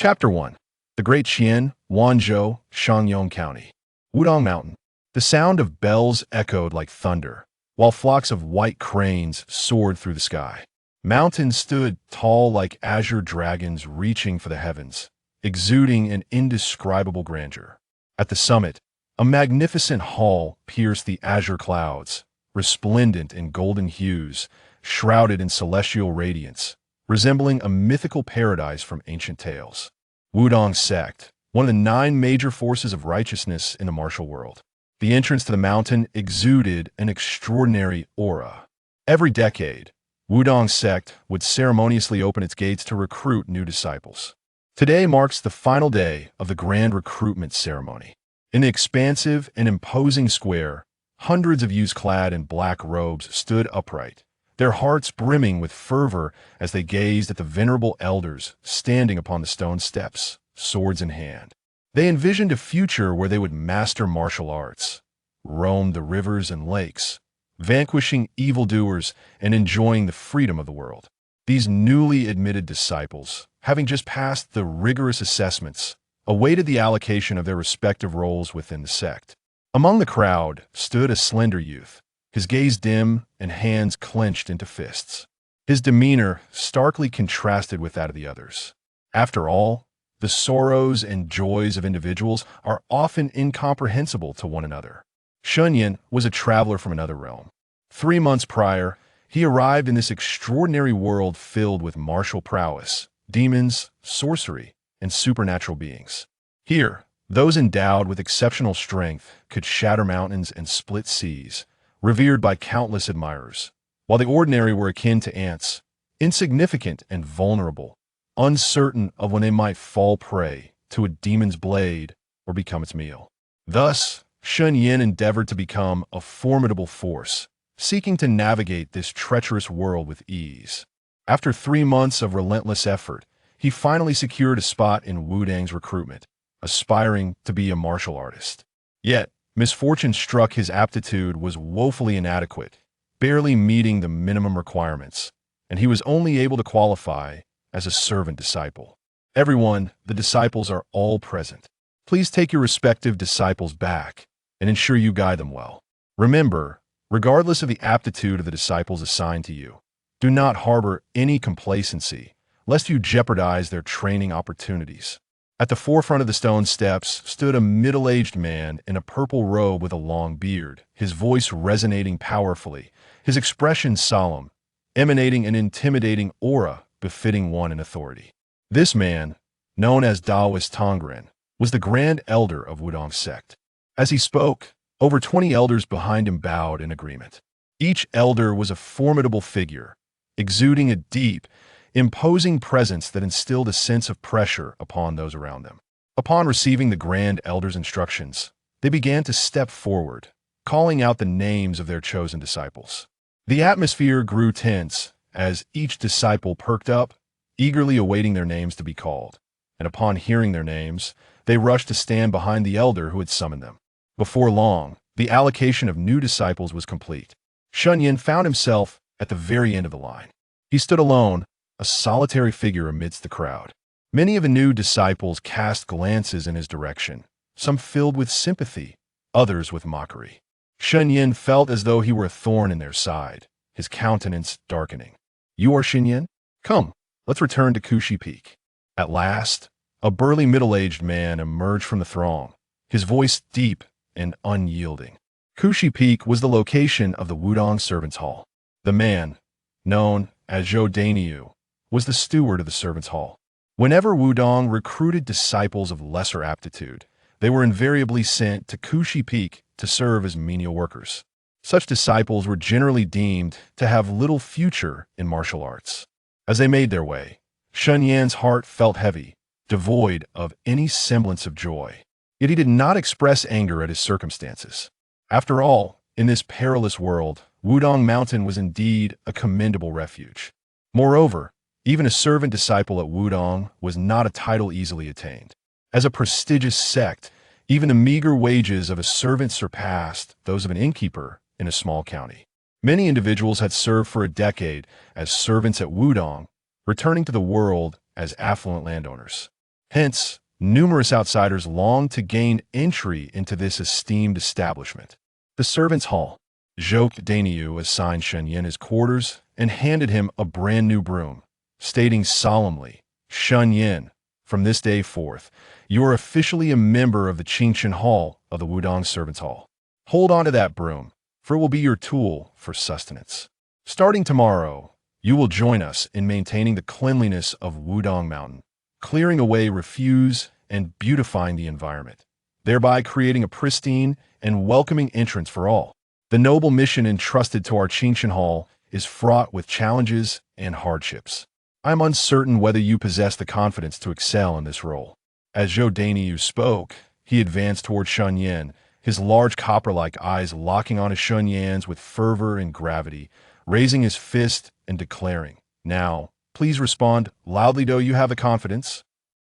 Chapter 1. The Great Qian, Wanzhou, Shangyong County. Wudang Mountain. The sound of bells echoed like thunder, while flocks of white cranes soared through the sky. Mountains stood tall like azure dragons reaching for the heavens, exuding an indescribable grandeur. At the summit, a magnificent hall pierced the azure clouds, resplendent in golden hues, shrouded in celestial radiance, resembling a mythical paradise from ancient tales. Wudang sect, one of the 9 major forces of righteousness in the martial world. The entrance to the mountain exuded an extraordinary aura. Every decade, Wudang sect would ceremoniously open its gates to recruit new disciples. Today marks the final day of the grand recruitment ceremony. In the expansive and imposing square, hundreds of youths clad in black robes stood upright, their hearts brimming with fervor as they gazed at the venerable elders standing upon the stone steps, swords in hand. They envisioned a future where they would master martial arts, roam the rivers and lakes, vanquishing evildoers and enjoying the freedom of the world. These newly admitted disciples, having just passed the rigorous assessments, awaited the allocation of their respective roles within the sect. Among the crowd stood a slender youth, his gaze dim and hands clenched into fists. His demeanor starkly contrasted with that of the others. After all, the sorrows and joys of individuals are often incomprehensible to one another. Shen Yan was a traveler from another realm. 3 months prior, he arrived in this extraordinary world filled with martial prowess, demons, sorcery, and supernatural beings. Here, those endowed with exceptional strength could shatter mountains and split seas, revered by countless admirers, while the ordinary were akin to ants, insignificant and vulnerable, uncertain of when they might fall prey to a demon's blade or become its meal. Thus, Shen Yan endeavored to become a formidable force, seeking to navigate this treacherous world with ease. After 3 months of relentless effort, he finally secured a spot in Wudang's recruitment, aspiring to be a martial artist. Yet, misfortune struck. His aptitude was woefully inadequate, barely meeting the minimum requirements, and he was only able to qualify as a servant disciple. Everyone, the disciples are all present. Please take your respective disciples back and ensure you guide them well. Remember, regardless of the aptitude of the disciples assigned to you, do not harbor any complacency, lest you jeopardize their training opportunities. At the forefront of the stone steps stood a middle-aged man in a purple robe with a long beard, his voice resonating powerfully, his expression solemn, emanating an intimidating aura befitting one in authority. This man, known as Taoist Tongren, was the Grand Elder of Wudang sect. As he spoke, over 20 elders behind him bowed in agreement. Each elder was a formidable figure, exuding a deep, imposing presence that instilled a sense of pressure upon those around them. Upon receiving the Grand Elder's instructions, they began to step forward, calling out the names of their chosen disciples. The atmosphere grew tense as each disciple perked up, eagerly awaiting their names to be called, and upon hearing their names, they rushed to stand behind the elder who had summoned them. Before long, the allocation of new disciples was complete. Shen Yan found himself at the very end of the line. He stood alone, a solitary figure amidst the crowd. Many of the new disciples cast glances in his direction, some filled with sympathy, others with mockery. Shen Yan felt as though he were a thorn in their side, his countenance darkening. "You are Shen Yan? Come, let's return to Kushi Peak." At last, a burly middle-aged man emerged from the throng, his voice deep and unyielding. Kushi Peak was the location of the Wudang Servants' Hall. The man, known as Zhou Dainyu, was the steward of the Servants' Hall. Whenever Wudang recruited disciples of lesser aptitude, they were invariably sent to Kushi Peak to serve as menial workers. Such disciples were generally deemed to have little future in martial arts. As they made their way, Shen Yan's heart felt heavy, devoid of any semblance of joy. Yet he did not express anger at his circumstances. After all, in this perilous world, Wudang Mountain was indeed a commendable refuge. Moreover, even a servant disciple at Wudang was not a title easily attained. As a prestigious sect, even the meager wages of a servant surpassed those of an innkeeper in a small county. Many individuals had served for a decade as servants at Wudang, returning to the world as affluent landowners. Hence, numerous outsiders longed to gain entry into this esteemed establishment. The servants' hall. Zhou Dainyu assigned Shen Yan his quarters and handed him a brand new broom, stating solemnly, "Shen Yan, from this day forth, you are officially a member of the Qingchen Hall of the Wudang Servants' Hall. Hold on to that broom, for it will be your tool for sustenance. Starting tomorrow, you will join us in maintaining the cleanliness of Wudang Mountain, clearing away refuse and beautifying the environment, thereby creating a pristine and welcoming entrance for all. The noble mission entrusted to our Qingchen Hall is fraught with challenges and hardships. I am uncertain whether you possess the confidence to excel in this role." As Zhou Dainyu spoke, he advanced toward Shen Yan, his large copper-like eyes locking on Shen Yan's with fervor and gravity, raising his fist and declaring, "Now, please respond loudly though you have the confidence."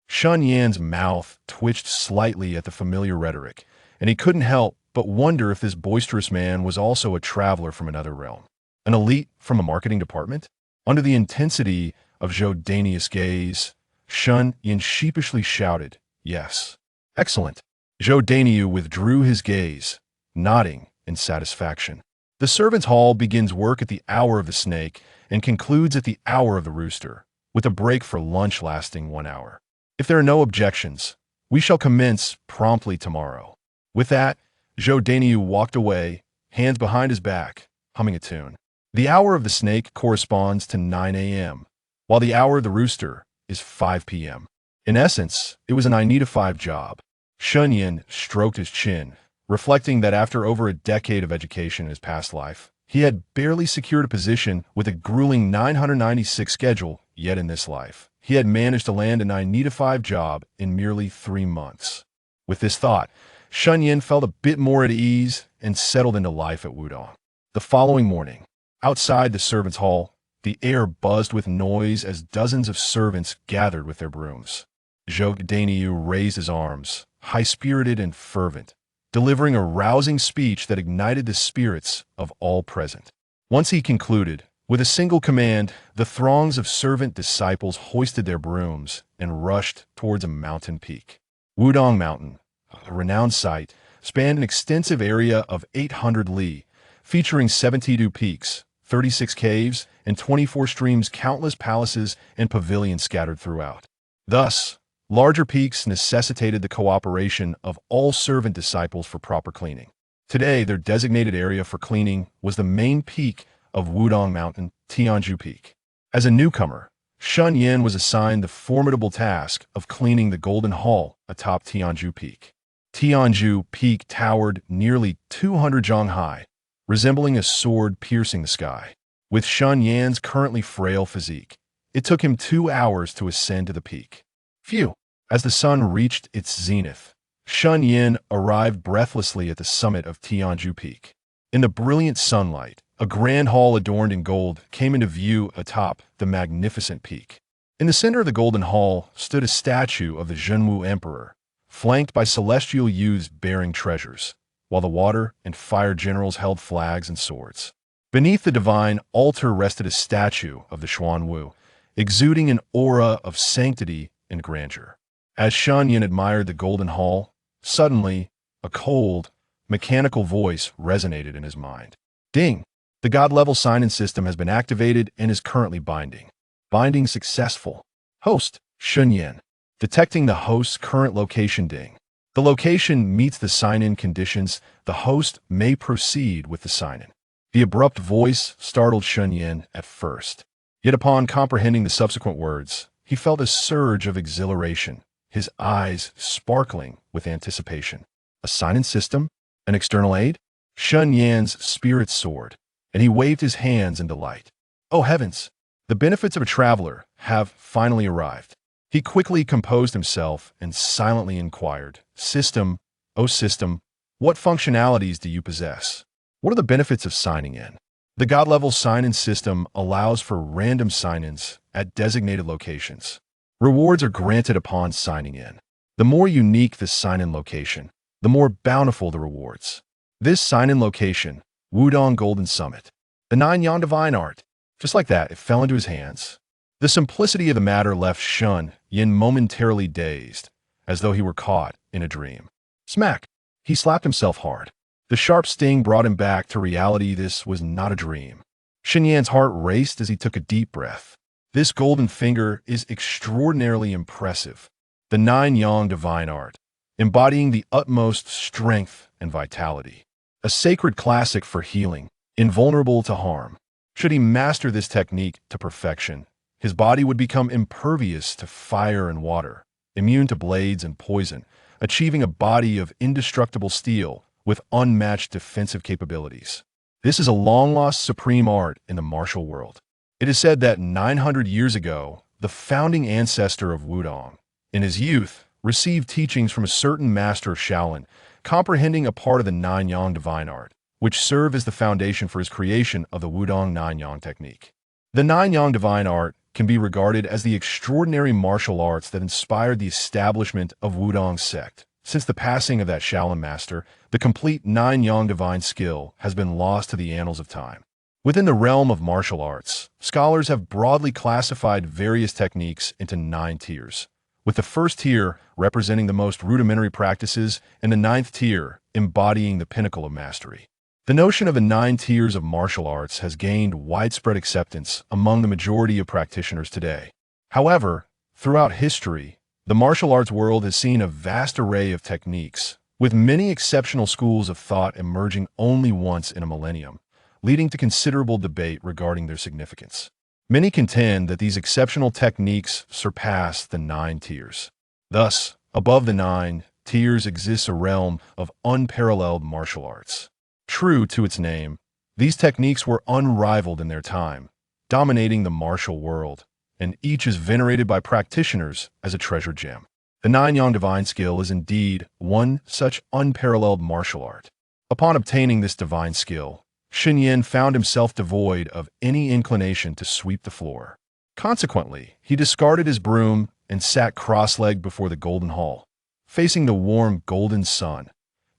Shen Yan's mouth twitched slightly at the familiar rhetoric, and he couldn't help but wonder if this boisterous man was also a traveler from another realm, an elite from a marketing department. Under the intensity of Zhou Dainiu's gaze, Shen Yan sheepishly shouted, "Yes." "Excellent." Zhou Dainiu withdrew his gaze, nodding in satisfaction. The servants' hall begins work at the hour of the snake and concludes at the hour of the rooster, with a break for lunch lasting 1 hour. If there are no objections, we shall commence promptly tomorrow. With that, Zhou Dainiu walked away, hands behind his back, humming a tune. The hour of the snake corresponds to 9 a.m., while the hour of the rooster is 5 p.m. In essence, it was a 9 to 5 job. Shen Yan stroked his chin, reflecting that after over a decade of education in his past life, he had barely secured a position with a grueling 996 schedule, yet in this life, he had managed to land a 9 to 5 job in merely 3 months. With this thought, Shen Yan felt a bit more at ease and settled into life at Wudang. The following morning, outside the servants' hall, the air buzzed with noise as dozens of servants gathered with their brooms. Zhou Dainiu raised his arms, high-spirited and fervent, delivering a rousing speech that ignited the spirits of all present. Once he concluded, with a single command, the throngs of servant disciples hoisted their brooms and rushed towards a mountain peak. Wudang Mountain, a renowned site, spanned an extensive area of 800 li, featuring 72 peaks, 36 caves, and 24 streams, countless palaces and pavilions scattered throughout. Thus, larger peaks necessitated the cooperation of all servant disciples for proper cleaning. Today, their designated area for cleaning was the main peak of Wudang Mountain, Tianzhu Peak. As a newcomer, Shen Yan was assigned the formidable task of cleaning the Golden Hall atop Tianzhu Peak. Tianzhu Peak towered nearly 200 zhang high, resembling a sword piercing the sky. With Shen Yan's currently frail physique, it took him 2 hours to ascend to the peak. Phew! As the sun reached its zenith, Shen Yan arrived breathlessly at the summit of Tianzhu Peak. In the brilliant sunlight, a grand hall adorned in gold came into view atop the magnificent peak. In the center of the golden hall stood a statue of the Zhenwu Emperor, flanked by celestial youths bearing treasures, while the water and fire generals held flags and swords. Beneath the divine altar rested a statue of the Xuanwu, exuding an aura of sanctity and grandeur. As Shen Yan admired the golden hall, suddenly, a cold, mechanical voice resonated in his mind. Ding! The God-level sign-in system has been activated and is currently binding. Binding successful. Host, Shen Yan. Detecting the host's current location ding. The location meets the sign-in conditions. The host may proceed with the sign-in. The abrupt voice startled Shen Yan at first. Yet upon comprehending the subsequent words, he felt a surge of exhilaration, his eyes sparkling with anticipation. A sign-in system? An external aid? Shen Yan's spirit soared, and he waved his hands in delight. Oh heavens! The benefits of a traveler have finally arrived. He quickly composed himself and silently inquired, "System, oh system, what functionalities do you possess? What are the benefits of signing in?" The God-level sign-in system allows for random sign-ins at designated locations. Rewards are granted upon signing in. The more unique the sign-in location, the more bountiful the rewards. This sign-in location, Wudang Golden Summit. The 9 Yan Divine Art. Just like that, it fell into his hands. The simplicity of the matter left Shen Yan momentarily dazed, as though he were caught in a dream. Smack! He slapped himself hard. The sharp sting brought him back to reality. This was not a dream. Shen Yan's heart raced as he took a deep breath. This golden finger is extraordinarily impressive. The Nine Yang divine art, embodying the utmost strength and vitality. A sacred classic for healing, invulnerable to harm. Should he master this technique to perfection, his body would become impervious to fire and water, immune to blades and poison, achieving a body of indestructible steel with unmatched defensive capabilities. This is a long-lost supreme art in the martial world. It is said that 900 years ago, the founding ancestor of Wudang, in his youth, received teachings from a certain master of Shaolin, comprehending a part of the Nine Yang divine art, which served as the foundation for his creation of the Wudang Nine Yang technique. The Nine Yang divine art can be regarded as the extraordinary martial arts that inspired the establishment of Wudang's sect. Since the passing of that Shaolin master, the complete Nine Yang divine skill has been lost to the annals of time. Within the realm of martial arts, scholars have broadly classified various techniques into 9 tiers, with the first tier representing the most rudimentary practices and the 9th tier embodying the pinnacle of mastery. The notion of the 9 tiers of martial arts has gained widespread acceptance among the majority of practitioners today. However, throughout history, the martial arts world has seen a vast array of techniques, with many exceptional schools of thought emerging only once in a millennium, leading to considerable debate regarding their significance. Many contend that these exceptional techniques surpass the 9 tiers. Thus, above the 9 tiers exists a realm of unparalleled martial arts. True to its name, these techniques were unrivaled in their time, dominating the martial world, and each is venerated by practitioners as a treasure gem. The Nine Yang divine skill is indeed one such unparalleled martial art. Upon obtaining this divine skill, Shen Yan found himself devoid of any inclination to sweep the floor. Consequently, he discarded his broom and sat cross-legged before the golden hall, facing the warm golden sun,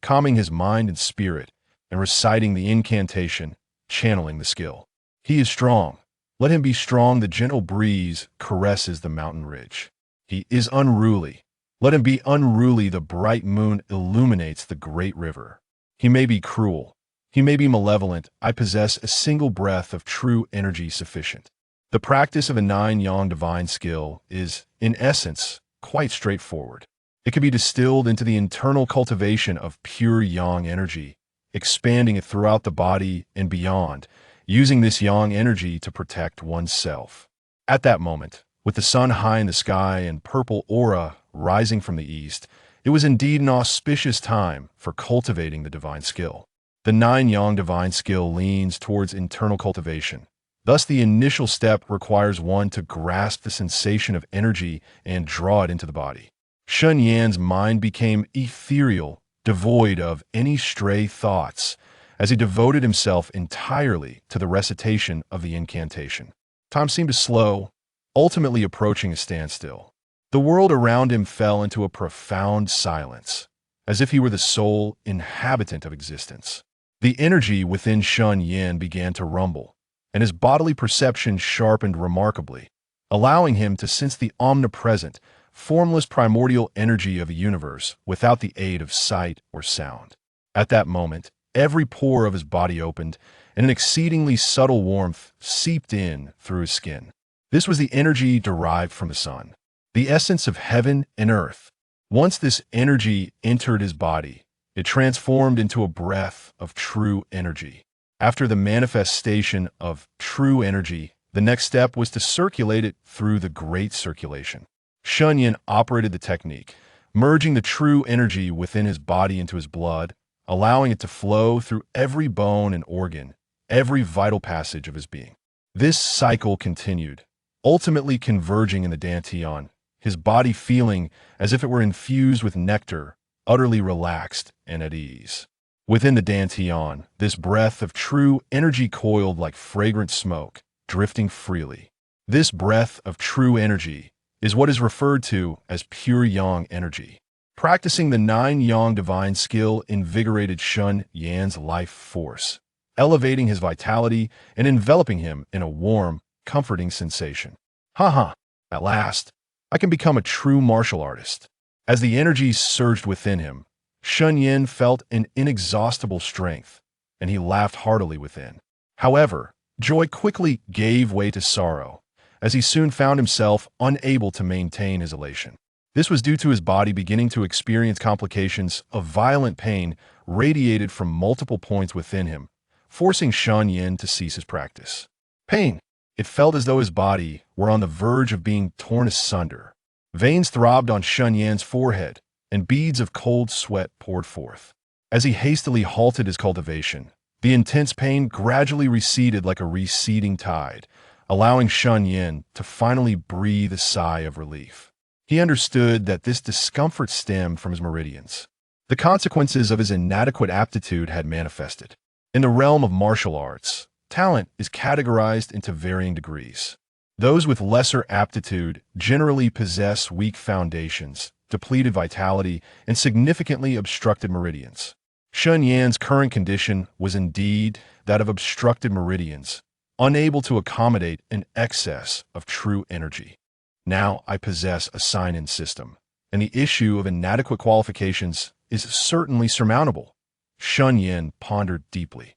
calming his mind and spirit, and reciting the incantation, channeling the skill. He is strong. Let him be strong. The gentle breeze caresses the mountain ridge. He is unruly. Let him be unruly. The bright moon illuminates the great river. He may be cruel. He may be malevolent. I possess a single breath of true energy sufficient. The practice of a Nine Yang divine skill is, in essence, quite straightforward. It can be distilled into the internal cultivation of pure Yang energy, expanding it throughout the body and beyond, using this Yang energy to protect oneself. At that moment, with the sun high in the sky and purple aura rising from the east, it was indeed an auspicious time for cultivating the divine skill. The Nine Yang divine skill leans towards internal cultivation. Thus, the initial step requires one to grasp the sensation of energy and draw it into the body. Shen Yan's mind became ethereal, devoid of any stray thoughts, as he devoted himself entirely to the recitation of the incantation. Time seemed to slow, ultimately approaching a standstill. The world around him fell into a profound silence, as if he were the sole inhabitant of existence. The energy within Shen Yan began to rumble, and his bodily perception sharpened remarkably, allowing him to sense the omnipresent, formless primordial energy of a universe without the aid of sight or sound. At that moment, every pore of his body opened, and an exceedingly subtle warmth seeped in through his skin. This was the energy derived from the sun, the essence of heaven and earth. Once this energy entered his body, it transformed into a breath of true energy. After the manifestation of true energy, the next step was to circulate it through the great circulation. Shen Yan operated the technique, merging the true energy within his body into his blood, allowing it to flow through every bone and organ, every vital passage of his being. This cycle continued, ultimately converging in the dantian, his body feeling as if it were infused with nectar, utterly relaxed and at ease. Within the dantian, this breath of true energy coiled like fragrant smoke, drifting freely. This breath of true energy is what is referred to as pure Yang energy. Practicing the Nine Yang divine skill invigorated Shen Yan's life force, elevating his vitality and enveloping him in a warm, comforting sensation. Haha, at last, I can become a true martial artist. As the energy surged within him, Shen Yan felt an inexhaustible strength, and he laughed heartily within. However, joy quickly gave way to sorrow, as he soon found himself unable to maintain his elation. This was due to his body beginning to experience complications of violent pain radiated from multiple points within him, forcing Shen Yan to cease his practice. Pain. It felt as though his body were on the verge of being torn asunder. Veins throbbed on Shen Yan's forehead, and beads of cold sweat poured forth. As he hastily halted his cultivation, the intense pain gradually receded like a receding tide, allowing Shen Yan to finally breathe a sigh of relief. He understood that this discomfort stemmed from his meridians. The consequences of his inadequate aptitude had manifested. In the realm of martial arts, talent is categorized into varying degrees. Those with lesser aptitude generally possess weak foundations, depleted vitality, and significantly obstructed meridians. Shen Yan's current condition was indeed that of obstructed meridians, unable to accommodate an excess of true energy. Now I possess a sign-in system, and the issue of inadequate qualifications is certainly surmountable. Shen Yan pondered deeply.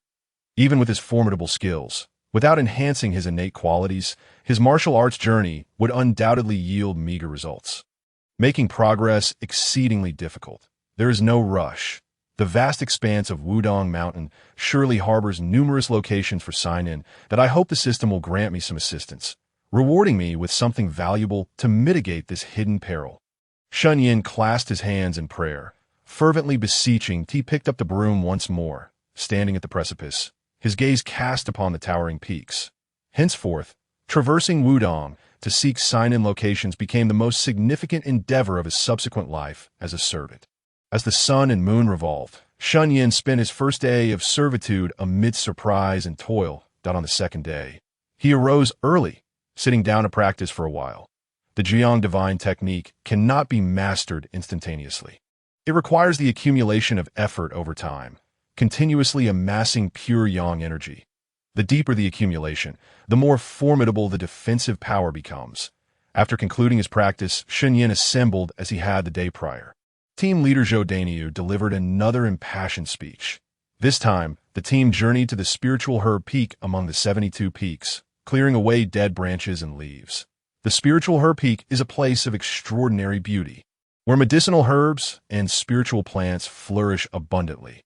Even with his formidable skills, without enhancing his innate qualities, his martial arts journey would undoubtedly yield meager results, making progress exceedingly difficult. There is no rush. The vast expanse of Wudang Mountain surely harbors numerous locations for sign-in that I hope the system will grant me some assistance, rewarding me with something valuable to mitigate this hidden peril. Shen Yan clasped his hands in prayer, fervently beseeching. He picked up the broom once more, standing at the precipice, his gaze cast upon the towering peaks. Henceforth, traversing Wudang to seek sign-in locations became the most significant endeavor of his subsequent life as a servant. As the sun and moon revolved, Shen Yan spent his first day of servitude amidst surprise and toil. On the second day, he arose early, sitting down to practice for a while. The Luo Divine technique cannot be mastered instantaneously. It requires the accumulation of effort over time, continuously amassing pure yang energy. The deeper the accumulation, the more formidable the defensive power becomes. After concluding his practice, Shen Yan assembled as he had the day prior. Team leader Zhou Danyu delivered another impassioned speech. This time, the team journeyed to the spiritual herb peak among the 72 peaks, clearing away dead branches and leaves. The spiritual herb peak is a place of extraordinary beauty, where medicinal herbs and spiritual plants flourish abundantly,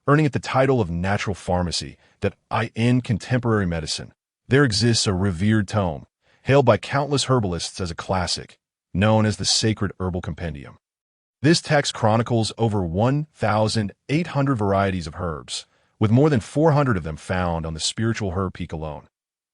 earning it the title of natural pharmacy that in contemporary medicine. There exists a revered tome, hailed by countless herbalists as a classic, known as the Sacred Herbal Compendium. This text chronicles over 1,800 varieties of herbs, with more than 400 of them found on the spiritual herb peak alone.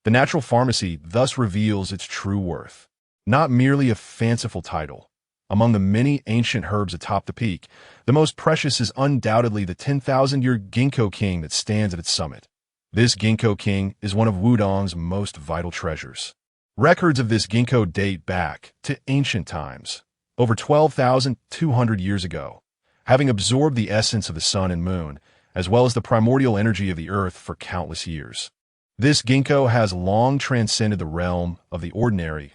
The natural pharmacy thus reveals its true worth, not merely a fanciful title. Among the many ancient herbs atop the peak, the most precious is undoubtedly the 10,000-year ginkgo king that stands at its summit. This ginkgo king is one of Wudang's most vital treasures. Records of this ginkgo date back to ancient times, over 12,200 years ago, having absorbed the essence of the sun and moon, as well as the primordial energy of the earth for countless years. This ginkgo has long transcended the realm of the ordinary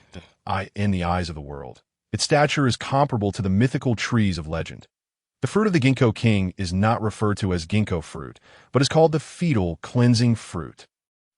in the eyes of the world. Its stature is comparable to the mythical trees of legend. The fruit of the ginkgo king is not referred to as ginkgo fruit, but is called the fetal cleansing fruit.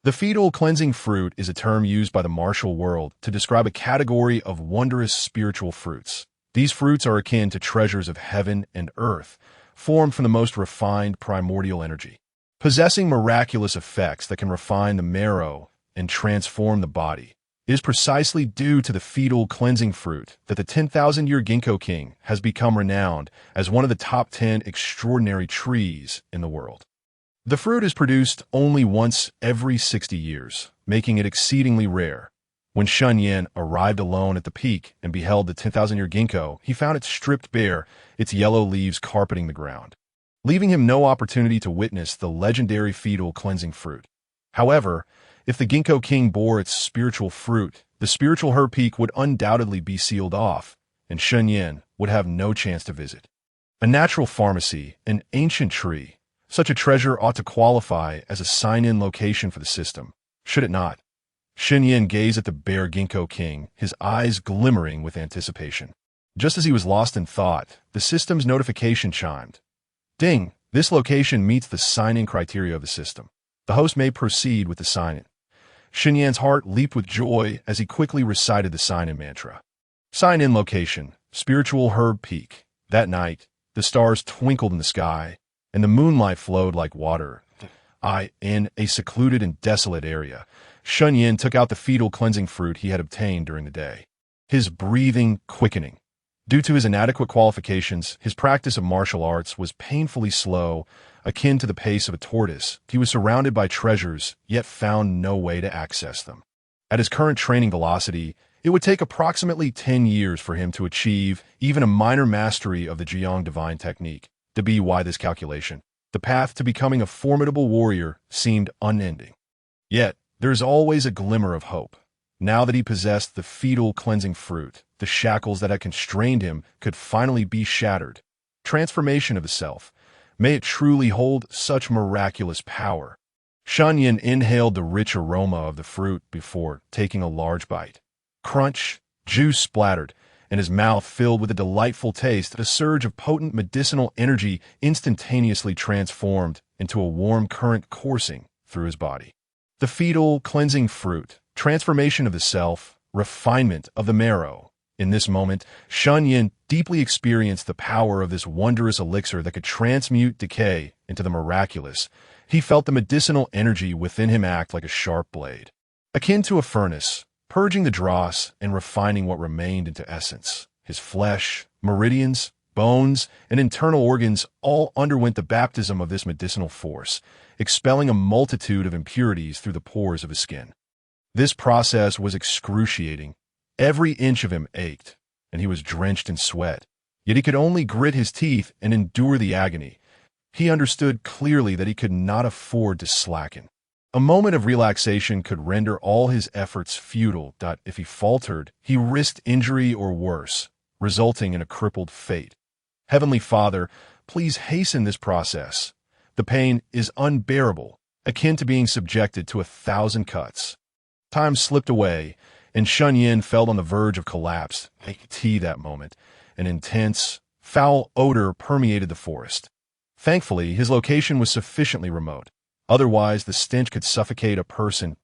The fetal cleansing fruit is a term used by the martial world to describe a category of wondrous spiritual fruits. These fruits are akin to treasures of heaven and earth, formed from the most refined primordial energy, possessing miraculous effects that can refine the marrow and transform the body. It is precisely due to the fetal cleansing fruit that the 10,000-year ginkgo king has become renowned as one of the top 10 extraordinary trees in the world. The fruit is produced only once every 60 years, making it exceedingly rare. When Shen Yan arrived alone at the peak and beheld the 10,000-year ginkgo, he found it stripped bare, its yellow leaves carpeting the ground, leaving him no opportunity to witness the legendary fetal cleansing fruit. However, if the ginkgo king bore its spiritual fruit, the spiritual herb peak would undoubtedly be sealed off, and Shen Yan would have no chance to visit. A natural pharmacy, an ancient tree, such a treasure ought to qualify as a sign-in location for the system, should it not? Shen Yan gazed at the bare ginkgo king, his eyes glimmering with anticipation. Just as he was lost in thought, the system's notification chimed. Ding! This location meets the sign-in criteria of the system. The host may proceed with the sign-in. Shen Yan's heart leaped with joy as he quickly recited the sign-in mantra. Sign-in location, Spiritual Herb Peak. That night, the stars twinkled in the sky, and the moonlight flowed like water. In a secluded and desolate area, Shen Yan took out the fetal cleansing fruit he had obtained during the day. His breathing quickening. Due to his inadequate qualifications, his practice of martial arts was painfully slow, akin to the pace of a tortoise. He was surrounded by treasures, yet found no way to access them. At his current training velocity, it would take approximately 10 years for him to achieve even a minor mastery of the Luo Divine technique. To be why this calculation, the path to becoming a formidable warrior seemed unending. Yet, there is always a glimmer of hope. Now that he possessed the fetal cleansing fruit, the shackles that had constrained him could finally be shattered. Transformation of the self. May it truly hold such miraculous power. Shen Yan inhaled the rich aroma of the fruit before taking a large bite. Crunch, juice splattered, and his mouth filled with a delightful taste. A surge of potent medicinal energy instantaneously transformed into a warm current coursing through his body. The fetal cleansing fruit, transformation of the self, refinement of the marrow. In this moment, Shen Yan deeply experienced the power of this wondrous elixir that could transmute decay into the miraculous. He felt the medicinal energy within him act like a sharp blade, akin to a furnace, purging the dross and refining what remained into essence. His flesh, meridians, bones, and internal organs all underwent the baptism of this medicinal force, expelling a multitude of impurities through the pores of his skin. This process was excruciating. Every inch of him ached, and he was drenched in sweat. Yet he could only grit his teeth and endure the agony. He understood clearly that he could not afford to slacken. A moment of relaxation could render all his efforts futile. If he faltered, he risked injury or worse, resulting in a crippled fate. Heavenly Father, please hasten this process. The pain is unbearable, akin to being subjected to 1,000 cuts. Time slipped away, and Shen Yan felt on the verge of collapse. That moment, an intense, foul odor permeated the forest. Thankfully, his location was sufficiently remote. Otherwise, the stench could suffocate a person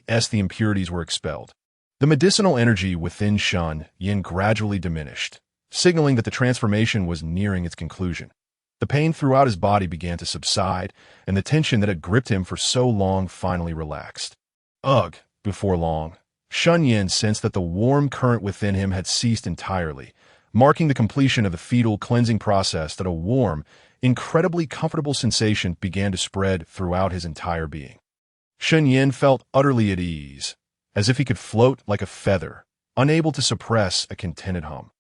as the impurities were expelled. The medicinal energy within Shen Yan gradually diminished, signaling that the transformation was nearing its conclusion. The pain throughout his body began to subside, and the tension that had gripped him for so long finally relaxed. Ugh! Before long, Shen Yan sensed that the warm current within him had ceased entirely, marking the completion of the fetal cleansing process. That a warm, incredibly comfortable sensation began to spread throughout his entire being. Shen Yan felt utterly at ease, as if he could float like a feather, unable to suppress a contented hum.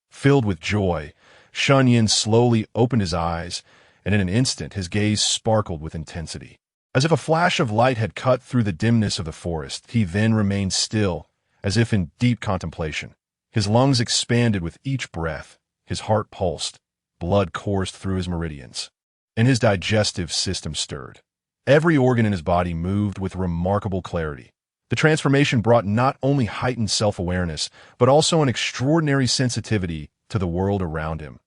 Filled with joy, Shen Yan slowly opened his eyes, and in an instant his gaze sparkled with intensity. As if a flash of light had cut through the dimness of the forest, he then remained still, as if in deep contemplation. His lungs expanded with each breath, his heart pulsed, blood coursed through his meridians, and his digestive system stirred. Every organ in his body moved with remarkable clarity. The transformation brought not only heightened self-awareness, but also an extraordinary sensitivity to the world around him.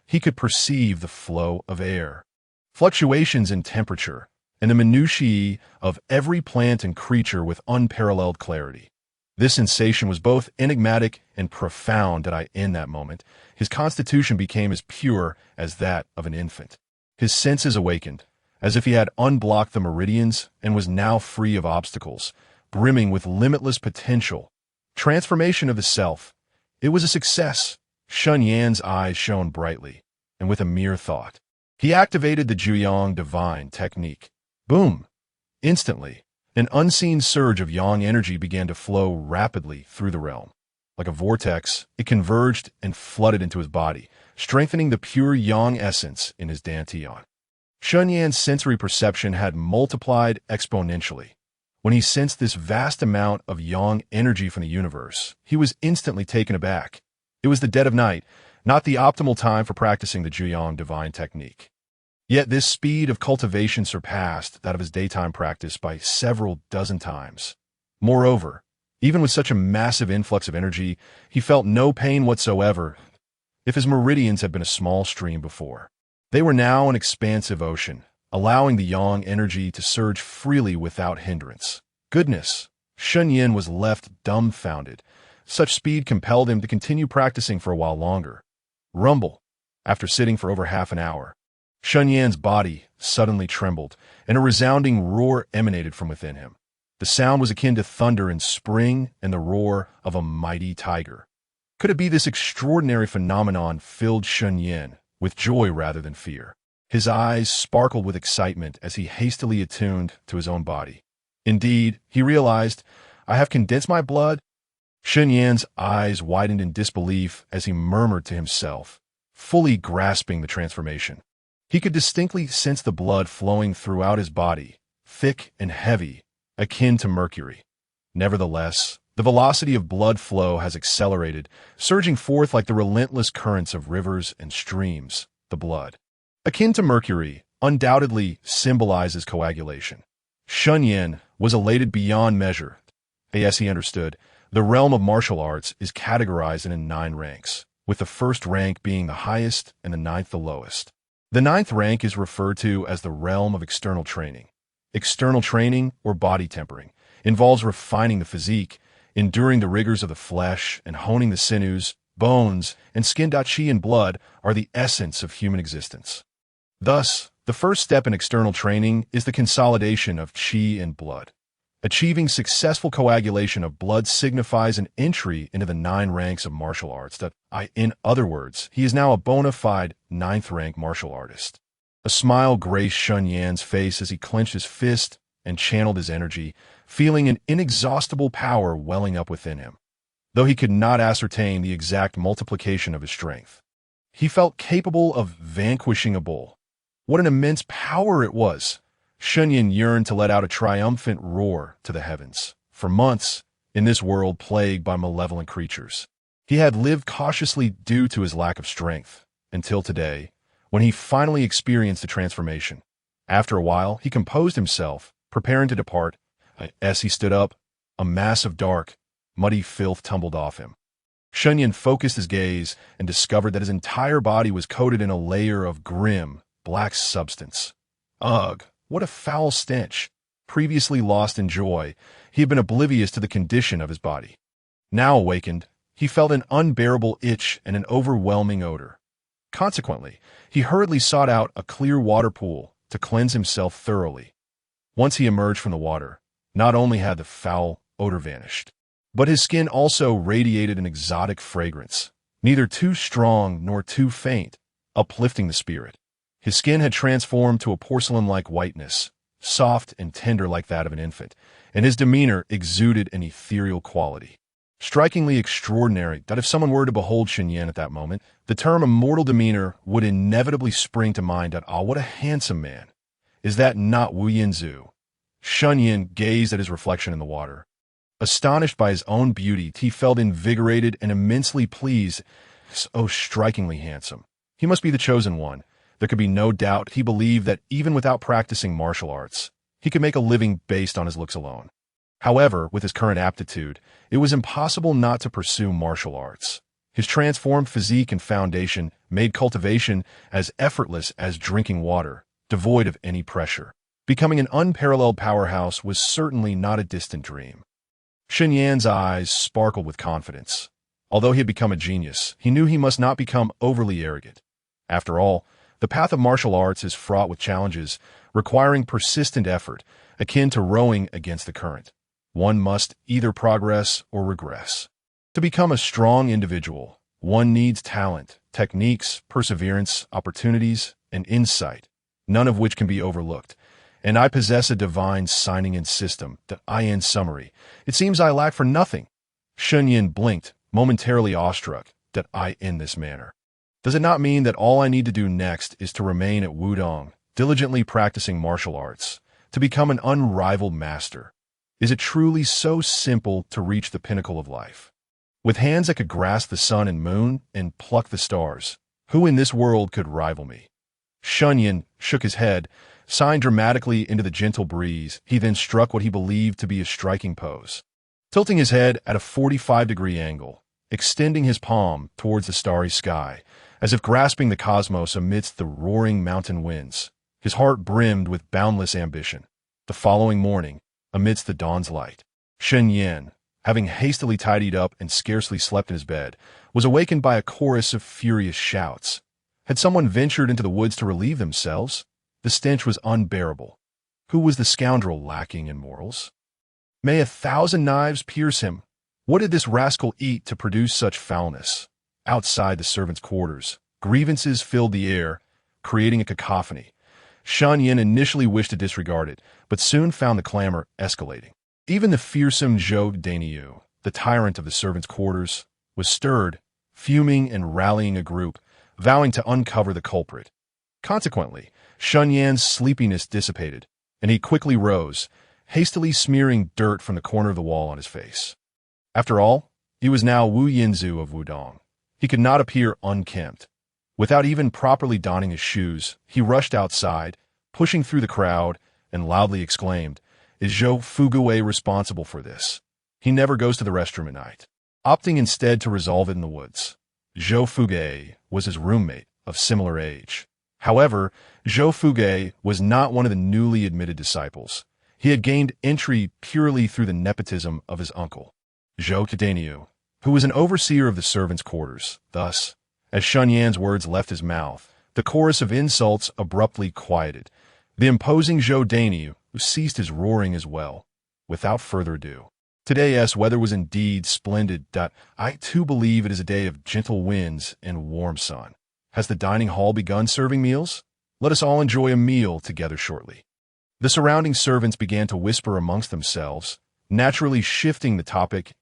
He could perceive the flow of air, fluctuations in temperature, and the minutiae of every plant and creature with unparalleled clarity. This sensation was both enigmatic and profound. In that moment, his constitution became as pure as that of an infant. His senses awakened, as if he had unblocked the meridians and was now free of obstacles, brimming with limitless potential. Transformation of the self. It was a success. Shen Yan's eyes shone brightly, and with a mere thought, he activated the Luo Divine technique. Boom! Instantly, an unseen surge of yang energy began to flow rapidly through the realm. Like a vortex, it converged and flooded into his body, strengthening the pure yang essence in his dantian. Shen Yan's sensory perception had multiplied exponentially. When he sensed this vast amount of yang energy from the universe, he was instantly taken aback. It was the dead of night, not the optimal time for practicing the Luo Divine technique. Yet this speed of cultivation surpassed that of his daytime practice by several dozen times. Moreover, even with such a massive influx of energy, he felt no pain whatsoever. If his meridians had been a small stream before, they were now an expansive ocean, allowing the yang energy to surge freely without hindrance. Goodness! Shen Yan was left dumbfounded. Such speed compelled him to continue practicing for a while longer. Rumble! After sitting for over half an hour, Shen Yan's body suddenly trembled, and a resounding roar emanated from within him. The sound was akin to thunder in spring and the roar of a mighty tiger. Could it be this extraordinary phenomenon filled Shen Yan with joy rather than fear? His eyes sparkled with excitement as he hastily attuned to his own body. Indeed, he realized, I have condensed my blood. Shen Yan's eyes widened in disbelief as he murmured to himself, fully grasping the transformation. He could distinctly sense the blood flowing throughout his body, thick and heavy, akin to mercury. Nevertheless, the velocity of blood flow has accelerated, surging forth like the relentless currents of rivers and streams. The blood, akin to mercury, undoubtedly symbolizes coagulation. Shen Yan was elated beyond measure. As he understood, the realm of martial arts is categorized in 9 ranks, with the first rank being the highest and the 9th the lowest. The 9th rank is referred to as the realm of external training. External training, or body tempering, involves refining the physique, enduring the rigors of the flesh, and honing the sinews, bones, and skin. Qi and blood are the essence of human existence. Thus, the first step in external training is the consolidation of qi and blood. Achieving successful coagulation of blood signifies an entry into the 9 ranks of martial arts. In other words, he is now a bona fide 9th rank martial artist. A smile graced Shen Yan's face as he clenched his fist and channeled his energy, feeling an inexhaustible power welling up within him. Though he could not ascertain the exact multiplication of his strength, he felt capable of vanquishing a bull. What an immense power it was! Shen Yan yearned to let out a triumphant roar to the heavens. For months, in this world plagued by malevolent creatures, he had lived cautiously due to his lack of strength, until today, when he finally experienced the transformation. After a while, he composed himself, preparing to depart. As he stood up, a mass of dark, muddy filth tumbled off him. Shen Yan focused his gaze and discovered that his entire body was coated in a layer of grim, black substance. Ugh! What a foul stench! Previously lost in joy, he had been oblivious to the condition of his body. Now awakened, he felt an unbearable itch and an overwhelming odor. Consequently, he hurriedly sought out a clear water pool to cleanse himself thoroughly. Once he emerged from the water, not only had the foul odor vanished, but his skin also radiated an exotic fragrance, neither too strong nor too faint, uplifting the spirit. His skin had transformed to a porcelain-like whiteness, soft and tender like that of an infant, and his demeanor exuded an ethereal quality. Strikingly extraordinary that if someone were to behold Shen Yan at that moment, the term immortal demeanor would inevitably spring to mind. Ah, what a handsome man! Is that not Wu Yinzu? Shen Yan gazed at his reflection in the water. Astonished by his own beauty, he felt invigorated and immensely pleased. So strikingly handsome. He must be the chosen one. There could be no doubt he believed that even without practicing martial arts, he could make a living based on his looks alone. However, with his current aptitude, it was impossible not to pursue martial arts. His transformed physique and foundation made cultivation as effortless as drinking water, devoid of any pressure. Becoming an unparalleled powerhouse was certainly not a distant dream. Shen Yan's eyes sparkled with confidence. Although he had become a genius, he knew he must not become overly arrogant. After all, the path of martial arts is fraught with challenges, requiring persistent effort, akin to rowing against the current. One must either progress or regress. To become a strong individual, one needs talent, techniques, perseverance, opportunities, and insight, none of which can be overlooked. And I possess a divine signing-in system. In summary, it seems I lack for nothing. Shen Yan blinked, momentarily awestruck. In this manner. Does it not mean that all I need to do next is to remain at Wudang, diligently practicing martial arts, to become an unrivaled master? Is it truly so simple to reach the pinnacle of life? With hands that could grasp the sun and moon and pluck the stars, who in this world could rival me? Shen Yan shook his head, sighing dramatically into the gentle breeze. He then struck what he believed to be a striking pose. tilting his head at a 45-degree angle, extending his palm towards the starry sky, as if grasping the cosmos amidst the roaring mountain winds. His heart brimmed with boundless ambition. The following morning, amidst the dawn's light, Shen Yan, having hastily tidied up and scarcely slept in his bed, was awakened by a chorus of furious shouts. Had someone ventured into the woods to relieve themselves? The stench was unbearable. Who was the scoundrel lacking in morals? May 1,000 knives pierce him. What did this rascal eat to produce such foulness? Outside the servants' quarters, grievances filled the air, creating a cacophony. Shen Yan initially wished to disregard it, but soon found the clamor escalating. Even the fearsome Zhou Dainiu, the tyrant of the servants' quarters, was stirred, fuming and rallying a group, vowing to uncover the culprit. Consequently, Shen Yan's sleepiness dissipated, and he quickly rose, hastily smearing dirt from the corner of the wall on his face. After all, he was now Wu Yinzu of Wudang. He could not appear unkempt. Without even properly donning his shoes, he rushed outside, pushing through the crowd, and loudly exclaimed, "Is Zhou Fugui responsible for this? He never goes to the restroom at night," opting instead to resolve it in the woods. Zhou Fugui was his roommate, of similar age. However, Zhou Fugui was not one of the newly admitted disciples. He had gained entry purely through the nepotism of his uncle, Zhou Dainiu, who was an overseer of the servants' quarters. Thus, as Shen Yan's words left his mouth, the chorus of insults abruptly quieted. The imposing Zhou Dainiu ceased his roaring as well. Without further ado, today's weather was indeed splendid. I too believe it is a day of gentle winds and warm sun. Has the dining hall begun serving meals? Let us all enjoy a meal together shortly. The surrounding servants began to whisper amongst themselves, naturally shifting the topic.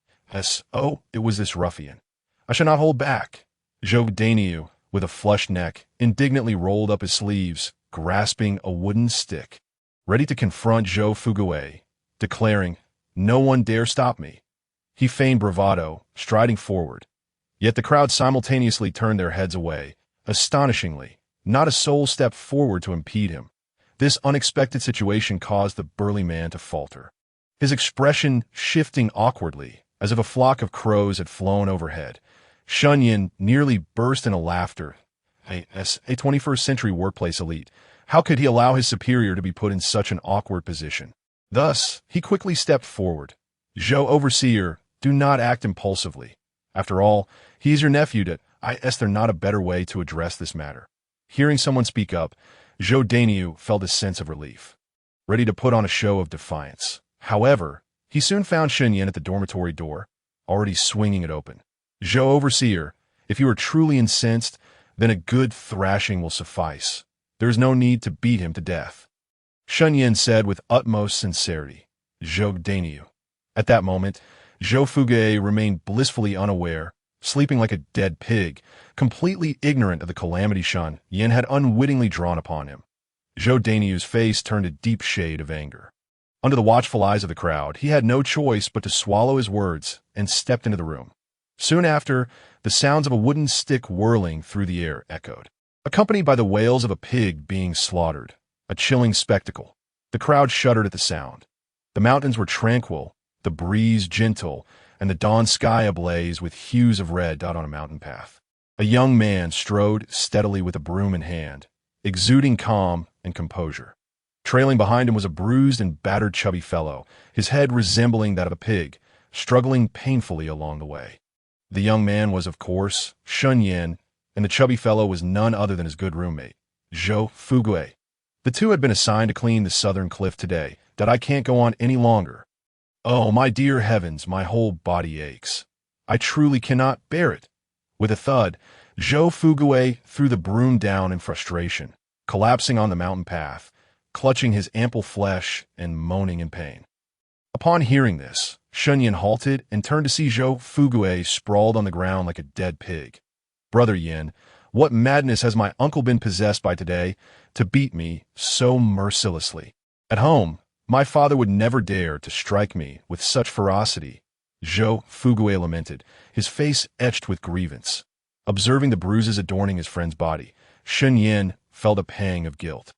Oh, it was this ruffian. I shall not hold back. Zhou Dainiu, with a flushed neck, indignantly rolled up his sleeves, grasping a wooden stick, ready to confront Zhou Fugui, declaring, "No one dare stop me." He feigned bravado, striding forward. Yet the crowd simultaneously turned their heads away. Astonishingly, not a soul stepped forward to impede him. This unexpected situation caused the burly man to falter, his expression shifting awkwardly, as if a flock of crows had flown overhead. Shen Yan nearly burst into laughter. A 21st century workplace elite. How could he allow his superior to be put in such an awkward position? Thus, he quickly stepped forward. "Zhou Overseer, do not act impulsively. After all, he is your nephew. Is there not a better way to address this matter?" Hearing someone speak up, Zhou Dainiu felt a sense of relief, ready to put on a show of defiance. However, he soon found Shen Yan at the dormitory door, already swinging it open. "Zhou Overseer, if you are truly incensed, then a good thrashing will suffice. There is no need to beat him to death," Shen Yan said with utmost sincerity. Zhou Dainiu. At that moment, Zhou Fugui remained blissfully unaware, sleeping like a dead pig, completely ignorant of the calamity Shen Yan had unwittingly drawn upon him. Zhou Dainiu's face turned a deep shade of anger. Under the watchful eyes of the crowd, he had no choice but to swallow his words and stepped into the room. Soon after, the sounds of a wooden stick whirling through the air echoed, accompanied by the wails of a pig being slaughtered, a chilling spectacle. The crowd shuddered at the sound. The mountains were tranquil, the breeze gentle, and the dawn sky ablaze with hues of red on a mountain path. A young man strode steadily with a broom in hand, exuding calm and composure. Trailing behind him was a bruised and battered chubby fellow, his head resembling that of a pig, struggling painfully along the way. The young man was, of course, Shen Yan, and the chubby fellow was none other than his good roommate, Zhou Fugui. The two had been assigned to clean the southern cliff today. I can't go on any longer. Oh, my dear heavens, my whole body aches. I truly cannot bear it. With a thud, Zhou Fugui threw the broom down in frustration, collapsing on the mountain path, clutching his ample flesh and moaning in pain. Upon hearing this, Shen Yan halted and turned to see Zhou Fugui sprawled on the ground like a dead pig. "Brother Yan, what madness has my uncle been possessed by today to beat me so mercilessly? At home, my father would never dare to strike me with such ferocity," Zhou Fugui lamented, his face etched with grievance. Observing the bruises adorning his friend's body, Shen Yan felt a pang of guilt.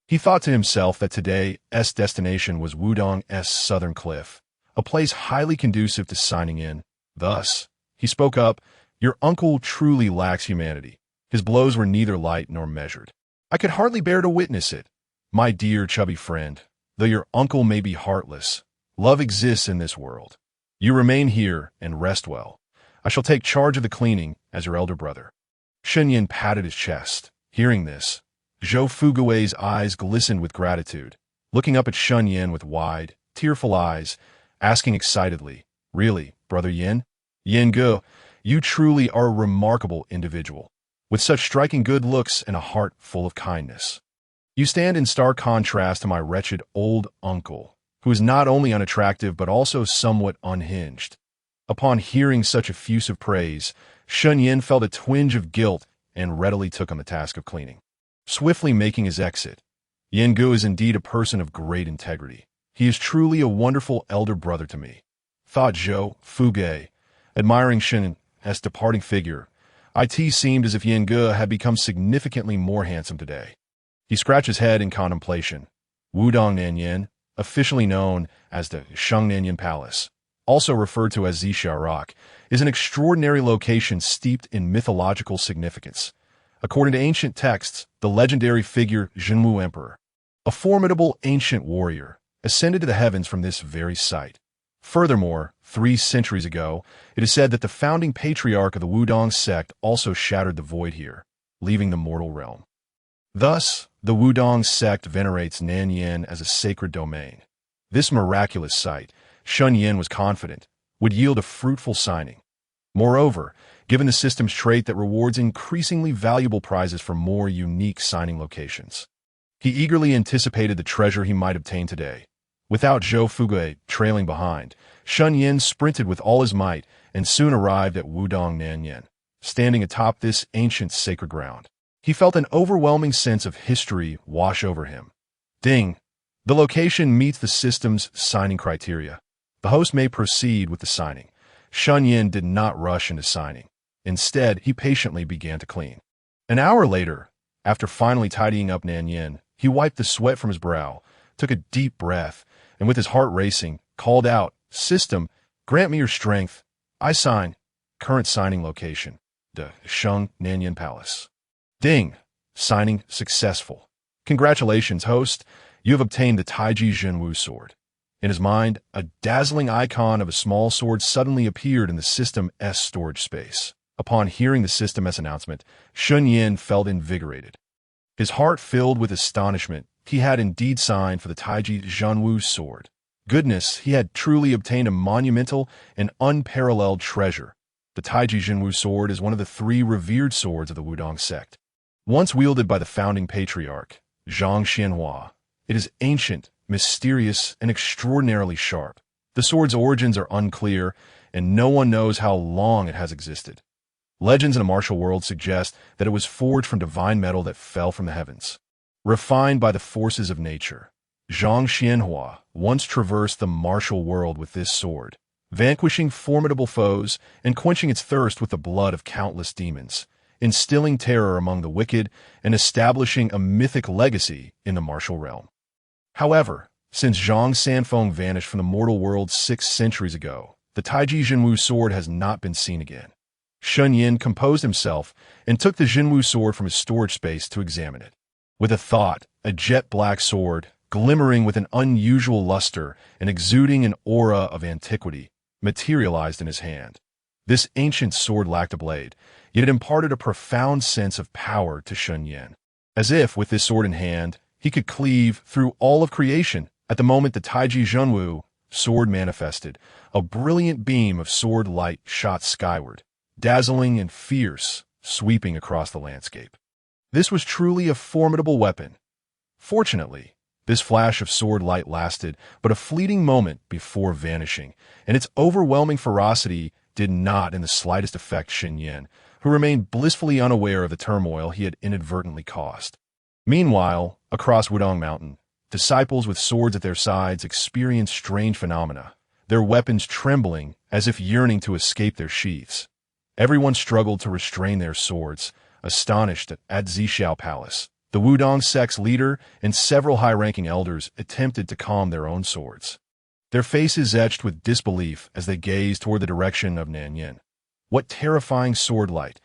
He thought to himself that today's destination was Wudang's southern cliff, a place highly conducive to signing in. Thus, he spoke up, "Your uncle truly lacks humanity. His blows were neither light nor measured. I could hardly bear to witness it. My dear chubby friend, though your uncle may be heartless, love exists in this world. You remain here and rest well. I shall take charge of the cleaning as your elder brother." Shen Yan patted his chest. Hearing this, Zhou Fugui's eyes glistened with gratitude, looking up at Shen Yan with wide, tearful eyes, asking excitedly, "Really, Brother Yin? Yin Ge, you truly are a remarkable individual, with such striking good looks and a heart full of kindness. You stand in stark contrast to my wretched old uncle, who is not only unattractive but also somewhat unhinged." Upon hearing such effusive praise, Shen Yan felt a twinge of guilt and readily took on the task of cleaning. Swiftly making his exit, Yin Ge is indeed a person of great integrity. He is truly a wonderful elder brother to me, thought Zhou Fugui, admiring Shen Yan's departing figure. It seemed as if Yin Ge had become significantly more handsome today. He scratched his head in contemplation. Wudang Nanyan, officially known as the Shangnan Palace, also referred to as Zixia Rock, is an extraordinary location steeped in mythological significance. According to ancient texts, the legendary figure Zhenwu Emperor, a formidable ancient warrior, ascended to the heavens from this very site. Furthermore, 3 centuries ago, it is said that the founding patriarch of the Wudang sect also shattered the void here, leaving the mortal realm. Thus, the Wudang sect venerates Nanyan as a sacred domain. This miraculous site, Shen Yan was confident, would yield a fruitful signing. Moreover, given the system's trait that rewards increasingly valuable prizes for more unique signing locations, he eagerly anticipated the treasure he might obtain today. Without Zhou Fugui trailing behind, Shen Yan sprinted with all his might and soon arrived at Wudang Nanyan. Standing atop this ancient sacred ground, he felt an overwhelming sense of history wash over him. Ding! The location meets the system's signing criteria. The host may proceed with the signing. Shen Yan did not rush into signing. Instead, he patiently began to clean. An hour later, after finally tidying up Nanyan, he wiped the sweat from his brow, took a deep breath, and with his heart racing, called out, "System, grant me your strength. I sign. Current signing location, the Shang Nanyan Palace." Ding! Signing successful. Congratulations, host. You have obtained the Taiji Zhenwu Sword. In his mind, a dazzling icon of a small sword suddenly appeared in the System S storage space. Upon hearing the System S announcement, Shen Yan felt invigorated. His heart filled with astonishment. He had indeed signed for the Taiji Zhenwu Sword. Goodness, he had truly obtained a monumental and unparalleled treasure. The Taiji Zhenwu Sword is one of the 3 revered swords of the Wudang sect. Once wielded by the founding patriarch, Zhang Xianhua, it is ancient, mysterious, and extraordinarily sharp. The sword's origins are unclear, and no one knows how long it has existed. Legends in the martial world suggest that it was forged from divine metal that fell from the heavens. Refined by the forces of nature, Zhang Xianhua once traversed the martial world with this sword, vanquishing formidable foes and quenching its thirst with the blood of countless demons, instilling terror among the wicked and establishing a mythic legacy in the martial realm. However, since Zhang Sanfeng vanished from the mortal world 6 centuries ago, the Taiji Zhenwu Sword has not been seen again. Shen Yan composed himself and took the Zhenwu Sword from his storage space to examine it. With a thought, a jet-black sword, glimmering with an unusual luster and exuding an aura of antiquity, materialized in his hand. This ancient sword lacked a blade, yet it imparted a profound sense of power to Shen Yan. As if, with this sword in hand, he could cleave through all of creation. At the moment the Taiji Zhenwu Sword manifested, a brilliant beam of sword light shot skyward, dazzling and fierce, sweeping across the landscape. This was truly a formidable weapon. Fortunately, this flash of sword light lasted but a fleeting moment before vanishing, and its overwhelming ferocity did not in the slightest affect Shen Yan, who remained blissfully unaware of the turmoil he had inadvertently caused. Meanwhile, across Wudang Mountain, disciples with swords at their sides experienced strange phenomena, their weapons trembling as if yearning to escape their sheaths. Everyone struggled to restrain their swords, astonished at Zixia Palace. The Wudang sect's leader and several high-ranking elders attempted to calm their own swords. their faces etched with disbelief as they gazed toward the direction of Nanyan. What terrifying sword light!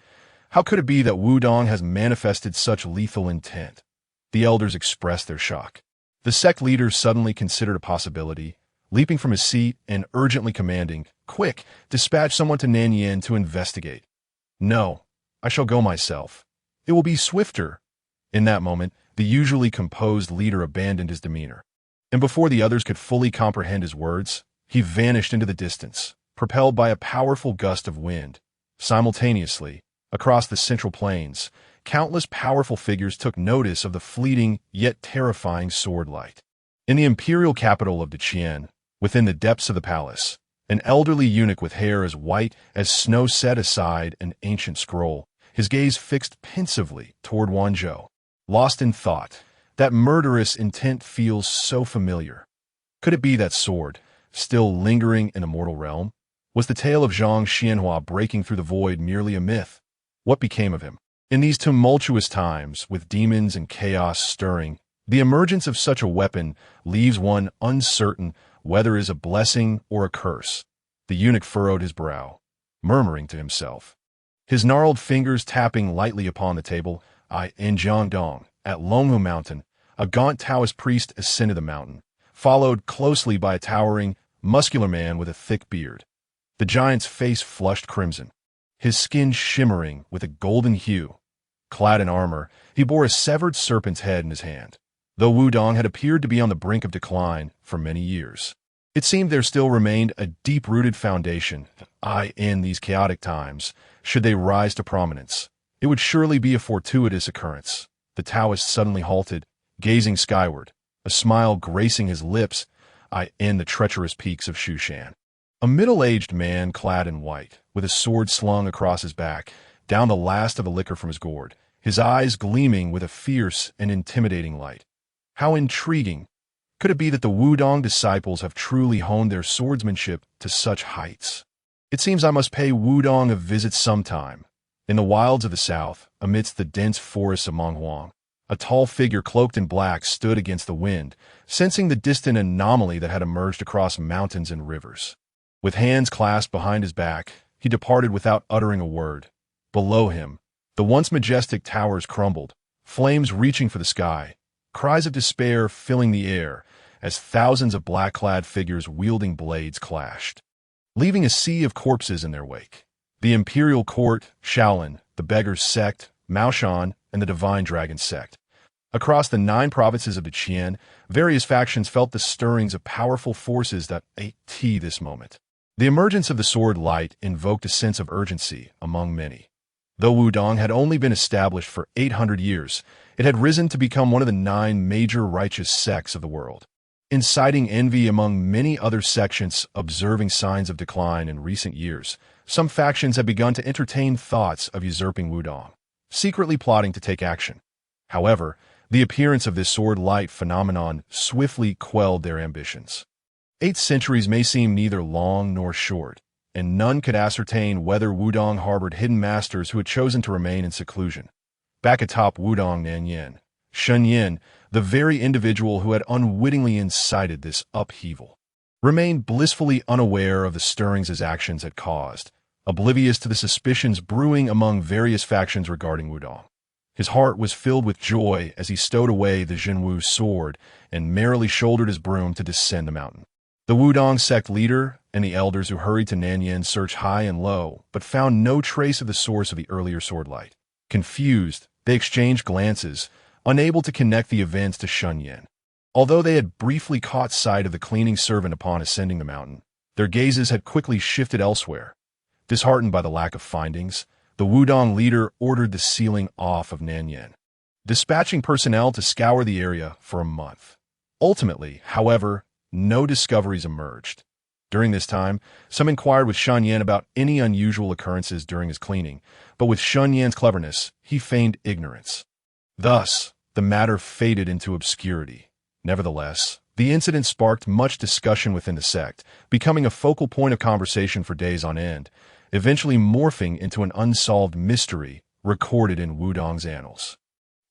How could it be that Wudang has manifested such lethal intent? The elders expressed their shock. The sect leader suddenly considered a possibility, leaping from his seat and urgently commanding, "Quick, dispatch someone to Nanyan to investigate." "No, I shall go myself. It will be swifter." In that moment, the usually composed leader abandoned his demeanor. And before the others could fully comprehend his words, he vanished into the distance, propelled by a powerful gust of wind. Simultaneously, across the central plains, countless powerful figures took notice of the fleeting yet terrifying sword light. In the imperial capital of Deqian, within the depths of the palace, an elderly eunuch with hair as white as snow set aside an ancient scroll, his gaze fixed pensively toward Wanzhou. Lost in thought, that murderous intent feels so familiar. Could it be that sword, still lingering in a mortal realm? Was the tale of Zhang Xianhua breaking through the void merely a myth? What became of him? In these tumultuous times, with demons and chaos stirring, the emergence of such a weapon leaves one uncertain whether it is a blessing or a curse. The eunuch furrowed his brow, murmuring to himself. His gnarled fingers tapping lightly upon the table. In Jiangdong, at Longhu Mountain, a gaunt Taoist priest ascended the mountain, followed closely by a towering, muscular man with a thick beard. The giant's face flushed crimson, his skin shimmering with a golden hue. Clad in armor, he bore a severed serpent's head in his hand. Though Wudang had appeared to be on the brink of decline for many years, it seemed there still remained a deep-rooted foundation. In these chaotic times, should they rise to prominence, it would surely be a fortuitous occurrence. The Taoist suddenly halted, gazing skyward, a smile gracing his lips. In the treacherous peaks of Shushan, a middle-aged man clad in white, with a sword slung across his back, down the last of the liquor from his gourd, his eyes gleaming with a fierce and intimidating light. How intriguing! Could it be that the Wudang disciples have truly honed their swordsmanship to such heights? It seems I must pay Wudang a visit sometime. In the wilds of the south, amidst the dense forests of Monghuang, a tall figure cloaked in black stood against the wind, sensing the distant anomaly that had emerged across mountains and rivers. With hands clasped behind his back, he departed without uttering a word. Below him, the once majestic towers crumbled, flames reaching for the sky, cries of despair filling the air as thousands of black-clad figures wielding blades clashed, leaving a sea of corpses in their wake. The imperial court, Shaolin, the Beggars sect, Maoshan, and the Divine Dragon sect. Across the 9 provinces of Deqian, various factions felt the stirrings of powerful forces that ate this moment. The emergence of the sword light invoked a sense of urgency among many. Though Wudang had only been established for 800 years, it had risen to become one of the 9 major righteous sects of the world, inciting envy among many other sections observing signs of decline in recent years. Some factions had begun to entertain thoughts of usurping Wudang, secretly plotting to take action. However, the appearance of this sword light phenomenon swiftly quelled their ambitions. 8 centuries may seem neither long nor short, and none could ascertain whether Wudang harbored hidden masters who had chosen to remain in seclusion. Back atop Wudang Nanyan, Shen Yan, the very individual who had unwittingly incited this upheaval, remained blissfully unaware of the stirrings his actions had caused, oblivious to the suspicions brewing among various factions regarding Wudang. His heart was filled with joy as he stowed away the Zhenwu Sword and merrily shouldered his broom to descend the mountain. The Wudang sect leader and the elders who hurried to Nanyan searched high and low, but found no trace of the source of the earlier sword light. Confused, they exchanged glances, unable to connect the events to Shen Yan. Although they had briefly caught sight of the cleaning servant upon ascending the mountain, their gazes had quickly shifted elsewhere. Disheartened by the lack of findings, the Wudang leader ordered the sealing off of Nanyan, dispatching personnel to scour the area for a month. Ultimately, however, no discoveries emerged. During this time, some inquired with Shen Yan about any unusual occurrences during his cleaning, but with Shen Yan's cleverness, he feigned ignorance. Thus, the matter faded into obscurity. Nevertheless, the incident sparked much discussion within the sect, becoming a focal point of conversation for days on end, eventually morphing into an unsolved mystery recorded in Wudang's annals.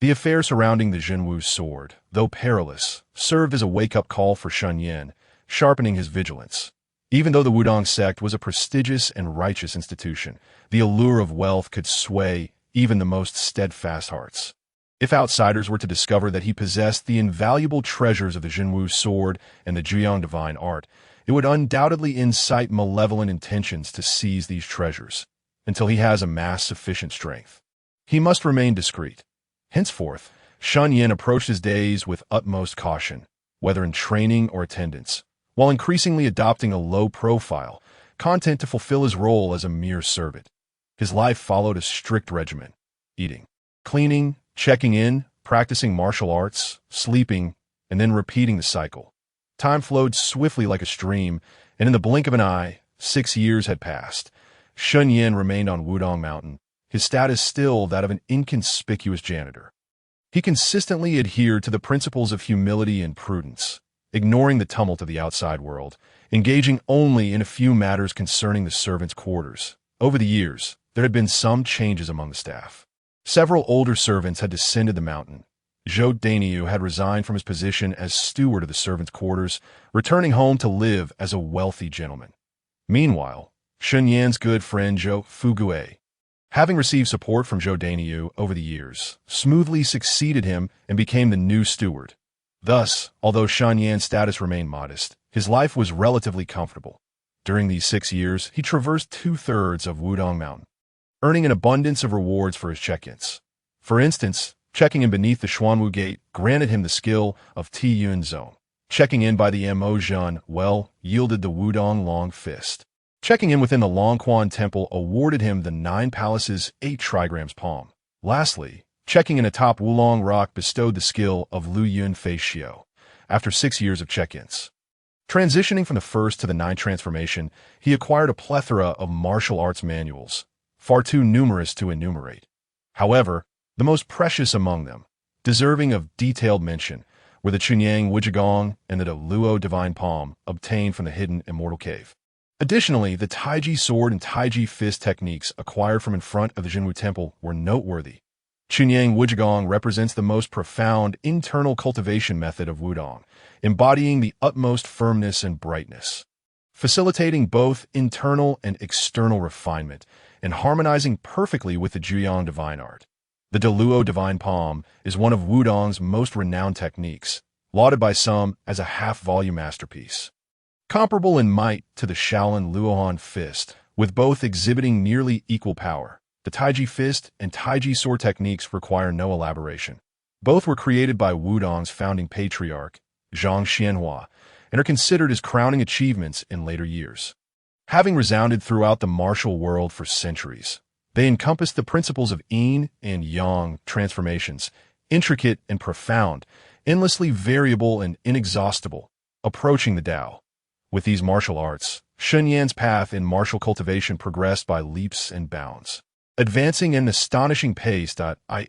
The affair surrounding the Zhenwu Sword, though perilous, served as a wake-up call for Shen Yan, sharpening his vigilance. Even though the Wudang sect was a prestigious and righteous institution, the allure of wealth could sway even the most steadfast hearts. If outsiders were to discover that he possessed the invaluable treasures of the Zhenwu Sword and the Luo Divine Art, it would undoubtedly incite malevolent intentions to seize these treasures, until he has amassed sufficient strength. He must remain discreet. Henceforth, Shen Yan approached his days with utmost caution, whether in training or attendance, while increasingly adopting a low profile, content to fulfill his role as a mere servant. His life followed a strict regimen: eating, cleaning, checking in, practicing martial arts, sleeping, and then repeating the cycle. Time flowed swiftly like a stream, and in the blink of an eye, 6 years had passed. Shen Yan remained on Wudang Mountain, his status still that of an inconspicuous janitor. He consistently adhered to the principles of humility and prudence, ignoring the tumult of the outside world, engaging only in a few matters concerning the servants' quarters. Over the years, there had been some changes among the staff. Several older servants had descended the mountain. Zhou Dainiu had resigned from his position as steward of the servants' quarters, returning home to live as a wealthy gentleman. Meanwhile, Shen Yan's good friend Zhou Fugue, having received support from Zhou Dainiu over the years, smoothly succeeded him and became the new steward. Thus, although Shen Yan's status remained modest, his life was relatively comfortable. During these 6 years, he traversed 2/3 of Wudang Mountain, earning an abundance of rewards for his check-ins. For instance, checking in beneath the Xuanwu Gate granted him the skill of Tiyun Zone. Checking in by the Mo Zhen well yielded the Wudang Long Fist. Checking in within the Longquan Temple awarded him the 9 Palaces 8 trigrams palm. Lastly, checking in atop Wulong Rock bestowed the skill of Lu Yun Fei Xiao. After 6 years of check-ins, transitioning from the first to the 9th transformation, he acquired a plethora of martial arts manuals, far too numerous to enumerate. However, the most precious among them, deserving of detailed mention, were the Chunyang Wujigong and the Luo Divine Palm obtained from the Hidden Immortal Cave. Additionally, the Taiji Sword and Taiji Fist techniques acquired from in front of the Zhenwu Temple were noteworthy. Chunyang Wujigong represents the most profound internal cultivation method of Wudang, embodying the utmost firmness and brightness, facilitating both internal and external refinement, and harmonizing perfectly with the Luo Divine Art. The Luo Divine Palm is one of Wudang's most renowned techniques, lauded by some as a half-volume masterpiece. Comparable in might to the Shaolin Luohan Fist, with both exhibiting nearly equal power, the Taiji Fist and Taiji Sword techniques require no elaboration. Both were created by Wudang's founding patriarch, Zhang Xianhua, and are considered as crowning achievements in later years. Having resounded throughout the martial world for centuries, they encompass the principles of yin and yang transformations, intricate and profound, endlessly variable and inexhaustible, approaching the Tao. With these martial arts, Shen Yan's path in martial cultivation progressed by leaps and bounds. Advancing at an astonishing pace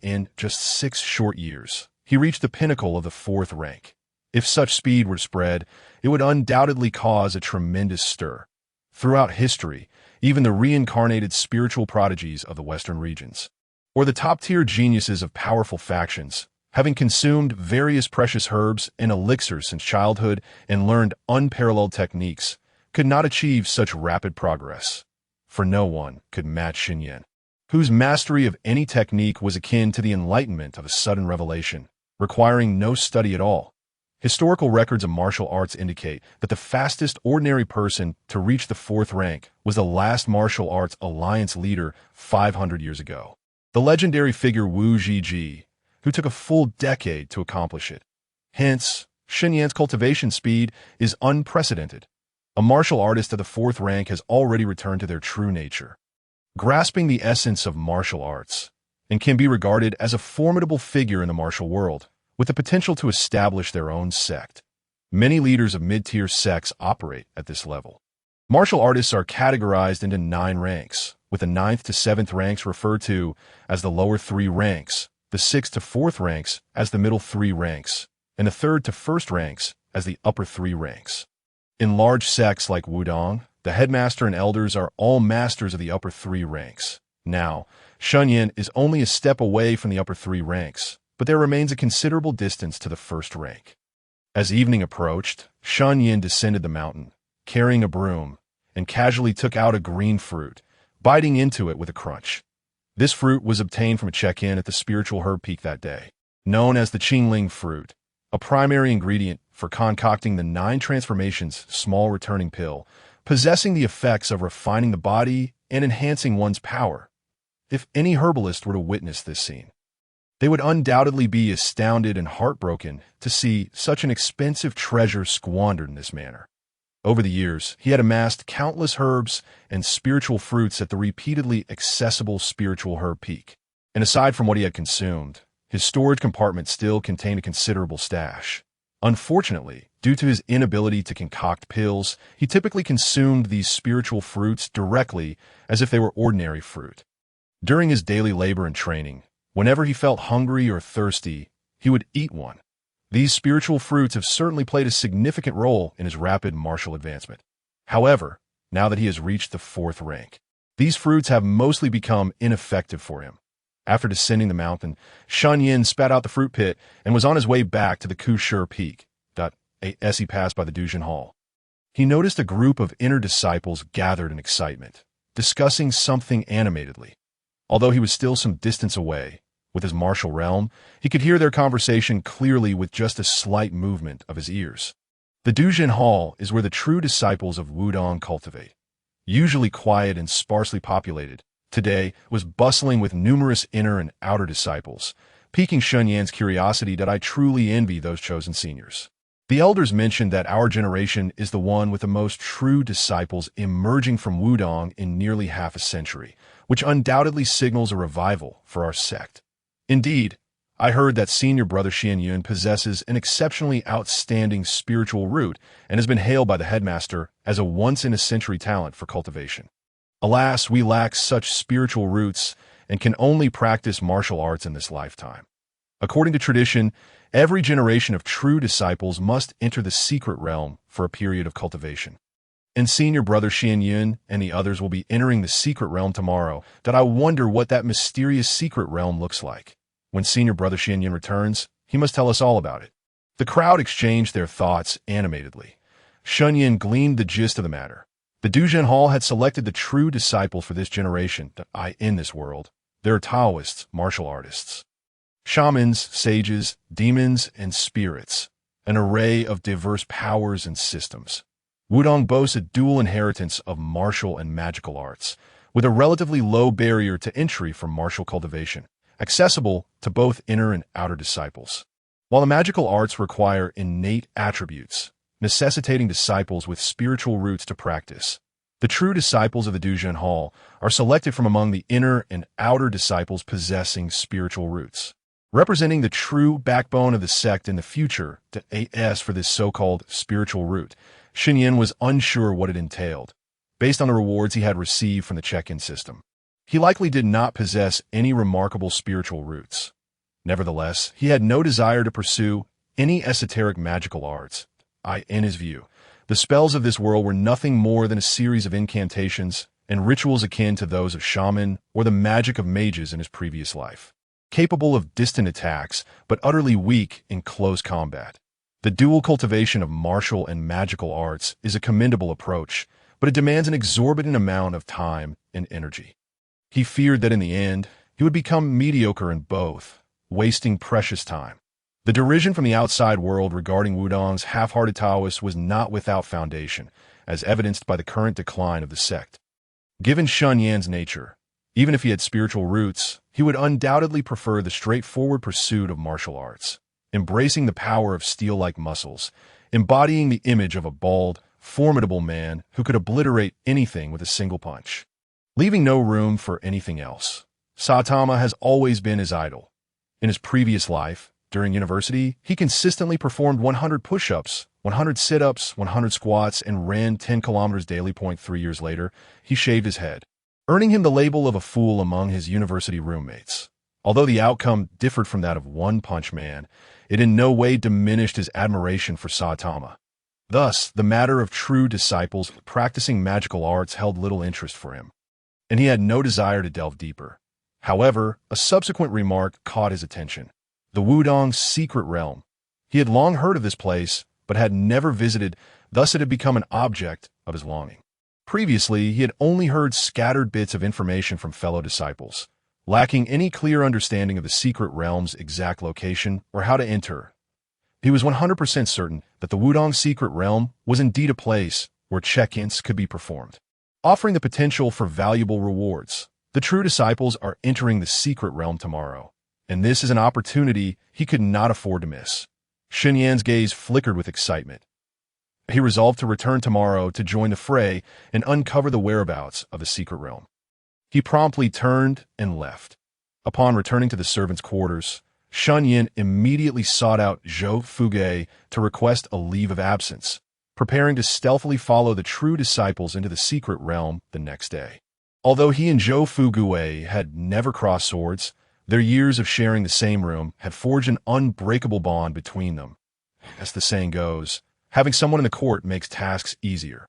in just 6 short years, he reached the pinnacle of the 4th rank. If such speed were spread, it would undoubtedly cause a tremendous stir. Throughout history, even the reincarnated spiritual prodigies of the Western regions, or the top-tier geniuses of powerful factions, having consumed various precious herbs and elixirs since childhood and learned unparalleled techniques, could not achieve such rapid progress. For no one could match Shen Yan, whose mastery of any technique was akin to the enlightenment of a sudden revelation, requiring no study at all. Historical records of martial arts indicate that the fastest ordinary person to reach the 4th rank was the last martial arts alliance leader 500 years ago, the legendary figure Wu Zhiji, who took a full decade to accomplish it. Hence, Shen Yan's cultivation speed is unprecedented. A martial artist of the 4th rank has already returned to their true nature, grasping the essence of martial arts, and can be regarded as a formidable figure in the martial world, with the potential to establish their own sect. Many leaders of mid-tier sects operate at this level. Martial artists are categorized into 9 ranks, with the 9th to 7th ranks referred to as the lower 3 ranks, the 6th to 4th ranks as the middle 3 ranks, and the 3rd to 1st ranks as the upper 3 ranks. In large sects like Wudang, the headmaster and elders are all masters of the upper 3 ranks. Now, Shen Yan is only a step away from the upper 3 ranks, but there remains a considerable distance to the 1st rank. As evening approached, Shen Yan descended the mountain, carrying a broom, and casually took out a green fruit, biting into it with a crunch. This fruit was obtained from a check-in at the spiritual herb peak that day, known as the Qingling fruit, a primary ingredient for concocting the 9 transformations small returning pill, possessing the effects of refining the body and enhancing one's power. If any herbalist were to witness this scene, they would undoubtedly be astounded and heartbroken to see such an expensive treasure squandered in this manner. Over the years, he had amassed countless herbs and spiritual fruits at the repeatedly accessible spiritual herb peak. And aside from what he had consumed, his storage compartment still contained a considerable stash. Unfortunately, due to his inability to concoct pills, he typically consumed these spiritual fruits directly as if they were ordinary fruit. During his daily labor and training, whenever he felt hungry or thirsty, he would eat one. These spiritual fruits have certainly played a significant role in his rapid martial advancement. However, now that he has reached the 4th rank, these fruits have mostly become ineffective for him. After descending the mountain, Shen Yan spat out the fruit pit and was on his way back to the Kushur Peak. As he passed by the Dujin Hall, he noticed a group of inner disciples gathered in excitement, discussing something animatedly. Although he was still some distance away, with his martial realm, he could hear their conversation clearly with just a slight movement of his ears. The Dujin Hall is where the true disciples of Wudang cultivate. Usually quiet and sparsely populated, today was bustling with numerous inner and outer disciples, piquing Shen Yan's curiosity that I truly envy those chosen seniors. The elders mentioned that our generation is the one with the most true disciples emerging from Wudang in nearly half a century, which undoubtedly signals a revival for our sect. Indeed, I heard that senior brother Shen Yan possesses an exceptionally outstanding spiritual root and has been hailed by the headmaster as a once-in-a-century talent for cultivation. Alas, we lack such spiritual roots and can only practice martial arts in this lifetime. According to tradition, every generation of true disciples must enter the secret realm for a period of cultivation. And senior brother Shen Yan and the others will be entering the secret realm tomorrow, that I wonder what that mysterious secret realm looks like. When senior brother Shen Yan returns, he must tell us all about it. The crowd exchanged their thoughts animatedly. Shen Yan gleaned the gist of the matter. The Dujin Hall had selected the true disciple for this generation, in this world. There are Taoists, martial artists, shamans, sages, demons, and spirits, an array of diverse powers and systems. Wudang boasts a dual inheritance of martial and magical arts, with a relatively low barrier to entry for martial cultivation, accessible to both inner and outer disciples. While the magical arts require innate attributes, necessitating disciples with spiritual roots to practice, the true disciples of the Dujin Hall are selected from among the inner and outer disciples possessing spiritual roots. Representing the true backbone of the sect in the future, to AS for this so-called spiritual root, Shen Yan was unsure what it entailed, based on the rewards he had received from the check-in system. He likely did not possess any remarkable spiritual roots. Nevertheless, he had no desire to pursue any esoteric magical arts. In his view, the spells of this world were nothing more than a series of incantations and rituals akin to those of shaman or the magic of mages in his previous life, capable of distant attacks but utterly weak in close combat. The dual cultivation of martial and magical arts is a commendable approach, but it demands an exorbitant amount of time and energy. He feared that in the end, he would become mediocre in both, wasting precious time. The derision from the outside world regarding Wudang's half-hearted Taoists was not without foundation, as evidenced by the current decline of the sect. Given Shen Yan's nature, even if he had spiritual roots, he would undoubtedly prefer the straightforward pursuit of martial arts, embracing the power of steel-like muscles, embodying the image of a bald, formidable man who could obliterate anything with a single punch, leaving no room for anything else. Saitama has always been his idol. In his previous life, during university, he consistently performed 100 push-ups, 100 sit-ups, 100 squats, and ran 10 kilometers daily. 3 years later, he shaved his head, earning him the label of a fool among his university roommates. Although the outcome differed from that of One Punch Man, it in no way diminished his admiration for Saitama. Thus, the matter of true disciples practicing magical arts held little interest for him, and he had no desire to delve deeper. However, a subsequent remark caught his attention. The Wudang secret realm. He had long heard of this place, but had never visited, thus it had become an object of his longing. Previously, he had only heard scattered bits of information from fellow disciples, lacking any clear understanding of the secret realm's exact location or how to enter. He was 100% certain that the Wudang secret realm was indeed a place where check-ins could be performed, offering the potential for valuable rewards. The true disciples are entering the secret realm tomorrow, and this is an opportunity he could not afford to miss. Shen Yan's gaze flickered with excitement. He resolved to return tomorrow to join the fray and uncover the whereabouts of the secret realm. He promptly turned and left. Upon returning to the servants' quarters, Shen Yan immediately sought out Zhou Fugui to request a leave of absence, preparing to stealthily follow the true disciples into the secret realm the next day. Although he and Zhou Fugui had never crossed swords, their years of sharing the same room had forged an unbreakable bond between them. As the saying goes, having someone in the court makes tasks easier.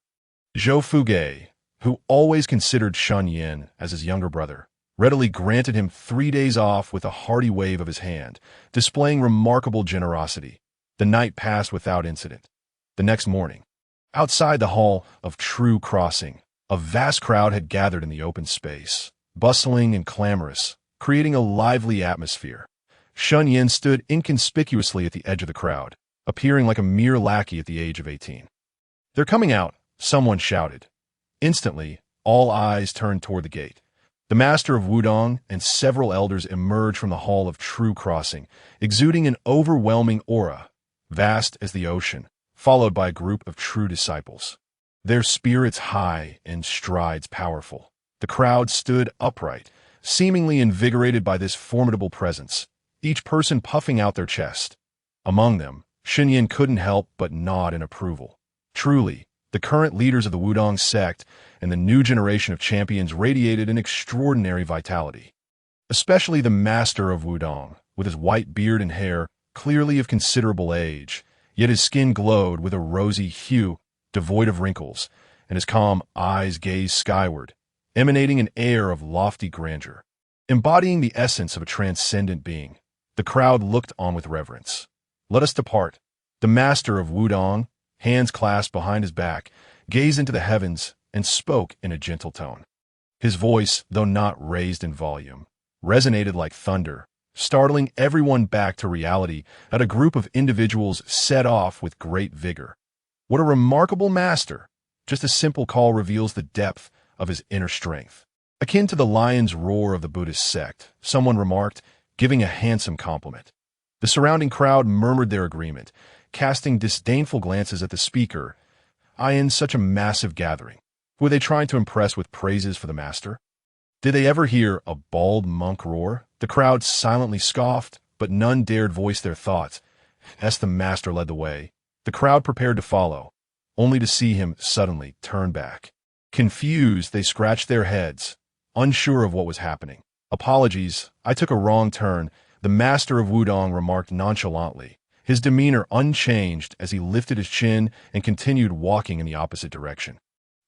Zhou Fugui, who always considered Shen Yan as his younger brother, readily granted him 3 days off with a hearty wave of his hand, displaying remarkable generosity. The night passed without incident. The next morning, outside the hall of True Crossing, a vast crowd had gathered in the open space, bustling and clamorous, creating a lively atmosphere. Shen Yan stood inconspicuously at the edge of the crowd, appearing like a mere lackey at the age of 18. "They're coming out," someone shouted. Instantly, all eyes turned toward the gate. The master of Wudang and several elders emerged from the hall of True Crossing, exuding an overwhelming aura, vast as the ocean, followed by a group of true disciples. Their spirits high and strides powerful. The crowd stood upright, seemingly invigorated by this formidable presence, each person puffing out their chest. Among them, Shen Yan couldn't help but nod in approval. Truly, the current leaders of the Wudang sect and the new generation of champions radiated an extraordinary vitality. Especially the master of Wudang, with his white beard and hair, clearly of considerable age, yet his skin glowed with a rosy hue, devoid of wrinkles, and his calm eyes gazed skyward, emanating an air of lofty grandeur. Embodying the essence of a transcendent being, the crowd looked on with reverence. "Let us depart." The master of Wudang, hands clasped behind his back, gazed into the heavens and spoke in a gentle tone. His voice, though not raised in volume, resonated like thunder, startling everyone back to reality as a group of individuals set off with great vigor. What a remarkable master! Just a simple call reveals the depth of his inner strength. Akin to the lion's roar of the Buddhist sect, someone remarked, giving a handsome compliment. The surrounding crowd murmured their agreement, casting disdainful glances at the speaker. In such a massive gathering, were they trying to impress with praises for the master? Did they ever hear a bald monk roar? The crowd silently scoffed, but none dared voice their thoughts. As the master led the way, the crowd prepared to follow, only to see him suddenly turn back. Confused, they scratched their heads, unsure of what was happening. "Apologies, I took a wrong turn," the master of Wudang remarked nonchalantly, his demeanor unchanged as he lifted his chin and continued walking in the opposite direction.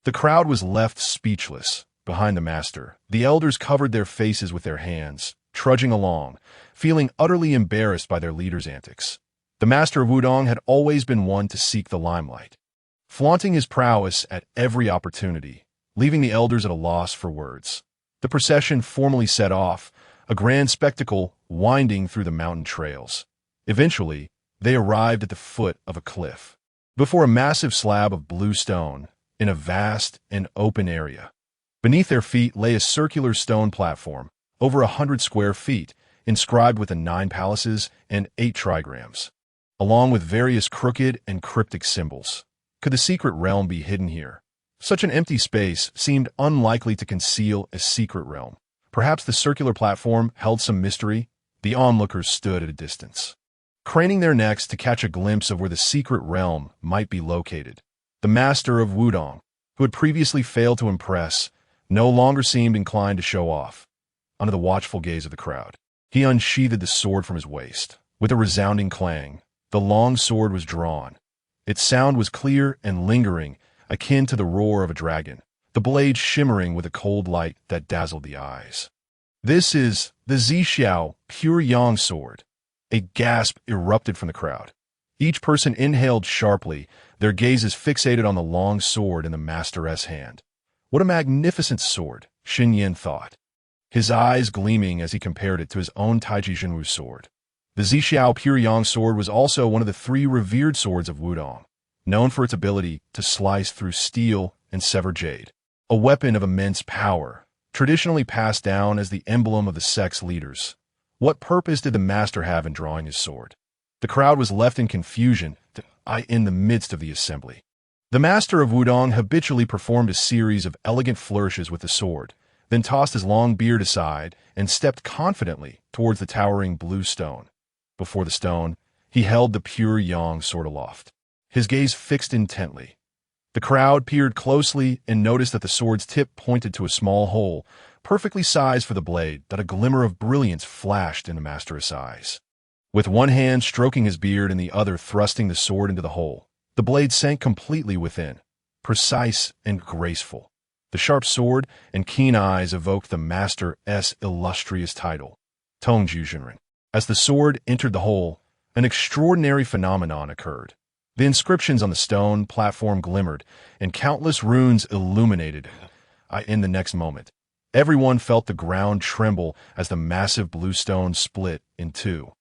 The crowd was left speechless. Behind the master, the elders covered their faces with their hands, trudging along, feeling utterly embarrassed by their leader's antics. The master of Wudang had always been one to seek the limelight, flaunting his prowess at every opportunity, leaving the elders at a loss for words. The procession formally set off, a grand spectacle winding through the mountain trails. Eventually, they arrived at the foot of a cliff, before a massive slab of blue stone, in a vast and open area. Beneath their feet lay a circular stone platform, over 100 square feet, inscribed with the 9 palaces and 8 trigrams, along with various crooked and cryptic symbols. Could the secret realm be hidden here? Such an empty space seemed unlikely to conceal a secret realm. Perhaps the circular platform held some mystery. The onlookers stood at a distance, craning their necks to catch a glimpse of where the secret realm might be located. The master of Wudang, who had previously failed to impress, no longer seemed inclined to show off. Under the watchful gaze of the crowd, he unsheathed the sword from his waist. With a resounding clang, the long sword was drawn. Its sound was clear and lingering, akin to the roar of a dragon, the blade shimmering with a cold light that dazzled the eyes. "This is the Zixiao Pure Yang Sword." A gasp erupted from the crowd. Each person inhaled sharply, their gazes fixated on the long sword in the master's hand. What a magnificent sword, Shen Yan thought, his eyes gleaming as he compared it to his own Taiji Zhenwu Sword. The Zixiao Pure Yang Sword was also one of the 3 revered swords of Wudang, known for its ability to slice through steel and sever jade. A weapon of immense power, traditionally passed down as the emblem of the sect's leaders. What purpose did the master have in drawing his sword? The crowd was left in confusion in the midst of the assembly. The master of Wudang habitually performed a series of elegant flourishes with the sword, then tossed his long beard aside and stepped confidently towards the towering blue stone. Before the stone, he held the pure Yang sword aloft, his gaze fixed intently. The crowd peered closely and noticed that the sword's tip pointed to a small hole, perfectly sized for the blade, that a glimmer of brilliance flashed in the master's eyes. With one hand stroking his beard and the other thrusting the sword into the hole, the blade sank completely within, precise and graceful. The sharp sword and keen eyes evoked the master's illustrious title, Tongju Jinren. As the sword entered the hole, an extraordinary phenomenon occurred. The inscriptions on the stone platform glimmered, and countless runes illuminated. In the next moment, everyone felt the ground tremble as the massive blue stone split in 2,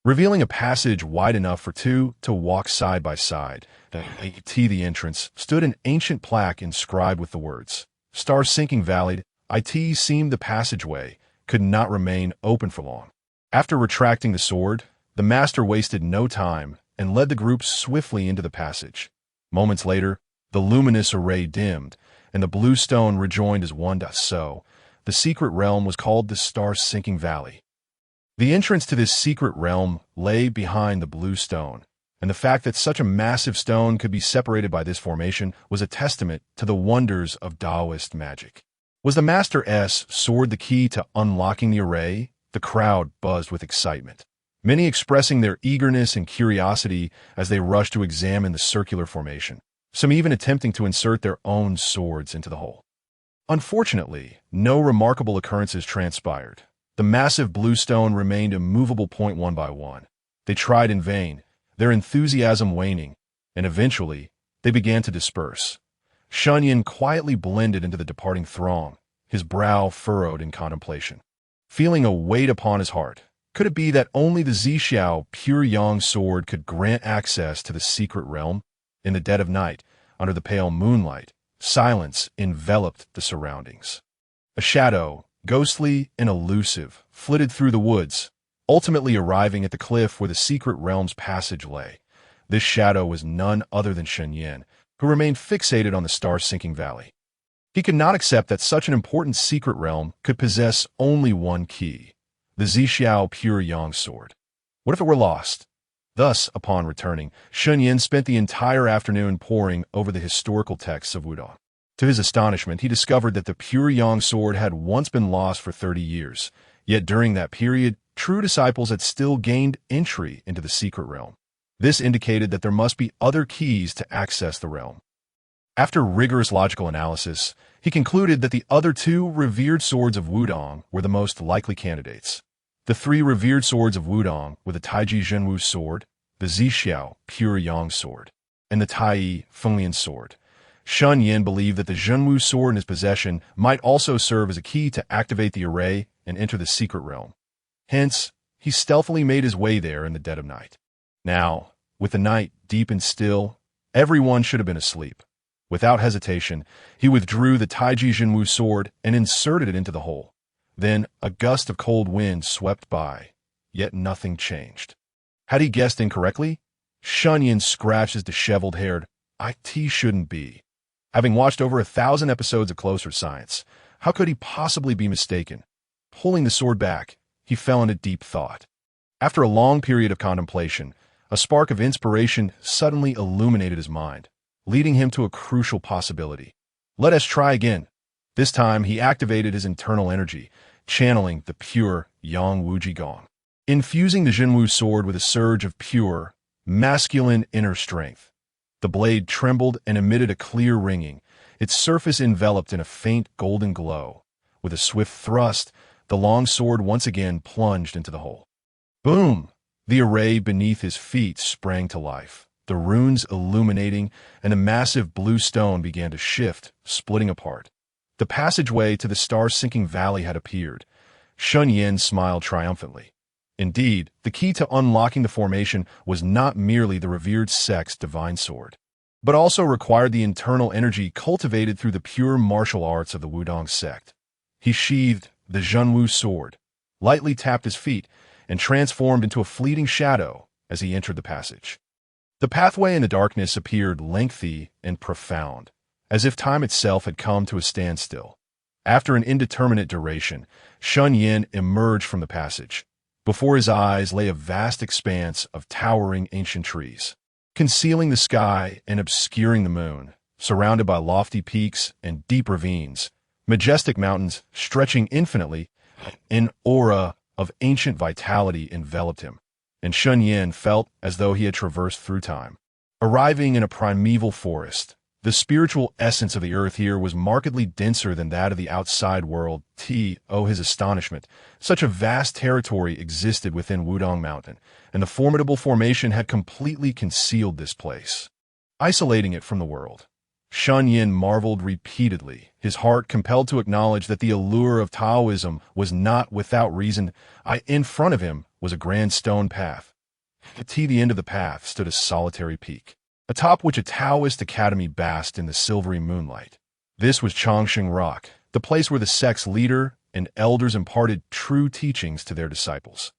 revealing a passage wide enough for 2 to walk side by side. At the entrance stood an ancient plaque inscribed with the words, "Star Sinking Valley." It seemed the passageway could not remain open for long. After retracting the sword, the master wasted no time and led the group swiftly into the passage. Moments later, the luminous array dimmed, and the blue stone rejoined as one. So, the secret realm was called the Star Sinking Valley. The entrance to this secret realm lay behind the blue stone, and the fact that such a massive stone could be separated by this formation was a testament to the wonders of Taoist magic. Was the master's sword the key to unlocking the array? The crowd buzzed with excitement, many expressing their eagerness and curiosity as they rushed to examine the circular formation, some even attempting to insert their own swords into the hole. Unfortunately, no remarkable occurrences transpired. The massive blue stone remained immovable. One by one, they tried in vain, their enthusiasm waning, and eventually they began to disperse. Shen Yan quietly blended into the departing throng, his brow furrowed in contemplation, feeling a weight upon his heart. Could it be that only the Zixiao Pure Yang Sword could grant access to the secret realm? In the dead of night, under the pale moonlight, silence enveloped the surroundings. A shadow, ghostly and elusive, flitted through the woods, ultimately arriving at the cliff where the secret realm's passage lay. This shadow was none other than Shen Yan, who remained fixated on the star-sinking valley. He could not accept that such an important secret realm could possess only one key, the Zixiao Pure Yang Sword. What if it were lost? Thus, upon returning, Shen Yan spent the entire afternoon poring over the historical texts of Wudang. To his astonishment, he discovered that the Pure Yang Sword had once been lost for 30 years, yet during that period, true disciples had still gained entry into the secret realm. This indicated that there must be other keys to access the realm. After rigorous logical analysis, he concluded that the other 2 revered swords of Wudang were the most likely candidates. The 3 revered swords of Wudang were the Taiji Zhenwu Sword, the Zixiao Pure Yang Sword, and the Tai Fenglian Sword. Shen Yan believed that the Zhenwu Sword in his possession might also serve as a key to activate the array and enter the secret realm. Hence, he stealthily made his way there in the dead of night. Now, with the night deep and still, everyone should have been asleep. Without hesitation, he withdrew the Taiji Zhenwu Sword and inserted it into the hole. Then a gust of cold wind swept by, yet nothing changed. Had he guessed incorrectly? Shen Yan scratched his disheveled hair. It shouldn't be. Having watched over 1,000 episodes of Closer Science, how could he possibly be mistaken? Pulling the sword back, he fell into deep thought. After a long period of contemplation, a spark of inspiration suddenly illuminated his mind, leading him to a crucial possibility. Let us try again. This time, he activated his internal energy, channeling the pure Yang Wuji Gong, infusing the Zhenwu Sword with a surge of pure, masculine inner strength. The blade trembled and emitted a clear ringing, its surface enveloped in a faint golden glow. With a swift thrust, the long sword once again plunged into the hole. Boom! The array beneath his feet sprang to life, the runes illuminating, and a massive blue stone began to shift, splitting apart. The passageway to the star-sinking valley had appeared. Shen Yan smiled triumphantly. Indeed, the key to unlocking the formation was not merely the revered sect's divine sword, but also required the internal energy cultivated through the pure martial arts of the Wudang sect. He sheathed the Zhenwu Sword, lightly tapped his feet, and transformed into a fleeting shadow as he entered the passage. The pathway in the darkness appeared lengthy and profound, as if time itself had come to a standstill. After an indeterminate duration, Shen Yan emerged from the passage. Before his eyes lay a vast expanse of towering ancient trees, concealing the sky and obscuring the moon, surrounded by lofty peaks and deep ravines. Majestic mountains stretching infinitely, an aura of ancient vitality enveloped him, and Shen Yan felt as though he had traversed through time. Arriving in a primeval forest, the spiritual essence of the earth here was markedly denser than that of the outside world. His astonishment, such a vast territory existed within Wudang Mountain, and the formidable formation had completely concealed this place, isolating it from the world. Shen Yan marveled repeatedly, his heart compelled to acknowledge that the allure of Taoism was not without reason. In front of him was a grand stone path. At the end of the path stood a solitary peak, atop which a Taoist academy basked in the silvery moonlight. This was Changsheng Rock, the place where the sect's leader and elders imparted true teachings to their disciples.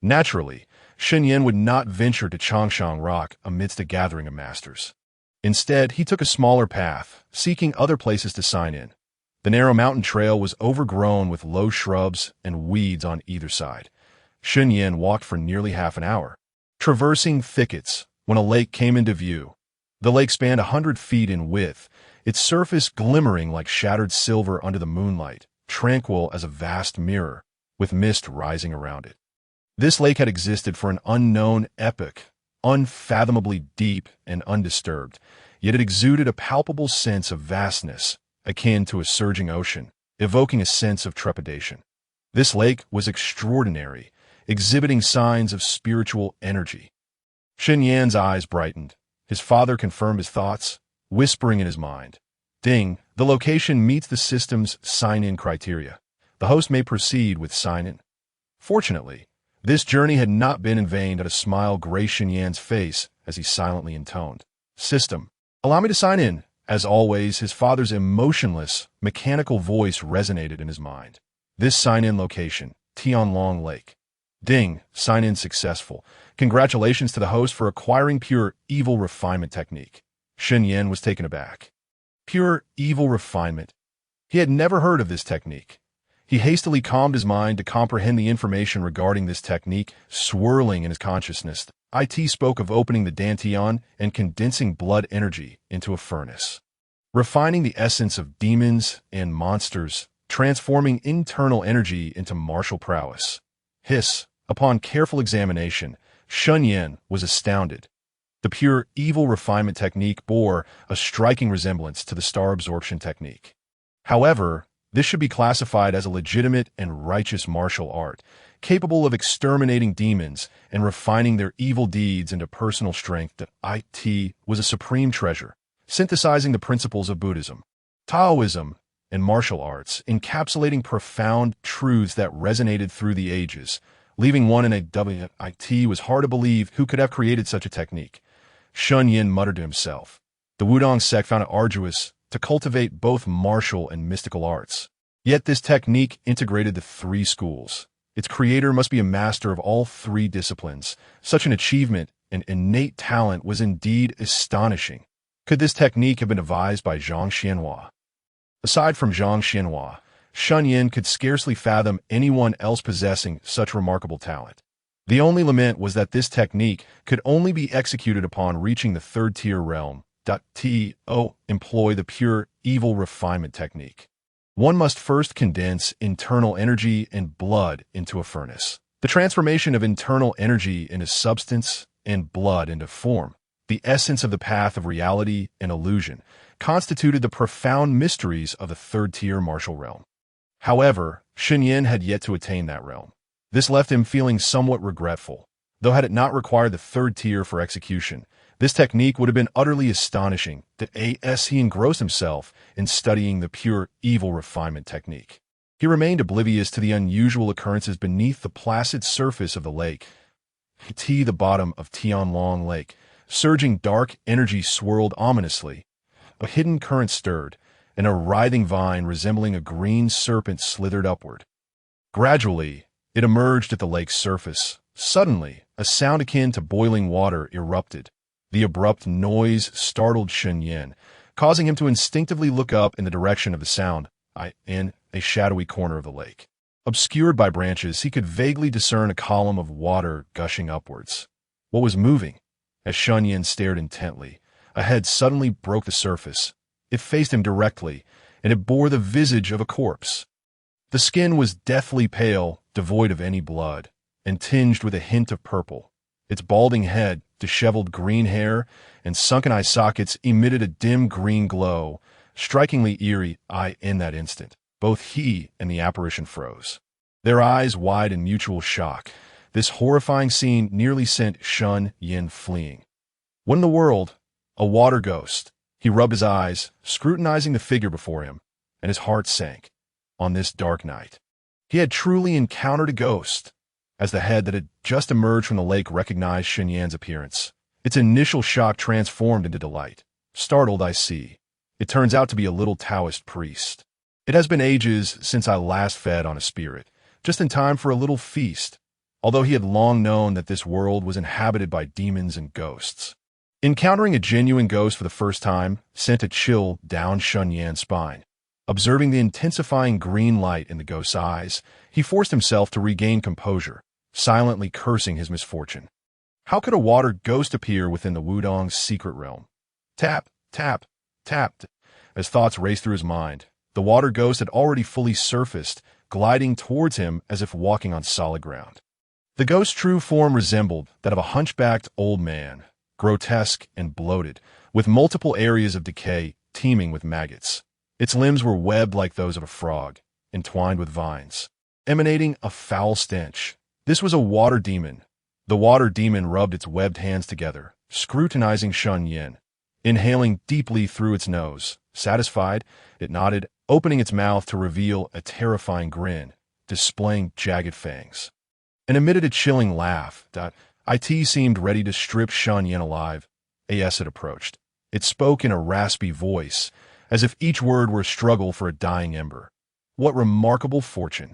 Naturally, Shen Yan would not venture to Changsheng Rock amidst a gathering of masters. Instead, he took a smaller path, seeking other places to sign in. The narrow mountain trail was overgrown with low shrubs and weeds on either side. Shen Yan walked for nearly half an hour, traversing thickets, when a lake came into view. The lake spanned 100 feet in width, its surface glimmering like shattered silver under the moonlight, tranquil as a vast mirror, with mist rising around it. This lake had existed for an unknown epoch, unfathomably deep and undisturbed, yet it exuded a palpable sense of vastness, akin to a surging ocean, evoking a sense of trepidation. This lake was extraordinary, exhibiting signs of spiritual energy. Shen Yan's eyes brightened. His father confirmed his thoughts, whispering in his mind, "Ding, the location meets the system's sign-in criteria. The host may proceed with sign-in." Fortunately, this journey had not been in vain. A smile graced Shen Yan's face as he silently intoned, "System, allow me to sign in." As always, his father's emotionless, mechanical voice resonated in his mind. This sign-in location, Tianlong Lake. Ding, sign-in successful. Congratulations to the host for acquiring pure evil refinement technique. Shen Yan was taken aback. Pure evil refinement. He had never heard of this technique. He hastily calmed his mind to comprehend the information regarding this technique swirling in his consciousness. It spoke of opening the dantian and condensing blood energy into a furnace, refining the essence of demons and monsters, transforming internal energy into martial prowess. Upon careful examination, Shen Yan was astounded. The pure evil refinement technique bore a striking resemblance to the star absorption technique. However, this should be classified as a legitimate and righteous martial art, capable of exterminating demons and refining their evil deeds into personal strength. It was a supreme treasure, synthesizing the principles of Buddhism, Taoism, and martial arts, encapsulating profound truths that resonated through the ages, leaving one in a It was hard to believe who could have created such a technique. Shen Yan muttered to himself. The Wudang sect found it arduous to cultivate both martial and mystical arts. Yet this technique integrated the three schools. Its creator must be a master of all three disciplines. Such an achievement and innate talent was indeed astonishing. Could this technique have been devised by Zhang Xianhua? Aside from Zhang Xianhua, Shen Yan could scarcely fathom anyone else possessing such remarkable talent. The only lament was that this technique could only be executed upon reaching the third-tier realm. Employ the pure evil refinement technique. One must first condense internal energy and blood into a furnace. The transformation of internal energy into substance and blood into form, the essence of the path of reality and illusion, constituted the profound mysteries of the third-tier martial realm. However, Shen Yan had yet to attain that realm. This left him feeling somewhat regretful. Though had it not required the third tier for execution, this technique would have been utterly astonishing as he engrossed himself in studying the pure evil refinement technique. He remained oblivious to the unusual occurrences beneath the placid surface of the lake. The bottom of Tianlong Lake, surging dark energy swirled ominously. A hidden current stirred, and a writhing vine resembling a green serpent slithered upward. Gradually, it emerged at the lake's surface. Suddenly, a sound akin to boiling water erupted. The abrupt noise startled Shen Yan, causing him to instinctively look up in the direction of the sound, in a shadowy corner of the lake. Obscured by branches, he could vaguely discern a column of water gushing upwards. What was moving? As Shen Yan stared intently, a head suddenly broke the surface. It faced him directly, and it bore the visage of a corpse. The skin was deathly pale, devoid of any blood, and tinged with a hint of purple. Its balding head, disheveled green hair, and sunken eye sockets emitted a dim green glow, strikingly eerie. In that instant, both he and the apparition froze, their eyes wide in mutual shock. This horrifying scene nearly sent Shen Yan fleeing. What in the world? A water ghost. He rubbed his eyes, scrutinizing the figure before him, and his heart sank. On this dark night, he had truly encountered a ghost. As the head that had just emerged from the lake recognized Shen Yan's appearance, its initial shock transformed into delight. Startled, I see. It turns out to be a little Taoist priest. It has been ages since I last fed on a spirit, just in time for a little feast, although he had long known that this world was inhabited by demons and ghosts. Encountering a genuine ghost for the first time sent a chill down Shen Yan's spine. Observing the intensifying green light in the ghost's eyes, he forced himself to regain composure, silently cursing his misfortune. How could a water ghost appear within the Wudang's secret realm? Tap, tap, tap. As thoughts raced through his mind, the water ghost had already fully surfaced, gliding towards him as if walking on solid ground. The ghost's true form resembled that of a hunchbacked old man, grotesque and bloated, with multiple areas of decay teeming with maggots. Its limbs were webbed like those of a frog, entwined with vines, emanating a foul stench. This was a water demon. The water demon rubbed its webbed hands together, scrutinizing Shen Yan. Inhaling deeply through its nose, satisfied, it nodded, opening its mouth to reveal a terrifying grin, displaying jagged fangs. And emitted a chilling laugh. It seemed ready to strip Shen Yan alive. As it approached, it spoke in a raspy voice, as if each word were a struggle for a dying ember. What remarkable fortune!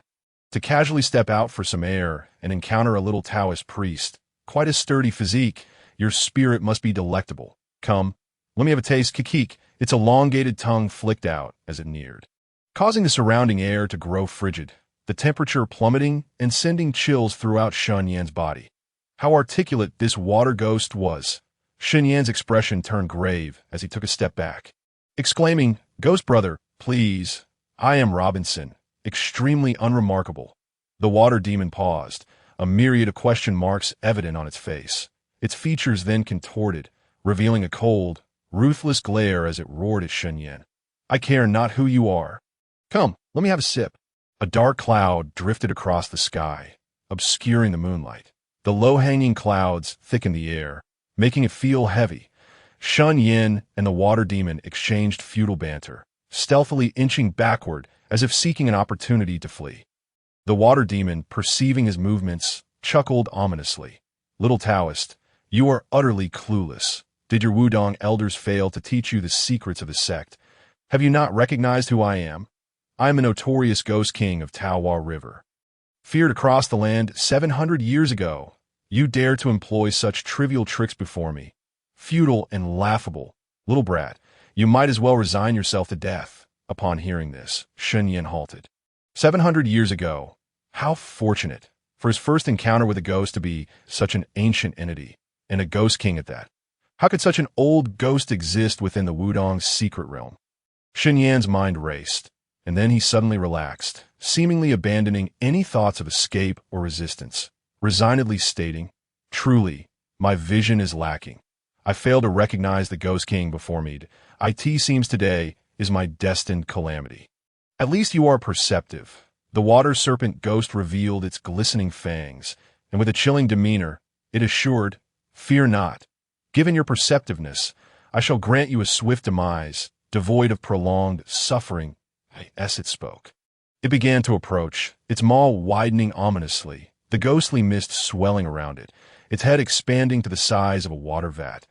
To casually step out for some air and encounter a little Taoist priest. Quite a sturdy physique. Your spirit must be delectable. Come, let me have a taste. Kikik. Its elongated tongue flicked out as it neared, causing the surrounding air to grow frigid, the temperature plummeting and sending chills throughout Shen Yan's body. How articulate this water ghost was! Shen Yan's expression turned grave as he took a step back, exclaiming, "Ghost brother, please. I am Robinson, extremely unremarkable." The water demon paused, a myriad of question marks evident on its face. Its features then contorted, revealing a cold, ruthless glare as it roared at Shen Yan. "I care not who you are. Come, let me have a sip." A dark cloud drifted across the sky, obscuring the moonlight. The low-hanging clouds thickened the air, making it feel heavy. Shen Yan and the water demon exchanged futile banter, stealthily inching backward as if seeking an opportunity to flee. The water demon, perceiving his movements, chuckled ominously. "Little Taoist, you are utterly clueless. Did your Wudang elders fail to teach you the secrets of the sect? Have you not recognized who I am? I am a notorious ghost king of Taohua River. Feared across the land 700 years ago. You dare to employ such trivial tricks before me. Futile and laughable. Little brat, you might as well resign yourself to death." Upon hearing this, Shen Yan halted. 700 years ago. How fortunate for his first encounter with a ghost to be such an ancient entity, and a ghost king at that. How could such an old ghost exist within the Wudang's secret realm? Shen Yan's mind raced, and then he suddenly relaxed, seemingly abandoning any thoughts of escape or resistance, resignedly stating, "Truly, my vision is lacking. I fail to recognize the ghost king before me. It seems today is my destined calamity." "At least you are perceptive." The water serpent ghost revealed its glistening fangs, and with a chilling demeanor, It assured, "Fear not. Given your perceptiveness, I shall grant you a swift demise, devoid of prolonged suffering." As it spoke, it began to approach, its maw widening ominously, the ghostly mist swelling around it, its head expanding to the size of a water vat.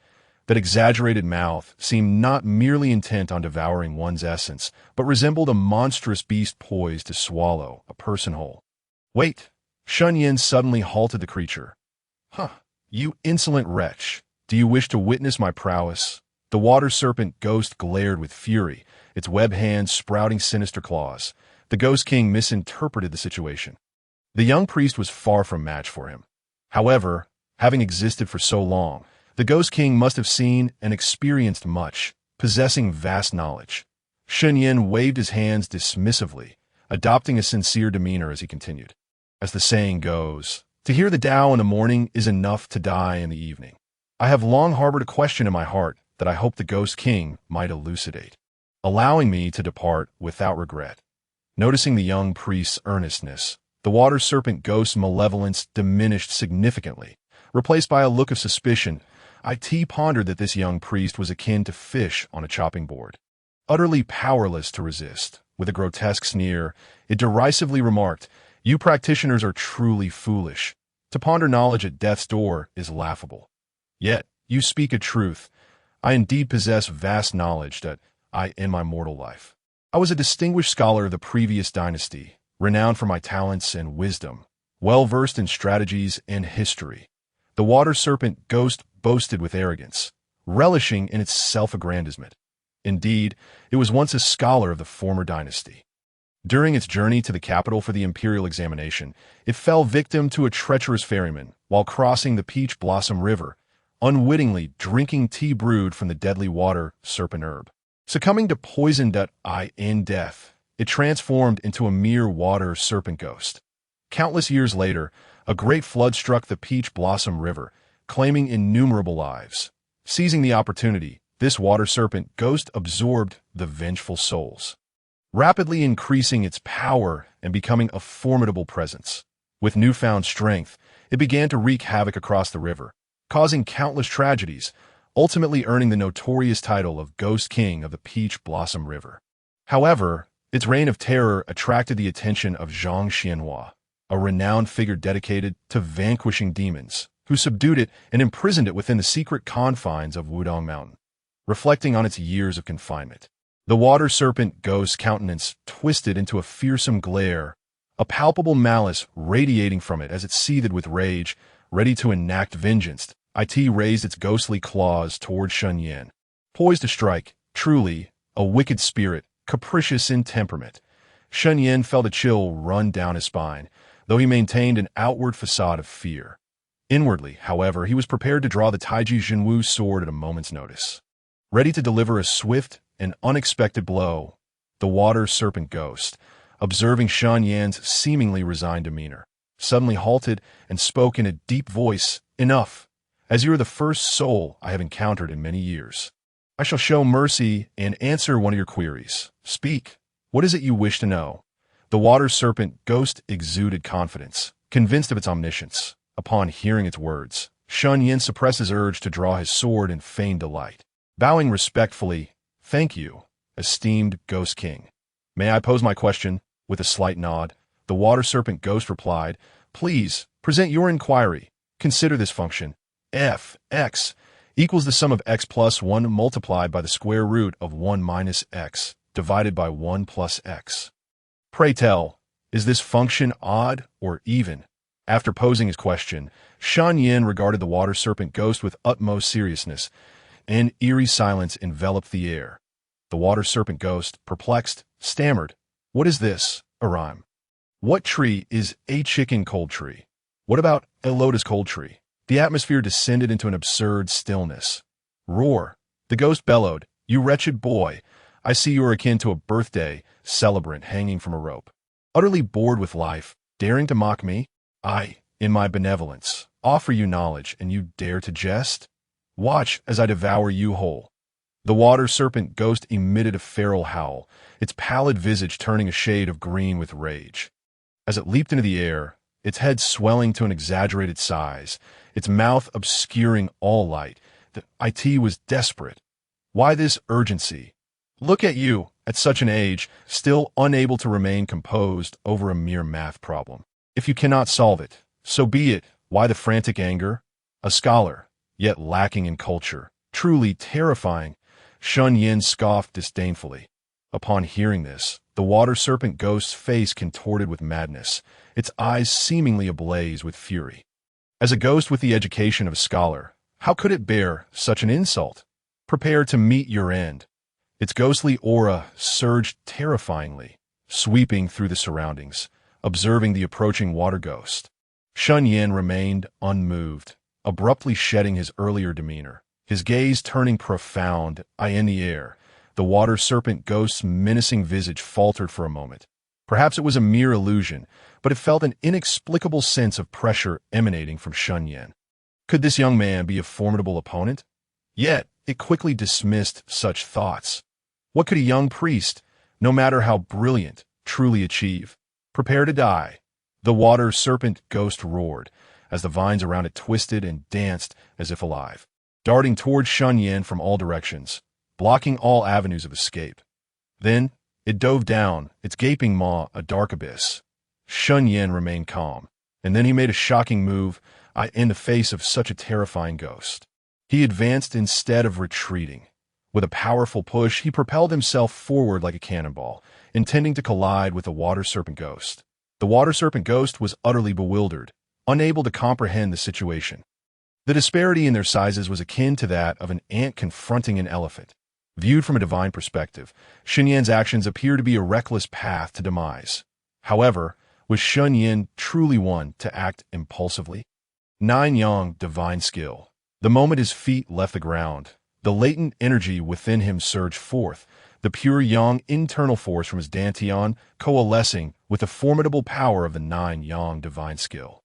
That exaggerated mouth seemed not merely intent on devouring one's essence, but resembled a monstrous beast poised to swallow a person whole. "Wait!" Shen Yan suddenly halted the creature. "Huh, you insolent wretch! Do you wish to witness my prowess?" The water serpent ghost glared with fury, its web hands sprouting sinister claws. The Ghost King misinterpreted the situation. The young priest was far from match for him. However, having existed for so long, the Ghost King must have seen and experienced much, possessing vast knowledge. Shen Yan waved his hands dismissively, adopting a sincere demeanor as he continued. As the saying goes, to hear the Tao in the morning is enough to die in the evening. I have long harbored a question in my heart that I hope the Ghost King might elucidate, allowing me to depart without regret. Noticing the young priest's earnestness, the water serpent ghost's malevolence diminished significantly, replaced by a look of suspicion. It pondered that this young priest was akin to fish on a chopping board. Utterly powerless to resist, with a grotesque sneer, it derisively remarked, "You practitioners are truly foolish. To ponder knowledge at death's door is laughable. Yet, you speak a truth. I indeed possess vast knowledge that in my mortal life. I was a distinguished scholar of the previous dynasty, renowned for my talents and wisdom, well-versed in strategies and history." The water serpent ghost boasted with arrogance, relishing in its self-aggrandizement. Indeed, it was once a scholar of the former dynasty. During its journey to the capital for the imperial examination, it fell victim to a treacherous ferryman while crossing the Peach Blossom River, unwittingly drinking tea brewed from the deadly water serpent herb. Succumbing to poison in death, it transformed into a mere water serpent ghost. Countless years later, a great flood struck the Peach Blossom River, claiming innumerable lives. Seizing the opportunity, this water serpent ghost absorbed the vengeful souls, rapidly increasing its power and becoming a formidable presence. With newfound strength, it began to wreak havoc across the river, causing countless tragedies, ultimately earning the notorious title of Ghost King of the Peach Blossom River. However, its reign of terror attracted the attention of Zhang Xianhua, a renowned figure dedicated to vanquishing demons, who subdued it and imprisoned it within the secret confines of Wudang Mountain. Reflecting on its years of confinement, the water serpent ghost's countenance twisted into a fearsome glare, a palpable malice radiating from it as it seethed with rage, ready to enact vengeance. It raised its ghostly claws toward Shen Yan, poised to strike. Truly, a wicked spirit, capricious in temperament. Shen Yan felt a chill run down his spine, though he maintained an outward facade of fear. Inwardly, however, he was prepared to draw the Taiji Zhenwu Sword at a moment's notice. Ready to deliver a swift and unexpected blow, the water serpent ghost, observing Shen Yan's seemingly resigned demeanor, suddenly halted and spoke in a deep voice, "Enough. As you are the first soul I have encountered in many years, I shall show mercy and answer one of your queries. Speak. What is it you wish to know?" The water serpent ghost exuded confidence, convinced of its omniscience. Upon hearing its words, Shen Yan suppressed his urge to draw his sword in feigned delight. Bowing respectfully, "Thank you, esteemed Ghost King. May I pose my question?" With a slight nod, the water serpent ghost replied, "Please, present your inquiry. Consider this function. F(x) equals the sum of x plus 1 multiplied by the square root of 1 minus x divided by 1 plus x. Pray tell, is this function odd or even?" After posing his question, Shen Yan regarded the water serpent ghost with utmost seriousness. An eerie silence enveloped the air. The water serpent ghost, perplexed, stammered, "What is this, a rhyme? What tree is a chicken cold tree? What about a lotus cold tree?" The atmosphere descended into an absurd stillness. "Roar!" The ghost bellowed, "You wretched boy, I see you are akin to a birthday celebrant hanging from a rope. Utterly bored with life, daring to mock me? I, in my benevolence, offer you knowledge, and you dare to jest? Watch as I devour you whole." The water serpent ghost emitted a feral howl, its pallid visage turning a shade of green with rage. As it leaped into the air, its head swelling to an exaggerated size, its mouth obscuring all light. The IT was desperate. Why this urgency? Look at you, at such an age, still unable to remain composed over a mere math problem. If you cannot solve it, so be it. Why the frantic anger? A scholar, yet lacking in culture. Truly terrifying. Shen Yan scoffed disdainfully. Upon hearing this, the water serpent ghost's face contorted with madness, its eyes seemingly ablaze with fury. As a ghost with the education of a scholar, how could it bear such an insult? Prepare to meet your end. Its ghostly aura surged terrifyingly, sweeping through the surroundings, observing the approaching water ghost. Shen Yan remained unmoved, abruptly shedding his earlier demeanor, his gaze turning profound, eye in the air. The water serpent ghost's menacing visage faltered for a moment. Perhaps it was a mere illusion, but it felt an inexplicable sense of pressure emanating from Shen Yan. Could this young man be a formidable opponent? Yet, it quickly dismissed such thoughts. What could a young priest, no matter how brilliant, truly achieve? Prepare to die. The water serpent ghost roared, as the vines around it twisted and danced as if alive, darting toward Shen Yan from all directions, blocking all avenues of escape. Then, it dove down, its gaping maw a dark abyss. Shen Yan remained calm, and then he made a shocking move in the face of such a terrifying ghost. He advanced instead of retreating. With a powerful push, he propelled himself forward like a cannonball, intending to collide with the water serpent ghost. The water serpent ghost was utterly bewildered, unable to comprehend the situation. The disparity in their sizes was akin to that of an ant confronting an elephant. Viewed from a divine perspective, Shen Yan's actions appear to be a reckless path to demise. However, was Shen Yan truly one to act impulsively? Nine Yang divine skill. The moment his feet left the ground, the latent energy within him surged forth, the pure Yang internal force from his dantian coalescing with the formidable power of the Nine Yang divine skill.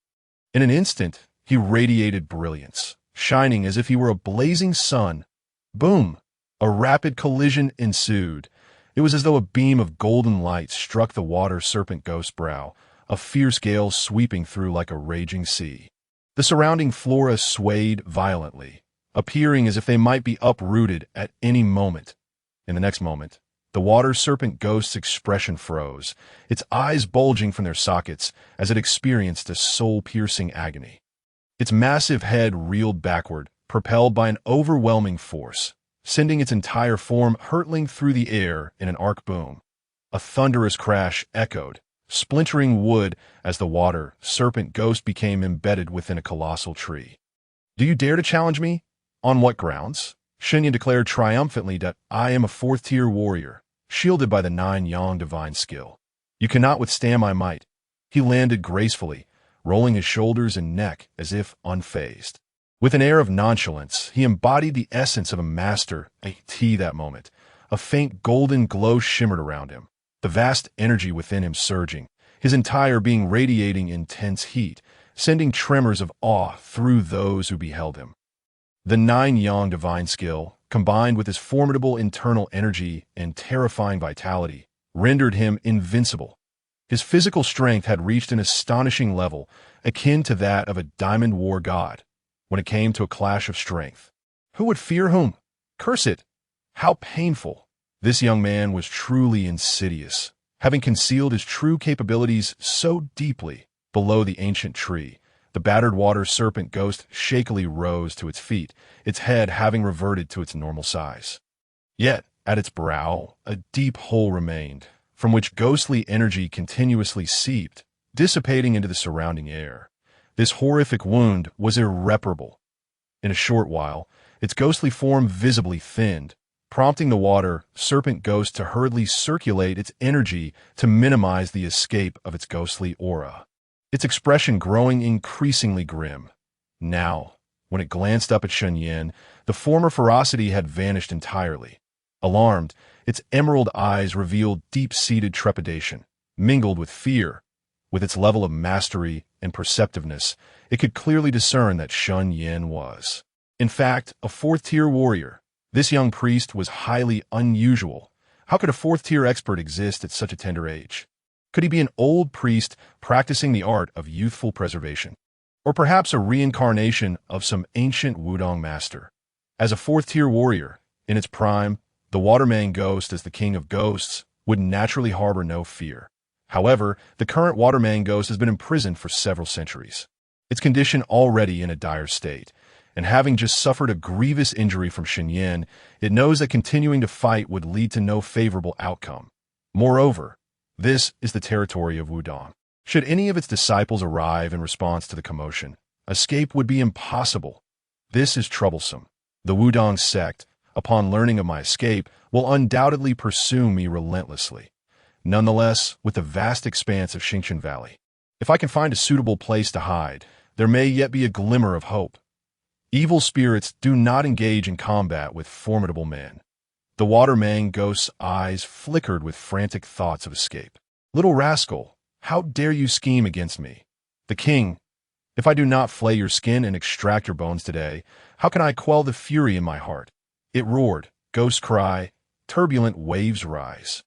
In an instant, he radiated brilliance, shining as if he were a blazing sun. Boom! A rapid collision ensued. It was as though a beam of golden light struck the water serpent ghost's brow, a fierce gale sweeping through like a raging sea. The surrounding flora swayed violently, appearing as if they might be uprooted at any moment. In the next moment, the water serpent ghost's expression froze, its eyes bulging from their sockets as it experienced a soul-piercing agony. Its massive head reeled backward, propelled by an overwhelming force, sending its entire form hurtling through the air in an arc boom. A thunderous crash echoed, splintering wood as the water serpent ghost became embedded within a colossal tree. Do you dare to challenge me? On what grounds? Shen Yan declared triumphantly that I am a fourth-tier warrior, shielded by the Nine Yang divine skill. You cannot withstand my might. He landed gracefully, rolling his shoulders and neck as if unfazed. With an air of nonchalance, he embodied the essence of a master at that moment. A faint golden glow shimmered around him, the vast energy within him surging, his entire being radiating intense heat, sending tremors of awe through those who beheld him. The Nine Yang divine skill, combined with his formidable internal energy and terrifying vitality, rendered him invincible. His physical strength had reached an astonishing level, akin to that of a diamond war god. When it came to a clash of strength, who would fear whom? Curse it! How painful! This young man was truly insidious, having concealed his true capabilities so deeply below the ancient tree. The battered water serpent ghost shakily rose to its feet, its head having reverted to its normal size. Yet, at its brow, a deep hole remained, from which ghostly energy continuously seeped, dissipating into the surrounding air. This horrific wound was irreparable. In a short while, its ghostly form visibly thinned, prompting the water serpent ghost to hurriedly circulate its energy to minimize the escape of its ghostly aura, its expression growing increasingly grim. Now, when it glanced up at Shen Yan, the former ferocity had vanished entirely. Alarmed, its emerald eyes revealed deep-seated trepidation, mingled with fear. With its level of mastery and perceptiveness, it could clearly discern that Shen Yan was, in fact, a fourth-tier warrior. This young priest was highly unusual. How could a fourth-tier expert exist at such a tender age? Could he be an old priest practicing the art of youthful preservation? or perhaps a reincarnation of some ancient Wudang master. As a fourth-tier warrior, in its prime, the Waterman Ghost as the king of ghosts would naturally harbor no fear. However, the current Waterman Ghost has been imprisoned for several centuries, its condition already in a dire state, and having just suffered a grievous injury from Shen Yan, it knows that continuing to fight would lead to no favorable outcome. Moreover, this is the territory of Wudang. Should any of its disciples arrive in response to the commotion, escape would be impossible. This is troublesome. The Wudang sect, upon learning of my escape, will undoubtedly pursue me relentlessly. Nonetheless, with the vast expanse of Xingshan Valley, if I can find a suitable place to hide, there may yet be a glimmer of hope. Evil spirits do not engage in combat with formidable men. The Waterman Ghost's eyes flickered with frantic thoughts of escape. Little rascal, how dare you scheme against me? The king, if I do not flay your skin and extract your bones today, how can I quell the fury in my heart? It roared, ghost cry, turbulent waves rise.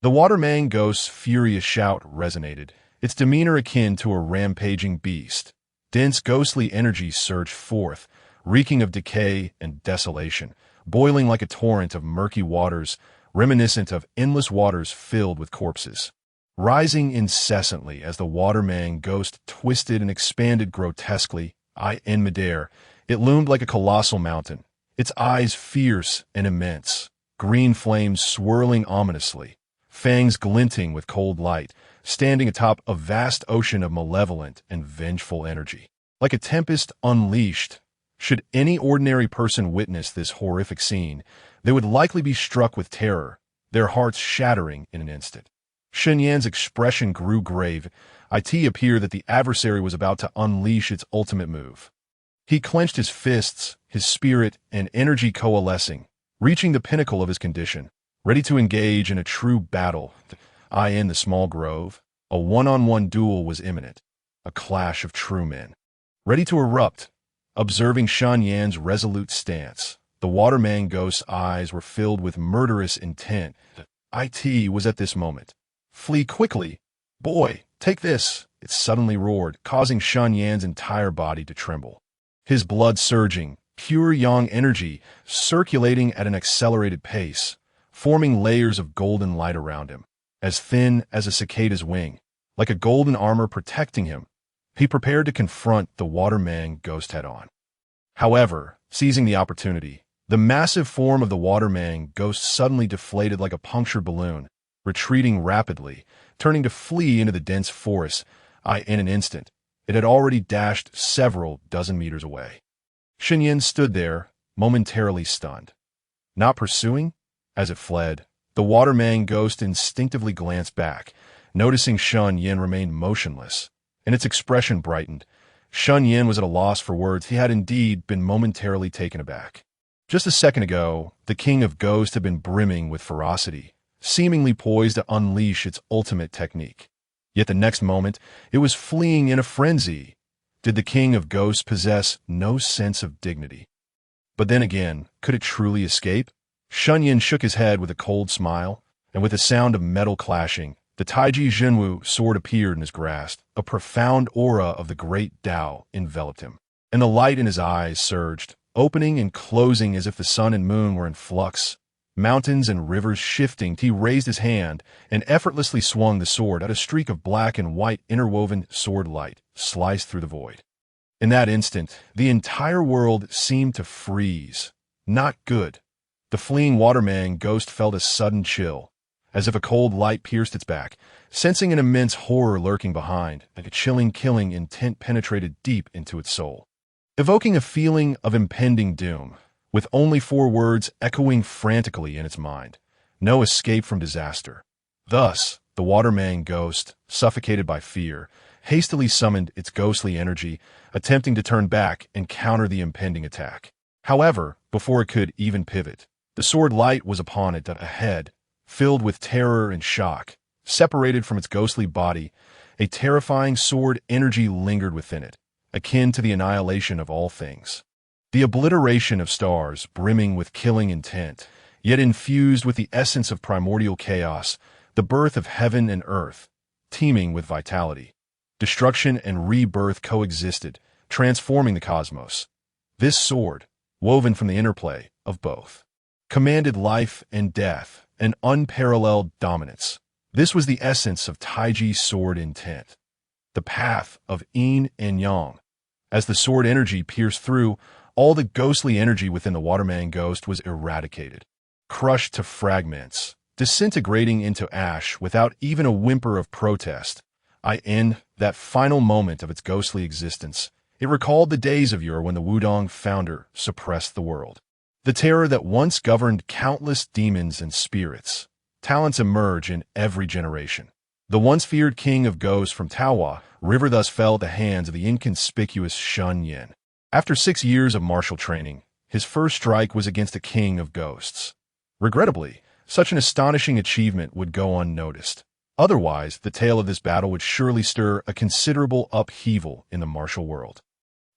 The Waterman Ghost's furious shout resonated, its demeanor akin to a rampaging beast. Dense ghostly energy surged forth, reeking of decay and desolation, boiling like a torrent of murky waters, reminiscent of endless waters filled with corpses. Rising incessantly as the Waterman Ghost twisted and expanded grotesquely, in midair, it loomed like a colossal mountain, its eyes fierce and immense, green flames swirling ominously, fangs glinting with cold light, standing atop a vast ocean of malevolent and vengeful energy. Like a tempest unleashed, should any ordinary person witness this horrific scene, they would likely be struck with terror, their hearts shattering in an instant. Shen Yan's expression grew grave. It appeared that the adversary was about to unleash its ultimate move. He clenched his fists, his spirit and energy coalescing, reaching the pinnacle of his condition, ready to engage in a true battle. In the small grove, a one-on-one duel was imminent, a clash of true men. Ready to erupt, observing Shen Yan's resolute stance, the Waterman Ghost's eyes were filled with murderous intent. It was at this moment. Flee quickly! Boy, take this! It suddenly roared, causing Shen Yan's entire body to tremble. His blood surging, pure yang energy circulating at an accelerated pace, forming layers of golden light around him, as thin as a cicada's wing, like a golden armor protecting him. He prepared to confront the Waterman Ghost head-on. However, seizing the opportunity, the massive form of the Waterman Ghost suddenly deflated like a punctured balloon, retreating rapidly, turning to flee into the dense forest. In an instant, it had already dashed several dozen meters away. Shen Yan stood there, momentarily stunned. Not pursuing? As it fled, the Waterman Ghost instinctively glanced back, noticing Shen Yan remained motionless, and its expression brightened. Shen Yan was at a loss for words. He had indeed been momentarily taken aback. Just a second ago, the King of Ghosts had been brimming with ferocity, seemingly poised to unleash its ultimate technique. Yet the next moment, it was fleeing in a frenzy. Did the King of Ghosts possess no sense of dignity? But then again, could it truly escape? Shen Yan shook his head with a cold smile, and with a sound of metal clashing, the Taiji Zhenwu Sword appeared in his grasp. A profound aura of the great Tao enveloped him, and the light in his eyes surged, opening and closing as if the sun and moon were in flux. Mountains and rivers shifting, he raised his hand and effortlessly swung the sword at a streak of black and white interwoven sword light sliced through the void. In that instant, the entire world seemed to freeze. Not good. The fleeing Waterman Ghost felt a sudden chill, as if a cold light pierced its back, sensing an immense horror lurking behind, like a chilling, killing intent penetrated deep into its soul, evoking a feeling of impending doom, with only 4 words echoing frantically in its mind: no escape from disaster. Thus, the Waterman Ghost, suffocated by fear, hastily summoned its ghostly energy, attempting to turn back and counter the impending attack. However, before it could even pivot, the sword light was upon it ahead, filled with terror and shock. Separated from its ghostly body, a terrifying sword energy lingered within it, akin to the annihilation of all things. The obliteration of stars, brimming with killing intent, yet infused with the essence of primordial chaos, the birth of heaven and earth, teeming with vitality. Destruction and rebirth coexisted, transforming the cosmos. This sword, woven from the interplay of both, commanded life and death, an unparalleled dominance. This was the essence of Taiji's sword intent, the path of yin and yang. As the sword energy pierced through, all the ghostly energy within the Waterman ghost was eradicated, crushed to fragments, disintegrating into ash without even a whimper of protest. I end that final moment of its ghostly existence. It recalled the days of yore when the Wudang founder suppressed the world. The terror that once governed countless demons and spirits. Talents emerge in every generation. The once feared king of ghosts from Taohua River thus fell at the hands of the inconspicuous Shen Yan. After 6 years of martial training, his first strike was against a king of ghosts. Regrettably, such an astonishing achievement would go unnoticed. Otherwise, the tale of this battle would surely stir a considerable upheaval in the martial world.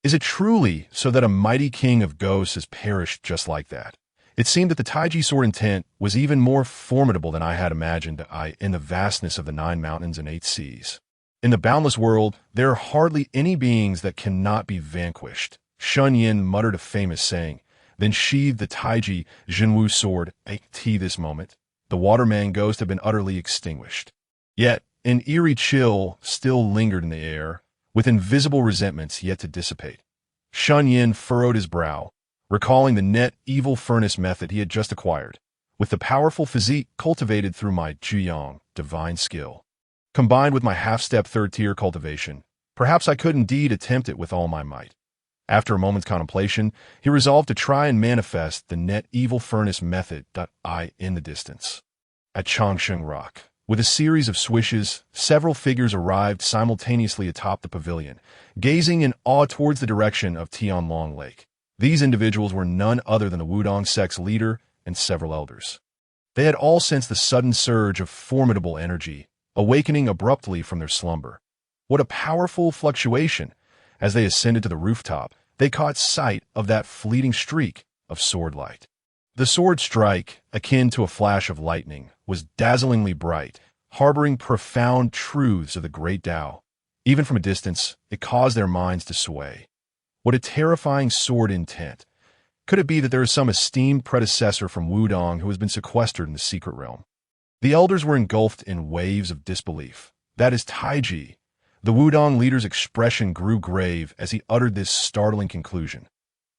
Is it truly so that a mighty king of ghosts has perished just like that? It seemed that the Taiji sword intent was even more formidable than I had imagined in the vastness of the 9 mountains and 8 seas. In the boundless world, there are hardly any beings that cannot be vanquished. Shen Yan muttered a famous saying, then sheathed the Taiji Zhenwu Sword. At this moment, the Waterman ghost had been utterly extinguished. Yet, an eerie chill still lingered in the air, with invisible resentments yet to dissipate. Shen Yan furrowed his brow, recalling the net evil furnace method he had just acquired, with the powerful physique cultivated through my Zhuyang divine skill. Combined with my half-step third-tier cultivation, perhaps I could indeed attempt it with all my might. After a moment's contemplation, he resolved to try and manifest the net evil furnace method. In the distance, at Changsheng Rock, with a series of swishes, several figures arrived simultaneously atop the pavilion, gazing in awe towards the direction of Tianlong Lake. These individuals were none other than the Wudang sect's leader and several elders. They had all sensed the sudden surge of formidable energy, awakening abruptly from their slumber. What a powerful fluctuation! As they ascended to the rooftop, they caught sight of that fleeting streak of sword light. The sword strike, akin to a flash of lightning, was dazzlingly bright, harboring profound truths of the great Tao. Even from a distance, it caused their minds to sway. What a terrifying sword intent! Could it be that there is some esteemed predecessor from Wudang who has been sequestered in the secret realm? The elders were engulfed in waves of disbelief. That is Taiji. The Wudang leader's expression grew grave as he uttered this startling conclusion.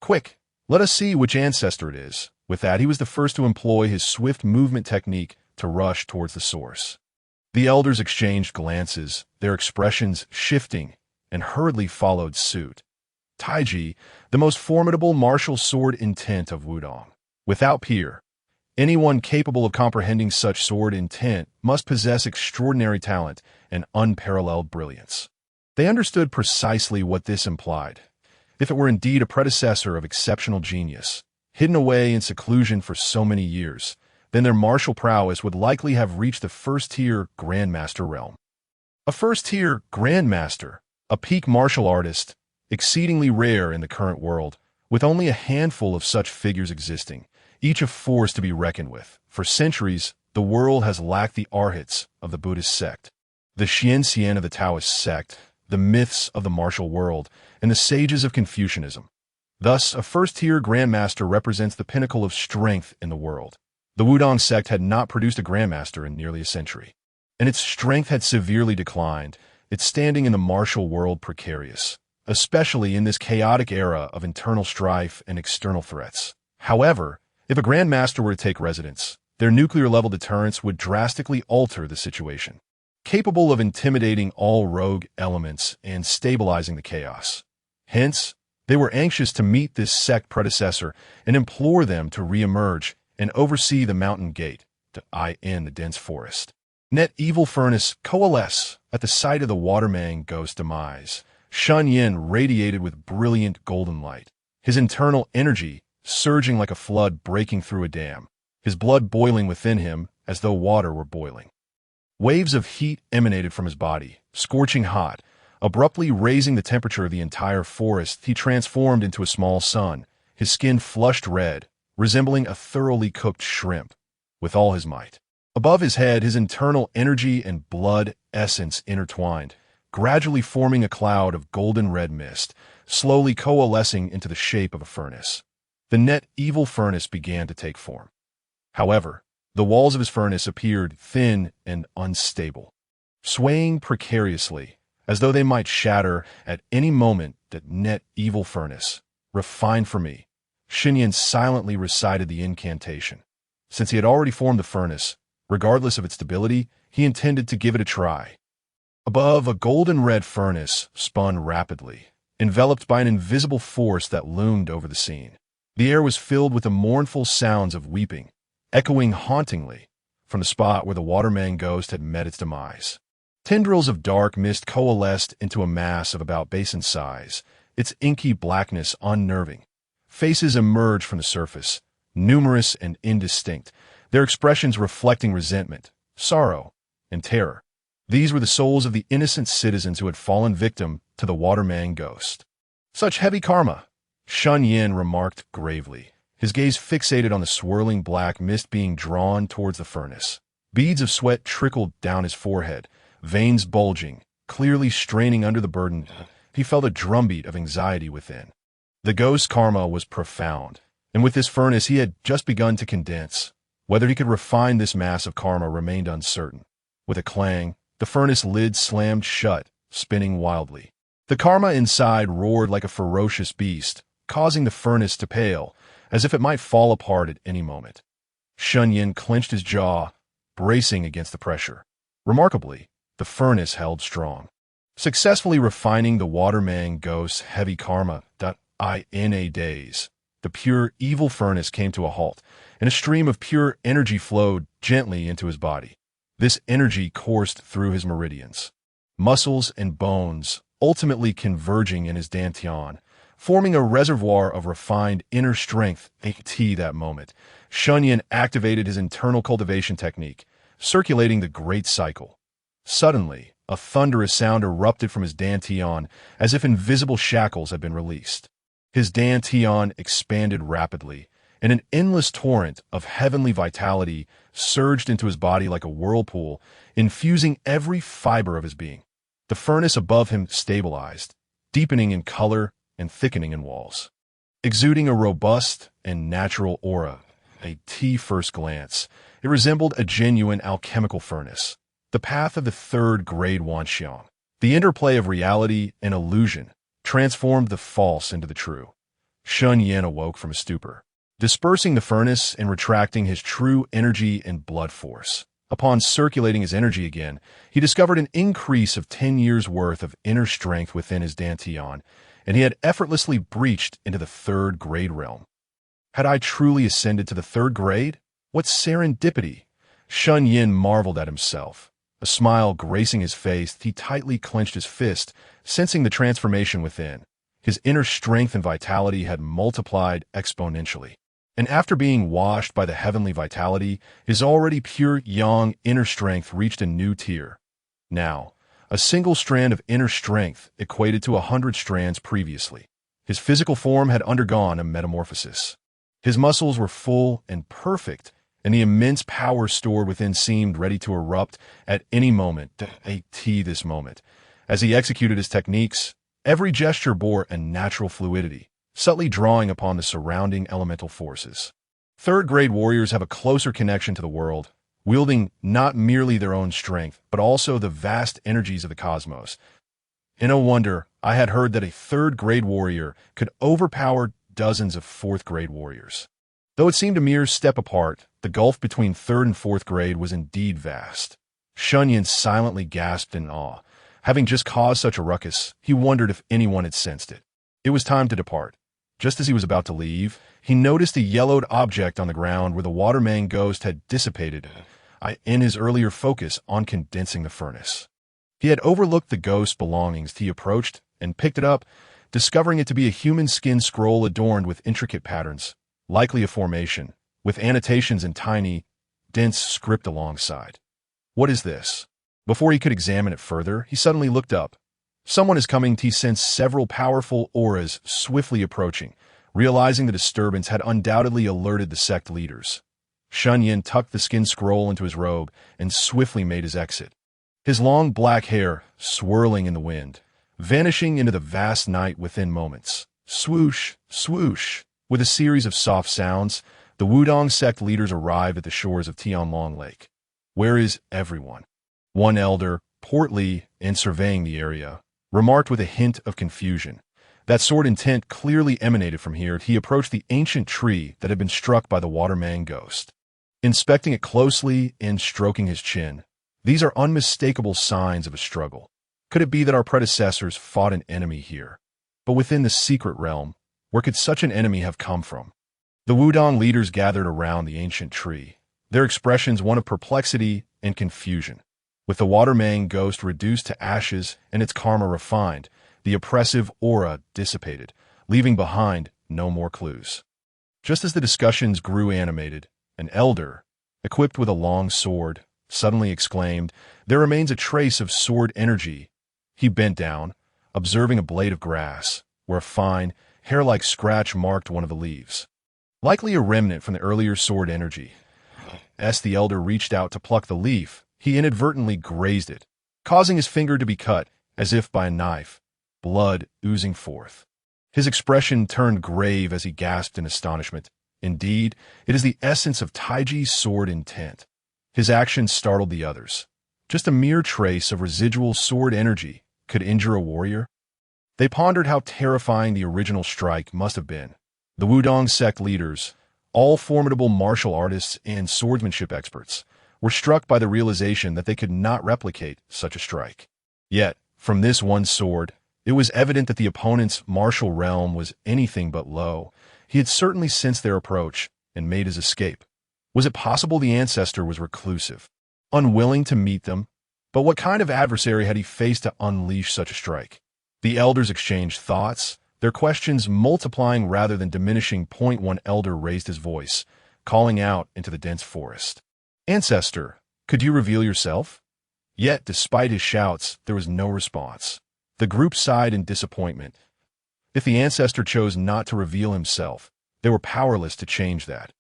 Quick, let us see which ancestor it is. With that, he was the first to employ his swift movement technique to rush towards the source. The elders exchanged glances, their expressions shifting, and hurriedly followed suit. Taiji, the most formidable martial sword intent of Wudang. Without peer, anyone capable of comprehending such sword intent must possess extraordinary talent and unparalleled brilliance. They understood precisely what this implied. If it were indeed a predecessor of exceptional genius, hidden away in seclusion for so many years, then their martial prowess would likely have reached the first-tier Grandmaster realm. A first-tier Grandmaster, a peak martial artist, exceedingly rare in the current world, with only a handful of such figures existing, each a force to be reckoned with. For centuries, the world has lacked the arhats of the Buddhist sect, the Xianxian of the Taoist sect, the myths of the martial world, and the sages of Confucianism. Thus, a first-tier Grandmaster represents the pinnacle of strength in the world. The Wudang sect had not produced a Grandmaster in nearly a century, and its strength had severely declined, its standing in the martial world precarious, especially in this chaotic era of internal strife and external threats. However, if a Grandmaster were to take residence, their nuclear-level deterrence would drastically alter the situation, capable of intimidating all rogue elements and stabilizing the chaos. Hence, they were anxious to meet this sect predecessor and implore them to re-emerge and oversee the mountain gate to in the dense forest. Net evil furnace coalesce at the sight of the Waterman ghost demise. Shen Yan radiated with brilliant golden light, his internal energy surging like a flood breaking through a dam, his blood boiling within him as though water were boiling. Waves of heat emanated from his body, scorching hot. Abruptly raising the temperature of the entire forest, he transformed into a small sun, his skin flushed red, resembling a thoroughly cooked shrimp, with all his might. Above his head, his internal energy and blood essence intertwined, gradually forming a cloud of golden red mist, slowly coalescing into the shape of a furnace. The net evil furnace began to take form. However, the walls of his furnace appeared thin and unstable, swaying precariously, as though they might shatter at any moment. That net evil furnace, refined for me. Shen Yan silently recited the incantation. Since he had already formed the furnace, regardless of its stability, he intended to give it a try. Above, a golden-red furnace spun rapidly, enveloped by an invisible force that loomed over the scene. The air was filled with the mournful sounds of weeping, echoing hauntingly from the spot where the waterman ghost had met its demise. Tendrils of dark mist coalesced into a mass of about basin size, its inky blackness unnerving. Faces emerged from the surface, numerous and indistinct, their expressions reflecting resentment, sorrow, and terror. These were the souls of the innocent citizens who had fallen victim to the waterman ghost. "Such heavy karma," Shen Yan remarked gravely, his gaze fixated on the swirling black mist being drawn towards the furnace. Beads of sweat trickled down his forehead, veins bulging, clearly straining under the burden. He felt a drumbeat of anxiety within. The ghost's karma was profound, and with this furnace he had just begun to condense. Whether he could refine this mass of karma remained uncertain. With a clang, the furnace lid slammed shut, spinning wildly. The karma inside roared like a ferocious beast, causing the furnace to pale, as if it might fall apart at any moment. Shen Yan clenched his jaw, bracing against the pressure. Remarkably, the furnace held strong, successfully refining the waterman ghost's heavy karma. In a daze, the pure evil furnace came to a halt, and a stream of pure energy flowed gently into his body. This energy coursed through his meridians, muscles and bones, ultimately converging in his dantian, forming a reservoir of refined inner strength. At that moment, Shen Yan activated his internal cultivation technique, circulating the great cycle. Suddenly, a thunderous sound erupted from his dantian, as if invisible shackles had been released. His dantian expanded rapidly, and an endless torrent of heavenly vitality surged into his body like a whirlpool, infusing every fiber of his being. The furnace above him stabilized, deepening in color and thickening in walls, exuding a robust and natural aura. First glance, it resembled a genuine alchemical furnace, the path of the third grade Wanxiang. The interplay of reality and illusion transformed the false into the true. Shen Yan awoke from a stupor, dispersing the furnace and retracting his true energy and blood force. Upon circulating his energy again, he discovered an increase of 10 years' worth of inner strength within his dantian, and he had effortlessly breached into the third grade realm. Had I truly ascended to the third grade? What serendipity! Shen Yan marveled at himself. A smile gracing his face, he tightly clenched his fist, sensing the transformation within. His inner strength and vitality had multiplied exponentially. And after being washed by the heavenly vitality, his already pure yang inner strength reached a new tier. Now, a single strand of inner strength equated to 100 strands previously. His physical form had undergone a metamorphosis. His muscles were full and perfect, and the immense power stored within seemed ready to erupt at any moment. This moment. As he executed his techniques, every gesture bore a natural fluidity, subtly drawing upon the surrounding elemental forces. Third-grade warriors have a closer connection to the world, wielding not merely their own strength, but also the vast energies of the cosmos. And no wonder I had heard that a third-grade warrior could overpower dozens of fourth-grade warriors. Though it seemed a mere step apart, the gulf between third and fourth grade was indeed vast. Shen Yan silently gasped in awe. Having just caused such a ruckus, he wondered if anyone had sensed it. It was time to depart. Just as he was about to leave, he noticed a yellowed object on the ground where the waterman ghost had dissipated in his earlier focus on condensing the furnace. He had overlooked the ghost's belongings. He approached and picked it up, discovering it to be a human skin scroll adorned with intricate patterns, likely a formation, with annotations in tiny, dense script alongside. What is this? Before he could examine it further, he suddenly looked up. Someone is coming. He sensed several powerful auras swiftly approaching, realizing the disturbance had undoubtedly alerted the sect leaders. Shen Yan tucked the skin scroll into his robe and swiftly made his exit. His long black hair, swirling in the wind, vanishing into the vast night within moments. Swoosh, swoosh. With a series of soft sounds, the Wudang sect leaders arrived at the shores of Tianlong Lake. Where is everyone? One elder, portly and surveying the area, remarked with a hint of confusion. That sword intent clearly emanated from here. He approached the ancient tree that had been struck by the waterman ghost. Inspecting it closely and stroking his chin, these are unmistakable signs of a struggle. Could it be that our predecessors fought an enemy here? But within the secret realm, where could such an enemy have come from? The Wudang leaders gathered around the ancient tree, their expressions one of perplexity and confusion. With the waterman ghost reduced to ashes and its karma refined, the oppressive aura dissipated, leaving behind no more clues. Just as the discussions grew animated, an elder, equipped with a long sword, suddenly exclaimed, "There remains a trace of sword energy." He bent down, observing a blade of grass, where a fine, hair-like scratch marked one of the leaves. Likely a remnant from the earlier sword energy. As the elder reached out to pluck the leaf, he inadvertently grazed it, causing his finger to be cut, as if by a knife, blood oozing forth. His expression turned grave as he gasped in astonishment. Indeed, it is the essence of Taiji's sword intent. His actions startled the others. Just a mere trace of residual sword energy could injure a warrior? They pondered how terrifying the original strike must have been. The Wudang sect leaders, all formidable martial artists and swordsmanship experts, were struck by the realization that they could not replicate such a strike. Yet, from this one sword, it was evident that the opponent's martial realm was anything but low. He had certainly sensed their approach and made his escape. Was it possible the ancestor was reclusive, unwilling to meet them? But what kind of adversary had he faced to unleash such a strike? The elders exchanged thoughts, their questions multiplying rather than diminishing. One elder raised his voice, calling out into the dense forest. "Ancestor, could you reveal yourself?" Yet, despite his shouts, there was no response. The group sighed in disappointment. If the ancestor chose not to reveal himself, they were powerless to change that.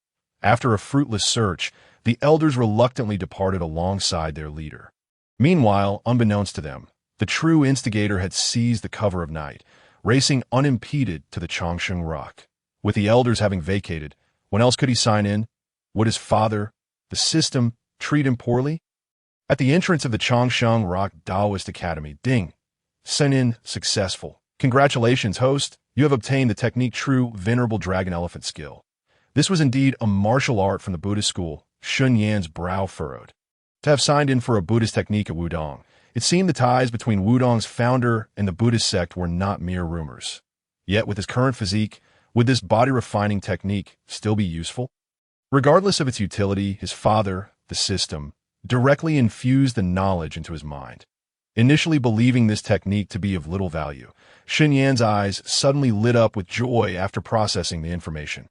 After a fruitless search, the elders reluctantly departed alongside their leader. Meanwhile, unbeknownst to them, the true instigator had seized the cover of night, racing unimpeded to the Changsheng Rock. With the elders having vacated, when else could he sign in? Would his father, the system, treat him poorly? At the entrance of the Changsheng Rock Taoist Academy, ding! Shen Yan, successful. Congratulations, host. You have obtained the technique True Venerable Dragon Elephant skill. This was indeed a martial art from the Buddhist school. Shen Yan's brow furrowed. To have signed in for a Buddhist technique at Wudang, it seemed the ties between Wudang's founder and the Buddhist sect were not mere rumors. Yet with his current physique, would this body-refining technique still be useful? Regardless of its utility, his father, the system, directly infused the knowledge into his mind. Initially believing this technique to be of little value, Shen Yan's eyes suddenly lit up with joy after processing the information.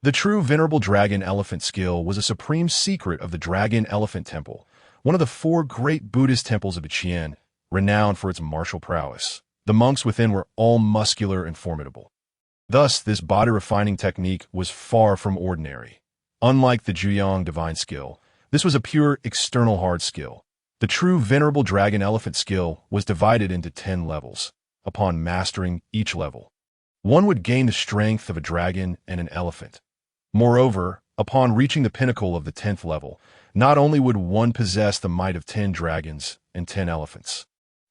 The True Venerable Dragon Elephant skill was a supreme secret of the Dragon Elephant Temple, one of the 4 great Buddhist temples of Qian, renowned for its martial prowess. The monks within were all muscular and formidable. Thus, this body-refining technique was far from ordinary. Unlike the Zhuyang divine skill, this was a pure external hard skill. The True Venerable Dragon Elephant skill was divided into 10 levels. Upon mastering each level, one would gain the strength of a dragon and an elephant. Moreover, upon reaching the pinnacle of the 10th level, not only would one possess the might of 10 dragons and 10 elephants,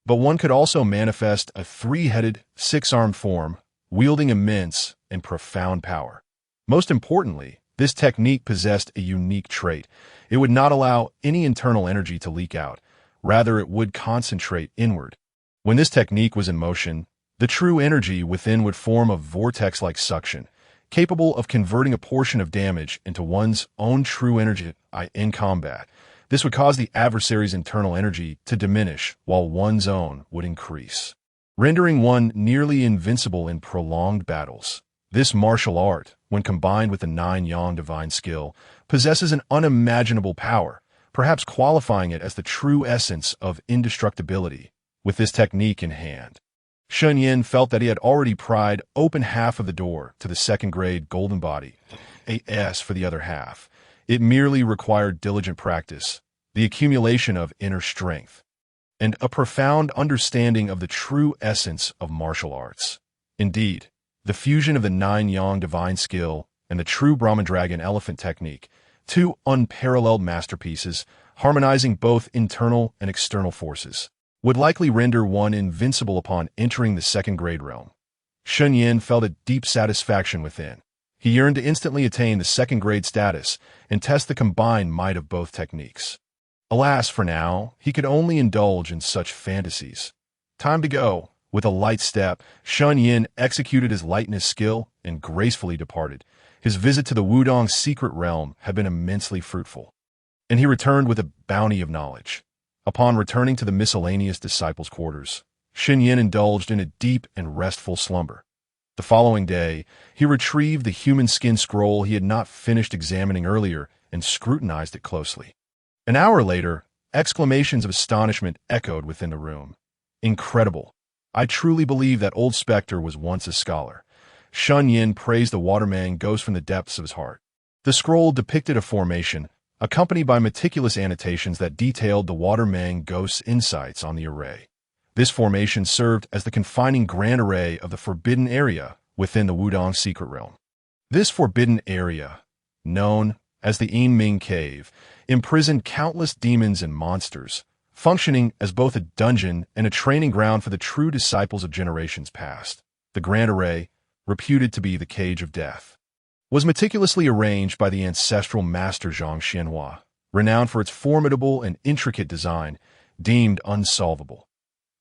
but one could also manifest a 3-headed, 6-armed form, wielding immense and profound power. Most importantly, this technique possessed a unique trait. It would not allow any internal energy to leak out. Rather, it would concentrate inward. When this technique was in motion, the true energy within would form a vortex-like suction, capable of converting a portion of damage into one's own true energy in combat. This would cause the adversary's internal energy to diminish, while one's own would increase, rendering one nearly invincible in prolonged battles. This martial art, when combined with the 9 Yang divine skill, possesses an unimaginable power, perhaps qualifying it as the true essence of indestructibility. With this technique in hand, Shen Yan felt that he had already pried open half of the door to the 2nd-grade golden body, AS for the other half. It merely required diligent practice, the accumulation of inner strength. and a profound understanding of the true essence of martial arts. Indeed, the fusion of the nine yang divine skill and the true Brahman dragon elephant technique, two unparalleled masterpieces, harmonizing both internal and external forces, would likely render one invincible upon entering the second-grade realm. Shen Yan felt a deep satisfaction within. He yearned to instantly attain the second-grade status and test the combined might of both techniques. Alas, for now, he could only indulge in such fantasies. Time to go. With a light step, Shen Yan executed his lightness skill and gracefully departed. His visit to the Wudang secret realm had been immensely fruitful, and he returned with a bounty of knowledge. Upon returning to the miscellaneous disciples' quarters, Shen Yan indulged in a deep and restful slumber. The following day, he retrieved the human skin scroll he had not finished examining earlier and scrutinized it closely. An hour later, exclamations of astonishment echoed within the room. Incredible! I truly believe that old specter was once a scholar. Shen Yan praised the waterman ghost from the depths of his heart. The scroll depicted a formation, accompanied by meticulous annotations that detailed the waterman ghost's insights on the array. This formation served as the confining grand array of the forbidden area within the Wudang secret realm. This forbidden area, known as the Hidden Cave, imprisoned countless demons and monsters, functioning as both a dungeon and a training ground for the true disciples of generations past. The grand array, reputed to be the cage of death, was meticulously arranged by the ancestral master Zhang Xianhua, renowned for its formidable and intricate design, deemed unsolvable.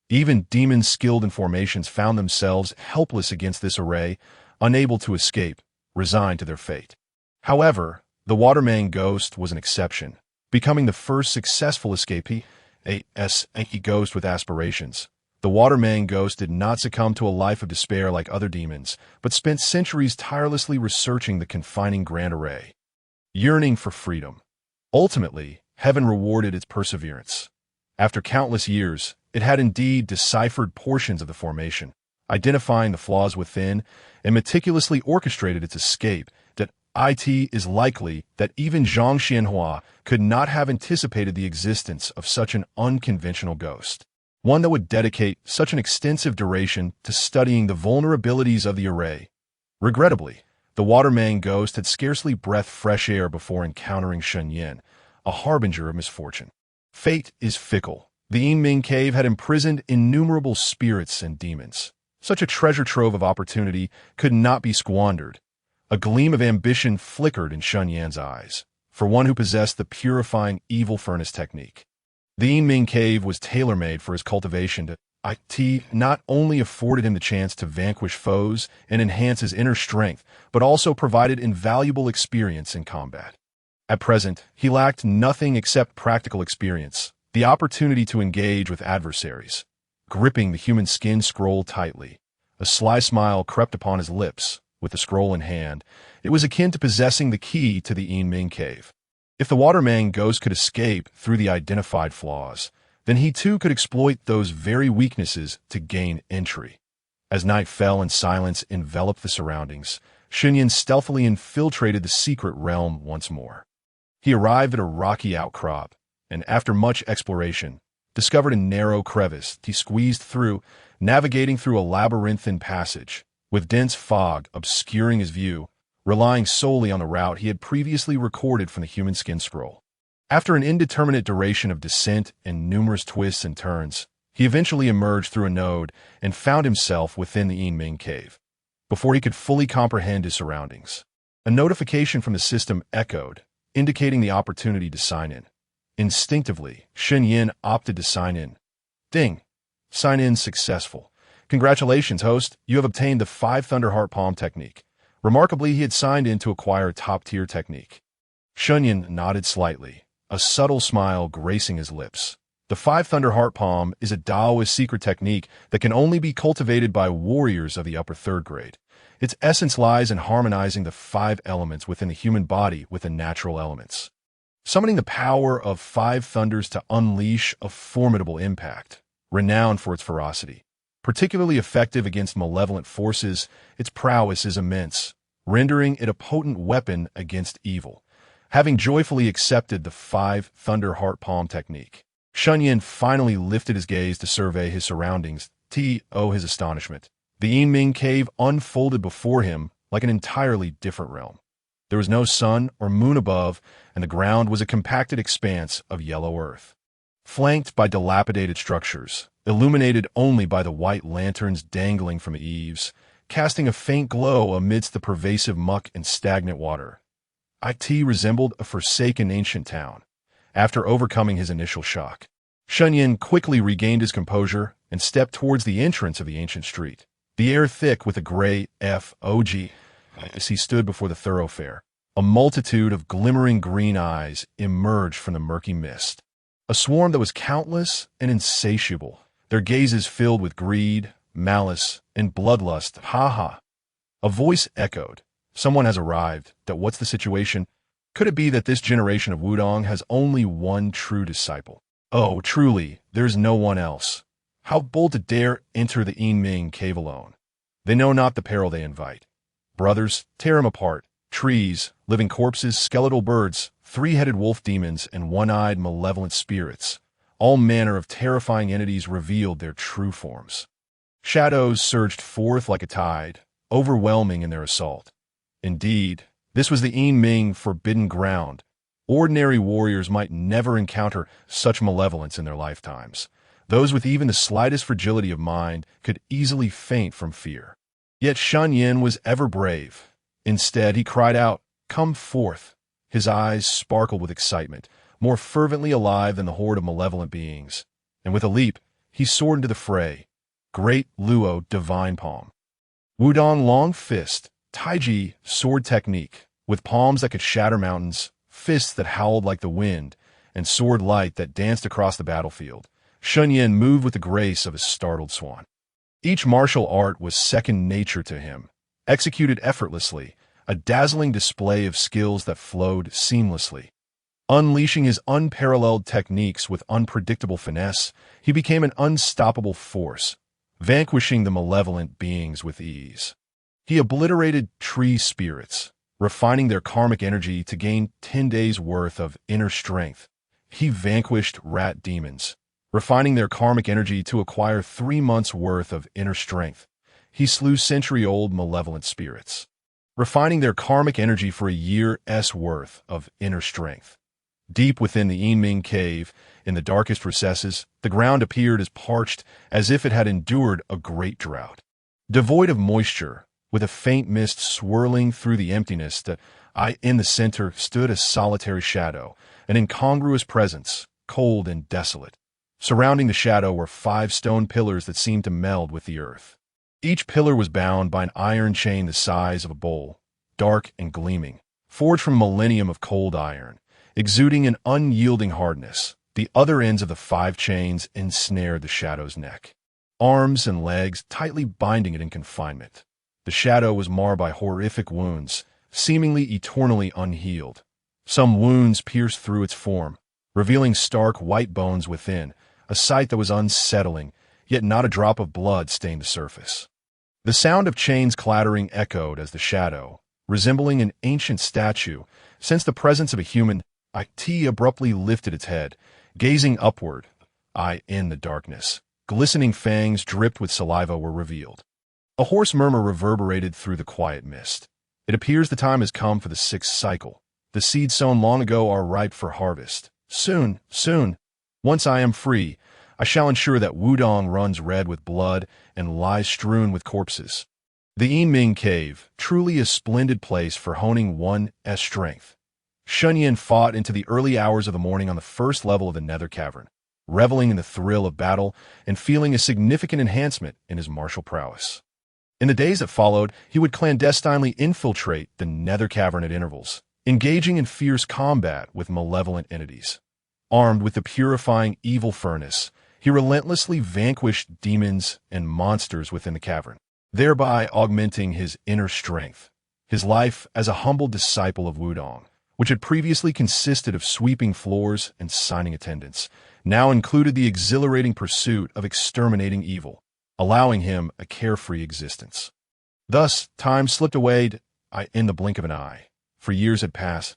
Even demons skilled in formations found themselves helpless against this array, unable to escape, resigned to their fate. However, the waterman ghost was an exception, becoming the first successful escapee, a ghost with aspirations. The waterman ghost did not succumb to a life of despair like other demons, but spent centuries tirelessly researching the confining grand array, yearning for freedom. Ultimately, heaven rewarded its perseverance. After countless years, it had indeed deciphered portions of the formation, identifying the flaws within, and meticulously orchestrated its escape. That it is likely that even Zhang Xianhua could not have anticipated the existence of such an unconventional ghost, one that would dedicate such an extensive duration to studying the vulnerabilities of the array. Regrettably, the waterman ghost had scarcely breathed fresh air before encountering Shen Yan, a harbinger of misfortune. Fate is fickle. The Hidden Cave had imprisoned innumerable spirits and demons. Such a treasure trove of opportunity could not be squandered. A gleam of ambition flickered in Shen Yan's eyes, for one who possessed the purifying evil furnace technique. The Hidden Cave was tailor-made for his cultivation. It not only afforded him the chance to vanquish foes and enhance his inner strength, but also provided invaluable experience in combat. At present, he lacked nothing except practical experience, the opportunity to engage with adversaries. Gripping the human skin scroll tightly, a sly smile crept upon his lips. With the scroll in hand, it was akin to possessing the key to the Hidden Cave. If the waterman ghost could escape through the identified flaws, then he too could exploit those very weaknesses to gain entry. As night fell and silence enveloped the surroundings, Shen Yan stealthily infiltrated the secret realm once more. He arrived at a rocky outcrop, and after much exploration, discovered a narrow crevice he squeezed through, navigating through a labyrinthine passage, with dense fog obscuring his view, relying solely on the route he had previously recorded from the human skin scroll. After an indeterminate duration of descent and numerous twists and turns, he eventually emerged through a node and found himself within the Hidden Cave. Before he could fully comprehend his surroundings, a notification from the system echoed, indicating the opportunity to sign in. Instinctively, Shen Yan opted to sign in. Ding! Sign in successful. Congratulations, host. You have obtained the 5 Thunder Heart Palm technique. Remarkably, he had signed in to acquire a top-tier technique. Shen Yan nodded slightly, a subtle smile gracing his lips. The 5 Thunder Heart Palm is a Taoist secret technique that can only be cultivated by warriors of the upper 3rd grade. Its essence lies in harmonizing the 5 elements within the human body with the natural elements, summoning the power of 5 thunders to unleash a formidable impact. Renowned for its ferocity, particularly effective against malevolent forces, its prowess is immense, rendering it a potent weapon against evil. Having joyfully accepted the 5 Thunder Heart Palm technique, Shen Yan finally lifted his gaze to survey his surroundings. His astonishment. The Yinming Cave unfolded before him like an entirely different realm. There was no sun or moon above, and the ground was a compacted expanse of yellow earth. Flanked by dilapidated structures, illuminated only by the white lanterns dangling from the eaves, casting a faint glow amidst the pervasive muck and stagnant water. It resembled a forsaken ancient town. After overcoming his initial shock, Shen Yan quickly regained his composure and stepped towards the entrance of the ancient street, the air thick with a gray fog. As he stood before the thoroughfare, a multitude of glimmering green eyes emerged from the murky mist. A swarm that was countless and insatiable, their gazes filled with greed, malice, and bloodlust. Ha ha. A voice echoed. Someone has arrived. What's the situation? Could it be that this generation of Wudang has only one true disciple? Oh, truly, there's no one else. How bold to dare enter the Yinming Cave alone. They know not the peril they invite. Brothers, tear him apart. Trees, living corpses, skeletal birds, three-headed wolf demons, and one-eyed malevolent spirits. All manner of terrifying entities revealed their true forms. Shadows surged forth like a tide, overwhelming in their assault. Indeed, this was the Yinming forbidden ground. Ordinary warriors might never encounter such malevolence in their lifetimes. Those with even the slightest fragility of mind could easily faint from fear. Yet Shen Yan was ever brave. Instead, he cried out, "Come forth!" His eyes sparkled with excitement, more fervently alive than the horde of malevolent beings. And with a leap, he soared into the fray. Great Luo Divine Palm. Wudang long fist, Taiji sword technique, with palms that could shatter mountains, fists that howled like the wind, and sword light that danced across the battlefield. Shen Yan moved with the grace of a startled swan. Each martial art was second nature to him, executed effortlessly, a dazzling display of skills that flowed seamlessly. Unleashing his unparalleled techniques with unpredictable finesse, he became an unstoppable force, vanquishing the malevolent beings with ease. He obliterated tree spirits, refining their karmic energy to gain 10 days' worth of inner strength. He vanquished rat demons, refining their karmic energy to acquire 3 months' worth of inner strength. He slew century-old malevolent spirits, refining their karmic energy for a year's worth of inner strength. Deep within the Yinming Cave, in the darkest recesses, the ground appeared as parched as if it had endured a great drought. Devoid of moisture, with a faint mist swirling through the emptiness, in the center stood a solitary shadow, an incongruous presence, cold and desolate. Surrounding the shadow were 5 stone pillars that seemed to meld with the earth. Each pillar was bound by an iron chain the size of a bowl, dark and gleaming, forged from a millennium of cold iron, exuding an unyielding hardness. The other ends of the 5 chains ensnared the shadow's neck, arms and legs tightly binding it in confinement. The shadow was marred by horrific wounds, seemingly eternally unhealed. Some wounds pierced through its form, revealing stark white bones within, a sight that was unsettling, yet not a drop of blood stained the surface. The sound of chains clattering echoed as the shadow, resembling an ancient statue, sensed the presence of a human. It abruptly lifted its head, gazing upward. In the darkness, glistening fangs dripped with saliva were revealed. A hoarse murmur reverberated through the quiet mist. It appears the time has come for the 6th cycle. The seeds sown long ago are ripe for harvest. Soon, soon. Once I am free, I shall ensure that Wudang runs red with blood and lies strewn with corpses. The Yinming Cave, truly a splendid place for honing one's strength. Shen Yan fought into the early hours of the morning on the first level of the Nether Cavern, reveling in the thrill of battle and feeling a significant enhancement in his martial prowess. In the days that followed, he would clandestinely infiltrate the Nether Cavern at intervals, engaging in fierce combat with malevolent entities. Armed with the purifying evil furnace, he relentlessly vanquished demons and monsters within the cavern, thereby augmenting his inner strength. His life as a humble disciple of Wudang, which had previously consisted of sweeping floors and signing attendance, now included the exhilarating pursuit of exterminating evil, allowing him a carefree existence. Thus, time slipped away in the blink of an eye. For years had passed.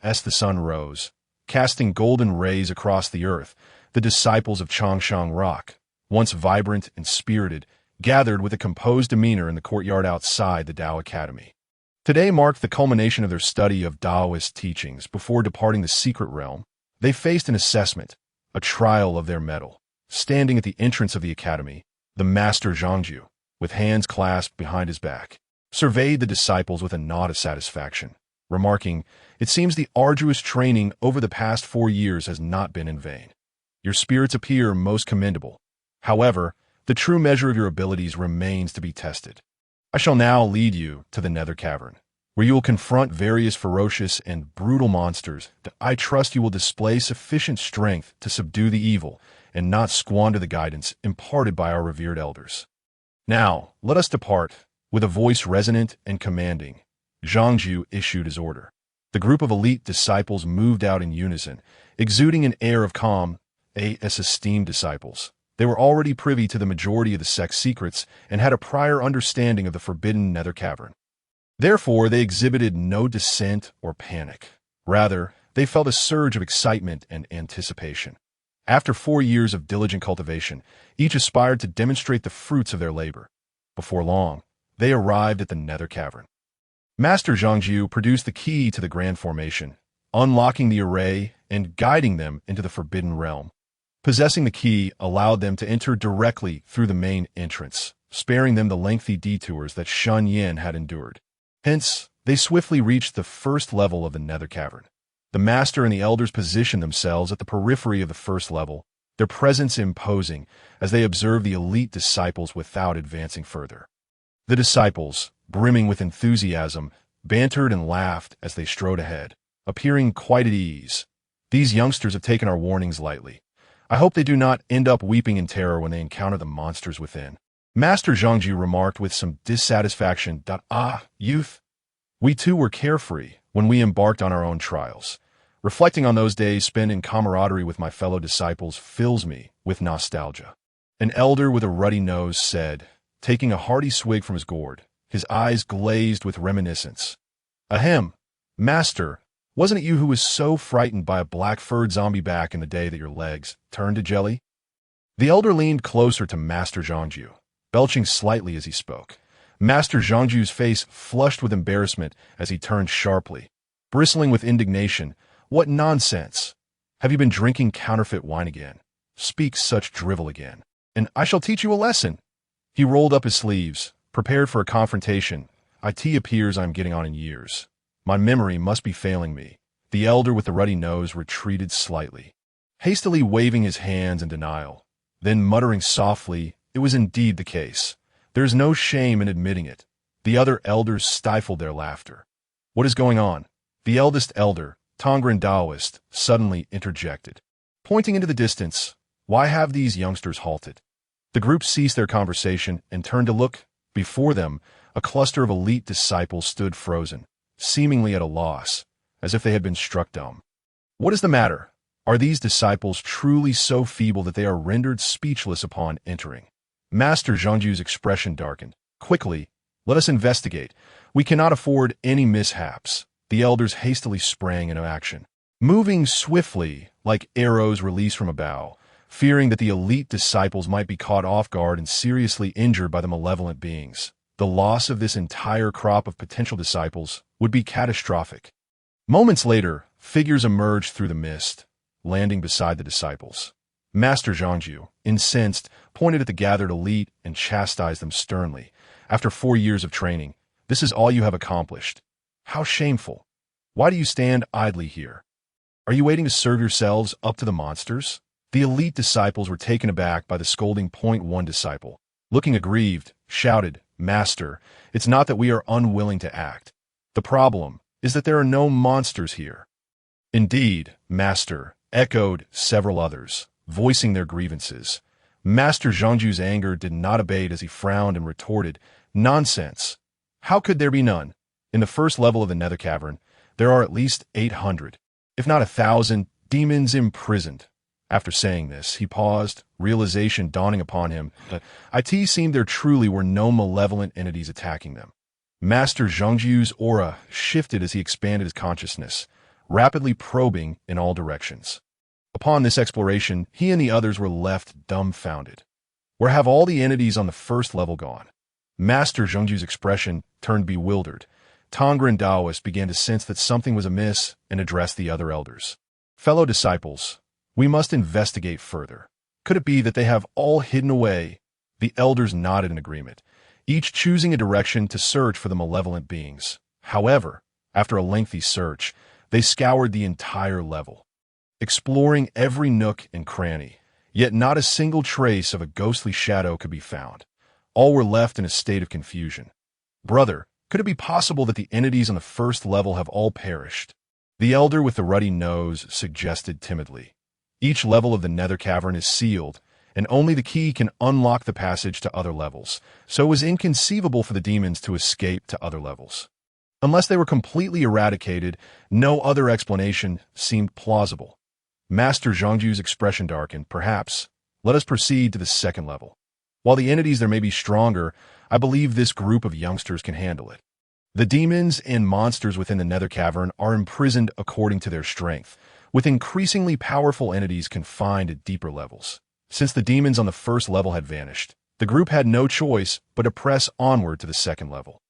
As the sun rose, casting golden rays across the earth, The disciples of Changshan Rock, once vibrant and spirited, gathered with a composed demeanor in the courtyard outside the Tao Academy. Today marked the culmination of their study of Taoist teachings. Before departing the secret realm, they faced an assessment, a trial of their mettle. Standing at the entrance of the academy, the master Zhangju, with hands clasped behind his back, surveyed the disciples with a nod of satisfaction, remarking, "It seems the arduous training over the past 4 years has not been in vain. Your spirits appear most commendable. However, the true measure of your abilities remains to be tested. I shall now lead you to the Nether Cavern, where you will confront various ferocious and brutal monsters. I trust you will display sufficient strength to subdue the evil and not squander the guidance imparted by our revered elders. Now, let us depart." With a voice resonant and commanding, Zhangju issued his order. The group of elite disciples moved out in unison, exuding an air of calm. As esteemed disciples, they were already privy to the majority of the sect's secrets and had a prior understanding of the forbidden Nether Cavern. Therefore, they exhibited no dissent or panic. Rather, they felt a surge of excitement and anticipation. After 4 years of diligent cultivation, each aspired to demonstrate the fruits of their labor. Before long, they arrived at the Nether Cavern. Master Zhangju produced the key to the Grand Formation, unlocking the array and guiding them into the Forbidden Realm. Possessing the key allowed them to enter directly through the main entrance, sparing them the lengthy detours that Shen Yan had endured. Hence, they swiftly reached the first level of the Nether Cavern. The master and the elders positioned themselves at the periphery of the first level, their presence imposing as they observed the elite disciples without advancing further. The disciples, brimming with enthusiasm, bantered and laughed as they strode ahead, appearing quite at ease. "These youngsters have taken our warnings lightly. I hope they do not end up weeping in terror when they encounter the monsters within." Master Zhangju remarked with some dissatisfaction. Youth. We too were carefree when we embarked on our own trials. Reflecting on those days spent in camaraderie with my fellow disciples fills me with nostalgia. An elder with a ruddy nose said, taking a hearty swig from his gourd, his eyes glazed with reminiscence. "Ahem, Master, wasn't it you who was so frightened by a black-furred zombie back in the day that your legs turned to jelly?" The elder leaned closer to Master Zhangju, belching slightly as he spoke. Master Zhangju's face flushed with embarrassment as he turned sharply. Bristling with indignation, "What nonsense! Have you been drinking counterfeit wine again? Speak such drivel again, and I shall teach you a lesson." He rolled up his sleeves, prepared for a confrontation. "It appears I'm getting on in years. My memory must be failing me." The elder with the ruddy nose retreated slightly, hastily waving his hands in denial, then muttering softly, "It was indeed the case. There's no shame in admitting it." The other elders stifled their laughter. "What is going on?" The eldest elder, Tongren Taoist, suddenly interjected. Pointing into the distance, "Why have these youngsters halted?" The group ceased their conversation and turned to look. Before them, a cluster of elite disciples stood frozen, seemingly at a loss, as if they had been struck dumb. What is the matter? Are these disciples truly so feeble that they are rendered speechless upon entering? Master Zhangju's expression darkened. "Quickly, let us investigate. We cannot afford any mishaps." The elders hastily sprang into action, moving swiftly like arrows released from a bow, fearing that the elite disciples might be caught off guard and seriously injured by the malevolent beings. The loss of this entire crop of potential disciples would be catastrophic. Moments later, figures emerged through the mist, landing beside the disciples. Master Zhangju, incensed, pointed at the gathered elite and chastised them sternly. "After 4 years of training, this is all you have accomplished. How shameful! Why do you stand idly here? Are you waiting to serve yourselves up to the monsters?" The elite disciples were taken aback by the scolding. One disciple, looking aggrieved, shouted, "Master, it's not that we are unwilling to act. The problem is that there are no monsters here." "Indeed, Master," echoed several others, voicing their grievances. Master Zhangju's anger did not abate as he frowned and retorted, "Nonsense! How could there be none? In the first level of the Nether Cavern, there are at least 800, if not 1,000, demons imprisoned." After saying this, he paused, realization dawning upon him that it seemed there truly were no malevolent entities attacking them. Master Zhangju's aura shifted as he expanded his consciousness, rapidly probing in all directions. Upon this exploration, he and the others were left dumbfounded. Where have all the entities on the first level gone? Master Zhengju's expression turned bewildered. Tongren and Taoist began to sense that something was amiss and addressed the other elders. Fellow disciples, we must investigate further. Could it be that they have all hidden away? The elders nodded in agreement, each choosing a direction to search for the malevolent beings. However, after a lengthy search, they scoured the entire level, exploring every nook and cranny, yet not a single trace of a ghostly shadow could be found. All were left in a state of confusion. Brother, could it be possible that the entities on the first level have all perished? The elder with the ruddy nose suggested timidly. Each level of the nether cavern is sealed, and only the key can unlock the passage to other levels, so it was inconceivable for the demons to escape to other levels. Unless they were completely eradicated, no other explanation seemed plausible. Master Zhengju's expression darkened. Perhaps, let us proceed to the second level. While the entities there may be stronger, I believe this group of youngsters can handle it. The demons and monsters within the nether cavern are imprisoned according to their strength, with increasingly powerful entities confined at deeper levels. Since the demons on the first level had vanished, the group had no choice but to press onward to the second level.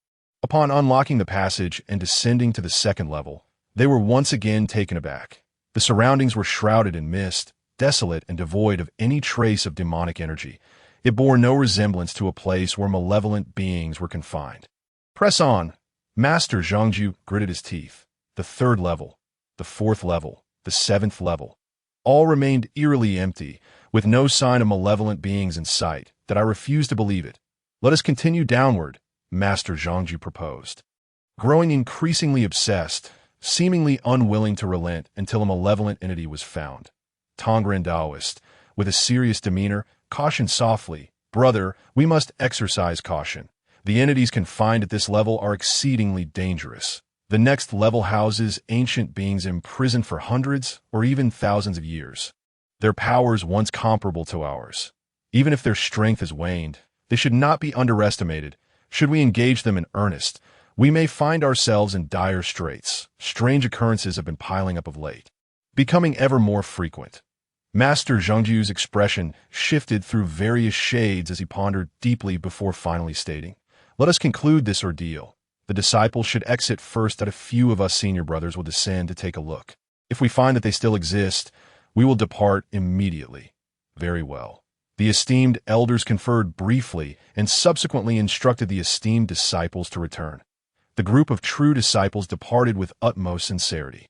Upon unlocking the passage and descending to the second level, they were once again taken aback. The surroundings were shrouded in mist, desolate and devoid of any trace of demonic energy. It bore no resemblance to a place where malevolent beings were confined. Press on. Master Zhengju gritted his teeth. The third level, the fourth level, the seventh level. All remained eerily empty, with no sign of malevolent beings in sight, that I refused to believe it. Let us continue downward, Master Zhengju proposed. Growing increasingly obsessed, seemingly unwilling to relent until a malevolent entity was found. Tongren Taoist, with a serious demeanor, cautioned softly, Brother, we must exercise caution. The entities confined at this level are exceedingly dangerous. The next level houses ancient beings imprisoned for hundreds or even thousands of years. Their powers once comparable to ours. Even if their strength has waned, they should not be underestimated. Should we engage them in earnest, we may find ourselves in dire straits. Strange occurrences have been piling up of late, becoming ever more frequent. Master Zhengju's expression shifted through various shades as he pondered deeply before finally stating, Let us conclude this ordeal. The disciples should exit first, that a few of us senior brothers will descend to take a look. If we find that they still exist, we will depart immediately. Very well. The esteemed elders conferred briefly and subsequently instructed the esteemed disciples to return. The group of true disciples departed with utmost sincerity.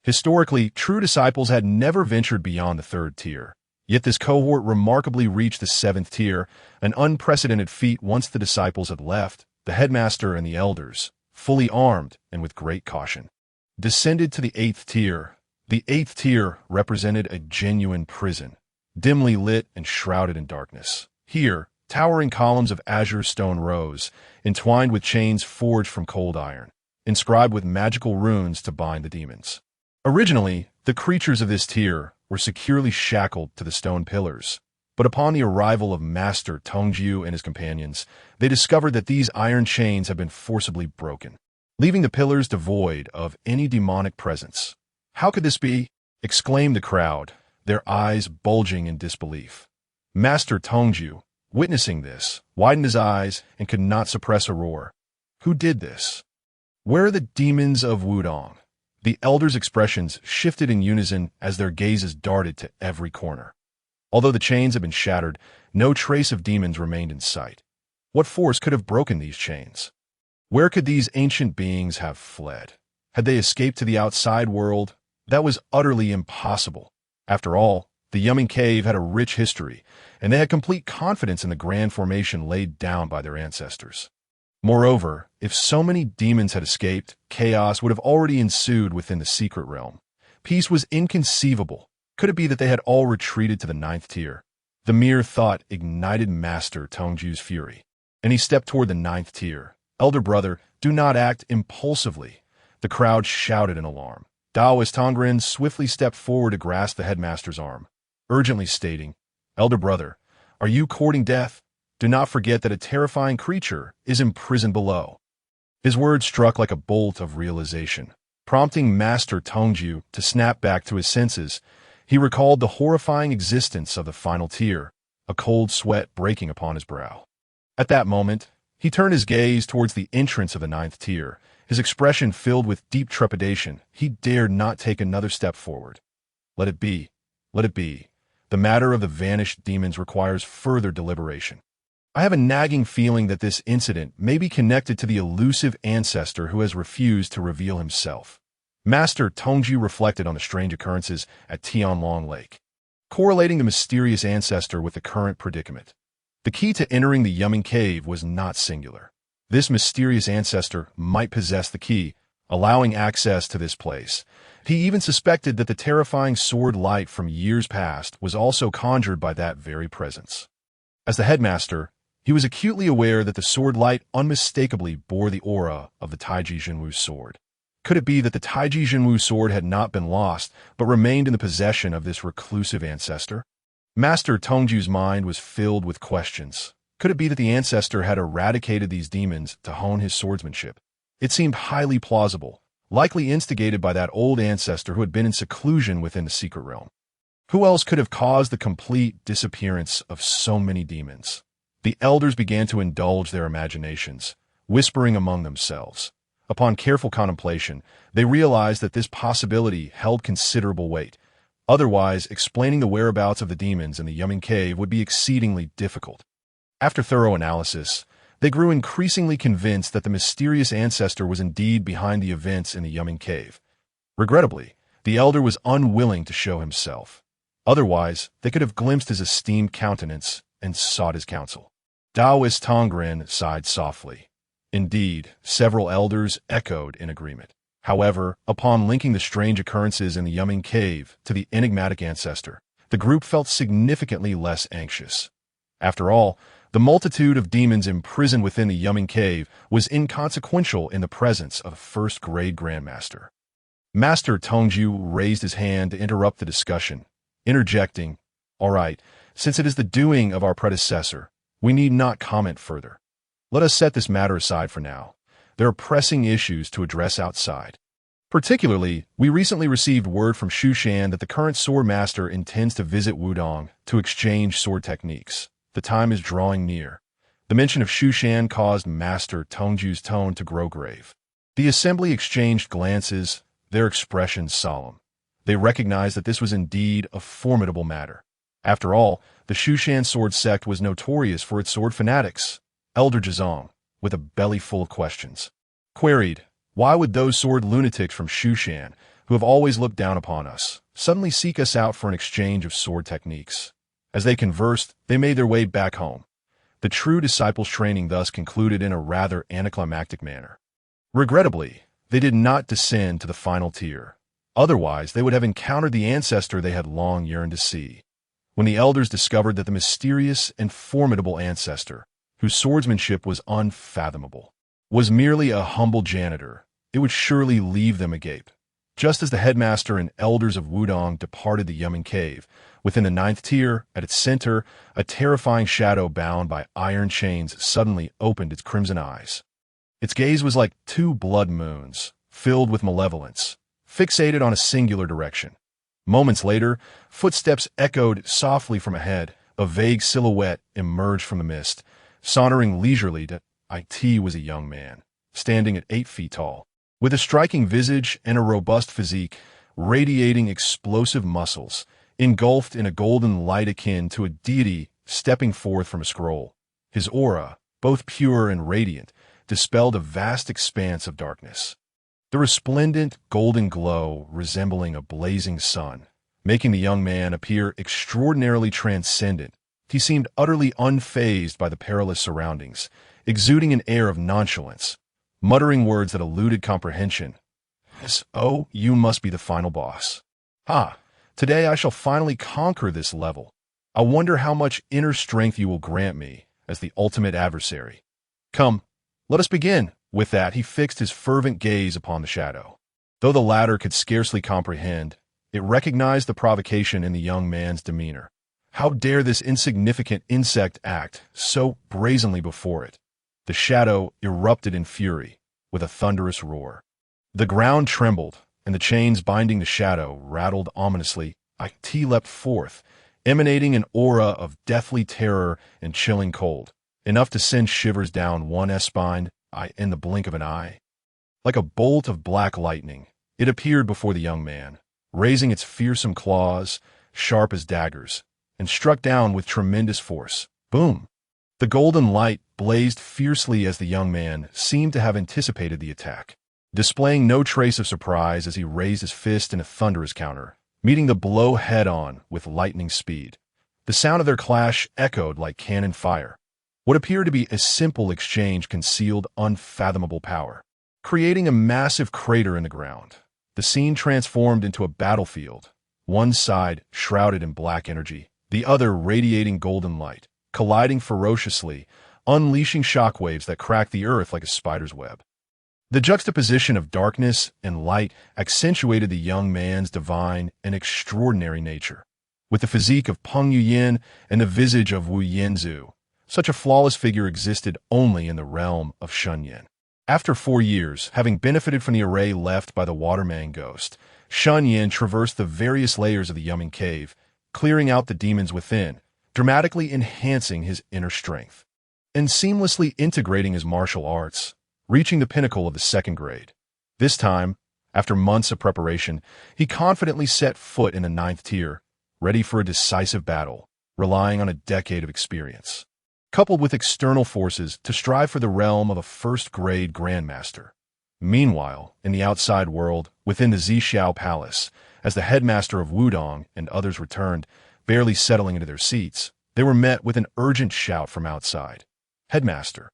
Historically, true disciples had never ventured beyond the third tier. Yet this cohort remarkably reached the seventh tier, an unprecedented feat once the disciples had left. The headmaster and the elders, fully armed and with great caution, descended to the eighth tier. The eighth tier represented a genuine prison, dimly lit and shrouded in darkness. Here, towering columns of azure stone rose, entwined with chains forged from cold iron, inscribed with magical runes to bind the demons. Originally, the creatures of this tier were securely shackled to the stone pillars, but upon the arrival of Master Tongju and his companions, they discovered that these iron chains had been forcibly broken, leaving the pillars devoid of any demonic presence. How could this be? Exclaimed the crowd, their eyes bulging in disbelief. Master Tongju, witnessing this, widened his eyes and could not suppress a roar. Who did this? Where are the demons of Wudang? The elders' expressions shifted in unison as their gazes darted to every corner. Although the chains had been shattered, no trace of demons remained in sight. What force could have broken these chains? Where could these ancient beings have fled? Had they escaped to the outside world? That was utterly impossible. After all, the Yumming Cave had a rich history, and they had complete confidence in the grand formation laid down by their ancestors. Moreover, if so many demons had escaped, chaos would have already ensued within the secret realm. Peace was inconceivable. Could it be that they had all retreated to the ninth tier? The mere thought ignited Master Tongju's fury, and he stepped toward the ninth tier. Elder brother, do not act impulsively. The crowd shouted in alarm. Taoist Tongren swiftly stepped forward to grasp the headmaster's arm, urgently stating, Elder brother, are you courting death? Do not forget that a terrifying creature is imprisoned below. His words struck like a bolt of realization, prompting Master Tongju to snap back to his senses. He recalled the horrifying existence of the final tier, a cold sweat breaking upon his brow. At that moment, he turned his gaze towards the entrance of the ninth tier, his expression filled with deep trepidation. He dared not take another step forward. Let it be. Let it be. The matter of the vanished demons requires further deliberation. I have a nagging feeling that this incident may be connected to the elusive ancestor who has refused to reveal himself. Master Tongju reflected on the strange occurrences at Tianlong Lake, correlating the mysterious ancestor with the current predicament. The key to entering the Yumming Cave was not singular. This mysterious ancestor might possess the key, allowing access to this place. He even suspected that the terrifying sword light from years past was also conjured by that very presence. As the headmaster, he was acutely aware that the sword light unmistakably bore the aura of the Taiji Zhenwu Sword. Could it be that the Taiji Zhenwu Sword had not been lost, but remained in the possession of this reclusive ancestor? Master Tongju's mind was filled with questions. Could it be that the ancestor had eradicated these demons to hone his swordsmanship? It seemed highly plausible, likely instigated by that old ancestor who had been in seclusion within the secret realm. Who else could have caused the complete disappearance of so many demons? The elders began to indulge their imaginations, whispering among themselves. Upon careful contemplation, they realized that this possibility held considerable weight. Otherwise, explaining the whereabouts of the demons in the Yumming Cave would be exceedingly difficult. After thorough analysis, they grew increasingly convinced that the mysterious ancestor was indeed behind the events in the Yumming Cave. Regrettably, the elder was unwilling to show himself. Otherwise, they could have glimpsed his esteemed countenance and sought his counsel. Taoist Tongren sighed softly. Indeed, several elders echoed in agreement. However, upon linking the strange occurrences in the Yumming Cave to the enigmatic ancestor, the group felt significantly less anxious. After all, the multitude of demons imprisoned within the Yumming Cave was inconsequential in the presence of a first-grade grandmaster. Master Tongju raised his hand to interrupt the discussion, interjecting, "All right, since it is the doing of our predecessor, we need not comment further. Let us set this matter aside for now. There are pressing issues to address outside. Particularly, we recently received word from Xu Shan that the current sword master intends to visit Wudang to exchange sword techniques. The time is drawing near." The mention of Xu Shan caused Master Tongju's tone to grow grave. The assembly exchanged glances, their expressions solemn. They recognized that this was indeed a formidable matter. After all, the Xu Shan sword sect was notorious for its sword fanatics. Elder Zhizong, with a belly full of questions, queried, "Why would those sword lunatics from Xu Shan, who have always looked down upon us, suddenly seek us out for an exchange of sword techniques?" As they conversed, they made their way back home. The true disciples' training thus concluded in a rather anticlimactic manner. Regrettably, they did not descend to the final tier. Otherwise, they would have encountered the ancestor they had long yearned to see. When the elders discovered that the mysterious and formidable ancestor, whose swordsmanship was unfathomable, was merely a humble janitor, it would surely leave them agape. Just as the headmaster and elders of Wudang departed the Yumming Cave, within the ninth tier, at its center, a terrifying shadow bound by iron chains suddenly opened its crimson eyes. Its gaze was like two blood moons, filled with malevolence, fixated on a singular direction. Moments later, footsteps echoed softly from ahead. A vague silhouette emerged from the mist, sauntering leisurely to IT was a young man, standing at 8 feet tall, with a striking visage and a robust physique, radiating explosive muscles, engulfed in a golden light akin to a deity stepping forth from a scroll. His aura, both pure and radiant, dispelled a vast expanse of darkness. The resplendent golden glow resembling a blazing sun, making the young man appear extraordinarily transcendent. He seemed utterly unfazed by the perilous surroundings, exuding an air of nonchalance, muttering words that eluded comprehension. "Oh, you must be the final boss. Ah, today I shall finally conquer this level. I wonder how much inner strength you will grant me as the ultimate adversary. Come, let us begin." With that, he fixed his fervent gaze upon the shadow. Though the latter could scarcely comprehend, it recognized the provocation in the young man's demeanor. How dare this insignificant insect act so brazenly before it? The shadow erupted in fury, with a thunderous roar. The ground trembled, and the chains binding the shadow rattled ominously. leapt forth, emanating an aura of deathly terror and chilling cold, enough to send shivers down one's spine in the blink of an eye. Like a bolt of black lightning, it appeared before the young man, raising its fearsome claws, sharp as daggers, and struck down with tremendous force. Boom! The golden light blazed fiercely as the young man seemed to have anticipated the attack, displaying no trace of surprise as he raised his fist in a thunderous counter, meeting the blow head-on with lightning speed. The sound of their clash echoed like cannon fire. What appeared to be a simple exchange concealed unfathomable power, creating a massive crater in the ground. The scene transformed into a battlefield, one side shrouded in black energy, the other radiating golden light, colliding ferociously, unleashing shockwaves that cracked the earth like a spider's web. The juxtaposition of darkness and light accentuated the young man's divine and extraordinary nature. With the physique of Peng Yuyin and the visage of Wu Yanzu, such a flawless figure existed only in the realm of Shen Yan. After 4 years, having benefited from the array left by the Waterman ghost, Shen Yan traversed the various layers of the Yumming Cave, clearing out the demons within, dramatically enhancing his inner strength, and seamlessly integrating his martial arts, reaching the pinnacle of the 2nd grade. This time, after months of preparation, he confidently set foot in the 9th tier, ready for a decisive battle, relying on a decade of experience, coupled with external forces to strive for the realm of a 1st grade grandmaster. Meanwhile, in the outside world, within the Zixiao Palace, as the headmaster of Wudang and others returned, barely settling into their seats, they were met with an urgent shout from outside. "Headmaster,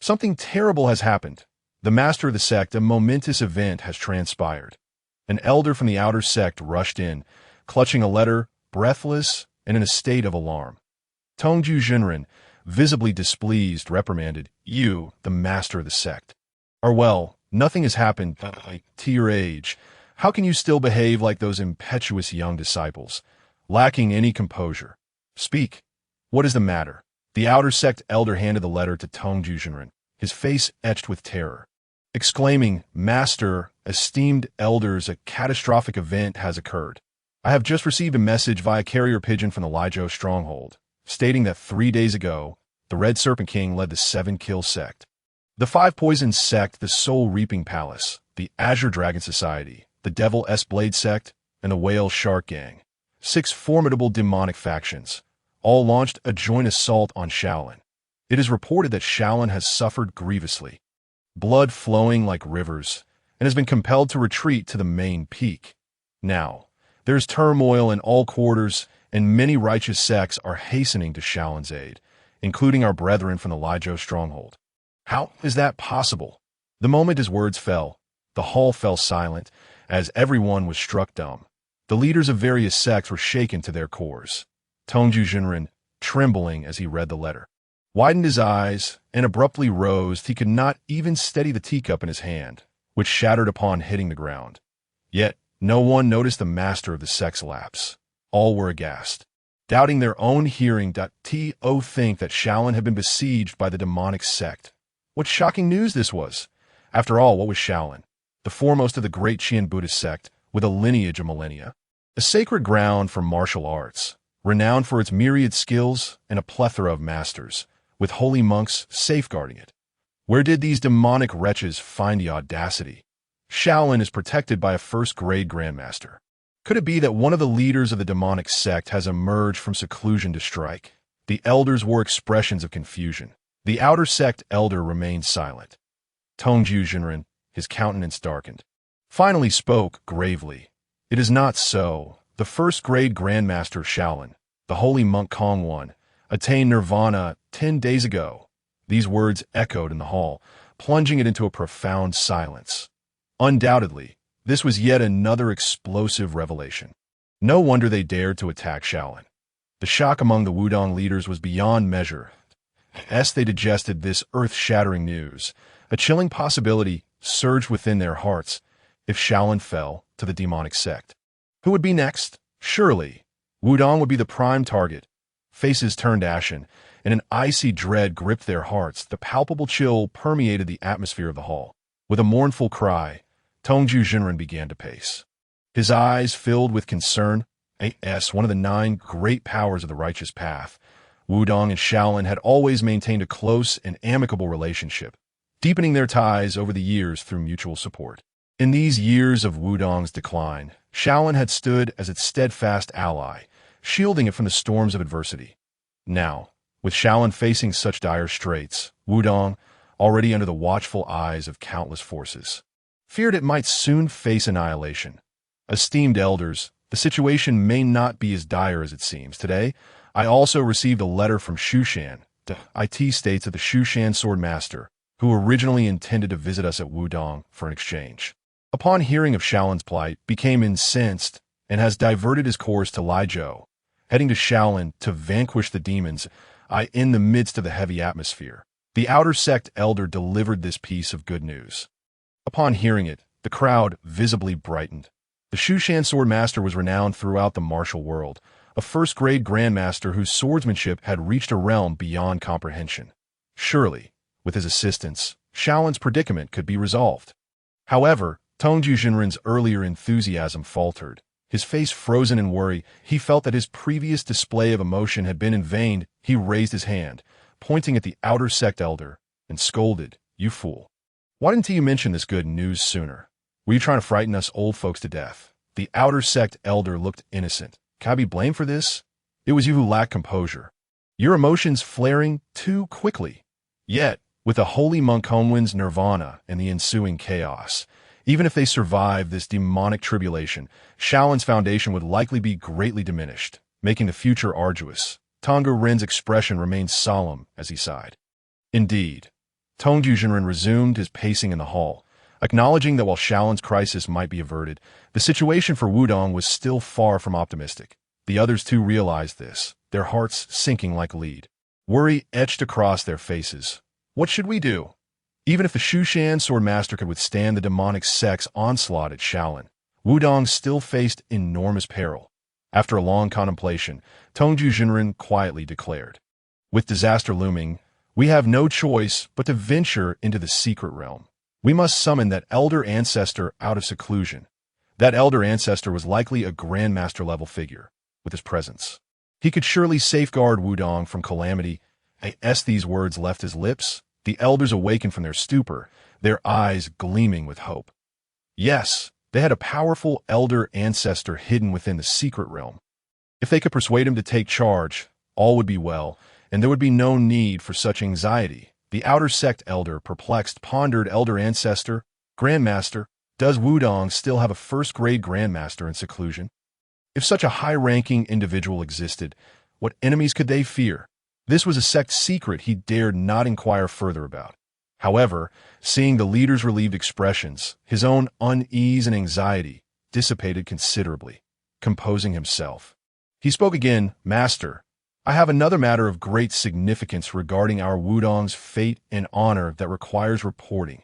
something terrible has happened. The master of the sect, a momentous event has transpired." An elder from the outer sect rushed in, clutching a letter, breathless and in a state of alarm. Taiji Zhenwu, visibly displeased, reprimanded, "You, the master of the sect, are well. Nothing has happened to your age. How can you still behave like those impetuous young disciples, lacking any composure? Speak. What is the matter?" The outer sect elder handed the letter to Taiji Zhenwu, his face etched with terror, exclaiming, "Master, esteemed elders, a catastrophic event has occurred. I have just received a message via carrier pigeon from the Lijiao stronghold, stating that 3 days ago, the Red Serpent King led the 7-kill sect, the 5-poison sect, the Soul Reaping Palace, the Azure Dragon Society, the Devil S-Blade sect, and the Whale Shark Gang. 6 formidable demonic factions, all launched a joint assault on Shaolin. It is reported that Shaolin has suffered grievously, blood flowing like rivers, and has been compelled to retreat to the main peak. Now, there is turmoil in all quarters, and many righteous sects are hastening to Shaolin's aid, including our brethren from the Lijiao stronghold. How is that possible?" The moment his words fell, the hall fell silent, as everyone was struck dumb. The leaders of various sects were shaken to their cores. Taiji Zhenwu, trembling as he read the letter, widened his eyes and abruptly rose. He could not even steady the teacup in his hand, which shattered upon hitting the ground. Yet no one noticed the master of the sect's lapse. All were aghast, doubting their own hearing. Think that Shaolin had been besieged by the demonic sect. What shocking news this was! After all, what was Shaolin? The foremost of the great Qian Buddhist sect, with a lineage of millennia. A sacred ground for martial arts, renowned for its myriad skills and a plethora of masters, with holy monks safeguarding it. Where did these demonic wretches find the audacity? Shaolin is protected by a 1st-grade grandmaster. Could it be that one of the leaders of the demonic sect has emerged from seclusion to strike? The elders wore expressions of confusion. The outer sect elder remained silent. Taiji Zhenwu, his countenance darkened, finally spoke gravely. "It is not so. The 1st-grade grandmaster Shaolin, the holy monk Kongwon, attained nirvana 10 days ago." These words echoed in the hall, plunging it into a profound silence. Undoubtedly, this was yet another explosive revelation. No wonder they dared to attack Shaolin. The shock among the Wudang leaders was beyond measure. As they digested this earth-shattering news, a chilling possibility surged within their hearts. If Shaolin fell to the demonic sect, who would be next? Surely, Wudang would be the prime target. Faces turned ashen, and an icy dread gripped their hearts. The palpable chill permeated the atmosphere of the hall. With a mournful cry, Taiji Zhenwu began to pace. His eyes filled with concern, One of the 9 great powers of the righteous path. Wudang and Shaolin had always maintained a close and amicable relationship, deepening their ties over the years through mutual support. In these years of Wudang's decline, Shaolin had stood as its steadfast ally, shielding it from the storms of adversity. Now, with Shaolin facing such dire straits, Wudang, already under the watchful eyes of countless forces, feared it might soon face annihilation. Esteemed elders, the situation may not be as dire as it seems. Today, I also received a letter from Shushan. It states that the Shushan Sword Master, who originally intended to visit us at Wudang for an exchange, upon hearing of Shaolin's plight, became incensed and has diverted his course to Lijiao, heading to Shaolin to vanquish the demons in the midst of the heavy atmosphere. The outer sect elder delivered this piece of good news. Upon hearing it, the crowd visibly brightened. The Shushan Sword Master was renowned throughout the martial world, a first-grade grandmaster whose swordsmanship had reached a realm beyond comprehension. Surely, with his assistance, Shaolin's predicament could be resolved. However, Taiji Zhenwu's earlier enthusiasm faltered. His face frozen in worry, he felt that his previous display of emotion had been in vain. He raised his hand, pointing at the outer sect elder, and scolded, "You fool. Why didn't you mention this good news sooner? Were you trying to frighten us old folks to death?" The outer sect elder looked innocent. "Can I be blamed for this? It was you who lacked composure. Your emotions flaring too quickly." Yet, with the holy monk Honwen's nirvana and the ensuing chaos, even if they survived this demonic tribulation, Shaolin's foundation would likely be greatly diminished, making the future arduous. Tonga Ren's expression remained solemn as he sighed. Indeed, Taiji Zhenwu resumed his pacing in the hall, acknowledging that while Shaolin's crisis might be averted, the situation for Wudang was still far from optimistic. The others too realized this, their hearts sinking like lead. Worry etched across their faces. What should we do? Even if the Shushan Sword Master could withstand the demonic sect's onslaught at Shaolin, Wudang still faced enormous peril. After a long contemplation, Taiji Zhenwu quietly declared, "With disaster looming, we have no choice but to venture into the secret realm. We must summon that elder ancestor out of seclusion." That elder ancestor was likely a grandmaster-level figure. With his presence, he could surely safeguard Wudang from calamity. As these words left his lips, the elders awakened from their stupor, their eyes gleaming with hope. Yes, they had a powerful elder ancestor hidden within the secret realm. If they could persuade him to take charge, all would be well, and there would be no need for such anxiety. The outer sect elder, perplexed, pondered, elder ancestor, grandmaster, does Wudang still have a first-grade grandmaster in seclusion? If such a high-ranking individual existed, what enemies could they fear? This was a sect secret he dared not inquire further about. However, seeing the leader's relieved expressions, his own unease and anxiety dissipated considerably. Composing himself, he spoke again, "Master, I have another matter of great significance regarding our Wudang's fate and honor that requires reporting."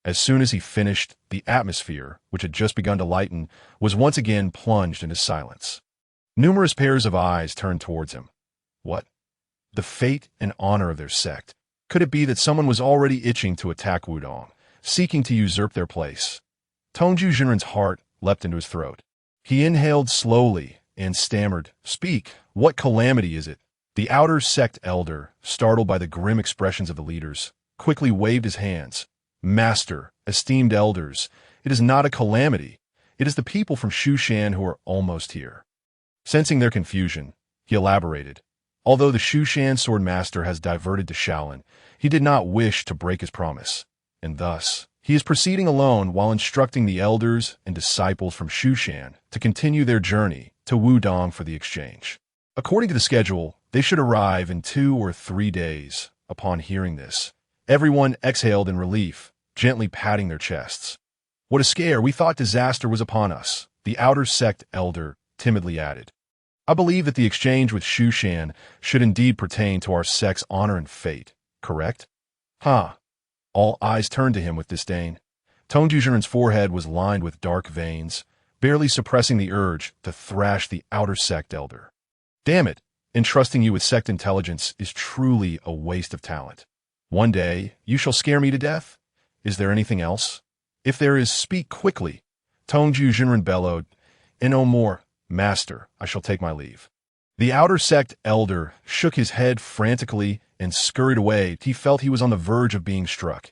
As soon as he finished, the atmosphere, which had just begun to lighten, was once again plunged into silence. Numerous pairs of eyes turned towards him. What? The fate and honor of their sect. Could it be that someone was already itching to attack Wudang, seeking to usurp their place? Taiji Zhenwu's heart leapt into his throat. He inhaled slowly and stammered, "Speak, what calamity is it?" The outer sect elder, startled by the grim expressions of the leaders, quickly waved his hands. "Master, esteemed elders, it is not a calamity. It is the people from Shushan who are almost here." Sensing their confusion, he elaborated. Although the Shushan Sword Master has diverted to Shaolin, he did not wish to break his promise, and thus, he is proceeding alone while instructing the elders and disciples from Shushan to continue their journey to Wudang for the exchange. According to the schedule, they should arrive in 2 or 3 days. Upon hearing this, everyone exhaled in relief, gently patting their chests. "What a scare! We thought disaster was upon us," the outer sect elder timidly added. "I believe that the exchange with Shushan should indeed pertain to our sect's honor and fate, correct?" "Huh." All eyes turned to him with disdain. Taiji Zhenwu's forehead was lined with dark veins, barely suppressing the urge to thrash the outer sect elder. "Damn it, entrusting you with sect intelligence is truly a waste of talent. One day, you shall scare me to death? Is there anything else? If there is, speak quickly." Taiji Zhenwu bellowed, "And no more, Master, I shall take my leave. The outer sect elder shook his head frantically and scurried away. He felt he was on the verge of being struck.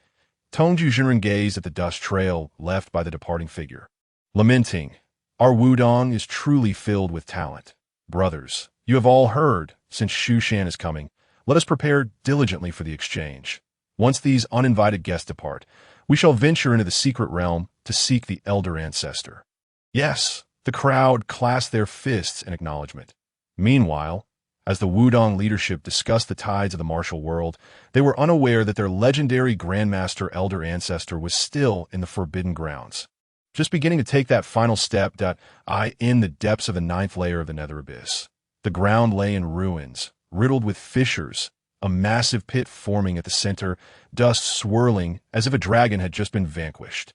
Tongju Jinren gazed at the dust trail left by the departing figure. Lamenting, our Wudang is truly filled with talent. Brothers, you have all heard, since Shu Shan is coming, let us prepare diligently for the exchange. Once these uninvited guests depart, we shall venture into the secret realm to seek the elder ancestor. Yes, the crowd clasped their fists in acknowledgement. Meanwhile, as the Wudang leadership discussed the tides of the martial world, they were unaware that their legendary Grandmaster Elder Ancestor was still in the Forbidden Grounds, just beginning to take that final step in the depths of the 9th layer of the Nether Abyss. The ground lay in ruins, riddled with fissures, a massive pit forming at the center, dust swirling as if a dragon had just been vanquished.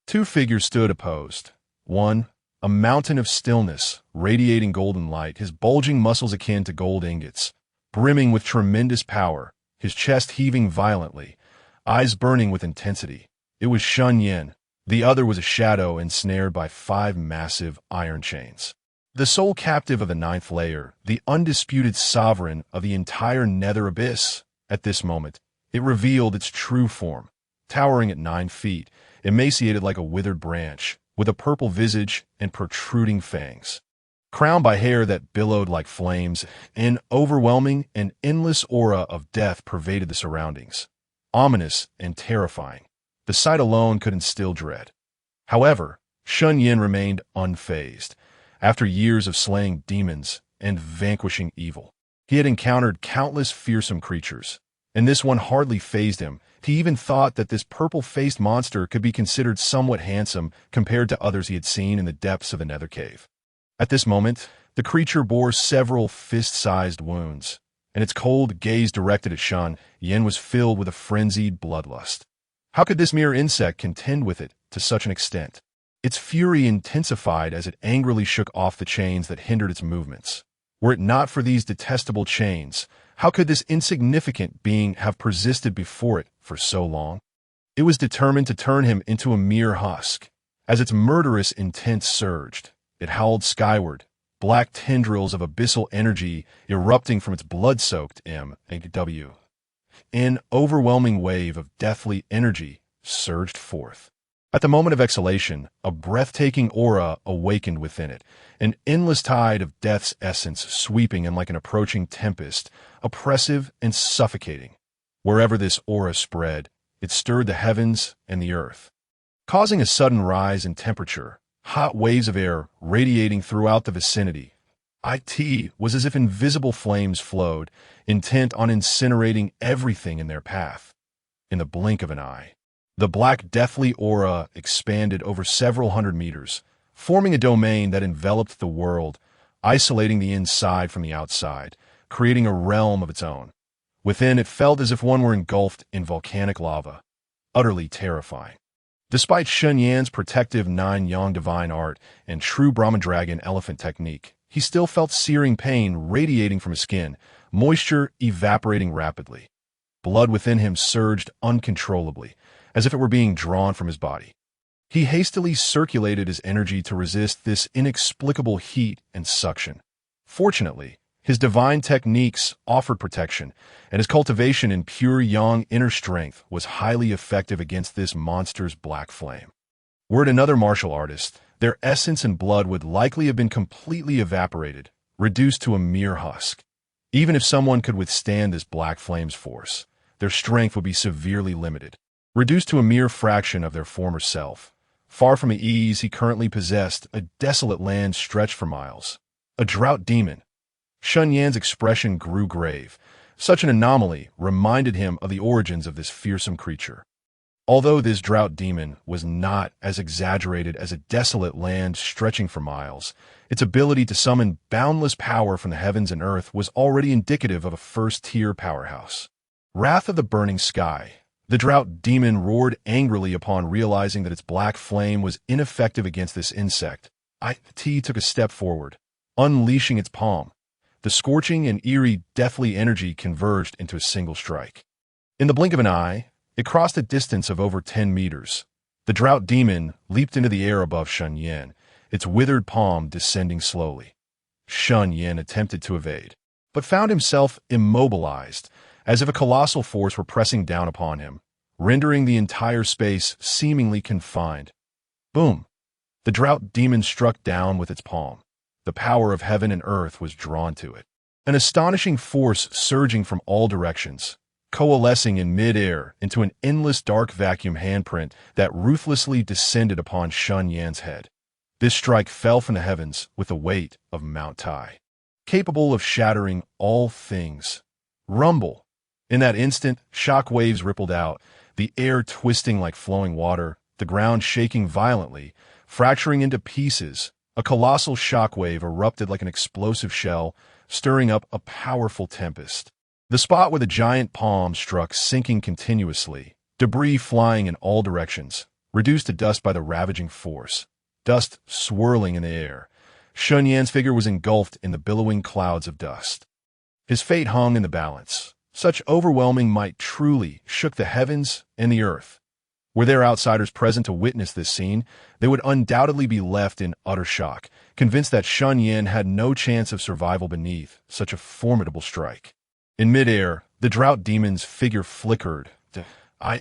Two figures stood opposed. One, a mountain of stillness, radiating golden light, his bulging muscles akin to gold ingots, brimming with tremendous power, his chest heaving violently, eyes burning with intensity. It was Shen Yan. The other was a shadow ensnared by 5 massive iron chains. The sole captive of the 9th layer, the undisputed sovereign of the entire Nether Abyss. At this moment, it revealed its true form, towering at 9 feet, emaciated like a withered branch, with a purple visage and protruding fangs. Crowned by hair that billowed like flames, an overwhelming and endless aura of death pervaded the surroundings. Ominous and terrifying, the sight alone could instill dread. However, Shen Yan remained unfazed. After years of slaying demons and vanquishing evil, he had encountered countless fearsome creatures, and this one hardly fazed him. He even thought that this purple-faced monster could be considered somewhat handsome compared to others he had seen in the depths of the Nether Cave. At this moment, the creature bore several fist-sized wounds, and its cold gaze directed at Shen Yan was filled with a frenzied bloodlust. How could this mere insect contend with it to such an extent? Its fury intensified as it angrily shook off the chains that hindered its movements. Were it not for these detestable chains, how could this insignificant being have persisted before it for so long? It was determined to turn him into a mere husk. As its murderous intent surged, it howled skyward, black tendrils of abyssal energy erupting from its blood-soaked MW. An overwhelming wave of deathly energy surged forth. At the moment of exhalation, a breathtaking aura awakened within it, an endless tide of death's essence sweeping in like an approaching tempest, oppressive and suffocating. Wherever this aura spread, it stirred the heavens and the earth, causing a sudden rise in temperature, hot waves of air radiating throughout the vicinity. It was as if invisible flames flowed, intent on incinerating everything in their path. In the blink of an eye, the black deathly aura expanded over several hundred meters, forming a domain that enveloped the world, isolating the inside from the outside, creating a realm of its own. Within, it felt as if one were engulfed in volcanic lava, utterly terrifying. Despite Shen Yan's protective 9 Yang divine art and true Brahman dragon elephant technique, he still felt searing pain radiating from his skin, moisture evaporating rapidly. Blood within him surged uncontrollably, as if it were being drawn from his body. He hastily circulated his energy to resist this inexplicable heat and suction. Fortunately, his divine techniques offered protection, and his cultivation in pure yang inner strength was highly effective against this monster's black flame. Were it another martial artist, their essence and blood would likely have been completely evaporated, reduced to a mere husk. Even if someone could withstand this black flame's force, their strength would be severely limited, reduced to a mere fraction of their former self. Far from the ease he currently possessed, a desolate land stretched for miles. A drought demon. Shen Yan's expression grew grave. Such an anomaly reminded him of the origins of this fearsome creature. Although this drought demon was not as exaggerated as a desolate land stretching for miles, its ability to summon boundless power from the heavens and earth was already indicative of a first-tier powerhouse. Wrath of the burning sky. The drought demon roared angrily upon realizing that its black flame was ineffective against this insect. It took a step forward, unleashing its palm. The scorching and eerie deathly energy converged into a single strike. In the blink of an eye, it crossed a distance of over 10 meters. The drought demon leaped into the air above Shen Yan, its withered palm descending slowly. Shen Yan attempted to evade, but found himself immobilized, as if a colossal force were pressing down upon him, rendering the entire space seemingly confined. Boom! The drought demon struck down with its palm. The power of heaven and earth was drawn to it. An astonishing force surging from all directions, coalescing in mid-air into an endless dark vacuum handprint that ruthlessly descended upon Shen Yan's head. This strike fell from the heavens with the weight of Mount Tai, capable of shattering all things. Rumble! In that instant, shock waves rippled out, the air twisting like flowing water, the ground shaking violently, fracturing into pieces. A colossal shock wave erupted like an explosive shell, stirring up a powerful tempest. The spot where the giant palm struck sinking continuously, debris flying in all directions, reduced to dust by the ravaging force. Dust swirling in the air. Shen Yan's figure was engulfed in the billowing clouds of dust. His fate hung in the balance. Such overwhelming might truly shook the heavens and the earth. Were there outsiders present to witness this scene, they would undoubtedly be left in utter shock, convinced that Shen Yan had no chance of survival beneath such a formidable strike. In midair, the drought demon's figure flickered.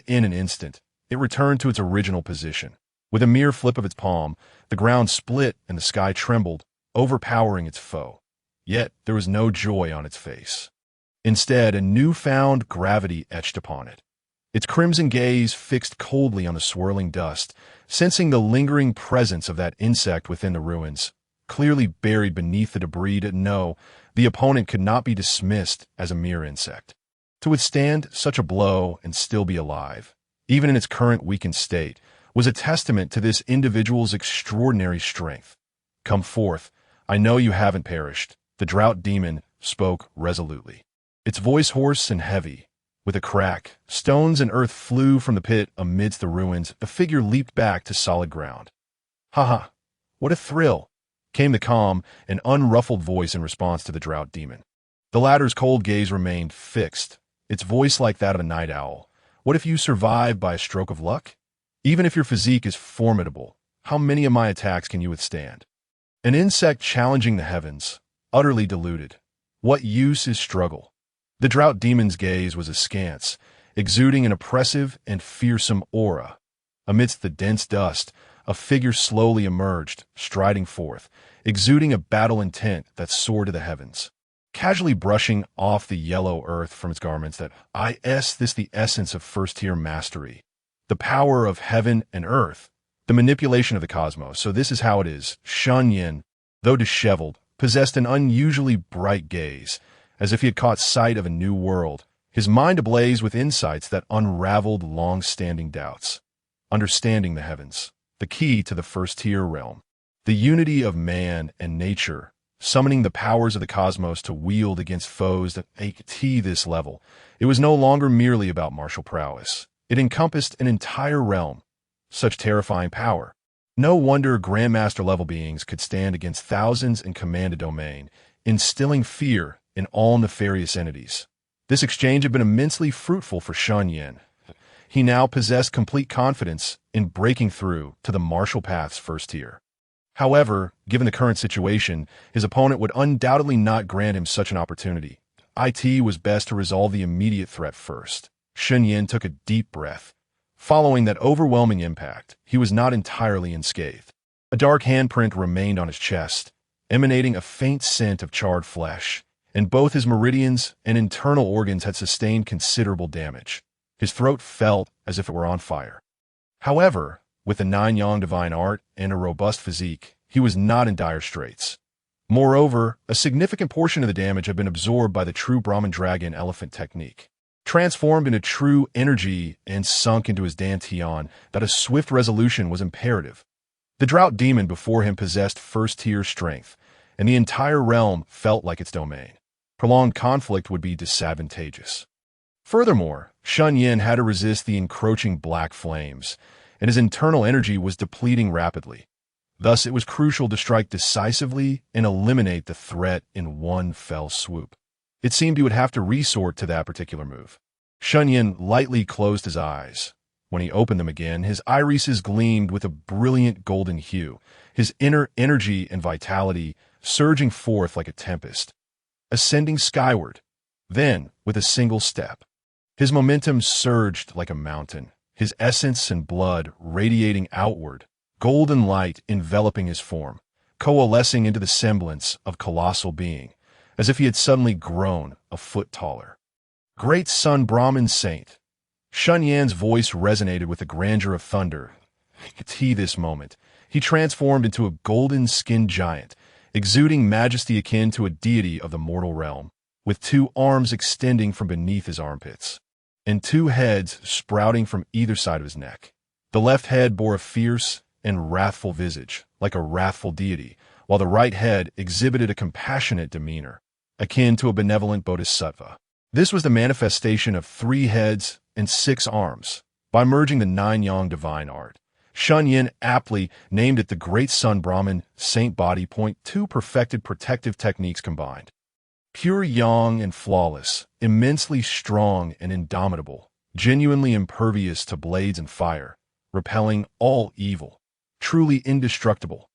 In an instant, it returned to its original position. With a mere flip of its palm, the ground split and the sky trembled, overpowering its foe. Yet there was no joy on its face. Instead, a newfound gravity etched upon it. Its crimson gaze fixed coldly on the swirling dust, sensing the lingering presence of that insect within the ruins, clearly buried beneath the debris. To know the opponent could not be dismissed as a mere insect. To withstand such a blow and still be alive, even in its current weakened state, was a testament to this individual's extraordinary strength. "Come forth. I know you haven't perished," the drought demon spoke resolutely. Its voice hoarse and heavy. With a crack, stones and earth flew from the pit amidst the ruins. The figure leaped back to solid ground. "Ha! What a thrill!" came the calm and unruffled voice in response to the drought demon. The latter's cold gaze remained fixed, its voice like that of a night owl. "What if you survive by a stroke of luck? Even if your physique is formidable, how many of my attacks can you withstand? An insect challenging the heavens, utterly deluded. What use is struggle?" The drought demon's gaze was askance, exuding an oppressive and fearsome aura. Amidst the dense dust, a figure slowly emerged, striding forth, exuding a battle intent that soared to the heavens. Casually brushing off the yellow earth from its garments, the essence of first-tier mastery. The power of heaven and earth, the manipulation of the cosmos. So this is how it is. Shen Yan, though disheveled, possessed an unusually bright gaze, as if he had caught sight of a new world, his mind ablaze with insights that unraveled long-standing doubts. Understanding the heavens, the key to the first-tier realm. The unity of man and nature, summoning the powers of the cosmos to wield against foes at this level. It was no longer merely about martial prowess. It encompassed an entire realm. Such terrifying power. No wonder Grandmaster-level beings could stand against thousands and command a domain, instilling fear in all nefarious entities. This exchange had been immensely fruitful for Shen Yan. He now possessed complete confidence in breaking through to the martial path's first tier. However, given the current situation, his opponent would undoubtedly not grant him such an opportunity. It was best to resolve the immediate threat first. Shen Yan took a deep breath. Following that overwhelming impact, he was not entirely unscathed. A dark handprint remained on his chest, emanating a faint scent of charred flesh, and both his meridians and internal organs had sustained considerable damage. His throat felt as if it were on fire. However, with the 9-yang divine art and a robust physique, he was not in dire straits. Moreover, a significant portion of the damage had been absorbed by the true Brahman dragon elephant technique. Transformed into true energy and sunk into his dantian, that a swift resolution was imperative. The drought demon before him possessed first-tier strength, and the entire realm felt like its domain. Prolonged conflict would be disadvantageous. Furthermore, Shen Yan had to resist the encroaching black flames, and his internal energy was depleting rapidly. Thus, it was crucial to strike decisively and eliminate the threat in one fell swoop. It seemed he would have to resort to that particular move. Shen Yan lightly closed his eyes. When he opened them again, his irises gleamed with a brilliant golden hue. his inner energy and vitality surging forth like a tempest, ascending skyward. Then, with a single step, his momentum surged like a mountain, his essence and blood radiating outward, golden light enveloping his form, coalescing into the semblance of colossal being, as if he had suddenly grown a foot taller. Great Sun Brahmin Saint. Shen Yan's voice resonated with the grandeur of thunder. This moment, he transformed into a golden-skinned giant, exuding majesty akin to a deity of the mortal realm, with 2 arms extending from beneath his armpits, and 2 heads sprouting from either side of his neck. The left head bore a fierce and wrathful visage, like a wrathful deity, while the right head exhibited a compassionate demeanor, akin to a benevolent bodhisattva. This was the manifestation of 3 heads and 6 arms. By merging the 9 yang divine art, Shen Yan aptly named it the Great Sun Brahmin Saint Body. 2 perfected protective techniques combined. Pure yang and flawless, immensely strong and indomitable, genuinely impervious to blades and fire, repelling all evil, truly indestructible.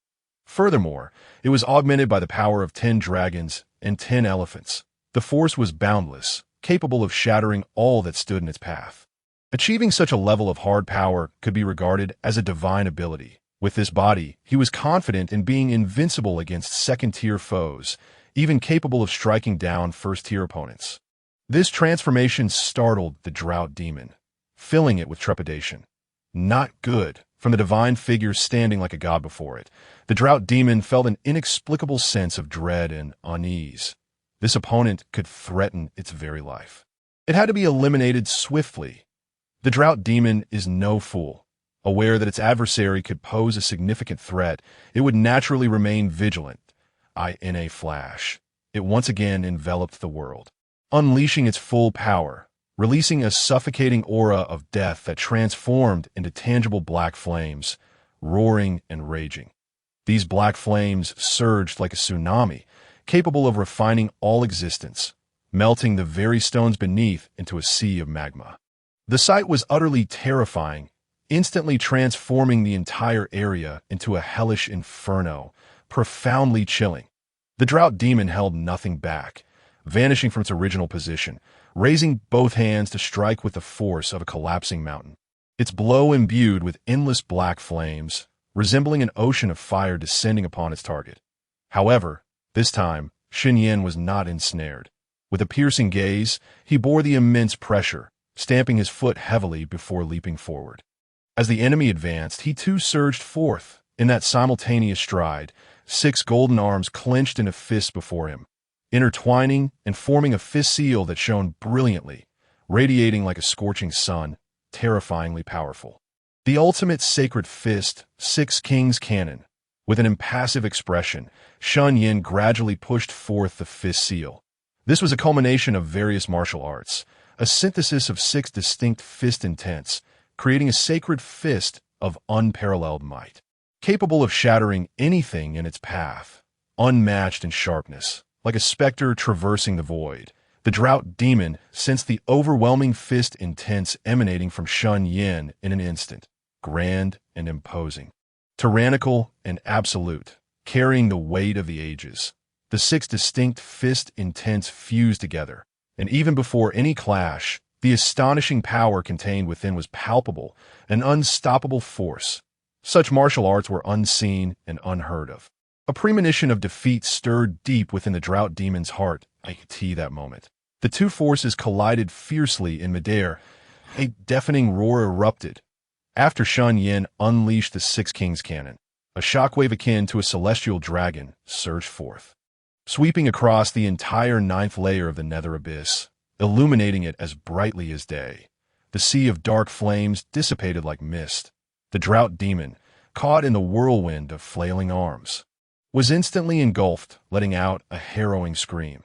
Furthermore, it was augmented by the power of 10 dragons and 10 elephants. The force was boundless, capable of shattering all that stood in its path. Achieving such a level of hard power could be regarded as a divine ability. With this body, he was confident in being invincible against second-tier foes, even capable of striking down first-tier opponents. This transformation startled the drought demon, filling it with trepidation. Not good. From the divine figure standing like a god before it, the drought demon felt an inexplicable sense of dread and unease. This opponent could threaten its very life. It had to be eliminated swiftly. The drought demon is no fool. Aware that its adversary could pose a significant threat, it would naturally remain vigilant. In a flash, it once again enveloped the world, unleashing its full power, releasing a suffocating aura of death that transformed into tangible black flames, roaring and raging. These black flames surged like a tsunami, capable of refining all existence, melting the very stones beneath into a sea of magma. The sight was utterly terrifying, instantly transforming the entire area into a hellish inferno, profoundly chilling. The drought demon held nothing back, vanishing from its original position, raising both hands to strike with the force of a collapsing mountain. Its blow imbued with endless black flames, resembling an ocean of fire descending upon its target. However, this time, Shen Yan was not ensnared. With a piercing gaze, he bore the immense pressure, stamping his foot heavily before leaping forward. As the enemy advanced, he too surged forth. In that simultaneous stride, 6 golden arms clenched in a fist before him, intertwining and forming a fist seal that shone brilliantly, radiating like a scorching sun, terrifyingly powerful. The ultimate sacred fist, 6 Kings Cannon. With an impassive expression, Shen Yan gradually pushed forth the fist seal. This was a culmination of various martial arts, a synthesis of 6 distinct fist intents, creating a sacred fist of unparalleled might, capable of shattering anything in its path, unmatched in sharpness, like a specter traversing the void. The drought demon sensed the overwhelming fist intents emanating from Shen Yan in an instant, grand and imposing, tyrannical and absolute, carrying the weight of the ages. The 6 distinct fist intents fused together, and even before any clash, the astonishing power contained within was palpable, an unstoppable force. Such martial arts were unseen and unheard of. A premonition of defeat stirred deep within the drought demon's heart. That moment. The 2 forces collided fiercely in midair. A deafening roar erupted. After Shen Yan unleashed the 6 Kings Cannon, a shockwave akin to a celestial dragon surged forth, sweeping across the entire 9th layer of the nether abyss, illuminating it as brightly as day. The sea of dark flames dissipated like mist. The drought demon, caught in the whirlwind of flailing arms, was instantly engulfed, letting out a harrowing scream.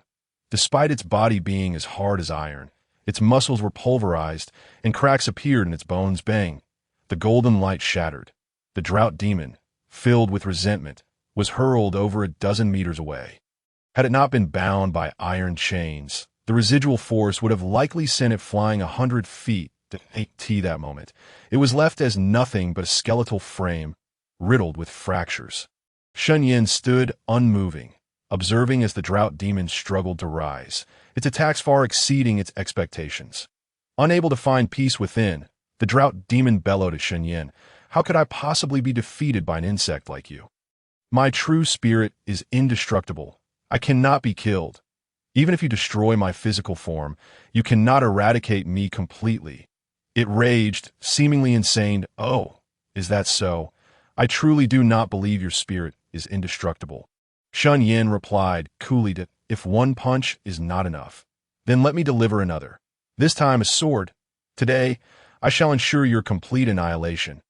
Despite its body being as hard as iron, its muscles were pulverized, and cracks appeared in its bones. Bang! The golden light shattered. The drought demon, filled with resentment, was hurled over a dozen meters away. Had it not been bound by iron chains, the residual force would have likely sent it flying 100 feet. That moment, it was left as nothing but a skeletal frame, riddled with fractures. Shen Yan stood unmoving, observing as the drought demon struggled to rise, its attacks far exceeding its expectations. Unable to find peace within, the drought demon bellowed at Shen Yan, "How could I possibly be defeated by an insect like you? My true spirit is indestructible. I cannot be killed. Even if you destroy my physical form, you cannot eradicate me completely." It raged, seemingly insane. "Oh, is that so? I truly do not believe your spirit is indestructible." Shen Yan replied coolly that if one punch is not enough, then let me deliver another. This time a sword. Today, I shall ensure your complete annihilation.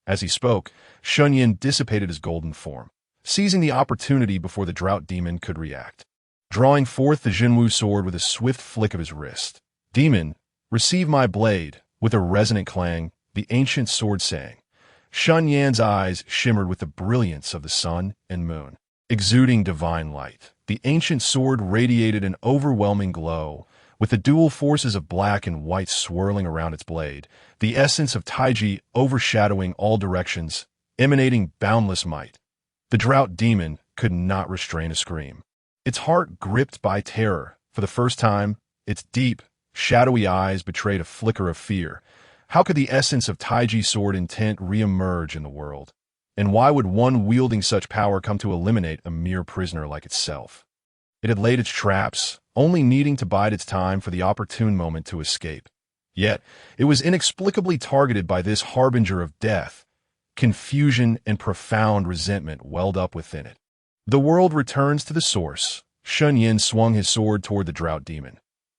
As he spoke, Shen Yan dissipated his golden form, seizing the opportunity before the drought demon could react. Drawing forth the Zhenwu Sword with a swift flick of his wrist. "Demon, receive my blade." With a resonant clang, the ancient sword sang. Shen Yan's eyes shimmered with the brilliance of the sun and moon. Exuding divine light, the ancient sword radiated an overwhelming glow, with the dual forces of black and white swirling around its blade, the essence of Taiji overshadowing all directions, emanating boundless might. The drought demon could not restrain a scream. Its heart gripped by terror. For the first time, its deep, shadowy eyes betrayed a flicker of fear. How could the essence of Taiji's sword intent re-emerge in the world? And why would one wielding such power come to eliminate a mere prisoner like itself? It had laid its traps, only needing to bide its time for the opportune moment to escape. Yet, it was inexplicably targeted by this harbinger of death. Confusion and profound resentment welled up within it. The world returns to the source. Shen Yan swung his sword toward the drought demon.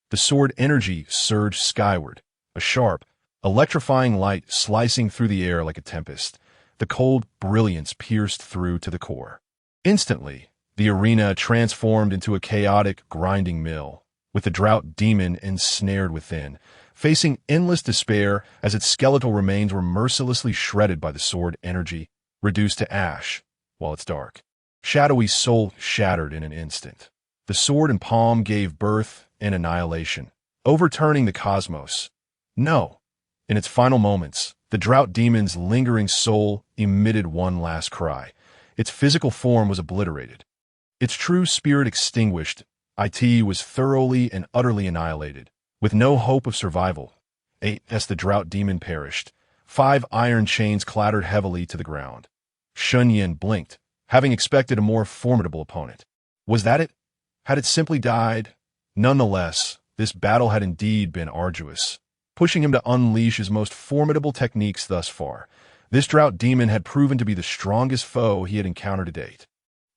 The sword energy surged skyward, a sharp, electrifying light slicing through the air like a tempest. The cold brilliance pierced through to the core. Instantly, the arena transformed into a chaotic, grinding mill, with the drought demon ensnared within, facing endless despair as its skeletal remains were mercilessly shredded by the sword energy, reduced to ash, while its dark, shadowy soul shattered in an instant. The sword and palm gave birth and annihilation, overturning the cosmos. No! In its final moments, the drought demon's lingering soul emitted one last cry. Its physical form was obliterated. Its true spirit extinguished. It was thoroughly and utterly annihilated, with no hope of survival. As the drought demon perished, 5 iron chains clattered heavily to the ground. Shen Yan blinked, having expected a more formidable opponent. Was that it? Had it simply died? Nonetheless, this battle had indeed been arduous, pushing him to unleash his most formidable techniques thus far. This drought demon had proven to be the strongest foe he had encountered to date.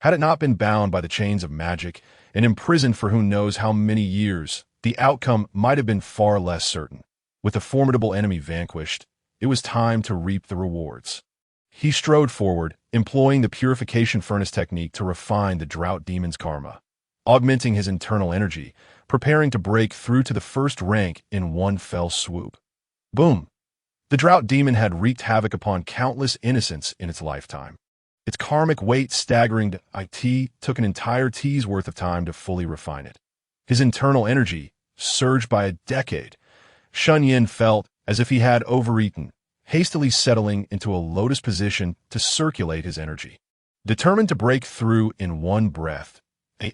Had it not been bound by the chains of magic and imprisoned for who knows how many years, the outcome might have been far less certain. With the formidable enemy vanquished, it was time to reap the rewards. He strode forward, employing the purification furnace technique to refine the drought demon's karma, augmenting his internal energy, preparing to break through to the first rank in one fell swoop. Boom! The drought demon had wreaked havoc upon countless innocents in its lifetime. Its karmic weight staggering to it took an entire T's worth of time to fully refine it. His internal energy surged by a decade. Shen Yan felt as if he had overeaten, hastily settling into a lotus position to circulate his energy. Determined to break through in one breath,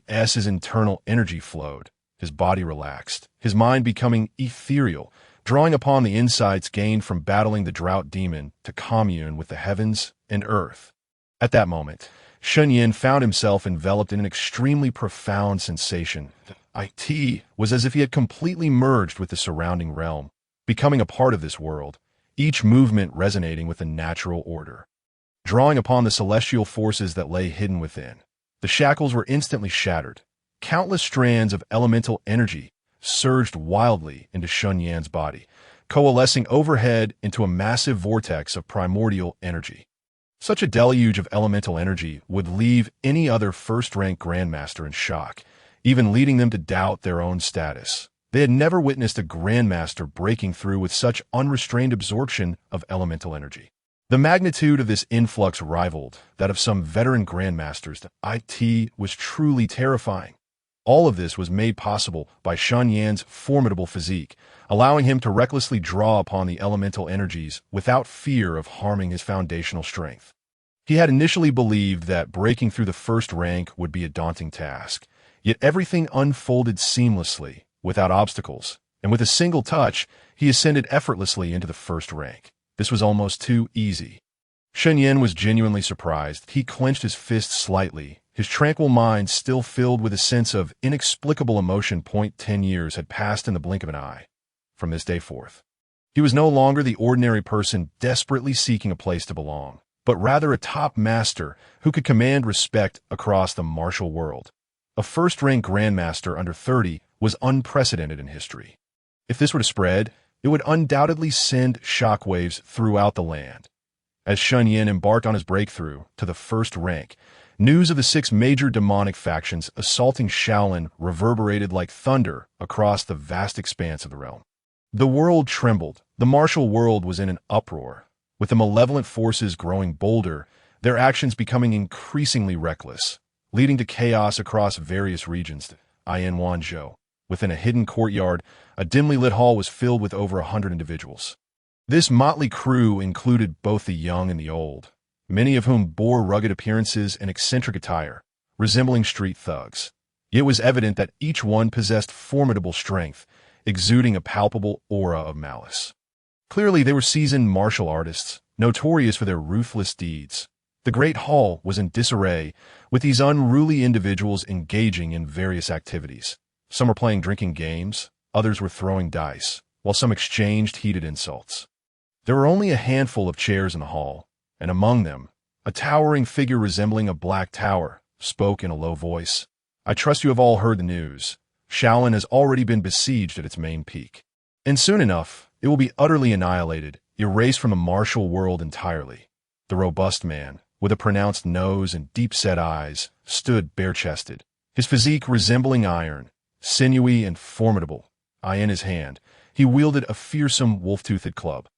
his internal energy flowed, his body relaxed, his mind becoming ethereal, drawing upon the insights gained from battling the drought demon to commune with the heavens and earth. At that moment, Shen Yan found himself enveloped in an extremely profound sensation. It was as if he had completely merged with the surrounding realm, becoming a part of this world, each movement resonating with a natural order. Drawing upon the celestial forces that lay hidden within, the shackles were instantly shattered. Countless strands of elemental energy surged wildly into Shen Yan's body, coalescing overhead into a massive vortex of primordial energy. Such a deluge of elemental energy would leave any other first-rank grandmaster in shock, even leading them to doubt their own status. They had never witnessed a grandmaster breaking through with such unrestrained absorption of elemental energy. The magnitude of this influx rivaled that of some veteran grandmasters. It was truly terrifying. All of this was made possible by Shen Yan's formidable physique, allowing him to recklessly draw upon the elemental energies without fear of harming his foundational strength. He had initially believed that breaking through the first rank would be a daunting task, yet everything unfolded seamlessly, without obstacles, and with a single touch, he ascended effortlessly into the first rank. This was almost too easy. Shen Yan was genuinely surprised. He clenched his fist slightly, his tranquil mind still filled with a sense of inexplicable emotion. 10 years had passed in the blink of an eye. From this day forth, he was no longer the ordinary person desperately seeking a place to belong, but rather a top master who could command respect across the martial world. A first-rank grandmaster under 30 was unprecedented in history. If this were to spread, it would undoubtedly send shockwaves throughout the land. As Shen Yan embarked on his breakthrough to the first rank, news of the 6 major demonic factions assaulting Shaolin reverberated like thunder across the vast expanse of the realm. The world trembled. The martial world was in an uproar. With the malevolent forces growing bolder, their actions becoming increasingly reckless, leading to chaos across various regions. In Wanzhou, within a hidden courtyard, a dimly lit hall was filled with over 100 individuals. This motley crew included both the young and the old, many of whom bore rugged appearances and eccentric attire, resembling street thugs. It was evident that each one possessed formidable strength, exuding a palpable aura of malice. Clearly, they were seasoned martial artists, notorious for their ruthless deeds. The great hall was in disarray, with these unruly individuals engaging in various activities. Some were playing drinking games, others were throwing dice, while some exchanged heated insults. There were only a handful of chairs in the hall, and among them, a towering figure resembling a black tower spoke in a low voice. "I trust you have all heard the news. Shaolin has already been besieged at its main peak. And soon enough, it will be utterly annihilated, erased from the martial world entirely." The robust man, with a pronounced nose and deep-set eyes, stood bare-chested, his physique resembling iron, sinewy and formidable. In his hand, he wielded a fearsome wolf-toothed club,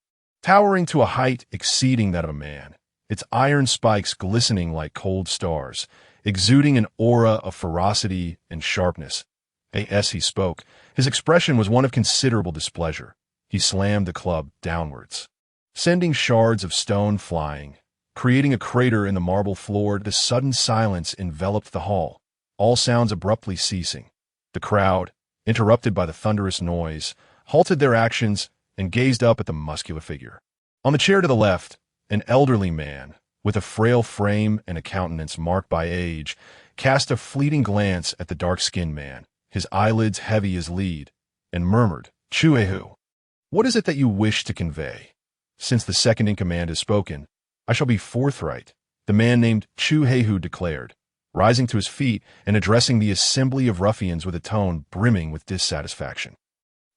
towering to a height exceeding that of a man, its iron spikes glistening like cold stars, exuding an aura of ferocity and sharpness. As he spoke, his expression was one of considerable displeasure. He slammed the club downwards, sending shards of stone flying, creating a crater in the marble floor. The sudden silence enveloped the hall, all sounds abruptly ceasing. The crowd, interrupted by the thunderous noise, halted their actions and gazed up at the muscular figure. On the chair to the left, an elderly man, with a frail frame and a countenance marked by age, cast a fleeting glance at the dark-skinned man, his eyelids heavy as lead, and murmured, "Chuehu, what is it that you wish to convey?" "Since the second-in-command has spoken, I shall be forthright," the man named Chuehu declared, rising to his feet and addressing the assembly of ruffians with a tone brimming with dissatisfaction.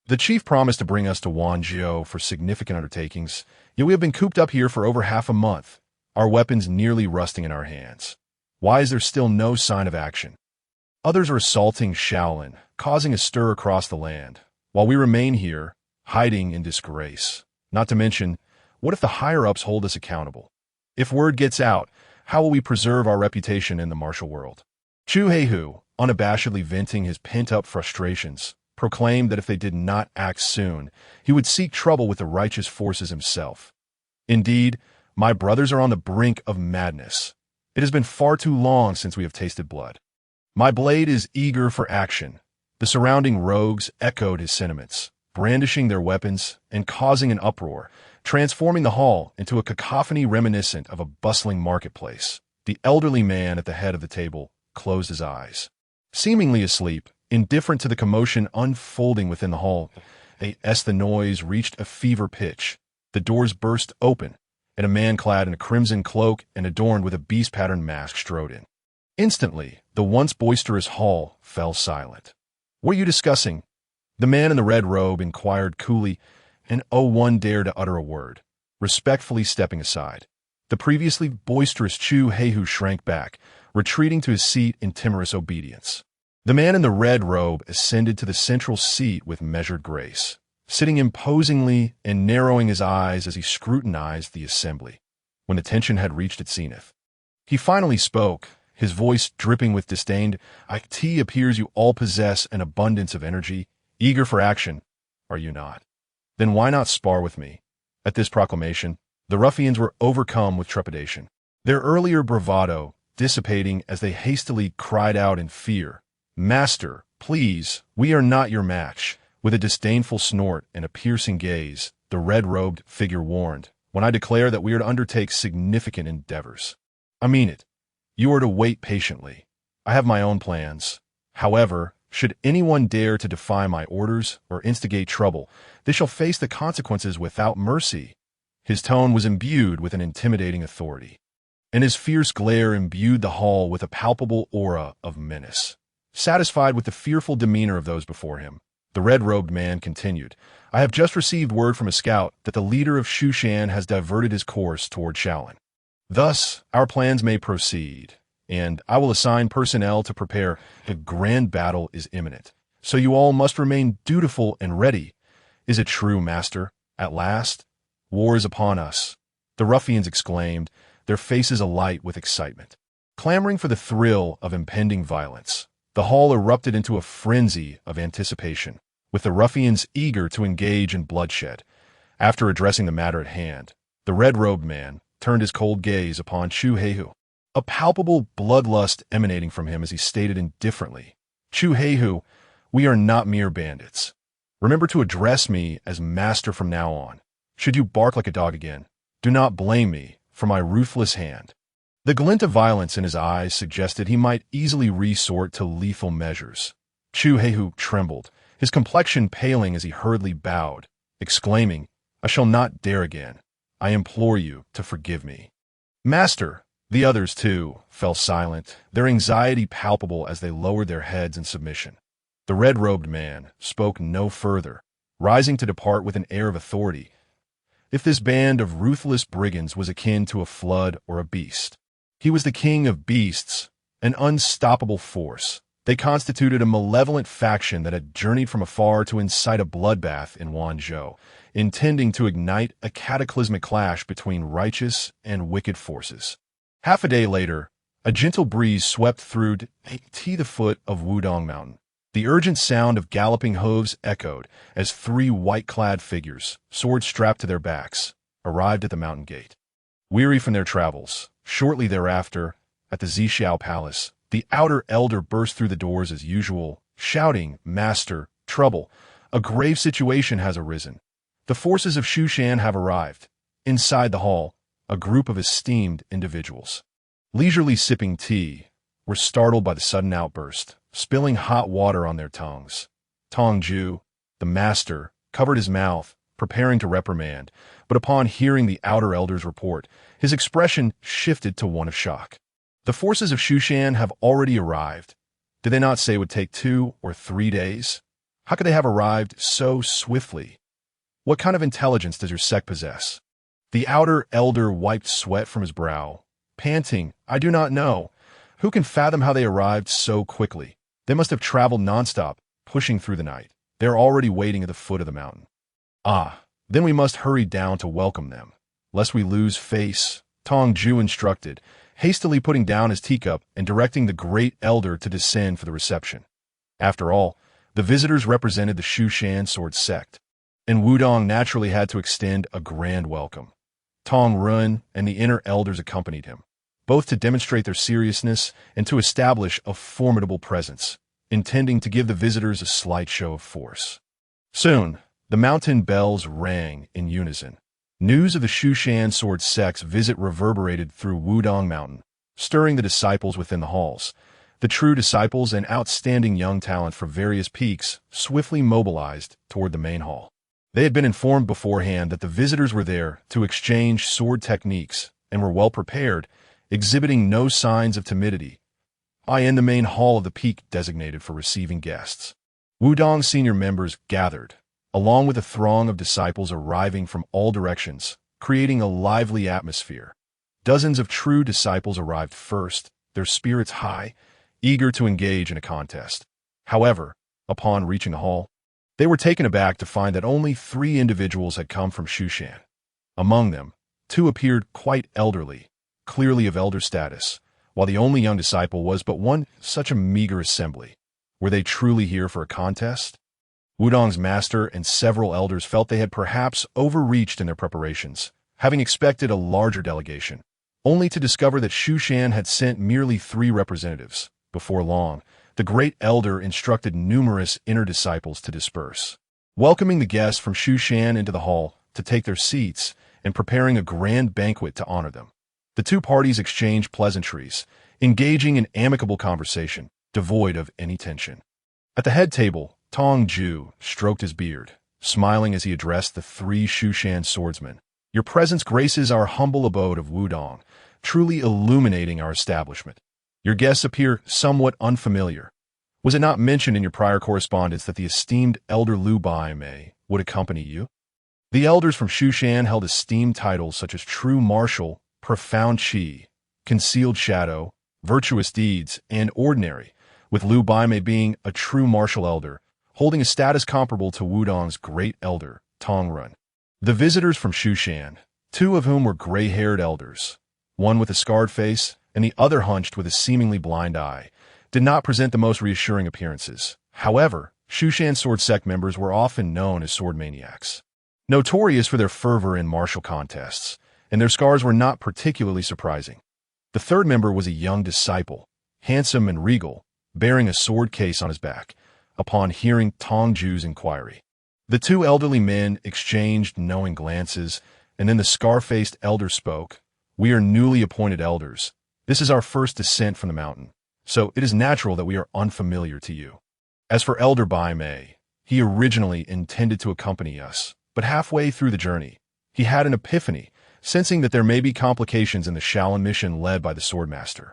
"The chief promised to bring us to Wanzhou for significant undertakings, yet we have been cooped up here for over half a month, our weapons nearly rusting in our hands. Why is there still no sign of action? Others are assaulting Shaolin, causing a stir across the land, while we remain here, hiding in disgrace. Not to mention, what if the higher-ups hold us accountable? If word gets out, how will we preserve our reputation in the martial world?" Chuehu, unabashedly venting his pent-up frustrations, proclaimed that if they did not act soon, he would seek trouble with the righteous forces himself. "Indeed, my brothers are on the brink of madness. It has been far too long since we have tasted blood. My blade is eager for action." The surrounding rogues echoed his sentiments, brandishing their weapons and causing an uproar, transforming the hall into a cacophony reminiscent of a bustling marketplace. The elderly man at the head of the table closed his eyes, seemingly asleep, indifferent to the commotion unfolding within the hall. As the noise reached a fever pitch, the doors burst open, and a man clad in a crimson cloak and adorned with a beast-patterned mask strode in. Instantly, the once boisterous hall fell silent. "What are you discussing?" The man in the red robe inquired coolly, and no one dared to utter a word, respectfully stepping aside. The previously boisterous Chuehu shrank back, retreating to his seat in timorous obedience. The man in the red robe ascended to the central seat with measured grace, sitting imposingly and narrowing his eyes as he scrutinized the assembly. When the tension had reached its zenith, he finally spoke, his voice dripping with disdain. "It appears you all possess an abundance of energy, eager for action, are you not? Then why not spar with me?" At this proclamation, the ruffians were overcome with trepidation. their earlier bravado dissipating as they hastily cried out in fear, "Master, please, we are not your match." With a disdainful snort and a piercing gaze, the red-robed figure warned, "When I declare that we are to undertake significant endeavors, I mean it. You are to wait patiently. I have my own plans. However, should anyone dare to defy my orders or instigate trouble, they shall face the consequences without mercy." His tone was imbued with an intimidating authority, and his fierce glare imbued the hall with a palpable aura of menace. Satisfied with the fearful demeanor of those before him, the red-robed man continued, "I have just received word from a scout that the leader of Shushan has diverted his course toward Shaolin. Thus, our plans may proceed, and I will assign personnel to prepare. A grand battle is imminent, so you all must remain dutiful and ready. Is it true, master? At last? War is upon us," the ruffians exclaimed, their faces alight with excitement. Clamoring for the thrill of impending violence, the hall erupted into a frenzy of anticipation, with the ruffians eager to engage in bloodshed. After addressing the matter at hand, the red-robed man turned his cold gaze upon Chu Heihu, a palpable bloodlust emanating from him as he stated indifferently, "Chu Heihu, we are not mere bandits. Remember to address me as master from now on. Should you bark like a dog again, do not blame me for my ruthless hand." The glint of violence in his eyes suggested he might easily resort to lethal measures. Chu Heihu trembled, his complexion paling as he hurriedly bowed, exclaiming, "I shall not dare again. I implore you to forgive me." "Master!" The others, too, fell silent, their anxiety palpable as they lowered their heads in submission. The red-robed man spoke no further, rising to depart with an air of authority. If this band of ruthless brigands was akin to a flood or a beast, he was the king of beasts, an unstoppable force. They constituted a malevolent faction that had journeyed from afar to incite a bloodbath in Wanzhou, intending to ignite a cataclysmic clash between righteous and wicked forces. Half a day later, a gentle breeze swept through to the foot of Wudang Mountain. The urgent sound of galloping hooves echoed as three white-clad figures, swords strapped to their backs, arrived at the mountain gate. Weary from their travels, shortly thereafter, at the Zixiao Palace, the outer elder burst through the doors as usual, shouting, "Master, trouble! A grave situation has arisen. The forces of Shushan have arrived." Inside the hall, a group of esteemed individuals, leisurely sipping tea, were startled by the sudden outburst, spilling hot water on their tongues. Tongju, the master, covered his mouth, preparing to reprimand, but upon hearing the outer elder's report, his expression shifted to one of shock. "The forces of Shushan have already arrived. Did they not say it would take 2 or 3 days? How could they have arrived so swiftly? What kind of intelligence does your sect possess?" The outer elder wiped sweat from his brow, panting, "I do not know. Who can fathom how they arrived so quickly? They must have traveled nonstop, pushing through the night. They are already waiting at the foot of the mountain. Ah, then we must hurry down to welcome them, lest we lose face," Tongju instructed, hastily putting down his teacup and directing the great elder to descend for the reception. After all, the visitors represented the Shushan Sword sect, and Wudang naturally had to extend a grand welcome. Tong Run and the inner elders accompanied him, both to demonstrate their seriousness and to establish a formidable presence, intending to give the visitors a slight show of force. Soon, the mountain bells rang in unison. News of the Shushan Sword sect's visit reverberated through Wudang Mountain, stirring the disciples within the halls. The true disciples and outstanding young talent from various peaks swiftly mobilized toward the main hall. They had been informed beforehand that the visitors were there to exchange sword techniques and were well prepared, exhibiting no signs of timidity. In the main hall of the peak designated for receiving guests, Wudang's senior members gathered, along with a throng of disciples arriving from all directions, creating a lively atmosphere. Dozens of true disciples arrived first, their spirits high, eager to engage in a contest. However, upon reaching the hall, they were taken aback to find that only 3 individuals had come from Shushan. Among them, 2 appeared quite elderly, clearly of elder status, while the only young disciple was but one. Such a meager assembly. Were they truly here for a contest? Wudang's master and several elders felt they had perhaps overreached in their preparations, having expected a larger delegation. only to discover that Shu Shan had sent merely 3 representatives. Before long, the great elder instructed numerous inner disciples to disperse, welcoming the guests from Shu Shan into the hall to take their seats and preparing a grand banquet to honor them. The 2 parties exchanged pleasantries, engaging in amicable conversation, devoid of any tension. At the head table, Tong Ju stroked his beard, smiling as he addressed the 3 Shu Shan swordsmen. Your presence graces our humble abode of Wudang, truly illuminating our establishment. Your guests appear somewhat unfamiliar. Was it not mentioned in your prior correspondence that the esteemed Elder Luo Divine Palm would accompany you? The elders from Shu Shan held esteemed titles such as True Martial, Profound Qi, Concealed Shadow, Virtuous Deeds, and Ordinary, with Luo Divine Palm being a true martial elder, holding a status comparable to Wudang's great elder, Tong Run. The visitors from Shu Shan, 2 of whom were gray-haired elders, one with a scarred face and the other hunched with a seemingly blind eye, did not present the most reassuring appearances. However, Shu Shan sword sect members were often known as sword maniacs, notorious for their fervor in martial contests, and their scars were not particularly surprising. The 3rd member was a young disciple, handsome and regal, bearing a sword case on his back, upon hearing Tong Ju's inquiry. The 2 elderly men exchanged knowing glances, and then the scar-faced elder spoke. We are newly appointed elders. This is our first descent from the mountain, so it is natural that we are unfamiliar to you. As for Elder Bai Mei, he originally intended to accompany us, but halfway through the journey, he had an epiphany, sensing that there may be complications in the Shaolin mission led by the Swordmaster.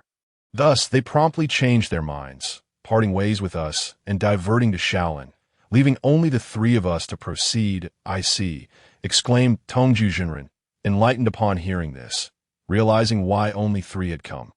Thus, they promptly changed their minds, parting ways with us and diverting to Shaolin, leaving only the 3 of us to proceed. I see, exclaimed Tongju Jinren, enlightened upon hearing this, realizing why only 3 had come.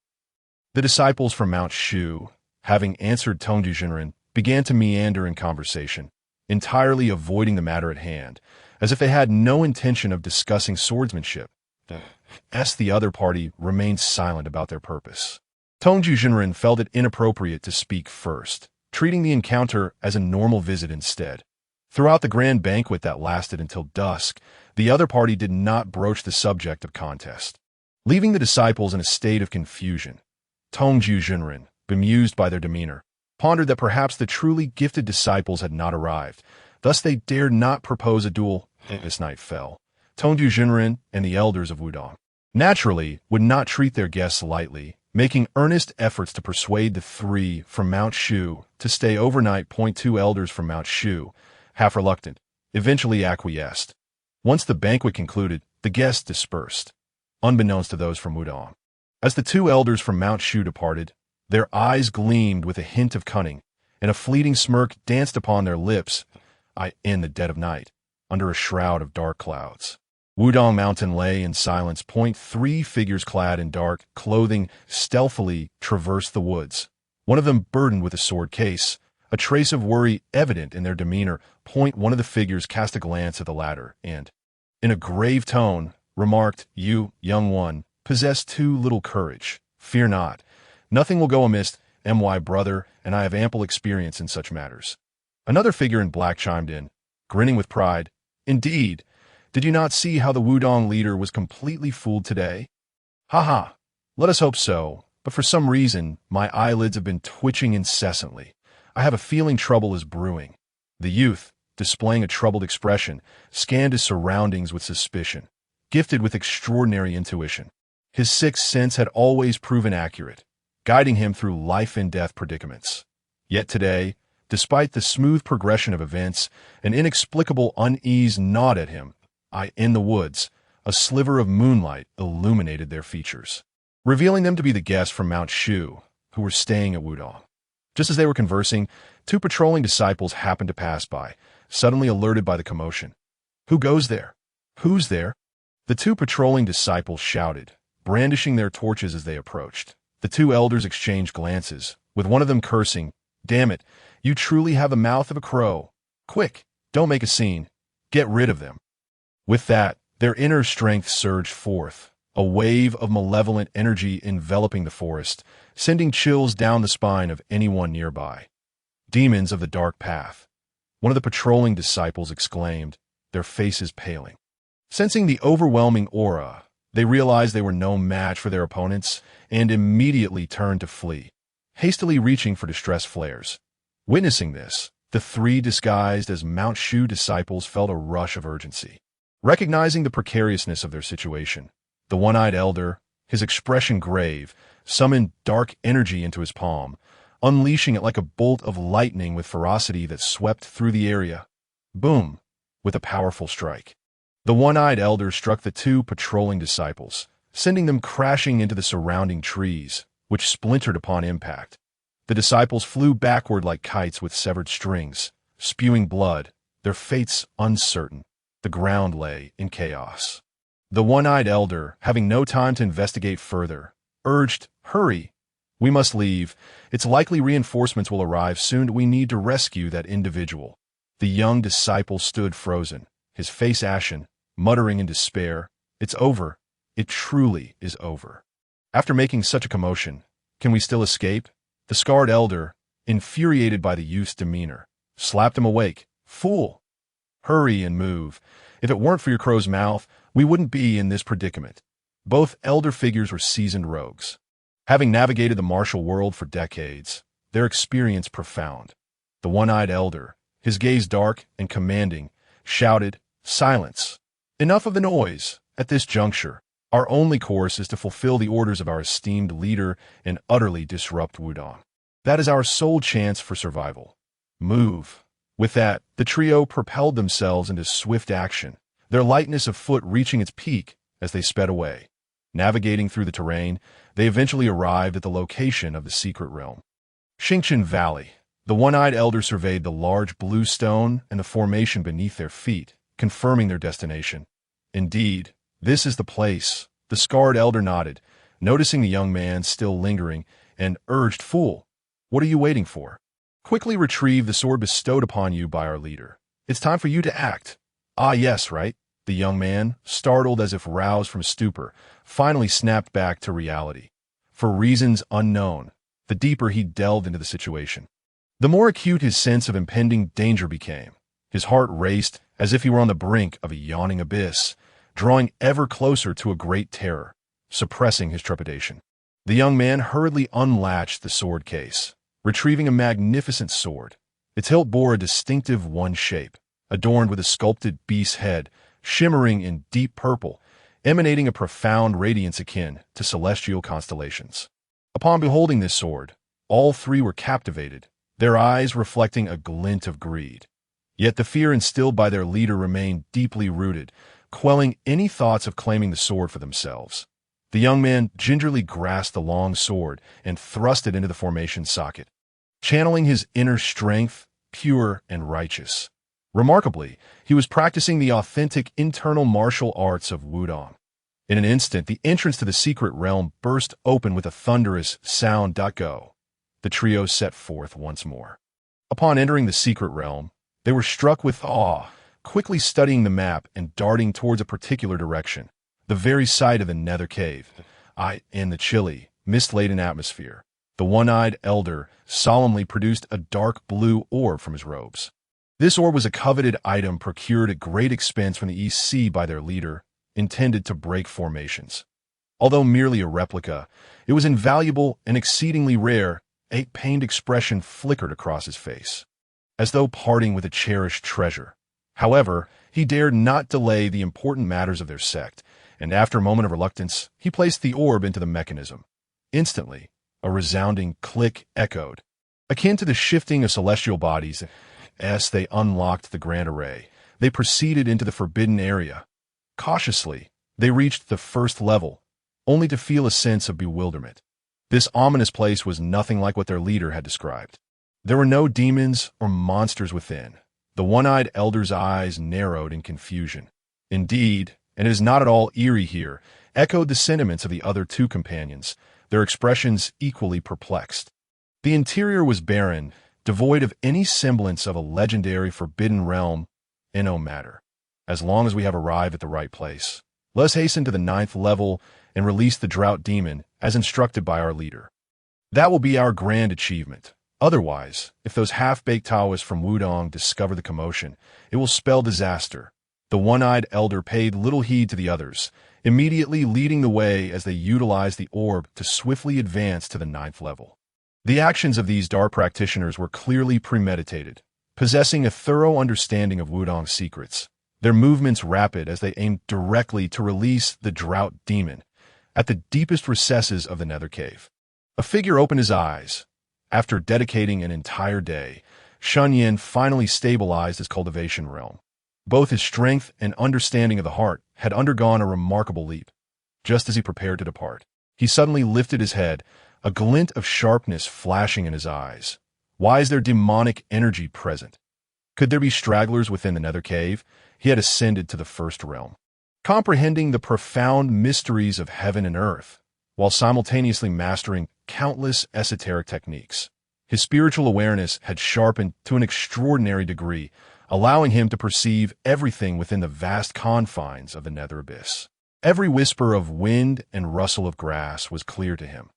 The disciples from Mount Shu, having answered Tongju Jinren, began to meander in conversation, entirely avoiding the matter at hand, as if they had no intention of discussing swordsmanship. The other party remained silent about their purpose. Tongju Jinren felt it inappropriate to speak first, treating the encounter as a normal visit instead. Throughout the grand banquet that lasted until dusk, the other party did not broach the subject of contest, leaving the disciples in a state of confusion. Tongju Jinren, bemused by their demeanor, pondered that perhaps the truly gifted disciples had not arrived, thus they dared not propose a duel. This night fell. Tongju Jinren and the elders of Wudang, naturally, would not treat their guests lightly, making earnest efforts to persuade the 3 from Mount Shu to stay overnight. 2 elders from Mount Shu, half reluctant, eventually acquiesced. Once the banquet concluded, the guests dispersed, unbeknownst to those from Wudang. As the 2 elders from Mount Shu departed, their eyes gleamed with a hint of cunning, and a fleeting smirk danced upon their lips. In the dead of night, under a shroud of dark clouds, Wudang Mountain lay in silence. 3 figures clad in dark clothing stealthily traversed the woods, one of them burdened with a sword case, a trace of worry evident in their demeanor. One of the figures cast a glance at the latter and, in a grave tone, remarked, "You, young one, possess too little courage. Fear not. Nothing will go amiss, my brother, and I have ample experience in such matters." Another figure in black chimed in, grinning with pride, "Indeed, did you not see how the Wudang leader was completely fooled today? Ha! Let us hope so, but for some reason, my eyelids have been twitching incessantly. I have a feeling trouble is brewing." The youth, displaying a troubled expression, scanned his surroundings with suspicion, gifted with extraordinary intuition. His 6th sense had always proven accurate, guiding him through life-and-death predicaments. Yet today, despite the smooth progression of events, an inexplicable unease gnawed at him. In the woods, a sliver of moonlight illuminated their features, revealing them to be the guests from Mount Shu, who were staying at Wudang. Just as they were conversing, 2 patrolling disciples happened to pass by, suddenly alerted by the commotion. "Who goes there? Who's there?" The 2 patrolling disciples shouted, brandishing their torches as they approached. The 2 elders exchanged glances, with one of them cursing, "Damn it, you truly have the mouth of a crow. Quick, don't make a scene. Get rid of them." With that, their inner strength surged forth, a wave of malevolent energy enveloping the forest, sending chills down the spine of anyone nearby. "Demons of the dark path," one of the patrolling disciples exclaimed, their faces paling. Sensing the overwhelming aura, They realized they were no match for their opponents and immediately turned to flee, hastily reaching for distress flares. Witnessing this, the three disguised as Mount Shu disciples felt a rush of urgency. Recognizing the precariousness of their situation, the one-eyed elder, his expression grave, summoned dark energy into his palm, unleashing it like a bolt of lightning with ferocity that swept through the area. Boom! With a powerful strike. The one-eyed elder struck the two patrolling disciples, sending them crashing into the surrounding trees, which splintered upon impact. The disciples flew backward like kites with severed strings, spewing blood, their fates uncertain. The ground lay in chaos. The one-eyed elder, having no time to investigate further, urged, "Hurry! We must leave. It's likely reinforcements will arrive soon. We need to rescue that individual." The young disciple stood frozen, his face ashen, muttering in despair, "It's over. It truly is over." After making such a commotion, can we still escape? The scarred elder, infuriated by the youth's demeanor, slapped him awake. "Fool! Hurry and move. If it weren't for your crow's mouth, we wouldn't be in this predicament." Both elder figures were seasoned rogues. Having navigated the martial world for decades, their experience profound. The one-eyed elder, his gaze dark and commanding, shouted, "Silence! Enough of the noise. At this juncture, our only course is to fulfill the orders of our esteemed leader and utterly disrupt Wudang. That is our sole chance for survival. Move." With that, the trio propelled themselves into swift action, their lightness of foot reaching its peak as they sped away. Navigating through the terrain, they eventually arrived at the location of the secret realm. Xingchen Valley. The one-eyed elder surveyed the large blue stone and the formation beneath their feet, confirming their destination. "Indeed, this is the place." The scarred elder nodded, noticing the young man still lingering, and urged, "Fool, what are you waiting for? Quickly retrieve the sword bestowed upon you by our leader. It's time for you to act." "Ah, yes, right." The young man, startled as if roused from stupor, finally snapped back to reality. For reasons unknown, the deeper he delved into the situation, the more acute his sense of impending danger became. His heart raced as if he were on the brink of a yawning abyss, drawing ever closer to a great terror, suppressing his trepidation. The young man hurriedly unlatched the sword case, retrieving a magnificent sword. Its hilt bore a distinctive one shape, adorned with a sculpted beast's head, shimmering in deep purple, emanating a profound radiance akin to celestial constellations. Upon beholding this sword, all three were captivated, their eyes reflecting a glint of greed. Yet the fear instilled by their leader remained deeply rooted, quelling any thoughts of claiming the sword for themselves. The young man gingerly grasped the long sword and thrust it into the formation socket, channeling his inner strength, pure and righteous. Remarkably, he was practicing the authentic internal martial arts of Wudang. In an instant, the entrance to the secret realm burst open with a thunderous sound. Go. The trio set forth once more. Upon entering the secret realm, they were struck with awe, quickly studying the map and darting towards a particular direction, the very site of the nether cave, in the chilly, mist-laden atmosphere. The one-eyed elder solemnly produced a dark blue orb from his robes. This orb was a coveted item procured at great expense from the East Sea by their leader, intended to break formations. Although merely a replica, it was invaluable and exceedingly rare. A pained expression flickered across his face, as though parting with a cherished treasure. However, he dared not delay the important matters of their sect, and after a moment of reluctance, he placed the orb into the mechanism. Instantly, a resounding click echoed, akin to the shifting of celestial bodies. As they unlocked the grand array, they proceeded into the forbidden area. Cautiously, they reached the first level, only to feel a sense of bewilderment. This ominous place was nothing like what their leader had described. There were no demons or monsters within. The one-eyed elder's eyes narrowed in confusion. "Indeed, and it is not at all eerie here," echoed the sentiments of the other two companions, their expressions equally perplexed. The interior was barren, devoid of any semblance of a legendary forbidden realm. No matter. As long as we have arrived at the right place, let us hasten to the 9th level and release the drought demon as instructed by our leader. That will be our grand achievement. Otherwise, if those half-baked Taoists from Wudang discover the commotion, it will spell disaster. The one-eyed elder paid little heed to the others, immediately leading the way as they utilized the orb to swiftly advance to the 9th level. The actions of these dark practitioners were clearly premeditated, possessing a thorough understanding of Wudang's secrets, their movements rapid as they aimed directly to release the drought demon at the deepest recesses of the nether cave. A figure opened his eyes. After dedicating an entire day, Shen Yan finally stabilized his cultivation realm. Both his strength and understanding of the heart had undergone a remarkable leap. Just as he prepared to depart, he suddenly lifted his head, a glint of sharpness flashing in his eyes. Why is there demonic energy present? Could there be stragglers within the nether cave? He had ascended to the 1st realm, comprehending the profound mysteries of heaven and earth, while simultaneously mastering countless esoteric techniques. His spiritual awareness had sharpened to an extraordinary degree, allowing him to perceive everything within the vast confines of the nether abyss. Every whisper of wind and rustle of grass was clear to him.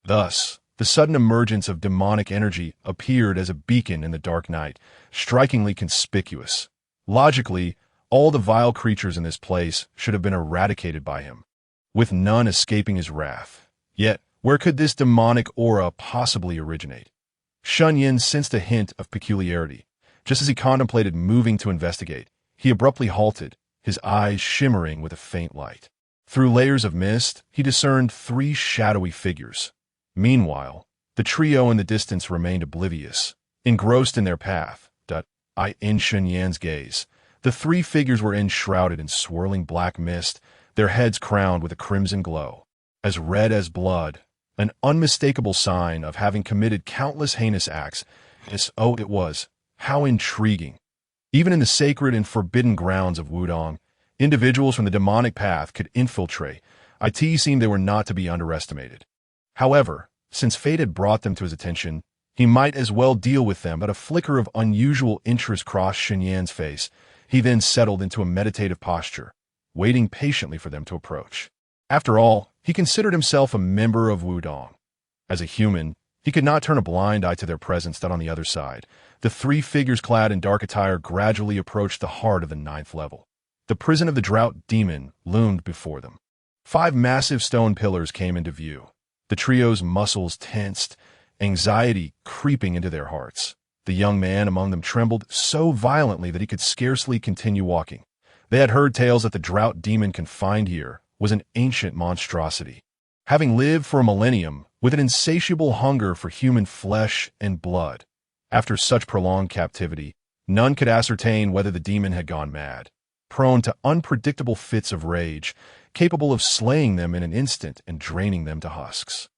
Thus, the sudden emergence of demonic energy appeared as a beacon in the dark night, strikingly conspicuous. Logically, all the vile creatures in this place should have been eradicated by him, with none escaping his wrath. Yet, where could this demonic aura possibly originate? Shen Yan sensed a hint of peculiarity. Just as he contemplated moving to investigate, he abruptly halted, his eyes shimmering with a faint light. Through layers of mist, he discerned 3 shadowy figures. Meanwhile, the trio in the distance remained oblivious, engrossed in their path. In Shen Yan's gaze, the 3 figures were enshrouded in swirling black mist, their heads crowned with a crimson glow, as red as blood, an unmistakable sign of having committed countless heinous acts. It was. How intriguing. Even in the sacred and forbidden grounds of Wudang, individuals from the demonic path could infiltrate. It seemed they were not to be underestimated. However, since fate had brought them to his attention, he might as well deal with them. But a flicker of unusual interest crossed Shen Yan's face. He then settled into a meditative posture, waiting patiently for them to approach. After all, he considered himself a member of Wudang. As a human, he could not turn a blind eye to their presence. On the other side, the 3 figures clad in dark attire gradually approached the heart of the 9th level. The prison of the drought demon loomed before them. 5 massive stone pillars came into view. The trio's muscles tensed, anxiety creeping into their hearts. The young man among them trembled so violently that he could scarcely continue walking. They had heard tales that the drought demon confined here was an ancient monstrosity, having lived for a millennium with an insatiable hunger for human flesh and blood. After such prolonged captivity, none could ascertain whether the demon had gone mad, prone to unpredictable fits of rage, capable of slaying them in an instant and draining them to husks.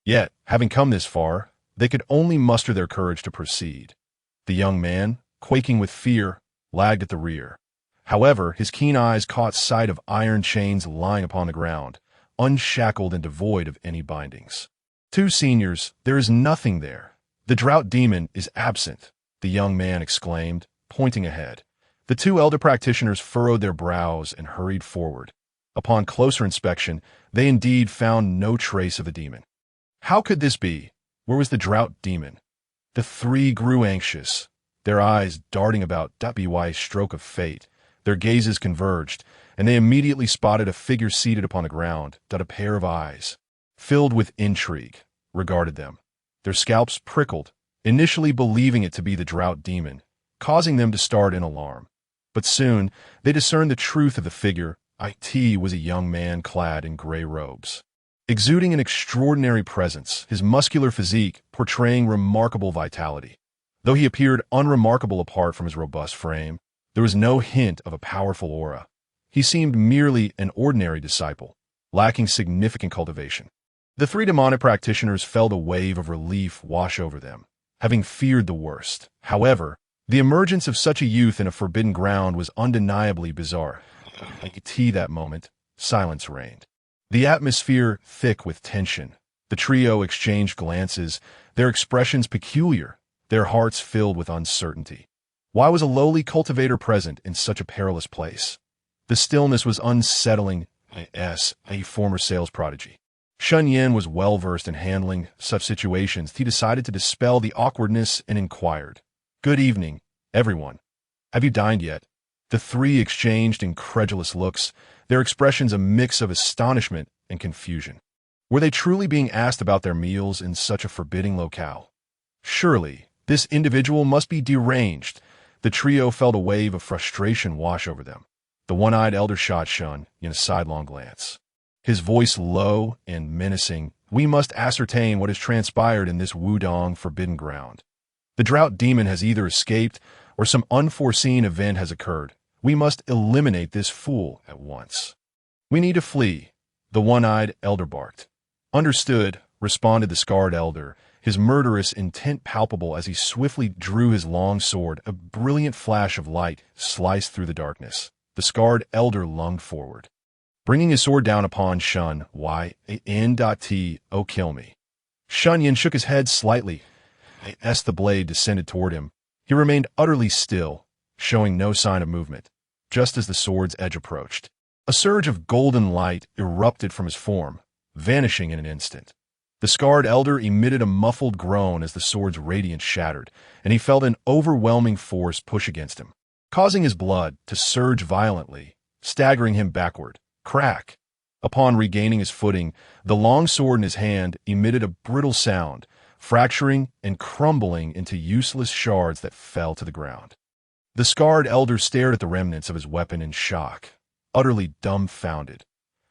Yet, having come this far, they could only muster their courage to proceed. The young man, quaking with fear, lagged at the rear. However, his keen eyes caught sight of iron chains lying upon the ground, unshackled and devoid of any bindings. 2 seniors, there is nothing there. The drought demon is absent, the young man exclaimed, pointing ahead. The 2 elder practitioners furrowed their brows and hurried forward. Upon closer inspection, they indeed found no trace of the demon. How could this be? Where was the drought demon? The 3 grew anxious, their eyes darting about. By a stroke of fate, their gazes converged, and they immediately spotted a figure seated upon the ground. A pair of eyes, filled with intrigue, regarded them. Their scalps prickled, initially believing it to be the drought demon, causing them to start in alarm. But soon, they discerned the truth of the figure. It was a young man clad in gray robes, exuding an extraordinary presence, his muscular physique portraying remarkable vitality. Though he appeared unremarkable apart from his robust frame, there was no hint of a powerful aura. He seemed merely an ordinary disciple, lacking significant cultivation. The 3 demonic practitioners felt a wave of relief wash over them, having feared the worst. However, the emergence of such a youth in a forbidden ground was undeniably bizarre. That moment, silence reigned. The atmosphere thick with tension. The trio exchanged glances, their expressions peculiar, their hearts filled with uncertainty. Why was a lowly cultivator present in such a perilous place? The stillness was unsettling. A former sales prodigy, Shen Yan was well-versed in handling such situations. He decided to dispel the awkwardness and inquired, "Good evening, everyone. Have you dined yet?" The three exchanged incredulous looks, their expressions a mix of astonishment and confusion. Were they truly being asked about their meals in such a forbidding locale? Surely, this individual must be deranged. The trio felt a wave of frustration wash over them. The one-eyed elder shot Shun in a sidelong glance. His voice low and menacing, "We must ascertain what has transpired in this Wudang forbidden ground. The drought demon has either escaped or some unforeseen event has occurred. We must eliminate this fool at once. We need to flee," the one-eyed elder barked. "Understood," responded the scarred elder, his murderous intent palpable as he swiftly drew his long sword. A brilliant flash of light sliced through the darkness. The scarred elder lunged forward, bringing his sword down upon Shun. "Y-A-N.T, oh kill me." Shen Yan shook his head slightly as the blade descended toward him. He remained utterly still, showing no sign of movement. Just as the sword's edge approached, a surge of golden light erupted from his form, vanishing in an instant. The scarred elder emitted a muffled groan as the sword's radiance shattered, and he felt an overwhelming force push against him, causing his blood to surge violently, staggering him backward. Crack! Upon regaining his footing, the long sword in his hand emitted a brittle sound, fracturing and crumbling into useless shards that fell to the ground. The scarred elder stared at the remnants of his weapon in shock, utterly dumbfounded.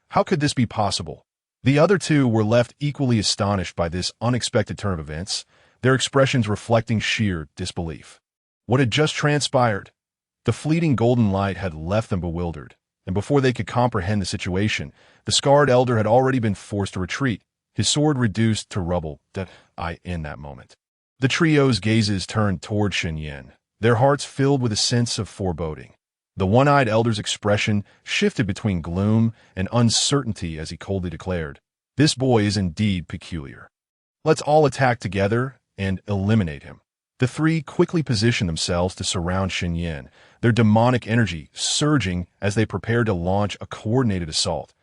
How could this be possible? The other two were left equally astonished by this unexpected turn of events, their expressions reflecting sheer disbelief. What had just transpired? The fleeting golden light had left them bewildered, and before they could comprehend the situation, the scarred elder had already been forced to retreat, his sword reduced to rubble. In that moment, the trio's gazes turned toward Shen Yan, their hearts filled with a sense of foreboding. The one-eyed elder's expression shifted between gloom and uncertainty as he coldly declared, "This boy is indeed peculiar. Let's all attack together and eliminate him." The three quickly positioned themselves to surround Shen Yan, their demonic energy surging as they prepared to launch a coordinated assault.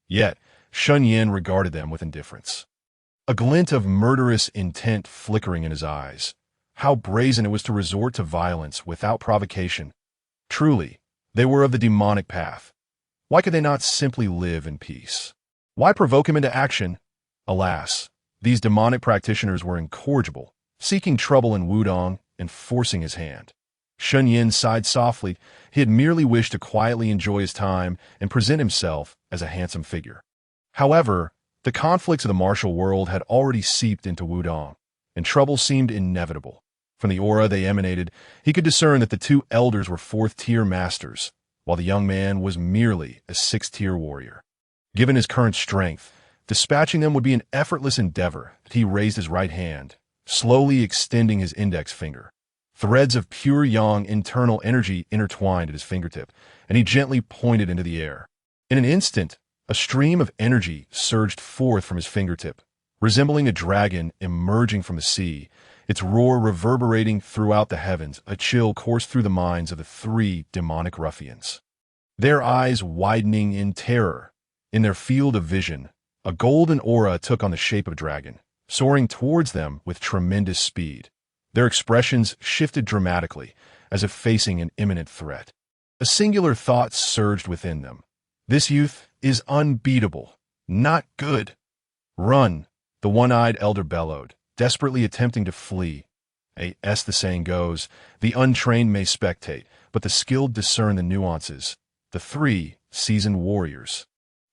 Yet, Shen Yan regarded them with indifference, a glint of murderous intent flickering in his eyes. How brazen it was to resort to violence without provocation. Truly, they were of the demonic path. Why could they not simply live in peace? Why provoke him into action? Alas, these demonic practitioners were incorrigible, seeking trouble in Wudang and forcing his hand. Shen Yan sighed softly. He had merely wished to quietly enjoy his time and present himself as a handsome figure. However, the conflicts of the martial world had already seeped into Wudang, and trouble seemed inevitable. From the aura they emanated, he could discern that the two elders were fourth-tier masters, while the young man was merely a sixth-tier warrior. Given his current strength, dispatching them would be an effortless endeavor. He raised his right hand, slowly extending his index finger. Threads of pure yang internal energy intertwined at his fingertip, and he gently pointed into the air. In an instant, a stream of energy surged forth from his fingertip, resembling a dragon emerging from the sea, its roar reverberating throughout the heavens. A chill coursed through the minds of the three demonic ruffians, their eyes widening in terror. In their field of vision, a golden aura took on the shape of a dragon, soaring towards them with tremendous speed. Their expressions shifted dramatically, as if facing an imminent threat. A singular thought surged within them. This youth is unbeatable, not good. "Run," the one-eyed elder bellowed, desperately attempting to flee. As the saying goes, the untrained may spectate, but the skilled discern the nuances. The three seasoned warriors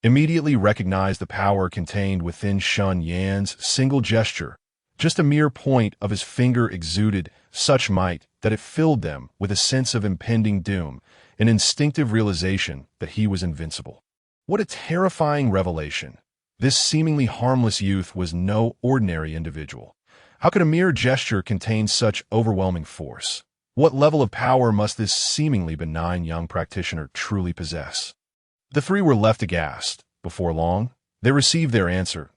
immediately recognized the power contained within Shen Yan's single gesture. Just a mere point of his finger exuded such might that it filled them with a sense of impending doom, an instinctive realization that he was invincible. What a terrifying revelation! This seemingly harmless youth was no ordinary individual. How could a mere gesture contain such overwhelming force? What level of power must this seemingly benign young practitioner truly possess? The three were left aghast. Before long, they received their answer.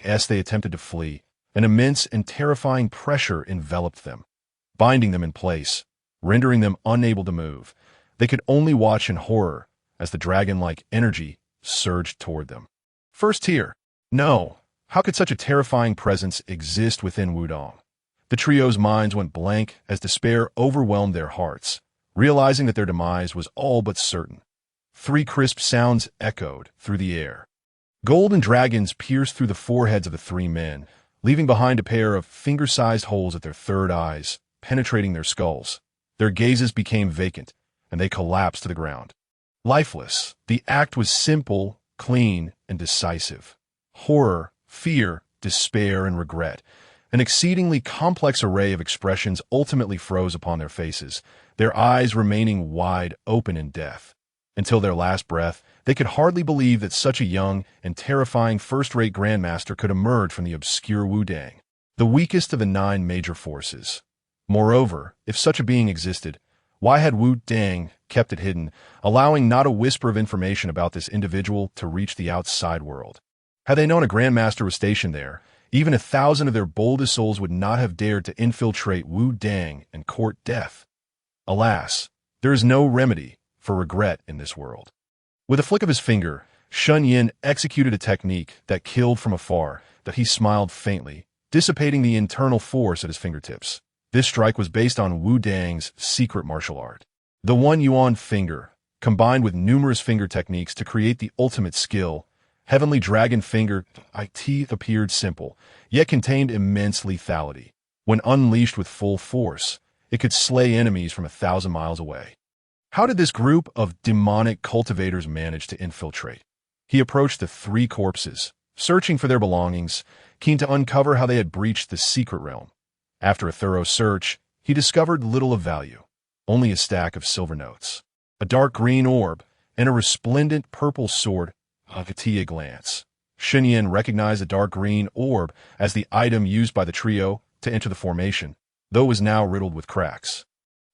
As they attempted to flee, an immense and terrifying pressure enveloped them, binding them in place, rendering them unable to move. They could only watch in horror as the dragon-like energy surged toward them. First tier. No. How could such a terrifying presence exist within Wudang? The trio's minds went blank as despair overwhelmed their hearts. realizing that their demise was all but certain. 3 crisp sounds echoed through the air. Golden dragons pierced through the foreheads of the 3 men, leaving behind a pair of finger-sized holes at their third eyes, penetrating their skulls. Their gazes became vacant, and they collapsed to the ground. Lifeless, the act was simple, clean, and decisive. Horror, fear, despair, and regret, an exceedingly complex array of expressions ultimately froze upon their faces, their eyes remaining wide open in death. Until their last breath, they could hardly believe that such a young and terrifying first-rate grandmaster could emerge from the obscure Wudang, the weakest of the 9 major forces. Moreover, if such a being existed, why had Wudang kept it hidden, allowing not a whisper of information about this individual to reach the outside world? Had they known a grandmaster was stationed there, even 1,000 of their boldest souls would not have dared to infiltrate Wudang and court death. Alas, there is no remedy for regret in this world. With a flick of his finger, Shen Yan executed a technique that killed from afar, that he smiled faintly, dissipating the internal force at his fingertips. This strike was based on Wudang's secret martial art. The 1 yuan finger, combined with numerous finger techniques to create the ultimate skill, Heavenly Dragon Finger, it appeared simple, yet contained immense lethality. When unleashed with full force, it could slay enemies from 1,000 miles away. How did this group of demonic cultivators manage to infiltrate? He approached the 3 corpses, searching for their belongings, keen to uncover how they had breached the secret realm. After a thorough search, he discovered little of value, only a stack of silver notes, a dark green orb, and a resplendent purple sword. At a glance, Shen Yan recognized the dark green orb as the item used by the trio to enter the formation, though it was now riddled with cracks.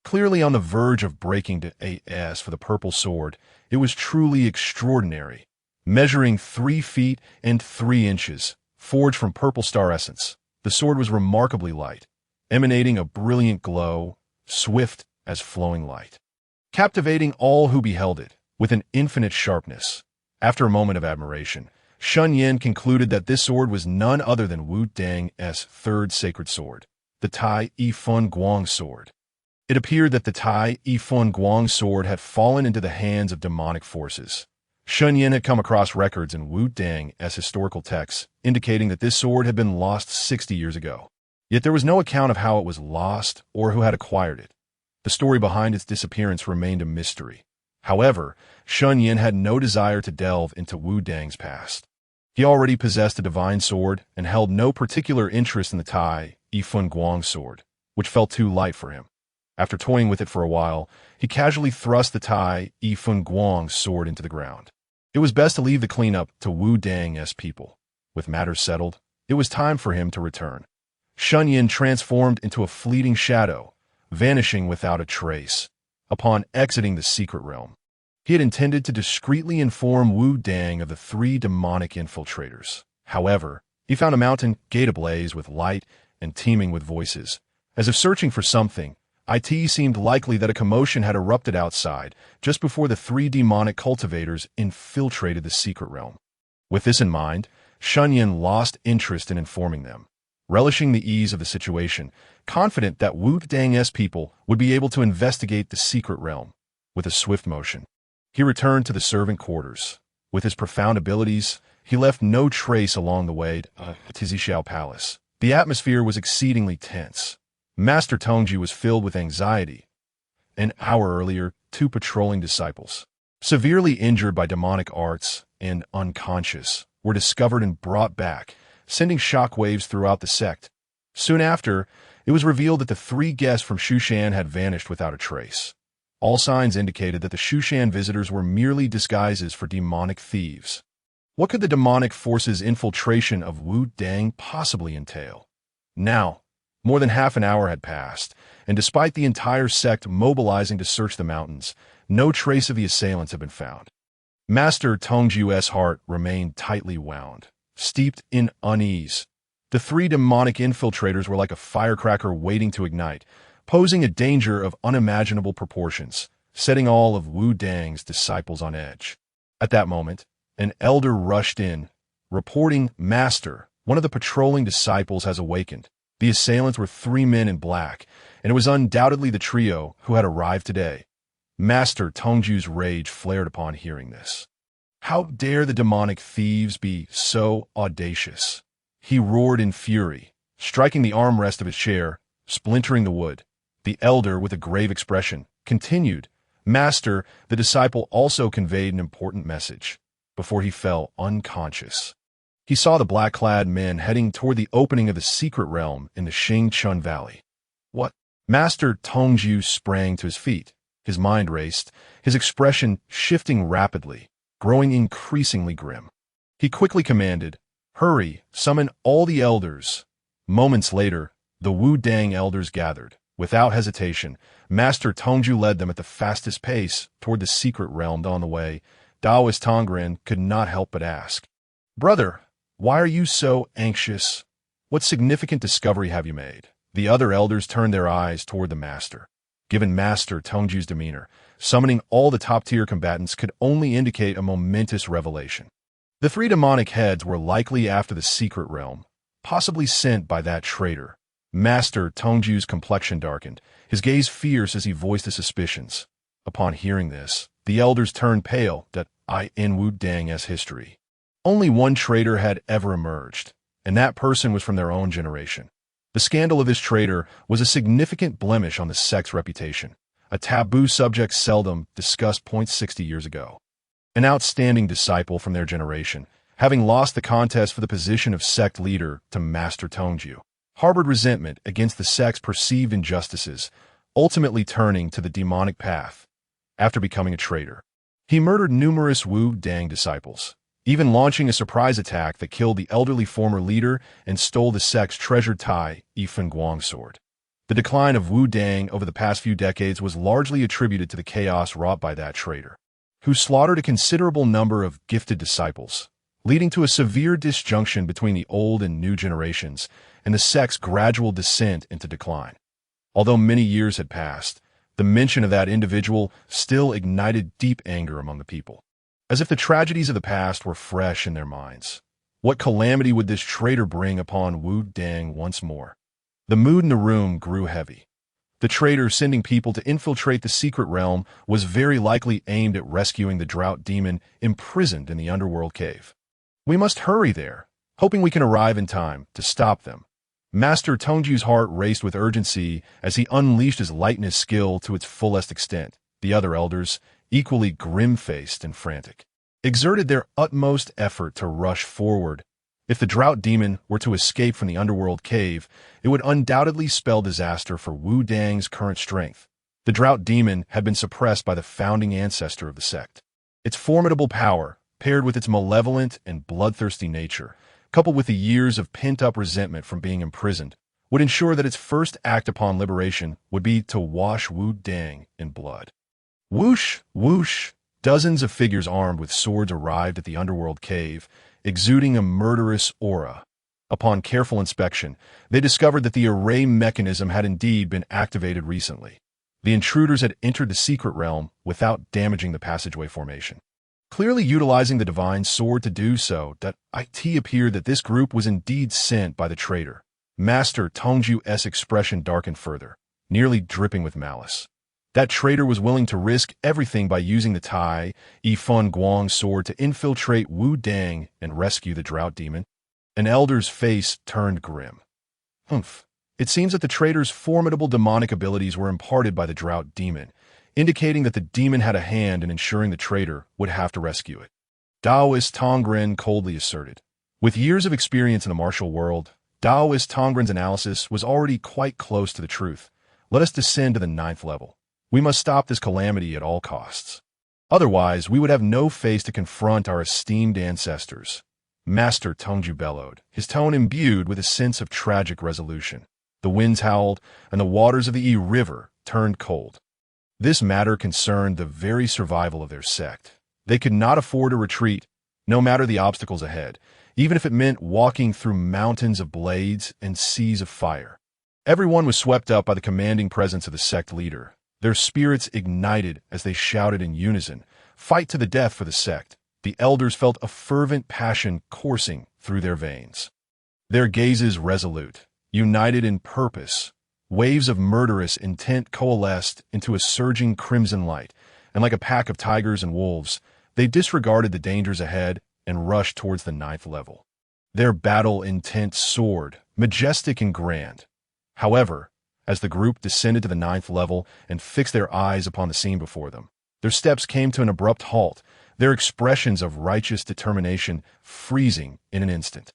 Clearly on the verge of breaking to AS for the purple sword, it was truly extraordinary. Measuring 3 feet and 3 inches, forged from purple star essence, the sword was remarkably light, emanating a brilliant glow, swift as flowing light, captivating all who beheld it with an infinite sharpness. After a moment of admiration, Shen Yan concluded that this sword was none other than Wudang's 3rd sacred sword, the Taiji Zhenwu Sword. It appeared that the Taiji Zhenwu Sword had fallen into the hands of demonic forces. Shen Yan had come across records in Wudang's historical texts indicating that this sword had been lost 60 years ago. Yet there was no account of how it was lost or who had acquired it. The story behind its disappearance remained a mystery. However, Shen Yan had no desire to delve into Wudang's past. He already possessed a divine sword and held no particular interest in the Taiji Zhenwu Sword, which felt too light for him. After toying with it for a while, he casually thrust the Taiji Zhenwu Sword into the ground. It was best to leave the cleanup to Wudang's people. With matters settled, it was time for him to return. Shen Yan transformed into a fleeting shadow, vanishing without a trace. Upon exiting the secret realm, he had intended to discreetly inform Wudang of the 3 demonic infiltrators. However, he found a mountain gate ablaze with light and teeming with voices. As if searching for something, it seemed likely that a commotion had erupted outside just before the 3 demonic cultivators infiltrated the secret realm. With this in mind, Shen Yan lost interest in informing them, relishing the ease of the situation, confident that Wudang's people would be able to investigate the secret realm. With a swift motion, he returned to the servant quarters. With his profound abilities, he left no trace along the way to Tizishao Palace. The atmosphere was exceedingly tense. Master Tongji was filled with anxiety. An hour earlier, 2 patrolling disciples, severely injured by demonic arts and unconscious, were discovered and brought back, sending shockwaves throughout the sect. Soon after, it was revealed that the 3 guests from Shushan had vanished without a trace. All signs indicated that the Shushan visitors were merely disguises for demonic thieves. What could the demonic forces' infiltration of Wudang possibly entail? Now, more than half an hour had passed, and despite the entire sect mobilizing to search the mountains, no trace of the assailants had been found. Master Tongjiu's heart remained tightly wound, steeped in unease. The 3 demonic infiltrators were like a firecracker waiting to ignite, posing a danger of unimaginable proportions, setting all of Wudang's disciples on edge. At that moment, an elder rushed in, reporting, "Master, one of the patrolling disciples has awakened. The assailants were 3 men in black, and it was undoubtedly the trio who had arrived today." Master Tongju's rage flared upon hearing this. How dare the demonic thieves be so audacious? He roared in fury, striking the armrest of his chair, splintering the wood. The elder, with a grave expression, continued, Master, the disciple also conveyed an important message before he fell unconscious. He saw the black-clad men heading toward the opening of the secret realm in the Xingchun Valley. What? Master Tongju sprang to his feet. His mind raced, his expression shifting rapidly, growing increasingly grim. He quickly commanded, Hurry, summon all the elders. Moments later, the Wudang elders gathered. Without hesitation, Master Tongju led them at the fastest pace toward the secret realm. On the way, Taoist Tongren could not help but ask, Brother, why are you so anxious? What significant discovery have you made? The other elders turned their eyes toward the master. Given Master Tongju's demeanor, summoning all the top-tier combatants could only indicate a momentous revelation. The three demonic heads were likely after the secret realm, possibly sent by that traitor. Master Tongju's complexion darkened, his gaze fierce as he voiced his suspicions. Upon hearing this, the elders turned pale. That in Wudang's history, only one traitor had ever emerged, and that person was from their own generation. The scandal of this traitor was a significant blemish on the sect's reputation, a taboo subject seldom discussed. 60 years ago. An outstanding disciple from their generation, having lost the contest for the position of sect leader to Master Tongju, harbored resentment against the sect's perceived injustices, ultimately turning to the demonic path. After becoming a traitor, he murdered numerous Wudang disciples, even launching a surprise attack that killed the elderly former leader and stole the sect's treasured Taiji Zhenwu Sword. The decline of Wudang over the past few decades was largely attributed to the chaos wrought by that traitor, who slaughtered a considerable number of gifted disciples, leading to a severe disjunction between the old and new generations and the sect's gradual descent into decline. Although many years had passed, the mention of that individual still ignited deep anger among the people, as if the tragedies of the past were fresh in their minds. What calamity would this traitor bring upon Wudang once more? The mood in the room grew heavy. The traitor sending people to infiltrate the secret realm was very likely aimed at rescuing the drought demon imprisoned in the underworld cave. We must hurry there, hoping we can arrive in time to stop them. Master Tongju's heart raced with urgency as he unleashed his lightness skill to its fullest extent. The other elders, equally grim-faced and frantic, exerted their utmost effort to rush forward. If the drought demon were to escape from the underworld cave, it would undoubtedly spell disaster for Wudang's current strength. The drought demon had been suppressed by the founding ancestor of the sect. Its formidable power, paired with its malevolent and bloodthirsty nature, coupled with the years of pent-up resentment from being imprisoned, would ensure that its first act upon liberation would be to wash Wudang in blood. Whoosh, whoosh, dozens of figures armed with swords arrived at the underworld cave, exuding a murderous aura. Upon careful inspection, they discovered that the array mechanism had indeed been activated recently. The intruders had entered the secret realm without damaging the passageway formation, clearly utilizing the divine sword to do so. It appeared that this group was indeed sent by the traitor. Master Tongju's expression darkened further, nearly dripping with malice. That traitor was willing to risk everything by using the Taiji Zhenwu Sword to infiltrate Wudang and rescue the drought demon. An elder's face turned grim. Humph. It seems that the traitor's formidable demonic abilities were imparted by the drought demon, indicating that the demon had a hand in ensuring the traitor would have to rescue it. Taoist Tongren coldly asserted. With years of experience in the martial world, Taoist Tongren's analysis was already quite close to the truth. Let us descend to the 9th level. We must stop this calamity at all costs. Otherwise, we would have no face to confront our esteemed ancestors. Master Tongju bellowed, his tone imbued with a sense of tragic resolution. The winds howled, and the waters of the Yi River turned cold. This matter concerned the very survival of their sect. They could not afford a retreat, no matter the obstacles ahead, even if it meant walking through mountains of blades and seas of fire. Everyone was swept up by the commanding presence of the sect leader. Their spirits ignited as they shouted in unison, "Fight to the death for the sect." The elders felt a fervent passion coursing through their veins. Their gazes resolute, united in purpose, waves of murderous intent coalesced into a surging crimson light, and like a pack of tigers and wolves, they disregarded the dangers ahead and rushed towards the 9th level. Their battle-intent soared, majestic and grand. However, as the group descended to the 9th level and fixed their eyes upon the scene before them, their steps came to an abrupt halt, their expressions of righteous determination freezing in an instant.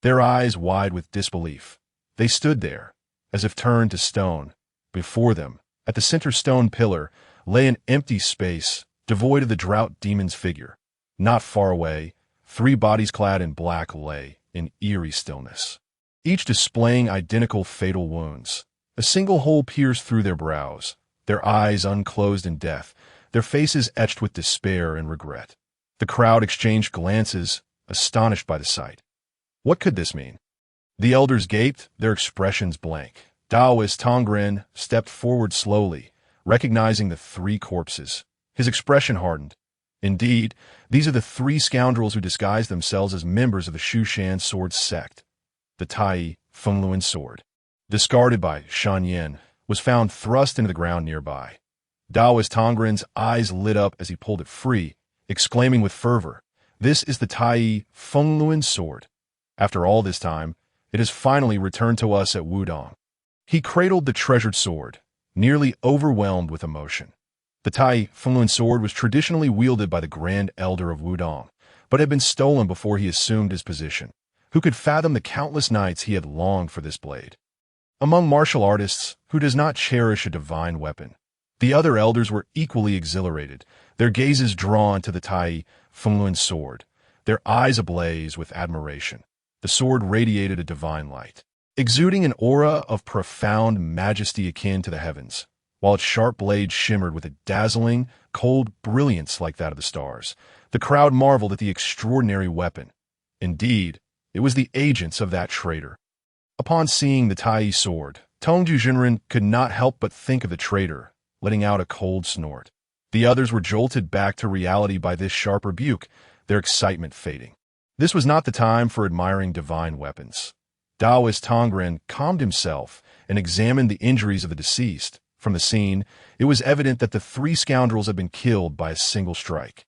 Their eyes wide with disbelief, they stood there, as if turned to stone. Before them, at the center stone pillar, lay an empty space, devoid of the drought demon's figure. Not far away, 3 bodies clad in black lay in eerie stillness, each displaying identical fatal wounds. A single hole pierced through their brows, their eyes unclosed in death, their faces etched with despair and regret. The crowd exchanged glances, astonished by the sight. What could this mean? The elders gaped, their expressions blank. Taoist Tongren stepped forward slowly, recognizing the 3 corpses. His expression hardened. Indeed, these are the 3 scoundrels who disguised themselves as members of the Shushan sword sect. The Taiji Zhenwu Sword, discarded by Shen Yan, was found thrust into the ground nearby. Taoist Tongren's eyes lit up as he pulled it free, exclaiming with fervor, "This is the Taiji Zhenwu Sword. After all this time, it has finally returned to us at Wudang." He cradled the treasured sword, nearly overwhelmed with emotion. The Taiji Zhenwu Sword was traditionally wielded by the Grand Elder of Wudang, but had been stolen before he assumed his position. Who could fathom the countless nights he had longed for this blade? Among martial artists, who does not cherish a divine weapon? The other elders were equally exhilarated, their gazes drawn to the Taiji Zhenwu Sword, their eyes ablaze with admiration. The sword radiated a divine light, exuding an aura of profound majesty akin to the heavens, while its sharp blade shimmered with a dazzling, cold brilliance like that of the stars. The crowd marveled at the extraordinary weapon. Indeed, it was the agents of that traitor. Upon seeing the Taiji sword, Taiji Zhenwu could not help but think of the traitor, letting out a cold snort. The others were jolted back to reality by this sharp rebuke, their excitement fading. This was not the time for admiring divine weapons. Taoist Tongren calmed himself and examined the injuries of the deceased. From the scene, it was evident that the 3 scoundrels had been killed by a single strike.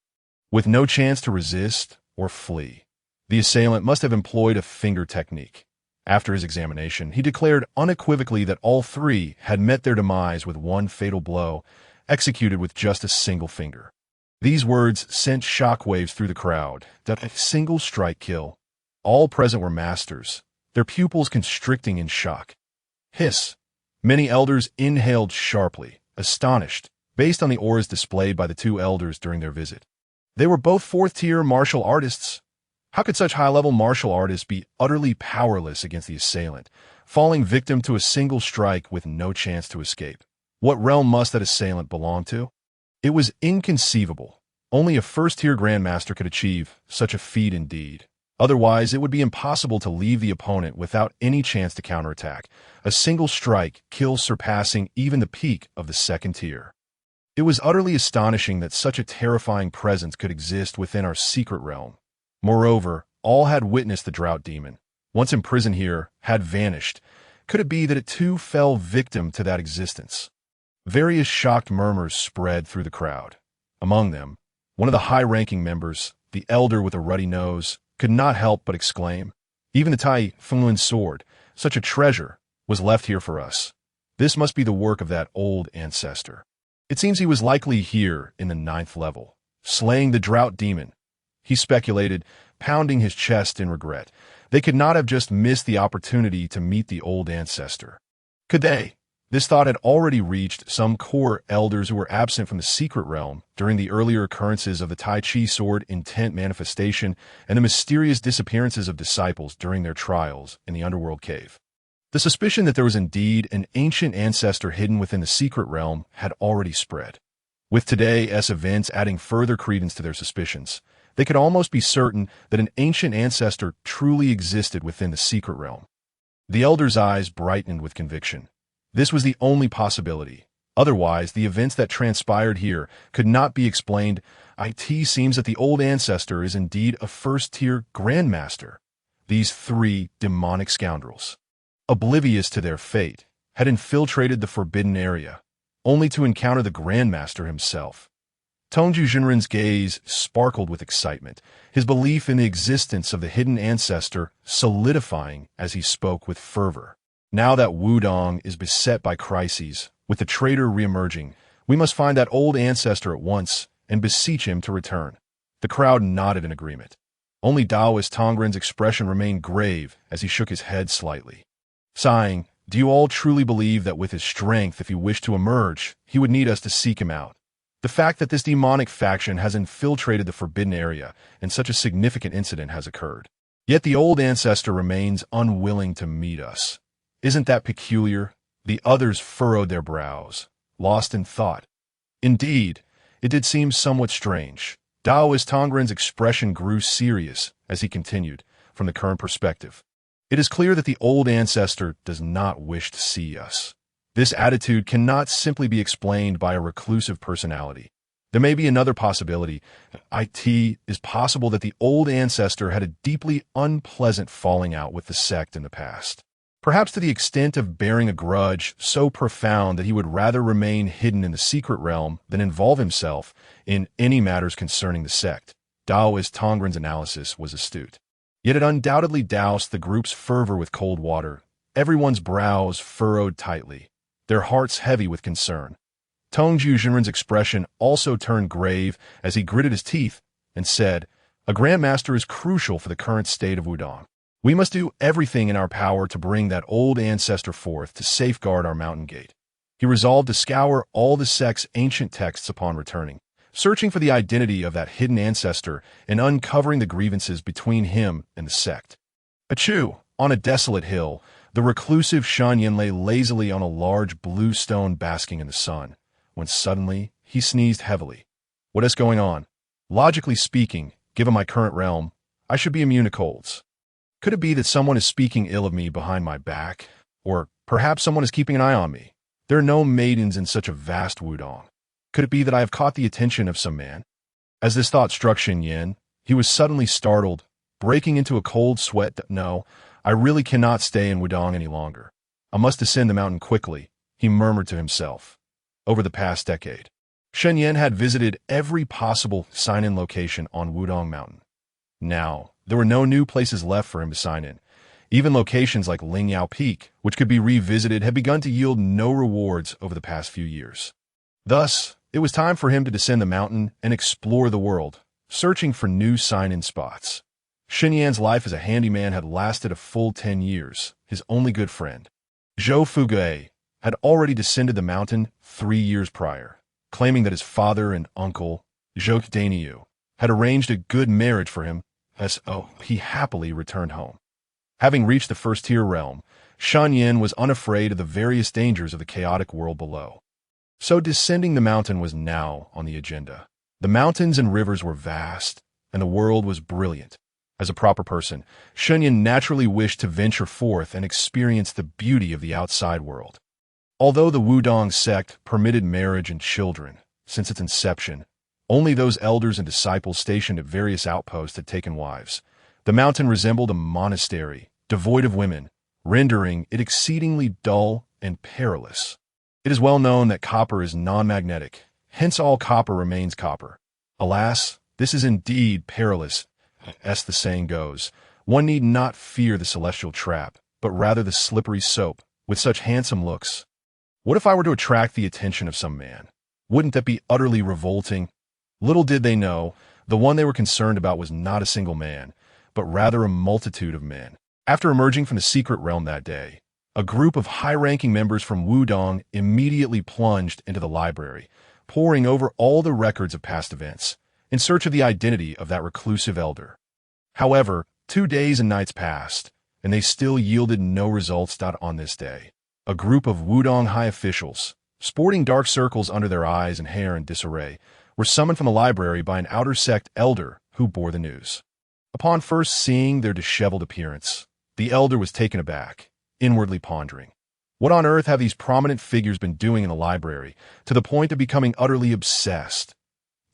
With no chance to resist or flee, the assailant must have employed a finger technique. After his examination, he declared unequivocally that all 3 had met their demise with one fatal blow, executed with just a single finger. These words sent shockwaves through the crowd. That a single strike kill. All present were masters, their pupils constricting in shock. Hiss. Many elders inhaled sharply, astonished, based on the auras displayed by the 2 elders during their visit. They were both 4th-tier martial artists. How could such high-level martial artists be utterly powerless against the assailant, falling victim to a single strike with no chance to escape? What realm must that assailant belong to? It was inconceivable. Only a 1st-tier grandmaster could achieve such a feat indeed. Otherwise, it would be impossible to leave the opponent without any chance to counterattack. A single strike, kill surpassing even the peak of the 2nd tier. It was utterly astonishing that such a terrifying presence could exist within our secret realm. Moreover, all had witnessed the drought demon, once imprisoned here, had vanished. Could it be that it too fell victim to that existence? Various shocked murmurs spread through the crowd. Among them, one of the high-ranking members, the elder with a ruddy nose, could not help but exclaim, "Even the Taiji Zhenwu Sword, such a treasure, was left here for us. This must be the work of that old ancestor. It seems he was likely here in the 9th level, slaying the drought demon." He speculated, pounding his chest in regret. They could not have just missed the opportunity to meet the old ancestor. Could they? This thought had already reached some core elders who were absent from the secret realm during the earlier occurrences of the Taiji sword intent manifestation and the mysterious disappearances of disciples during their trials in the underworld cave. The suspicion that there was indeed an ancient ancestor hidden within the secret realm had already spread. With today's events adding further credence to their suspicions, they could almost be certain that an ancient ancestor truly existed within the secret realm. The elder's eyes brightened with conviction. This was the only possibility. Otherwise, the events that transpired here could not be explained. It seems that the old ancestor is indeed a 1st-tier grandmaster. These 3 demonic scoundrels, oblivious to their fate, had infiltrated the forbidden area, only to encounter the grandmaster himself. Taiji Zhenwu's gaze sparkled with excitement, his belief in the existence of the hidden ancestor solidifying as he spoke with fervor. Now that Wudang is beset by crises, with the traitor reemerging, we must find that old ancestor at once and beseech him to return. The crowd nodded in agreement. Only Taoist Tongren's expression remained grave as he shook his head slightly. Sighing, "Do you all truly believe that with his strength, if he wished to emerge, he would need us to seek him out? The fact that this demonic faction has infiltrated the forbidden area and such a significant incident has occurred. Yet the old ancestor remains unwilling to meet us. Isn't that peculiar?" The others furrowed their brows, lost in thought. Indeed, it did seem somewhat strange. Taoist Tongren's expression grew serious as he continued, "From the current perspective, it is clear that the old ancestor does not wish to see us. This attitude cannot simply be explained by a reclusive personality. There may be another possibility. It is possible that the old ancestor had a deeply unpleasant falling out with the sect in the past. Perhaps to the extent of bearing a grudge so profound that he would rather remain hidden in the secret realm than involve himself in any matters concerning the sect." Taoist Tongren's analysis was astute. Yet it undoubtedly doused the group's fervor with cold water. Everyone's brows furrowed tightly, their hearts heavy with concern. Taiji Zhenwu's expression also turned grave as he gritted his teeth and said, "A Grandmaster is crucial for the current state of Wudang. We must do everything in our power to bring that old ancestor forth to safeguard our mountain gate." He resolved to scour all the sect's ancient texts upon returning, searching for the identity of that hidden ancestor and uncovering the grievances between him and the sect. Achoo! On a desolate hill, the reclusive Shen Yan lay lazily on a large blue stone basking in the sun, when suddenly he sneezed heavily. "What is going on? Logically speaking, given my current realm, I should be immune to colds. Could it be that someone is speaking ill of me behind my back? Or perhaps someone is keeping an eye on me? There are no maidens in such a vast Wudang. Could it be that I have caught the attention of some man?" As this thought struck Shen Yan, he was suddenly startled, breaking into a cold sweat. "No, I really cannot stay in Wudang any longer. I must descend the mountain quickly," he murmured to himself. Over the past decade, Shen Yan had visited every possible sign-in location on Wudang Mountain. Now, there were no new places left for him to sign in. Even locations like Lingyao Peak, which could be revisited, had begun to yield no rewards over the past few years. Thus, it was time for him to descend the mountain and explore the world, searching for new sign-in spots. Shen Yan's life as a handyman had lasted a full 10 years. His only good friend, Zhou Fugue, had already descended the mountain 3 years prior, claiming that his father and uncle, Zhou Dainyu, had arranged a good marriage for him. He happily returned home. Having reached the first-tier realm, Shen Yan was unafraid of the various dangers of the chaotic world below. So descending the mountain was now on the agenda. The mountains and rivers were vast, and the world was brilliant. As a proper person, Shen Yan naturally wished to venture forth and experience the beauty of the outside world. Although the Wudang sect permitted marriage and children, since its inception, only those elders and disciples stationed at various outposts had taken wives. The mountain resembled a monastery, devoid of women, rendering it exceedingly dull and perilous. It is well known that copper is non-magnetic, hence all copper remains copper. Alas, this is indeed perilous. As the saying goes, one need not fear the celestial trap, but rather the slippery soap, with such handsome looks. What if I were to attract the attention of some man? Wouldn't that be utterly revolting? Little did they know, the one they were concerned about was not a single man, but rather a multitude of men. After emerging from the secret realm that day, a group of high-ranking members from Wudang immediately plunged into the library, poring over all the records of past events, in search of the identity of that reclusive elder. However, 2 days and nights passed, and they still yielded no results. On this day, a group of Wudang high officials, sporting dark circles under their eyes and hair in disarray, were summoned from the library by an outer sect elder who bore the news. Upon first seeing their disheveled appearance, the elder was taken aback, inwardly pondering. What on earth have these prominent figures been doing in the library, to the point of becoming utterly obsessed?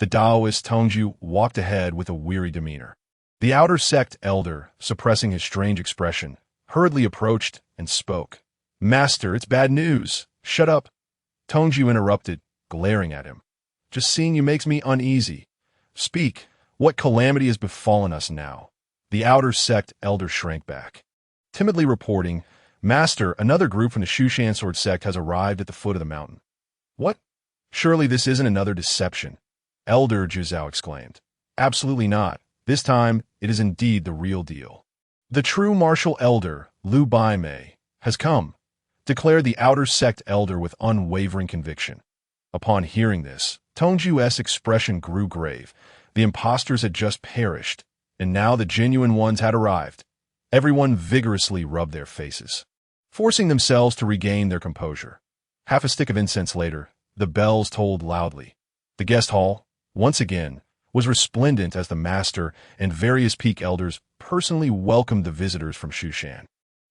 The Taoist Tongju walked ahead with a weary demeanor. The outer sect elder, suppressing his strange expression, hurriedly approached and spoke. "Master, it's bad news. Shut up." Tongju interrupted, glaring at him. Just seeing you makes me uneasy. Speak, what calamity has befallen us now? The outer sect elder shrank back. Timidly reporting, Master, another group from the Shushan Sword sect has arrived at the foot of the mountain. What? Surely this isn't another deception. Elder Juzao exclaimed. Absolutely not. This time, it is indeed the real deal. The true martial elder, Luo Divine Palm, has come, declared the outer sect elder with unwavering conviction. Upon hearing this, Tongju's expression grew grave. The impostors had just perished, and now the genuine ones had arrived. Everyone vigorously rubbed their faces, forcing themselves to regain their composure. Half a stick of incense later, the bells tolled loudly. The guest hall, once again, was resplendent as the master and various peak elders personally welcomed the visitors from Shushan.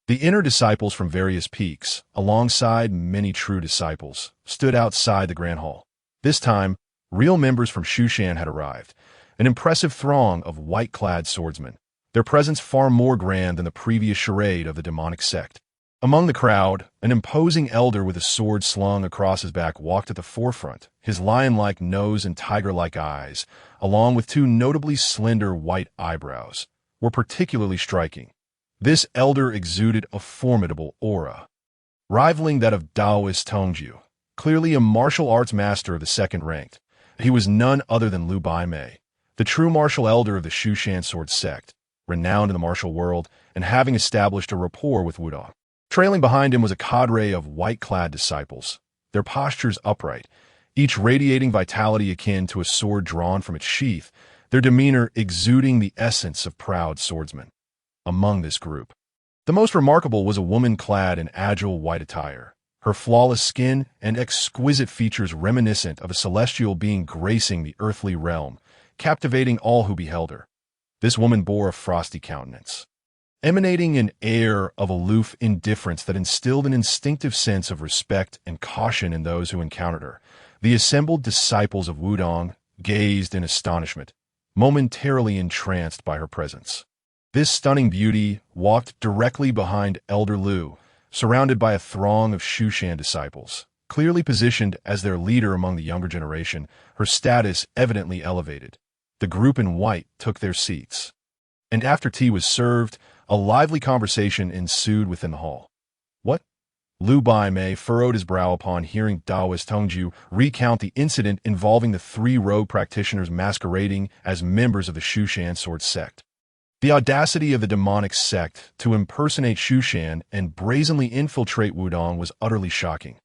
The inner disciples from various peaks, alongside many true disciples, stood outside the grand hall. This time, real members from Shushan had arrived, an impressive throng of white-clad swordsmen, their presence far more grand than the previous charade of the demonic sect. Among the crowd, an imposing elder with a sword slung across his back walked at the forefront, his lion-like nose and tiger-like eyes, along with two notably slender white eyebrows, were particularly striking. This elder exuded a formidable aura, rivaling that of Taoist Tongju, clearly a martial arts master of the second rank. He was none other than Luo Divine Palm, the true martial elder of the Shushan Sword sect, renowned in the martial world and having established a rapport with Wudang. Trailing behind him was a cadre of white-clad disciples, their postures upright, each radiating vitality akin to a sword drawn from its sheath, their demeanor exuding the essence of proud swordsmen. Among this group, the most remarkable was a woman clad in agile white attire, her flawless skin and exquisite features reminiscent of a celestial being gracing the earthly realm, captivating all who beheld her. This woman bore a frosty countenance, emanating an air of aloof indifference that instilled an instinctive sense of respect and caution in those who encountered her. The assembled disciples of Wudang gazed in astonishment, momentarily entranced by her presence. This stunning beauty walked directly behind Elder Lu, surrounded by a throng of Shushan disciples, clearly positioned as their leader among the younger generation, her status evidently elevated. The group in white took their seats, and after tea was served, a lively conversation ensued within the hall. What? Luo Divine Palm furrowed his brow upon hearing Taoist Tongju recount the incident involving the three rogue practitioners masquerading as members of the Shushan Sword sect. The audacity of the demonic sect to impersonate Shushan and brazenly infiltrate Wudang was utterly shocking.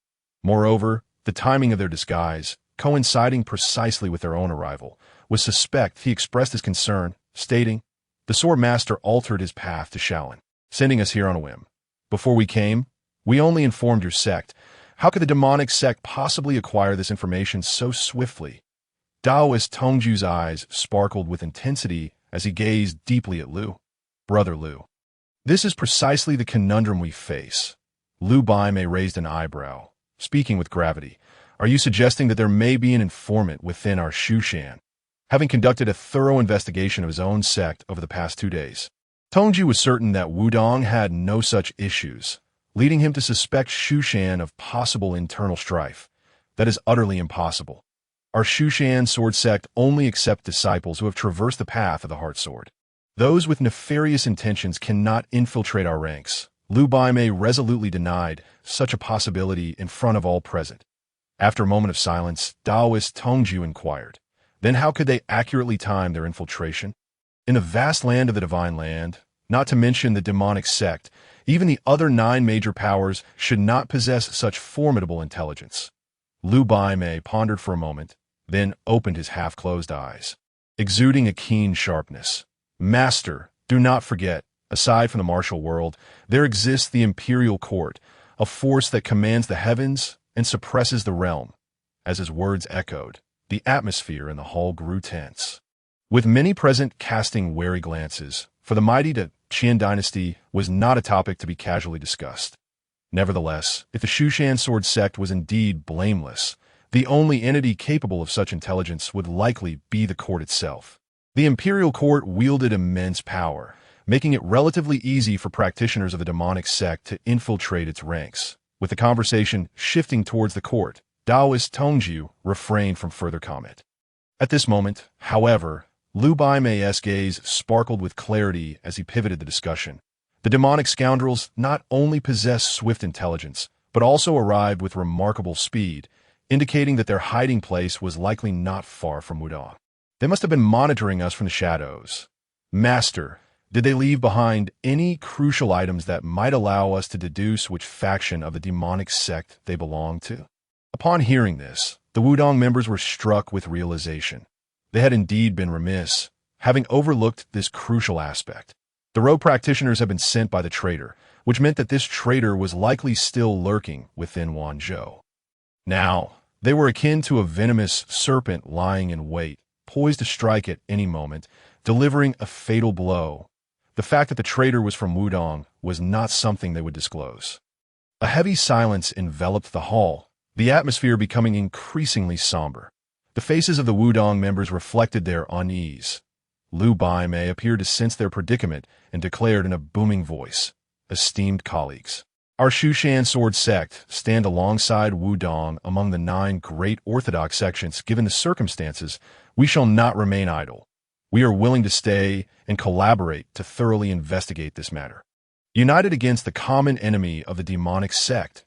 Moreover, the timing of their disguise, coinciding precisely with their own arrival, was suspect. He expressed his concern, stating, "The sword master altered his path to Shaolin, sending us here on a whim. Before we came, we only informed your sect. How could the demonic sect possibly acquire this information so swiftly?" Taoist Tongju's eyes sparkled with intensity as he gazed deeply at Lu. "Brother Lu, this is precisely the conundrum we face." Luo Divine Palm raised an eyebrow, speaking with gravity. "Are you suggesting that there may be an informant within our Shushan?" Having conducted a thorough investigation of his own sect over the past 2 days, Tongju was certain that Wudang had no such issues, leading him to suspect Shushan of possible internal strife. That is utterly impossible. Our Shushan Sword sect only accepts disciples who have traversed the path of the Heart Sword. Those with nefarious intentions cannot infiltrate our ranks. Luo Divine Palm resolutely denied such a possibility in front of all present. After a moment of silence, Taoist Tongju inquired, "Then how could they accurately time their infiltration? In the vast land of the Divine Land, not to mention the demonic sect, even the other 9 major powers should not possess such formidable intelligence." Luo Divine Palm pondered for a moment, then opened his half-closed eyes, exuding a keen sharpness. "Master, do not forget, aside from the martial world, there exists the Imperial Court, a force that commands the heavens and suppresses the realm." As his words echoed, the atmosphere in the hall grew tense, with many present casting wary glances, for the mighty Qin dynasty was not a topic to be casually discussed. Nevertheless, if the Shushan Sword sect was indeed blameless, the only entity capable of such intelligence would likely be the court itself. The Imperial Court wielded immense power, making it relatively easy for practitioners of the demonic sect to infiltrate its ranks. With the conversation shifting towards the court, Taoist Tongjiu refrained from further comment. At this moment, however, Luo Divine gaze sparkled with clarity as he pivoted the discussion. The demonic scoundrels not only possessed swift intelligence, but also arrived with remarkable speed, indicating that their hiding place was likely not far from Wudang. They must have been monitoring us from the shadows. Master, did they leave behind any crucial items that might allow us to deduce which faction of the demonic sect they belong to? Upon hearing this, the Wudang members were struck with realization. They had indeed been remiss, having overlooked this crucial aspect. The rogue practitioners had been sent by the traitor, which meant that this traitor was likely still lurking within Wanzhou. Now, they were akin to a venomous serpent lying in wait, poised to strike at any moment, delivering a fatal blow. The fact that the traitor was from Wudang was not something they would disclose. A heavy silence enveloped the hall, the atmosphere becoming increasingly somber. The faces of the Wudang members reflected their unease. Luo Divine appeared to sense their predicament and declared in a booming voice, "Esteemed colleagues, our Shushan Sword sect stand alongside Wudang among the 9 great orthodox sections. Given the circumstances, we shall not remain idle. We are willing to stay and collaborate to thoroughly investigate this matter. United against the common enemy of the demonic sect."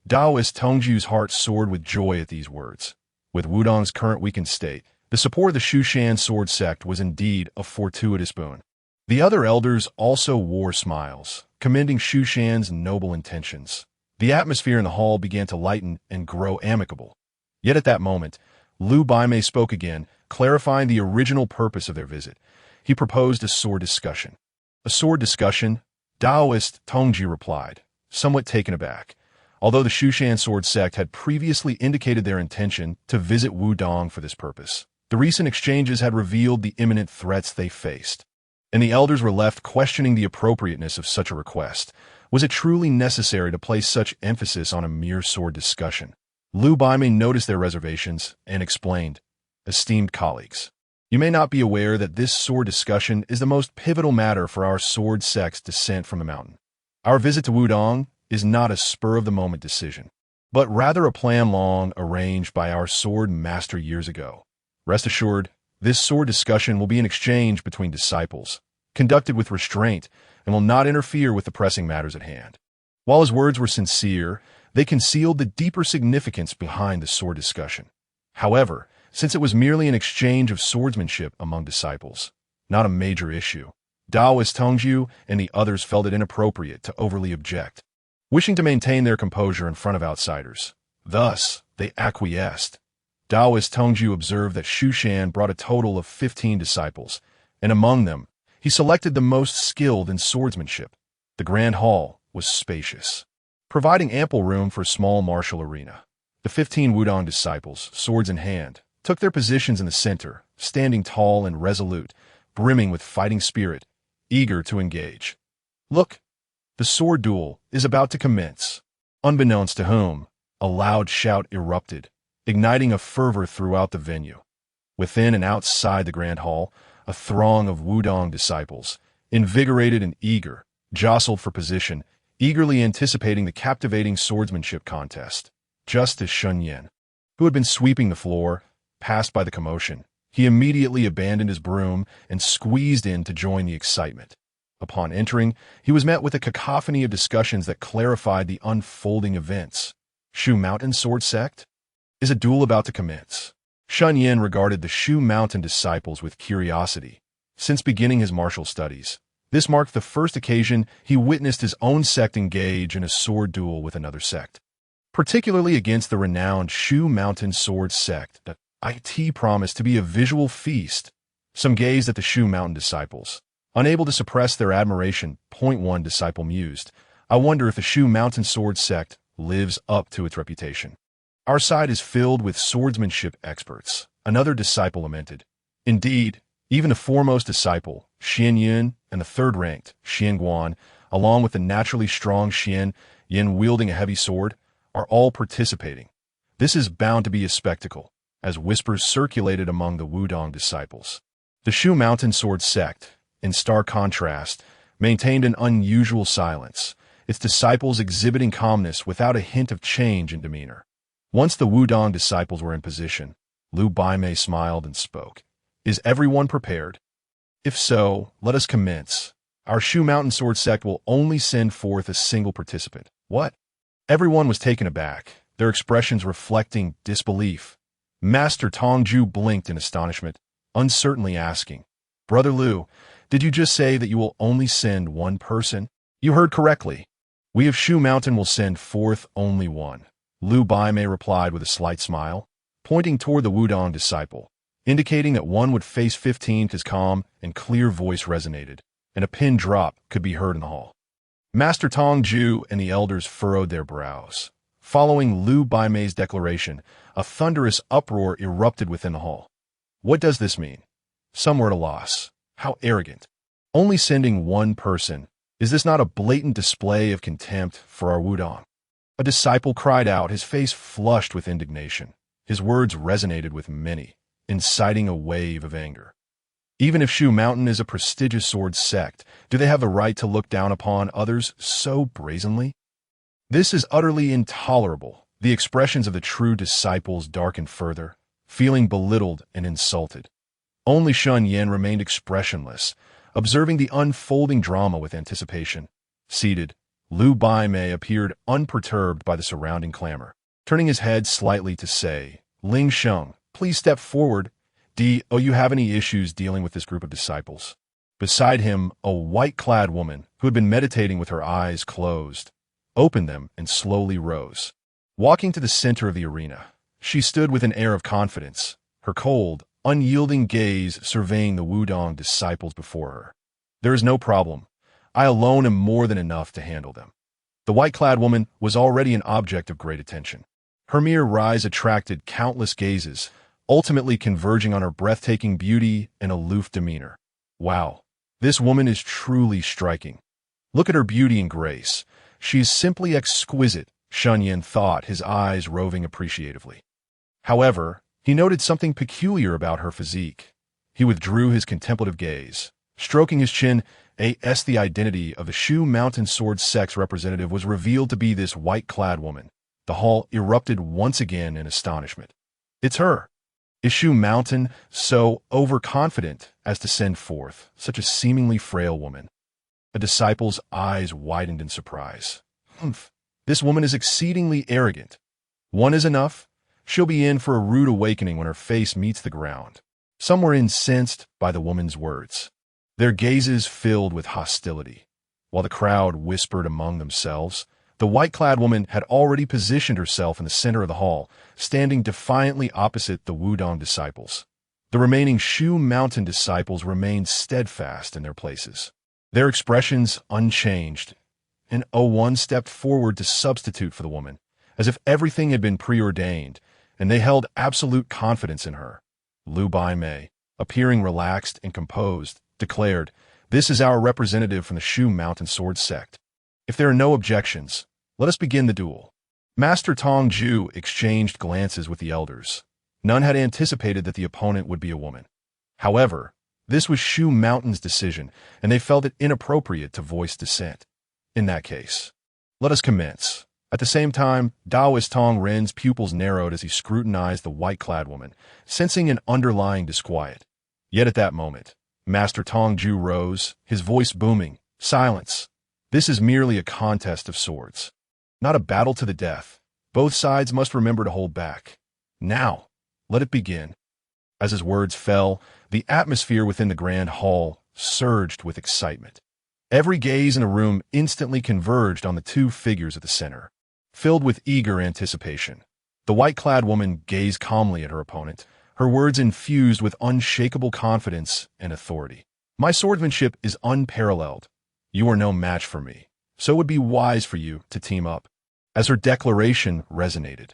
Taoist Tongjiu's heart soared with joy at these words. With Wudang's current weakened state, the support of the Shushan Sword sect was indeed a fortuitous boon. The other elders also wore smiles, commending Shushan's noble intentions. The atmosphere in the hall began to lighten and grow amicable. Yet at that moment, Luo Divine spoke again, clarifying the original purpose of their visit. He proposed a sword discussion. "A sword discussion?" Taoist Tongji replied, somewhat taken aback. Although the Shushan Sword sect had previously indicated their intention to visit Wudang for this purpose, the recent exchanges had revealed the imminent threats they faced, and the elders were left questioning the appropriateness of such a request. Was it truly necessary to place such emphasis on a mere sword discussion? Luo Divine noticed their reservations and explained, "Esteemed colleagues, you may not be aware that this sword discussion is the most pivotal matter for our sword sect's descent from the mountain. Our visit to Wudang is not a spur-of-the-moment decision, but rather a plan long arranged by our sword master years ago. Rest assured, this sword discussion will be an exchange between disciples, conducted with restraint, and will not interfere with the pressing matters at hand." While his words were sincere, they concealed the deeper significance behind the sword discussion. However, since it was merely an exchange of swordsmanship among disciples, not a major issue, Taoist Tongjiu and the others felt it inappropriate to overly object, wishing to maintain their composure in front of outsiders. Thus, they acquiesced. Taoist Tongjiu observed that Shushan brought a total of 15 disciples, and among them, he selected the most skilled in swordsmanship. The grand hall was spacious, providing ample room for a small martial arena. The 15 Wudang disciples, swords in hand, took their positions in the center, standing tall and resolute, brimming with fighting spirit, eager to engage. "Look, the sword duel is about to commence." Unbeknownst to whom, a loud shout erupted, igniting a fervor throughout the venue. Within and outside the grand hall, a throng of Wudang disciples, invigorated and eager, jostled for position, eagerly anticipating the captivating swordsmanship contest. Just as Shen Yan, who had been sweeping the floor, passed by the commotion, he immediately abandoned his broom and squeezed in to join the excitement. Upon entering, he was met with a cacophony of discussions that clarified the unfolding events. Shu Mountain Sword Sect? Is a duel about to commence? Shen Yan regarded the Shu Mountain disciples with curiosity. Since beginning his martial studies, this marked the first occasion he witnessed his own sect engage in a sword duel with another sect, particularly against the renowned Shu Mountain Sword Sect that it promised to be a visual feast. Some gazed at the Shu Mountain disciples, unable to suppress their admiration. One disciple mused, "I wonder if the Shu Mountain Sword Sect lives up to its reputation." "Our side is filled with swordsmanship experts," another disciple lamented. Indeed, even the foremost disciple, Shen Yan, and the third-ranked, Shen Guan, along with the naturally strong Shen Yan wielding a heavy sword, are all participating. This is bound to be a spectacle, as whispers circulated among the Wudang disciples. The Shu Mountain Sword Sect, in stark contrast, maintained an unusual silence, its disciples exhibiting calmness without a hint of change in demeanor. Once the Wudang disciples were in position, Liu Baimei smiled and spoke. Is everyone prepared? If so, let us commence. Our Shu Mountain Sword sect will only send forth a single participant. What? Everyone was taken aback, their expressions reflecting disbelief. Master Tongju blinked in astonishment, uncertainly asking, Brother Liu, did you just say that you will only send one person? You heard correctly. We of Shu Mountain will send forth only one. Liu Baimei replied with a slight smile, pointing toward the Wudang disciple, indicating that one would face 15. His calm and clear voice resonated, and a pin drop could be heard in the hall. Master Tongju and the elders furrowed their brows. Following Liu Baimei's declaration, a thunderous uproar erupted within the hall. What does this mean? Some were at a loss. How arrogant. Only sending one person. Is this not a blatant display of contempt for our Wudang? A disciple cried out, his face flushed with indignation. His words resonated with many, inciting a wave of anger. Even if Shu Mountain is a prestigious sword sect, do they have the right to look down upon others so brazenly? This is utterly intolerable. The expressions of the true disciples darkened further, feeling belittled and insulted. Only Shen Yan remained expressionless, observing the unfolding drama with anticipation. Seated, Liu Baimei appeared unperturbed by the surrounding clamor, turning his head slightly to say, Ling Sheng, please step forward. Do you have any issues dealing with this group of disciples? Beside him, a white-clad woman, who had been meditating with her eyes closed, opened them and slowly rose. Walking to the center of the arena, she stood with an air of confidence, her cold, unyielding gaze surveying the Wudang disciples before her. There is no problem. I alone am more than enough to handle them. The white-clad woman was already an object of great attention. Her mere rise attracted countless gazes, ultimately converging on her breathtaking beauty and aloof demeanor. Wow, this woman is truly striking. Look at her beauty and grace. She is simply exquisite, Shen Yan thought, his eyes roving appreciatively. However, he noted something peculiar about her physique. He withdrew his contemplative gaze. Stroking his chin, the identity of the Shu Mountain Sword sect's representative was revealed to be this white-clad woman. The hall erupted once again in astonishment. It's her. Is Shu Mountain so overconfident as to send forth such a seemingly frail woman? A disciple's eyes widened in surprise. Humph, this woman is exceedingly arrogant. One is enough. She'll be in for a rude awakening when her face meets the ground. Some were incensed by the woman's words. Their gazes filled with hostility. While the crowd whispered among themselves, the white-clad woman had already positioned herself in the center of the hall, standing defiantly opposite the Wudang disciples. The remaining Shu Mountain disciples remained steadfast in their places, their expressions unchanged, and one stepped forward to substitute for the woman, as if everything had been preordained, and they held absolute confidence in her. Liu Baimei, appearing relaxed and composed, declared, This is our representative from the Shu Mountain Sword sect. If there are no objections, let us begin the duel. Master Tongju exchanged glances with the elders. None had anticipated that the opponent would be a woman. However, this was Shu Mountain's decision, and they felt it inappropriate to voice dissent. In that case, let us commence. At the same time, Daoist Tong Ren's pupils narrowed as he scrutinized the white-clad woman, sensing an underlying disquiet. Yet at that moment, Master Tongju rose, his voice booming, Silence! This is merely a contest of swords, not a battle to the death. Both sides must remember to hold back. Now, let it begin. As his words fell, the atmosphere within the grand hall surged with excitement. Every gaze in the room instantly converged on the two figures at the center. Filled with eager anticipation, the white-clad woman gazed calmly at her opponent, her words infused with unshakable confidence and authority. My swordsmanship is unparalleled. You are no match for me, so it would be wise for you to team up. As her declaration resonated,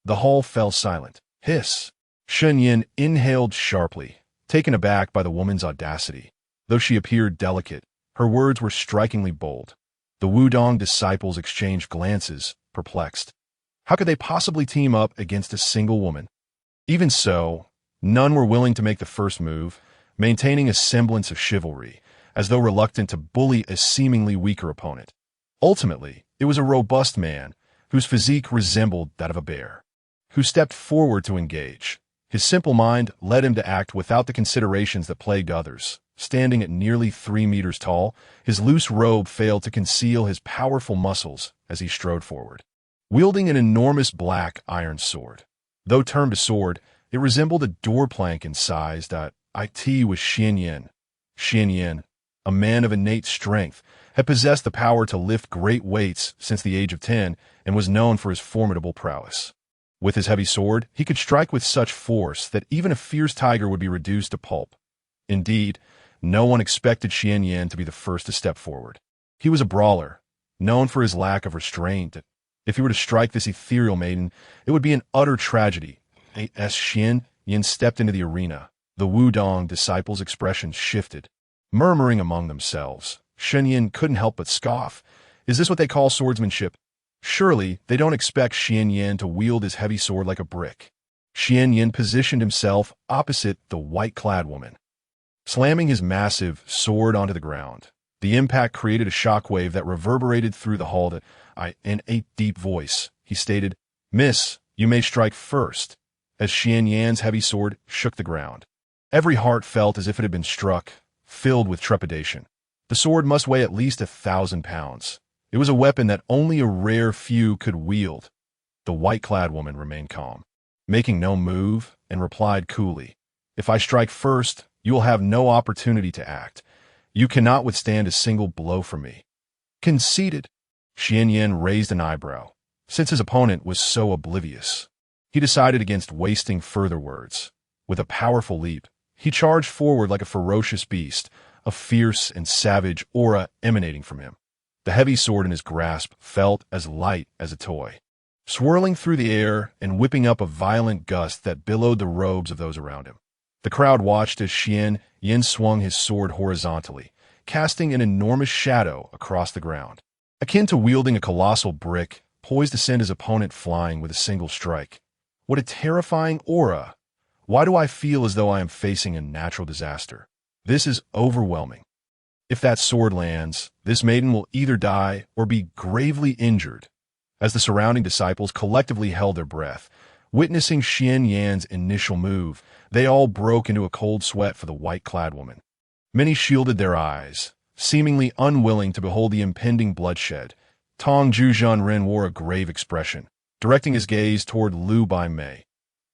the hall fell silent. Hiss! Shen Yan inhaled sharply, taken aback by the woman's audacity. Though she appeared delicate, her words were strikingly bold. The Wudang disciples exchanged glances, perplexed. How could they possibly team up against a single woman? Even so, none were willing to make the first move, maintaining a semblance of chivalry, as though reluctant to bully a seemingly weaker opponent. Ultimately, it was a robust man, whose physique resembled that of a bear. who stepped forward to engage. His simple mind led him to act without the considerations that plagued others. Standing at nearly 3 meters tall, his loose robe failed to conceal his powerful muscles as he strode forward. Wielding an enormous black iron sword. Though termed a sword, it resembled a door plank in size. It was Shen Yan. Shen Yan, a man of innate strength, had possessed the power to lift great weights since the age of 10 and was known for his formidable prowess. With his heavy sword, he could strike with such force that even a fierce tiger would be reduced to pulp. Indeed, no one expected Shen Yan to be the first to step forward. He was a brawler, known for his lack of restraint. If he were to strike this ethereal maiden, it would be an utter tragedy. As Shen Yan stepped into the arena, the Wudang disciples' expressions shifted. Murmuring among themselves, Shen Yan couldn't help but scoff. Is this what they call swordsmanship? Surely, they don't expect Shen Yan to wield his heavy sword like a brick. Shen Yan positioned himself opposite the white-clad woman, slamming his massive sword onto the ground. The impact created a shockwave that reverberated through the hall. In a deep voice, he stated, "Miss, you may strike first," as Shen Yan's heavy sword shook the ground. Every heart felt as if it had been struck, filled with trepidation. The sword must weigh at least 1,000 pounds. It was a weapon that only a rare few could wield. The white-clad woman remained calm, making no move, and replied coolly, "If I strike first, you will have no opportunity to act. You cannot withstand a single blow from me." Conceited, Shen Yan raised an eyebrow. Since his opponent was so oblivious, he decided against wasting further words. With a powerful leap, he charged forward like a ferocious beast, a fierce and savage aura emanating from him. The heavy sword in his grasp felt as light as a toy, swirling through the air and whipping up a violent gust that billowed the robes of those around him. The crowd watched as Shen Yan swung his sword horizontally, casting an enormous shadow across the ground. Akin to wielding a colossal brick, poised to send his opponent flying with a single strike. What a terrifying aura! Why do I feel as though I am facing a natural disaster? This is overwhelming. If that sword lands, this maiden will either die or be gravely injured. As the surrounding disciples collectively held their breath, witnessing Shen Yan's initial move, they all broke into a cold sweat for the white-clad woman. Many shielded their eyes, seemingly unwilling to behold the impending bloodshed. Tong Zhujianren wore a grave expression, directing his gaze toward Luo Divine.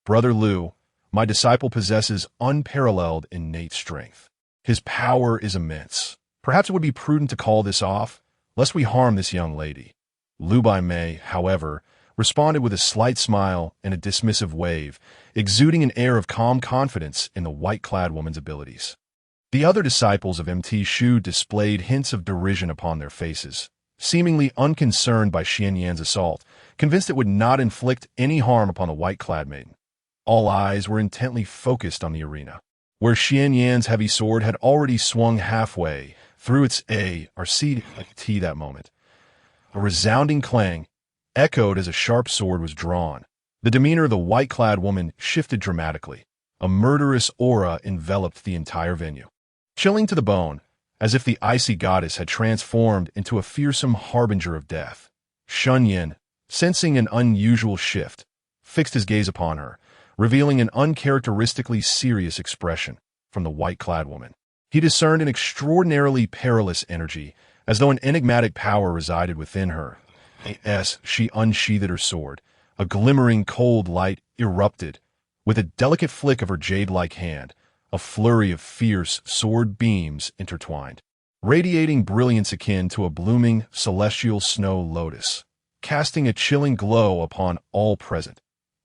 "Brother Luo, my disciple possesses unparalleled innate strength. His power is immense. Perhaps it would be prudent to call this off, lest we harm this young lady." Luo Divine, however, responded with a slight smile and a dismissive wave, exuding an air of calm confidence in the white-clad woman's abilities. The other disciples of Mt. Shu displayed hints of derision upon their faces, seemingly unconcerned by Shen Yan's assault, convinced it would not inflict any harm upon the white-clad maiden. All eyes were intently focused on the arena, where Shen Yan's heavy sword had already swung halfway through its arcane that moment. A resounding clang echoed as a sharp sword was drawn. The demeanor of the white-clad woman shifted dramatically. A murderous aura enveloped the entire venue, chilling to the bone, as if the icy goddess had transformed into a fearsome harbinger of death. Shen Yan, sensing an unusual shift, fixed his gaze upon her, revealing an uncharacteristically serious expression from the white-clad woman. He discerned an extraordinarily perilous energy, as though an enigmatic power resided within her. As she unsheathed her sword, a glimmering cold light erupted. With a delicate flick of her jade-like hand, a flurry of fierce sword beams intertwined, radiating brilliance akin to a blooming celestial snow lotus, casting a chilling glow upon all present.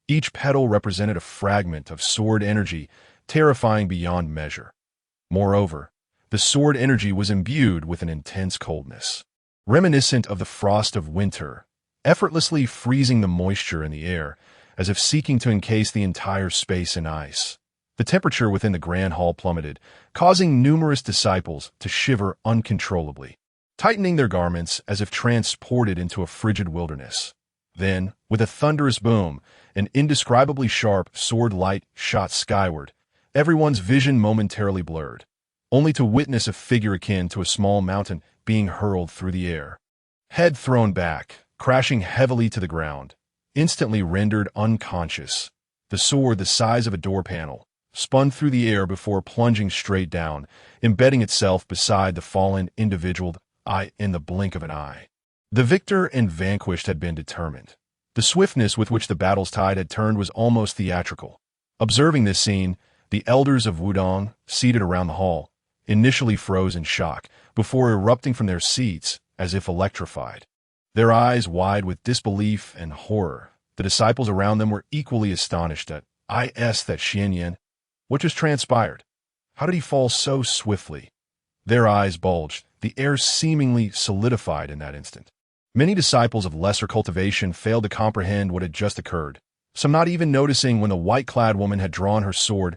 Each petal represented a fragment of sword energy, terrifying beyond measure. Moreover, the sword energy was imbued with an intense coldness, reminiscent of the frost of winter, effortlessly freezing the moisture in the air, as if seeking to encase the entire space in ice. The temperature within the grand hall plummeted, causing numerous disciples to shiver uncontrollably, tightening their garments as if transported into a frigid wilderness. Then, with a thunderous boom, an indescribably sharp sword light shot skyward, everyone's vision momentarily blurred, only to witness a figure akin to a small mountain being hurled through the air. Head thrown back, crashing heavily to the ground. instantly rendered unconscious. The sword, the size of a door panel, spun through the air before plunging straight down, embedding itself beside the fallen individual in the blink of an eye. The victor and vanquished had been determined. The swiftness with which the battle's tide had turned was almost theatrical. Observing this scene, the elders of Wudang, seated around the hall, initially froze in shock before erupting from their seats as if electrified. Their eyes wide with disbelief and horror, the disciples around them were equally astonished at that Shen Yan. What just transpired? How did he fall so swiftly? Their eyes bulged, the air seemingly solidified in that instant. Many disciples of lesser cultivation failed to comprehend what had just occurred, some not even noticing when the white-clad woman had drawn her sword.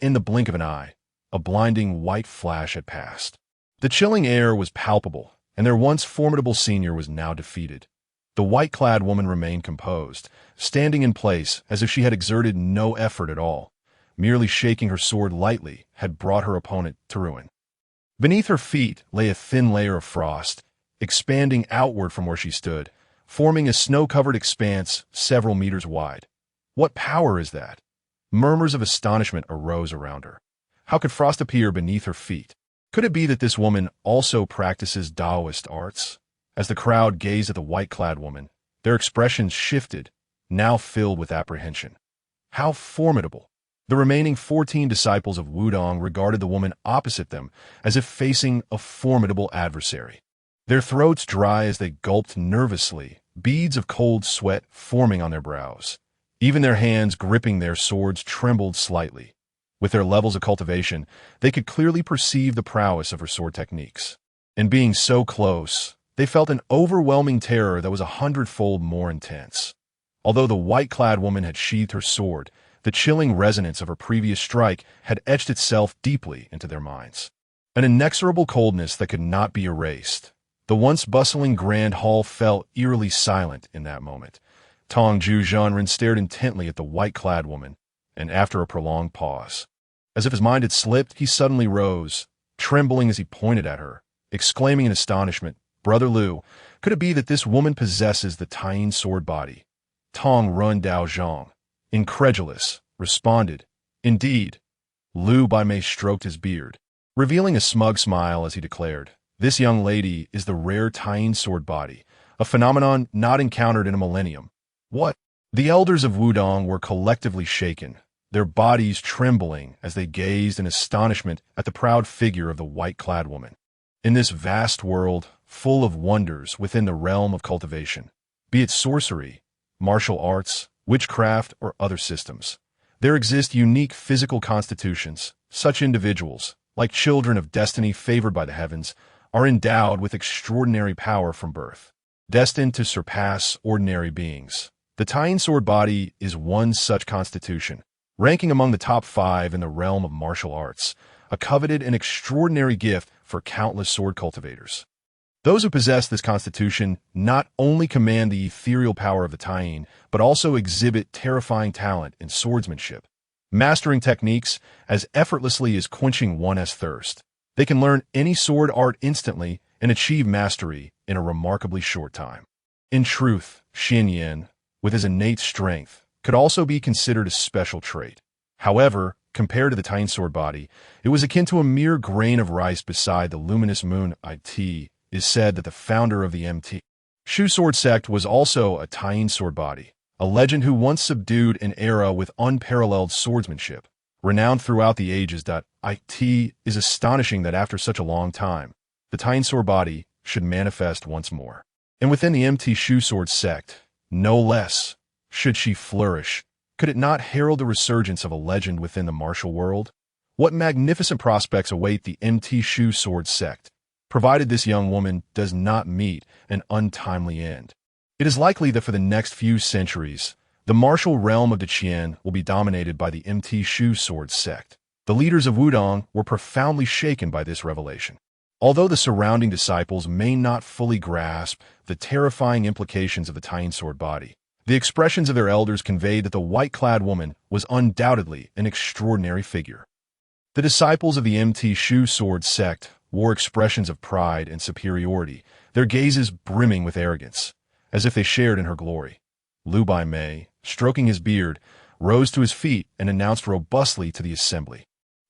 In the blink of an eye, a blinding white flash had passed. The chilling air was palpable, and their once formidable senior was now defeated. The white-clad woman remained composed, standing in place as if she had exerted no effort at all. Merely shaking her sword lightly had brought her opponent to ruin. Beneath her feet lay a thin layer of frost, expanding outward from where she stood, forming a snow-covered expanse several meters wide. What power is that? Murmurs of astonishment arose around her. How could frost appear beneath her feet? Could it be that this woman also practices Taoist arts? As the crowd gazed at the white-clad woman, their expressions shifted, now filled with apprehension. How formidable! The remaining 14 disciples of Wudang regarded the woman opposite them as if facing a formidable adversary. Their throats dry as they gulped nervously, beads of cold sweat forming on their brows. Even their hands gripping their swords trembled slightly. With their levels of cultivation, they could clearly perceive the prowess of her sword techniques. And being so close, they felt an overwhelming terror that was 100-fold more intense. Although the white-clad woman had sheathed her sword, the chilling resonance of her previous strike had etched itself deeply into their minds. An inexorable coldness that could not be erased. The once bustling grand hall fell eerily silent in that moment. Taiji Zhenwu stared intently at the white-clad woman, and after a prolonged pause, as if his mind had slipped, he suddenly rose, trembling as he pointed at her, exclaiming in astonishment, "Brother Lu, could it be that this woman possesses the Taiji sword body?" Tong Run Dao Zhang, incredulous, responded, "Indeed." Lu Baimei stroked his beard, revealing a smug smile as he declared, "This young lady is the rare Taiji sword body, a phenomenon not encountered in a millennium." What? The elders of Wudang were collectively shaken, their bodies trembling as they gazed in astonishment at the proud figure of the white-clad woman. In this vast world, full of wonders within the realm of cultivation, be it sorcery, martial arts, witchcraft, or other systems, there exist unique physical constitutions. Such individuals, like children of destiny favored by the heavens, are endowed with extraordinary power from birth, destined to surpass ordinary beings. The Taiji sword body is one such constitution, ranking among the top 5 in the realm of martial arts, a coveted and extraordinary gift for countless sword cultivators. Those who possess this constitution not only command the ethereal power of the Taiji, but also exhibit terrifying talent in swordsmanship, mastering techniques as effortlessly as quenching one's thirst. They can learn any sword art instantly and achieve mastery in a remarkably short time. In truth, Shen Yan, with his innate strength, could also be considered a special trait. However, compared to the Taiji sword body, it was akin to a mere grain of rice beside the luminous moon. It is said that the founder of the MT Shu sword sect was also a Taiji sword body, a legend who once subdued an era with unparalleled swordsmanship, renowned throughout the ages. It is astonishing that after such a long time, the Taiji sword body should manifest once more. And within the MT Shu sword sect, no less, should she flourish, could it not herald the resurgence of a legend within the martial world? What magnificent prospects await the MT Shu sword sect, provided this young woman does not meet an untimely end. It is likely that for the next few centuries, the martial realm of Deqian will be dominated by the MT Shu sword sect. The leaders of Wudang were profoundly shaken by this revelation. Although the surrounding disciples may not fully grasp the terrifying implications of the Taiji sword body, the expressions of their elders conveyed that the white-clad woman was undoubtedly an extraordinary figure. The disciples of the MT Shu sword sect wore expressions of pride and superiority, their gazes brimming with arrogance, as if they shared in her glory. Liu Mei, stroking his beard, rose to his feet and announced robustly to the assembly.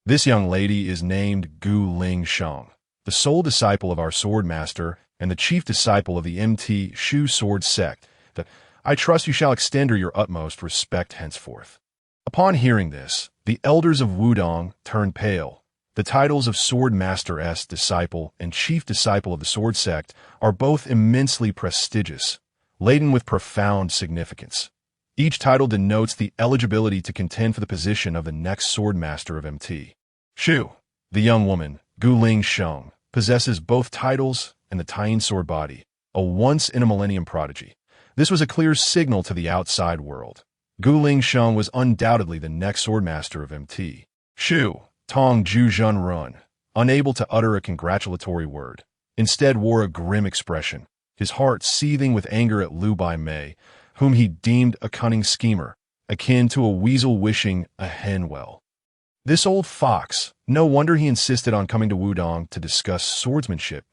This young lady is named Gu Ling Shang, the sole disciple of our sword master and the chief disciple of the MT Shu sword sect, that I trust you shall extend her your utmost respect henceforth. Upon hearing this, the elders of Wudang turned pale. The titles of Sword Master-S disciple and chief disciple of the sword sect are both immensely prestigious, laden with profound significance. Each title denotes the eligibility to contend for the position of the next sword master of MT. Shu, the young woman, Gu Ling Shang, possesses both titles and the Taiji sword body, a once-in-a-millennium prodigy. This was a clear signal to the outside world. Gu Ling Shang was undoubtedly the next sword master of MT. Shu, Tong Ju Jun Run, unable to utter a congratulatory word, instead wore a grim expression, his heart seething with anger at Liu Mei, whom he deemed a cunning schemer, akin to a weasel wishing a hen well. This old fox, no wonder he insisted on coming to Wudang to discuss swordsmanship.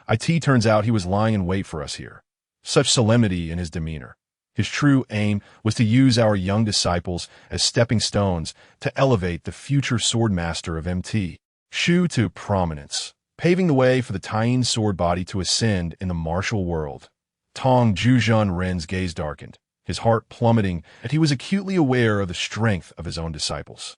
It turns out he was lying in wait for us here. Such solemnity in his demeanor. His true aim was to use our young disciples as stepping stones to elevate the future sword master of MT Shu to prominence, paving the way for the Taiji sword body to ascend in the martial world. Tong Jujun Ren's gaze darkened, his heart plummeting, and he was acutely aware of the strength of his own disciples.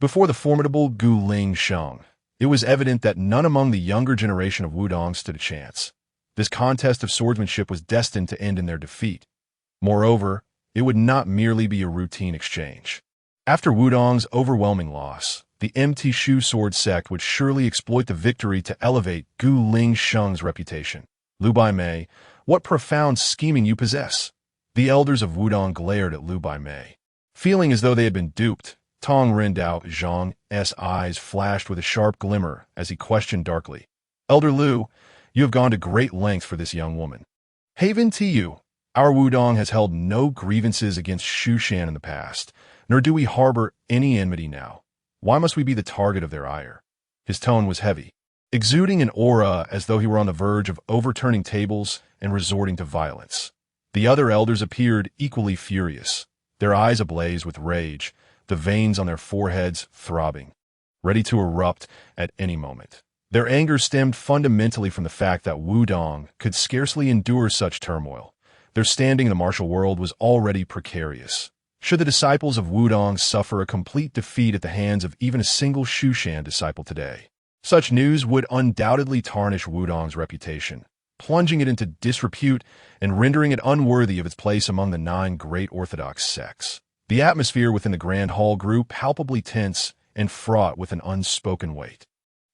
Before the formidable Gu Ling Shang, it was evident that none among the younger generation of Wudang stood a chance. This contest of swordsmanship was destined to end in their defeat. Moreover, it would not merely be a routine exchange. After Wudang's overwhelming loss, the MT Shu sword sect would surely exploit the victory to elevate Gu Ling Shang's reputation. Liu Mei, what profound scheming you possess! The elders of Wudang glared at Liu Mei. Feeling as though they had been duped, Tong Rendao Zhang's eyes flashed with a sharp glimmer as he questioned darkly. Elder Liu, you have gone to great lengths for this young woman. Haven to you. Our Wudang has held no grievances against Shushan in the past, nor do we harbor any enmity now. Why must we be the target of their ire? His tone was heavy, exuding an aura as though he were on the verge of overturning tables and resorting to violence. The other elders appeared equally furious, their eyes ablaze with rage, the veins on their foreheads throbbing, ready to erupt at any moment. Their anger stemmed fundamentally from the fact that Wudang could scarcely endure such turmoil. Their standing in the martial world was already precarious. Should the disciples of Wudang suffer a complete defeat at the hands of even a single Shushan disciple today, such news would undoubtedly tarnish Wudang's reputation, plunging it into disrepute and rendering it unworthy of its place among the 9 great orthodox sects. The atmosphere within the grand hall grew palpably tense and fraught with an unspoken weight.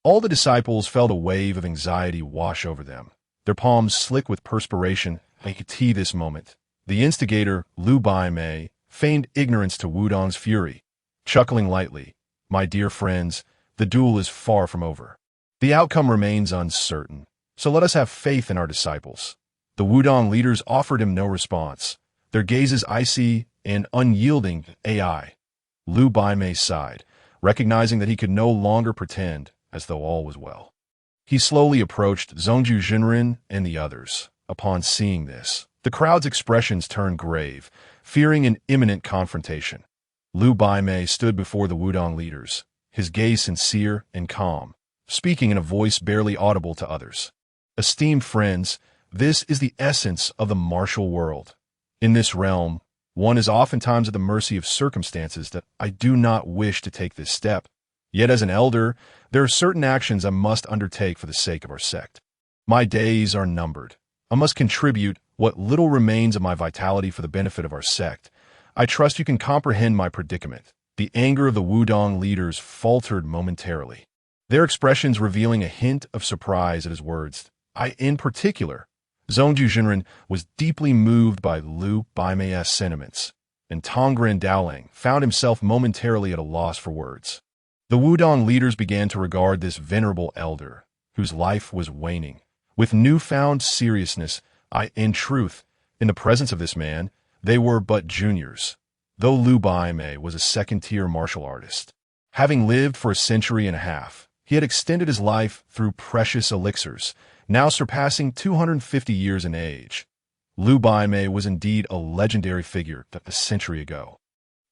All the disciples felt a wave of anxiety wash over them, their palms slick with perspiration. This moment, the instigator, Liu Mei, feigned ignorance to Wudang's fury, chuckling lightly. My dear friends, the duel is far from over. The outcome remains uncertain, so let us have faith in our disciples. The Wudang leaders offered him no response, their gazes icy and unyielding. Liu Mei sighed, recognizing that he could no longer pretend as though all was well. He slowly approached Zhongju Jinren and the others. Upon seeing this, the crowd's expressions turned grave, fearing an imminent confrontation. Liu Mei stood before the Wudang leaders, his gaze sincere and calm, speaking in a voice barely audible to others. Esteemed friends, this is the essence of the martial world. In this realm, one is oftentimes at the mercy of circumstances that I do not wish to take this step. Yet as an elder, there are certain actions I must undertake for the sake of our sect. My days are numbered. I must contribute what little remains of my vitality for the benefit of our sect. I trust you can comprehend my predicament. The anger of the Wudang leaders faltered momentarily, their expressions revealing a hint of surprise at his words. In particular, Zhongju Jinren was deeply moved by Liu Mei's sentiments, and Tongren Daoling found himself momentarily at a loss for words. The Wudang leaders began to regard this venerable elder, whose life was waning, with newfound seriousness. In truth, in the presence of this man, they were but juniors, though Liu Mei was a second-tier martial artist. Having lived for a century and a half, he had extended his life through precious elixirs, now surpassing 250 years in age. Luo Divine was indeed a legendary figure a century ago.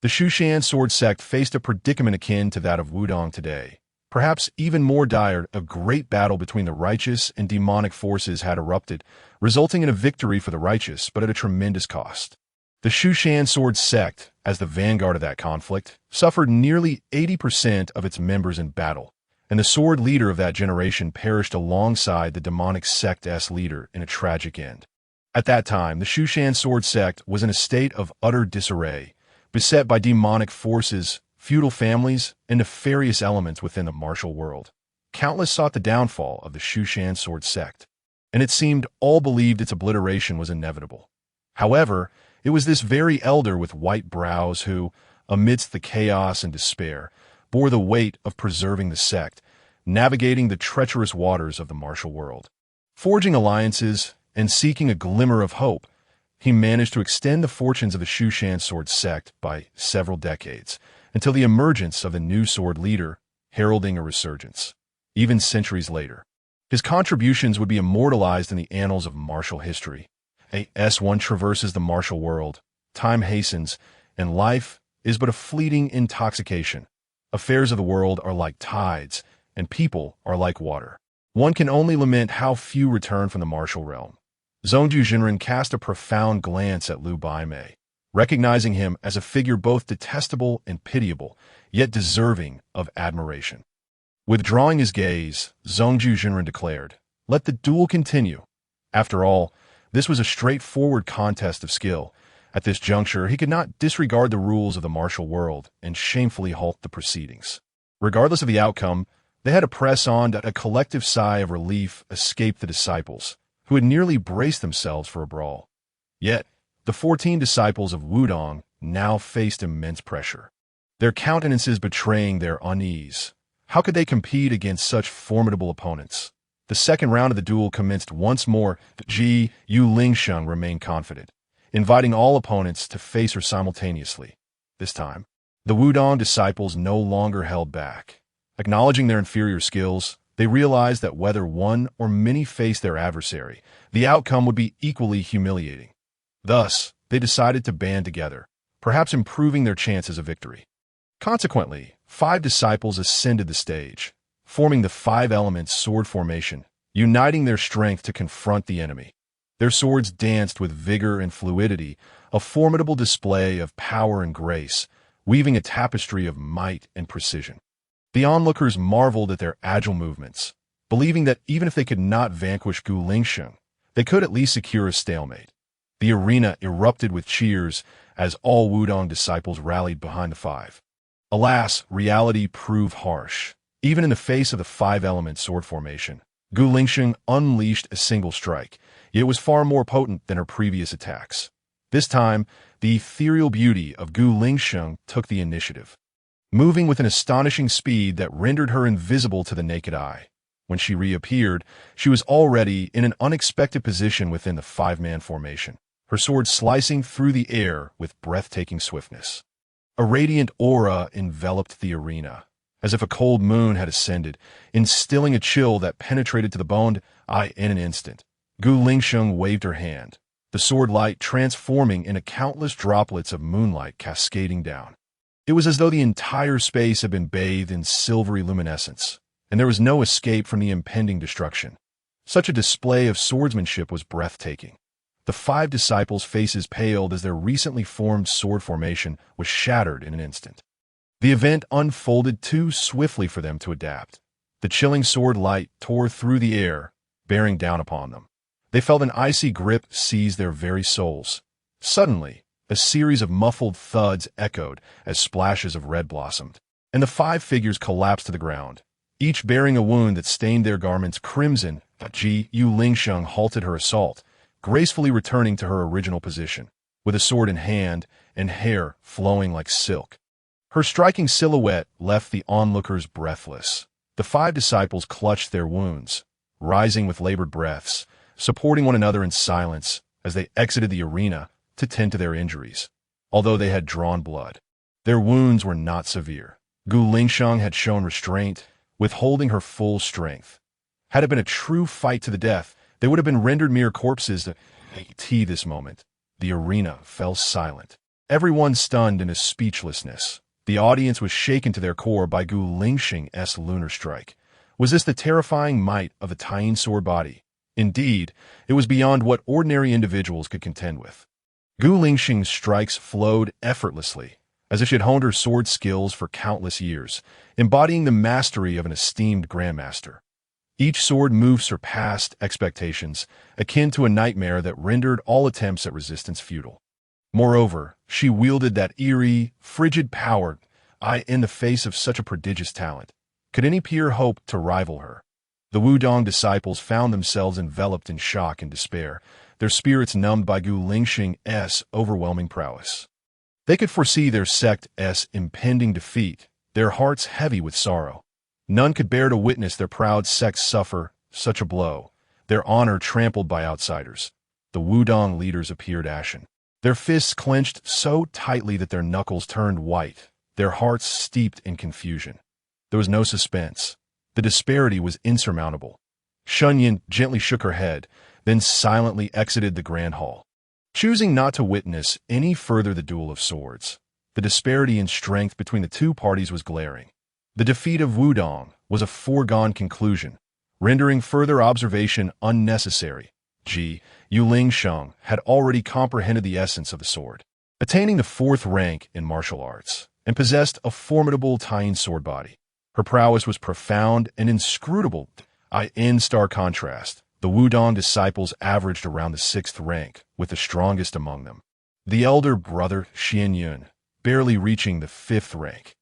The Shushan sword sect faced a predicament akin to that of Wudang today. Perhaps even more dire, a great battle between the righteous and demonic forces had erupted, resulting in a victory for the righteous, but at a tremendous cost. The Shushan sword sect, as the vanguard of that conflict, suffered nearly 80% of its members in battle, and the sword leader of that generation perished alongside the demonic sect's leader in a tragic end. At that time, the Shushan sword sect was in a state of utter disarray, beset by demonic forces, feudal families, and nefarious elements within the martial world. Countless sought the downfall of the Shushan sword sect, and it seemed all believed its obliteration was inevitable. However, it was this very elder with white brows who, amidst the chaos and despair, bore the weight of preserving the sect, navigating the treacherous waters of the martial world. Forging alliances and seeking a glimmer of hope, he managed to extend the fortunes of the Shushan sword sect by several decades, until the emergence of the new sword leader, heralding a resurgence. Even centuries later, his contributions would be immortalized in the annals of martial history. As one traverses the martial world, time hastens, and life is but a fleeting intoxication. Affairs of the world are like tides, and people are like water. One can only lament how few return from the martial realm. Zhongju Jinren cast a profound glance at Luo Divine, recognizing him as a figure both detestable and pitiable, yet deserving of admiration. Withdrawing his gaze, Zhongju Jinren declared, "Let the duel continue." After all, this was a straightforward contest of skill. At this juncture, he could not disregard the rules of the martial world and shamefully halt the proceedings. Regardless of the outcome, they had to press on. A collective sigh of relief escaped the disciples, who had nearly braced themselves for a brawl. Yet, the 14 disciples of Wudang now faced immense pressure, their countenances betraying their unease. How could they compete against such formidable opponents? The second round of the duel commenced once more. Ji Yu Lingsheng remained confident, inviting all opponents to face her simultaneously. This time, the Wudang disciples no longer held back. Acknowledging their inferior skills, they realized that whether one or many faced their adversary, the outcome would be equally humiliating. Thus, they decided to band together, perhaps improving their chances of victory. Consequently, 5 disciples ascended the stage, forming the 5-element sword formation, uniting their strength to confront the enemy. Their swords danced with vigor and fluidity, a formidable display of power and grace, weaving a tapestry of might and precision. The onlookers marveled at their agile movements, believing that even if they could not vanquish Gu Lingsheng, they could at least secure a stalemate. The arena erupted with cheers as all Wudang disciples rallied behind the 5. Alas, reality proved harsh. Even in the face of the 5-element sword formation, Gu Lingsheng unleashed a single strike, yet it was far more potent than her previous attacks. This time, the ethereal beauty of Gu Lingsheng took the initiative, moving with an astonishing speed that rendered her invisible to the naked eye. When she reappeared, she was already in an unexpected position within the 5-man formation, her sword slicing through the air with breathtaking swiftness. A radiant aura enveloped the arena, as if a cold moon had ascended, instilling a chill that penetrated to the bone. In an instant, Gu Lingsheng waved her hand, the sword light transforming into countless droplets of moonlight cascading down. It was as though the entire space had been bathed in silvery luminescence, and there was no escape from the impending destruction. Such a display of swordsmanship was breathtaking. The 5 disciples' faces paled as their recently formed sword formation was shattered in an instant. The event unfolded too swiftly for them to adapt. The chilling sword light tore through the air, bearing down upon them. They felt an icy grip seize their very souls. Suddenly, a series of muffled thuds echoed as splashes of red blossomed, and the 5 figures collapsed to the ground, each bearing a wound that stained their garments crimson. Ji Yu Lingsheng halted her assault, gracefully returning to her original position, with a sword in hand and hair flowing like silk. Her striking silhouette left the onlookers breathless. The 5 disciples clutched their wounds, rising with labored breaths, supporting one another in silence as they exited the arena to tend to their injuries. Although they had drawn blood, their wounds were not severe. Gu Lingsheng had shown restraint, withholding her full strength. Had it been a true fight to the death, they would have been rendered mere corpses. This moment, the arena fell silent. Everyone stunned into speechlessness. The audience was shaken to their core by Gu Lingxing's lunar strike. Was this the terrifying might of the Taiji sword body? Indeed, it was beyond what ordinary individuals could contend with. Gu Lingxing's strikes flowed effortlessly, as if she had honed her sword skills for countless years, embodying the mastery of an esteemed grandmaster. Each sword move surpassed expectations, akin to a nightmare that rendered all attempts at resistance futile. Moreover, she wielded that eerie, frigid power in the face of such a prodigious talent. Could any peer hope to rival her? The Wudang disciples found themselves enveloped in shock and despair, their spirits numbed by Gu Lingxing's overwhelming prowess. They could foresee their sect's impending defeat, their hearts heavy with sorrow. None could bear to witness their proud sect suffer such a blow, their honor trampled by outsiders. The Wudang leaders appeared ashen. Their fists clenched so tightly that their knuckles turned white, their hearts steeped in confusion. There was no suspense. The disparity was insurmountable. Shen Yan gently shook her head, then silently exited the grand hall, choosing not to witness any further the duel of swords. The disparity in strength between the two parties was glaring. The defeat of Wudang was a foregone conclusion, rendering further observation unnecessary. Yu Lingsheng had already comprehended the essence of the sword, attaining the 4th rank in martial arts, and possessed a formidable Taiji sword body. Her prowess was profound and inscrutable. In stark contrast, the Wudang disciples averaged around the 6th rank, with the strongest among them. The elder brother, Shen Yan, barely reaching the 5th rank.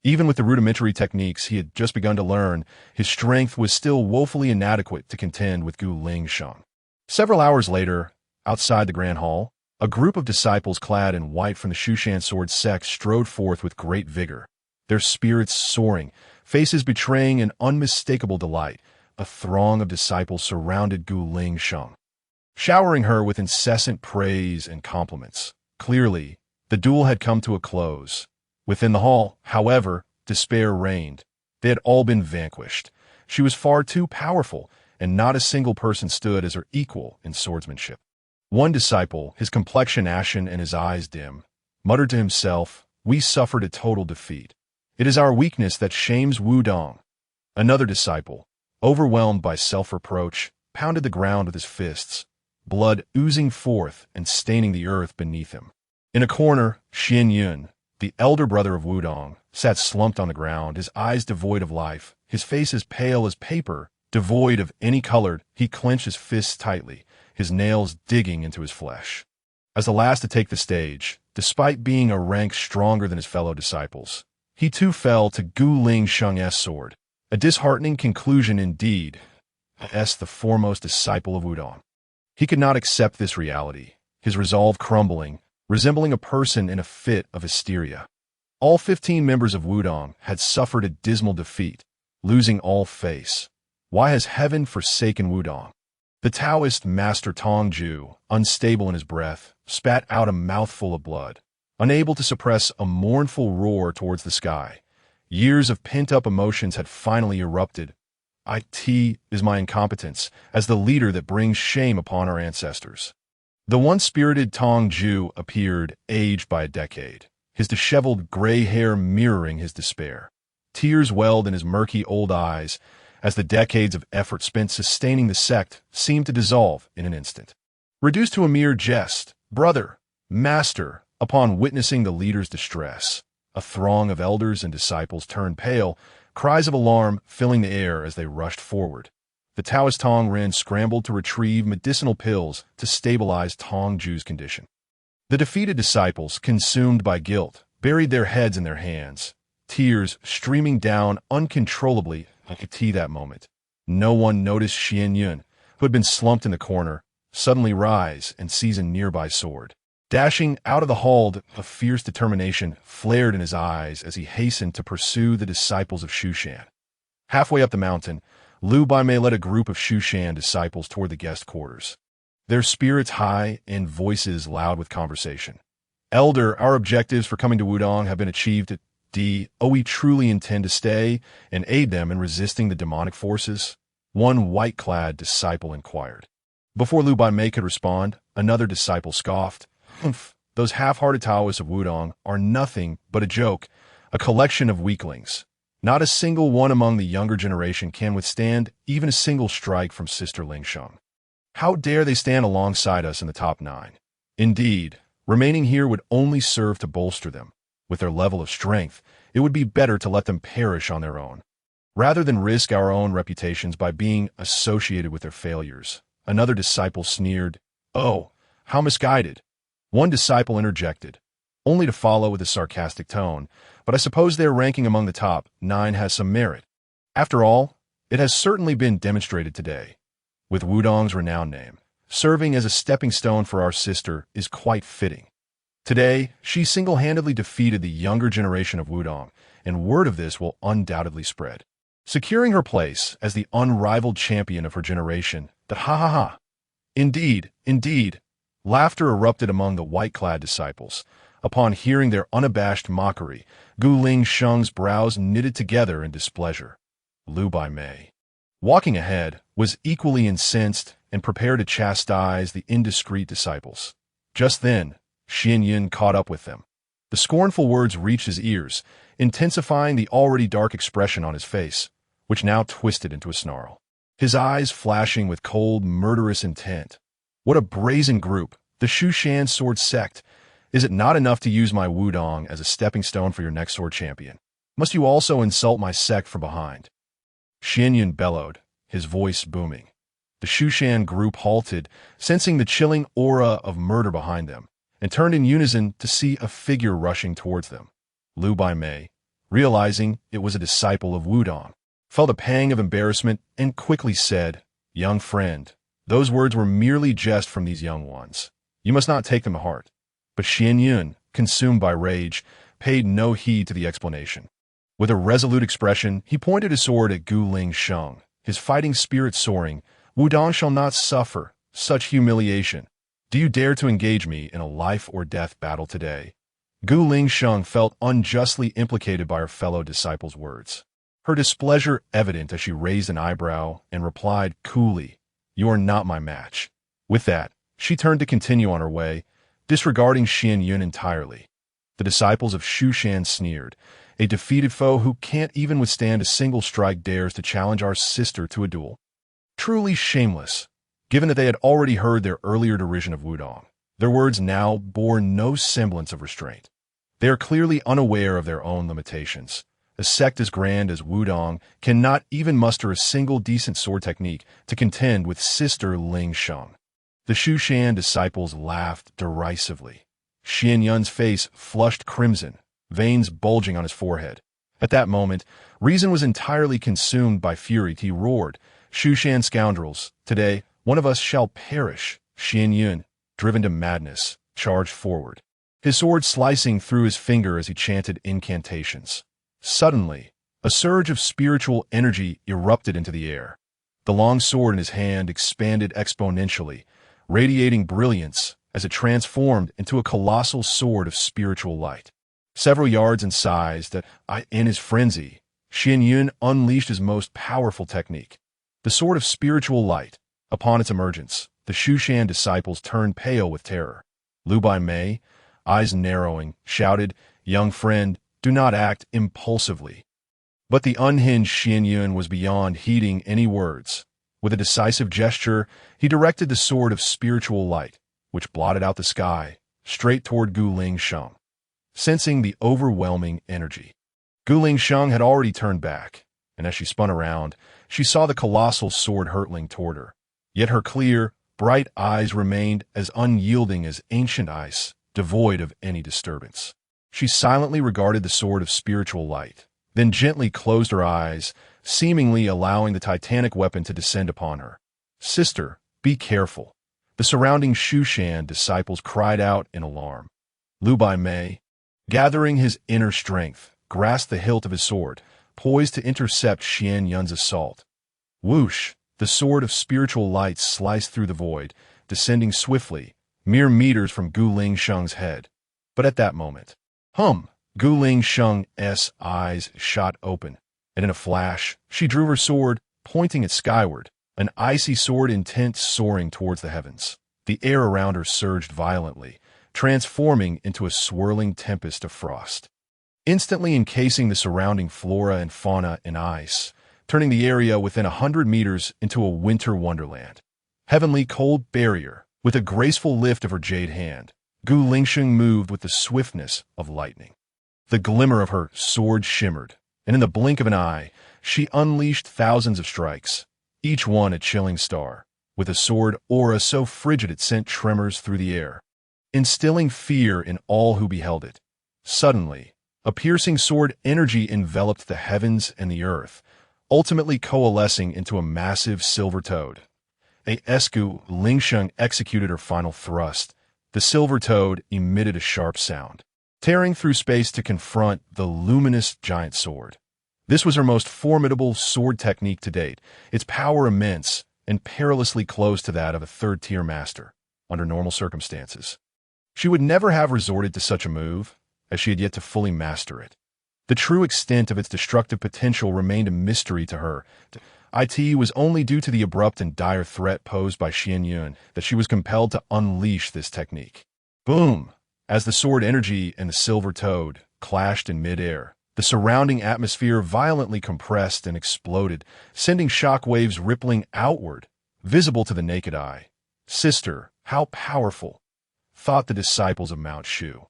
Even with the rudimentary techniques he had just begun to learn, his strength was still woefully inadequate to contend with Gu Lingsheng. Several hours later, outside the Grand Hall, a group of disciples clad in white from the Shushan sword sect strode forth with great vigor, their spirits soaring, faces betraying an unmistakable delight. A throng of disciples surrounded Gu Lingsheng, showering her with incessant praise and compliments. Clearly, the duel had come to a close. Within the hall, however, despair reigned. They had all been vanquished. She was far too powerful, and not a single person stood as her equal in swordsmanship. One disciple, his complexion ashen and his eyes dim, muttered to himself, "We suffered a total defeat. It is our weakness that shames Wudang." Another disciple, overwhelmed by self-reproach, pounded the ground with his fists, blood oozing forth and staining the earth beneath him. In a corner, Shen Yan, the elder brother of Wudang, sat slumped on the ground, his eyes devoid of life, his face as pale as paper, devoid of any color. He clenched his fists tightly, his nails digging into his flesh. As the last to take the stage, despite being a rank stronger than his fellow disciples, he too fell to Gu Lingsheng's sword. A disheartening conclusion indeed, as the foremost disciple of Wudang. He could not accept this reality, his resolve crumbling, resembling a person in a fit of hysteria. All 15 members of Wudang had suffered a dismal defeat, losing all face. Why has heaven forsaken Wudang? The Taoist master Tongju, unstable in his breath, spat out a mouthful of blood, unable to suppress a mournful roar towards the sky. Years of pent-up emotions had finally erupted. It is my incompetence as the leader that brings shame upon our ancestors. The once-spirited Tongju appeared, aged by a decade, his disheveled gray hair mirroring his despair. Tears welled in his murky old eyes as the decades of effort spent sustaining the sect seemed to dissolve in an instant. Reduced to a mere jest, brother, master, upon witnessing the leader's distress, a throng of elders and disciples turned pale, cries of alarm filling the air as they rushed forward. The Taoist Tong Ren scrambled to retrieve medicinal pills to stabilize Tongju's condition. The defeated disciples, consumed by guilt, buried their heads in their hands, tears streaming down uncontrollably. I could see that moment. No one noticed Shen Yan, who had been slumped in the corner, suddenly rise and seize a nearby sword. Dashing out of the hall, a fierce determination flared in his eyes as he hastened to pursue the disciples of Shushan. Halfway up the mountain, Luo Divine led a group of Shushan disciples toward the guest quarters, their spirits high and voices loud with conversation. "Elder, our objectives for coming to Wudang have been achieved. We truly intend to stay and aid them in resisting the demonic forces?" One white-clad disciple inquired. Before Lu Bai could respond, another disciple scoffed. Humph, those half-hearted Taoists of Wudang are nothing but a joke, a collection of weaklings. Not a single one among the younger generation can withstand even a single strike from Sister Lingsheng. How dare they stand alongside us in the top 9? Indeed, remaining here would only serve to bolster them. With their level of strength, it would be better to let them perish on their own, rather than risk our own reputations by being associated with their failures. Another disciple sneered. Oh, how misguided. One disciple interjected, only to follow with a sarcastic tone, but I suppose their ranking among the top 9 has some merit. After all, it has certainly been demonstrated today. With Wudang's renowned name, serving as a stepping stone for our sister is quite fitting. Today, she single-handedly defeated the younger generation of Wudang, and word of this will undoubtedly spread, securing her place as the unrivaled champion of her generation. That ha ha ha. Indeed, indeed. Laughter erupted among the white-clad disciples. Upon hearing their unabashed mockery, Gu Lingsheng's brows knitted together in displeasure. Lu Bai, walking ahead, was equally incensed and prepared to chastise the indiscreet disciples. Just then, Shen Yan caught up with them. The scornful words reached his ears, intensifying the already dark expression on his face, which now twisted into a snarl, his eyes flashing with cold, murderous intent. What a brazen group, the Shushan sword sect! Is it not enough to use my Wudang as a stepping stone for your next sword champion? Must you also insult my sect from behind? Shen Yan bellowed, his voice booming. The Shushan group halted, sensing the chilling aura of murder behind them, and turned in unison to see a figure rushing towards them. Lu Bai, realizing it was a disciple of Wudang, felt a pang of embarrassment and quickly said, "Young friend, those words were merely jest from these young ones. You must not take them to heart." But Shen Yan, consumed by rage, paid no heed to the explanation. With a resolute expression, he pointed his sword at Gu Lingsheng, his fighting spirit soaring. "Wudang shall not suffer such humiliation. Do you dare to engage me in a life-or-death battle today?" Gu Lingsheng felt unjustly implicated by her fellow disciple's words, her displeasure evident as she raised an eyebrow and replied coolly, "You are not my match." With that, she turned to continue on her way, disregarding Shen Yan entirely. The disciples of Shushan sneered. A defeated foe who can't even withstand a single strike dares to challenge our sister to a duel. Truly shameless, given that they had already heard their earlier derision of Wudang. Their words now bore no semblance of restraint. They are clearly unaware of their own limitations. A sect as grand as Wudang cannot even muster a single decent sword technique to contend with Sister Lingsheng. The Shushan disciples laughed derisively. Shen Yan's face flushed crimson, veins bulging on his forehead. At that moment, reason was entirely consumed by fury. He roared, "Shushan scoundrels, today one of us shall perish." Shen Yan, driven to madness, charged forward, his sword slicing through his finger as he chanted incantations. Suddenly, a surge of spiritual energy erupted into the air. The long sword in his hand expanded exponentially, radiating brilliance as it transformed into a colossal sword of spiritual light. Several yards in size, in his frenzy, Shen Yan unleashed his most powerful technique, the sword of spiritual light. Upon its emergence, the Shushan disciples turned pale with terror. Lu Bai, eyes narrowing, shouted, "Young friend, do not act impulsively." But the unhinged Shen Yan was beyond heeding any words. With a decisive gesture, he directed the sword of spiritual light, which blotted out the sky, straight toward Gu Lingsheng. Sensing the overwhelming energy, Gu Lingsheng had already turned back, and as she spun around, she saw the colossal sword hurtling toward her. Yet her clear, bright eyes remained as unyielding as ancient ice, devoid of any disturbance. She silently regarded the sword of spiritual light, then gently closed her eyes, seemingly allowing the titanic weapon to descend upon her. "Sister, be careful." The surrounding Shushan disciples cried out in alarm. Lu Bai, gathering his inner strength, grasped the hilt of his sword, poised to intercept Shen Yan's assault. Whoosh! The sword of spiritual light sliced through the void, descending swiftly, mere meters from Gu Lingsheng's head. But at that moment, Gu Lingsheng's eyes shot open, and in a flash, she drew her sword, pointing it skyward. an icy sword intent soaring towards the heavens. The air around her surged violently, transforming into a swirling tempest of frost, instantly encasing the surrounding flora and fauna in ice, turning the area within 100 meters into a winter wonderland. Heavenly cold barrier. With a graceful lift of her jade hand, Gu Lingsheng moved with the swiftness of lightning. The glimmer of her sword shimmered, and in the blink of an eye, she unleashed thousands of strikes, each one a chilling star, with a sword aura so frigid it sent tremors through the air, instilling fear in all who beheld it. Suddenly, a piercing sword energy enveloped the heavens and the earth, ultimately coalescing into a massive silver toad. As Gu Lingsheng executed her final thrust, the silver toad emitted a sharp sound, tearing through space to confront the luminous giant sword. This was her most formidable sword technique to date, its power immense and perilously close to that of a third-tier master, under normal circumstances. She would never have resorted to such a move, as she had yet to fully master it. The true extent of its destructive potential remained a mystery to her. It was only due to the abrupt and dire threat posed by Shen Yan that she was compelled to unleash this technique. Boom! As the sword energy and the silver toad clashed in midair, the surrounding atmosphere violently compressed and exploded, sending shock waves rippling outward, visible to the naked eye. Sister, how powerful, thought the disciples of Mount Shu,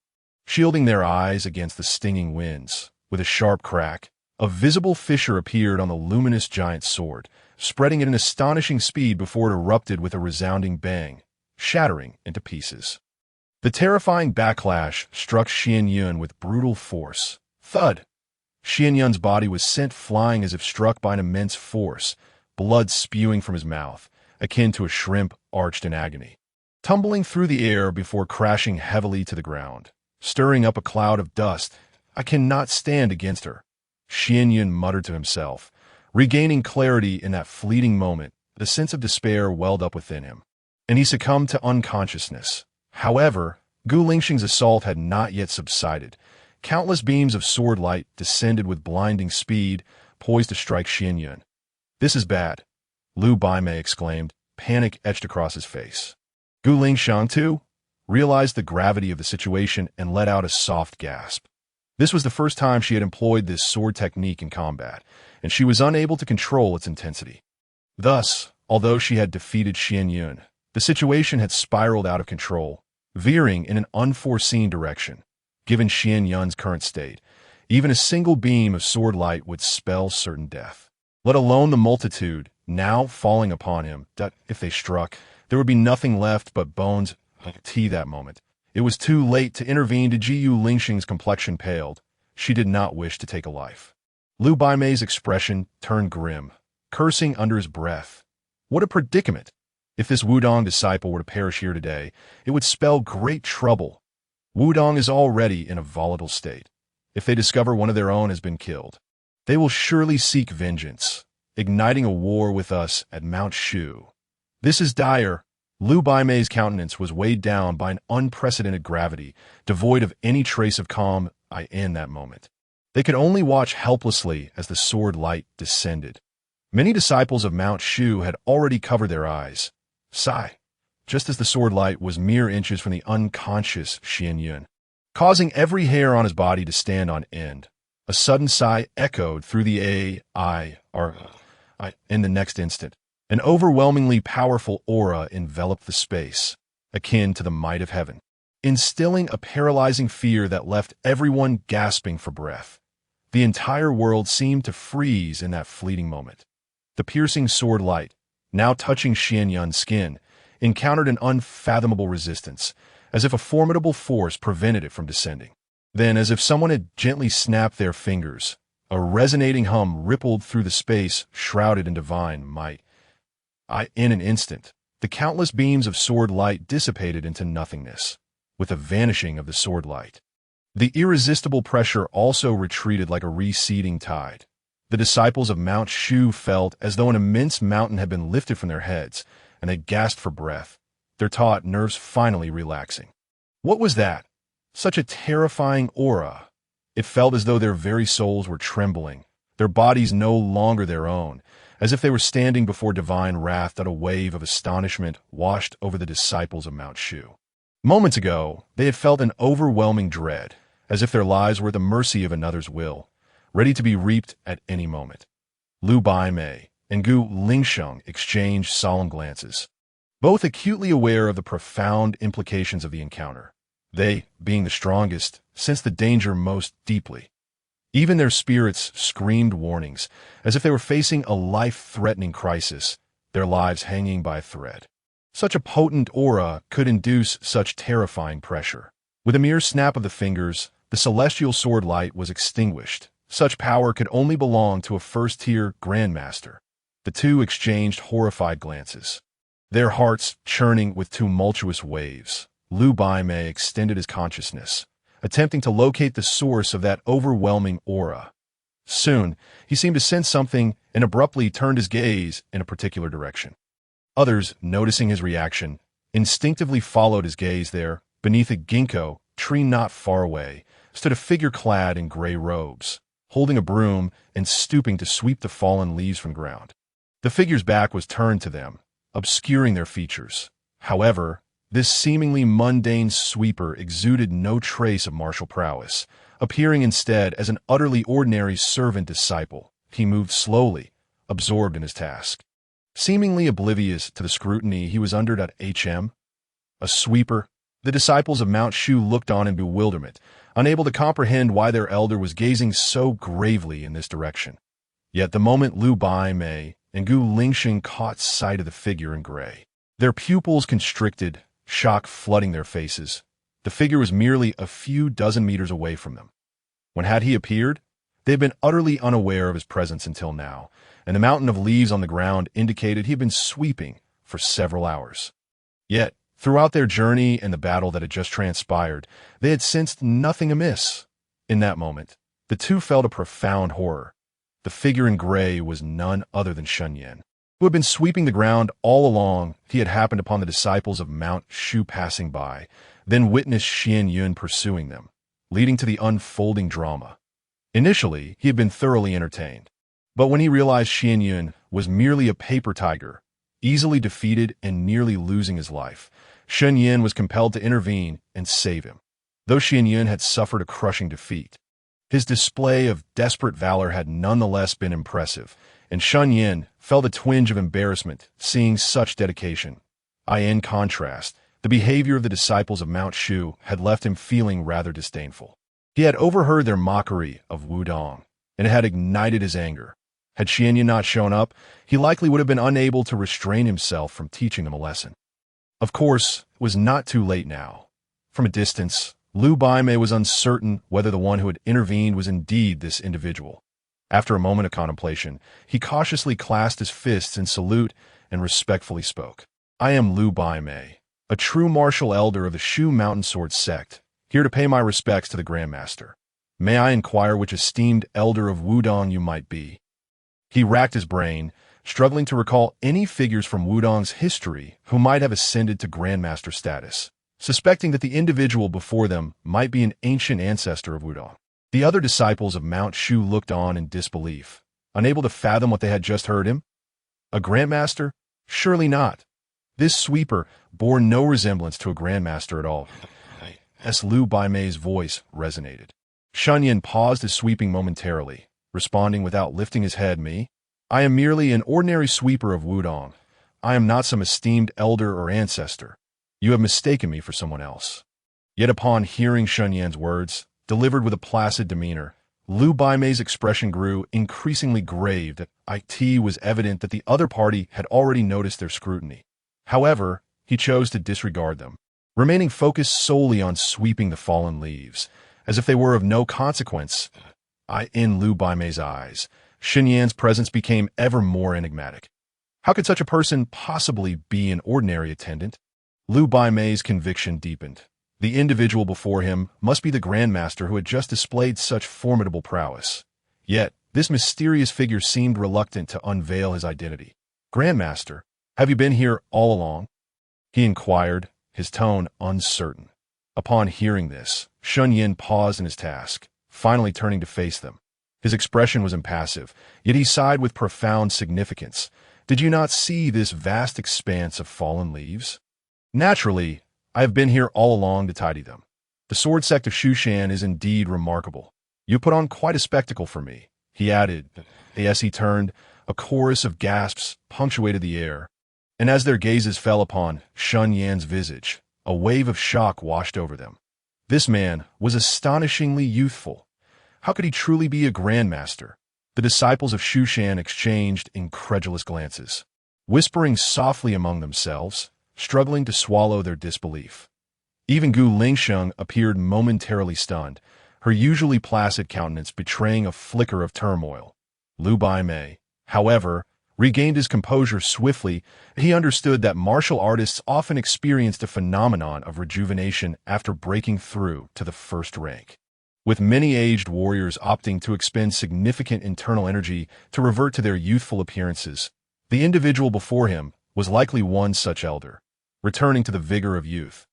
shielding their eyes against the stinging winds. With a sharp crack, a visible fissure appeared on the luminous giant sword, spreading at an astonishing speed before it erupted with a resounding bang, shattering into pieces. The terrifying backlash struck Shen Yan with brutal force. Thud! Shen Yan's body was sent flying as if struck by an immense force, blood spewing from his mouth, akin to a shrimp arched in agony, tumbling through the air before crashing heavily to the ground, stirring up a cloud of dust. I cannot stand against her, Shen Yan muttered to himself. Regaining clarity in that fleeting moment, the sense of despair welled up within him, and he succumbed to unconsciousness. However, Gu Lingsheng's assault had not yet subsided. Countless beams of sword light descended with blinding speed, poised to strike Shen Yan. This is bad, Luo Divine exclaimed, panic etched across his face. Gu Lingsheng, too, realized the gravity of the situation and let out a soft gasp. This was the first time she had employed this sword technique in combat, and she was unable to control its intensity. Thus, although she had defeated Shen Yan, the situation had spiraled out of control, veering in an unforeseen direction. Given Shen Yan's current state, even a single beam of sword light would spell certain death, let alone the multitude now falling upon him. If they struck, there would be nothing left but bones. That moment, it was too late to intervene. To Gu Lingsheng's complexion paled. She did not wish to take a life. Luo Divine's expression turned grim, cursing under his breath. What a predicament! If this Wudang disciple were to perish here today, it would spell great trouble. Wudang is already in a volatile state. If they discover one of their own has been killed, they will surely seek vengeance, igniting a war with us at Mount Shu. This is dire. Luo Divine's countenance was weighed down by an unprecedented gravity, devoid of any trace of calm in that moment. They could only watch helplessly as the sword light descended. Many disciples of Mount Shu had already covered their eyes. Sigh. Just as the sword light was mere inches from the unconscious Shen Yan, causing every hair on his body to stand on end. A sudden sigh echoed through the in the next instant. An overwhelmingly powerful aura enveloped the space, akin to the might of heaven, instilling a paralyzing fear that left everyone gasping for breath. The entire world seemed to freeze in that fleeting moment. The piercing sword light, now touching Shen Yan's skin, encountered an unfathomable resistance, as if a formidable force prevented it from descending. Then, as if someone had gently snapped their fingers, a resonating hum rippled through the space shrouded in divine might. In an instant, the countless beams of sword light dissipated into nothingness, with the vanishing of the sword light. The irresistible pressure also retreated like a receding tide. The disciples of Mount Shu felt as though an immense mountain had been lifted from their heads, and they gasped for breath, their taut nerves finally relaxing. What was that? Such a terrifying aura. It felt as though their very souls were trembling, their bodies no longer their own, as if they were standing before divine wrath that a wave of astonishment washed over the disciples of Mount Shu. Moments ago, they had felt an overwhelming dread, as if their lives were at the mercy of another's will, ready to be reaped at any moment. Lu Baimei and Gu Lingsheng exchanged solemn glances, both acutely aware of the profound implications of the encounter. They, being the strongest, sensed the danger most deeply. Even their spirits screamed warnings, as if they were facing a life-threatening crisis, their lives hanging by a thread. Such a potent aura could induce such terrifying pressure. With a mere snap of the fingers, the celestial sword light was extinguished. Such power could only belong to a first-tier grandmaster. The two exchanged horrified glances, their hearts churning with tumultuous waves. Lu Baimei extended his consciousness, attempting to locate the source of that overwhelming aura. Soon, he seemed to sense something and abruptly turned his gaze in a particular direction. Others, noticing his reaction, instinctively followed his gaze there. Beneath a ginkgo tree not far away stood a figure clad in gray robes, holding a broom and stooping to sweep the fallen leaves from ground. The figure's back was turned to them, obscuring their features. However, this seemingly mundane sweeper exuded no trace of martial prowess, appearing instead as an utterly ordinary servant disciple. He moved slowly, absorbed in his task, seemingly oblivious to the scrutiny he was under at HM. A sweeper. The disciples of Mount Shu looked on in bewilderment, unable to comprehend why their elder was gazing so gravely in this direction. Yet the moment Lu Baimei and Gu Lingsheng caught sight of the figure in gray, their pupils constricted, shock flooding their faces. The figure was merely a few dozen meters away from them. When had he appeared? They had been utterly unaware of his presence until now, and the mountain of leaves on the ground indicated he had been sweeping for several hours. Yet, throughout their journey and the battle that had just transpired, they had sensed nothing amiss. In that moment, the two felt a profound horror. The figure in gray was none other than Shen Yan, who had been sweeping the ground all along. He had happened upon the disciples of Mount Shu passing by, then witnessed Shen Yan pursuing them, leading to the unfolding drama. Initially, he had been thoroughly entertained, but when he realized Shen Yan was merely a paper tiger, easily defeated and nearly losing his life, Shen Yan was compelled to intervene and save him. Though Shen Yan had suffered a crushing defeat, his display of desperate valor had nonetheless been impressive, and Shen Yan felt a twinge of embarrassment seeing such dedication. In contrast, the behavior of the disciples of Mount Shu had left him feeling rather disdainful. He had overheard their mockery of Wudang, and it had ignited his anger. Had Shen Yan not shown up, he likely would have been unable to restrain himself from teaching them a lesson. Of course, it was not too late now. From a distance, Lu Baimei was uncertain whether the one who had intervened was indeed this individual. After a moment of contemplation, he cautiously clasped his fists in salute and respectfully spoke. I am Lu Baimei, a true martial elder of the Shu Mountain Sword sect, here to pay my respects to the Grandmaster. May I inquire which esteemed elder of Wudang you might be? He racked his brain, struggling to recall any figures from Wudang's history who might have ascended to Grandmaster status, suspecting that the individual before them might be an ancient ancestor of Wudang. The other disciples of Mount Shu looked on in disbelief, unable to fathom what they had just heard him. A Grandmaster? Surely not. This sweeper bore no resemblance to a Grandmaster at all. As Lu Baimei's voice resonated. Shen Yan paused his sweeping momentarily, responding without lifting his head. Me? I am merely an ordinary sweeper of Wudang. I am not some esteemed elder or ancestor. You have mistaken me for someone else. Yet upon hearing Shen Yan's words, delivered with a placid demeanor, Lu Baimei's expression grew increasingly grave. It was evident that the other party had already noticed their scrutiny. However, he chose to disregard them, remaining focused solely on sweeping the fallen leaves, as if they were of no consequence. In Lu Baimei's eyes, Shen Yan's presence became ever more enigmatic. How could such a person possibly be an ordinary attendant? Lu Baimei's conviction deepened. The individual before him must be the Grandmaster who had just displayed such formidable prowess. Yet, this mysterious figure seemed reluctant to unveil his identity. Grandmaster, have you been here all along? He inquired, his tone uncertain. Upon hearing this, Shen Yan paused in his task, finally turning to face them. His expression was impassive, yet he sighed with profound significance. Did you not see this vast expanse of fallen leaves? Naturally, I have been here all along to tidy them. The sword sect of Shushan is indeed remarkable. You put on quite a spectacle for me, he added. As he turned, a chorus of gasps punctuated the air, and as their gazes fell upon Shen Yan's visage, a wave of shock washed over them. This man was astonishingly youthful. How could he truly be a grandmaster? The disciples of Shushan exchanged incredulous glances, whispering softly among themselves, struggling to swallow their disbelief. Even Gu Lingsheng appeared momentarily stunned, her usually placid countenance betraying a flicker of turmoil. Lu Baimei, however, regained his composure swiftly. He understood that martial artists often experienced a phenomenon of rejuvenation after breaking through to the first rank, with many aged warriors opting to expend significant internal energy to revert to their youthful appearances. The individual before him was likely one such elder, returning to the vigor of youth.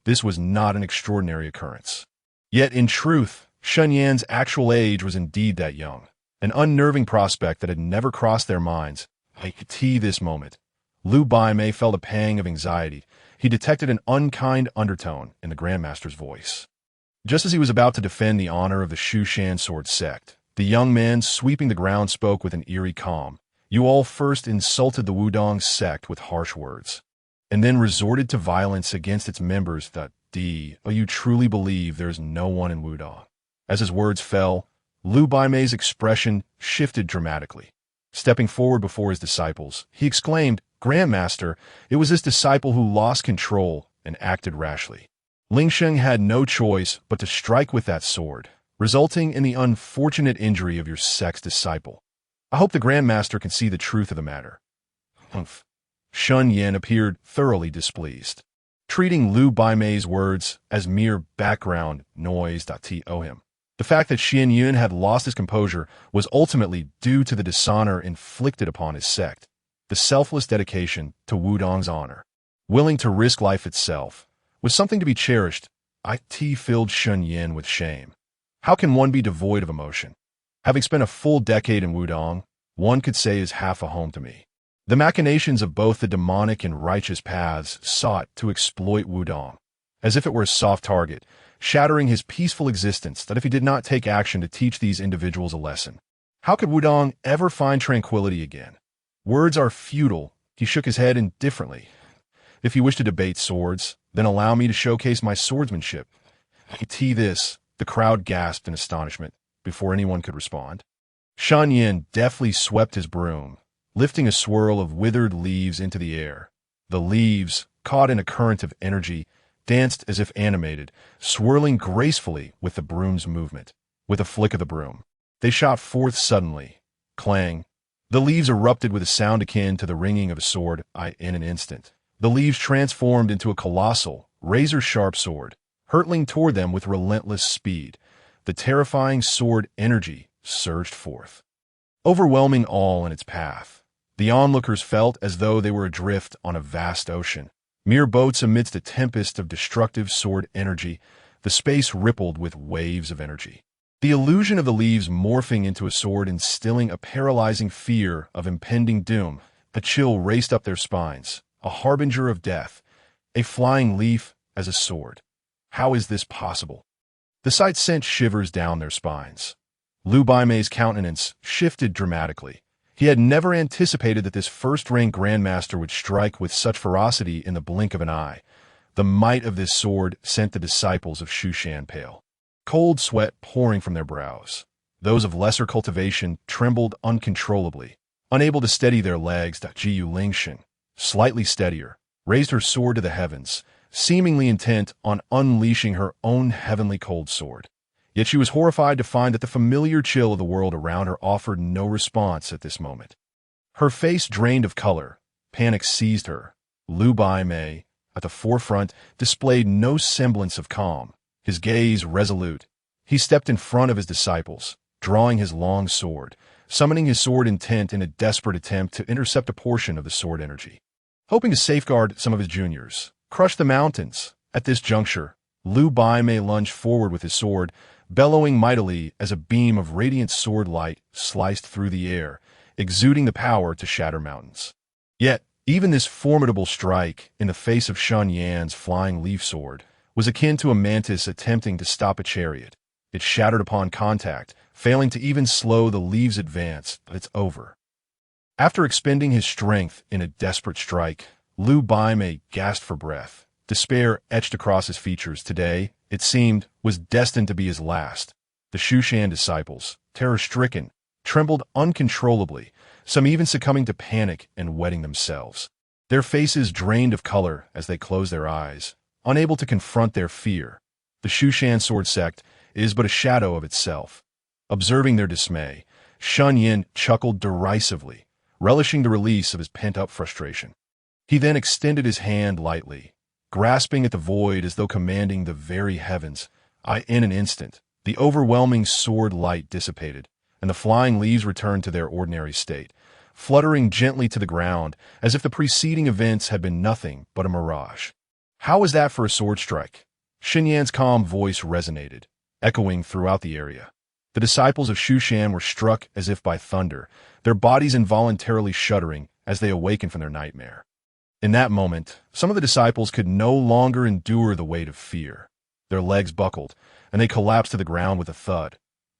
This was not an extraordinary occurrence. Yet, in truth, Shen Yan's actual age was indeed that young, an unnerving prospect that had never crossed their minds. At this moment, Lu Baimei felt a pang of anxiety. He detected an unkind undertone in the Grandmaster's voice. Just as he was about to defend the honor of the Shushan sword sect, the young man sweeping the ground spoke with an eerie calm. You all first insulted the Wudang sect with harsh words, and then resorted to violence against its members. You truly believe there is no one in Wudang? As his words fell, Lu Baimei's expression shifted dramatically. Stepping forward before his disciples, he exclaimed, Grandmaster, it was this disciple who lost control and acted rashly. Lingsheng had no choice but to strike with that sword, resulting in the unfortunate injury of your sect's disciple. I hope the Grandmaster can see the truth of the matter. Humph. Shen Yan appeared thoroughly displeased, treating Lu Baimei's words as mere background noise. Him. The fact that Shen Yan had lost his composure was ultimately due to the dishonor inflicted upon his sect, the selfless dedication to Wudang's honor, willing to risk life itself, was something to be cherished. It filled Shen Yan with shame. How can one be devoid of emotion? Having spent a full decade in Wudang, one could say is half a home to me. The machinations of both the demonic and righteous paths sought to exploit Wudang, as if it were a soft target, shattering his peaceful existence that if he did not take action to teach these individuals a lesson. How could Wudang ever find tranquility again? Words are futile. He shook his head indifferently. If you wish to debate swords, then allow me to showcase my swordsmanship. The crowd gasped in astonishment before anyone could respond. Shen Yan deftly swept his broom, lifting a swirl of withered leaves into the air. The leaves, caught in a current of energy, danced as if animated, swirling gracefully with the broom's movement. With a flick of the broom, they shot forth suddenly. Clang. The leaves erupted with a sound akin to the ringing of a sword. In an instant, the leaves transformed into a colossal, razor-sharp sword, hurtling toward them with relentless speed. The terrifying sword energy surged forth, overwhelming all in its path. The onlookers felt as though they were adrift on a vast ocean, mere boats amidst a tempest of destructive sword energy. The space rippled with waves of energy. The illusion of the leaves morphing into a sword instilling a paralyzing fear of impending doom. A chill raced up their spines, a harbinger of death, a flying leaf as a sword. How is this possible? The sight sent shivers down their spines. Lu Baimei's countenance shifted dramatically. He had never anticipated that this first-rank grandmaster would strike with such ferocity in the blink of an eye. The might of this sword sent the disciples of Shushan pale, cold sweat pouring from their brows. Those of lesser cultivation trembled uncontrollably, unable to steady their legs. Jiyu Lingsheng, slightly steadier, raised her sword to the heavens, seemingly intent on unleashing her own heavenly cold sword. Yet she was horrified to find that the familiar chill of the world around her offered no response at this moment. Her face drained of color. Panic seized her. Lu Baimei, at the forefront, displayed no semblance of calm, his gaze resolute. He stepped in front of his disciples, drawing his long sword, summoning his sword intent in a desperate attempt to intercept a portion of the sword energy, hoping to safeguard some of his juniors. Crush the mountains. At this juncture, Lu Baimei lunged forward with his sword, bellowing mightily as a beam of radiant sword light sliced through the air, exuding the power to shatter mountains. Yet, even this formidable strike, in the face of Shen Yan's flying leaf sword, was akin to a mantis attempting to stop a chariot. It shattered upon contact, failing to even slow the leaves' advance. It's over. After expending his strength in a desperate strike, Luo Divine gasped for breath. Despair etched across his features. Today, it seemed, was destined to be his last. The Shushan disciples, terror-stricken, trembled uncontrollably, some even succumbing to panic and wetting themselves. Their faces drained of color as they closed their eyes, unable to confront their fear. The Shushan sword sect is but a shadow of itself. Observing their dismay, Shen Yan chuckled derisively, relishing the release of his pent-up frustration. He then extended his hand lightly, grasping at the void as though commanding the very heavens. In an instant, the overwhelming sword light dissipated, and the flying leaves returned to their ordinary state, fluttering gently to the ground as if the preceding events had been nothing but a mirage. How was that for a sword strike? Shen Yan's calm voice resonated, echoing throughout the area. The disciples of Shushan were struck as if by thunder, their bodies involuntarily shuddering as they awakened from their nightmare. In that moment, some of the disciples could no longer endure the weight of fear. Their legs buckled, and they collapsed to the ground with a thud.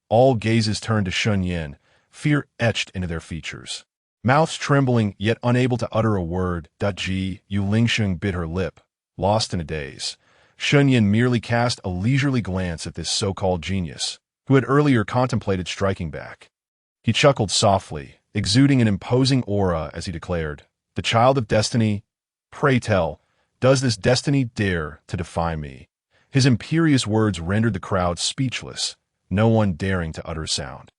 All gazes turned to Shen Yan, fear etched into their features. Mouths trembling, yet unable to utter a word, Ji Yu Lingsheng bit her lip, lost in a daze. Shen Yan merely cast a leisurely glance at this so-called genius, who had earlier contemplated striking back. He chuckled softly, exuding an imposing aura as he declared, "The child of destiny, pray tell, does this destiny dare to defy me?" His imperious words rendered the crowd speechless, no one daring to utter a sound.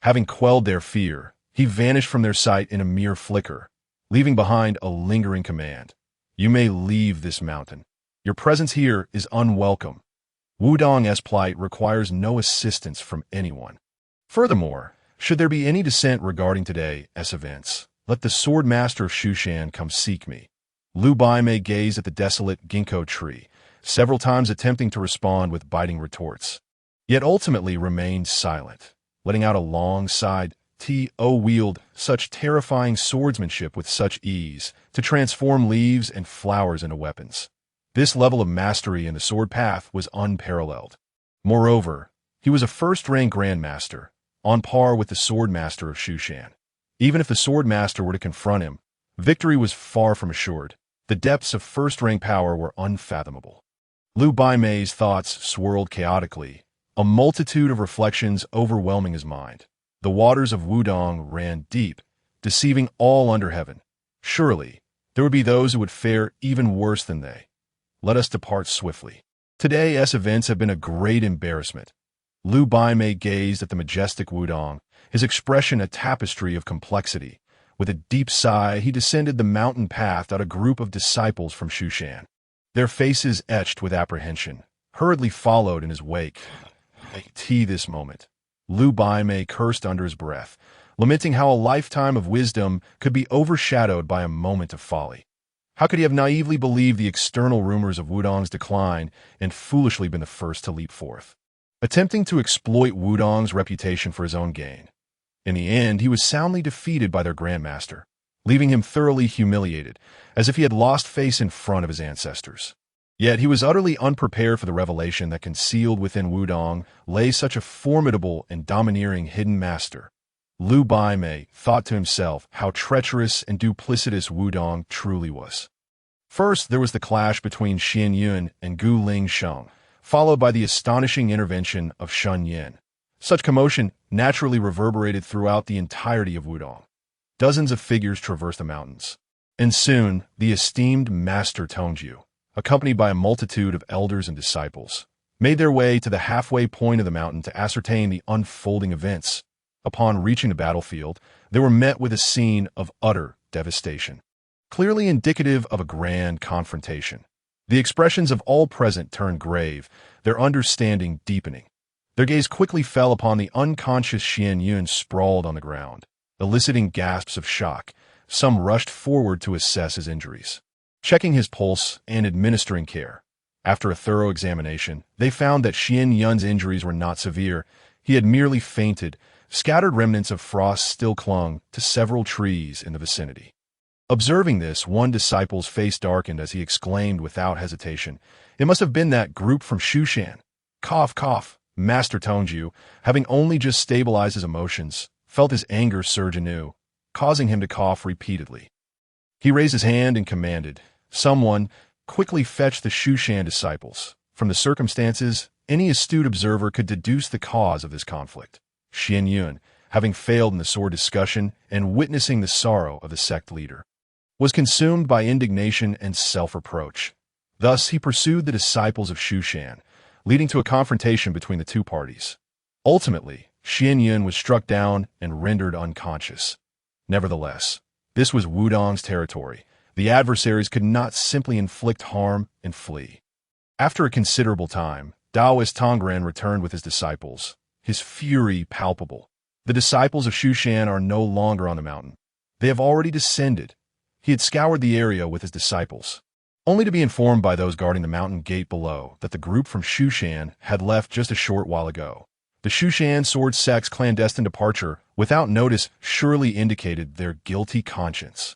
Having quelled their fear, he vanished from their sight in a mere flicker, leaving behind a lingering command. "You may leave this mountain. Your presence here is unwelcome. Wudang's plight requires no assistance from anyone. Furthermore, should there be any dissent regarding today's events, let the sword master of Shushan come seek me." Luo Divine gazed at the desolate ginkgo tree, several times attempting to respond with biting retorts, yet ultimately remained silent, letting out a long sigh. To wield such terrifying swordsmanship with such ease, to transform leaves and flowers into weapons. This level of mastery in the sword path was unparalleled. Moreover, he was a first-rank grandmaster, on par with the sword master of Shushan. Even if the sword master were to confront him, victory was far from assured. The depths of first-rank power were unfathomable. Luo Divine's thoughts swirled chaotically, a multitude of reflections overwhelming his mind. The waters of Wudang ran deep, deceiving all under heaven. Surely, there would be those who would fare even worse than they. Let us depart swiftly. Today's events have been a great embarrassment. Luo Divine gazed at the majestic Wudang, his expression a tapestry of complexity. With a deep sigh, he descended the mountain path at a group of disciples from Shushan. Their faces etched with apprehension, hurriedly followed in his wake. This moment, Luo Divine cursed under his breath, lamenting how a lifetime of wisdom could be overshadowed by a moment of folly. How could he have naively believed the external rumors of Wudang's decline and foolishly been the first to leap forth, attempting to exploit Wudang's reputation for his own gain? In the end, he was soundly defeated by their grandmaster, leaving him thoroughly humiliated, as if he had lost face in front of his ancestors. Yet he was utterly unprepared for the revelation that concealed within Wudang lay such a formidable and domineering hidden master. Luo Divine thought to himself how treacherous and duplicitous Wudang truly was. First, there was the clash between Shen Yan and Gu Lingsheng, followed by the astonishing intervention of Shen Yan. Such commotion naturally reverberated throughout the entirety of Wudang. Dozens of figures traversed the mountains, and soon the esteemed Master Tongju, accompanied by a multitude of elders and disciples, made their way to the halfway point of the mountain to ascertain the unfolding events. Upon reaching the battlefield, they were met with a scene of utter devastation, clearly indicative of a grand confrontation. The expressions of all present turned grave, their understanding deepening. Their gaze quickly fell upon the unconscious Shen Yan sprawled on the ground, eliciting gasps of shock. Some rushed forward to assess his injuries, checking his pulse and administering care. After a thorough examination, they found that Shen Yan's injuries were not severe. He had merely fainted. Scattered remnants of frost still clung to several trees in the vicinity. Observing this, one disciple's face darkened as he exclaimed without hesitation, "It must have been that group from Shushan." Cough, cough. Master Tongju, having only just stabilized his emotions, felt his anger surge anew, causing him to cough repeatedly. He raised his hand and commanded, "Someone, quickly fetch the Shushan disciples." From the circumstances, any astute observer could deduce the cause of this conflict. Shen Yan, having failed in the sword discussion and witnessing the sorrow of the sect leader, was consumed by indignation and self-reproach. Thus, he pursued the disciples of Shushan, leading to a confrontation between the two parties. Ultimately, Shen Yan was struck down and rendered unconscious. Nevertheless, this was Wudang's territory. The adversaries could not simply inflict harm and flee. After a considerable time, Taoist Tongren returned with his disciples, his fury palpable. The disciples of Shushan are no longer on the mountain. They have already descended. He had scoured the area with his disciples, only to be informed by those guarding the mountain gate below that the group from Shushan had left just a short while ago. The Shushan Sword sect's clandestine departure without notice surely indicated their guilty conscience.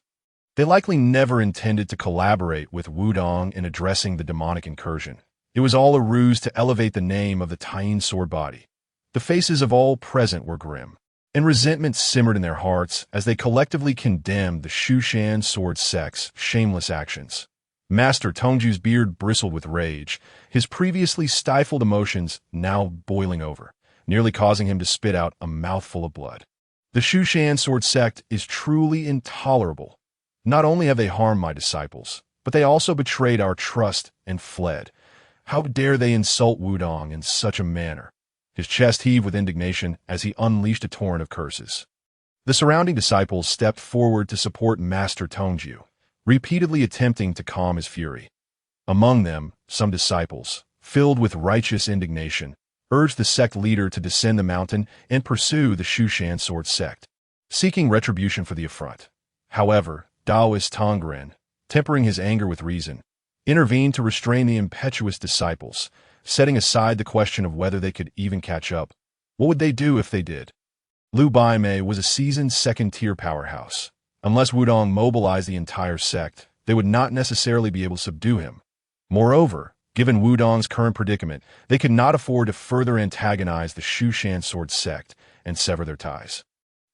They likely never intended to collaborate with Wudang in addressing the demonic incursion. It was all a ruse to elevate the name of the Taiji sword body. The faces of all present were grim, and resentment simmered in their hearts as they collectively condemned the Shushan Sword sect's shameless actions. Master Tongju's beard bristled with rage, his previously stifled emotions now boiling over, nearly causing him to spit out a mouthful of blood. The Shushan Sword sect is truly intolerable. Not only have they harmed my disciples, but they also betrayed our trust and fled. How dare they insult Wudang in such a manner? His chest heaved with indignation as he unleashed a torrent of curses. The surrounding disciples stepped forward to support Master Tongju, repeatedly attempting to calm his fury. Among them, some disciples, filled with righteous indignation, urged the sect leader to descend the mountain and pursue the Shushan Sword sect, seeking retribution for the affront. However, Taoist Tongren, tempering his anger with reason, intervened to restrain the impetuous disciples, setting aside the question of whether they could even catch up. What would they do if they did? Luo Divine was a seasoned second-tier powerhouse. Unless Wudang mobilized the entire sect, they would not necessarily be able to subdue him. Moreover, given Wudang's current predicament, they could not afford to further antagonize the Shushan Sword sect and sever their ties.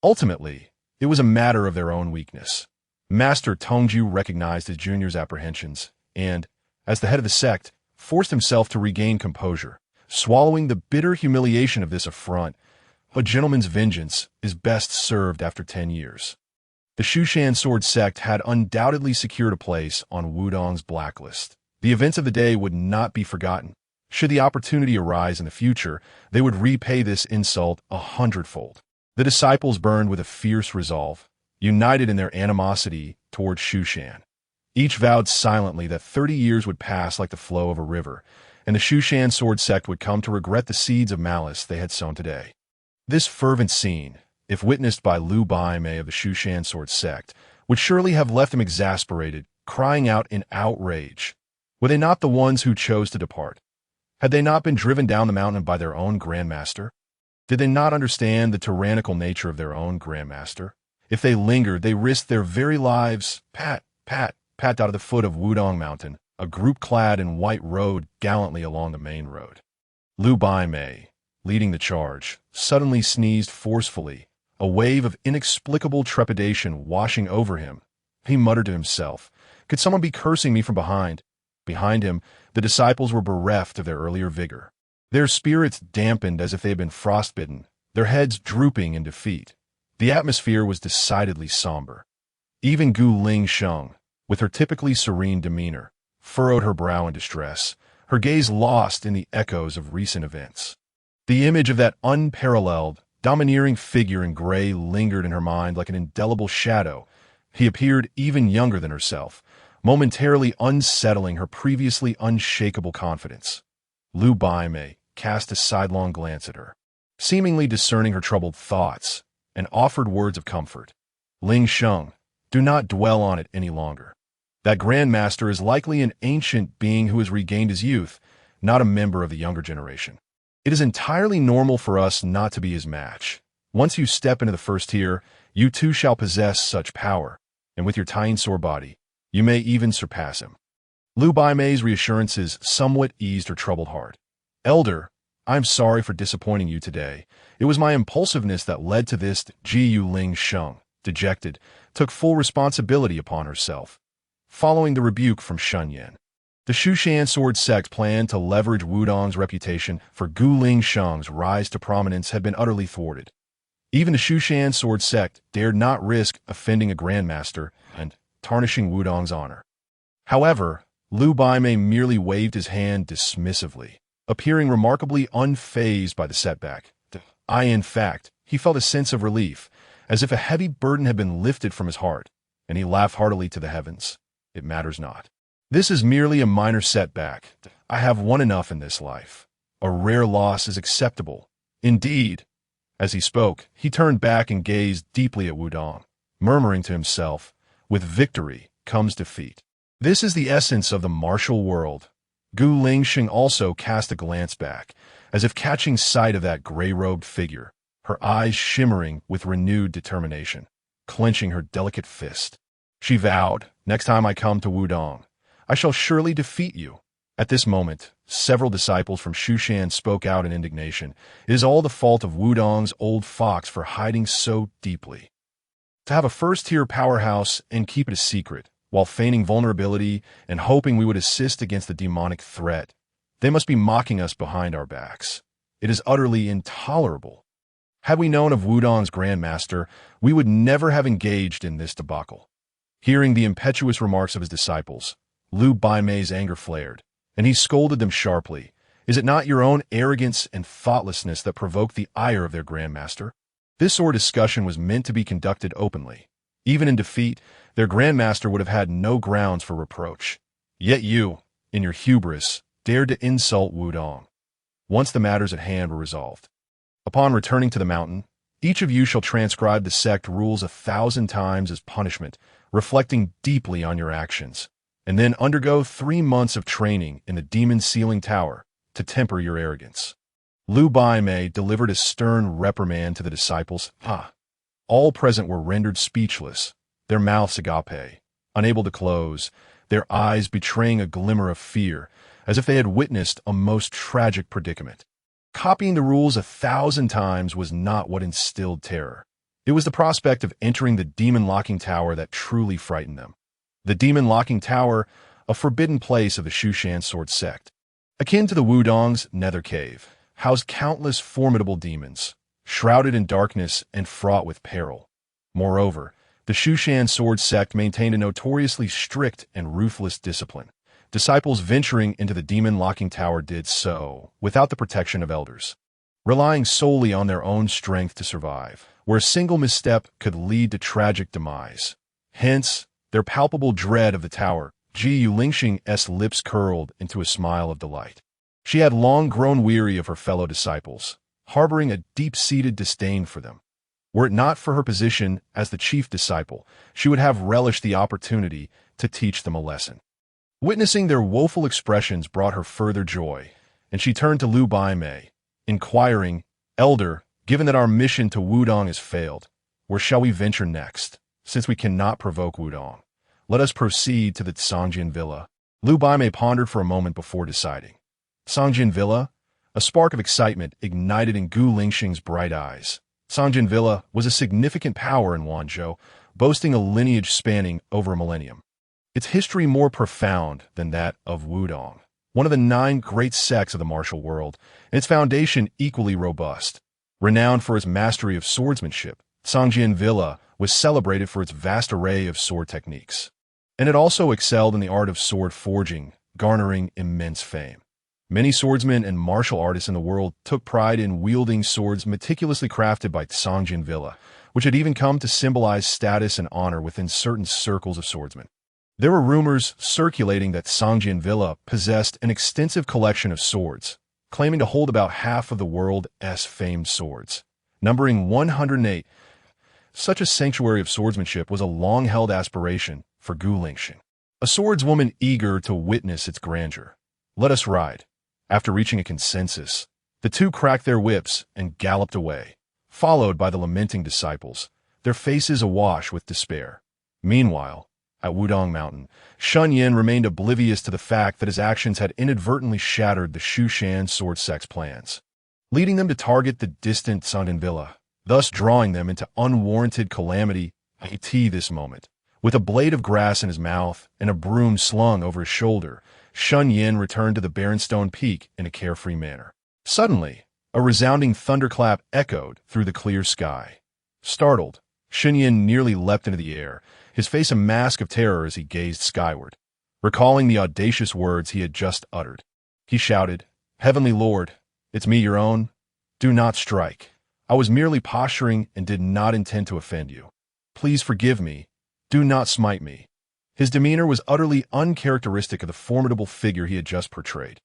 Ultimately, it was a matter of their own weakness. Master Tongju recognized his junior's apprehensions and, as the head of the sect, forced himself to regain composure, swallowing the bitter humiliation of this affront. A gentleman's vengeance is best served after 10 years. The Shushan Sword sect had undoubtedly secured a place on Wudang's blacklist. The events of the day would not be forgotten. Should the opportunity arise in the future, they would repay this insult 100-fold. The disciples burned with a fierce resolve, united in their animosity toward Shushan. Each vowed silently that 30 years would pass like the flow of a river, and the Shushan Sword sect would come to regret the seeds of malice they had sown today. This fervent scene, if witnessed by Luo Divine of the Shushan Sword sect, would surely have left him exasperated, crying out in outrage. Were they not the ones who chose to depart? Had they not been driven down the mountain by their own grandmaster? Did they not understand the tyrannical nature of their own grandmaster? If they lingered, they risked their very lives. Pat, pat, pat out of the foot of Wudang Mountain, a group clad in white rode gallantly along the main road. Luo Divine, leading the charge, suddenly sneezed forcefully, a wave of inexplicable trepidation washing over him. He muttered to himself, "Could someone be cursing me from behind?" Behind him, the disciples were bereft of their earlier vigor. Their spirits dampened as if they had been frostbitten, their heads drooping in defeat. The atmosphere was decidedly somber. Even Gu Ling Sheng, with her typically serene demeanor, furrowed her brow in distress, her gaze lost in the echoes of recent events. The image of that unparalleled, domineering figure in gray lingered in her mind like an indelible shadow. He appeared even younger than herself, momentarily unsettling her previously unshakable confidence. Luo Divine cast a sidelong glance at her, seemingly discerning her troubled thoughts, and offered words of comfort. "Ling Sheng, do not dwell on it any longer. That Grandmaster is likely an ancient being who has regained his youth, not a member of the younger generation. It is entirely normal for us not to be his match. Once you step into the first tier, you too shall possess such power, and with your tiny sore body, you may even surpass him. Luo Baimei's reassurances somewhat eased her troubled heart. Elder, I'm sorry for disappointing you today. It was my impulsiveness that led to this. Ji Yuling Sheng, dejected, took full responsibility upon herself. Following the rebuke from Shen Yan, the Shushan Sword sect planned to leverage Wudang's reputation for Guling Sheng's rise to prominence had been utterly thwarted. Even the Shushan Sword sect dared not risk offending a grandmaster and tarnishing Wudang's honor. However, Luo Baimei merely waved his hand dismissively, appearing remarkably unfazed by the setback. In fact, he felt a sense of relief, as if a heavy burden had been lifted from his heart, and he laughed heartily to the heavens. It matters not. This is merely a minor setback. I have won enough in this life. A rare loss is acceptable. Indeed. As he spoke, he turned back and gazed deeply at Wudang, murmuring to himself, with victory comes defeat. This is the essence of the martial world. Gu Lingxing also cast a glance back, as if catching sight of that gray-robed figure, her eyes shimmering with renewed determination, clenching her delicate fist. She vowed, next time I come to Wudang, I shall surely defeat you. At this moment, several disciples from Shushan spoke out in indignation. It is all the fault of Wudang's old fox for hiding so deeply. To have a first-tier powerhouse and keep it a secret, while feigning vulnerability and hoping we would assist against the demonic threat. They must be mocking us behind our backs. It is utterly intolerable. Had we known of Wudang's grandmaster, we would never have engaged in this debacle. Hearing the impetuous remarks of his disciples, Luo Baimei's anger flared, and he scolded them sharply. Is it not your own arrogance and thoughtlessness that provoked the ire of their grandmaster? This sort of discussion was meant to be conducted openly. Even in defeat, their grandmaster would have had no grounds for reproach. Yet you, in your hubris, dared to insult Wudang. Once the matters at hand were resolved. Upon returning to the mountain, each of you shall transcribe the sect rules 1,000 times as punishment, reflecting deeply on your actions, and then undergo 3 months of training in the demon sealing tower to temper your arrogance. Luo Baimei delivered a stern reprimand to the disciples. All present were rendered speechless, their mouths agape, unable to close, their eyes betraying a glimmer of fear, as if they had witnessed a most tragic predicament. Copying the rules 1,000 times was not what instilled terror. It was the prospect of entering the demon locking tower that truly frightened them. The demon locking tower, a forbidden place of the Shushan Sword sect, akin to the Wudang's nether cave, housed countless formidable demons, shrouded in darkness and fraught with peril. Moreover, the Shushan Sword sect maintained a notoriously strict and ruthless discipline. Disciples venturing into the demon locking tower did so without the protection of elders, relying solely on their own strength to survive, where a single misstep could lead to tragic demise. Hence, their palpable dread of the tower. Ji Yulingxing's lips curled into a smile of delight. She had long grown weary of her fellow disciples, harboring a deep-seated disdain for them. Were it not for her position as the chief disciple, she would have relished the opportunity to teach them a lesson. Witnessing their woeful expressions brought her further joy, and she turned to Luo Baimei, inquiring, Elder, given that our mission to Wudang has failed, where shall we venture next? Since we cannot provoke Wudang, let us proceed to the Sangjian Villa. Luo Baimei pondered for a moment before deciding. Sangjian Villa? A spark of excitement ignited in Gu Lingxing's bright eyes. Sangjian Villa was a significant power in Wanzhou, boasting a lineage spanning over a millennium. Its history more profound than that of Wudang, one of the 9 great sects of the martial world, and its foundation equally robust. Renowned for its mastery of swordsmanship, Sangjian Villa was celebrated for its vast array of sword techniques. And it also excelled in the art of sword forging, garnering immense fame. Many swordsmen and martial artists in the world took pride in wielding swords meticulously crafted by Sangjian Villa, which had even come to symbolize status and honor within certain circles of swordsmen. There were rumors circulating that Sangjian Villa possessed an extensive collection of swords, claiming to hold about half of the world's famed swords, numbering 108. Such a sanctuary of swordsmanship was a long-held aspiration for Gu Lingxing. a swordswoman eager to witness its grandeur. Let us ride. After reaching a consensus, the two cracked their whips and galloped away, followed by the lamenting disciples, their faces awash with despair. Meanwhile, at Wudang Mountain, Shen Yan remained oblivious to the fact that his actions had inadvertently shattered the Shushan sword sect's plans, leading them to target the distant Sundan Villa, thus drawing them into unwarranted calamity. This moment, with a blade of grass in his mouth and a broom slung over his shoulder, Shen Yan returned to the barren stone peak in a carefree manner. Suddenly, a resounding thunderclap echoed through the clear sky. Startled, Shen Yan nearly leapt into the air, his face a mask of terror as he gazed skyward, recalling the audacious words he had just uttered. He shouted, "Heavenly Lord, it's me, your own. Do not strike. I was merely posturing and did not intend to offend you. Please forgive me. Do not smite me." His demeanor was utterly uncharacteristic of the formidable figure he had just portrayed.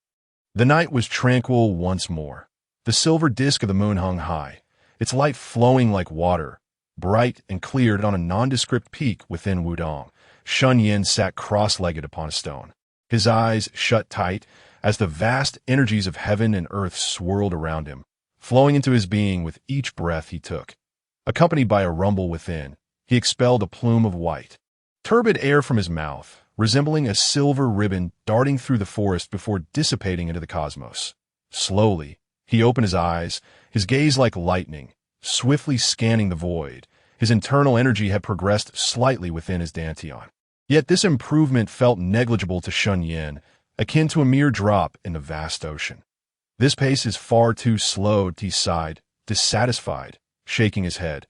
The night was tranquil once more. The silver disk of the moon hung high, its light flowing like water, bright and cleared on a nondescript peak within Wudang. Shen Yan sat cross-legged upon a stone, his eyes shut tight as the vast energies of heaven and earth swirled around him, flowing into his being with each breath he took. Accompanied by a rumble within, he expelled a plume of white, turbid air from his mouth, resembling a silver ribbon darting through the forest before dissipating into the cosmos. Slowly, he opened his eyes, his gaze like lightning, swiftly scanning the void. His internal energy had progressed slightly within his dantian. Yet this improvement felt negligible to Shen Yan, akin to a mere drop in the vast ocean. "This pace is far too slow," he sighed, dissatisfied, shaking his head.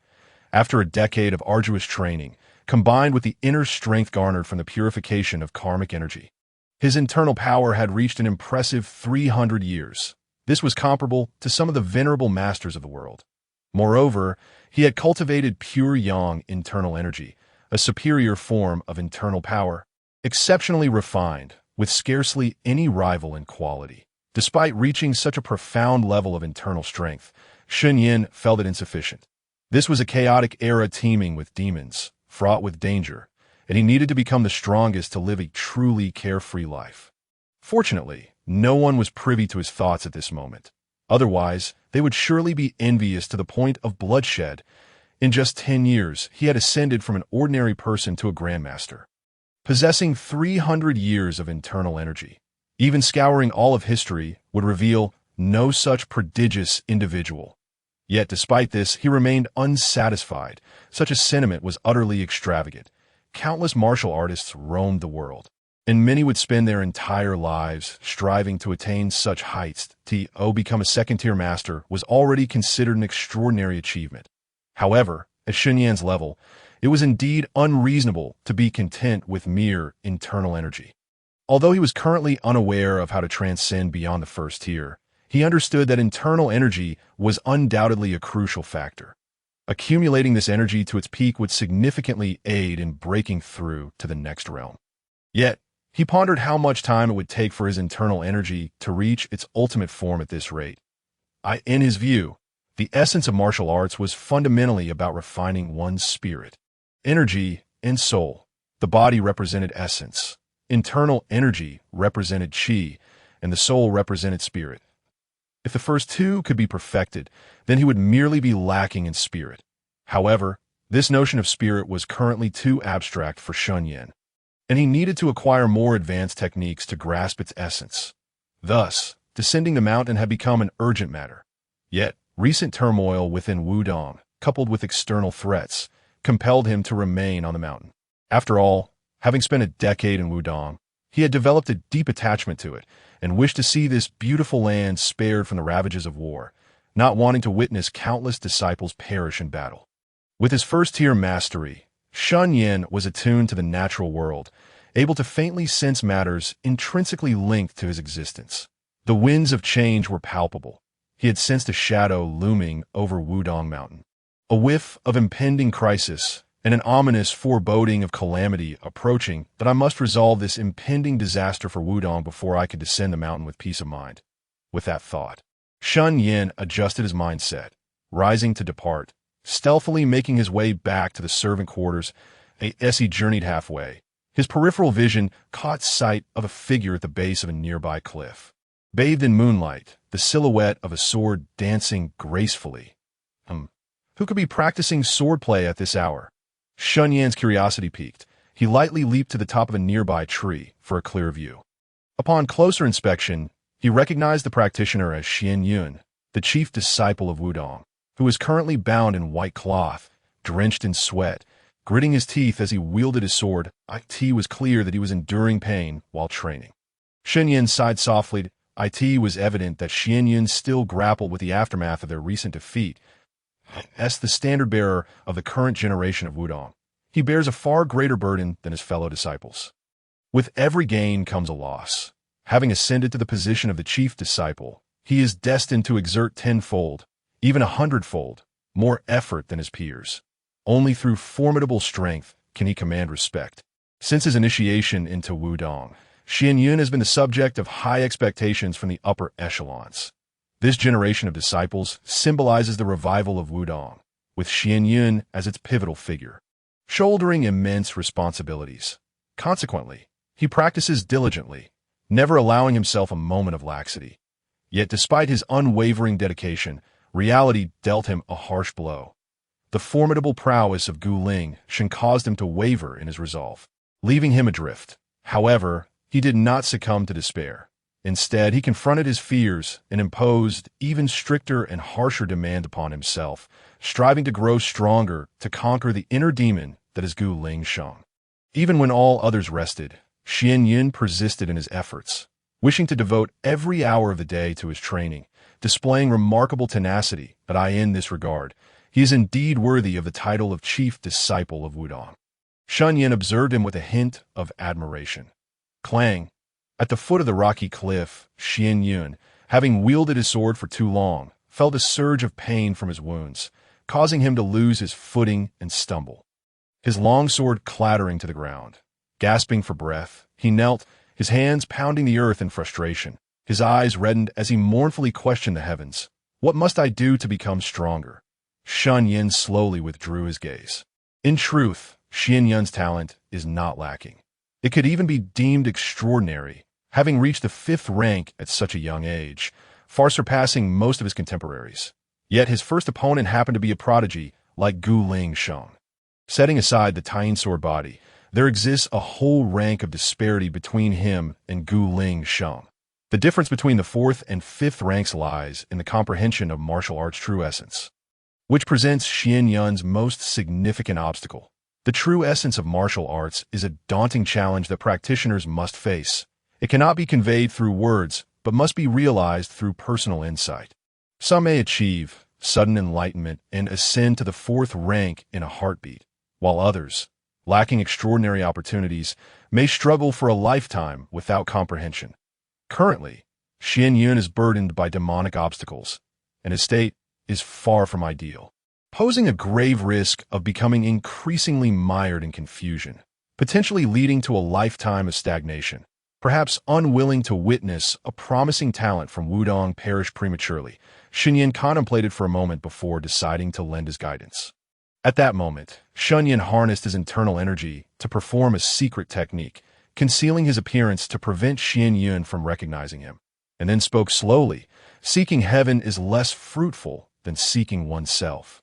After a decade of arduous training, combined with the inner strength garnered from the purification of karmic energy, his internal power had reached an impressive 300 years. This was comparable to some of the venerable masters of the world. Moreover, he had cultivated pure yang internal energy, a superior form of internal power, exceptionally refined, with scarcely any rival in quality. Despite reaching such a profound level of internal strength, Shen Yan felt it insufficient. This was a chaotic era teeming with demons, fraught with danger, and he needed to become the strongest to live a truly carefree life. Fortunately, no one was privy to his thoughts at this moment. Otherwise, they would surely be envious to the point of bloodshed. In just 10 years, he had ascended from an ordinary person to a grandmaster, possessing 300 years of internal energy. Even scouring all of history would reveal no such prodigious individual. Yet despite this, he remained unsatisfied. Such a sentiment was utterly extravagant. Countless martial artists roamed the world, and many would spend their entire lives striving to attain such heights. To become a second-tier master was already considered an extraordinary achievement. However, at Shen Yan's level, it was indeed unreasonable to be content with mere internal energy. Although he was currently unaware of how to transcend beyond the first tier, he understood that internal energy was undoubtedly a crucial factor. Accumulating this energy to its peak would significantly aid in breaking through to the next realm. Yet, he pondered how much time it would take for his internal energy to reach its ultimate form at this rate. In his view, the essence of martial arts was fundamentally about refining one's spirit, energy, and soul. The body represented essence, internal energy represented chi, and the soul represented spirit. If the first two could be perfected, then he would merely be lacking in spirit. However, this notion of spirit was currently too abstract for Shen Yan, and he needed to acquire more advanced techniques to grasp its essence. Thus, descending the mountain had become an urgent matter. Yet, recent turmoil within Wudang, coupled with external threats, compelled him to remain on the mountain. After all, having spent a decade in Wudang, he had developed a deep attachment to it and wished to see this beautiful land spared from the ravages of war, not wanting to witness countless disciples perish in battle. With his first-tier mastery, Shen Yan was attuned to the natural world, able to faintly sense matters intrinsically linked to his existence. The winds of change were palpable. He had sensed a shadow looming over Wudang Mountain, a whiff of impending crisis, and an ominous foreboding of calamity approaching. That I must resolve this impending disaster for Wudang before I could descend the mountain with peace of mind. With that thought, Shen Yan adjusted his mindset, rising to depart, stealthily making his way back to the servant quarters. As he journeyed halfway, His peripheral vision caught sight of a figure at the base of a nearby cliff. Bathed in moonlight, the silhouette of a sword dancing gracefully. Who could be practicing swordplay at this hour? Shen Yan's curiosity piqued. He lightly leaped to the top of a nearby tree for a clear view. Upon closer inspection, he recognized the practitioner as Shen Yan, the chief disciple of Wudang, who was currently bound in white cloth, drenched in sweat. Gritting his teeth as he wielded his sword, it was clear that he was enduring pain while training. Shen Yan sighed softly. It was evident that Shen Yan still grappled with the aftermath of their recent defeat. As the standard-bearer of the current generation of Wudang, he bears a far greater burden than his fellow disciples. With every gain comes a loss. Having ascended to the position of the chief disciple, he is destined to exert tenfold, even 100-fold, more effort than his peers. Only through formidable strength can he command respect. Since his initiation into Wudang, Shen Yan has been the subject of high expectations from the upper echelons. This generation of disciples symbolizes the revival of Wudang, with Shen Yan as its pivotal figure, shouldering immense responsibilities. Consequently, he practices diligently, never allowing himself a moment of laxity. Yet despite his unwavering dedication, reality dealt him a harsh blow. The formidable prowess of Gu Ling Shen caused him to waver in his resolve, leaving him adrift. However, he did not succumb to despair. Instead, he confronted his fears and imposed even stricter and harsher demand upon himself, striving to grow stronger to conquer the inner demon that is Gu Ling Shen. Even when all others rested, Shen Yan persisted in his efforts, wishing to devote every hour of the day to his training, displaying remarkable tenacity. In this regard, he is indeed worthy of the title of chief disciple of Wudang. Shen Yan observed him with a hint of admiration. Clang! At the foot of the rocky cliff, Shen Yan, having wielded his sword for too long, felt a surge of pain from his wounds, causing him to lose his footing and stumble. His long sword clattering to the ground. Gasping for breath, he knelt, his hands pounding the earth in frustration. His eyes reddened as he mournfully questioned the heavens. What must I do to become stronger? Shen Yan slowly withdrew his gaze. In truth, Shen Yan's talent is not lacking. It could even be deemed extraordinary, having reached the 5th rank at such a young age, far surpassing most of his contemporaries. Yet his first opponent happened to be a prodigy like Gu Ling Shen. Setting aside the tiny sword body, there exists a whole rank of disparity between him and Gu Ling Shen. The difference between the 4th and 5th ranks lies in the comprehension of martial arts' true essence, which presents Shen Yan's most significant obstacle. The true essence of martial arts is a daunting challenge that practitioners must face. It cannot be conveyed through words, but must be realized through personal insight. Some may achieve sudden enlightenment and ascend to the 4th rank in a heartbeat, while others, lacking extraordinary opportunities, may struggle for a lifetime without comprehension. Currently, Shen Yan is burdened by demonic obstacles, and his state is far from ideal, posing a grave risk of becoming increasingly mired in confusion, potentially leading to a lifetime of stagnation. Perhaps unwilling to witness a promising talent from Wudang perish prematurely, Shen Yan contemplated for a moment before deciding to lend his guidance. At that moment, Shen Yan harnessed his internal energy to perform a secret technique, concealing his appearance to prevent Shen Yan from recognizing him, and then spoke slowly. Seeking heaven is less fruitful than seeking oneself.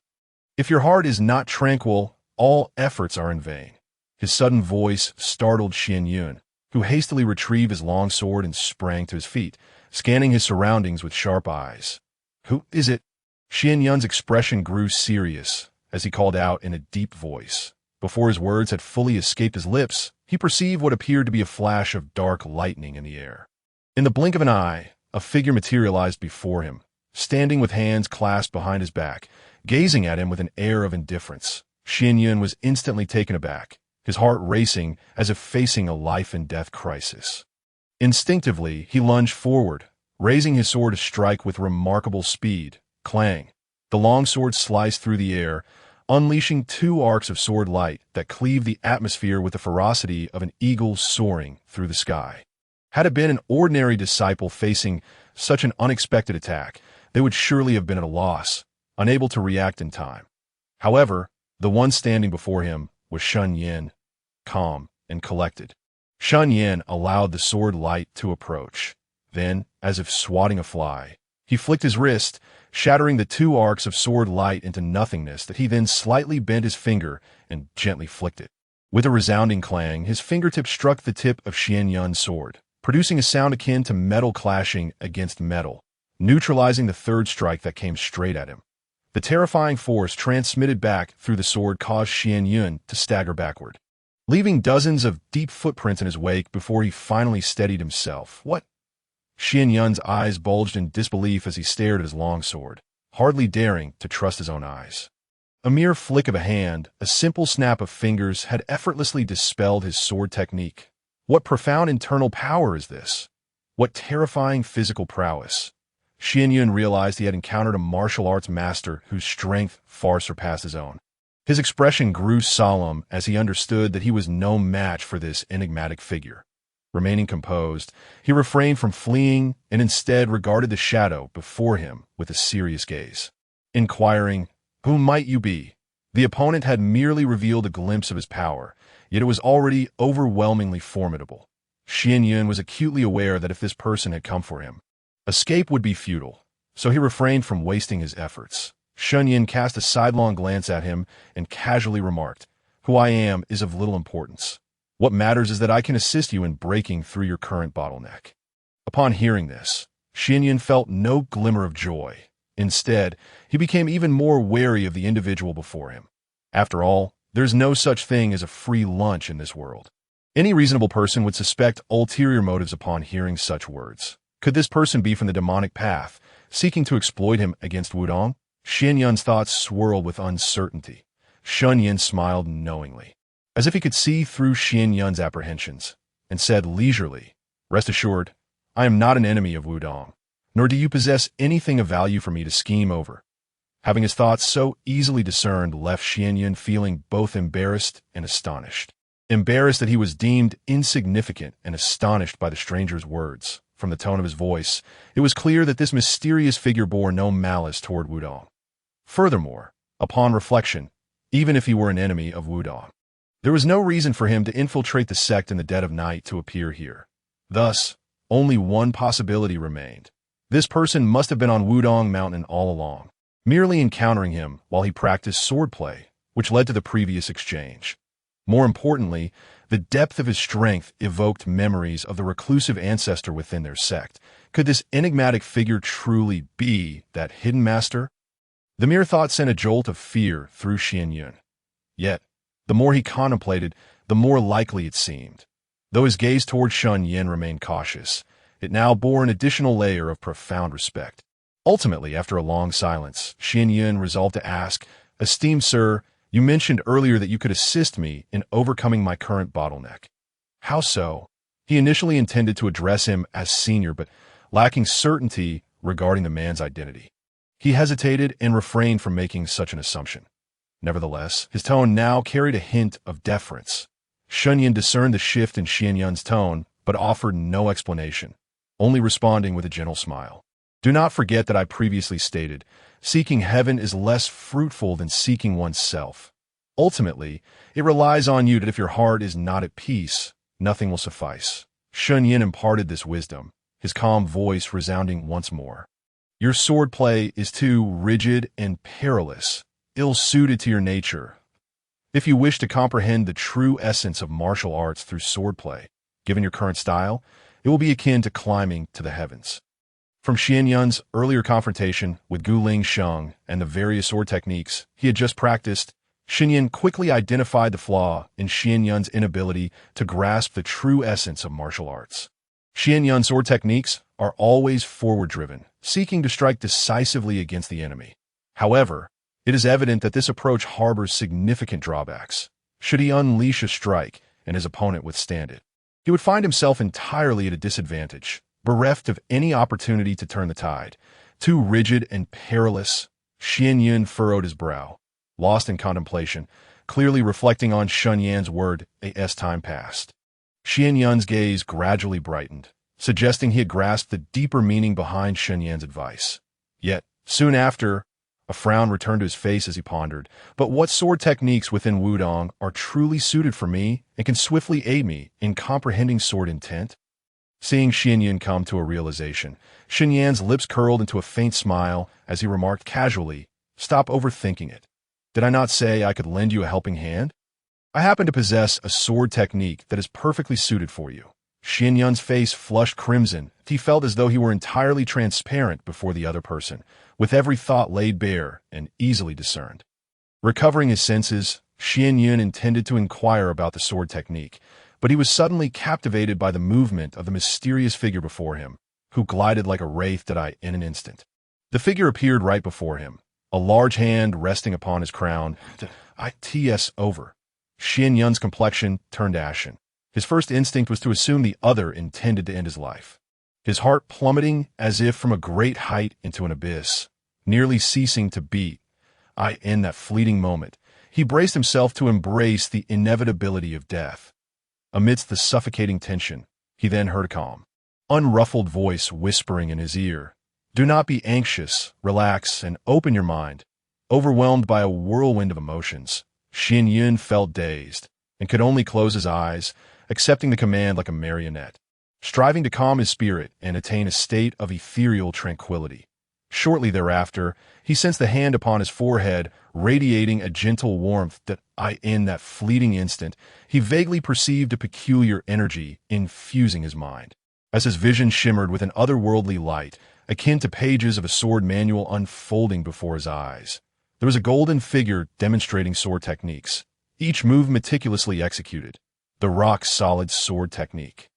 If your heart is not tranquil, all efforts are in vain. His sudden voice startled Shen Yan, who hastily retrieved his long sword and sprang to his feet, scanning his surroundings with sharp eyes. Who is it? Shen Yan's expression grew serious as he called out in a deep voice. Before his words had fully escaped his lips, he perceived what appeared to be a flash of dark lightning in the air. In the blink of an eye, a figure materialized before him, standing with hands clasped behind his back, gazing at him with an air of indifference. Shen Yan was instantly taken aback, his heart racing as if facing a life-and-death crisis. Instinctively, he lunged forward, raising his sword to strike with remarkable speed. Clang! The long sword sliced through the air, unleashing 2 arcs of sword light that cleaved the atmosphere with the ferocity of an eagle soaring through the sky. Had it been an ordinary disciple facing such an unexpected attack, they would surely have been at a loss, unable to react in time. However, the one standing before him was Shen Yan, calm, and collected. Shen Yan allowed the sword light to approach. Then, as if swatting a fly, he flicked his wrist, shattering the two arcs of sword light into nothingness that he then slightly bent his finger and gently flicked it. With a resounding clang, his fingertip struck the tip of Shen Yan's sword, producing a sound akin to metal clashing against metal, neutralizing the third strike that came straight at him. The terrifying force transmitted back through the sword caused Shen Yan to stagger backward, leaving dozens of deep footprints in his wake before he finally steadied himself. What? Shen Yan's eyes bulged in disbelief as he stared at his long sword, hardly daring to trust his own eyes. A mere flick of a hand, a simple snap of fingers had effortlessly dispelled his sword technique. What profound internal power is this? What terrifying physical prowess? Shen Yan realized he had encountered a martial arts master whose strength far surpassed his own. His expression grew solemn as he understood that he was no match for this enigmatic figure. Remaining composed, he refrained from fleeing and instead regarded the shadow before him with a serious gaze. Inquiring, "Who might you be?" The opponent had merely revealed a glimpse of his power, yet it was already overwhelmingly formidable. Shen Yan was acutely aware that if this person had come for him, escape would be futile, so he refrained from wasting his efforts. Shen Yan cast a sidelong glance at him and casually remarked, "Who I am is of little importance. What matters is that I can assist you in breaking through your current bottleneck." Upon hearing this, Shen Yan felt no glimmer of joy. Instead, he became even more wary of the individual before him. After all, there's no such thing as a free lunch in this world. Any reasonable person would suspect ulterior motives upon hearing such words. Could this person be from the demonic path, seeking to exploit him against Wudang? Shen Yan's thoughts swirled with uncertainty. Shen Yan smiled knowingly, as if he could see through Shen Yan's apprehensions, and said leisurely, "Rest assured, I am not an enemy of Wudang, nor do you possess anything of value for me to scheme over." Having his thoughts so easily discerned left Shen Yan feeling both embarrassed and astonished. Embarrassed that he was deemed insignificant and astonished by the stranger's words. From the tone of his voice, it was clear that this mysterious figure bore no malice toward Wudang. Furthermore, upon reflection, even if he were an enemy of Wudang, there was no reason for him to infiltrate the sect in the dead of night to appear here. Thus, only one possibility remained. This person must have been on Wudang Mountain all along, merely encountering him while he practiced swordplay, which led to the previous exchange. More importantly, the depth of his strength evoked memories of the reclusive ancestor within their sect. Could this enigmatic figure truly be that hidden master? The mere thought sent a jolt of fear through Shen Yan. Yet, the more he contemplated, the more likely it seemed. Though his gaze toward Shen Yan remained cautious, it now bore an additional layer of profound respect. Ultimately, after a long silence, Shen Yan resolved to ask, "Esteemed sir, you mentioned earlier that you could assist me in overcoming my current bottleneck. How so?" He initially intended to address him as senior, but lacking certainty regarding the man's identity, he hesitated and refrained from making such an assumption. Nevertheless, his tone now carried a hint of deference. Shen Yan discerned the shift in Shen Yan's tone, but offered no explanation, only responding with a gentle smile. "Do not forget that I previously stated, seeking heaven is less fruitful than seeking oneself. Ultimately, it relies on you that if your heart is not at peace, nothing will suffice." Shen Yan imparted this wisdom, his calm voice resounding once more. "Your swordplay is too rigid and perilous, ill-suited to your nature. If you wish to comprehend the true essence of martial arts through swordplay, given your current style, it will be akin to climbing to the heavens." From Shen Yan's earlier confrontation with Guling Sheng and the various sword techniques he had just practiced, Shen Yan quickly identified the flaw in Shen Yan's inability to grasp the true essence of martial arts. Shen Yan's sword techniques are always forward-driven, seeking to strike decisively against the enemy. However, it is evident that this approach harbors significant drawbacks. Should he unleash a strike and his opponent withstand it, he would find himself entirely at a disadvantage, bereft of any opportunity to turn the tide. Too rigid and perilous, Shen Yan furrowed his brow, lost in contemplation, clearly reflecting on Shen Yan's word as time passed. Shen Yan's gaze gradually brightened, suggesting he had grasped the deeper meaning behind Shen Yan's advice. Yet, soon after, A frown returned to his face as he pondered. But what sword techniques within Wudang are truly suited for me and can swiftly aid me in comprehending sword intent? Seeing Shen Yan come to a realization, Shen Yan's lips curled into a faint smile as he remarked casually, "Stop overthinking it. Did I not say I could lend you a helping hand? I happen to possess a sword technique that is perfectly suited for you." Shen Yan's face flushed crimson. He felt as though he were entirely transparent before the other person, with every thought laid bare and easily discerned. Recovering his senses, Shen Yan intended to inquire about the sword technique, but he was suddenly captivated by the movement of the mysterious figure before him, who glided like a wraith in an instant. The figure appeared right before him, a large hand resting upon his crown. It's over. Shen Yan's complexion turned ashen. His first instinct was to assume the other intended to end his life. His heart plummeting as if from a great height into an abyss, nearly ceasing to beat. In that fleeting moment, he braced himself to embrace the inevitability of death. Amidst the suffocating tension, he then heard a calm, unruffled voice whispering in his ear, "Do not be anxious, relax, and open your mind." Overwhelmed by a whirlwind of emotions, Shen Yan felt dazed and could only close his eyes, accepting the command like a marionette, striving to calm his spirit and attain a state of ethereal tranquility. Shortly thereafter, he sensed the hand upon his forehead radiating a gentle warmth in that fleeting instant, he vaguely perceived a peculiar energy infusing his mind. As his vision shimmered with an otherworldly light, akin to pages of a sword manual unfolding before his eyes, there was a golden figure demonstrating sword techniques, each move meticulously executed. The rock-solid sword technique.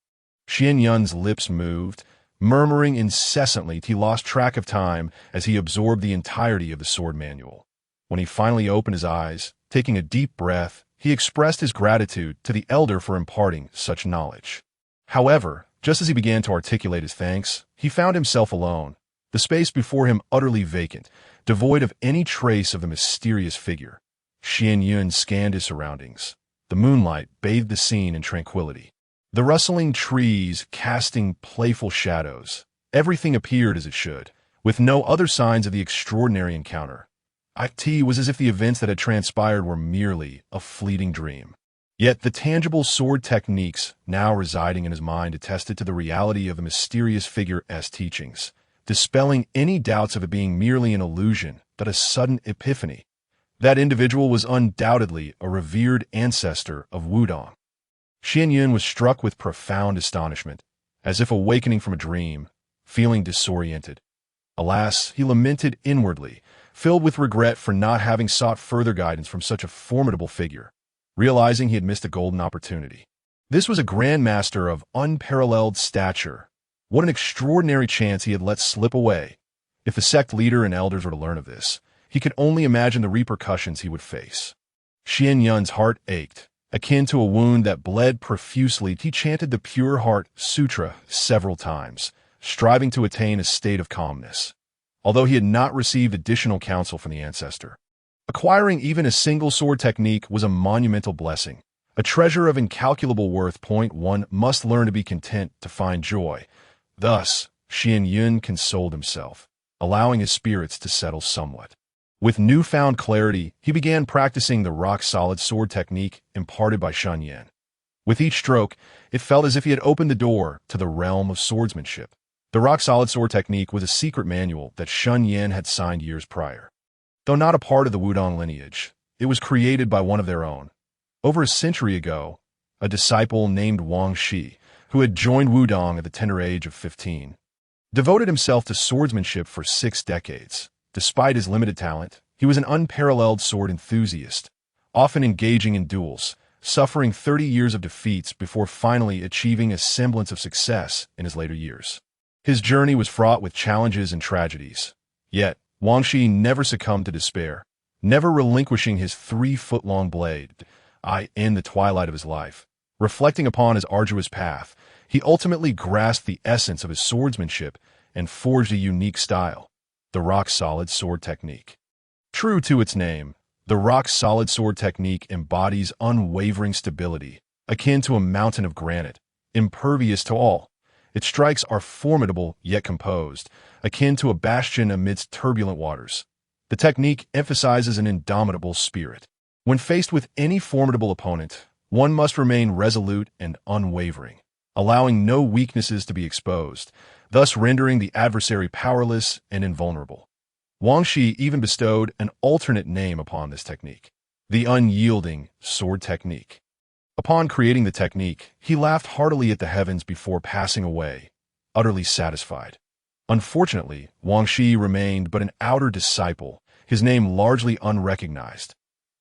Shen Yan's lips moved, murmuring incessantly. He lost track of time as he absorbed the entirety of the sword manual. When he finally opened his eyes, taking a deep breath, he expressed his gratitude to the elder for imparting such knowledge. However, just as he began to articulate his thanks, he found himself alone, the space before him utterly vacant, devoid of any trace of the mysterious figure. Shen Yan scanned his surroundings. The moonlight bathed the scene in tranquility. The rustling trees casting playful shadows. Everything appeared as it should, with no other signs of the extraordinary encounter. It was as if the events that had transpired were merely a fleeting dream. Yet the tangible sword techniques now residing in his mind attested to the reality of the mysterious figure's teachings, dispelling any doubts of it being merely an illusion. A sudden epiphany. That individual was undoubtedly a revered ancestor of Wudang. Shen Yan was struck with profound astonishment, as if awakening from a dream, feeling disoriented. Alas, he lamented inwardly, filled with regret for not having sought further guidance from such a formidable figure, realizing he had missed a golden opportunity. This was a grandmaster of unparalleled stature. What an extraordinary chance he had let slip away. If the sect leader and elders were to learn of this, he could only imagine the repercussions he would face. Shen Yan's heart ached, akin to a wound that bled profusely. He chanted the Pure Heart Sutra several times, striving to attain a state of calmness. Although he had not received additional counsel from the ancestor, acquiring even a single sword technique was a monumental blessing, a treasure of incalculable worth. One must learn to be content to find joy. Thus, Shen Yan consoled himself, allowing his spirits to settle somewhat. With newfound clarity, he began practicing the rock-solid sword technique imparted by Shen Yan. With each stroke, it felt as if he had opened the door to the realm of swordsmanship. The rock-solid sword technique was a secret manual that Shen Yan had signed years prior. Though not a part of the Wudang lineage, it was created by one of their own. Over a century ago, a disciple named Wang Shi, who had joined Wudang at the tender age of 15, devoted himself to swordsmanship for 6 decades. Despite his limited talent, he was an unparalleled sword enthusiast, often engaging in duels, suffering 30 years of defeats before finally achieving a semblance of success in his later years. His journey was fraught with challenges and tragedies. Yet, Wang Shi never succumbed to despair, never relinquishing his 3-foot-long blade. In the twilight of his life, reflecting upon his arduous path, he ultimately grasped the essence of his swordsmanship and forged a unique style. The rock-solid sword technique. True to its name, the rock-solid sword technique embodies unwavering stability, akin to a mountain of granite, impervious to all. Its strikes are formidable yet composed, akin to a bastion amidst turbulent waters. The technique emphasizes an indomitable spirit. When faced with any formidable opponent, one must remain resolute and unwavering, allowing no weaknesses to be exposed, thus rendering the adversary powerless and invulnerable. Wang Shi even bestowed an alternate name upon this technique, the unyielding sword technique. Upon creating the technique, he laughed heartily at the heavens before passing away, utterly satisfied. Unfortunately, Wang Shi remained but an outer disciple, his name largely unrecognized.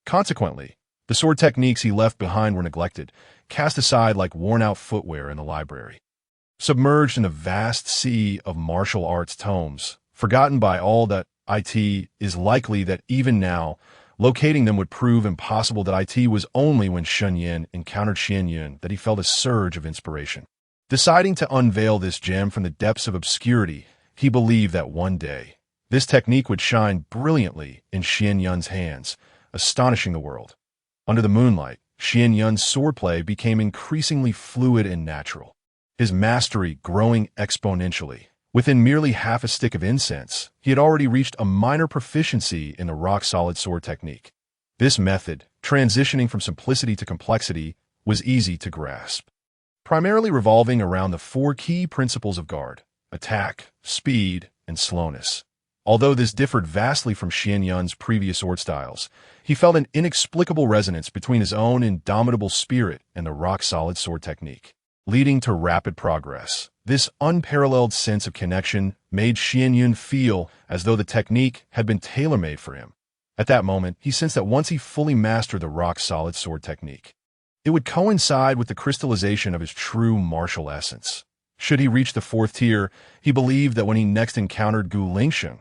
Consequently, the sword techniques he left behind were neglected, cast aside like worn-out footwear in the library. Submerged in a vast sea of martial arts tomes, forgotten by all that it is likely that even now, locating them would prove impossible. That it was only when Shen Yan encountered Shen Yan that he felt a surge of inspiration. Deciding to unveil this gem from the depths of obscurity, he believed that one day, this technique would shine brilliantly in Shen Yan's hands, astonishing the world. Under the moonlight, Shen Yan's swordplay became increasingly fluid and natural, his mastery growing exponentially. Within merely half a stick of incense, he had already reached a minor proficiency in the rock-solid sword technique. This method, transitioning from simplicity to complexity, was easy to grasp. Primarily revolving around the four key principles of guard: attack, speed, and slowness. Although this differed vastly from Shen Yan's previous sword styles, he felt an inexplicable resonance between his own indomitable spirit and the rock-solid sword technique, leading to rapid progress. This unparalleled sense of connection made Shen Yan feel as though the technique had been tailor-made for him. At that moment, he sensed that once he fully mastered the rock-solid sword technique, it would coincide with the crystallization of his true martial essence. Should he reach the fourth tier, he believed that when he next encountered Gu Lingsheng,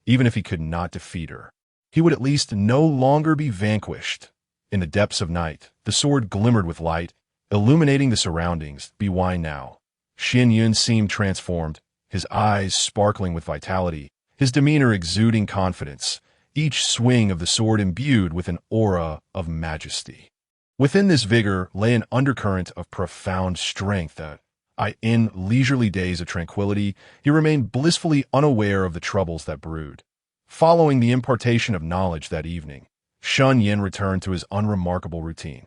even if he could not defeat her, he would at least no longer be vanquished. In the depths of night, the sword glimmered with light, illuminating the surroundings. Why now? Shen Yan seemed transformed, his eyes sparkling with vitality, his demeanor exuding confidence, each swing of the sword imbued with an aura of majesty. Within this vigor lay an undercurrent of profound strength that, in leisurely days of tranquility, he remained blissfully unaware of the troubles that brewed. Following the impartation of knowledge that evening, Shen Yan returned to his unremarkable routine.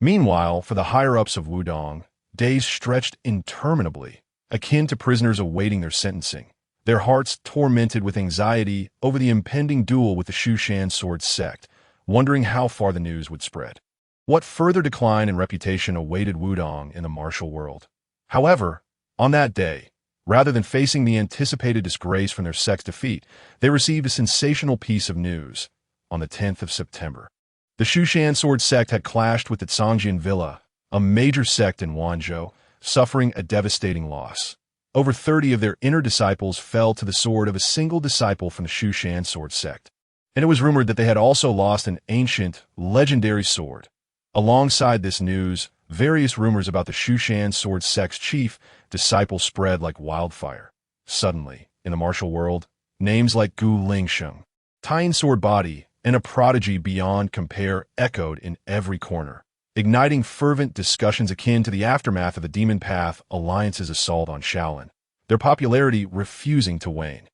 Meanwhile, for the higher-ups of Wudang, days stretched interminably, akin to prisoners awaiting their sentencing, their hearts tormented with anxiety over the impending duel with the Shushan sword sect, wondering how far the news would spread. What further decline in reputation awaited Wudang in the martial world? However, on that day, rather than facing the anticipated disgrace from their sect's defeat, they received a sensational piece of news. On the 10th of September, the Shushan sword sect had clashed with the Zhangjian Villa, a major sect in Wanzhou, suffering a devastating loss. Over 30 of their inner disciples fell to the sword of a single disciple from the Shushan sword sect, and it was rumored that they had also lost an ancient, legendary sword. Alongside this news, various rumors about the Shushan sword sect's chief disciple spread like wildfire. Suddenly, in the martial world, names like Gu Lingsheng, Taiji sword body, and a prodigy beyond compare echoed in every corner, igniting fervent discussions akin to the aftermath of the Demon Path Alliance's assault on Shaolin, their popularity refusing to wane.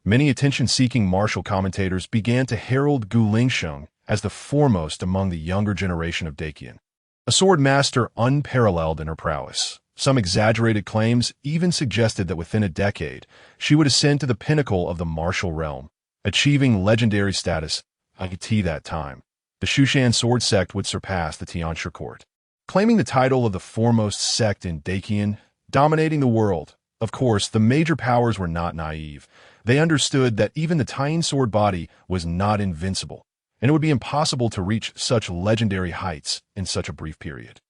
Many attention-seeking martial commentators began to herald Gu Lingsheng as the foremost among the younger generation of Dakian, a sword master unparalleled in her prowess. Some exaggerated claims even suggested that within a decade, she would ascend to the pinnacle of the martial realm, achieving legendary status. At that time, the Shushan sword sect would surpass the Tianxia court, claiming the title of the foremost sect in Dakian, dominating the world. Of course, the major powers were not naive. They understood that even the Taiji sword body was not invincible, and it would be impossible to reach such legendary heights in such a brief period.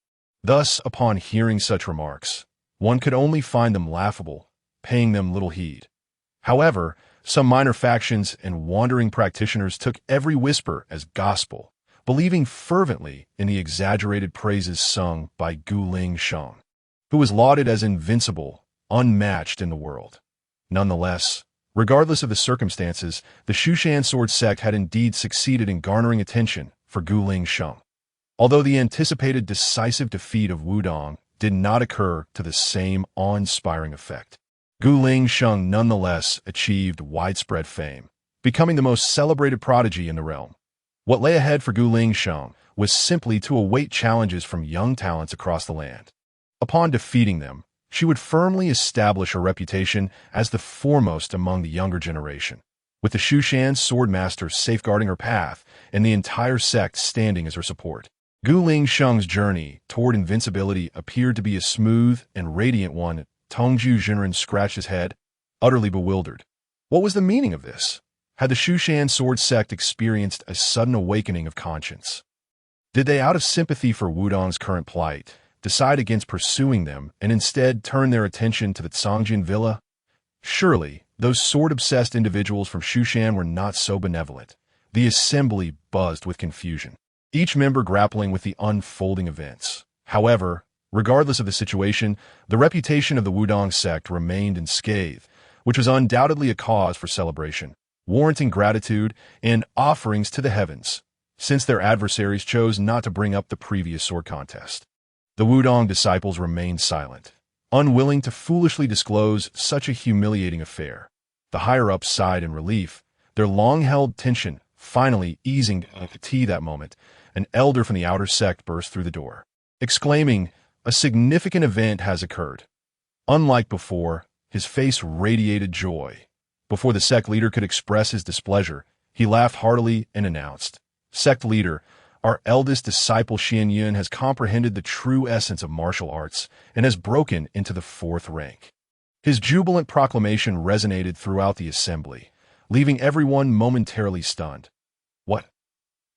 Thus, upon hearing such remarks, one could only find them laughable, paying them little heed. However, some minor factions and wandering practitioners took every whisper as gospel, believing fervently in the exaggerated praises sung by Gu Lingsheng, who was lauded as invincible, unmatched in the world. Nonetheless, regardless of the circumstances, the Shushan sword sect had indeed succeeded in garnering attention for Gu Lingsheng. Although the anticipated decisive defeat of Wudang did not occur to the same awe-inspiring effect, Gu Lingsheng nonetheless achieved widespread fame, becoming the most celebrated prodigy in the realm. What lay ahead for Gu Lingsheng was simply to await challenges from young talents across the land. Upon defeating them, she would firmly establish her reputation as the foremost among the younger generation, with the Shushan sword master safeguarding her path and the entire sect standing as her support. Gu Lingsheng's journey toward invincibility appeared to be a smooth and radiant one. Taiji Zhenwu scratched his head, utterly bewildered. What was the meaning of this? Had the Shushan sword sect experienced a sudden awakening of conscience? Did they, out of sympathy for Wudang's current plight, decide against pursuing them and instead turn their attention to the Songjin villa? Surely, those sword-obsessed individuals from Shushan were not so benevolent. The assembly buzzed with confusion, each member grappling with the unfolding events. However, regardless of the situation, the reputation of the Wudang sect remained unscathed, which was undoubtedly a cause for celebration, warranting gratitude and offerings to the heavens, since their adversaries chose not to bring up the previous sword contest. The Wudang disciples remained silent, unwilling to foolishly disclose such a humiliating affair. The higher-ups sighed in relief, their long-held tension finally easing to that moment. An elder from the outer sect burst through the door, exclaiming, "A significant event has occurred." Unlike before, his face radiated joy. Before the sect leader could express his displeasure, he laughed heartily and announced, "Sect leader, our eldest disciple Shen Yan has comprehended the true essence of martial arts and has broken into the 4th rank." His jubilant proclamation resonated throughout the assembly, leaving everyone momentarily stunned. What?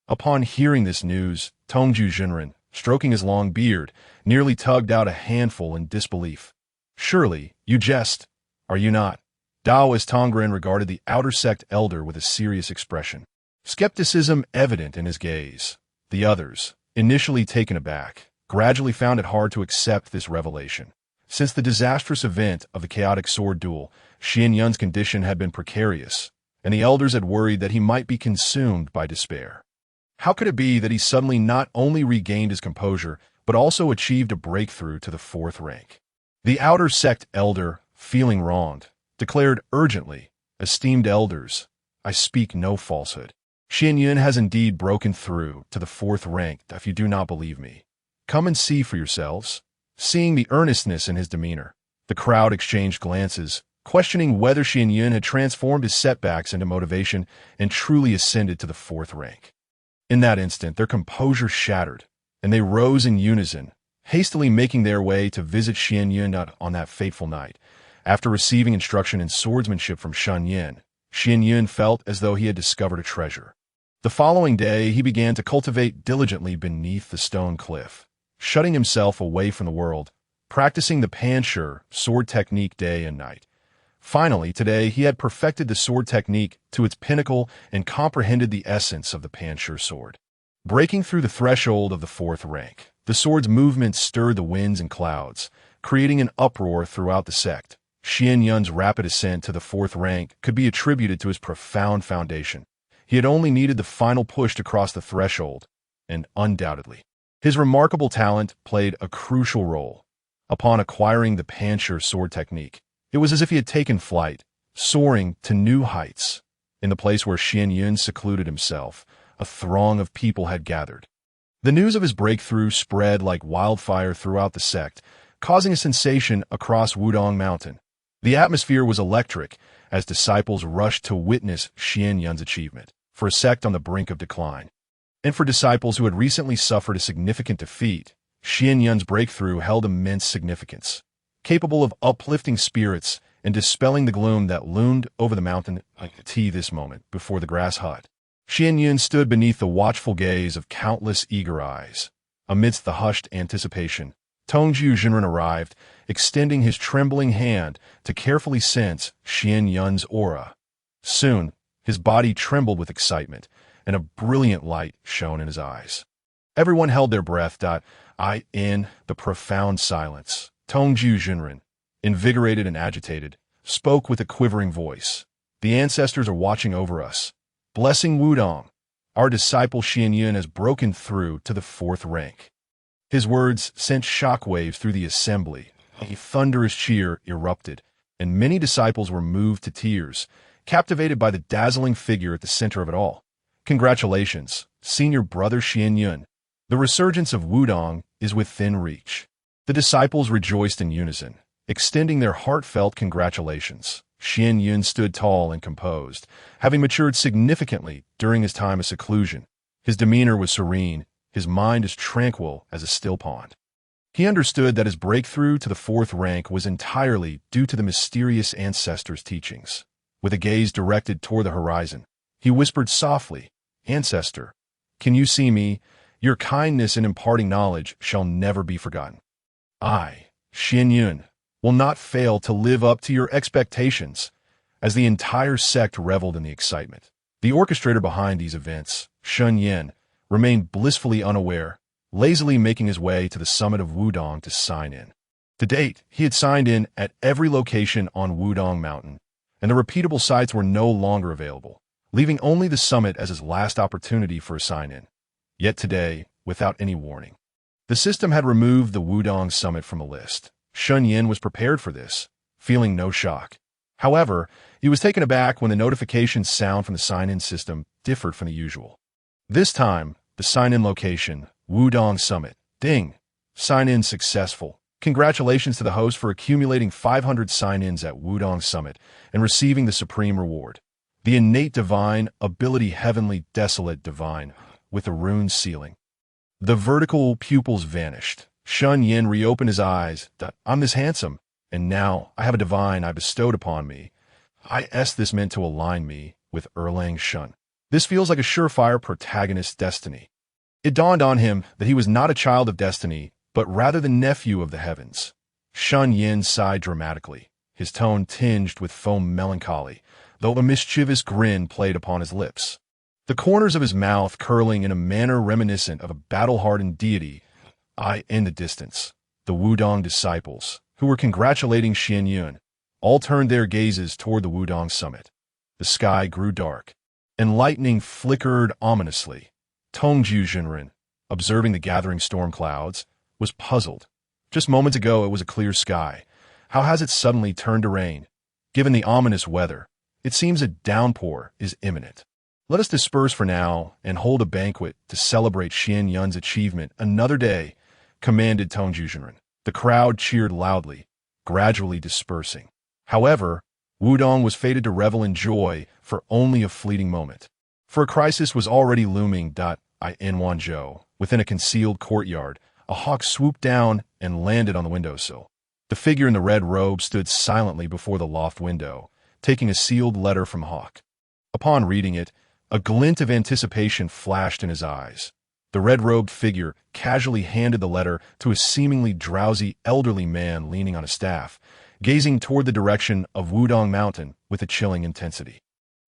Upon hearing this news, Taiji Zhenwu, stroking his long beard, nearly tugged out a handful in disbelief. "Surely, you jest, are you not?" Daoist Tongren regarded the outer sect elder with a serious expression, skepticism evident in his gaze. The others, initially taken aback, gradually found it hard to accept this revelation. Since the disastrous event of the chaotic sword duel, Shen Yan's condition had been precarious, and the elders had worried that he might be consumed by despair. How could it be that he suddenly not only regained his composure, but also achieved a breakthrough to the 4th rank? The outer sect elder, feeling wronged, declared urgently, "Esteemed elders, I speak no falsehood. Shen Yan has indeed broken through to the 4th rank. If you do not believe me, come and see for yourselves." Seeing the earnestness in his demeanor, the crowd exchanged glances, questioning whether Shen Yan had transformed his setbacks into motivation and truly ascended to the 4th rank. In that instant, their composure shattered, and they rose in unison, hastily making their way to visit Shen Yan on that fateful night. After receiving instruction in swordsmanship from Shen Yan felt as though he had discovered a treasure. The following day, he began to cultivate diligently beneath the stone cliff, shutting himself away from the world, practicing the Panshur sword technique day and night. Finally, today, he had perfected the sword technique to its pinnacle and comprehended the essence of the Panshur sword. Breaking through the threshold of the 4th rank, the sword's movement stirred the winds and clouds, creating an uproar throughout the sect. Shen Yan's rapid ascent to the 4th rank could be attributed to his profound foundation. He had only needed the final push to cross the threshold, and undoubtedly, his remarkable talent played a crucial role. Upon acquiring the Panshur sword technique, it was as if he had taken flight, soaring to new heights. In the place where Shen Yan secluded himself, a throng of people had gathered. The news of his breakthrough spread like wildfire throughout the sect, causing a sensation across Wudang Mountain. The atmosphere was electric as disciples rushed to witness Shen Yan's achievement. For a sect on the brink of decline, and for disciples who had recently suffered a significant defeat, Shen Yan's breakthrough held immense significance, capable of uplifting spirits and dispelling the gloom that loomed over the mountain like this moment before the grass hut. Shen Yan stood beneath the watchful gaze of countless eager eyes. Amidst the hushed anticipation, Taiji Zhenwu arrived, extending his trembling hand to carefully sense Shen Yan's aura. Soon, his body trembled with excitement, and a brilliant light shone in his eyes. Everyone held their breath. In the profound silence, Taiji Zhenwu, invigorated and agitated, spoke with a quivering voice. "The ancestors are watching over us. Blessing Wudang. Our disciple Shen Yan has broken through to the 4th rank." His words sent shockwaves through the assembly. A thunderous cheer erupted, and many disciples were moved to tears, captivated by the dazzling figure at the center of it all. Congratulations, senior brother Shen Yan. The resurgence of Wudang is within reach. The disciples rejoiced in unison, extending their heartfelt congratulations. Shen Yan stood tall and composed, having matured significantly during his time of seclusion. His demeanor was serene, his mind as tranquil as a still pond. He understood that his breakthrough to the fourth rank was entirely due to the mysterious ancestor's teachings. With a gaze directed toward the horizon, he whispered softly, "Ancestor, can you see me? Your kindness in imparting knowledge shall never be forgotten. I, Shen Yan, will not fail to live up to your expectations." As the entire sect reveled in the excitement, the orchestrator behind these events, Shen Yan, remained blissfully unaware, lazily making his way to the summit of Wudang to sign in. To date, he had signed in at every location on Wudang Mountain, and the repeatable sites were no longer available, leaving only the summit as his last opportunity for a sign-in. Yet today, without any warning, the system had removed the Wudang summit from the list. Shen Yan was prepared for this, feeling no shock. However, he was taken aback when the notification sound from the sign-in system differed from the usual. This time, the sign-in location, Wudang Summit. Ding! Sign-in successful. Congratulations to the host for accumulating 500 sign-ins at Wudang Summit and receiving the supreme reward. The innate divine, ability heavenly desolate divine, with a rune ceiling. The vertical pupils vanished. Shen Yan reopened his eyes. "I'm this handsome, and now I have a divine I bestowed upon me. This meant to align me with Erlang Shun. This feels like a surefire protagonist's destiny." It dawned on him that he was not a child of destiny, but rather the nephew of the heavens. Shen Yan sighed dramatically, his tone tinged with foam melancholy, though a mischievous grin played upon his lips, the corners of his mouth curling in a manner reminiscent of a battle-hardened deity. In the distance, the Wudang disciples, who were congratulating Shen Yan, all turned their gazes toward the Wudang summit. The sky grew dark, and lightning flickered ominously. Taiji Zhenwu, observing the gathering storm clouds, was puzzled. Just moments ago it was a clear sky. How has it suddenly turned to rain? Given the ominous weather, it seems a downpour is imminent. Let us disperse for now and hold a banquet to celebrate Shen Yan's achievement another day, commanded Taiji Zhenwu. The crowd cheered loudly, gradually dispersing. However, Wudang was fated to revel in joy for only a fleeting moment. For a crisis was already looming. In Wanzhou, within a concealed courtyard, a hawk swooped down and landed on the windowsill. The figure in the red robe stood silently before the loft window, taking a sealed letter from Hawk. Upon reading it, a glint of anticipation flashed in his eyes. The red-robed figure casually handed the letter to a seemingly drowsy elderly man leaning on a staff, gazing toward the direction of Wudang Mountain with a chilling intensity.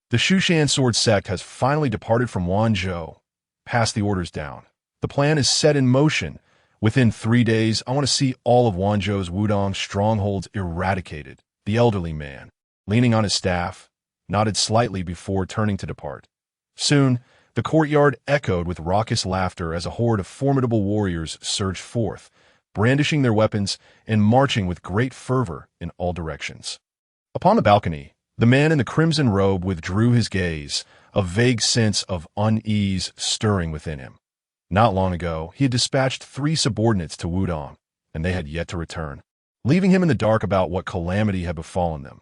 "The Shushan Sword sect has finally departed from Wanzhou. Pass the orders down. The plan is set in motion. Within 3 days, I want to see all of Wanzhou's Wudang strongholds eradicated." The elderly man, leaning on his staff, nodded slightly before turning to depart. Soon, the courtyard echoed with raucous laughter as a horde of formidable warriors surged forth, brandishing their weapons and marching with great fervor in all directions. Upon the balcony, the man in the crimson robe withdrew his gaze, a vague sense of unease stirring within him. Not long ago, he had dispatched 3 subordinates to Wudang, and they had yet to return, leaving him in the dark about what calamity had befallen them.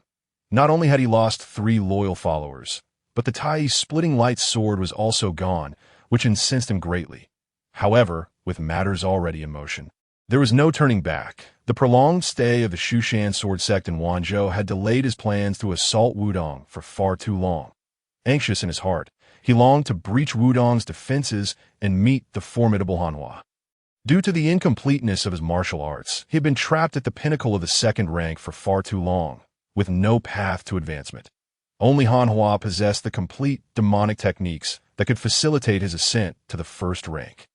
Not only had he lost 3 loyal followers, but the Tai's splitting light sword was also gone, which incensed him greatly. However, with matters already in motion, there was no turning back. The prolonged stay of the Shushan Sword sect in Wanzhou had delayed his plans to assault Wudang for far too long. Anxious in his heart, he longed to breach Wudang's defenses and meet the formidable Hanhua. Due to the incompleteness of his martial arts, he had been trapped at the pinnacle of the second rank for far too long, with no path to advancement. Only Hanhua possessed the complete demonic techniques that could facilitate his ascent to the first rank.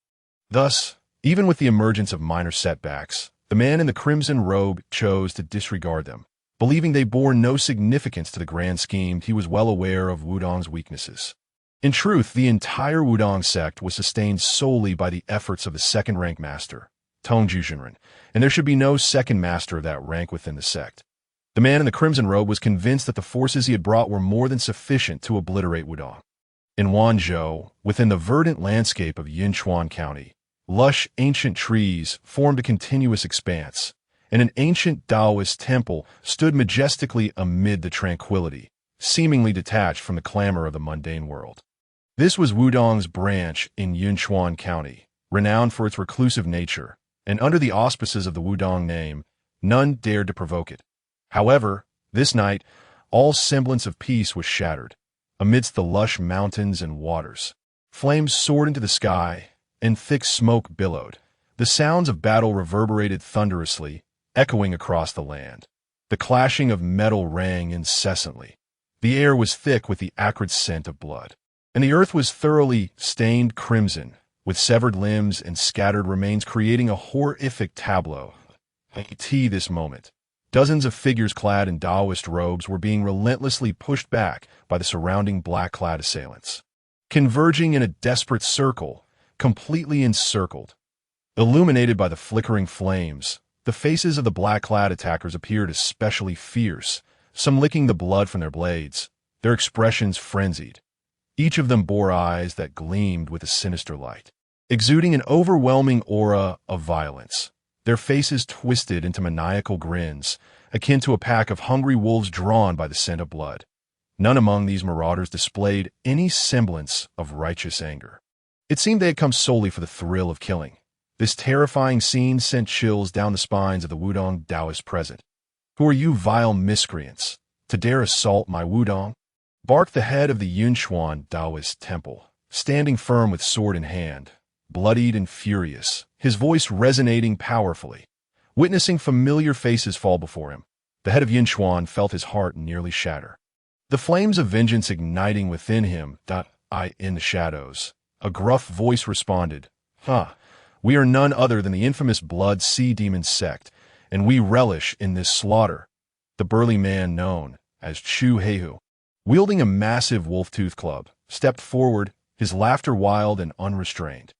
Thus, even with the emergence of minor setbacks, the man in the crimson robe chose to disregard them. Believing they bore no significance to the grand scheme, he was well aware of Wudang's weaknesses. In truth, the entire Wudang sect was sustained solely by the efforts of the second-rank master, Taiji Zhenwu, and there should be no second master of that rank within the sect. The man in the crimson robe was convinced that the forces he had brought were more than sufficient to obliterate Wudang. In Wanzhou, within the verdant landscape of Yinchuan County, lush ancient trees formed a continuous expanse, and an ancient Taoist temple stood majestically amid the tranquility, seemingly detached from the clamor of the mundane world. This was Wudang's branch in Yinchuan County, renowned for its reclusive nature, and under the auspices of the Wudang name, none dared to provoke it. However, this night, all semblance of peace was shattered. Amidst the lush mountains and waters, flames soared into the sky, and thick smoke billowed. The sounds of battle reverberated thunderously, echoing across the land. The clashing of metal rang incessantly. The air was thick with the acrid scent of blood, and the earth was thoroughly stained crimson, with severed limbs and scattered remains creating a horrific tableau. At this moment, dozens of figures clad in Taoist robes were being relentlessly pushed back by the surrounding black-clad assailants, converging in a desperate circle, completely encircled. Illuminated by the flickering flames, the faces of the black-clad attackers appeared especially fierce, some licking the blood from their blades, their expressions frenzied. Each of them bore eyes that gleamed with a sinister light, exuding an overwhelming aura of violence. Their faces twisted into maniacal grins, akin to a pack of hungry wolves drawn by the scent of blood. None among these marauders displayed any semblance of righteous anger. It seemed they had come solely for the thrill of killing. This terrifying scene sent chills down the spines of the Wudang Taoists present. "Who are you vile miscreants, to dare assault my Wudang?" barked the head of the Yunchuan Taoist temple, standing firm with sword in hand, bloodied and furious, his voice resonating powerfully. Witnessing familiar faces fall before him, the head of Yinchuan felt his heart nearly shatter. The flames of vengeance igniting within him, in the shadows, a gruff voice responded, "We are none other than the infamous Blood Sea Demon sect, and we relish in this slaughter." The burly man known as Chu Heihu, wielding a massive wolf-tooth club, stepped forward, his laughter wild and unrestrained.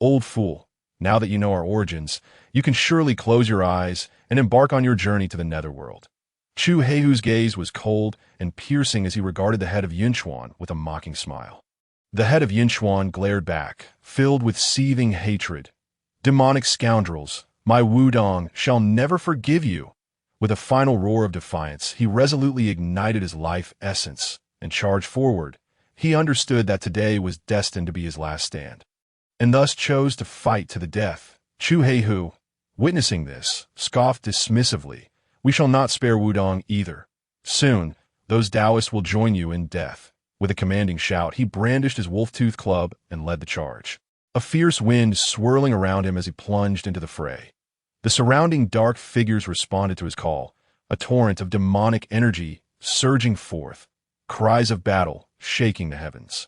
"Old fool, now that you know our origins, you can surely close your eyes and embark on your journey to the netherworld." Chu Heihu's gaze was cold and piercing as he regarded the head of Yinchuan with a mocking smile. The head of Yinchuan glared back, filled with seething hatred. "Demonic scoundrels, my Wudang shall never forgive you." With a final roar of defiance, he resolutely ignited his life essence and charged forward. He understood that today was destined to be his last stand, and thus chose to fight to the death. Chu Heihu, witnessing this, scoffed dismissively, "We shall not spare Wudang either. Soon, those Taoists will join you in death." With a commanding shout, he brandished his wolf-tooth club and led the charge, a fierce wind swirling around him as he plunged into the fray. The surrounding dark figures responded to his call, a torrent of demonic energy surging forth, cries of battle shaking the heavens.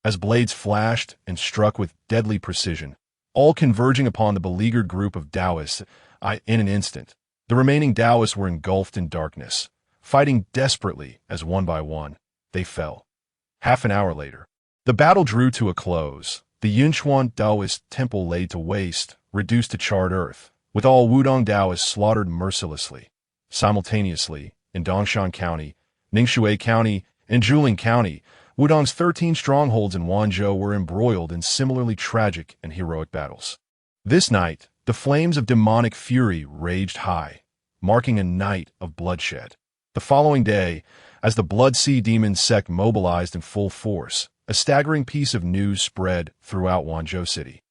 As blades flashed and struck with deadly precision, all converging upon the beleaguered group of Taoists, in an instant, the remaining Taoists were engulfed in darkness, fighting desperately as one by one, they fell. Half an hour later, the battle drew to a close. The Yunchuan Taoist temple laid to waste, reduced to charred earth, with all Wudang Taoists slaughtered mercilessly. Simultaneously, in Dongshan County, Ningxue County, and Zhuling County, Wudang's 13 strongholds in Wanzhou were embroiled in similarly tragic and heroic battles. This night, the flames of demonic fury raged high, marking a night of bloodshed. The following day, as the Blood Sea Demon sect mobilized in full force, a staggering piece of news spread throughout Wanzhou City,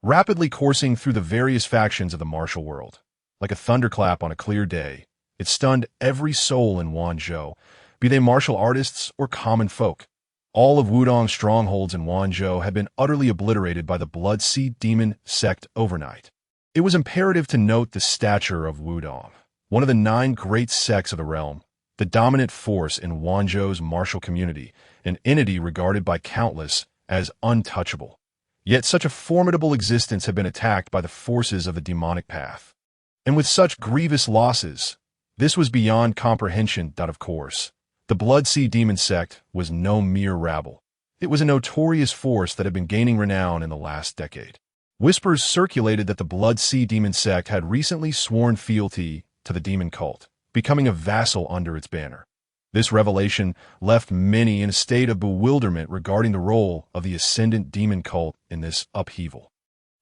rapidly coursing through the various factions of the martial world. Like a thunderclap on a clear day, it stunned every soul in Wanzhou, be they martial artists or common folk. All of Wudang's strongholds in Wanzhou had been utterly obliterated by the Blood Sea Demon sect overnight. It was imperative to note the stature of Wudang, one of the 9 great sects of the realm, the dominant force in Wanzhou's martial community, an entity regarded by countless as untouchable. Yet such a formidable existence had been attacked by the forces of the demonic path. And with such grievous losses, this was beyond comprehension. Of course, the Blood Sea Demon sect was no mere rabble. It was a notorious force that had been gaining renown in the last decade. Whispers circulated that the Blood Sea Demon sect had recently sworn fealty to the demon cult, becoming a vassal under its banner. This revelation left many in a state of bewilderment regarding the role of the ascendant demon cult in this upheaval.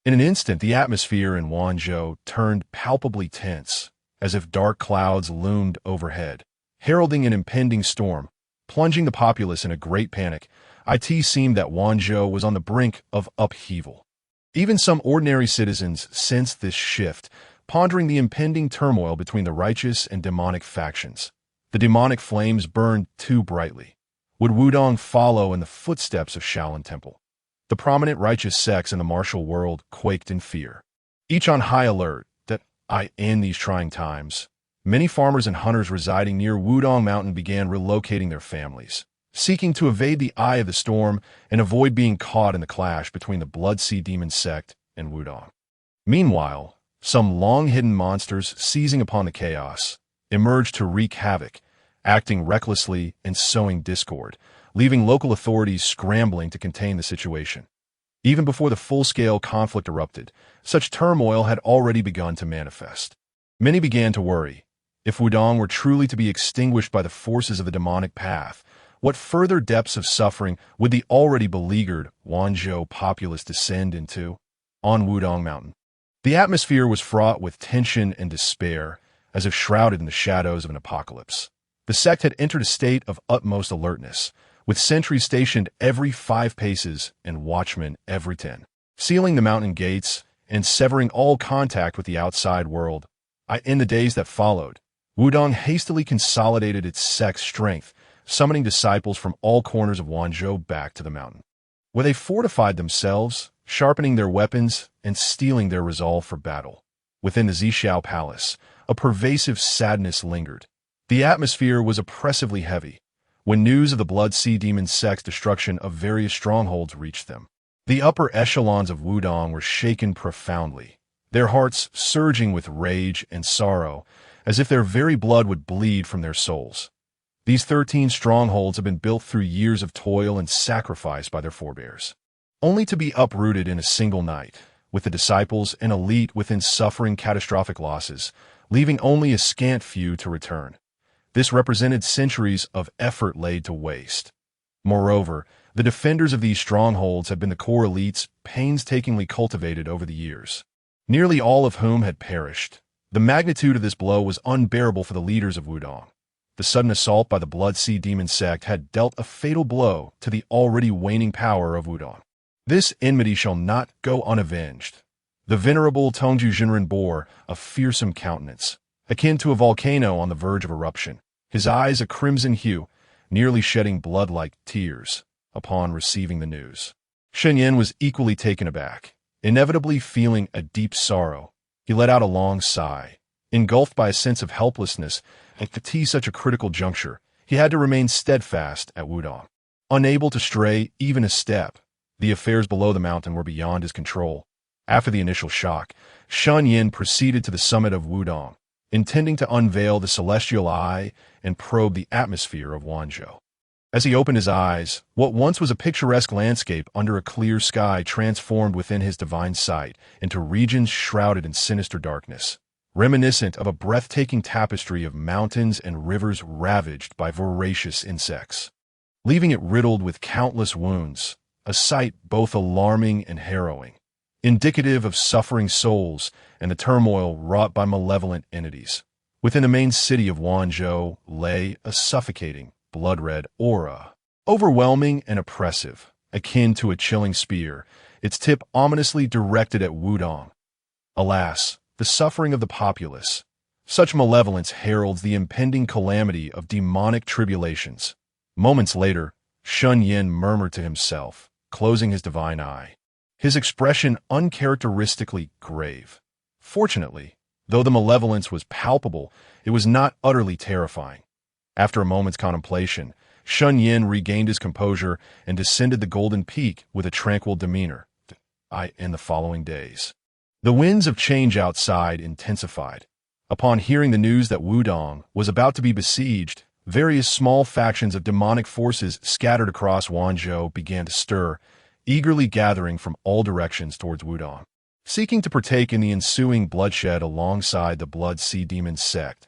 In an instant, the atmosphere in Wanzhou turned palpably tense, as if dark clouds loomed overhead, heralding an impending storm. Plunging the populace in a great panic, it seemed that Wanzhou was on the brink of upheaval. Even some ordinary citizens sensed this shift, pondering the impending turmoil between the righteous and demonic factions. The demonic flames burned too brightly. Would Wudang follow in the footsteps of Shaolin Temple? The prominent righteous sects in the martial world quaked in fear, each on high alert that in these trying times, many farmers and hunters residing near Wudang Mountain began relocating their families, seeking to evade the eye of the storm and avoid being caught in the clash between the Blood Sea Demon sect and Wudang. Meanwhile, some long-hidden monsters seizing upon the chaos emerged to wreak havoc, acting recklessly and sowing discord, leaving local authorities scrambling to contain the situation. Even before the full-scale conflict erupted, such turmoil had already begun to manifest. Many began to worry. If Wudang were truly to be extinguished by the forces of the demonic path, what further depths of suffering would the already beleaguered Wanzhou populace descend into? On Wudang Mountain, the atmosphere was fraught with tension and despair, as if shrouded in the shadows of an apocalypse. The sect had entered a state of utmost alertness, with sentries stationed every 5 paces and watchmen every 10, sealing the mountain gates and severing all contact with the outside world. In the days that followed, Wudang hastily consolidated its sect's strength, summoning disciples from all corners of Wanzhou back to the mountain, where they fortified themselves, sharpening their weapons and steeling their resolve for battle. Within the Zhixiao Palace, a pervasive sadness lingered. The atmosphere was oppressively heavy when news of the Blood Sea Demon sect's destruction of various strongholds reached them. The upper echelons of Wudang were shaken profoundly, their hearts surging with rage and sorrow, as if their very blood would bleed from their souls. These 13 strongholds had been built through years of toil and sacrifice by their forebears, only to be uprooted in a single night, with the disciples and elite within suffering catastrophic losses, leaving only a scant few to return. This represented centuries of effort laid to waste. Moreover, the defenders of these strongholds had been the core elites painstakingly cultivated over the years, nearly all of whom had perished. The magnitude of this blow was unbearable for the leaders of Wudang. The sudden assault by the Blood Sea Demon sect had dealt a fatal blow to the already waning power of Wudang. This enmity shall not go unavenged. The venerable Tongju Jinren bore a fearsome countenance, akin to a volcano on the verge of eruption, his eyes a crimson hue, nearly shedding blood like tears upon receiving the news. Shen Yan was equally taken aback, inevitably feeling a deep sorrow. He let out a long sigh. Engulfed by a sense of helplessness at such a critical juncture, he had to remain steadfast at Wudang. Unable to stray even a step, the affairs below the mountain were beyond his control. After the initial shock, Shen Yan proceeded to the summit of Wudang, intending to unveil the celestial eye and probe the atmosphere of Wanzhou. As he opened his eyes, what once was a picturesque landscape under a clear sky transformed within his divine sight into regions shrouded in sinister darkness, reminiscent of a breathtaking tapestry of mountains and rivers ravaged by voracious insects, leaving it riddled with countless wounds, a sight both alarming and harrowing, indicative of suffering souls and the turmoil wrought by malevolent entities. Within the main city of Wanzhou lay a suffocating, blood-red aura, overwhelming and oppressive, akin to a chilling spear, its tip ominously directed at Wudang. Alas, the suffering of the populace. Such malevolence heralds the impending calamity of demonic tribulations. Moments later, Shen Yan murmured to himself, closing his divine eye, his expression uncharacteristically grave. Fortunately, though the malevolence was palpable, it was not utterly terrifying. After a moment's contemplation, Shen Yan regained his composure and descended the golden peak with a tranquil demeanor. In the following days, the winds of change outside intensified. Upon hearing the news that Wudang was about to be besieged, various small factions of demonic forces scattered across Wanzhou began to stir, eagerly gathering from all directions towards Wudang, seeking to partake in the ensuing bloodshed alongside the Blood Sea Demon sect.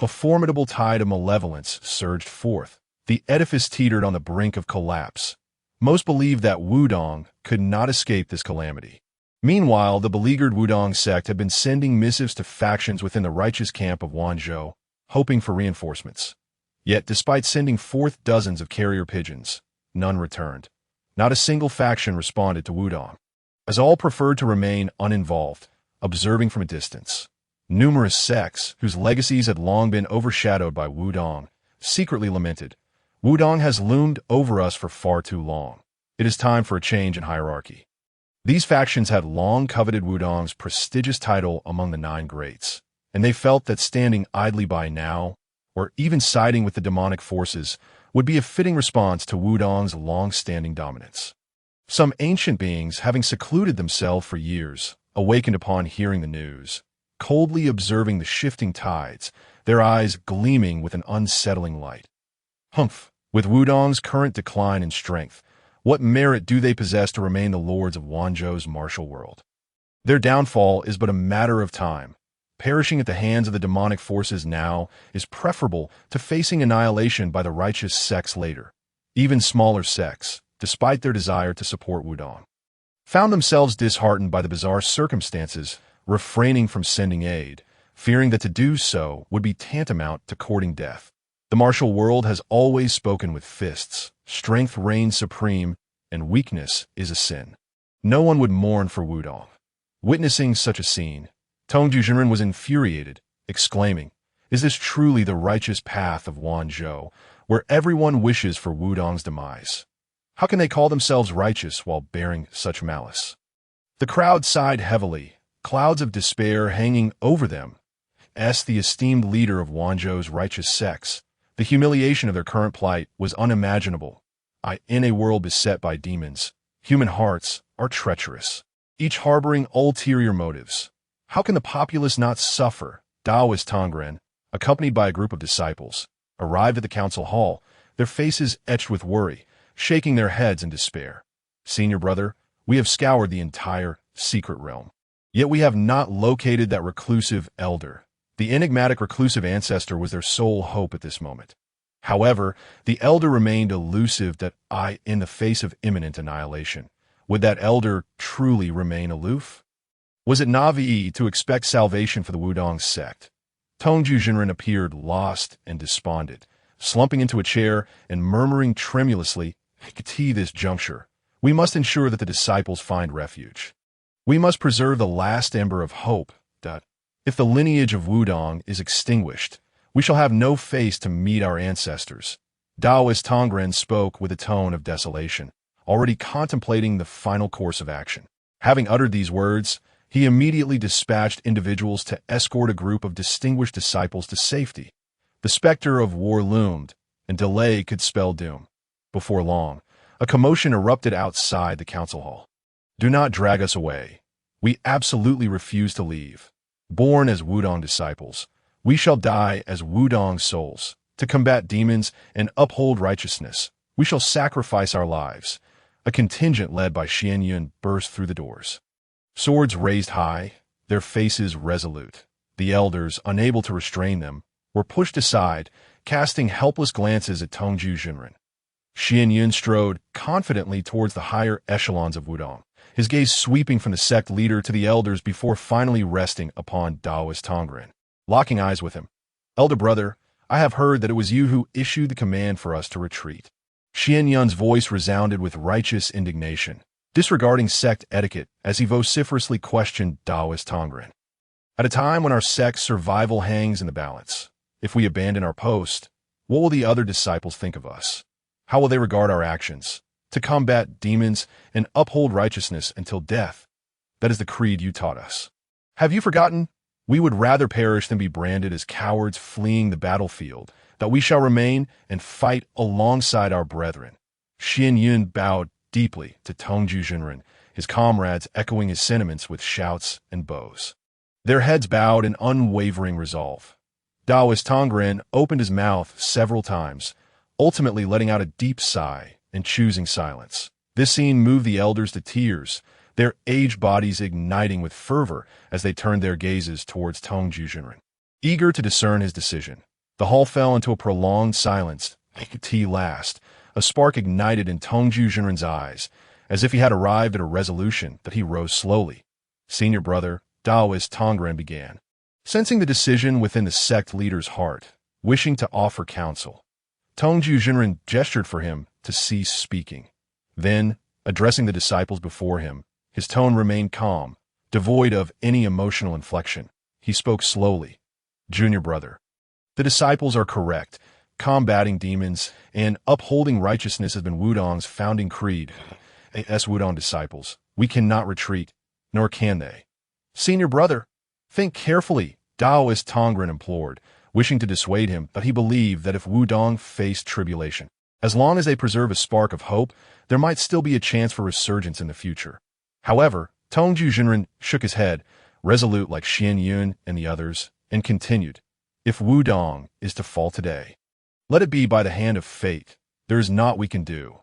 A formidable tide of malevolence surged forth. The edifice teetered on the brink of collapse. Most believed that Wudang could not escape this calamity. Meanwhile, the beleaguered Wudang sect had been sending missives to factions within the righteous camp of Wanzhou, hoping for reinforcements. Yet, despite sending forth dozens of carrier pigeons, none returned. Not a single faction responded to Wudang, as all preferred to remain uninvolved, observing from a distance. Numerous sects, whose legacies had long been overshadowed by Wudang, secretly lamented, "Wudang has loomed over us for far too long. It is time for a change in hierarchy." These factions had long coveted Wudang's prestigious title among the Nine Greats, and they felt that standing idly by now, or even siding with the demonic forces, would be a fitting response to Wudang's long-standing dominance. Some ancient beings, having secluded themselves for years, awakened upon hearing the news, coldly observing the shifting tides, their eyes gleaming with an unsettling light. Humph! With Wudang's current decline in strength, what merit do they possess to remain the lords of Wanzhou's martial world? Their downfall is but a matter of time. Perishing at the hands of the demonic forces now is preferable to facing annihilation by the righteous sects later. Even smaller sects, despite their desire to support Wudang, found themselves disheartened by the bizarre circumstances, refraining from sending aid, fearing that to do so would be tantamount to courting death. The martial world has always spoken with fists. Strength reigns supreme, and weakness is a sin. No one would mourn for Wudang. Witnessing such a scene, Taiji Zhenwu was infuriated, exclaiming, "Is this truly the righteous path of Wanzhou, where everyone wishes for Wudang's demise? How can they call themselves righteous while bearing such malice?" The crowd sighed heavily, clouds of despair hanging over them. As the esteemed leader of Wanzhou's righteous sects, the humiliation of their current plight was unimaginable. In a world beset by demons, human hearts are treacherous, each harboring ulterior motives. How can the populace not suffer? Taoist Tongren, accompanied by a group of disciples, arrived at the council hall, their faces etched with worry, shaking their heads in despair. "Senior brother, we have scoured the entire secret realm. Yet we have not located that reclusive elder." The enigmatic reclusive ancestor was their sole hope at this moment. However, the elder remained elusive in the face of imminent annihilation. Would that elder truly remain aloof? Was it naive to expect salvation for the Wudang sect? Taiji Zhenwu appeared lost and despondent, slumping into a chair and murmuring tremulously, "At this juncture, we must ensure that the disciples find refuge. We must preserve the last ember of hope. If the lineage of Wudang is extinguished, we shall have no face to meet our ancestors." Taoist Tongren spoke with a tone of desolation, already contemplating the final course of action. Having uttered these words, he immediately dispatched individuals to escort a group of distinguished disciples to safety. The specter of war loomed, and delay could spell doom. Before long, a commotion erupted outside the council hall. "Do not drag us away. We absolutely refuse to leave. Born as Wudang disciples, we shall die as Wudang souls. To combat demons and uphold righteousness, we shall sacrifice our lives." A contingent led by Shen Yan burst through the doors. Swords raised high, their faces resolute. The elders, unable to restrain them, were pushed aside, casting helpless glances at Taiji Zhenwu. Shen Yan strode confidently towards the higher echelons of Wudang, his gaze sweeping from the sect leader to the elders before finally resting upon Taoist Tongren. Locking eyes with him, "Elder brother, I have heard that it was you who issued the command for us to retreat." Shen Yan's voice resounded with righteous indignation, disregarding sect etiquette as he vociferously questioned Taoist Tongren. "At a time when our sect's survival hangs in the balance, if we abandon our post, what will the other disciples think of us? How will they regard our actions? To combat demons and uphold righteousness until death. That is the creed you taught us. Have you forgotten? We would rather perish than be branded as cowards fleeing the battlefield, that we shall remain and fight alongside our brethren." Shen Yan bowed deeply to Taiji Zhenwu, his comrades echoing his sentiments with shouts and bows. Their heads bowed in unwavering resolve. Taoist Tongren opened his mouth several times, ultimately letting out a deep sigh and choosing silence. This scene moved the elders to tears, their aged bodies igniting with fervor as they turned their gazes towards Taiji Zhenwu. Eager to discern his decision, the hall fell into a prolonged silence. T last, a spark ignited in Taiji Zhenwu's eyes, as if he had arrived at a resolution that he rose slowly. Senior brother, Taoist Tongren began, sensing the decision within the sect leader's heart, wishing to offer counsel. Taiji Zhenwu gestured for him to cease speaking. Then, addressing the disciples before him, his tone remained calm, devoid of any emotional inflection. He spoke slowly. Junior brother, the disciples are correct. Combating demons and upholding righteousness has been Wudang's founding creed. As Wudang disciples, we cannot retreat, nor can they. Senior brother, think carefully, Taoist Tongren implored, wishing to dissuade him, but he believed that if Wudang faced tribulation, as long as they preserve a spark of hope, there might still be a chance for resurgence in the future. However, Taiji Zhenwu shook his head, resolute like Shen Yan and the others, and continued, if Wudang is to fall today, let it be by the hand of fate. There is naught we can do.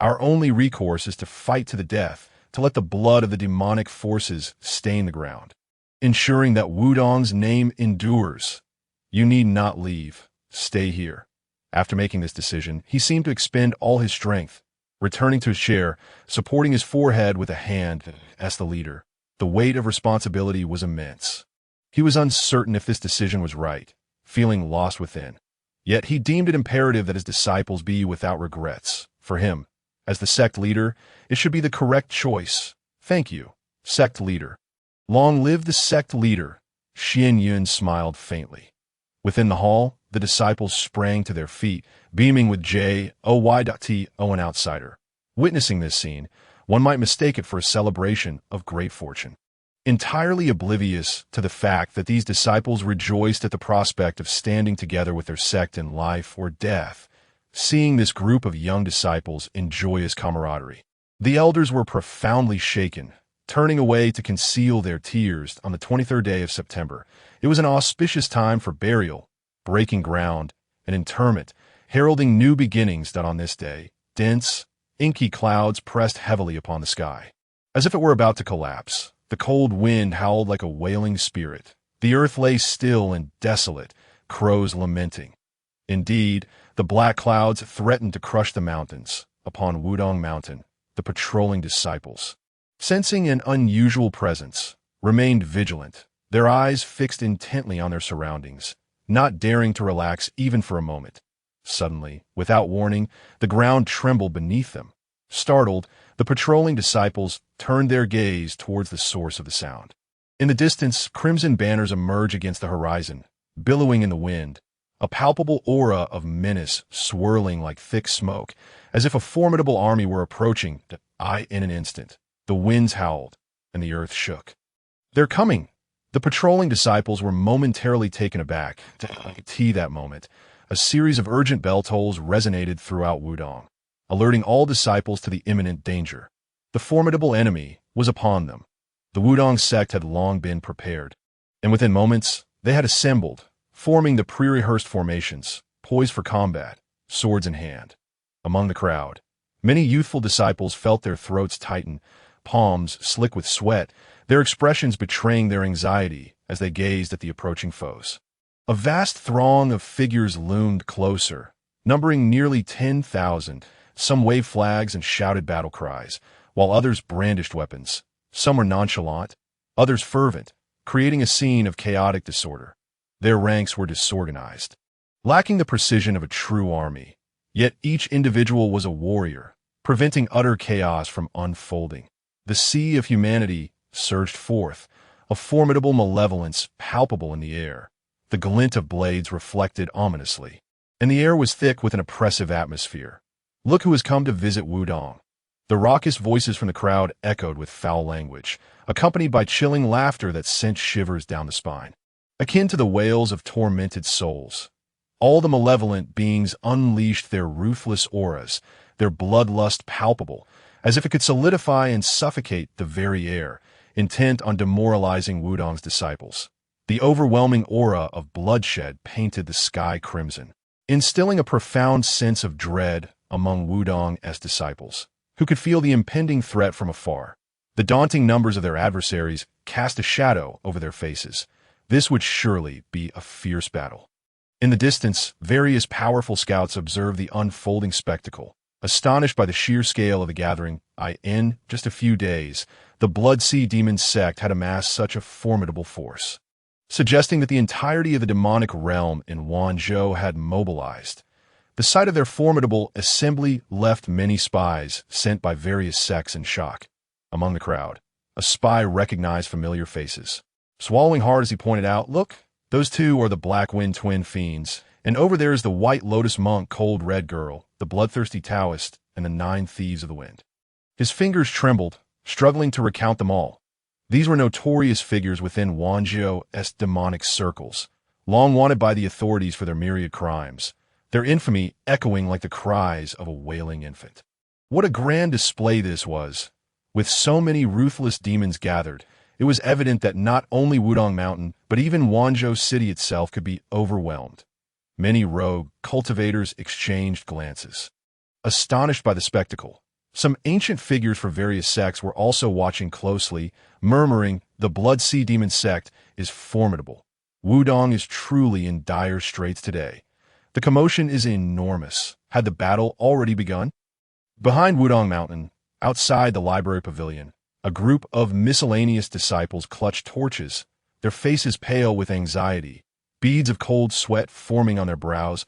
Our only recourse is to fight to the death, to let the blood of the demonic forces stain the ground, ensuring that Wudang's name endures. You need not leave. Stay here. After making this decision, he seemed to expend all his strength, returning to his chair, supporting his forehead with a hand. As the leader, the weight of responsibility was immense. He was uncertain if this decision was right, feeling lost within. Yet he deemed it imperative that his disciples be without regrets. For him, as the sect leader, it should be the correct choice. Thank you, sect leader. Long live the sect leader. Shen Yan smiled faintly. Within the hall, the disciples sprang to their feet, beaming with joy. An outsider. Witnessing this scene, one might mistake it for a celebration of great fortune. Entirely oblivious to the fact that these disciples rejoiced at the prospect of standing together with their sect in life or death, seeing this group of young disciples in joyous camaraderie. The elders were profoundly shaken, turning away to conceal their tears. On the 23rd day of September, it was an auspicious time for burial, breaking ground, and interment, heralding new beginnings. That on this day, dense, inky clouds pressed heavily upon the sky, as if it were about to collapse. The cold wind howled like a wailing spirit. The earth lay still and desolate, crows lamenting. Indeed, the black clouds threatened to crush the mountains. Upon Wudang Mountain, the patrolling disciples, sensing an unusual presence, remained vigilant, their eyes fixed intently on their surroundings, not daring to relax even for a moment. Suddenly, without warning, the ground trembled beneath them. Startled, the patrolling disciples turned their gaze towards the source of the sound. In the distance, crimson banners emerge against the horizon, billowing in the wind, a palpable aura of menace swirling like thick smoke, as if a formidable army were approaching. In an instant, the winds howled, and the earth shook. They're coming! The patrolling disciples were momentarily taken aback. That moment, a series of urgent bell tolls resonated throughout Wudang, alerting all disciples to the imminent danger. The formidable enemy was upon them. The Wudang sect had long been prepared, and within moments, they had assembled, forming the pre-rehearsed formations, poised for combat, swords in hand. Among the crowd, many youthful disciples felt their throats tighten, palms slick with sweat, their expressions betraying their anxiety as they gazed at the approaching foes. A vast throng of figures loomed closer, numbering nearly 10,000. Some waved flags and shouted battle cries, while others brandished weapons. Some were nonchalant, others fervent, creating a scene of chaotic disorder. Their ranks were disorganized, lacking the precision of a true army. Yet each individual was a warrior, preventing utter chaos from unfolding. The sea of humanity surged forth, a formidable malevolence palpable in the air. The glint of blades reflected ominously, and the air was thick with an oppressive atmosphere. Look who has come to visit Wudang. The raucous voices from the crowd echoed with foul language, accompanied by chilling laughter that sent shivers down the spine, akin to the wails of tormented souls. All the malevolent beings unleashed their ruthless auras, their bloodlust palpable, as if it could solidify and suffocate the very air, intent on demoralizing Wudang's disciples. The overwhelming aura of bloodshed painted the sky crimson, instilling a profound sense of dread among Wudang's disciples, who could feel the impending threat from afar. The daunting numbers of their adversaries cast a shadow over their faces, This would surely be a fierce battle. In the distance, various powerful scouts observed the unfolding spectacle, astonished by the sheer scale of the gathering. In just a few days, the Blood Sea Demon sect had amassed such a formidable force, suggesting that the entirety of the demonic realm in Wanzhou had mobilized. The sight of their formidable assembly left many spies sent by various sects in shock. Among the crowd, a spy recognized familiar faces. Swallowing hard as he pointed out, "Look, those two are the Black Wind twin fiends, and over there is the White Lotus Monk Cold Red Girl, the Bloodthirsty Taoist, and the 9 Thieves of the Wind." His fingers trembled, struggling to recount them all. These were notorious figures within Wanzhou's demonic circles, long wanted by the authorities for their myriad crimes, their infamy echoing like the cries of a wailing infant. What a grand display this was! With so many ruthless demons gathered, it was evident that not only Wudang Mountain, but even Wanzhou City itself could be overwhelmed. Many rogue cultivators exchanged glances. Astonished by the spectacle, some ancient figures for various sects were also watching closely, murmuring, "The Blood Sea Demon sect is formidable. Wudang is truly in dire straits today. The commotion is enormous." Had the battle already begun? Behind Wudang Mountain, outside the library pavilion, a group of miscellaneous disciples clutched torches, their faces pale with anxiety, beads of cold sweat forming on their brows.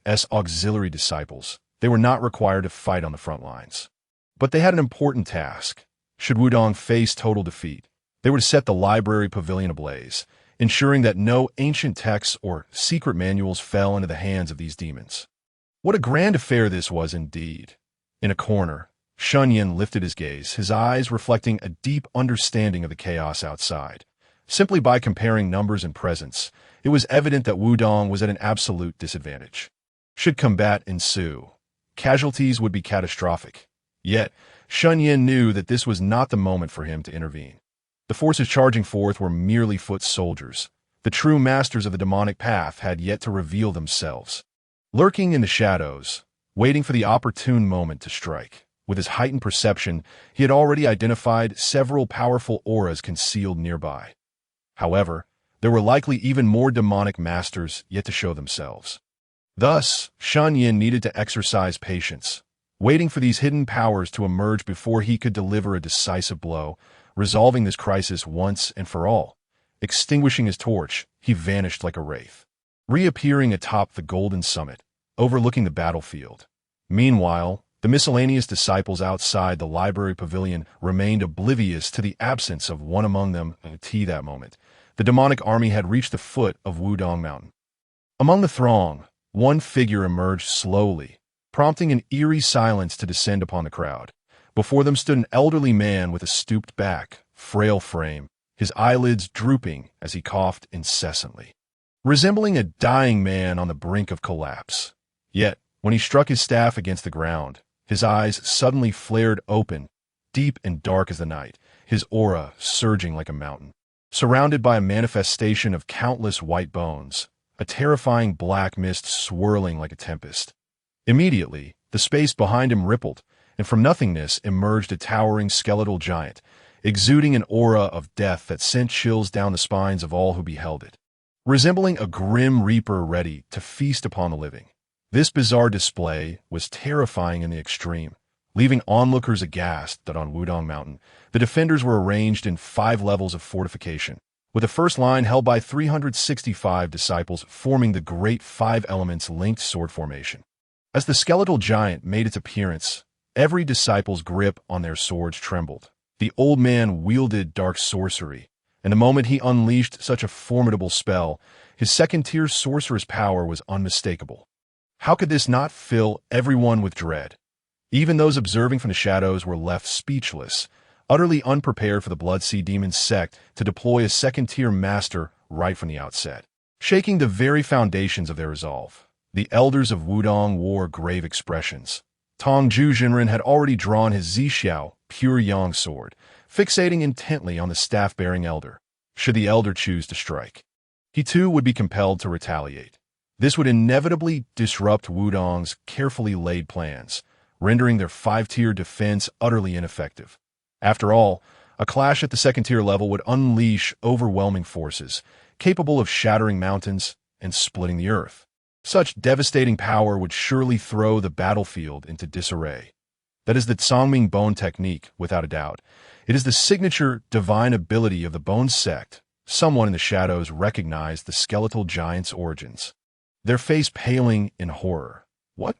As auxiliary disciples, they were not required to fight on the front lines. But they had an important task. Should Wudang face total defeat, they were to set the library pavilion ablaze, ensuring that no ancient texts or secret manuals fell into the hands of these demons. What a grand affair this was indeed. In a corner, Shen Yan lifted his gaze, his eyes reflecting a deep understanding of the chaos outside. Simply by comparing numbers and presence, it was evident that Wudang was at an absolute disadvantage. Should combat ensue, casualties would be catastrophic. Yet, Shen Yan knew that this was not the moment for him to intervene. The forces charging forth were merely foot soldiers. The true masters of the demonic path had yet to reveal themselves. Lurking in the shadows, waiting for the opportune moment to strike. With his heightened perception, he had already identified several powerful auras concealed nearby. However, there were likely even more demonic masters yet to show themselves. Thus, Shen Yan needed to exercise patience, waiting for these hidden powers to emerge before he could deliver a decisive blow, resolving this crisis once and for all. Extinguishing his torch, he vanished like a wraith, reappearing atop the golden summit, overlooking the battlefield. Meanwhile, the miscellaneous disciples outside the library pavilion remained oblivious to the absence of one among them. At that moment, the demonic army had reached the foot of Wudang Mountain. Among the throng, one figure emerged slowly, prompting an eerie silence to descend upon the crowd. Before them stood an elderly man with a stooped back, frail frame, his eyelids drooping as he coughed incessantly, resembling a dying man on the brink of collapse. Yet, when he struck his staff against the ground, his eyes suddenly flared open, deep and dark as the night, his aura surging like a mountain. Surrounded by a manifestation of countless white bones, a terrifying black mist swirling like a tempest. Immediately, the space behind him rippled, and from nothingness emerged a towering skeletal giant, exuding an aura of death that sent chills down the spines of all who beheld it. Resembling a grim reaper ready to feast upon the living. This bizarre display was terrifying in the extreme, leaving onlookers aghast that on Wudang Mountain, the defenders were arranged in 5 levels of fortification, with the first line held by 365 disciples forming the great 5 elements linked sword formation. As the skeletal giant made its appearance, every disciple's grip on their swords trembled. The old man wielded dark sorcery, and the moment he unleashed such a formidable spell, his second-tier sorcerer's power was unmistakable. How could this not fill everyone with dread? Even those observing from the shadows were left speechless, utterly unprepared for the Blood Sea Demon sect to deploy a second-tier master right from the outset, shaking the very foundations of their resolve. The elders of Wudang wore grave expressions. Tongju Jinren had already drawn his Zixiao, pure yang sword, fixating intently on the staff-bearing elder. Should the elder choose to strike, he too would be compelled to retaliate. This would inevitably disrupt Wudang's carefully laid plans, rendering their 5-tier defense utterly ineffective. After all, A clash at the second-tier level would unleash overwhelming forces, capable of shattering mountains and splitting the earth. Such devastating power would surely throw the battlefield into disarray. That is the Tsangming Bone technique, without a doubt. It is the signature divine ability of the Bone sect. Someone in the shadows recognized the skeletal giant's origins, their face paling in horror. What?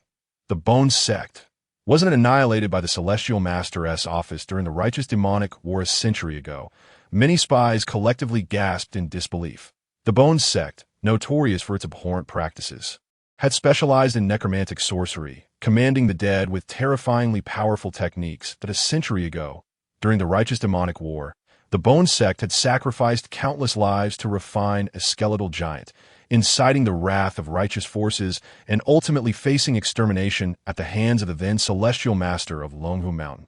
The Bone sect? Wasn't it annihilated by the Celestial Master's office during the Righteous Demonic War a century ago? Many spies collectively gasped in disbelief. The Bone sect, notorious for its abhorrent practices, had specialized in necromantic sorcery, commanding the dead with terrifyingly powerful techniques that a century ago, during the Righteous Demonic War, the Bone sect had sacrificed countless lives to refine a skeletal giant, inciting the wrath of righteous forces and ultimately facing extermination at the hands of the then Celestial Master of Longhu Mountain.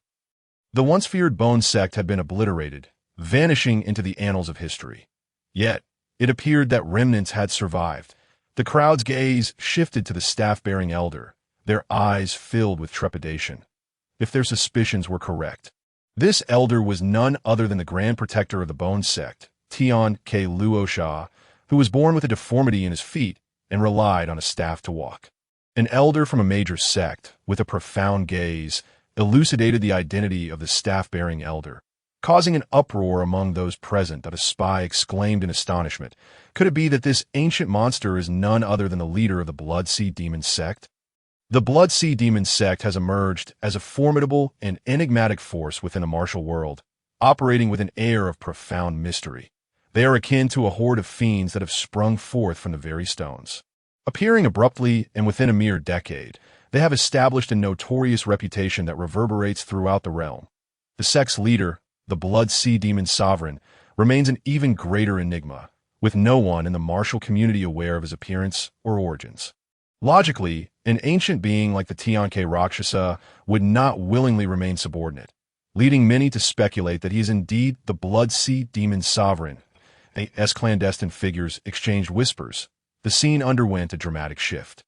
The once feared Bone sect had been obliterated, vanishing into the annals of history. Yet, it appeared that remnants had survived. The crowd's gaze shifted to the staff-bearing elder, their eyes filled with trepidation. If their suspicions were correct, this elder was none other than the Grand Protector of the Bone sect, Tian Ke Luo Sha, who was born with a deformity in his feet and relied on a staff to walk. An elder from a major sect, with a profound gaze, elucidated the identity of the staff-bearing elder, causing an uproar among those present that a spy exclaimed in astonishment. Could it be that this ancient monster is none other than the leader of the Blood Sea Demon sect? The Blood Sea Demon sect has emerged as a formidable and enigmatic force within the martial world, operating with an air of profound mystery. They are akin to a horde of fiends that have sprung forth from the very stones. Appearing abruptly and within a mere decade, they have established a notorious reputation that reverberates throughout the realm. The sect's leader, the Blood Sea Demon Sovereign, remains an even greater enigma, with no one in the martial community aware of his appearance or origins. Logically, an ancient being like the Tianke Rakshasa would not willingly remain subordinate, leading many to speculate that he is indeed the Blood Sea Demon Sovereign. As clandestine figures exchanged whispers, the scene underwent a dramatic shift.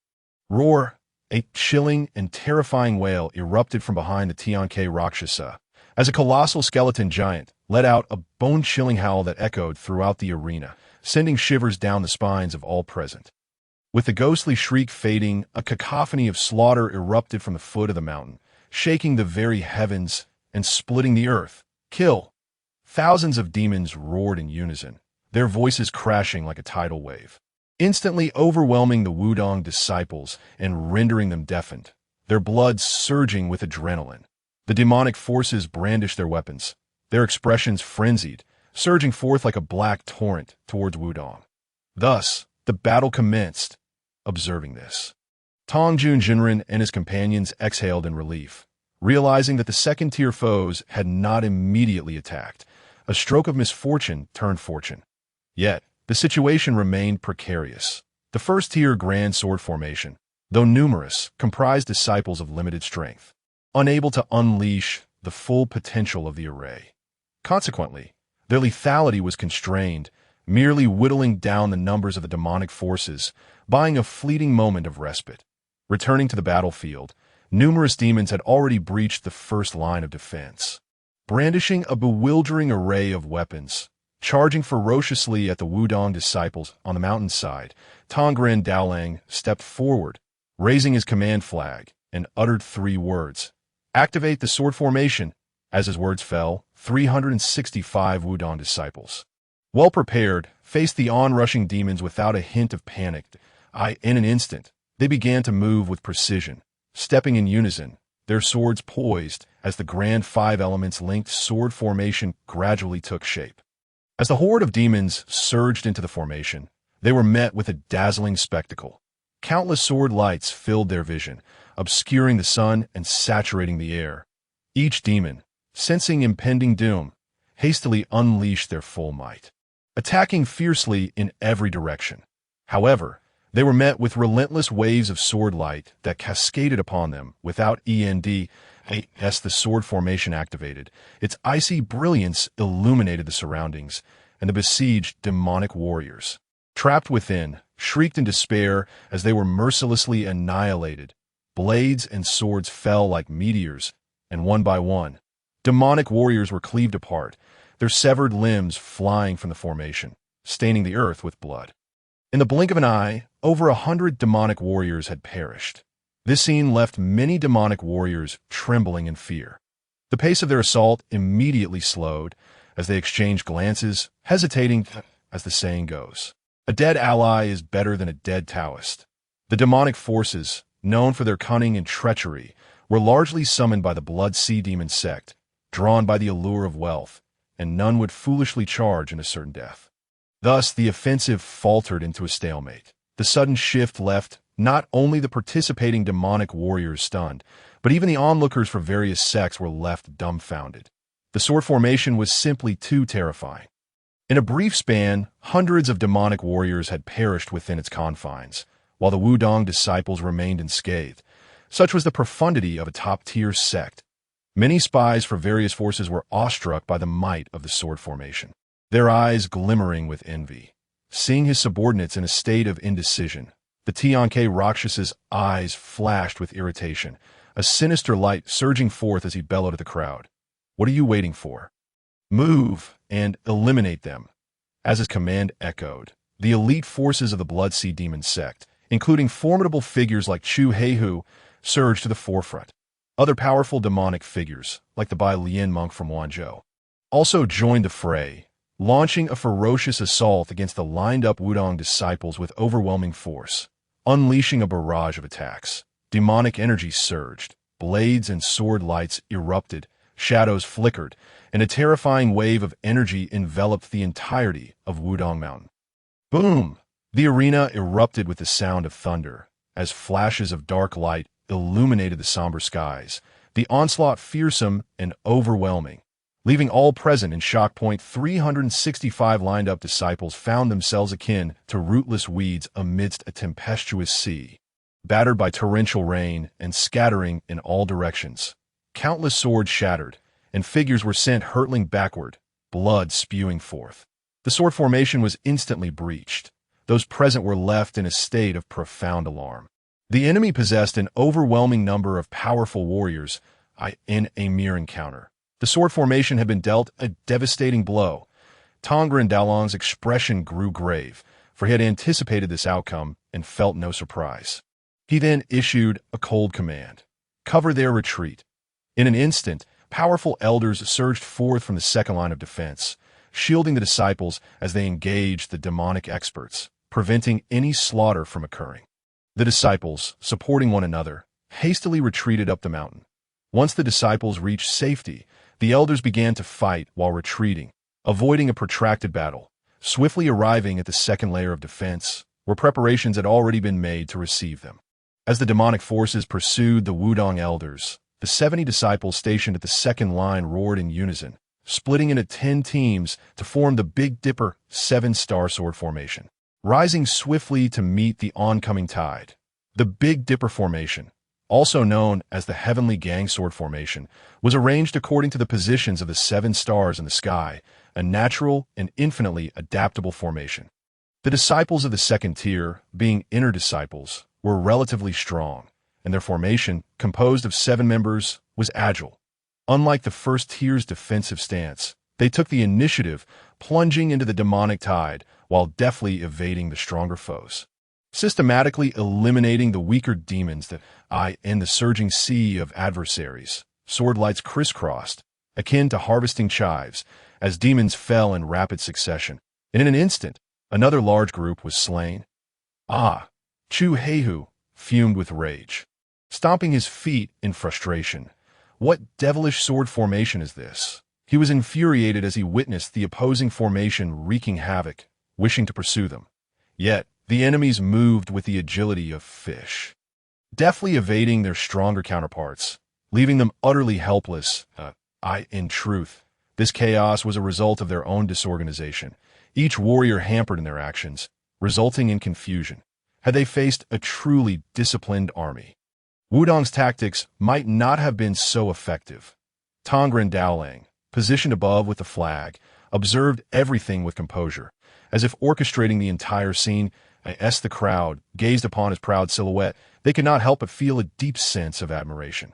Roar! A chilling and terrifying wail erupted from behind the Tianke Rakshasa, as a colossal skeleton giant let out a bone-chilling howl that echoed throughout the arena, sending shivers down the spines of all present. With the ghostly shriek fading, a cacophony of slaughter erupted from the foot of the mountain, shaking the very heavens and splitting the earth. Kill! Thousands of demons roared in unison, their voices crashing like a tidal wave, instantly overwhelming the Wudang disciples and rendering them deafened, their blood surging with adrenaline. The demonic forces brandished their weapons, their expressions frenzied, surging forth like a black torrent towards Wudang. Thus, the battle commenced. Observing this, Tongjun Jinren and his companions exhaled in relief, realizing that the second-tier foes had not immediately attacked. A stroke of misfortune turned fortune. Yet, the situation remained precarious. The first-tier Grand Sword formation, though numerous, comprised disciples of limited strength, unable to unleash the full potential of the array. Consequently, their lethality was constrained, merely whittling down the numbers of the demonic forces, buying a fleeting moment of respite. Returning to the battlefield, numerous demons had already breached the first line of defense, brandishing a bewildering array of weapons. Charging ferociously at the Wudang disciples on the mountainside, Tongren Daolang stepped forward, raising his command flag, and uttered 3 words. Activate the sword formation. As his words fell, 365 Wudang disciples, well prepared, faced the onrushing demons without a hint of panic. In an instant, they began to move with precision, stepping in unison, their swords poised as the grand 5 elements linked sword formation gradually took shape. As the horde of demons surged into the formation, they were met with a dazzling spectacle. Countless sword lights filled their vision, obscuring the sun and saturating the air. Each demon, sensing impending doom, hastily unleashed their full might, attacking fiercely in every direction. However, they were met with relentless waves of sword light that cascaded upon them without as the sword formation activated. Its icy brilliance illuminated the surroundings, and the besieged demonic warriors, trapped within, shrieked in despair as they were mercilessly annihilated. Blades and swords fell like meteors, and one by one, Demonic warriors were cleaved apart, their severed limbs flying from the formation, staining the earth with blood. In the blink of an eye, over 100 demonic warriors had perished. This scene left many demonic warriors trembling in fear. The pace of their assault immediately slowed as they exchanged glances, hesitating, as the saying goes. A dead ally is better than a dead Taoist. The demonic forces, known for their cunning and treachery, were largely summoned by the Blood Sea Demon sect, drawn by the allure of wealth, and none would foolishly charge into certain death. Thus, the offensive faltered into a stalemate. The sudden shift left not only the participating demonic warriors stunned, but even the onlookers for various sects were left dumbfounded. The sword formation was simply too terrifying. In a brief span, hundreds of demonic warriors had perished within its confines, while the Wudang disciples remained unscathed. Such was the profundity of a top-tier sect. Many spies for various forces were awestruck by the might of the sword formation, their eyes glimmering with envy. Seeing his subordinates in a state of indecision, the Tianke Rakshasa's eyes flashed with irritation, a sinister light surging forth as he bellowed at the crowd. "What are you waiting for? Move and eliminate them." As his command echoed, the elite forces of the Blood Sea Demon sect, including formidable figures like Chu Heihu, surged to the forefront. Other powerful demonic figures, like the Bai Lian monk from Wanzhou, also joined the fray, launching a ferocious assault against the lined-up Wudang disciples with overwhelming force, unleashing a barrage of attacks. Demonic energy surged, blades and sword lights erupted, shadows flickered, and a terrifying wave of energy enveloped the entirety of Wudang Mountain. Boom! The arena erupted with the sound of thunder, as flashes of dark light illuminated the somber skies, the onslaught fearsome and overwhelming. Leaving all present in shock. 365 lined-up disciples found themselves akin to rootless weeds amidst a tempestuous sea, battered by torrential rain and scattering in all directions. Countless swords shattered, and figures were sent hurtling backward, blood spewing forth. The sword formation was instantly breached. Those present were left in a state of profound alarm. The enemy possessed an overwhelming number of powerful warriors in a mere encounter. The sword formation had been dealt a devastating blow. Tongren Daolong's expression grew grave, for he had anticipated this outcome and felt no surprise. He then issued a cold command: "Cover their retreat." In an instant, powerful elders surged forth from the second line of defense, shielding the disciples as they engaged the demonic experts, preventing any slaughter from occurring. The disciples, supporting one another, hastily retreated up the mountain. Once the disciples reached safety, the elders began to fight while retreating, avoiding a protracted battle. Swiftly arriving at the second layer of defense, where preparations had already been made to receive them. As the demonic forces pursued the Wudang elders, the 70 disciples stationed at the second line roared in unison, splitting into 10 teams to form the Big Dipper 7-star sword formation, rising swiftly to meet the oncoming tide. The Big Dipper formation, also known as the Heavenly Gang Sword formation, was arranged according to the positions of the 7 stars in the sky, a natural and infinitely adaptable formation. The disciples of the second tier, being inner disciples, were relatively strong, and their formation, composed of 7 members, was agile. Unlike the first tier's defensive stance, they took the initiative, plunging into the demonic tide while deftly evading the stronger foes, systematically eliminating the weaker demons that in the surging sea of adversaries. Sword lights crisscrossed, akin to harvesting chives, as demons fell in rapid succession, and in an instant, another large group was slain. Chu Heihu fumed with rage, stomping his feet in frustration. What devilish sword formation is this? He was infuriated as he witnessed the opposing formation wreaking havoc, wishing to pursue them. Yet, the enemies moved with the agility of fish, deftly evading their stronger counterparts, leaving them utterly helpless. In truth, this chaos was a result of their own disorganization, each warrior hampered in their actions, resulting in confusion. Had they faced a truly disciplined army, Wudang's tactics might not have been so effective. Tongren Daolang, positioned above with the flag, observed everything with composure, as if orchestrating the entire scene. As the crowd gazed upon his proud silhouette, they could not help but feel a deep sense of admiration.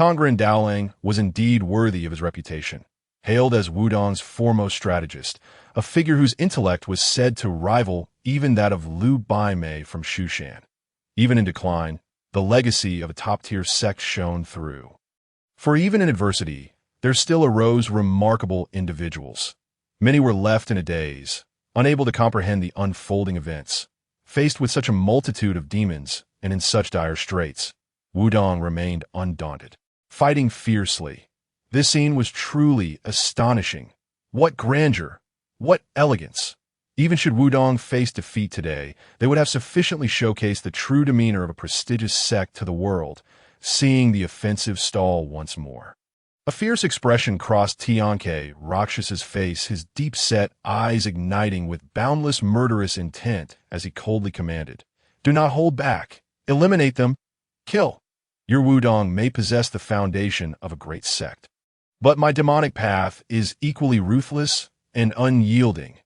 Tongren Daolang was indeed worthy of his reputation, hailed as Wudang's foremost strategist, a figure whose intellect was said to rival even that of Liu Baimei from Shushan. Even in decline, the legacy of a top-tier sect shone through. For even in adversity, there still arose remarkable individuals. Many were left in a daze, unable to comprehend the unfolding events. Faced with such a multitude of demons and in such dire straits, Wudang remained undaunted, fighting fiercely. This scene was truly astonishing. What grandeur! What elegance! Even should Wudang face defeat today, they would have sufficiently showcased the true demeanor of a prestigious sect to the world, seeing the offensive stall once more. A fierce expression crossed Tianke Rakshas's face, his deep-set eyes igniting with boundless murderous intent as he coldly commanded, "Do not hold back. Eliminate them. Kill. Your Wudang may possess the foundation of a great sect, but my demonic path is equally ruthless and unyielding."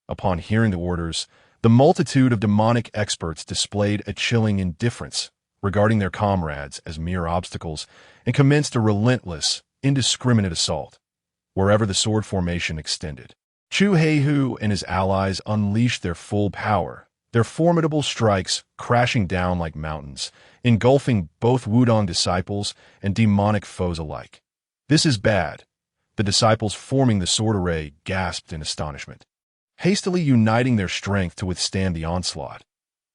Upon hearing the orders, the multitude of demonic experts displayed a chilling indifference regarding their comrades as mere obstacles and commenced a relentless, indiscriminate assault wherever the sword formation extended. Chu Heihu and his allies unleashed their full power, their formidable strikes crashing down like mountains, engulfing both Wudang disciples and demonic foes alike. "This is bad." The disciples forming the sword array gasped in astonishment, hastily uniting their strength to withstand the onslaught.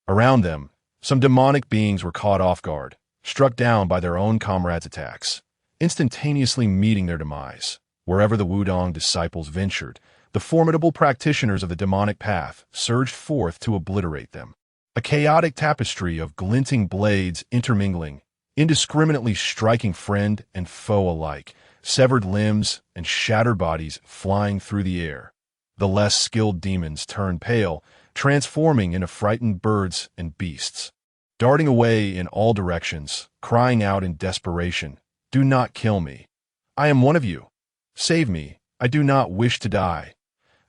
Around them, some demonic beings were caught off guard, struck down by their own comrades' attacks, instantaneously meeting their demise. Wherever the Wudang disciples ventured, the formidable practitioners of the demonic path surged forth to obliterate them. A chaotic tapestry of glinting blades intermingling, indiscriminately striking friend and foe alike, severed limbs and shattered bodies flying through the air. The less skilled demons turned pale, transforming into frightened birds and beasts, darting away in all directions, crying out in desperation, "Do not kill me. I am one of you. Save me. I do not wish to die.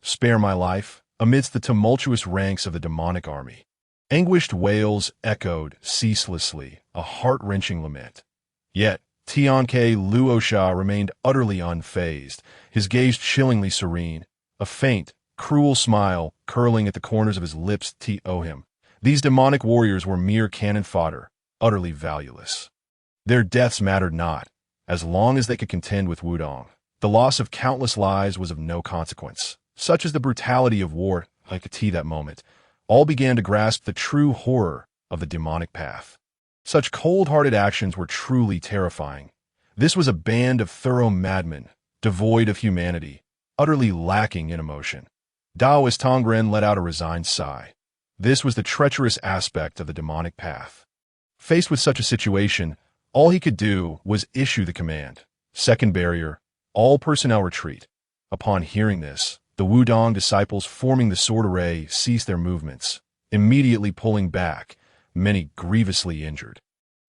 Spare my life," amidst the tumultuous ranks of the demonic army. Anguished wails echoed ceaselessly, a heart-wrenching lament. Yet, Tianke Luosha remained utterly unfazed, his gaze chillingly serene, a faint, cruel smile curling at the corners of his lips to him. These demonic warriors were mere cannon fodder, utterly valueless. Their deaths mattered not, as long as they could contend with Wudang. The loss of countless lives was of no consequence. Such is the brutality of war. Like a tea that moment, all began to grasp the true horror of the demonic path. Such cold-hearted actions were truly terrifying. This was a band of thorough madmen, devoid of humanity, utterly lacking in emotion. Daoist Tongren let out a resigned sigh. This was the treacherous aspect of the demonic path. Faced with such a situation, all he could do was issue the command, "Second barrier, all personnel retreat." Upon hearing this, the Wudang disciples forming the sword array ceased their movements, immediately pulling back, many grievously injured,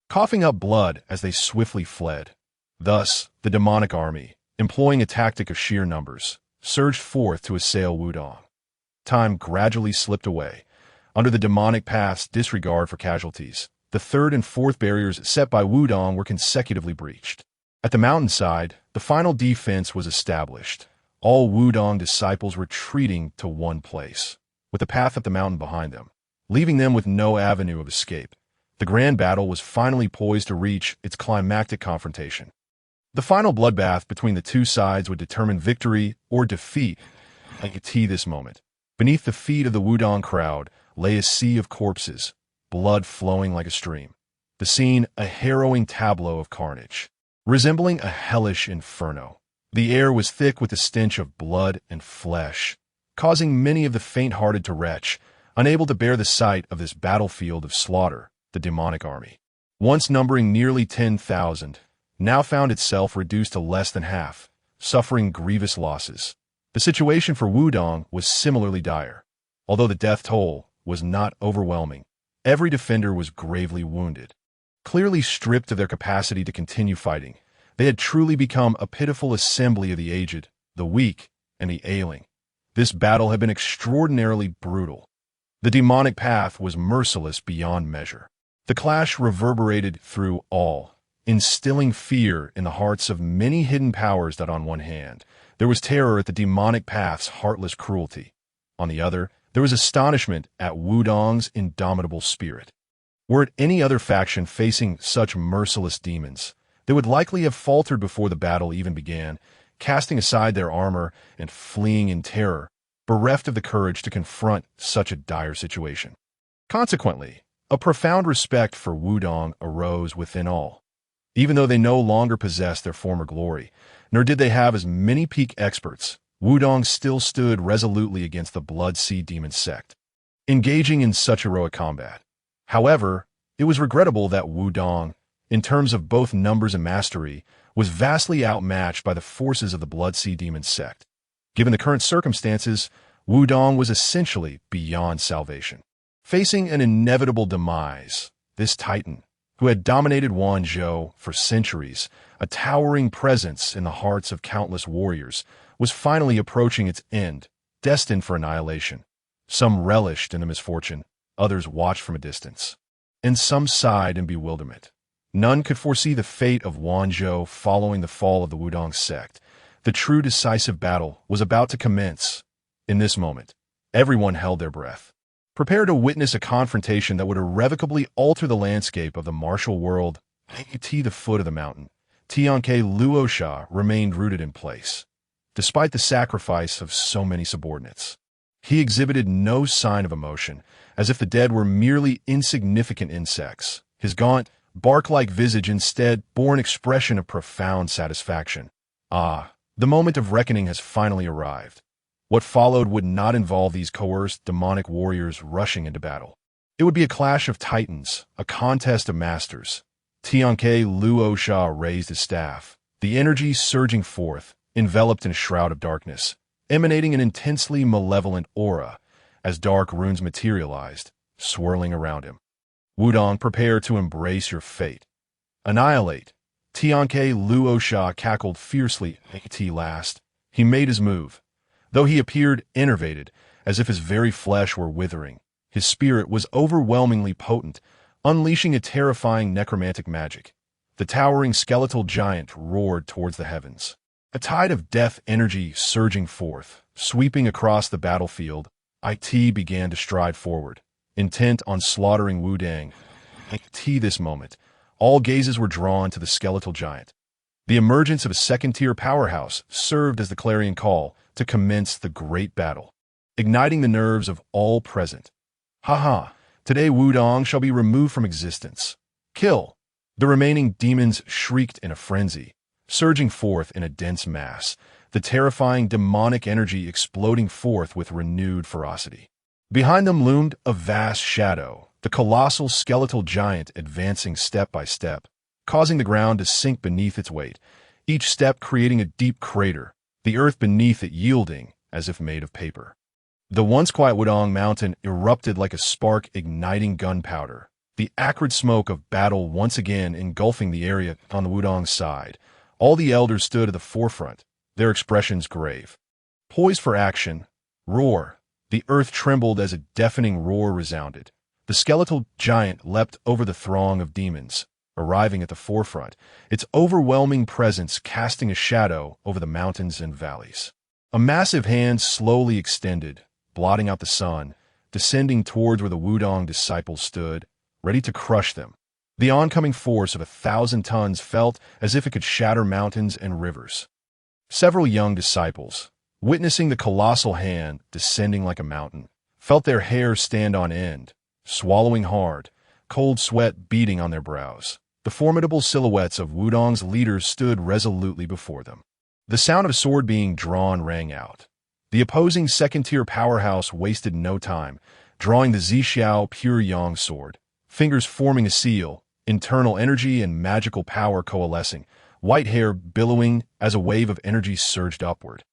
coughing up blood as they swiftly fled. Thus, the demonic army, employing a tactic of sheer numbers, surged forth to assail Wudang. Time gradually slipped away. Under the demonic path's disregard for casualties, the third and fourth barriers set by Wudang were consecutively breached. At the mountainside, the final defense was established, all Wudang disciples retreating to one place, with the path up the mountain behind them, leaving them with no avenue of escape. The grand battle was finally poised to reach its climactic confrontation. The final bloodbath between the two sides would determine victory or defeat. I could see this moment. Beneath the feet of the Wudang crowd lay a sea of corpses, blood flowing like a stream. The scene a harrowing tableau of carnage, resembling a hellish inferno. The air was thick with the stench of blood and flesh, causing many of the faint-hearted to retch, unable to bear the sight of this battlefield of slaughter. The demonic army, once numbering nearly 10,000, now found itself reduced to less than half, suffering grievous losses. The situation for Wudang was similarly dire. Although the death toll was not overwhelming, every defender was gravely wounded. Clearly stripped of their capacity to continue fighting, they had truly become a pitiful assembly of the aged, the weak, and the ailing. This battle had been extraordinarily brutal. The demonic path was merciless beyond measure. The clash reverberated through all, instilling fear in the hearts of many hidden powers that on one hand, there was terror at the demonic path's heartless cruelty. On the other, there was astonishment at Wudang's indomitable spirit. Were it any other faction facing such merciless demons, they would likely have faltered before the battle even began, casting aside their armor and fleeing in terror, bereft of the courage to confront such a dire situation. Consequently, a profound respect for Wudang arose within all. Even though they no longer possessed their former glory, nor did they have as many peak experts, Wudang still stood resolutely against the Blood Sea Demon sect, engaging in such heroic combat. However, it was regrettable that Wudang, in terms of both numbers and mastery, was vastly outmatched by the forces of the Blood Sea Demon sect. Given the current circumstances, Wudang was essentially beyond salvation. Facing an inevitable demise, this titan, who had dominated Wanzhou for centuries, a towering presence in the hearts of countless warriors, was finally approaching its end, destined for annihilation. Some relished in the misfortune, others watched from a distance, and some sighed in bewilderment. None could foresee the fate of Wanzhou following the fall of the Wudang sect. The true decisive battle was about to commence. In this moment, everyone held their breath, prepared to witness a confrontation that would irrevocably alter the landscape of the martial world. At the foot of the mountain, Tianke Luosha remained rooted in place, despite the sacrifice of so many subordinates. He exhibited no sign of emotion, as if the dead were merely insignificant insects. His gaunt, bark-like visage instead bore an expression of profound satisfaction. Ah, the moment of reckoning has finally arrived. What followed would not involve these coerced, demonic warriors rushing into battle. It would be a clash of titans, a contest of masters. Tianke Luosha raised his staff, the energy surging forth, enveloped in a shroud of darkness, emanating an intensely malevolent aura, as dark runes materialized, swirling around him. Wudang, prepare to embrace your fate. Annihilate. Tianke Luosha cackled fiercely at last. He made his move. Though he appeared enervated, as if his very flesh were withering, his spirit was overwhelmingly potent, unleashing a terrifying necromantic magic. The towering skeletal giant roared towards the heavens, a tide of death energy surging forth, sweeping across the battlefield. It began to stride forward, intent on slaughtering Wudang. At this moment, all gazes were drawn to the skeletal giant. The emergence of a second-tier powerhouse served as the clarion call to commence the great battle, igniting the nerves of all present. Ha! Today Wudang shall be removed from existence. Kill! The remaining demons shrieked in a frenzy, surging forth in a dense mass, the terrifying demonic energy exploding forth with renewed ferocity. Behind them loomed a vast shadow, the colossal skeletal giant advancing step by step, causing the ground to sink beneath its weight, each step creating a deep crater, the earth beneath it yielding as if made of paper. The once quiet Wudang mountain erupted like a spark igniting gunpowder, the acrid smoke of battle once again engulfing the area on the Wudang side. All the elders stood at the forefront, their expressions grave. Poised for action, roar. The earth trembled as a deafening roar resounded. The skeletal giant leapt over the throng of demons, arriving at the forefront, its overwhelming presence casting a shadow over the mountains and valleys. A massive hand slowly extended, blotting out the sun, descending towards where the Wudang disciples stood, ready to crush them. The oncoming force of 1,000 tons felt as if it could shatter mountains and rivers. Several young disciples, witnessing the colossal hand descending like a mountain, felt their hair stand on end, swallowing hard, cold sweat beading on their brows. The formidable silhouettes of Wudang's leaders stood resolutely before them. The sound of a sword being drawn rang out. The opposing second-tier powerhouse wasted no time, drawing the Zixiao Pure Yang sword, fingers forming a seal, internal energy and magical power coalescing, white hair billowing as a wave of energy surged upward.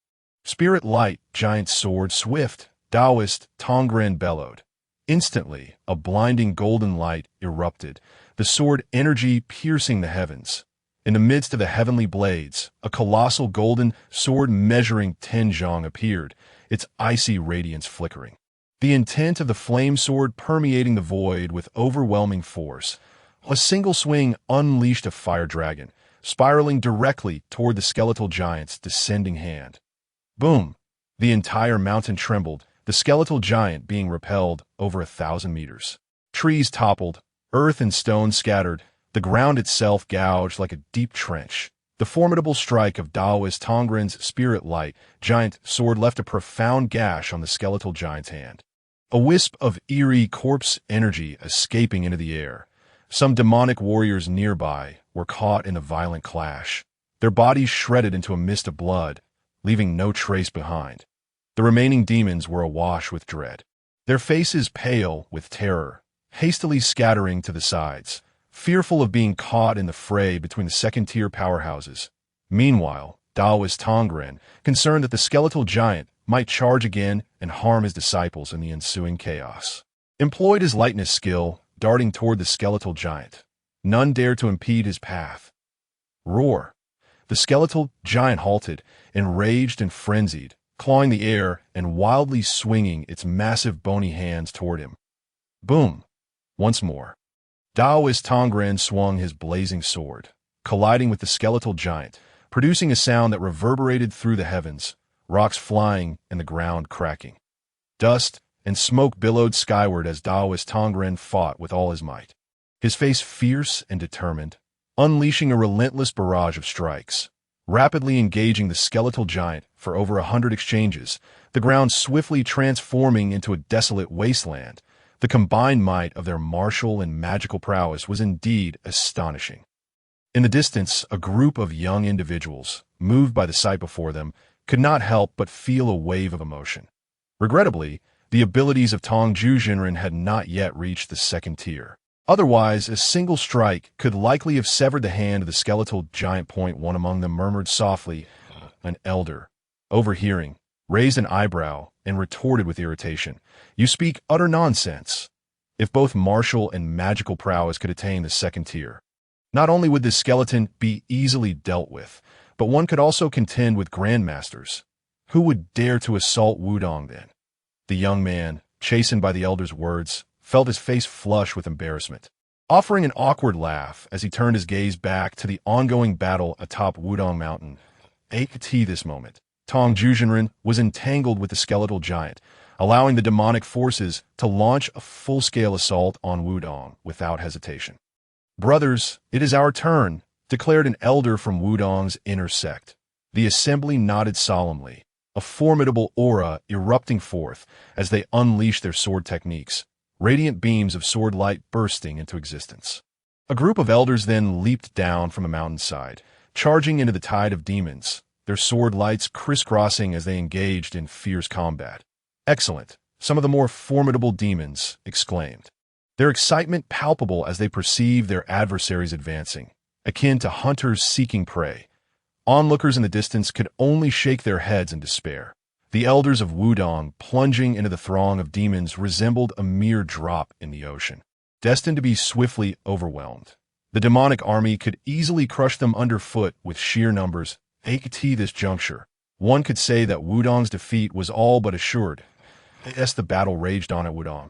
Spirit light, giant sword, swift, Taoist, Tongren bellowed. Instantly, a blinding golden light erupted, the sword energy piercing the heavens. In the midst of the heavenly blades, a colossal golden sword measuring 10 zhang appeared, its icy radiance flickering. The intent of the flame sword permeating the void with overwhelming force. A single swing unleashed a fire dragon, spiraling directly toward the skeletal giant's descending hand. Boom! The entire mountain trembled, the skeletal giant being repelled over 1,000 meters. Trees toppled, earth and stone scattered, the ground itself gouged like a deep trench. The formidable strike of Daoist Tongren's spirit light giant sword left a profound gash on the skeletal giant's hand. A wisp of eerie corpse energy escaping into the air. Some demonic warriors nearby were caught in a violent clash, their bodies shredded into a mist of blood, leaving no trace behind. The remaining demons were awash with dread, their faces pale with terror, hastily scattering to the sides, fearful of being caught in the fray between the second-tier powerhouses. Meanwhile, Daoist Tongren, concerned that the skeletal giant might charge again and harm his disciples in the ensuing chaos, employed his lightness skill, darting toward the skeletal giant. None dared to impede his path. Roar! The skeletal giant halted, enraged and frenzied, clawing the air and wildly swinging its massive bony hands toward him. Boom! Once more. Daoist Tongren swung his blazing sword, colliding with the skeletal giant, producing a sound that reverberated through the heavens, rocks flying and the ground cracking. Dust and smoke billowed skyward as Daoist Tongren fought with all his might, his face fierce and determined, unleashing a relentless barrage of strikes, rapidly engaging the skeletal giant for over 100 exchanges, the ground swiftly transforming into a desolate wasteland. The combined might of their martial and magical prowess was indeed astonishing. In the distance, a group of young individuals, moved by the sight before them, could not help but feel a wave of emotion. Regrettably, the abilities of Taiji Zhenwu had not yet reached the second tier. Otherwise, a single strike could likely have severed the hand of the skeletal giant. One among them murmured softly. An elder, overhearing, raised an eyebrow and retorted with irritation, "You speak utter nonsense. If both martial and magical prowess could attain the second tier, not only would this skeleton be easily dealt with, but one could also contend with grandmasters. Who would dare to assault Wudang then?" The young man, chastened by the elder's words, felt his face flush with embarrassment, offering an awkward laugh as he turned his gaze back to the ongoing battle atop Wudang Mountain. At this moment, Taiji Zhenwu was entangled with the skeletal giant, allowing the demonic forces to launch a full-scale assault on Wudang without hesitation. "Brothers, it is our turn," declared an elder from Wudang's inner sect. The assembly nodded solemnly, a formidable aura erupting forth as they unleashed their sword techniques, radiant beams of sword light bursting into existence. A group of elders then leaped down from a mountainside, charging into the tide of demons, their sword lights crisscrossing as they engaged in fierce combat. "Excellent," some of the more formidable demons exclaimed, their excitement palpable as they perceived their adversaries advancing, akin to hunters seeking prey. Onlookers in the distance could only shake their heads in despair. The elders of Wudang plunging into the throng of demons resembled a mere drop in the ocean, destined to be swiftly overwhelmed. The demonic army could easily crush them underfoot with sheer numbers. At this juncture, one could say that Wudang's defeat was all but assured. As the battle raged on at Wudang,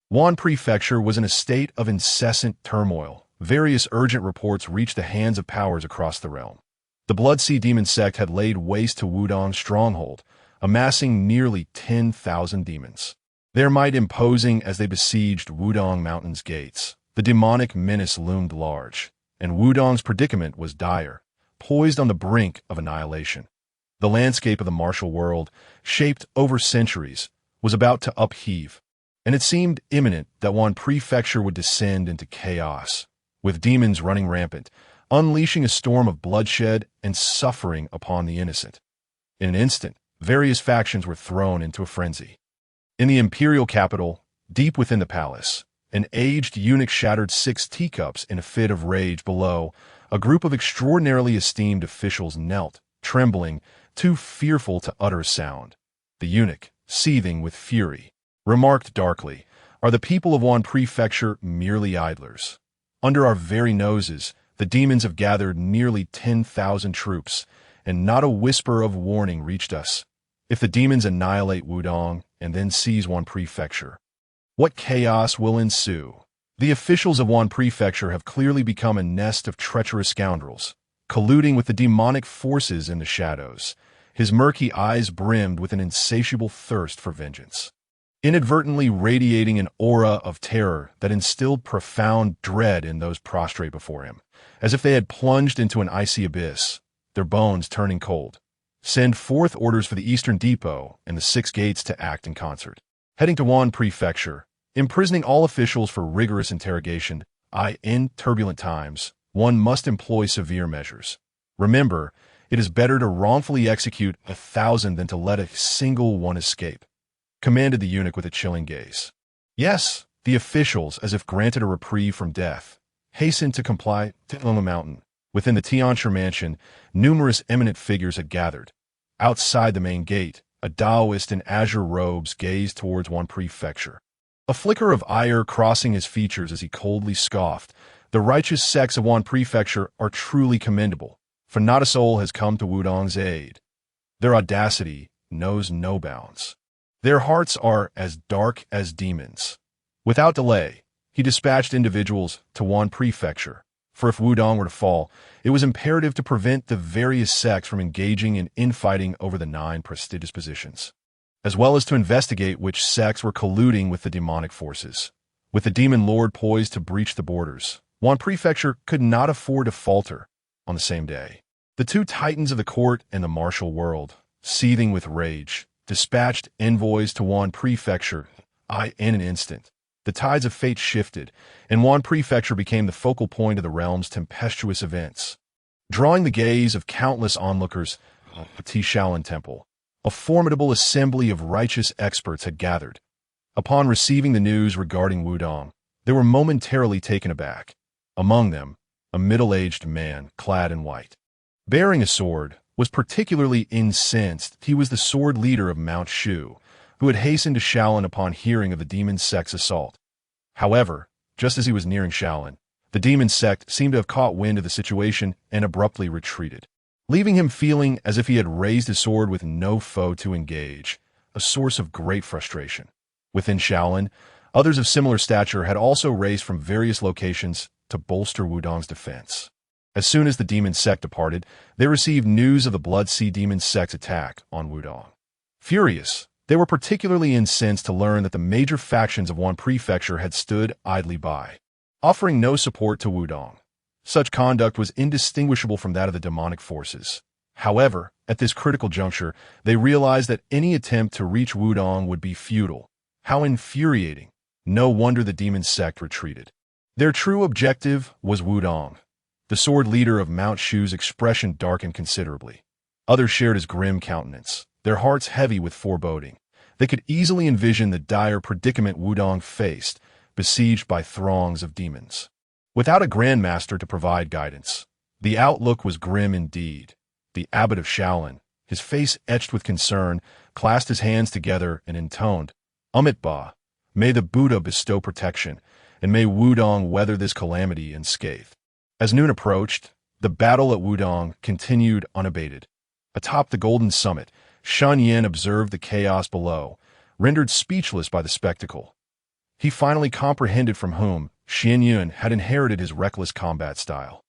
Wan Prefecture was in a state of incessant turmoil. Various urgent reports reached the hands of powers across the realm. The Blood Sea Demon sect had laid waste to Wudang's stronghold, amassing nearly 10,000 demons, their might imposing as they besieged Wudang Mountain's gates. The demonic menace loomed large, and Wudang's predicament was dire, poised on the brink of annihilation. The landscape of the martial world, shaped over centuries, was about to upheave, and it seemed imminent that Wan Prefecture would descend into chaos, with demons running rampant, unleashing a storm of bloodshed and suffering upon the innocent. In an instant, various factions were thrown into a frenzy. In the imperial capital, deep within the palace, an aged eunuch shattered 6 teacups in a fit of rage. Below, a group of extraordinarily esteemed officials knelt, trembling, too fearful to utter a sound. The eunuch, seething with fury, remarked darkly, "Are the people of Wan Prefecture merely idlers? Under our very noses, the demons have gathered nearly 10,000 troops, and not a whisper of warning reached us. If the demons annihilate Wudang and then seize Wan Prefecture, what chaos will ensue?" The officials of Wan Prefecture have clearly become a nest of treacherous scoundrels, colluding with the demonic forces in the shadows. His murky eyes brimmed with an insatiable thirst for vengeance, inadvertently radiating an aura of terror that instilled profound dread in those prostrate before him, as if they had plunged into an icy abyss, their bones turning cold. Send forth orders for the Eastern Depot and the 6 gates to act in concert. Heading to Wan Prefecture, imprisoning all officials for rigorous interrogation. In turbulent times, one must employ severe measures. Remember, it is better to wrongfully execute 1,000 than to let a single one escape, commanded the eunuch with a chilling gaze. Yes, the officials, as if granted a reprieve from death, hastened to comply. On the mountain, within the Tianshi mansion, numerous eminent figures had gathered. Outside the main gate, a Taoist in azure robes gazed towards Wan Prefecture, a flicker of ire crossing his features as he coldly scoffed. The righteous sects of Wan Prefecture are truly commendable, for not a soul has come to Wudang's aid. Their audacity knows no bounds. Their hearts are as dark as demons. Without delay, he dispatched individuals to Wan Prefecture, for if Wudang were to fall, it was imperative to prevent the various sects from engaging in infighting over the 9 prestigious positions, as well as to investigate which sects were colluding with the demonic forces. With the demon lord poised to breach the borders, Wan Prefecture could not afford to falter. On the same day, the 2 titans of the court and the martial world, seething with rage, dispatched envoys to Wan Prefecture. In an instant, the tides of fate shifted, and Wan Prefecture became the focal point of the realm's tempestuous events. Drawing the gaze of countless onlookers, the Shaolin Temple, a formidable assembly of righteous experts had gathered. Upon receiving the news regarding Wudang, they were momentarily taken aback. Among them, a middle-aged man clad in white, bearing a sword, was particularly incensed. He was the sword leader of Mount Shu, who had hastened to Shaolin upon hearing of the demon sect's assault. However, just as he was nearing Shaolin, the demon sect seemed to have caught wind of the situation and abruptly retreated, leaving him feeling as if he had raised his sword with no foe to engage, a source of great frustration. Within Shaolin, others of similar stature had also raced from various locations to bolster Wudang's defense. As soon as the demon sect departed, they received news of the Blood Sea demon sect's attack on Wudang. Furious, they were particularly incensed to learn that the major factions of Wan Prefecture had stood idly by, offering no support to Wudang. Such conduct was indistinguishable from that of the demonic forces. However, at this critical juncture, they realized that any attempt to reach Wudang would be futile. How infuriating! No wonder the demon sect retreated. Their true objective was Wudang. The sword leader of Mount Shu's expression darkened considerably. Others shared his grim countenance, their hearts heavy with foreboding. They could easily envision the dire predicament Wudang faced, besieged by throngs of demons. Without a grandmaster to provide guidance, the outlook was grim indeed. The abbot of Shaolin, his face etched with concern, clasped his hands together and intoned, "Amit-ba, may the Buddha bestow protection, and may Wudang weather this calamity unscathed." As noon approached, the battle at Wudang continued unabated. Atop the golden summit, Shen Yan observed the chaos below, rendered speechless by the spectacle. He finally comprehended from whom Shen Yan had inherited his reckless combat style.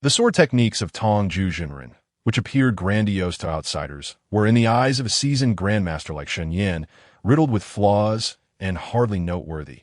The sword techniques of Taiji Zhenwu, which appeared grandiose to outsiders, were, in the eyes of a seasoned grandmaster like Shen Yan, riddled with flaws and hardly noteworthy.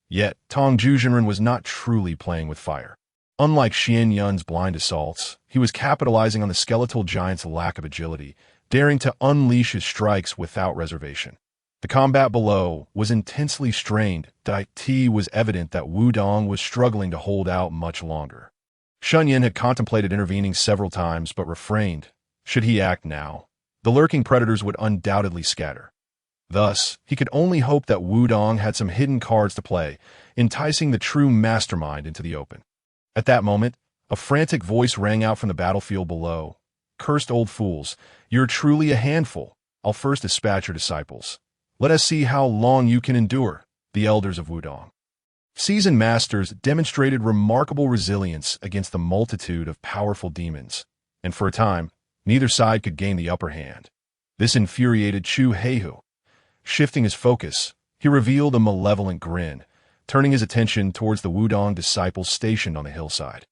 Yet, Taiji Zhenwu was not truly playing with fire. Unlike Shen Yan's blind assaults, he was capitalizing on the skeletal giant's lack of agility, daring to unleash his strikes without reservation. The combat below was intensely strained. It was evident that Wudang was struggling to hold out much longer. Shen Yan had contemplated intervening several times but refrained. Should he act now, the lurking predators would undoubtedly scatter. Thus, he could only hope that Wudang had some hidden cards to play, enticing the true mastermind into the open. At that moment, a frantic voice rang out from the battlefield below. "Cursed old fools, you're truly a handful. I'll first dispatch your disciples. Let us see how long you can endure." The elders of Wudang, seasoned masters, demonstrated remarkable resilience against the multitude of powerful demons, and for a time, neither side could gain the upper hand. This infuriated Chu Heihu. Shifting his focus, he revealed a malevolent grin. turning his attention towards the Wudang disciples stationed on the hillside.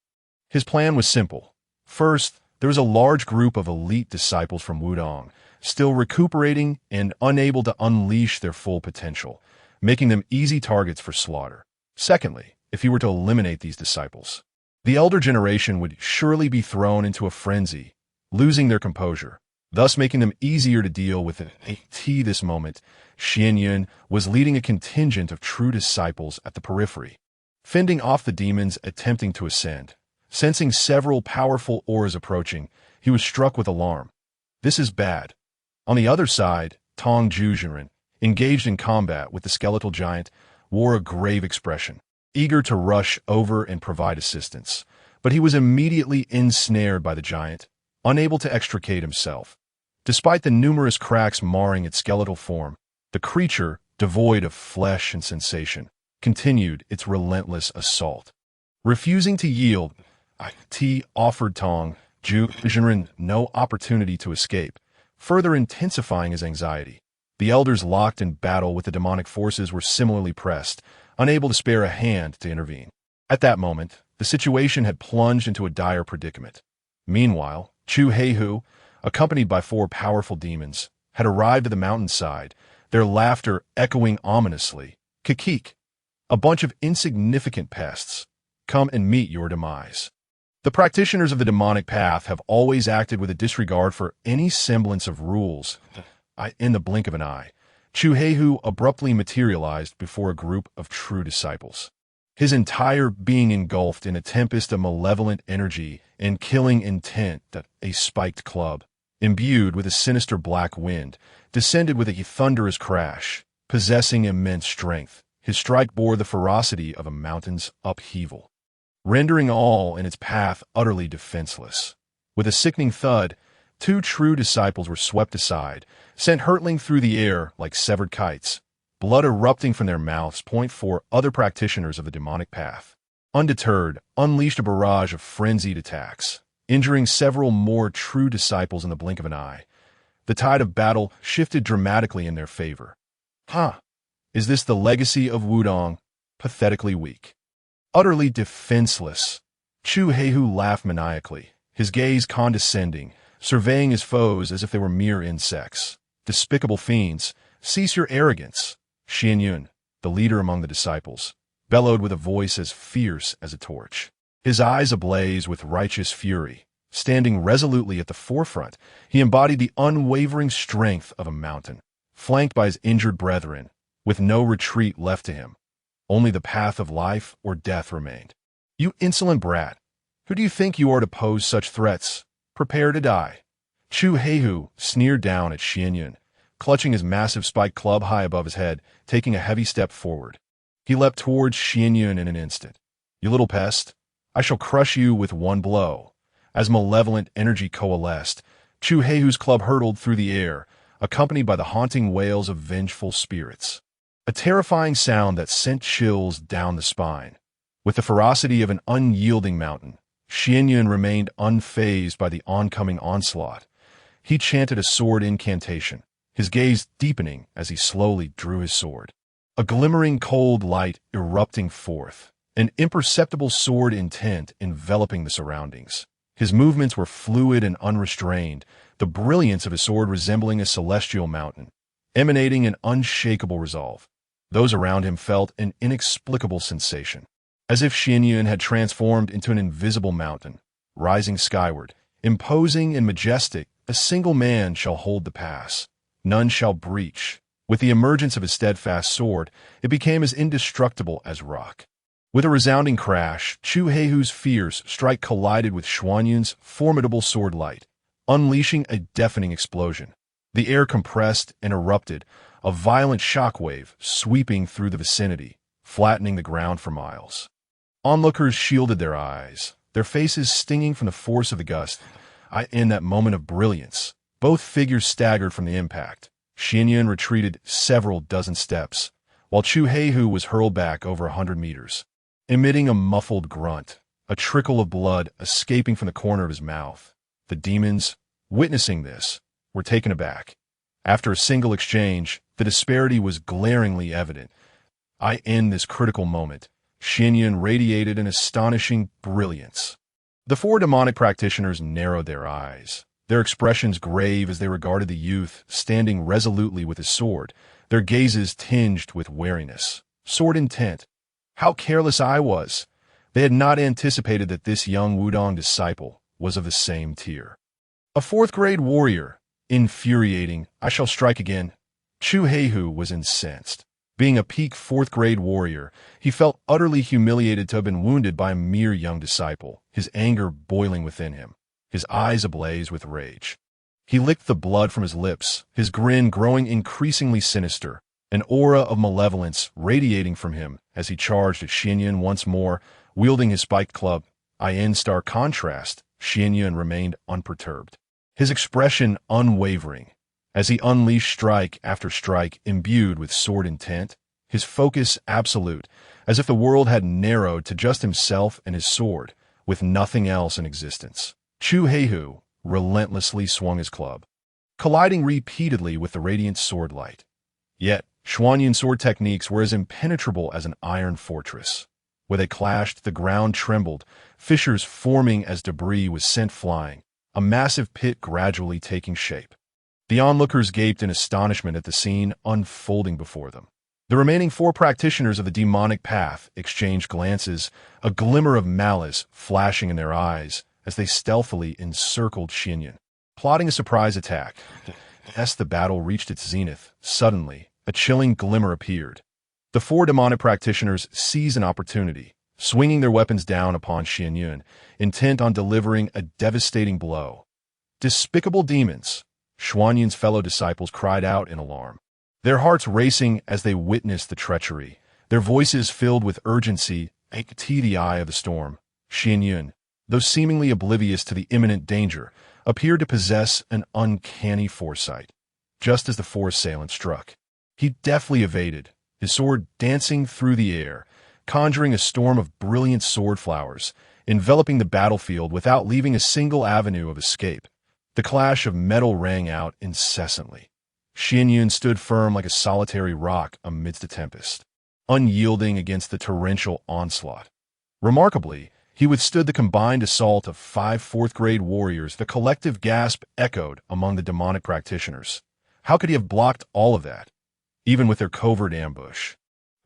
His plan was simple. First, there was a large group of elite disciples from Wudang, still recuperating and unable to unleash their full potential, making them easy targets for slaughter. Secondly, if he were to eliminate these disciples, the elder generation would surely be thrown into a frenzy, losing their composure, thus making them easier to deal with. At this moment, Shen Yan was leading a contingent of true disciples at the periphery, fending off the demons attempting to ascend. Sensing several powerful auras approaching, he was struck with alarm. This is bad. On the other side, Tong Zhuzhen, engaged in combat with the skeletal giant, wore a grave expression, eager to rush over and provide assistance. But he was immediately ensnared by the giant, unable to extricate himself. Despite the numerous cracks marring its skeletal form, the creature, devoid of flesh and sensation, continued its relentless assault. Refusing to yield, T offered Tong Zhuzhen no opportunity to escape, further intensifying his anxiety. The elders locked in battle with the demonic forces were similarly pressed, unable to spare a hand to intervene. At that moment, the situation had plunged into a dire predicament. Meanwhile, Chu Heihu, accompanied by 4 powerful demons, had arrived at the mountainside, their laughter echoing ominously. Kikik, a bunch of insignificant pests, come and meet your demise. The practitioners of the demonic path have always acted with a disregard for any semblance of rules. In the blink of an eye, Chu Heihu abruptly materialized before a group of true disciples. His entire being engulfed in a tempest of malevolent energy and killing intent. A spiked club, imbued with a sinister black wind, descended with a thunderous crash. Possessing immense strength, his strike bore the ferocity of a mountain's upheaval, rendering all in its path utterly defenseless. With a sickening thud, 2 true disciples were swept aside, sent hurtling through the air like severed kites, blood erupting from their mouths. 4 other practitioners of the demonic path, undeterred, unleashed a barrage of frenzied attacks, injuring several more true disciples in the blink of an eye. The tide of battle shifted dramatically in their favor. Is this the legacy of Wudang? Pathetically weak. Utterly defenseless. Chu Heihu laughed maniacally, his gaze condescending, surveying his foes as if they were mere insects. Despicable fiends, cease your arrogance. Shen Yan, the leader among the disciples, bellowed with a voice as fierce as a torch. His eyes ablaze with righteous fury. Standing resolutely at the forefront, he embodied the unwavering strength of a mountain, flanked by his injured brethren, with no retreat left to him. Only the path of life or death remained. You insolent brat! Who do you think you are to pose such threats? Prepare to die. Chu Heihu sneered down at Shen Yan, clutching his massive spiked club high above his head, taking a heavy step forward. He leapt towards Shen Yan in an instant. You little pest, I shall crush you with one blow. As malevolent energy coalesced, Chu Heihu's club hurtled through the air, accompanied by the haunting wails of vengeful spirits. A terrifying sound that sent chills down the spine. With the ferocity of an unyielding mountain, Shen Yan remained unfazed by the oncoming onslaught. He chanted a sword incantation, his gaze deepening as he slowly drew his sword. A glimmering cold light erupting forth, an imperceptible sword intent enveloping the surroundings. His movements were fluid and unrestrained, the brilliance of his sword resembling a celestial mountain, emanating an unshakable resolve. Those around him felt an inexplicable sensation, as if Shen Yan had transformed into an invisible mountain, rising skyward, imposing and majestic. A single man shall hold the pass. None shall breach. With the emergence of his steadfast sword, it became as indestructible as rock. With a resounding crash, Chu Heihu's fierce strike collided with Xuanyun's formidable sword light, unleashing a deafening explosion. The air compressed and erupted, a violent shockwave sweeping through the vicinity, flattening the ground for miles. Onlookers shielded their eyes, their faces stinging from the force of the gust. In that moment of brilliance, both figures staggered from the impact. Shen Yan retreated several dozen steps, while Chu Heihu was hurled back over 100 meters, emitting a muffled grunt, a trickle of blood escaping from the corner of his mouth. The demons, witnessing this, were taken aback. After a single exchange, the disparity was glaringly evident. In this critical moment, Shen Yan radiated an astonishing brilliance. The four demonic practitioners narrowed their eyes, their expressions grave as they regarded the youth standing resolutely with his sword, their gazes tinged with wariness. Sword intent. How careless I was! They had not anticipated that this young Wudang disciple was of the same tier. A fourth-grade warrior. Infuriating. I shall strike again. Chu Heihu was incensed. Being a peak fourth-grade warrior, he felt utterly humiliated to have been wounded by a mere young disciple, his anger boiling within him, his eyes ablaze with rage. He licked the blood from his lips, his grin growing increasingly sinister, an aura of malevolence radiating from him as he charged at Shen Yan once more, wielding his spiked club. In stark contrast, Shen Yan remained unperturbed, his expression unwavering, as he unleashed strike after strike imbued with sword intent, his focus absolute, as if the world had narrowed to just himself and his sword, with nothing else in existence. Chu Heihu relentlessly swung his club, colliding repeatedly with the radiant sword light. Yet, Xuanyan's sword techniques were as impenetrable as an iron fortress. Where they clashed, the ground trembled, fissures forming as debris was sent flying, a massive pit gradually taking shape. The onlookers gaped in astonishment at the scene unfolding before them. The remaining four practitioners of the demonic path exchanged glances, a glimmer of malice flashing in their eyes as they stealthily encircled Shen Yan, plotting a surprise attack. As the battle reached its zenith, suddenly, a chilling glimmer appeared. The four demonic practitioners seized an opportunity, swinging their weapons down upon Shen Yan, intent on delivering a devastating blow. Despicable demons! Xuanyan's fellow disciples cried out in alarm, their hearts racing as they witnessed the treachery, their voices filled with urgency. To the eye of the storm, Shen Yan, though seemingly oblivious to the imminent danger, appeared to possess an uncanny foresight. Just as the four assailants struck, he deftly evaded, his sword dancing through the air, conjuring a storm of brilliant sword flowers, enveloping the battlefield without leaving a single avenue of escape. The clash of metal rang out incessantly. Shen Yan stood firm like a solitary rock amidst a tempest, unyielding against the torrential onslaught. Remarkably, he withstood the combined assault of 5 fourth-grade warriors. The collective gasp echoed among the demonic practitioners. How could he have blocked all of that, even with their covert ambush?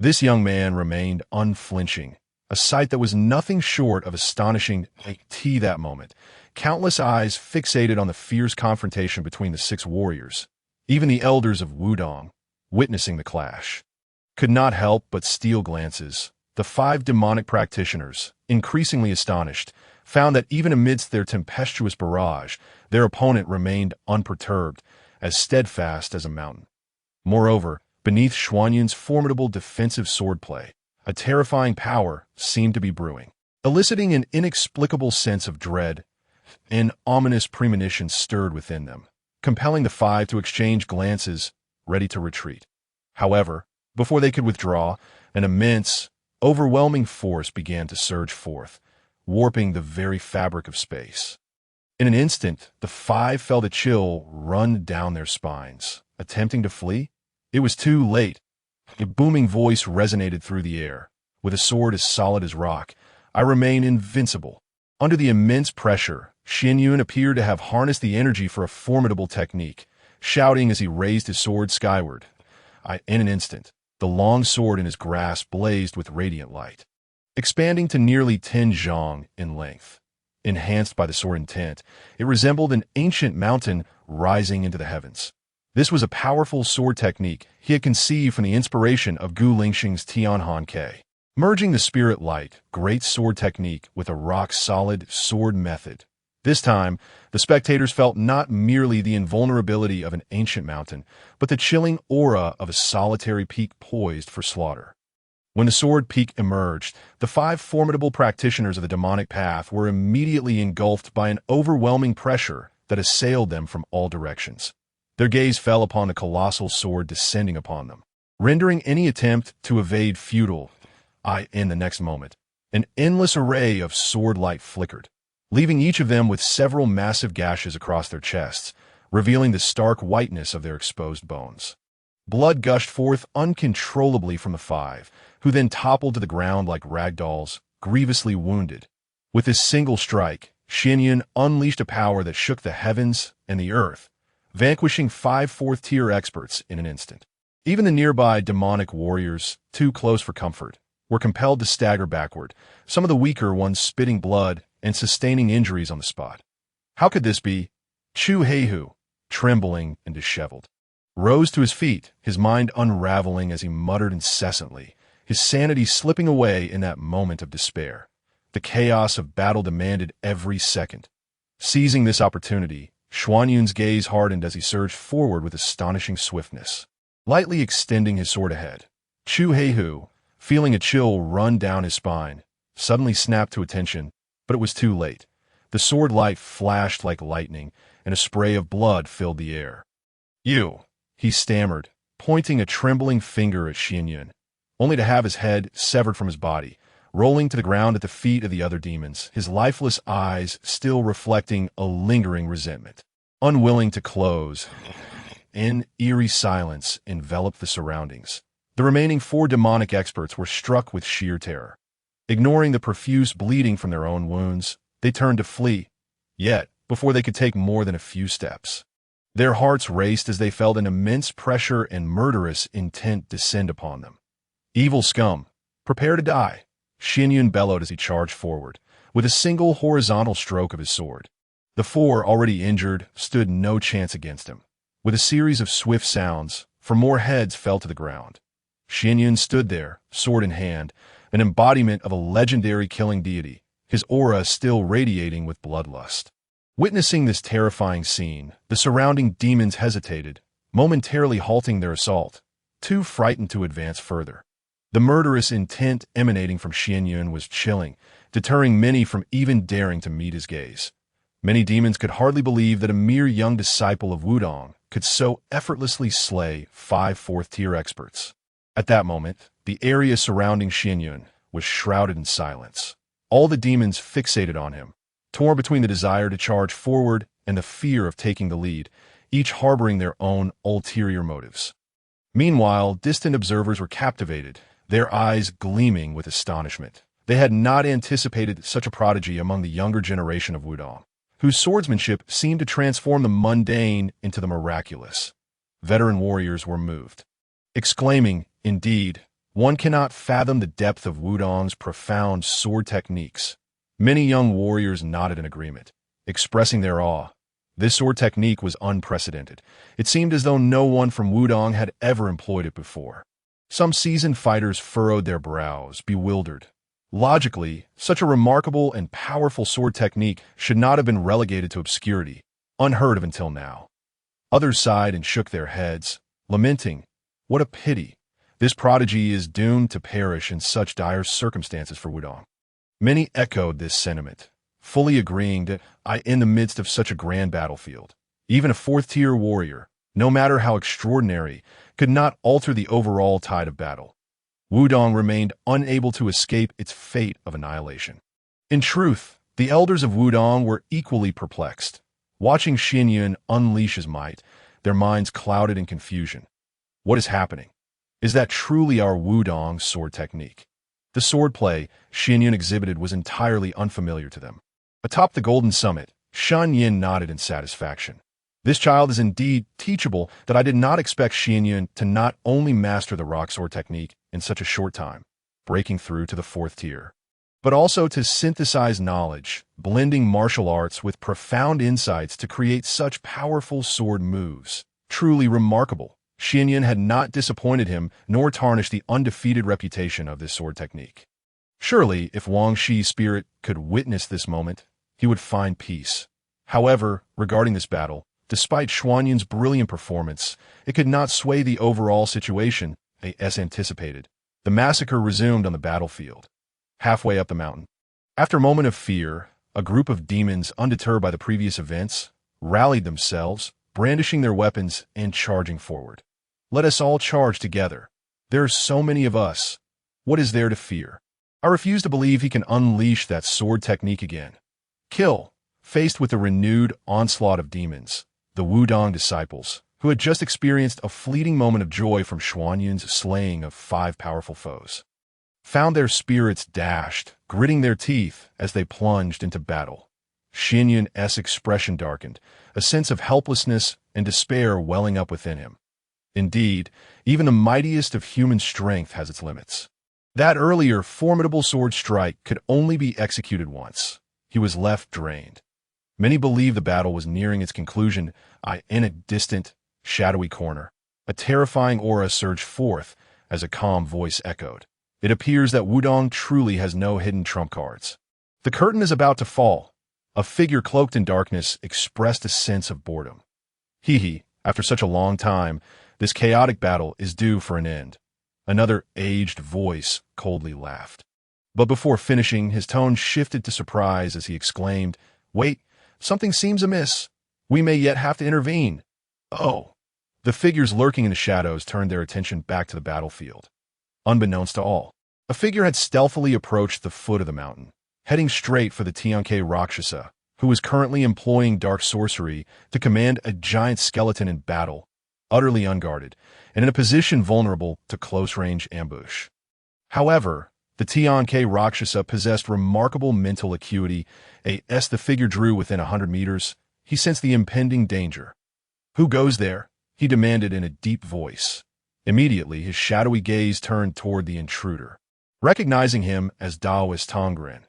This young man remained unflinching, a sight that was nothing short of astonishing. That moment, countless eyes fixated on the fierce confrontation between the 6 warriors. Even the elders of Wudang, witnessing the clash, could not help but steal glances. The 5 demonic practitioners, increasingly astonished, found that even amidst their tempestuous barrage, their opponent remained unperturbed, as steadfast as a mountain. Moreover, beneath Xuanyan's formidable defensive swordplay, a terrifying power seemed to be brewing, eliciting an inexplicable sense of dread. An ominous premonition stirred within them, compelling the 5 to exchange glances, ready to retreat. However, before they could withdraw, an immense, overwhelming force began to surge forth, warping the very fabric of space. In an instant, the 5 felt a chill run down their spines. Attempting to flee? It was too late. A booming voice resonated through the air. With a sword as solid as rock, I remain invincible. Under the immense pressure, Shen Yan appeared to have harnessed the energy for a formidable technique, shouting as he raised his sword skyward. In an instant, the long sword in his grasp blazed with radiant light, expanding to nearly 10 zhang in length. Enhanced by the sword intent, it resembled an ancient mountain rising into the heavens. This was a powerful sword technique he had conceived from the inspiration of Gu Lingxing's Tianhan Ke, merging the spirit light, great sword technique with a rock-solid sword method. This time, the spectators felt not merely the invulnerability of an ancient mountain, but the chilling aura of a solitary peak poised for slaughter. When the sword peak emerged, the 5 formidable practitioners of the demonic path were immediately engulfed by an overwhelming pressure that assailed them from all directions. Their gaze fell upon the colossal sword descending upon them, rendering any attempt to evade futile. In the next moment, an endless array of sword light flickered, leaving each of them with several massive gashes across their chests, revealing the stark whiteness of their exposed bones. Blood gushed forth uncontrollably from the five, who then toppled to the ground like rag dolls, grievously wounded. With this single strike, Shen Yan unleashed a power that shook the heavens and the earth, vanquishing 5 fourth-tier experts in an instant. Even the nearby demonic warriors, too close for comfort, were compelled to stagger backward, some of the weaker ones spitting blood and sustaining injuries on the spot. How could this be? Chu Heihu, trembling and disheveled, rose to his feet, his mind unraveling as he muttered incessantly, his sanity slipping away in that moment of despair. The chaos of battle demanded every second. Seizing this opportunity, Xuanyun's gaze hardened as he surged forward with astonishing swiftness, lightly extending his sword ahead. Chu Heihu, feeling a chill run down his spine, suddenly snapped to attention, but it was too late. The sword light flashed like lightning, and a spray of blood filled the air. "You," he stammered, pointing a trembling finger at Shen Yan, only to have his head severed from his body, rolling to the ground at the feet of the other demons, his lifeless eyes still reflecting a lingering resentment. Unwilling to close, an eerie silence enveloped the surroundings. The remaining 4 demonic experts were struck with sheer terror. Ignoring the profuse bleeding from their own wounds, they turned to flee. Yet, before they could take more than a few steps, their hearts raced as they felt an immense pressure and murderous intent descend upon them. "Evil scum, prepare to die," Shen Yan bellowed as he charged forward, with a single horizontal stroke of his sword. The 4 already injured stood no chance against him. With a series of swift sounds, 4 more heads fell to the ground. Shen Yan stood there, sword in hand, an embodiment of a legendary killing deity, his aura still radiating with bloodlust. Witnessing this terrifying scene, the surrounding demons hesitated, momentarily halting their assault, too frightened to advance further. The murderous intent emanating from Shen Yan was chilling, deterring many from even daring to meet his gaze. Many demons could hardly believe that a mere young disciple of Wudang could so effortlessly slay 5 fourth-tier experts. At that moment, the area surrounding Shen Yan was shrouded in silence. All the demons fixated on him, torn between the desire to charge forward and the fear of taking the lead, each harboring their own ulterior motives. Meanwhile, distant observers were captivated, their eyes gleaming with astonishment. They had not anticipated such a prodigy among the younger generation of Wudang, whose swordsmanship seemed to transform the mundane into the miraculous. Veteran warriors were moved, exclaiming, "Indeed, one cannot fathom the depth of Wudang's profound sword techniques." Many young warriors nodded in agreement, expressing their awe. This sword technique was unprecedented. It seemed as though no one from Wudang had ever employed it before. Some seasoned fighters furrowed their brows, bewildered. Logically, such a remarkable and powerful sword technique should not have been relegated to obscurity, unheard of until now. Others sighed and shook their heads, lamenting, "What a pity. This prodigy is doomed to perish in such dire circumstances for Wudang." Many echoed this sentiment, fully agreeing that in the midst of such a grand battlefield, even a 4th-tier warrior, no matter how extraordinary, could not alter the overall tide of battle. Wudang remained unable to escape its fate of annihilation. In truth, the elders of Wudang were equally perplexed. Watching Shen Yan unleash his might, their minds clouded in confusion. What is happening? Is that truly our Wudang sword technique? The swordplay Shen Yan exhibited was entirely unfamiliar to them. Atop the golden summit, Shen Yan nodded in satisfaction. "This child is indeed teachable that I did not expect Shen Yan to not only master the rock sword technique in such a short time, breaking through to the 4th tier, but also to synthesize knowledge, blending martial arts with profound insights to create such powerful sword moves. Truly remarkable." Shen Yan had not disappointed him nor tarnished the undefeated reputation of this sword technique. Surely, if Wang Shi's spirit could witness this moment, he would find peace. However, regarding this battle, despite Xuanyun's brilliant performance, it could not sway the overall situation as anticipated. The massacre resumed on the battlefield, halfway up the mountain. After a moment of fear, a group of demons, undeterred by the previous events, rallied themselves, brandishing their weapons and charging forward. "Let us all charge together. There are so many of us. What is there to fear?" I refuse to believe he can unleash that sword technique again. Kill. Faced with a renewed onslaught of demons, the Wudang disciples, who had just experienced a fleeting moment of joy from Shen Yan's slaying of 5 powerful foes, found their spirits dashed, gritting their teeth as they plunged into battle. Shen Yan's expression darkened, a sense of helplessness and despair welling up within him. Indeed, even the mightiest of human strength has its limits. That earlier formidable sword strike could only be executed once. He was left drained. Many believe the battle was nearing its conclusion. In a distant, shadowy corner, a terrifying aura surged forth as a calm voice echoed. It appears that Wudang truly has no hidden trump cards. The curtain is about to fall. A figure cloaked in darkness expressed a sense of boredom. After such a long time, this chaotic battle is due for an end. Another aged voice coldly laughed. But before finishing, his tone shifted to surprise as he exclaimed, "Wait, something seems amiss. We may yet have to intervene." Oh! The figures lurking in the shadows turned their attention back to the battlefield. Unbeknownst to all, a figure had stealthily approached the foot of the mountain, heading straight for the Taiji Rakshasa, who was currently employing dark sorcery to command a giant skeleton in battle, utterly unguarded, and in a position vulnerable to close-range ambush. However, the Taiji Rakshasa possessed remarkable mental acuity. As the figure drew within 100 meters, he sensed the impending danger. "Who goes there?" he demanded in a deep voice. Immediately, his shadowy gaze turned toward the intruder. Recognizing him as Daoist Tongren.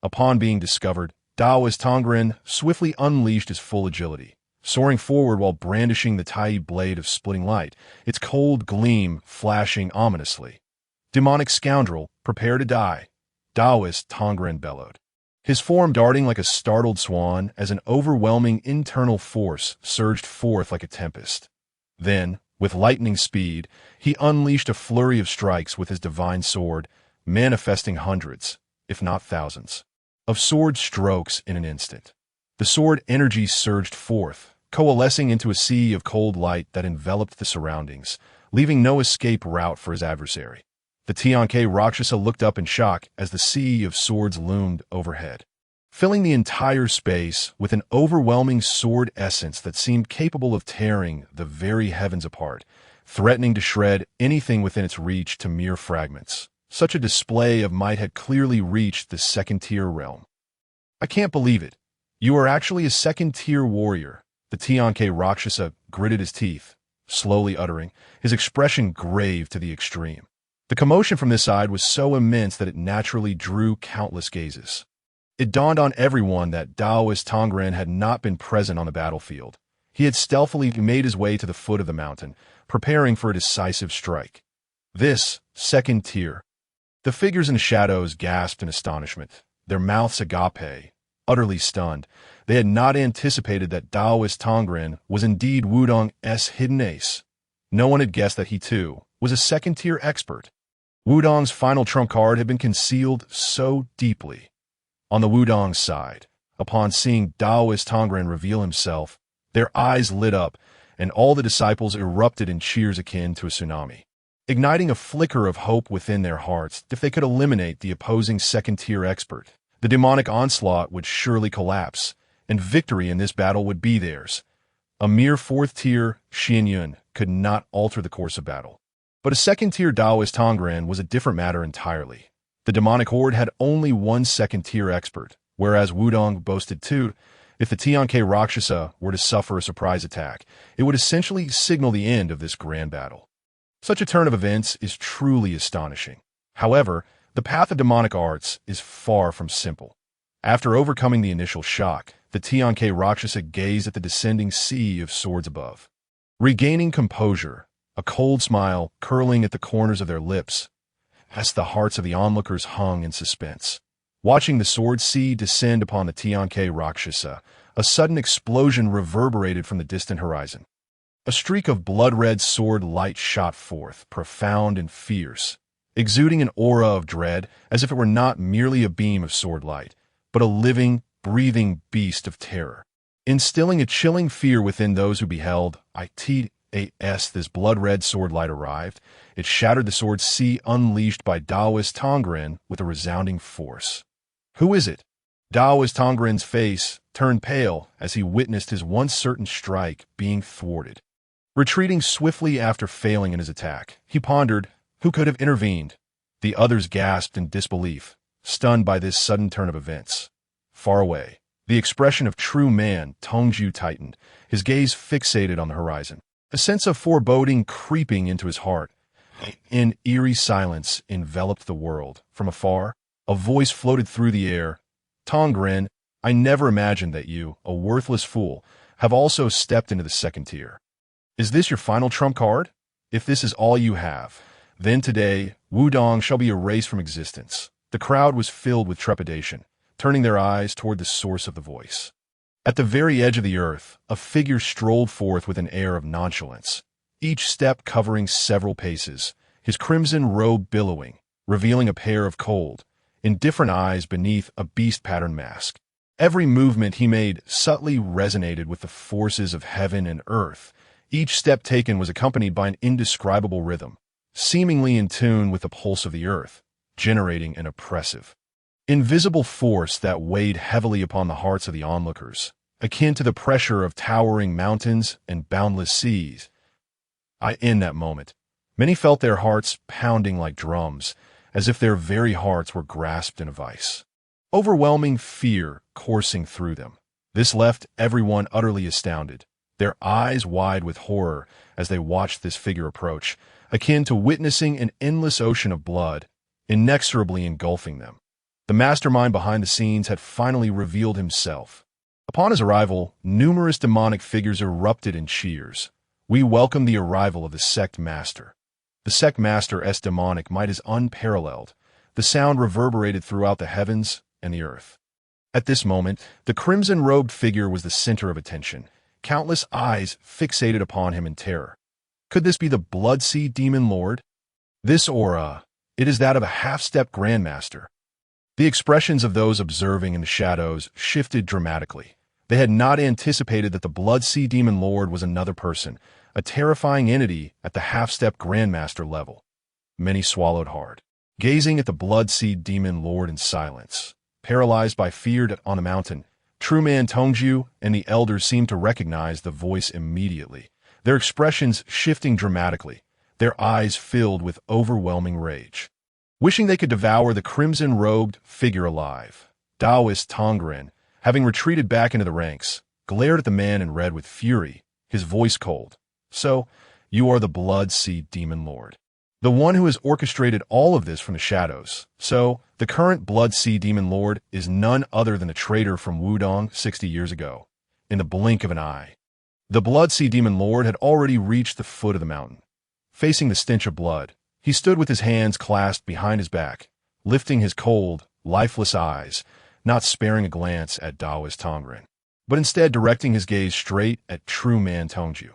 Upon being discovered, Daoist Tongren swiftly unleashed his full agility, soaring forward while brandishing the Taiji blade of splitting light, its cold gleam flashing ominously. "Demonic scoundrel, prepare to die," Daoist Tongren bellowed, his form darting like a startled swan as an overwhelming internal force surged forth like a tempest. Then, with lightning speed, he unleashed a flurry of strikes with his divine sword, manifesting hundreds, if not thousands, of sword strokes in an instant. The sword energy surged forth, coalescing into a sea of cold light that enveloped the surroundings, leaving no escape route for his adversary. The Taiji Rakshasa looked up in shock as the sea of swords loomed overhead, filling the entire space with an overwhelming sword essence that seemed capable of tearing the very heavens apart, threatening to shred anything within its reach to mere fragments. Such a display of might had clearly reached the second-tier realm. "I can't believe it. You are actually a second-tier warrior." The Taiji Rakshasa gritted his teeth, slowly uttering, his expression grave to the extreme. The commotion from this side was so immense that it naturally drew countless gazes. It dawned on everyone that Daoist Tongren had not been present on the battlefield. He had stealthily made his way to the foot of the mountain, preparing for a decisive strike. This second tier. The figures in the shadows gasped in astonishment, their mouths agape, utterly stunned. They had not anticipated that Daoist Tongren was indeed Wudang's hidden ace. No one had guessed that he, too, was a second-tier expert. Wudang's final trump card had been concealed so deeply. On the Wudang side, upon seeing Daoist Tongren reveal himself, their eyes lit up, and all the disciples erupted in cheers akin to a tsunami, igniting a flicker of hope within their hearts. If they could eliminate the opposing second-tier expert, the demonic onslaught would surely collapse, and victory in this battle would be theirs. A mere fourth-tier Shen Yan could not alter the course of battle. But a second-tier Daoist Tongren was a different matter entirely. The demonic horde had only one second-tier expert, whereas Wudang boasted two. If the Taiji Rakshasa were to suffer a surprise attack, it would essentially signal the end of this grand battle. Such a turn of events is truly astonishing. However, the path of demonic arts is far from simple. After overcoming the initial shock, the Taiji Rakshasa gazed at the descending sea of swords above. Regaining composure, a cold smile curling at the corners of their lips, as the hearts of the onlookers hung in suspense. Watching the sword sea descend upon the Taiji Rakshasa, a sudden explosion reverberated from the distant horizon. A streak of blood-red sword light shot forth, profound and fierce, exuding an aura of dread as if it were not merely a beam of sword light, but a living, breathing beast of terror, instilling a chilling fear within those who beheld. As this blood-red sword light arrived, it shattered the sword sea unleashed by Daoist Tongren with a resounding force. "Who is it?" Daoist Tongren's face turned pale as he witnessed his once certain strike being thwarted. Retreating swiftly after failing in his attack, he pondered, who could have intervened? The others gasped in disbelief, stunned by this sudden turn of events. Far away, the expression of true man, Tongju, tightened, his gaze fixated on the horizon. A sense of foreboding creeping into his heart. In eerie silence enveloped the world. From afar, a voice floated through the air. Tongren, I never imagined that you, a worthless fool, have also stepped into the second tier. Is this your final trump card? If this is all you have, then today, Wudang shall be erased from existence. The crowd was filled with trepidation, turning their eyes toward the source of the voice. At the very edge of the earth, a figure strolled forth with an air of nonchalance, each step covering several paces, his crimson robe billowing, revealing a pair of cold, indifferent eyes beneath a beast-patterned mask. Every movement he made subtly resonated with the forces of heaven and earth. Each step taken was accompanied by an indescribable rhythm, seemingly in tune with the pulse of the earth, generating an oppressive, invisible force that weighed heavily upon the hearts of the onlookers, akin to the pressure of towering mountains and boundless seas. In that moment, many felt their hearts pounding like drums, as if their very hearts were grasped in a vice. Overwhelming fear coursing through them. This left everyone utterly astounded, their eyes wide with horror as they watched this figure approach, akin to witnessing an endless ocean of blood, inexorably engulfing them. The mastermind behind the scenes had finally revealed himself. Upon his arrival, numerous demonic figures erupted in cheers. We welcome the arrival of the sect master. The sect master's demonic might is unparalleled. The sound reverberated throughout the heavens and the earth. At this moment, the crimson-robed figure was the center of attention, countless eyes fixated upon him in terror. Could this be the Blood-Sea Demon Lord? This aura, it is that of a half-step grandmaster. The expressions of those observing in the shadows shifted dramatically. They had not anticipated that the Blood-Sea Demon Lord was another person, a terrifying entity at the half-step grandmaster level. Many swallowed hard, gazing at the Blood-Sea Demon Lord in silence. Paralyzed by fear on the mountain, True Man Tongju and the elders seemed to recognize the voice immediately, their expressions shifting dramatically, their eyes filled with overwhelming rage. Wishing they could devour the crimson-robed figure alive, Taoist Tongren, having retreated back into the ranks, glared at the man in red with fury, his voice cold. So, you are the Blood-Sea Demon Lord. The one who has orchestrated all of this from the shadows. So, the current Blood-Sea Demon Lord is none other than a traitor from Wudang 60 years ago. In the blink of an eye, the Blood-Sea Demon Lord had already reached the foot of the mountain. Facing the stench of blood, he stood with his hands clasped behind his back, lifting his cold, lifeless eyes, not sparing a glance at Taoist Tongren, but instead directing his gaze straight at True Man Tongju.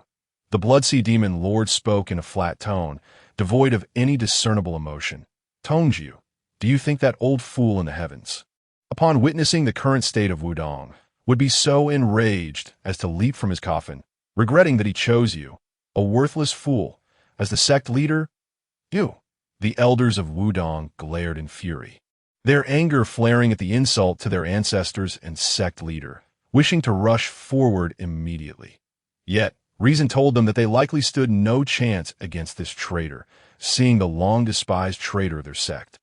The Blood-Sea Demon Lord spoke in a flat tone, devoid of any discernible emotion. Tongju, do you think that old fool in the heavens, upon witnessing the current state of Wudang, would be so enraged as to leap from his coffin, regretting that he chose you, a worthless fool, as the sect leader? You. The elders of Wudang glared in fury, their anger flaring at the insult to their ancestors and sect leader, wishing to rush forward immediately. Yet, reason told them that they likely stood no chance against this traitor, seeing the long-despised traitor of their sect.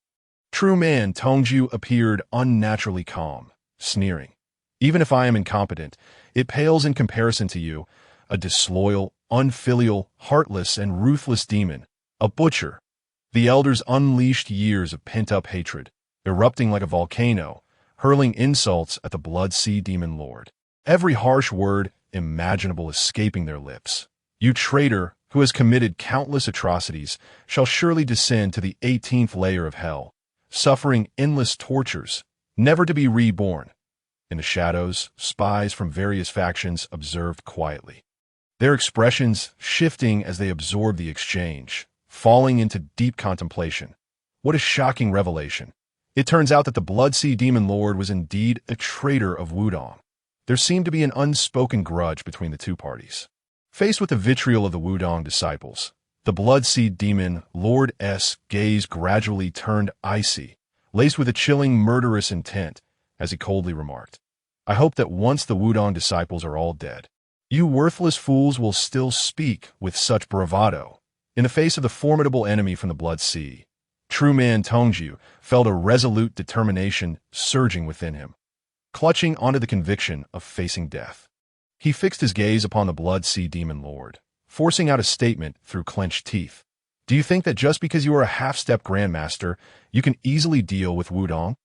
True Man Tongju appeared unnaturally calm, sneering. Even if I am incompetent, it pales in comparison to you, a disloyal, unfilial, heartless, and ruthless demon, a butcher. The elders unleashed years of pent-up hatred, erupting like a volcano, hurling insults at the Blood-Sea Demon Lord. Every harsh word imaginable escaping their lips. You traitor, who has committed countless atrocities, shall surely descend to the 18th layer of hell, suffering endless tortures, never to be reborn. In the shadows, spies from various factions observed quietly, their expressions shifting as they absorbed the exchange, falling into deep contemplation. What a shocking revelation! It turns out that the Blood-Sea Demon Lord was indeed a traitor of Wudang. There seemed to be an unspoken grudge between the two parties. Faced with the vitriol of the Wudang disciples, the Blood-Sea Demon Lord's gaze gradually turned icy, laced with a chilling, murderous intent, as he coldly remarked, I hope that once the Wudang disciples are all dead, You worthless fools will still speak with such bravado. In the face of the formidable enemy from the Blood Sea, true man Tongjiu felt a resolute determination surging within him, clutching onto the conviction of facing death. He fixed his gaze upon the Blood Sea Demon Lord, forcing out a statement through clenched teeth. Do you think that just because you are a half-step grandmaster, you can easily deal with Wudang?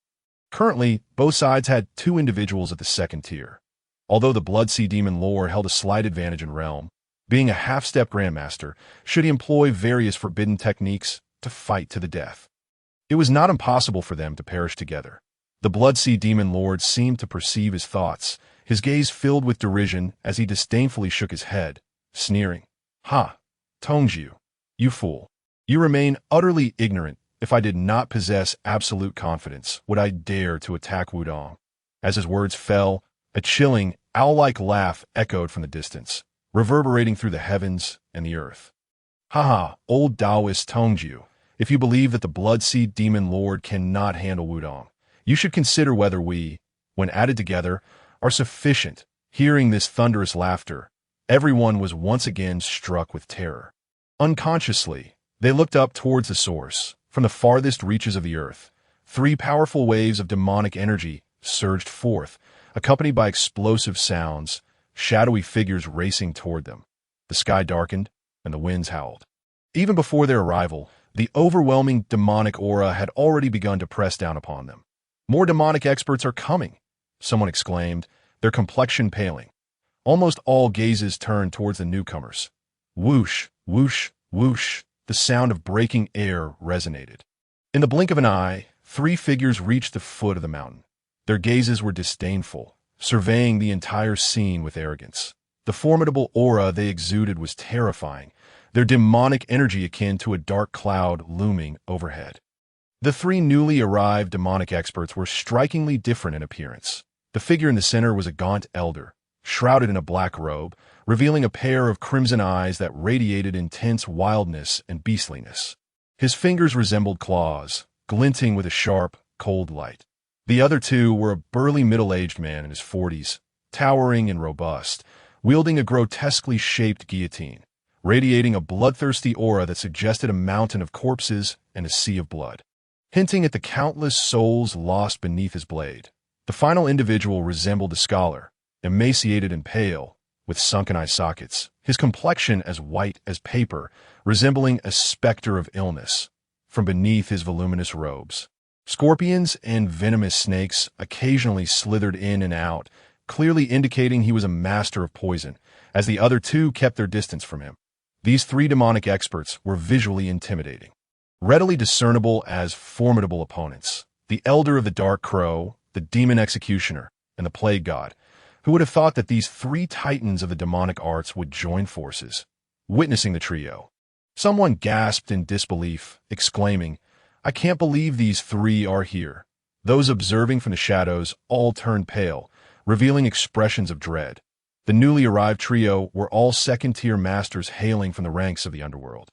Currently, both sides had two individuals at the second tier. Although the Blood Sea Demon Lord held a slight advantage in realm, being a half-step grandmaster, should he employ various forbidden techniques to fight to the death. It was not impossible for them to perish together. The Blood Sea Demon Lord seemed to perceive his thoughts, his gaze filled with derision as he disdainfully shook his head, sneering. Ha! Tongjiu, you fool. You remain utterly ignorant. If I did not possess absolute confidence, would I dare to attack Wudang? As his words fell, a chilling, owl-like laugh echoed from the distance, reverberating through the heavens and the earth. Haha, old Taoist Tongjiu, if you believe that the Blood Sea Demon Lord cannot handle Wudang, you should consider whether we, when added together, are sufficient. Hearing this thunderous laughter, everyone was once again struck with terror. Unconsciously, they looked up towards the source. From the farthest reaches of the earth, three powerful waves of demonic energy surged forth, accompanied by explosive sounds, shadowy figures racing toward them. The sky darkened, and the winds howled. Even before their arrival, the overwhelming demonic aura had already begun to press down upon them. More demonic experts are coming, someone exclaimed, their complexion paling. Almost all gazes turned towards the newcomers. Whoosh, whoosh, whoosh, the sound of breaking air resonated. In the blink of an eye, three figures reached the foot of the mountain. Their gazes were disdainful, surveying the entire scene with arrogance. The formidable aura they exuded was terrifying, their demonic energy akin to a dark cloud looming overhead. The three newly arrived demonic experts were strikingly different in appearance. The figure in the center was a gaunt elder, shrouded in a black robe, revealing a pair of crimson eyes that radiated intense wildness and beastliness. His fingers resembled claws, glinting with a sharp, cold light. The other two were a burly middle-aged man in his 40s, towering and robust, wielding a grotesquely shaped guillotine, radiating a bloodthirsty aura that suggested a mountain of corpses and a sea of blood, hinting at the countless souls lost beneath his blade. The final individual resembled a scholar, emaciated and pale, with sunken eye sockets, his complexion as white as paper, resembling a specter of illness, from beneath his voluminous robes. Scorpions and venomous snakes occasionally slithered in and out, clearly indicating he was a master of poison, as the other two kept their distance from him. These three demonic experts were visually intimidating, readily discernible as formidable opponents. The Elder of the Dark Crow, the Demon Executioner, and the Plague God. Who would have thought that these three titans of the demonic arts would join forces? Witnessing the trio, someone gasped in disbelief, exclaiming, I can't believe these three are here. Those observing from the shadows all turned pale, revealing expressions of dread. The newly arrived trio were all second-tier masters hailing from the ranks of the underworld,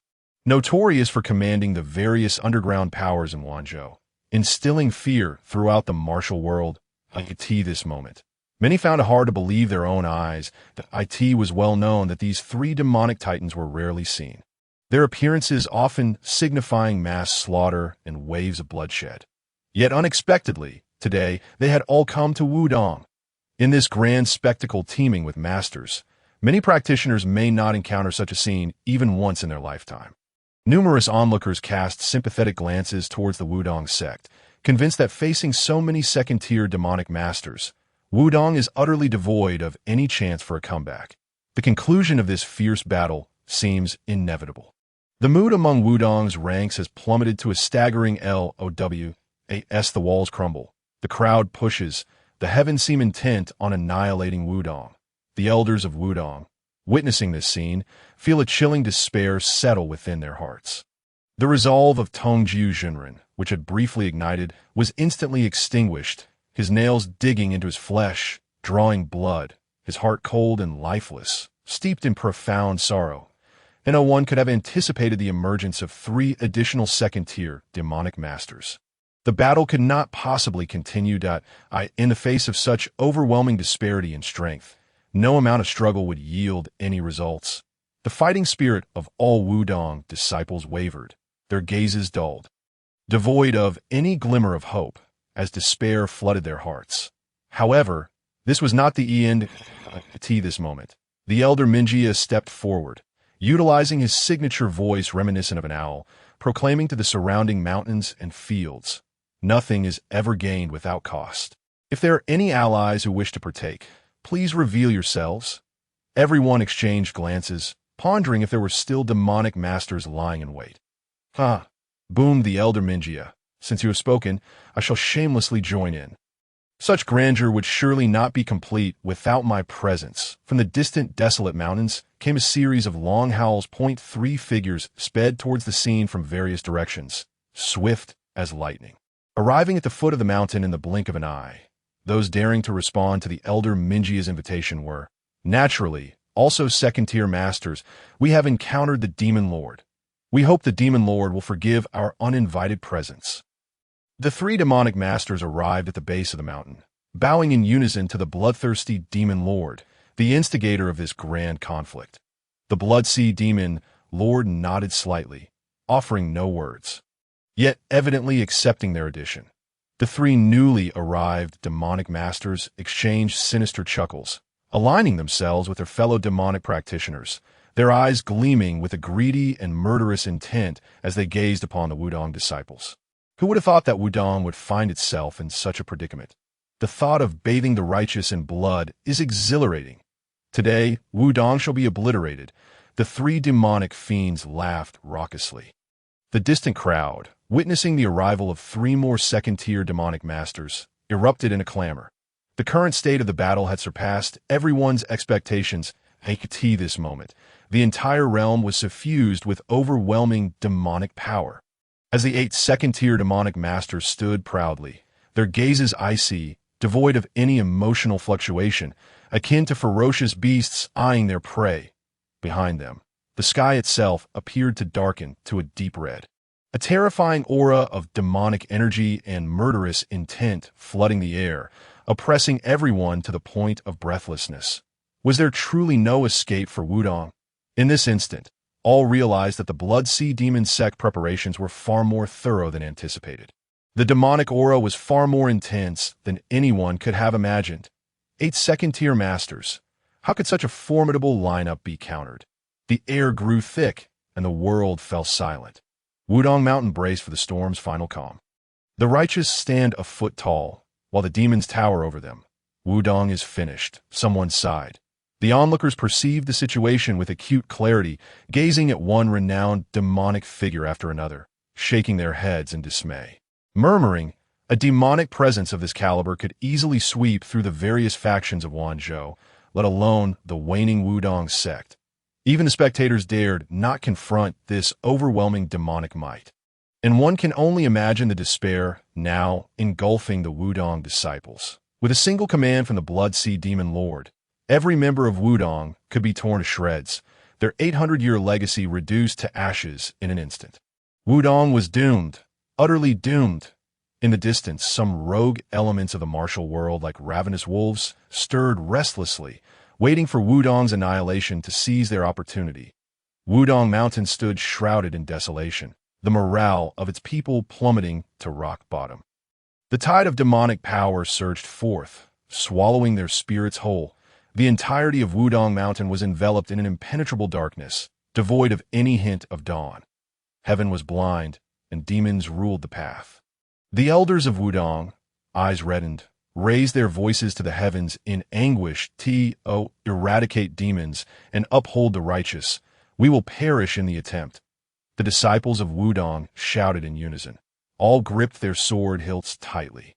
notorious for commanding the various underground powers in Wanzhou, instilling fear throughout the martial world. IT this moment. Many found it hard to believe their own eyes that IT was well known that these three demonic titans were rarely seen, their appearances often signifying mass slaughter and waves of bloodshed. Yet unexpectedly, today, they had all come to Wudang. In this grand spectacle teeming with masters, many practitioners may not encounter such a scene even once in their lifetime. Numerous onlookers cast sympathetic glances towards the Wudang sect, convinced that facing so many second-tier demonic masters, Wudang is utterly devoid of any chance for a comeback. The conclusion of this fierce battle seems inevitable. The mood among Wudang's ranks has plummeted to a staggering LOW. As the walls crumble, the crowd pushes, the heavens seem intent on annihilating Wudang. The elders of Wudang, witnessing this scene, feel a chilling despair settle within their hearts. The resolve of Tongjiu Zhenwu, which had briefly ignited, was instantly extinguished, his nails digging into his flesh, drawing blood, his heart cold and lifeless, steeped in profound sorrow. And no one could have anticipated the emergence of three additional second-tier demonic masters. The battle could not possibly continue. In the face of such overwhelming disparity in strength, No amount of struggle would yield any results. The fighting spirit of all Wudang disciples wavered, their gazes dulled, devoid of any glimmer of hope, as despair flooded their hearts. However, this was not the end to this moment. The elder Minjia stepped forward, utilizing his signature voice reminiscent of an owl, proclaiming to the surrounding mountains and fields, "Nothing is ever gained without cost. If there are any allies who wish to partake, please reveal yourselves." Everyone exchanged glances, pondering if there were still demonic masters lying in wait. "Ah," boomed the elder Minjia. "Since you have spoken, I shall shamelessly join in. Such grandeur would surely not be complete without my presence." From the distant, desolate mountains came a series of long howls. 3 figures sped towards the scene from various directions, swift as lightning. Arriving at the foot of the mountain in the blink of an eye, those daring to respond to the elder Minjia's invitation were, naturally, also second-tier masters. "We have encountered the Demon Lord. We hope the Demon Lord will forgive our uninvited presence." The 3 demonic masters arrived at the base of the mountain, bowing in unison to the bloodthirsty Demon Lord, the instigator of this grand conflict. The Blood-Sea Demon Lord nodded slightly, offering no words, yet evidently accepting their addition. The 3 newly arrived demonic masters exchanged sinister chuckles, aligning themselves with their fellow demonic practitioners, their eyes gleaming with a greedy and murderous intent as they gazed upon the Wudang disciples. Who would have thought that Wudang would find itself in such a predicament? The thought of bathing the righteous in blood is exhilarating. Today, Wudang shall be obliterated. The 3 demonic fiends laughed raucously. The distant crowd, witnessing the arrival of 3 more second-tier demonic masters, erupted in a clamor. The current state of the battle had surpassed everyone's expectations. At this moment, the entire realm was suffused with overwhelming demonic power. As the 8 second-tier demonic masters stood proudly, their gazes icy, devoid of any emotional fluctuation, akin to ferocious beasts eyeing their prey. Behind them, the sky itself appeared to darken to a deep red. A terrifying aura of demonic energy and murderous intent flooding the air, oppressing everyone to the point of breathlessness. Was there truly no escape for Wudang? In this instant, all realized that the Blood-Sea Demon sect preparations were far more thorough than anticipated. The demonic aura was far more intense than anyone could have imagined. 8 second-tier masters. How could such a formidable lineup be countered? The air grew thick, and the world fell silent. Wudang Mountain braced for the storm's final calm. The righteous stand a foot tall, while the demons tower over them. Wudang is finished, someone sighed. The onlookers perceived the situation with acute clarity, gazing at one renowned demonic figure after another, shaking their heads in dismay. Murmuring, a demonic presence of this caliber could easily sweep through the various factions of Wanzhou, let alone the waning Wudang sect. Even the spectators dared not confront this overwhelming demonic might. And one can only imagine the despair now engulfing the Wudang disciples. With a single command from the Blood-Sea Demon Lord, every member of Wudang could be torn to shreds, their 800-year legacy reduced to ashes in an instant. Wudang was doomed, utterly doomed. In the distance, some rogue elements of the martial world, like ravenous wolves, stirred restlessly, waiting for Wudang's annihilation to seize their opportunity. Wudang Mountain stood shrouded in desolation, the morale of its people plummeting to rock bottom. The tide of demonic power surged forth, swallowing their spirits whole. The entirety of Wudang Mountain was enveloped in an impenetrable darkness, devoid of any hint of dawn. Heaven was blind, and demons ruled the path. The elders of Wudang, eyes reddened, raised their voices to the heavens in anguish. Eradicate demons and uphold the righteous. We will perish in the attempt. The disciples of Wudang shouted in unison. All gripped their sword hilts tightly.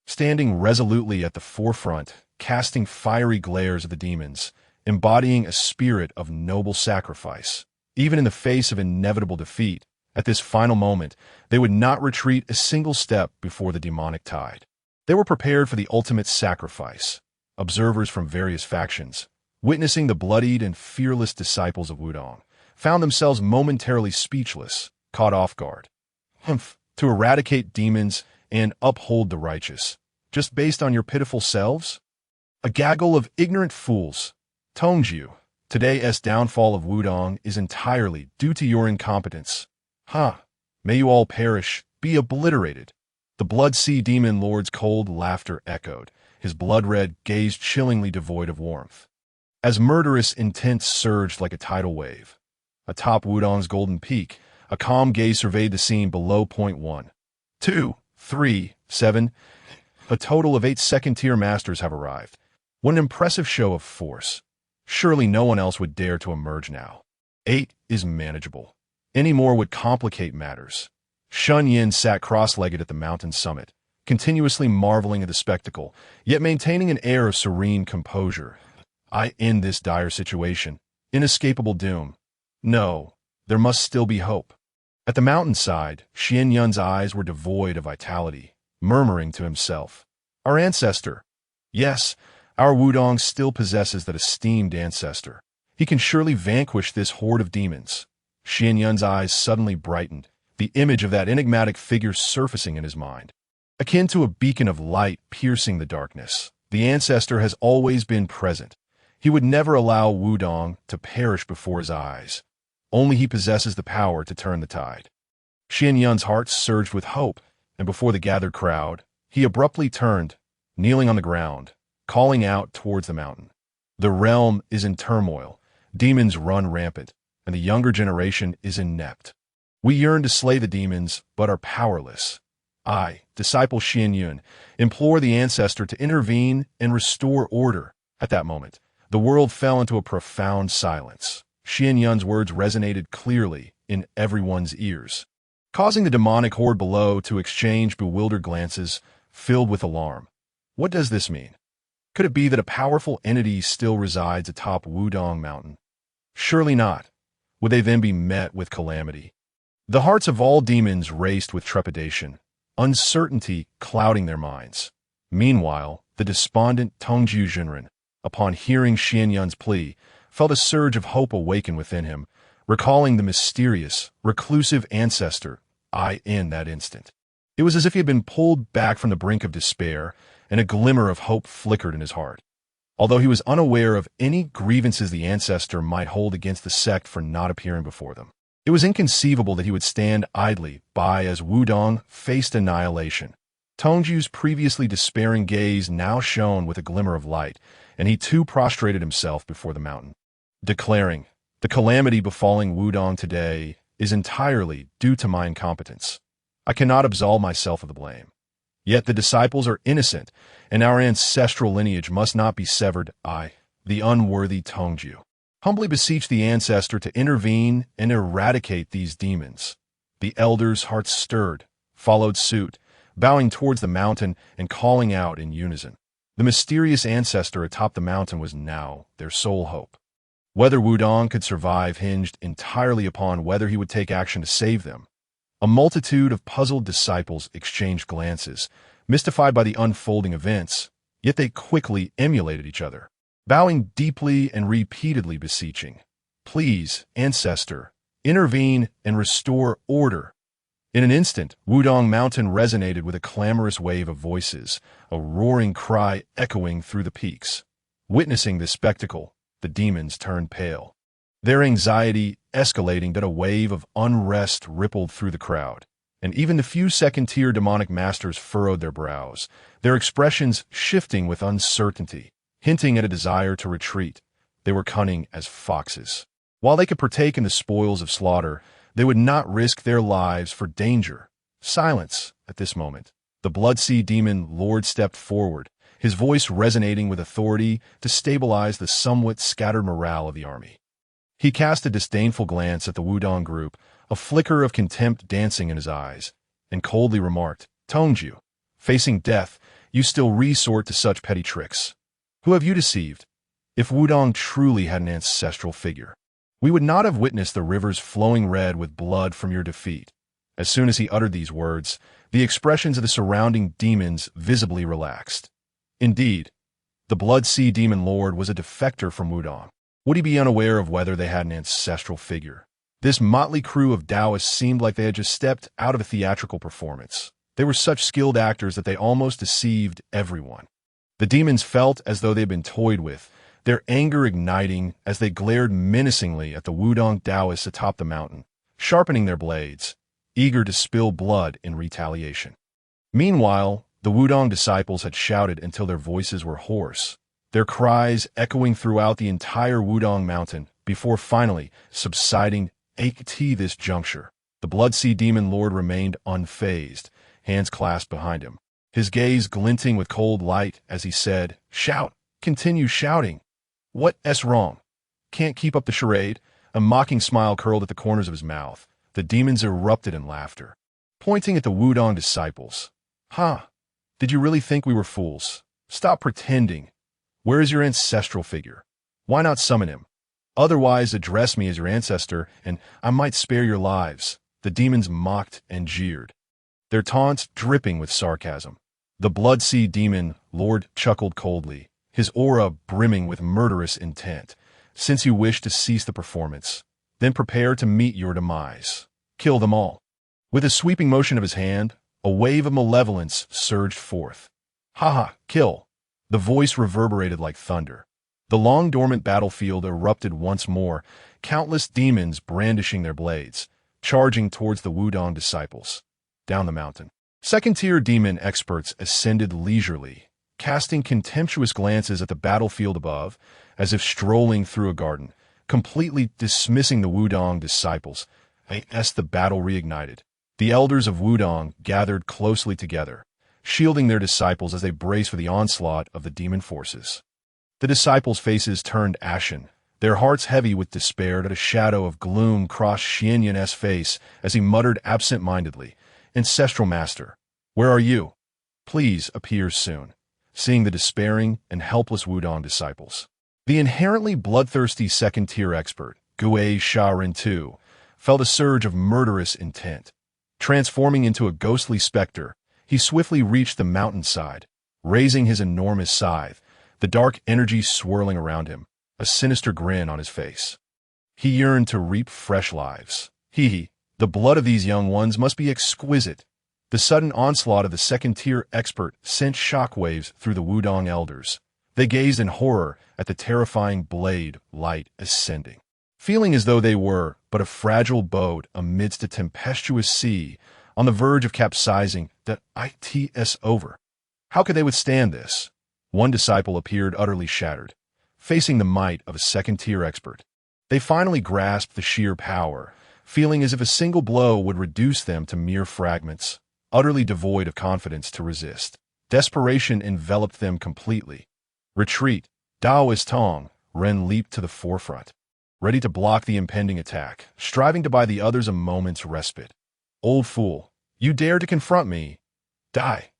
Standing resolutely at the forefront, casting fiery glares at the demons, embodying a spirit of noble sacrifice. Even in the face of inevitable defeat, at this final moment, they would not retreat a single step before the demonic tide. They were prepared for the ultimate sacrifice. Observers from various factions, witnessing the bloodied and fearless disciples of Wudang, found themselves momentarily speechless, caught off guard. To eradicate demons and uphold the righteous, just based on your pitiful selves? A gaggle of ignorant fools, Tongju, today's downfall of Wudang is entirely due to your incompetence. Ha! May you all perish, be obliterated. The Blood Sea Demon Lord's cold laughter echoed, his blood-red gaze chillingly devoid of warmth. As murderous intent surged like a tidal wave. Atop Wudang's golden peak, a calm gaze surveyed the scene below. 1, 2, 3, 7. A total of 8 second-tier masters have arrived. What an impressive show of force. Surely no one else would dare to emerge now. 8 is manageable. Any more would complicate matters. Shen Yan sat cross-legged at the mountain summit, continuously marveling at the spectacle, yet maintaining an air of serene composure. I end this dire situation. Inescapable doom. No, there must still be hope. At the mountainside, Shen Yan's eyes were devoid of vitality, murmuring to himself, "Our ancestor. Yes, our Wudang still possesses that esteemed ancestor. He can surely vanquish this horde of demons." Shen Yan's eyes suddenly brightened, the image of that enigmatic figure surfacing in his mind. Akin to a beacon of light piercing the darkness, the ancestor has always been present. He would never allow Wudang to perish before his eyes. Only he possesses the power to turn the tide. Shen Yan's heart surged with hope, and before the gathered crowd, he abruptly turned, kneeling on the ground, calling out towards the mountain. The realm is in turmoil, demons run rampant, and the younger generation is inept. We yearn to slay the demons, but are powerless. I, disciple Shen Yan, implore the ancestor to intervene and restore order. At that moment, the world fell into a profound silence. Shen Yan's words resonated clearly in everyone's ears, causing the demonic horde below to exchange bewildered glances, filled with alarm. What does this mean? Could it be that a powerful entity still resides atop Wudang Mountain? Surely not. Would they then be met with calamity? The hearts of all demons raced with trepidation, uncertainty clouding their minds. Meanwhile, the despondent Taiji Zhenwu, upon hearing Shen Yan's plea, felt a surge of hope awaken within him, recalling the mysterious, reclusive ancestor in that instant. It was as if he had been pulled back from the brink of despair, and a glimmer of hope flickered in his heart. Although he was unaware of any grievances the ancestor might hold against the sect for not appearing before them, it was inconceivable that he would stand idly by as Wudang faced annihilation. Tongju's previously despairing gaze now shone with a glimmer of light, and he too prostrated himself before the mountain, declaring, "The calamity befalling Wudang today is entirely due to my incompetence. I cannot absolve myself of the blame. Yet the disciples are innocent, and our ancestral lineage must not be severed. I, the unworthy Tongju, humbly beseech the ancestor to intervene and eradicate these demons." The elders' hearts stirred, followed suit, bowing towards the mountain and calling out in unison. The mysterious ancestor atop the mountain was now their sole hope. Whether Wudang could survive hinged entirely upon whether he would take action to save them. A multitude of puzzled disciples exchanged glances, mystified by the unfolding events, yet they quickly emulated each other, bowing deeply and repeatedly beseeching, "Please, ancestor, intervene and restore order." In an instant, Wudang Mountain resonated with a clamorous wave of voices, a roaring cry echoing through the peaks. Witnessing this spectacle, the demons turned pale, their anxiety escalating that a wave of unrest rippled through the crowd, and even the few second-tier demonic masters furrowed their brows, their expressions shifting with uncertainty, hinting at a desire to retreat. They were cunning as foxes. While they could partake in the spoils of slaughter, they would not risk their lives for danger. Silence. At this moment, the Blood Sea Demon Lord stepped forward, his voice resonating with authority to stabilize the somewhat scattered morale of the army. He cast a disdainful glance at the Wudang group, a flicker of contempt dancing in his eyes, and coldly remarked, "Tongju, facing death, you still resort to such petty tricks. Who have you deceived? If Wudang truly had an ancestral figure, we would not have witnessed the rivers flowing red with blood from your defeat." As soon as he uttered these words, the expressions of the surrounding demons visibly relaxed. Indeed, the Blood Sea Demon Lord was a defector from Wudang. Would he be unaware of whether they had an ancestral figure? This motley crew of Taoists seemed like they had just stepped out of a theatrical performance. They were such skilled actors that they almost deceived everyone. The demons felt as though they had been toyed with, their anger igniting as they glared menacingly at the Wudang Taoists atop the mountain, sharpening their blades, eager to spill blood in retaliation. Meanwhile, the Wudang disciples had shouted until their voices were hoarse, their cries echoing throughout the entire Wudang mountain before finally subsiding at this juncture. The Blood Sea Demon Lord remained unfazed, hands clasped behind him, his gaze glinting with cold light as he said, "Shout! Continue shouting! What's wrong? Can't keep up the charade?" A mocking smile curled at the corners of his mouth. The demons erupted in laughter, pointing at the Wudang disciples. "Huh? Did you really think we were fools? Stop pretending. Where is your ancestral figure? Why not summon him? Otherwise, address me as your ancestor, and I might spare your lives." The demons mocked and jeered, their taunts dripping with sarcasm. The Blood Sea Demon Lord chuckled coldly, his aura brimming with murderous intent. "Since you wish to cease the performance, then prepare to meet your demise. Kill them all." With a sweeping motion of his hand, a wave of malevolence surged forth. "Ha! Kill!" The voice reverberated like thunder. The long-dormant battlefield erupted once more, countless demons brandishing their blades, charging towards the Wudang disciples. Down the mountain, second-tier demon experts ascended leisurely, casting contemptuous glances at the battlefield above, as if strolling through a garden, completely dismissing the Wudang disciples. As the battle reignited, the elders of Wudang gathered closely together, shielding their disciples as they braced for the onslaught of the demon forces. The disciples' faces turned ashen, their hearts heavy with despair. That a shadow of gloom crossed Shen Yan's face as he muttered absent-mindedly, "Ancestral Master, where are you? Please appear soon." Seeing the despairing and helpless Wudang disciples, the inherently bloodthirsty second-tier expert, Guai Shaoren II, felt a surge of murderous intent. Transforming into a ghostly specter, he swiftly reached the mountainside, raising his enormous scythe, the dark energy swirling around him, a sinister grin on his face. He yearned to reap fresh lives. The blood of these young ones must be exquisite. The sudden onslaught of the second-tier expert sent shockwaves through the Wudang elders. They gazed in horror at the terrifying blade light ascending, feeling as though they were but a fragile boat amidst a tempestuous sea, on the verge of capsizing. It's over. How could they withstand this? One disciple appeared utterly shattered, facing the might of a second-tier expert. They finally grasped the sheer power, feeling as if a single blow would reduce them to mere fragments, utterly devoid of confidence to resist. Desperation enveloped them completely. "Retreat!" Taoist Tong, Ren leaped to the forefront, ready to block the impending attack, striving to buy the others a moment's respite. "Old fool, you dare to confront me? Die!"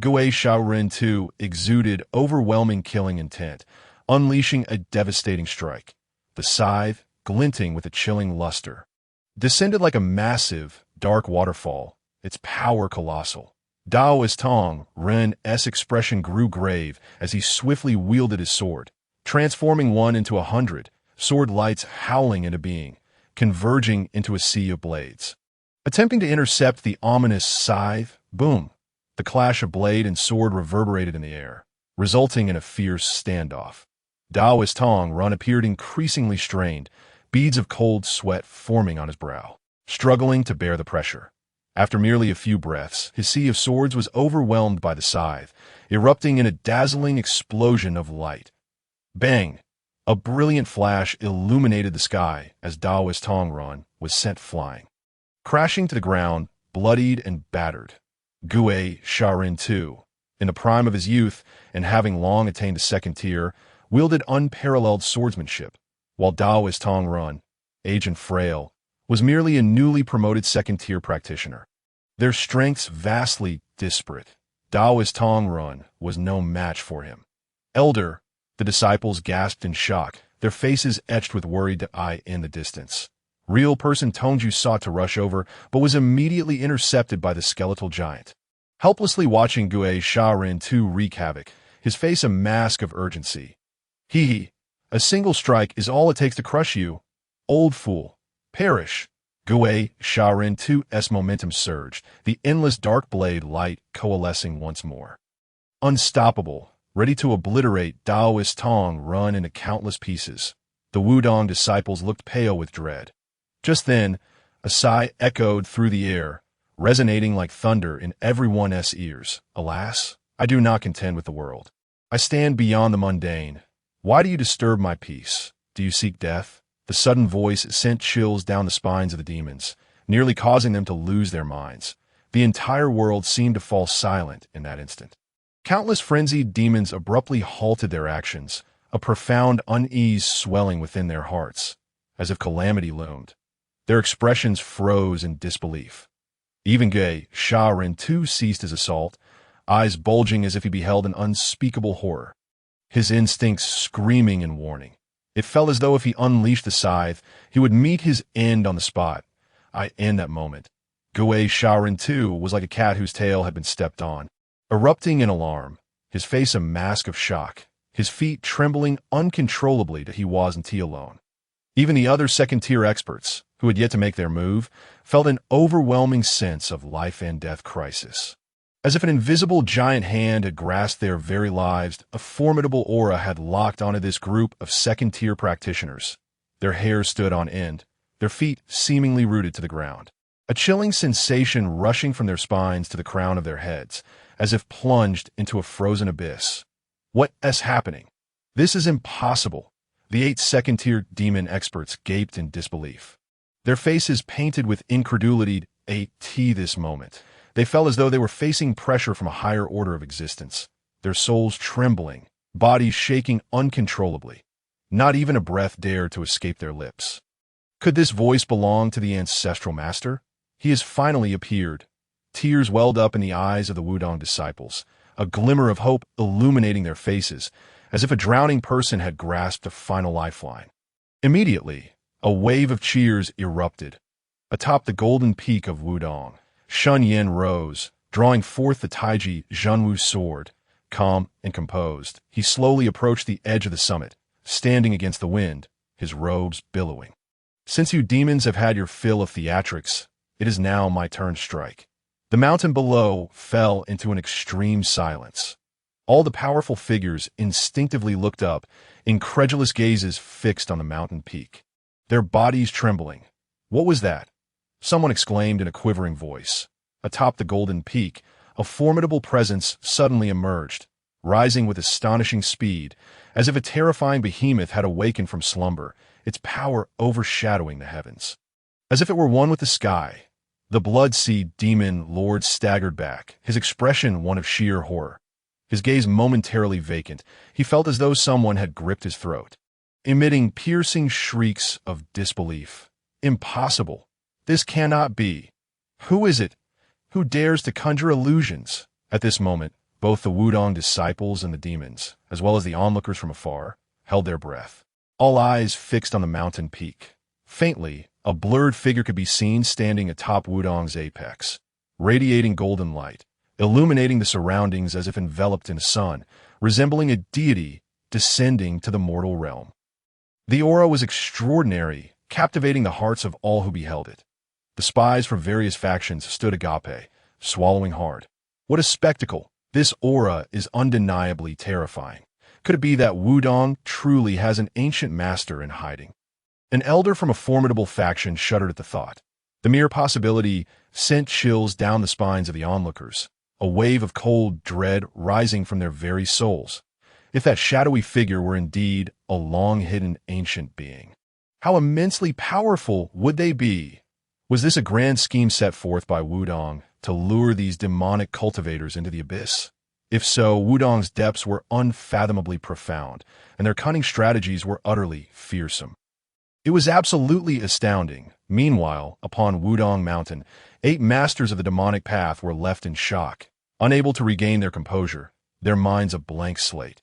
Guai Shaoren II exuded overwhelming killing intent, unleashing a devastating strike. The scythe, glinting with a chilling luster, descended like a massive, dark waterfall, its power colossal. Taoist Tong Ren's expression grew grave as he swiftly wielded his sword, transforming one into 100, sword lights howling into being, converging into a sea of blades. Attempting to intercept the ominous scythe, boom! The clash of blade and sword reverberated in the air, resulting in a fierce standoff. Taoist Tong Run appeared increasingly strained, beads of cold sweat forming on his brow, struggling to bear the pressure. After merely a few breaths, his sea of swords was overwhelmed by the scythe, erupting in a dazzling explosion of light. Bang! A brilliant flash illuminated the sky as Taoist Tong Run was sent flying, crashing to the ground, bloodied and battered. Guai Shaoren II, in the prime of his youth and having long attained a second tier, wielded unparalleled swordsmanship, while Taoist Tong Run, aged and frail, was merely a newly promoted second-tier practitioner. Their strengths vastly disparate. Taoist Tong Run was no match for him. "Elder," the disciples gasped in shock, their faces etched with worried eye in the distance. Real person Tongju sought to rush over, but was immediately intercepted by the skeletal giant. Helplessly watching Guai Shaoren II wreak havoc, his face a mask of urgency. A single strike is all it takes to crush you. Old fool. Perish." Guai Shaoren II's momentum surged, the endless dark blade light coalescing once more. Unstoppable, ready to obliterate Daoist Tong run into countless pieces. The Wudang disciples looked pale with dread. Just then, a sigh echoed through the air, resonating like thunder in everyone's ears. Alas, I do not contend with the world. I stand beyond the mundane. Why do you disturb my peace? Do you seek death? The sudden voice sent chills down the spines of the demons, nearly causing them to lose their minds. The entire world seemed to fall silent in that instant. Countless frenzied demons abruptly halted their actions, a profound unease swelling within their hearts, as if calamity loomed. Their expressions froze in disbelief. Even Gay Shaorin too ceased his assault, eyes bulging as if he beheld an unspeakable horror. His instincts screaming in warning. It felt as though if he unleashed the scythe, he would meet his end on the spot. In that moment, Gui Shaorin too was like a cat whose tail had been stepped on. Erupting in alarm, his face a mask of shock, his feet trembling uncontrollably that he wasn't alone. Even the other second-tier experts, who had yet to make their move, felt an overwhelming sense of life and death crisis. As if an invisible giant hand had grasped their very lives, a formidable aura had locked onto this group of second-tier practitioners. Their hair stood on end, their feet seemingly rooted to the ground. A chilling sensation rushing from their spines to the crown of their heads, as if plunged into a frozen abyss. What is happening? This is impossible. The 8 second-tier demon experts gaped in disbelief. Their faces painted with incredulity at this moment. They felt as though they were facing pressure from a higher order of existence, their souls trembling, bodies shaking uncontrollably. Not even a breath dared to escape their lips. Could this voice belong to the ancestral master? He has finally appeared. Tears welled up in the eyes of the Wudang disciples, a glimmer of hope illuminating their faces, as if a drowning person had grasped a final lifeline. Immediately, a wave of cheers erupted. Atop the golden peak of Wudang, Shen Yan rose, drawing forth the Taiji Zhenwu Sword. Calm and composed, he slowly approached the edge of the summit, standing against the wind, his robes billowing. Since you demons have had your fill of theatrics, it is now my turn to strike. The mountain below fell into an extreme silence. All the powerful figures instinctively looked up, incredulous gazes fixed on the mountain peak. Their bodies trembling. What was that? Someone exclaimed in a quivering voice. Atop the golden peak, a formidable presence suddenly emerged, rising with astonishing speed, as if a terrifying behemoth had awakened from slumber, its power overshadowing the heavens. As if it were one with the sky, the blood-sea demon lord staggered back, his expression one of sheer horror. His gaze momentarily vacant, he felt as though someone had gripped his throat, emitting piercing shrieks of disbelief. Impossible! This cannot be! Who is it? Who dares to conjure illusions? At this moment, both the Wudang disciples and the demons, as well as the onlookers from afar, held their breath, all eyes fixed on the mountain peak. Faintly, a blurred figure could be seen standing atop Wudang's apex, radiating golden light, illuminating the surroundings as if enveloped in a sun, resembling a deity descending to the mortal realm. The aura was extraordinary, captivating the hearts of all who beheld it. The spies from various factions stood agape, swallowing hard. What a spectacle! This aura is undeniably terrifying. Could it be that Wudang truly has an ancient master in hiding? An elder from a formidable faction shuddered at the thought. The mere possibility sent chills down the spines of the onlookers, a wave of cold dread rising from their very souls. If that shadowy figure were indeed a long-hidden ancient being, how immensely powerful would they be? Was this a grand scheme set forth by Wudang to lure these demonic cultivators into the abyss? If so, Wudang's depths were unfathomably profound, and their cunning strategies were utterly fearsome. It was absolutely astounding. Meanwhile, upon Wudang Mountain, 8 masters of the demonic path were left in shock, unable to regain their composure, their minds a blank slate.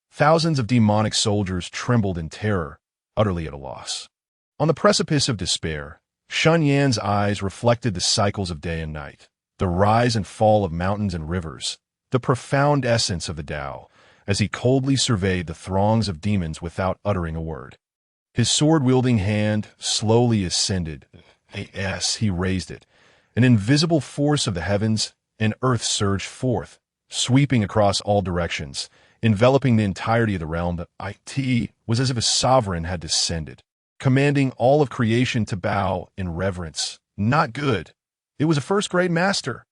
Thousands of demonic soldiers trembled in terror, utterly at a loss. On the precipice of despair, Shen Yan's eyes reflected the cycles of day and night, the rise and fall of mountains and rivers, the profound essence of the Tao, as he coldly surveyed the throngs of demons without uttering a word. His sword-wielding hand slowly ascended. As he raised it, an invisible force of the heavens and earth surged forth, sweeping across all directions, enveloping the entirety of the realm. The it was as if a sovereign had descended, commanding all of creation to bow in reverence. Not good. It was a first-grade master.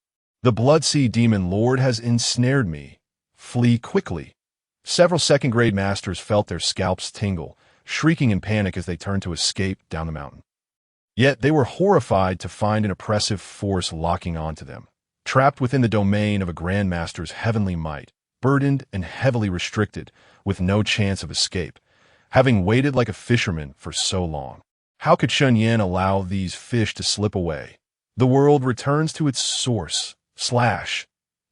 The Blood Sea Demon Lord has ensnared me. Flee quickly. Several second-grade masters felt their scalps tingle, shrieking in panic as they turned to escape down the mountain. Yet they were horrified to find an oppressive force locking onto them, trapped within the domain of a grandmaster's heavenly might, burdened and heavily restricted, with no chance of escape, having waited like a fisherman for so long. How could Shen Yan allow these fish to slip away? The world returns to its source.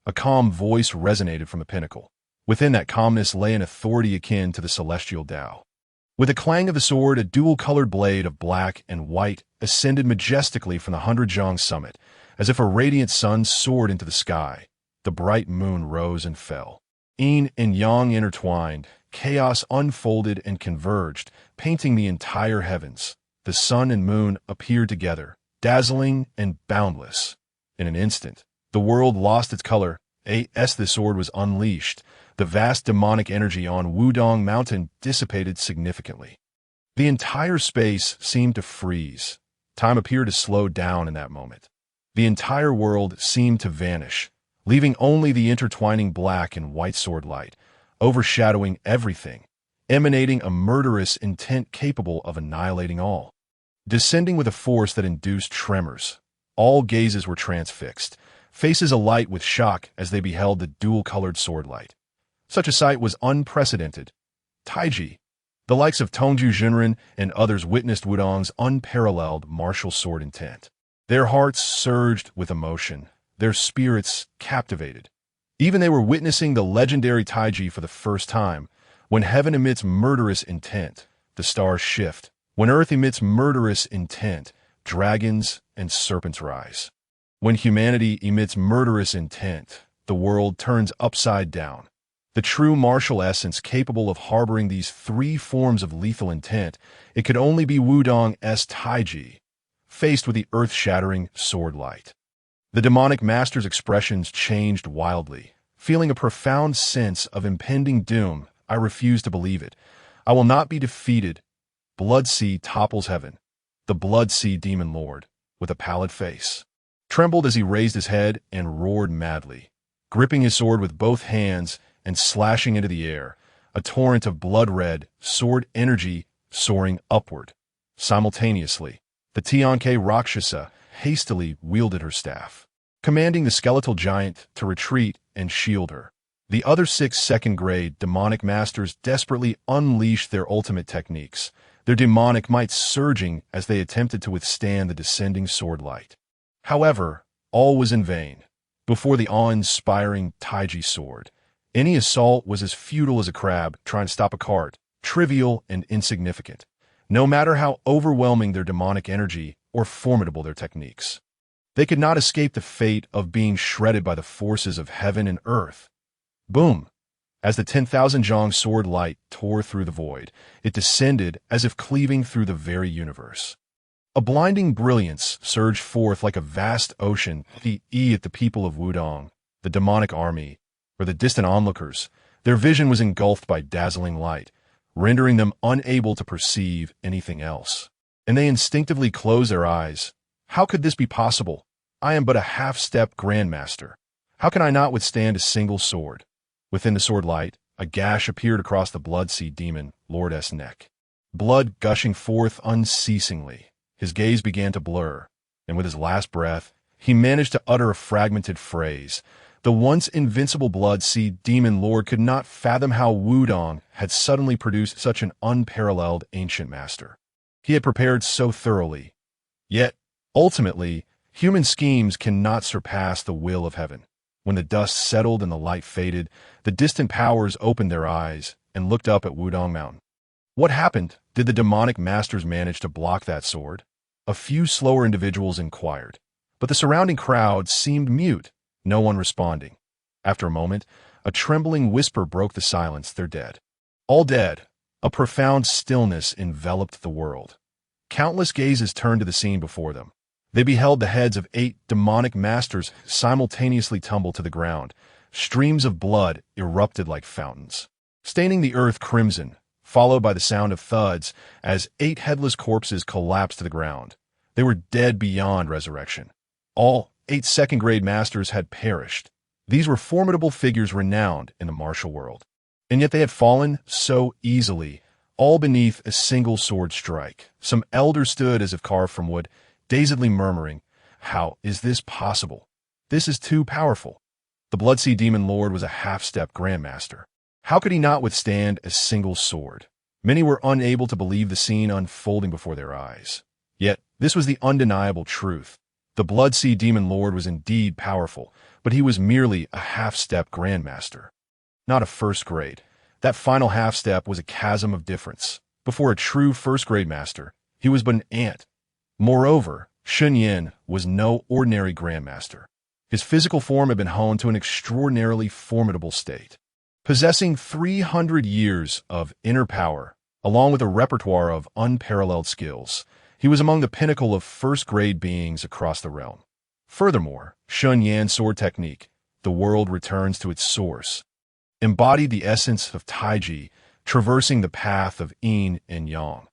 A calm voice resonated from the pinnacle. Within that calmness lay an authority akin to the celestial Tao. With a clang of the sword, a dual-colored blade of black and white ascended majestically from the 100-zhang summit, as if a radiant sun soared into the sky. The bright moon rose and fell. Yin and yang intertwined, chaos unfolded and converged, painting the entire heavens. The sun and moon appeared together, dazzling and boundless. In an instant, the world lost its color. As the sword was unleashed, the vast demonic energy on Wudang Mountain dissipated significantly. The entire space seemed to freeze. Time appeared to slow down in that moment. The entire world seemed to vanish, leaving only the intertwining black and white sword light, overshadowing everything, emanating a murderous intent capable of annihilating all. Descending with a force that induced tremors, all gazes were transfixed, faces alight with shock as they beheld the dual-colored sword light. Such a sight was unprecedented. Taiji, the likes of Tongju Jinren and others witnessed Wudang's unparalleled martial sword intent. Their hearts surged with emotion, their spirits captivated. Even they were witnessing the legendary Taiji for the first time. When heaven emits murderous intent, the stars shift. When earth emits murderous intent, dragons and serpents rise. When humanity emits murderous intent, the world turns upside down. The true martial essence capable of harboring these three forms of lethal intent, it could only be Wudang's Taiji, faced with the earth-shattering sword light. The demonic master's expressions changed wildly. Feeling a profound sense of impending doom, I refuse to believe it. I will not be defeated. Blood Sea topples heaven. The Blood Sea Demon Lord, with a pallid face, trembled as he raised his head and roared madly, gripping his sword with both hands and slashing into the air, a torrent of blood-red sword energy soaring upward. Simultaneously, the Tianke Rakshasa hastily wielded her staff, commanding the skeletal giant to retreat and shield her. The other 6 second-grade demonic masters desperately unleashed their ultimate techniques, their demonic might surging as they attempted to withstand the descending sword light. However, all was in vain. Before the awe-inspiring Taiji sword, any assault was as futile as a crab trying to stop a cart, trivial and insignificant, no matter how overwhelming their demonic energy or formidable their techniques. They could not escape the fate of being shredded by the forces of heaven and earth. Boom! As the 10,000-zhang sword light tore through the void, it descended as if cleaving through the very universe. A blinding brilliance surged forth like a vast ocean at the people of Wudang, the demonic army, or the distant onlookers. Their vision was engulfed by dazzling light, rendering them unable to perceive anything else. And they instinctively closed their eyes. How could this be possible? I am but a half-step grandmaster. How can I not withstand a single sword? Within the sword light, a gash appeared across the Blood Sea Demon Lord's neck, blood gushing forth unceasingly. His gaze began to blur, and with his last breath, he managed to utter a fragmented phrase. The once invincible Blood Sea Demon Lord could not fathom how Wudang had suddenly produced such an unparalleled ancient master. He had prepared so thoroughly. Yet, ultimately, human schemes cannot surpass the will of heaven. When the dust settled and the light faded, the distant powers opened their eyes and looked up at Wudang Mountain. What happened? Did the demonic masters manage to block that sword? A few slower individuals inquired, but the surrounding crowd seemed mute, no one responding. After a moment, a trembling whisper broke the silence. They're dead. All dead. A profound stillness enveloped the world. Countless gazes turned to the scene before them. They beheld the heads of 8 demonic masters simultaneously tumble to the ground, streams of blood erupted like fountains, staining the earth crimson, followed by the sound of thuds as 8 headless corpses collapsed to the ground. They were dead beyond resurrection. All 8 second-grade masters had perished. These were formidable figures renowned in the martial world. And yet they had fallen so easily, all beneath a single sword strike. Some elders stood as if carved from wood, dazedly murmuring, "How is this possible? This is too powerful." The Bloodseed Demon Lord was a half-step grandmaster. How could he not withstand a single sword? Many were unable to believe the scene unfolding before their eyes. Yet, this was the undeniable truth. The Bloodseed Demon Lord was indeed powerful, but he was merely a half-step grandmaster. Not a first grade. That final half-step was a chasm of difference. Before a true first-grade master, he was but an ant. Moreover, Shen Yan was no ordinary grandmaster. His physical form had been honed to an extraordinarily formidable state. Possessing 300 years of inner power, along with a repertoire of unparalleled skills, he was among the pinnacle of first-grade beings across the realm. Furthermore, Shen Yan's sword technique, the world returns to its source, embodied the essence of Taiji, traversing the path of yin and yang.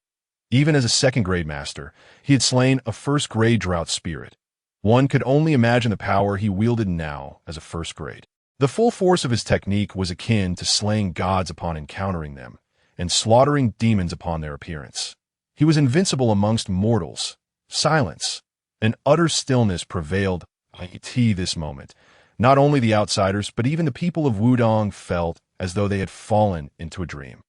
Even as a second-grade master, he had slain a first-grade drought spirit. One could only imagine the power he wielded now as a first-grade. The full force of his technique was akin to slaying gods upon encountering them, and slaughtering demons upon their appearance. He was invincible amongst mortals. Silence, an utter stillness prevailed at this moment. Not only the outsiders, but even the people of Wudang felt as though they had fallen into a dream.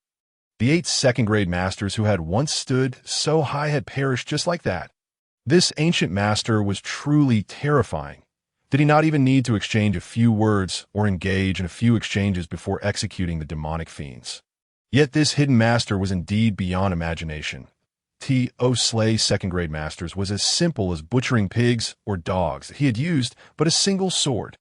The 8 second-grade masters who had once stood so high had perished just like that. This ancient master was truly terrifying. Did he not even need to exchange a few words or engage in a few exchanges before executing the demonic fiends? Yet this hidden master was indeed beyond imagination. To slay second-grade masters was as simple as butchering pigs or dogs. He had used but a single sword.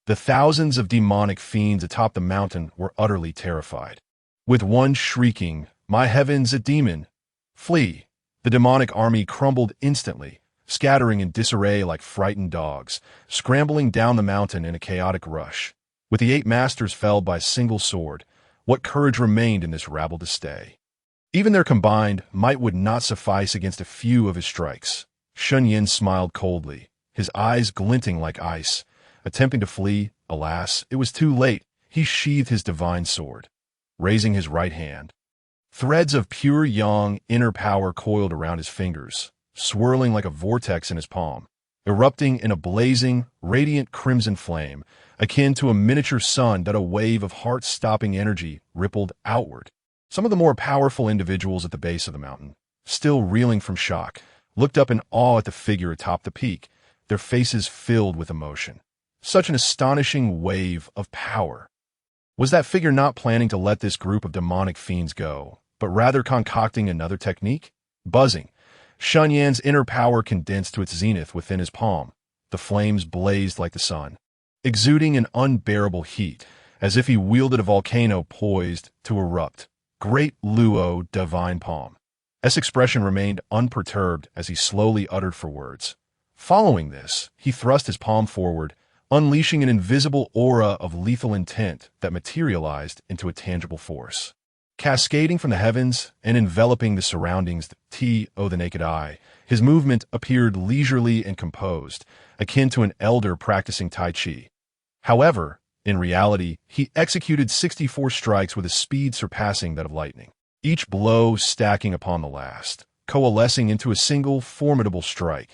The thousands of demonic fiends atop the mountain were utterly terrified. With one shrieking, "My heavens, a demon! Flee!" the demonic army crumbled instantly, scattering in disarray like frightened dogs, scrambling down the mountain in a chaotic rush. With the 8 masters felled by a single sword, what courage remained in this rabble to stay? Even their combined might would not suffice against a few of his strikes. Shen Yan smiled coldly, his eyes glinting like ice. Attempting to flee, alas, it was too late. He sheathed his divine sword, raising his right hand. Threads of pure yang inner power coiled around his fingers, swirling like a vortex in his palm, erupting in a blazing, radiant crimson flame, akin to a miniature sun that a wave of heart-stopping energy rippled outward. Some of the more powerful individuals at the base of the mountain, still reeling from shock, looked up in awe at the figure atop the peak, their faces filled with emotion. Such an astonishing wave of power. Was that figure not planning to let this group of demonic fiends go, but rather concocting another technique? Buzzing, Shen Yan's inner power condensed to its zenith within his palm. The flames blazed like the sun, exuding an unbearable heat, as if he wielded a volcano poised to erupt. Great Luo Divine Palm. S expression remained unperturbed as he slowly uttered for words. Following this, he thrust his palm forward, unleashing an invisible aura of lethal intent that materialized into a tangible force. Cascading from the heavens and enveloping the surroundings the naked eye, his movement appeared leisurely and composed, akin to an elder practicing Tai Chi. However, in reality, he executed 64 strikes with a speed surpassing that of lightning, each blow stacking upon the last, coalescing into a single formidable strike.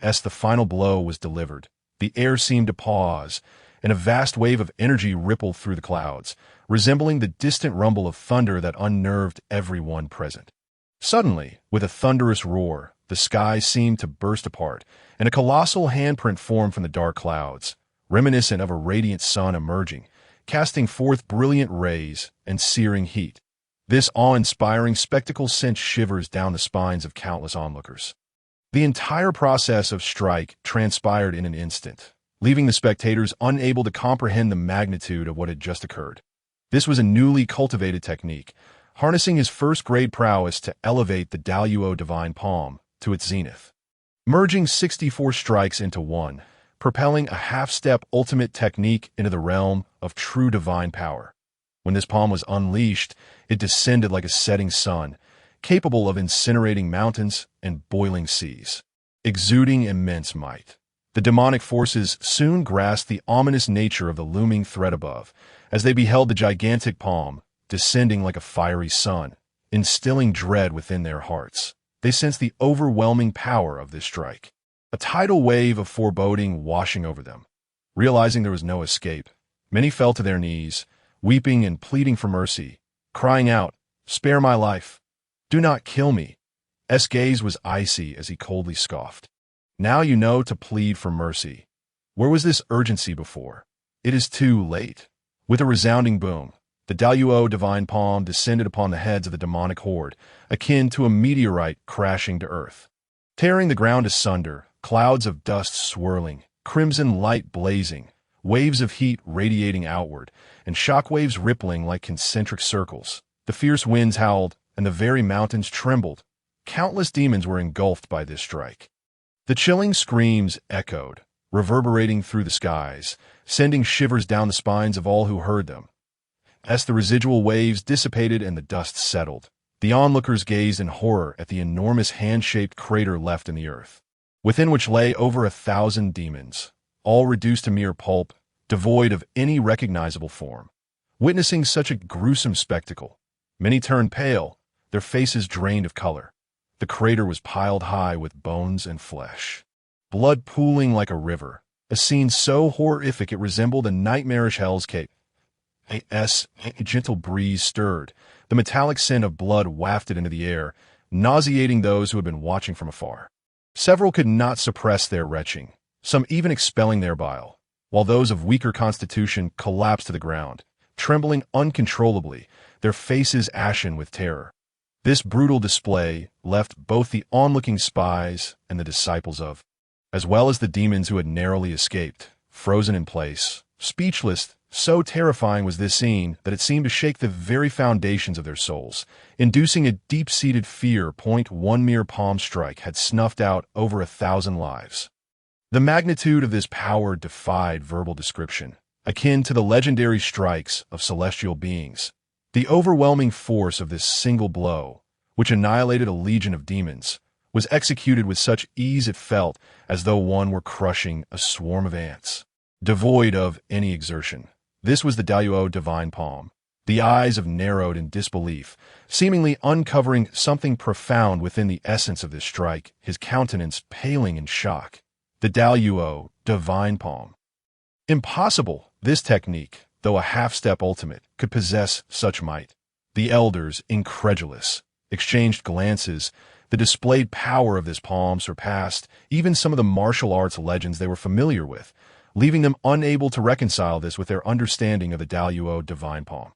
As the final blow was delivered, the air seemed to pause, and a vast wave of energy rippled through the clouds, resembling the distant rumble of thunder that unnerved everyone present. Suddenly, with a thunderous roar, the sky seemed to burst apart, and a colossal handprint formed from the dark clouds, reminiscent of a radiant sun emerging, casting forth brilliant rays and searing heat. This awe-inspiring spectacle sent shivers down the spines of countless onlookers. The entire process of strike transpired in an instant, leaving the spectators unable to comprehend the magnitude of what had just occurred. This was a newly cultivated technique, harnessing his first-grade prowess to elevate the Luo Divine Palm to its zenith. Merging 64 strikes into one, propelling a half-step ultimate technique into the realm of true divine power. When this palm was unleashed, it descended like a setting sun, capable of incinerating mountains and boiling seas. Exuding immense might, the demonic forces soon grasped the ominous nature of the looming threat above, as they beheld the gigantic palm descending like a fiery sun, instilling dread within their hearts. They sensed the overwhelming power of this strike. A tidal wave of foreboding washing over them. Realizing there was no escape, many fell to their knees, weeping and pleading for mercy, crying out, "Spare my life! Do not kill me!" S. gaze was icy as he coldly scoffed. "Now you know to plead for mercy. Where was this urgency before? It is too late." With a resounding boom, the Luo Divine Palm descended upon the heads of the demonic horde, akin to a meteorite crashing to earth. Tearing the ground asunder, clouds of dust swirling, crimson light blazing, waves of heat radiating outward, and shockwaves rippling like concentric circles. The fierce winds howled, and the very mountains trembled. Countless demons were engulfed by this strike. The chilling screams echoed, reverberating through the skies, sending shivers down the spines of all who heard them. As the residual waves dissipated and the dust settled, the onlookers gazed in horror at the enormous hand-shaped crater left in the earth, within which lay over 1,000 demons, all reduced to mere pulp, devoid of any recognizable form. Witnessing such a gruesome spectacle, many turned pale, their faces drained of color. The crater was piled high with bones and flesh, blood pooling like a river, a scene so horrific it resembled a nightmarish hell's cave. A gentle breeze stirred, the metallic scent of blood wafted into the air, nauseating those who had been watching from afar. Several could not suppress their retching, some even expelling their bile, while those of weaker constitution collapsed to the ground, trembling uncontrollably, their faces ashen with terror. This brutal display left both the onlooking spies and the disciples of, as well as the demons who had narrowly escaped, frozen in place, speechless. So terrifying was this scene that it seemed to shake the very foundations of their souls, inducing a deep-seated fear. One mere palm strike had snuffed out over 1,000 lives. The magnitude of this power defied verbal description, akin to the legendary strikes of celestial beings. The overwhelming force of this single blow, which annihilated a legion of demons, was executed with such ease it felt as though one were crushing a swarm of ants, devoid of any exertion. This was the Luo Divine Palm, the eyes of narrowed in disbelief, seemingly uncovering something profound within the essence of this strike, his countenance paling in shock. The Luo Divine Palm. Impossible, this technique, though a half-step ultimate, could possess such might. The elders, incredulous, exchanged glances. The displayed power of this palm surpassed even some of the martial arts legends they were familiar with, leaving them unable to reconcile this with their understanding of the Luo Divine Palm.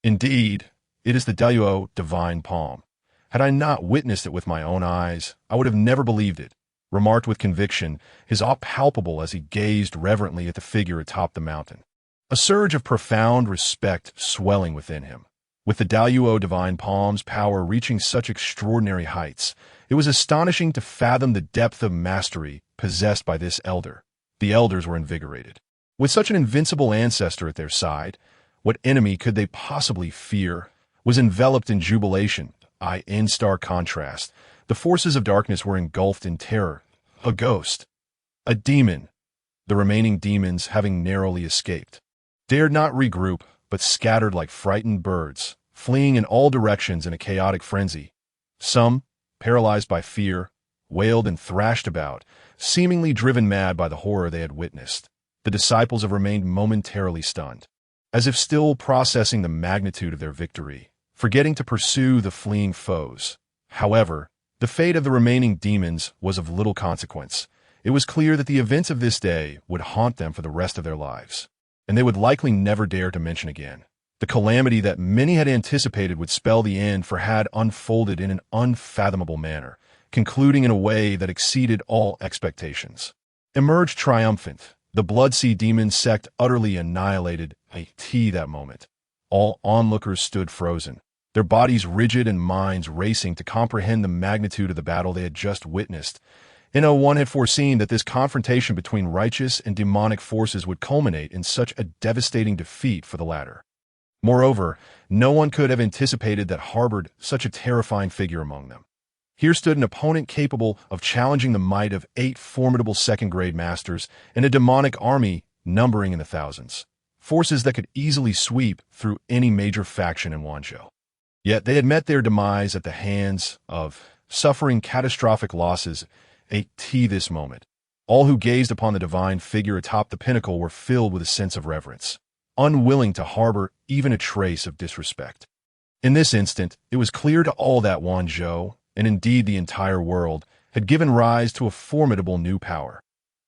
Indeed, it is the Luo Divine Palm. Had I not witnessed it with my own eyes, I would have never believed it, remarked with conviction, his awe palpable as he gazed reverently at the figure atop the mountain. A surge of profound respect swelling within him. With the Luo Divine Palm's power reaching such extraordinary heights, it was astonishing to fathom the depth of mastery possessed by this elder. The elders were invigorated. With such an invincible ancestor at their side, what enemy could they possibly fear? Was enveloped in jubilation. In stark contrast, the forces of darkness were engulfed in terror. A ghost. A demon. The remaining demons, having narrowly escaped, dared not regroup, but scattered like frightened birds, fleeing in all directions in a chaotic frenzy. Some, paralyzed by fear, wailed and thrashed about, seemingly driven mad by the horror they had witnessed. The disciples have remained momentarily stunned, as if still processing the magnitude of their victory, forgetting to pursue the fleeing foes. However, the fate of the remaining demons was of little consequence. It was clear that the events of this day would haunt them for the rest of their lives, and they would likely never dare to mention again. The calamity that many had anticipated would spell the end for had unfolded in an unfathomable manner, concluding in a way that exceeded all expectations. Emerged triumphant, the Blood Sea Demon sect utterly annihilated that moment. All onlookers stood frozen, their bodies rigid and minds racing to comprehend the magnitude of the battle they had just witnessed. No one had foreseen that this confrontation between righteous and demonic forces would culminate in such a devastating defeat for the latter. Moreover, no one could have anticipated that harbored such a terrifying figure among them. Here stood an opponent capable of challenging the might of 8 formidable second-grade masters and a demonic army numbering in the thousands, forces that could easily sweep through any major faction in Wanzhou. Yet they had met their demise at the hands of suffering catastrophic losses at this moment. All who gazed upon the divine figure atop the pinnacle were filled with a sense of reverence, unwilling to harbor even a trace of disrespect. In this instant, it was clear to all that Wanzhou, and indeed the entire world, had given rise to a formidable new power.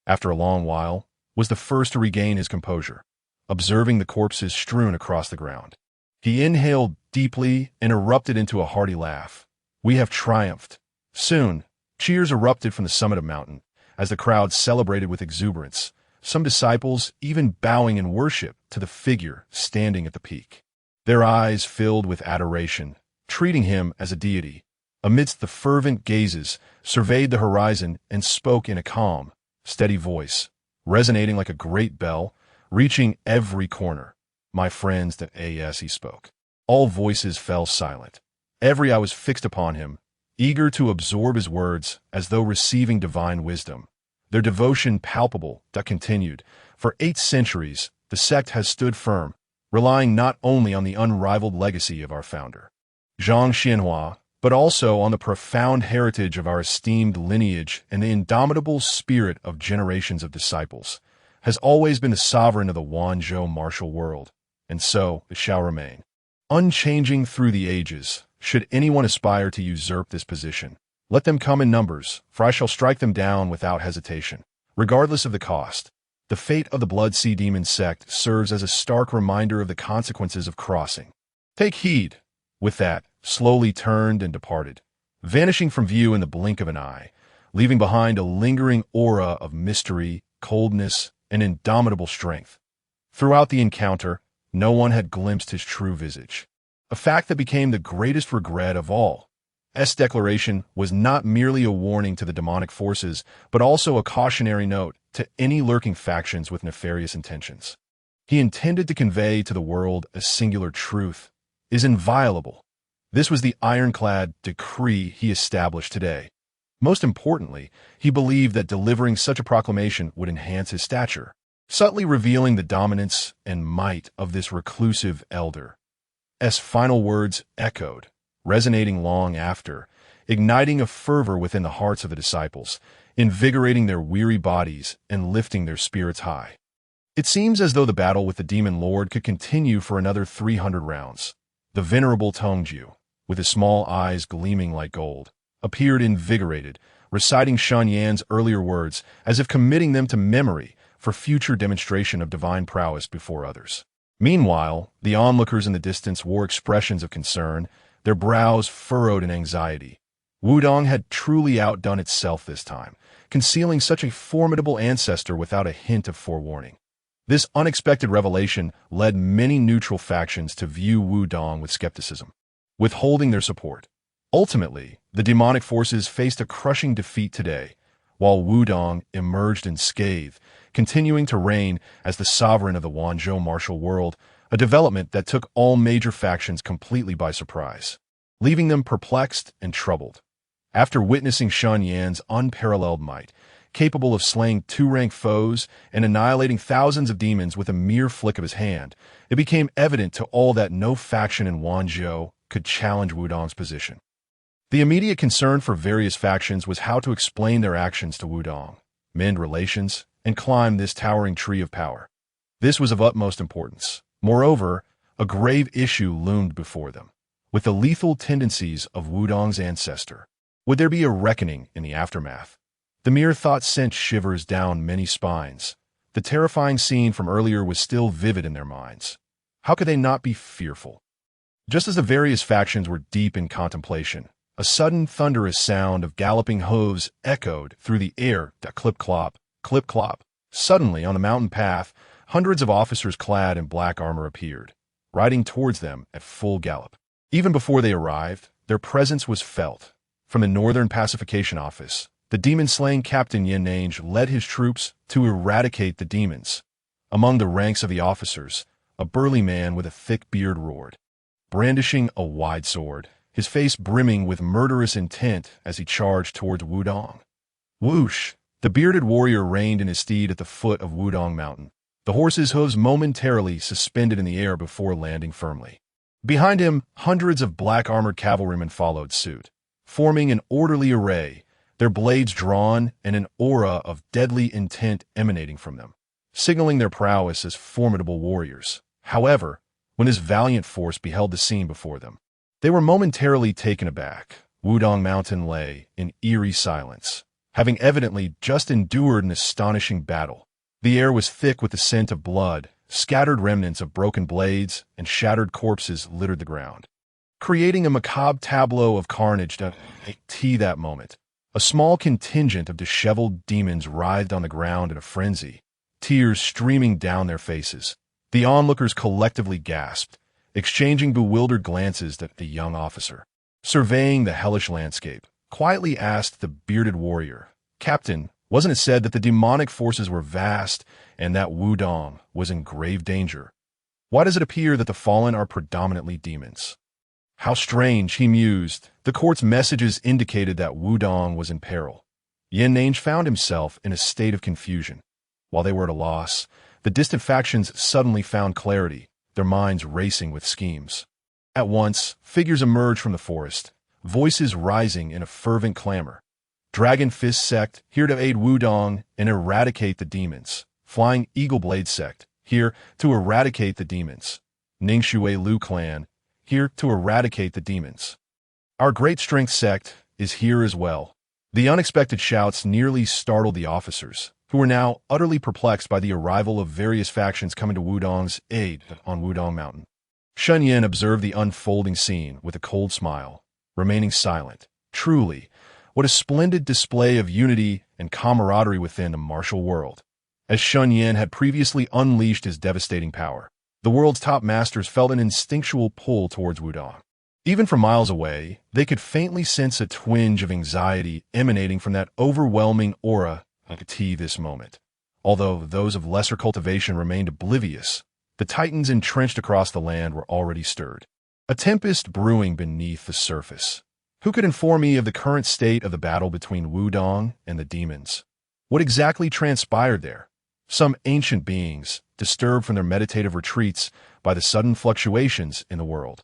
After a long while, was the first to regain his composure, observing the corpses strewn across the ground. He inhaled deeply and erupted into a hearty laugh. We have triumphed. Soon, cheers erupted from the summit of the mountain, as the crowd celebrated with exuberance, some disciples even bowing in worship to the figure standing at the peak. Their eyes filled with adoration, treating him as a deity. Amidst the fervent gazes, surveyed the horizon and spoke in a calm, steady voice, resonating like a great bell, reaching every corner. My friends, he spoke. All voices fell silent. Every eye was fixed upon him, eager to absorb his words as though receiving divine wisdom. Their devotion palpable, that continued. For 8 centuries, the sect has stood firm, relying not only on the unrivaled legacy of our founder, Zhang Xianhua, but also on the profound heritage of our esteemed lineage and the indomitable spirit of generations of disciples, has always been the sovereign of the Wanzhou martial world, and so it shall remain. Unchanging through the ages, should anyone aspire to usurp this position, let them come in numbers, for I shall strike them down without hesitation, regardless of the cost. The fate of the Blood Sea Demon sect serves as a stark reminder of the consequences of crossing. Take heed. With that, slowly turned and departed, vanishing from view in the blink of an eye, leaving behind a lingering aura of mystery, coldness, and indomitable strength. Throughout the encounter, no one had glimpsed his true visage, a fact that became the greatest regret of all. S. declaration was not merely a warning to the demonic forces, but also a cautionary note to any lurking factions with nefarious intentions. He intended to convey to the world a singular truth: is inviolable. This was the ironclad decree he established today. Most importantly, he believed that delivering such a proclamation would enhance his stature, subtly revealing the dominance and might of this reclusive elder. S. final words echoed, resonating long after, igniting a fervor within the hearts of the disciples, invigorating their weary bodies and lifting their spirits high. It seems as though the battle with the demon lord could continue for another 300 rounds. The venerable Tongju, with his small eyes gleaming like gold, appeared invigorated, reciting Shen Yan's earlier words as if committing them to memory for future demonstration of divine prowess before others. Meanwhile, the onlookers in the distance wore expressions of concern, their brows furrowed in anxiety. Wudang had truly outdone itself this time, concealing such a formidable ancestor without a hint of forewarning. This unexpected revelation led many neutral factions to view Wudang with skepticism, withholding their support. Ultimately, the demonic forces faced a crushing defeat today, while Wudang emerged unscathed, continuing to reign as the sovereign of the Wanzhou martial world, a development that took all major factions completely by surprise, leaving them perplexed and troubled. After witnessing Shen Yan's unparalleled might, capable of slaying 2-rank foes and annihilating thousands of demons with a mere flick of his hand, it became evident to all that no faction in Wanzhou could challenge Wudang's position. The immediate concern for various factions was how to explain their actions to Wudang, mend relations, and climb this towering tree of power. This was of utmost importance. Moreover, a grave issue loomed before them. With the lethal tendencies of Wudang's ancestor, would there be a reckoning in the aftermath? The mere thought sent shivers down many spines. The terrifying scene from earlier was still vivid in their minds. How could they not be fearful? Just as the various factions were deep in contemplation, a sudden thunderous sound of galloping hooves echoed through the air. Clip-clop, clip-clop. Suddenly, on the mountain path, hundreds of officers clad in black armor appeared, riding towards them at full gallop. Even before they arrived, their presence was felt. From the Northern Pacification Office, The demon-slaying Captain Yin Yang led his troops to eradicate the demons. Among the ranks of the officers, a burly man with a thick beard roared, brandishing a wide sword, his face brimming with murderous intent as he charged towards Wudang. Whoosh! The bearded warrior reined in his steed at the foot of Wudang Mountain, the horse's hooves momentarily suspended in the air before landing firmly. Behind him, hundreds of black-armored cavalrymen followed suit, forming an orderly array, their blades drawn and an aura of deadly intent emanating from them, signaling their prowess as formidable warriors. However, when this valiant force beheld the scene before them, they were momentarily taken aback. Wudang Mountain lay in eerie silence, having evidently just endured an astonishing battle. The air was thick with the scent of blood, scattered remnants of broken blades and shattered corpses littered the ground, creating a macabre tableau of carnage that moment. A small contingent of disheveled demons writhed on the ground in a frenzy, tears streaming down their faces. The onlookers collectively gasped, exchanging bewildered glances at the young officer, surveying the hellish landscape, quietly asked the bearded warrior, "Captain, wasn't it said that the demonic forces were vast and that Wudang was in grave danger? Why does it appear that the fallen are predominantly demons?" How strange, he mused. The court's messages indicated that Wudang was in peril. Yin Yang found himself in a state of confusion. While they were at a loss, the distant factions suddenly found clarity, their minds racing with schemes. At once, figures emerged from the forest, voices rising in a fervent clamor. Dragon Fist Sect, here to aid Wudang and eradicate the demons. Flying Eagle Blade Sect, here to eradicate the demons. Ningshui Lu Clan, here to eradicate the demons. Our Great Strength Sect is here as well. The unexpected shouts nearly startled the officers, who were now utterly perplexed by the arrival of various factions coming to Wudang's aid on Wudang Mountain. Shen Yan observed the unfolding scene with a cold smile, remaining silent. Truly, what a splendid display of unity and camaraderie within a martial world. As Shen Yan had previously unleashed his devastating power, the world's top masters felt an instinctual pull towards Wudang. Even from miles away, they could faintly sense a twinge of anxiety emanating from that overwhelming aura of this moment. Although those of lesser cultivation remained oblivious, the titans entrenched across the land were already stirred. A tempest brewing beneath the surface. Who could inform me of the current state of the battle between Wudang and the demons? What exactly transpired there? Some ancient beings, disturbed from their meditative retreats by the sudden fluctuations in the world,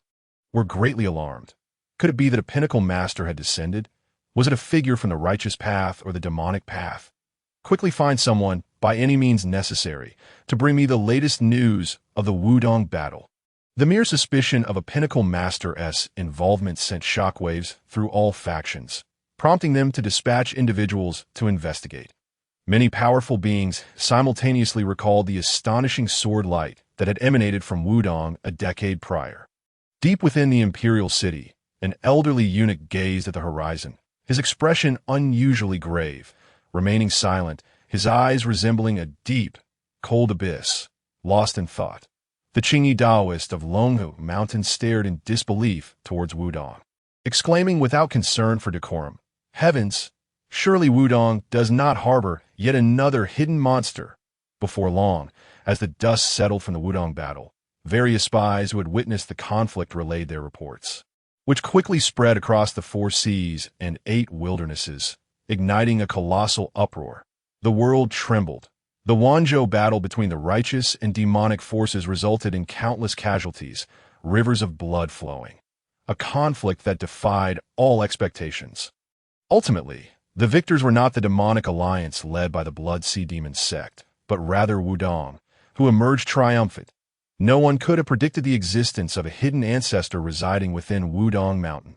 were greatly alarmed. Could it be that a pinnacle master had descended? Was it a figure from the righteous path or the demonic path? Quickly find someone, by any means necessary, to bring me the latest news of the Wudang battle. The mere suspicion of a pinnacle master's involvement sent shockwaves through all factions, prompting them to dispatch individuals to investigate. Many powerful beings simultaneously recalled the astonishing sword light that had emanated from Wudang a decade prior. Deep within the imperial city, an elderly eunuch gazed at the horizon, his expression unusually grave, remaining silent, his eyes resembling a deep, cold abyss, lost in thought. The Qingyi Taoist of Longhu Mountain stared in disbelief towards Wudang, exclaiming without concern for decorum, "Heavens! Surely Wudang does not harbor yet another hidden monster." Before long, as the dust settled from the Wudang battle, various spies who had witnessed the conflict relayed their reports, which quickly spread across the 4 seas and 8 wildernesses, igniting a colossal uproar. The world trembled. The Wanzhou battle between the righteous and demonic forces resulted in countless casualties, rivers of blood flowing. A conflict that defied all expectations. Ultimately, the victors were not the demonic alliance led by the Blood Sea Demon sect, but rather Wudang, who emerged triumphant. No one could have predicted the existence of a hidden ancestor residing within Wudang Mountain.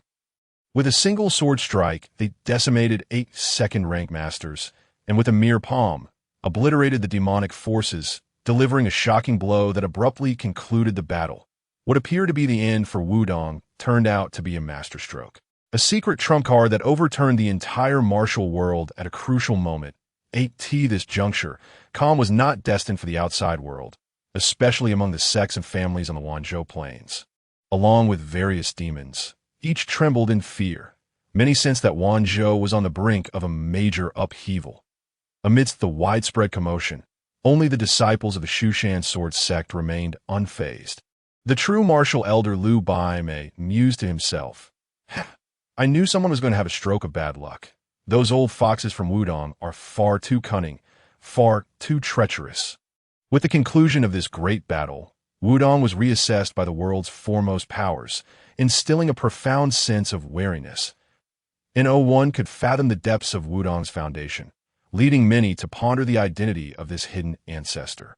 With a single sword strike, they decimated 8 second-rank masters, and with a mere palm, obliterated the demonic forces, delivering a shocking blow that abruptly concluded the battle. What appeared to be the end for Wudang turned out to be a masterstroke. A secret trump card that overturned the entire martial world at a crucial moment. At this juncture, calm was not destined for the outside world, especially among the sects and families on the Wanzhou plains. Along with various demons, each trembled in fear. Many sensed that Wanzhou was on the brink of a major upheaval. Amidst the widespread commotion, only the disciples of the Shushan sword sect remained unfazed. The true martial elder Luo Divine mused to himself, I knew someone was going to have a stroke of bad luck. Those old foxes from Wudang are far too cunning, far too treacherous. With the conclusion of this great battle, Wudang was reassessed by the world's foremost powers, instilling a profound sense of wariness. No one could fathom the depths of Wudang's foundation, leading many to ponder the identity of this hidden ancestor.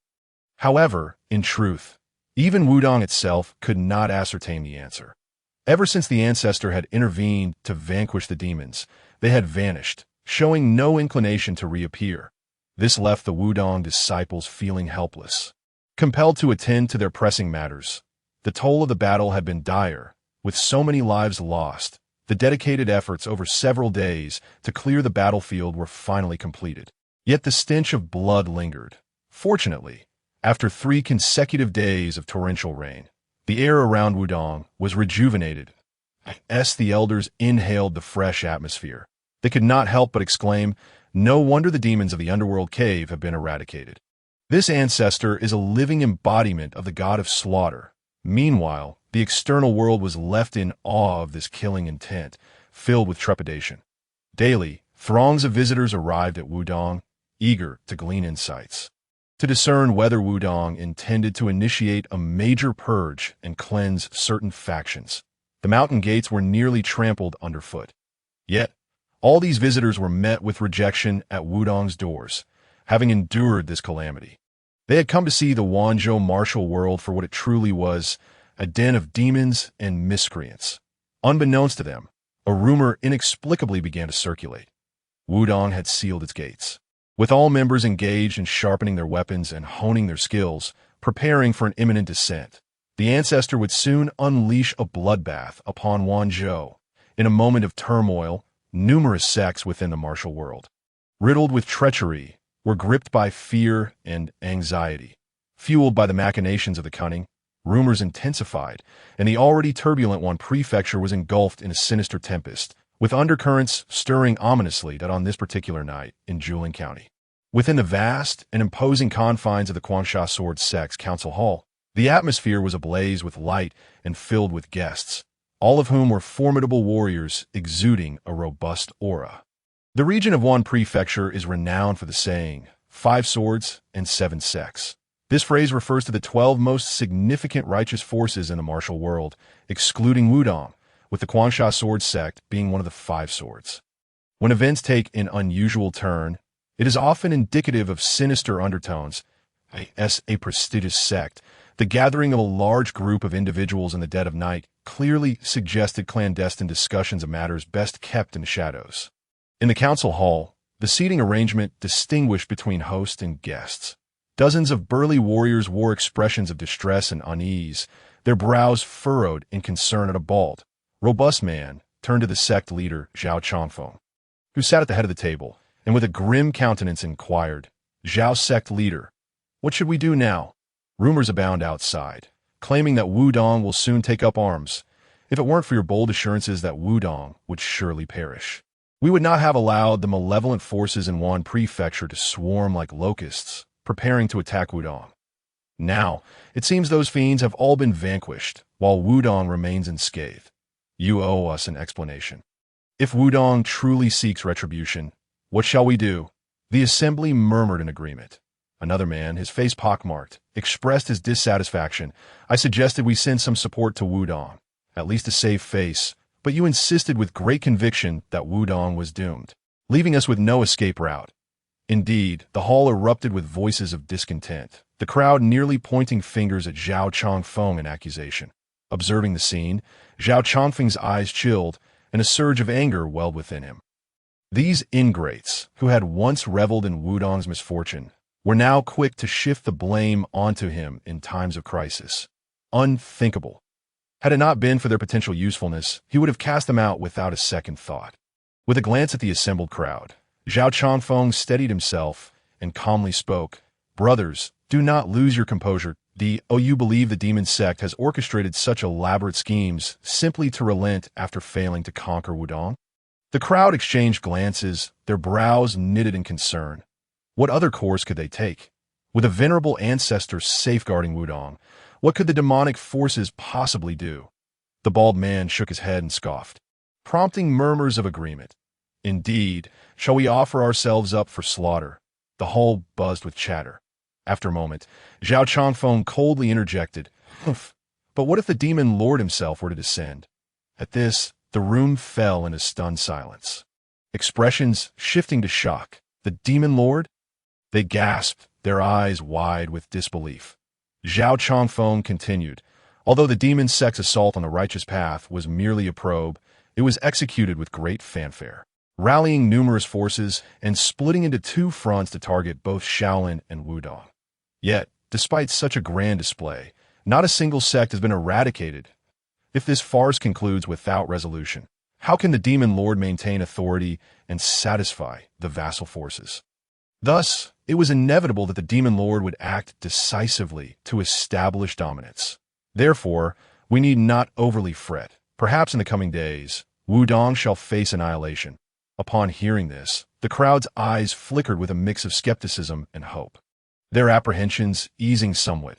However, in truth, even Wudang itself could not ascertain the answer. Ever since the ancestor had intervened to vanquish the demons, they had vanished, showing no inclination to reappear. This left the Wudang disciples feeling helpless. Compelled to attend to their pressing matters, the toll of the battle had been dire, with so many lives lost. The dedicated efforts over several days to clear the battlefield were finally completed. Yet the stench of blood lingered. Fortunately, after 3 consecutive days of torrential rain, the air around Wudang was rejuvenated. As the elders inhaled the fresh atmosphere, they could not help but exclaim, no wonder the demons of the underworld cave have been eradicated. This ancestor is a living embodiment of the god of slaughter. Meanwhile, the external world was left in awe of this killing intent, filled with trepidation. Daily, throngs of visitors arrived at Wudang, eager to glean insights, to discern whether Wudang intended to initiate a major purge and cleanse certain factions. The mountain gates were nearly trampled underfoot. Yet, all these visitors were met with rejection at Wudang's doors, having endured this calamity. They had come to see the Wanzhou martial world for what it truly was, a den of demons and miscreants. Unbeknownst to them, a rumor inexplicably began to circulate. Wudang had sealed its gates, with all members engaged in sharpening their weapons and honing their skills, preparing for an imminent descent. The ancestor would soon unleash a bloodbath upon Wanzhou. In a moment of turmoil, numerous sects within the martial world, riddled with treachery, were gripped by fear and anxiety. Fueled by the machinations of the cunning, rumors intensified, and the already turbulent Wan prefecture was engulfed in a sinister tempest, with undercurrents stirring ominously that on this particular night in Julin County. Within the vast and imposing confines of the Quansha Sword Sect's council hall, the atmosphere was ablaze with light and filled with guests, all of whom were formidable warriors exuding a robust aura. The region of Wan Prefecture is renowned for the saying, 5 swords and 7 sects. This phrase refers to the 12 most significant righteous forces in the martial world, excluding Wudang, with the Quansha Sword Sect being one of the 5 swords. When events take an unusual turn, it is often indicative of sinister undertones. As a prestigious sect, the gathering of a large group of individuals in the dead of night clearly suggested clandestine discussions of matters best kept in the shadows. In the council hall, the seating arrangement distinguished between host and guests. Dozens of burly warriors wore expressions of distress and unease, their brows furrowed in concern at a bald, robust man turned to the sect leader Zhao Chongfeng, who sat at the head of the table, and with a grim countenance inquired, Zhao sect leader, what should we do now? Rumors abound outside, claiming that Wudang will soon take up arms. If it weren't for your bold assurances that Wudang would surely perish, we would not have allowed the malevolent forces in Wan Prefecture to swarm like locusts, preparing to attack Wudang. Now, it seems those fiends have all been vanquished, while Wudang remains unscathed. You owe us an explanation. If Wudang truly seeks retribution, what shall we do? The assembly murmured in agreement. Another man, his face pockmarked, expressed his dissatisfaction. I suggested we send some support to Wudang, at least to save face, but you insisted with great conviction that Wudang was doomed, leaving us with no escape route. Indeed, the hall erupted with voices of discontent, the crowd nearly pointing fingers at Zhao Chongfeng in accusation. Observing the scene, Zhao Chongfeng's eyes chilled, and a surge of anger welled within him. These ingrates, who had once reveled in Wudang's misfortune, were now quick to shift the blame onto him in times of crisis. Unthinkable. Had it not been for their potential usefulness, he would have cast them out without a second thought. With a glance at the assembled crowd, Zhao Chongfeng steadied himself and calmly spoke, Brothers, do not lose your composure. You believe the demon sect has orchestrated such elaborate schemes simply to relent after failing to conquer Wudang? The crowd exchanged glances, their brows knitted in concern. What other course could they take? With a venerable ancestor safeguarding Wudang, what could the demonic forces possibly do? The bald man shook his head and scoffed, prompting murmurs of agreement. Indeed, shall we offer ourselves up for slaughter? The hall buzzed with chatter. After a moment, Zhao Changfeng coldly interjected, "Humph, but what if the demon lord himself were to descend?" At this, the room fell in a stunned silence. Expressions shifting to shock. The demon lord? They gasped, their eyes wide with disbelief. Zhao Changfeng continued, "Although the demon sect's assault on the righteous path was merely a probe, it was executed with great fanfare, rallying numerous forces and splitting into two fronts to target both Shaolin and Wudang. Yet, despite such a grand display, not a single sect has been eradicated. If this farce concludes without resolution, how can the demon lord maintain authority and satisfy the vassal forces?" Thus, it was inevitable that the demon lord would act decisively to establish dominance. Therefore, we need not overly fret. Perhaps in the coming days, Wudang shall face annihilation. Upon hearing this, the crowd's eyes flickered with a mix of skepticism and hope, their apprehensions easing somewhat.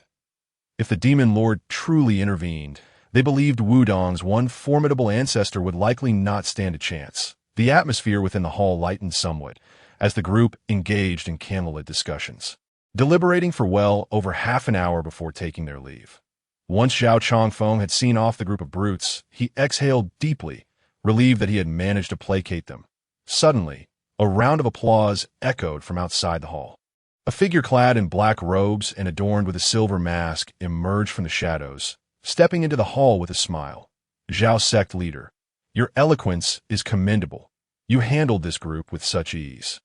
If the demon lord truly intervened, they believed Wudang's one formidable ancestor would likely not stand a chance. The atmosphere within the hall lightened somewhat, as the group engaged in candlelit discussions, deliberating for well over half an hour before taking their leave. Once Zhao Changfeng had seen off the group of brutes, he exhaled deeply, relieved that he had managed to placate them. Suddenly, a round of applause echoed from outside the hall. A figure clad in black robes and adorned with a silver mask emerged from the shadows, stepping into the hall with a smile. "Zhao sect leader, your eloquence is commendable. You handled this group with such ease."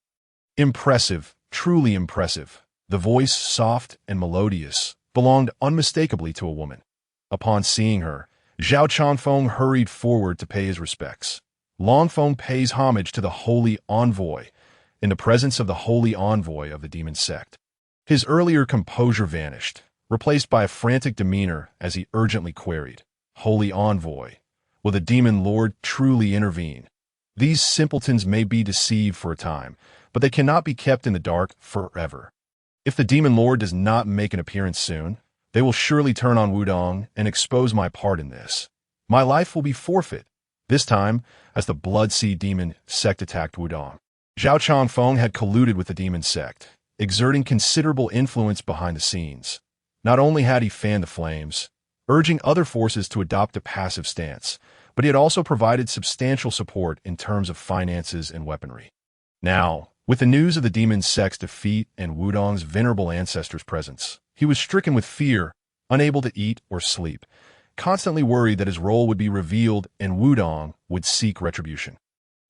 Impressive, truly impressive. The voice, soft and melodious, belonged unmistakably to a woman. Upon seeing her, Zhao Changfeng hurried forward to pay his respects. Longfeng pays homage to the holy envoy, in the presence of the holy envoy of the demon sect. His earlier composure vanished, replaced by a frantic demeanor as he urgently queried, "Holy envoy, will the demon lord truly intervene? These simpletons may be deceived for a time, but they cannot be kept in the dark forever. If the demon lord does not make an appearance soon, they will surely turn on Wudang and expose my part in this. My life will be forfeit, this time as the Blood Sea demon sect attacked Wudang." Zhao Changfeng had colluded with the demon sect, exerting considerable influence behind the scenes. Not only had he fanned the flames, urging other forces to adopt a passive stance, but he had also provided substantial support in terms of finances and weaponry. Now, with the news of the demon sect's defeat and Wudang's venerable ancestor's presence, he was stricken with fear, unable to eat or sleep, constantly worried that his role would be revealed and Wudang would seek retribution.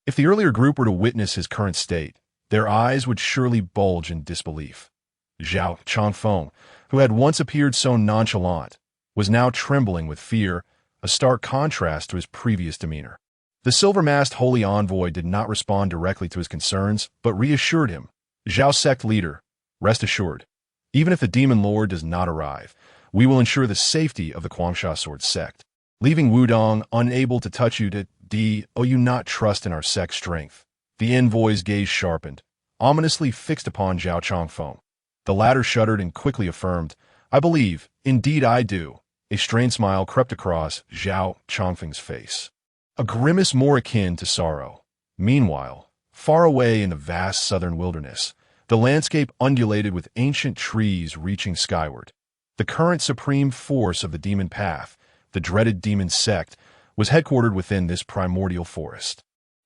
If the earlier group were to witness his current state, their eyes would surely bulge in disbelief. Zhao Changfeng, who had once appeared so nonchalant, was now trembling with fear, a stark contrast to his previous demeanor. The silver-masked holy envoy did not respond directly to his concerns, but reassured him. "Zhao sect leader, rest assured, even if the demon lord does not arrive, we will ensure the safety of the Quangsha sword sect. Leaving Wudang unable to touch you owe you not trust in our sect's strength." The envoy's gaze sharpened, ominously fixed upon Zhao Changfeng. The latter shuddered and quickly affirmed, "I believe, indeed I do." A strained smile crept across Zhao Changfeng's face, a grimace more akin to sorrow. Meanwhile, far away in the vast southern wilderness, the landscape undulated with ancient trees reaching skyward. The current supreme force of the demon path, the dreaded demon sect, was headquartered within this primordial forest.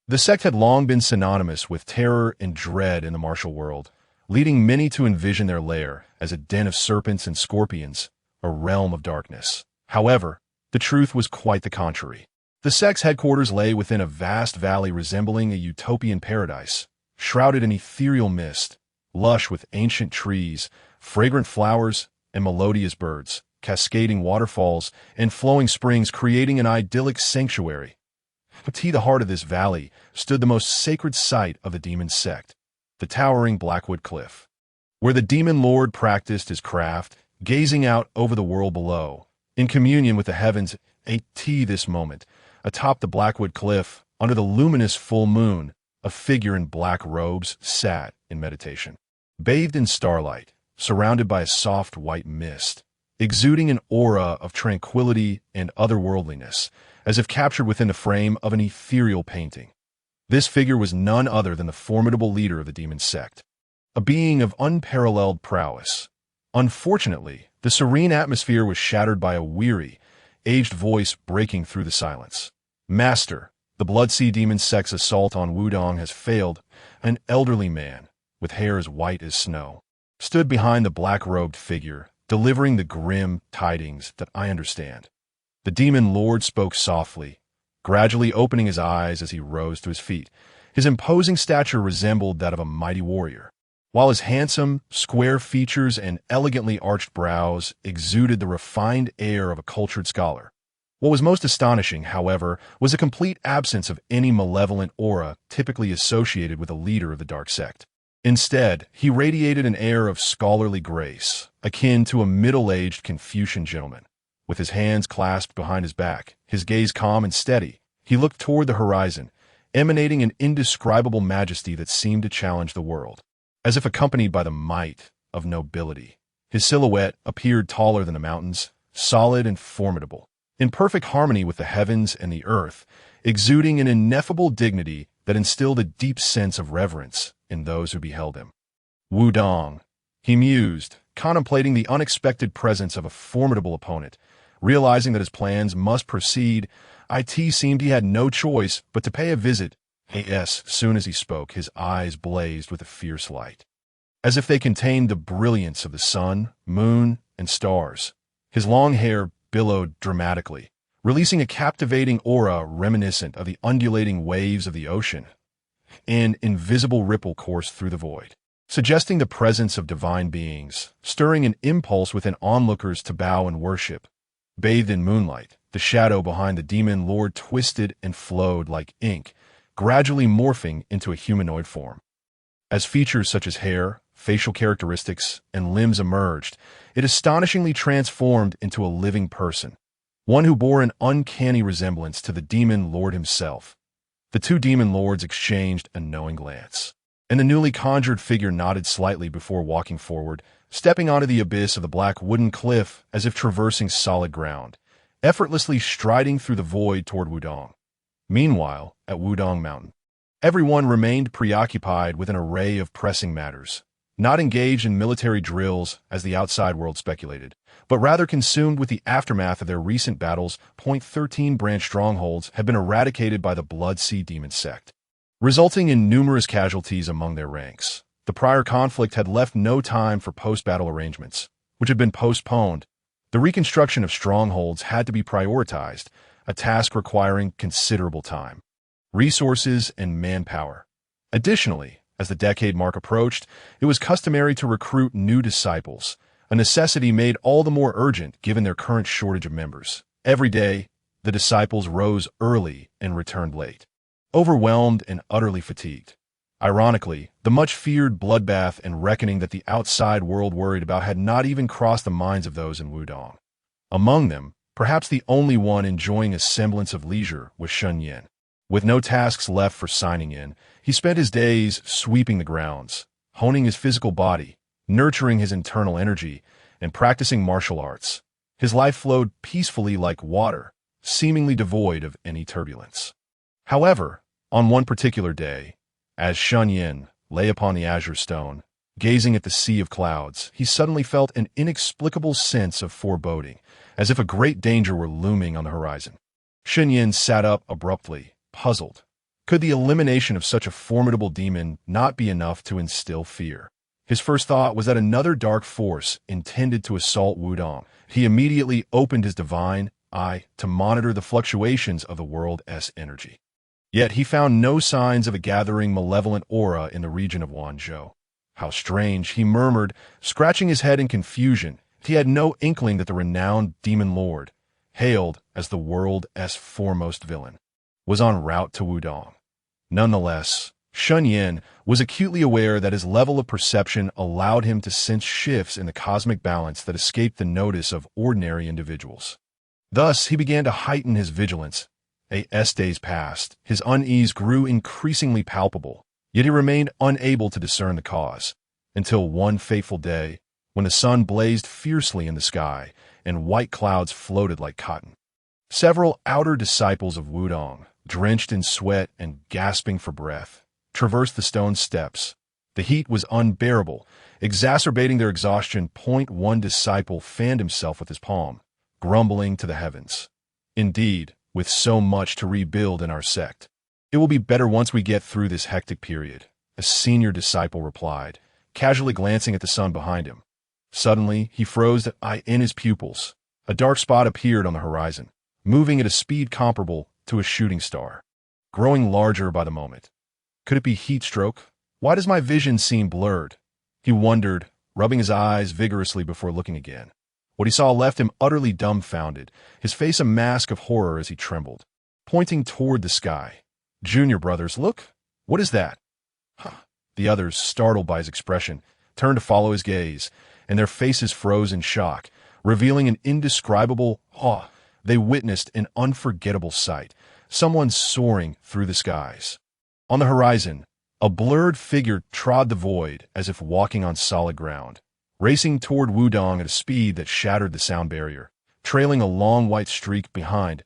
The sect had long been synonymous with terror and dread in the martial world, leading many to envision their lair as a den of serpents and scorpions, a realm of darkness. However, the truth was quite the contrary. The sect's headquarters lay within a vast valley resembling a utopian paradise, shrouded in ethereal mist, lush with ancient trees, fragrant flowers, and melodious birds, cascading waterfalls and flowing springs creating an idyllic sanctuary. At the heart of this valley stood the most sacred site of the demon sect, the towering Blackwood Cliff, where the demon lord practiced his craft, gazing out over the world below, in communion with the heavens. At this moment, atop the Blackwood Cliff, Under the luminous full moon, a figure in black robes sat in meditation. Bathed in starlight, surrounded by a soft white mist, exuding an aura of tranquility and otherworldliness, as if captured within the frame of an ethereal painting. This figure was none other than the formidable leader of the demon sect, a being of unparalleled prowess. Unfortunately, the serene atmosphere was shattered by a weary, aged voice breaking through the silence. "Master, the Blood Sea Demon sect's assault on Wudang has failed." An elderly man, with hair as white as snow, stood behind the black-robed figure, delivering the grim tidings that I understand. The demon lord spoke softly, gradually opening his eyes as he rose to his feet. His imposing stature resembled that of a mighty warrior, while his handsome, square features and elegantly arched brows exuded the refined air of a cultured scholar. What was most astonishing, however, was a complete absence of any malevolent aura typically associated with a leader of the dark sect. Instead, he radiated an air of scholarly grace, akin to a middle-aged Confucian gentleman. With his hands clasped behind his back, his gaze calm and steady, he looked toward the horizon, emanating an indescribable majesty that seemed to challenge the world. As if accompanied by the might of nobility, his silhouette appeared taller than the mountains, solid and formidable, in perfect harmony with the heavens and the earth, exuding an ineffable dignity that instilled a deep sense of reverence in those who beheld him. Wudang, he mused, contemplating the unexpected presence of a formidable opponent. Realizing that his plans must proceed, it seemed he had no choice but to pay a visit. As soon as he spoke, his eyes blazed with a fierce light, as if they contained the brilliance of the sun, moon, and stars. His long hair billowed dramatically, releasing a captivating aura reminiscent of the undulating waves of the ocean. An invisible ripple coursed through the void, suggesting the presence of divine beings, stirring an impulse within onlookers to bow and worship. Bathed in moonlight, the shadow behind the demon lord twisted and flowed like ink, gradually morphing into a humanoid form. As features such as hair, facial characteristics, and limbs emerged, it astonishingly transformed into a living person, one who bore an uncanny resemblance to the demon lord himself. The two demon lords exchanged a knowing glance, and the newly conjured figure nodded slightly before walking forward, stepping onto the abyss of the black wooden cliff as if traversing solid ground, effortlessly striding through the void toward Wudang. Meanwhile, at Wudang Mountain, everyone remained preoccupied with an array of pressing matters, not engaged in military drills as the outside world speculated, but rather consumed with the aftermath of their recent battles. 13 branch strongholds had been eradicated by the Blood Sea Demon sect, resulting in numerous casualties among their ranks. The prior conflict had left no time for post-battle arrangements, which had been postponed. The reconstruction of strongholds had to be prioritized, a task requiring considerable time, resources, and manpower. Additionally, as the decade mark approached, it was customary to recruit new disciples, a necessity made all the more urgent given their current shortage of members. Every day, the disciples rose early and returned late, overwhelmed and utterly fatigued. Ironically, the much-feared bloodbath and reckoning that the outside world worried about had not even crossed the minds of those in Wudang. Among them, perhaps the only one enjoying a semblance of leisure was Shen Yan. With no tasks left for signing in, he spent his days sweeping the grounds, honing his physical body, nurturing his internal energy, and practicing martial arts. His life flowed peacefully like water, seemingly devoid of any turbulence. However, on one particular day, as Shen Yan lay upon the azure stone, gazing at the sea of clouds, he suddenly felt an inexplicable sense of foreboding, as if a great danger were looming on the horizon. Shen Yan sat up abruptly, puzzled. Could the elimination of such a formidable demon not be enough to instill fear? His first thought was that another dark force intended to assault Wudang. He immediately opened his divine eye to monitor the fluctuations of the world's energy. Yet he found no signs of a gathering malevolent aura in the region of Wanzhou. How strange, he murmured, scratching his head in confusion. He had no inkling that the renowned demon lord, hailed as the world's foremost villain, was en route to Wudang. Nonetheless, Shen Yan was acutely aware that his level of perception allowed him to sense shifts in the cosmic balance that escaped the notice of ordinary individuals. Thus, he began to heighten his vigilance, As days passed, his unease grew increasingly palpable, yet he remained unable to discern the cause, until one fateful day, when the sun blazed fiercely in the sky and white clouds floated like cotton. Several outer disciples of Wudang, drenched in sweat and gasping for breath, traversed the stone steps. The heat was unbearable, exacerbating their exhaustion. One disciple fanned himself with his palm, grumbling to the heavens. Indeed, with so much to rebuild in our sect, it will be better once we get through this hectic period, a senior disciple replied, casually glancing at the sun behind him. Suddenly, he froze in his pupils. A dark spot appeared on the horizon, moving at a speed comparable to a shooting star, growing larger by the moment. Could it be heat stroke? Why does my vision seem blurred? He wondered, rubbing his eyes vigorously before looking again. What he saw left him utterly dumbfounded, his face a mask of horror as he trembled, pointing toward the sky. Junior brothers, look! What is that? The others, startled by his expression, turned to follow his gaze, and their faces froze in shock, revealing an indescribable awe. They witnessed an unforgettable sight, someone soaring through the skies. On the horizon, a blurred figure trod the void as if walking on solid ground, racing toward Wudang at a speed that shattered the sound barrier, trailing a long white streak behind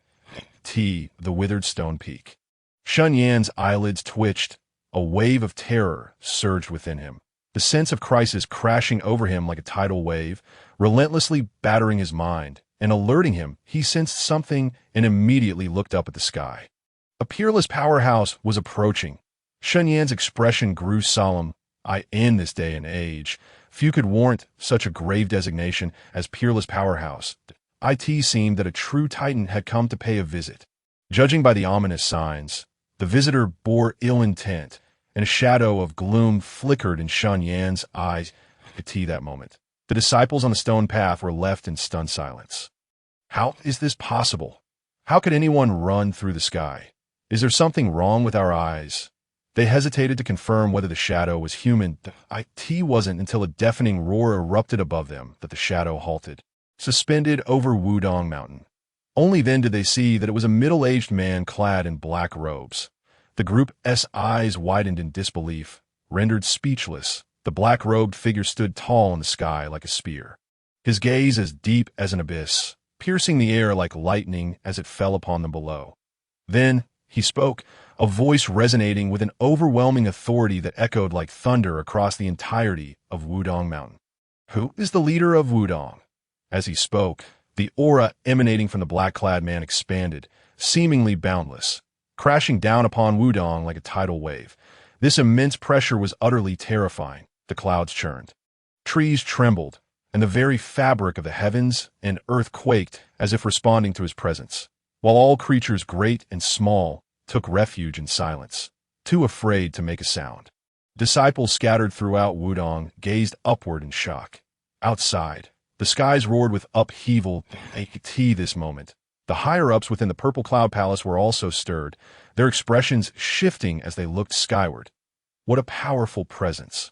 the withered stone peak. Shen Yan's eyelids twitched. A wave of terror surged within him, the sense of crisis crashing over him like a tidal wave, relentlessly battering his mind and alerting him. He sensed something and immediately looked up at the sky. A peerless powerhouse was approaching. Shen Yan's expression grew solemn. In this day and age, few could warrant such a grave designation as peerless powerhouse. It seemed that a true titan had come to pay a visit. Judging by the ominous signs, the visitor bore ill intent, and a shadow of gloom flickered in Shen Yan's eyes. At that moment, the disciples on the stone path were left in stunned silence. How is this possible? How could anyone run through the sky? Is there something wrong with our eyes? They hesitated to confirm whether the shadow was human. It wasn't until a deafening roar erupted above them that the shadow halted, suspended over Wudang Mountain. Only then did they see that it was a middle-aged man clad in black robes. The group's eyes widened in disbelief. Rendered speechless, the black-robed figure stood tall in the sky like a spear, his gaze as deep as an abyss, piercing the air like lightning as it fell upon them below. Then he spoke, a voice resonating with an overwhelming authority that echoed like thunder across the entirety of Wudang Mountain. Who is the leader of Wudang? As he spoke, the aura emanating from the black-clad man expanded, seemingly boundless, crashing down upon Wudang like a tidal wave. This immense pressure was utterly terrifying. The clouds churned. Trees trembled, and the very fabric of the heavens and earth quaked as if responding to his presence, while all creatures great and small took refuge in silence, too afraid to make a sound. Disciples scattered throughout Wudang gazed upward in shock. Outside, the skies roared with upheaval. This moment, the higher-ups within the Purple Cloud Palace were also stirred, their expressions shifting as they looked skyward. What a powerful presence!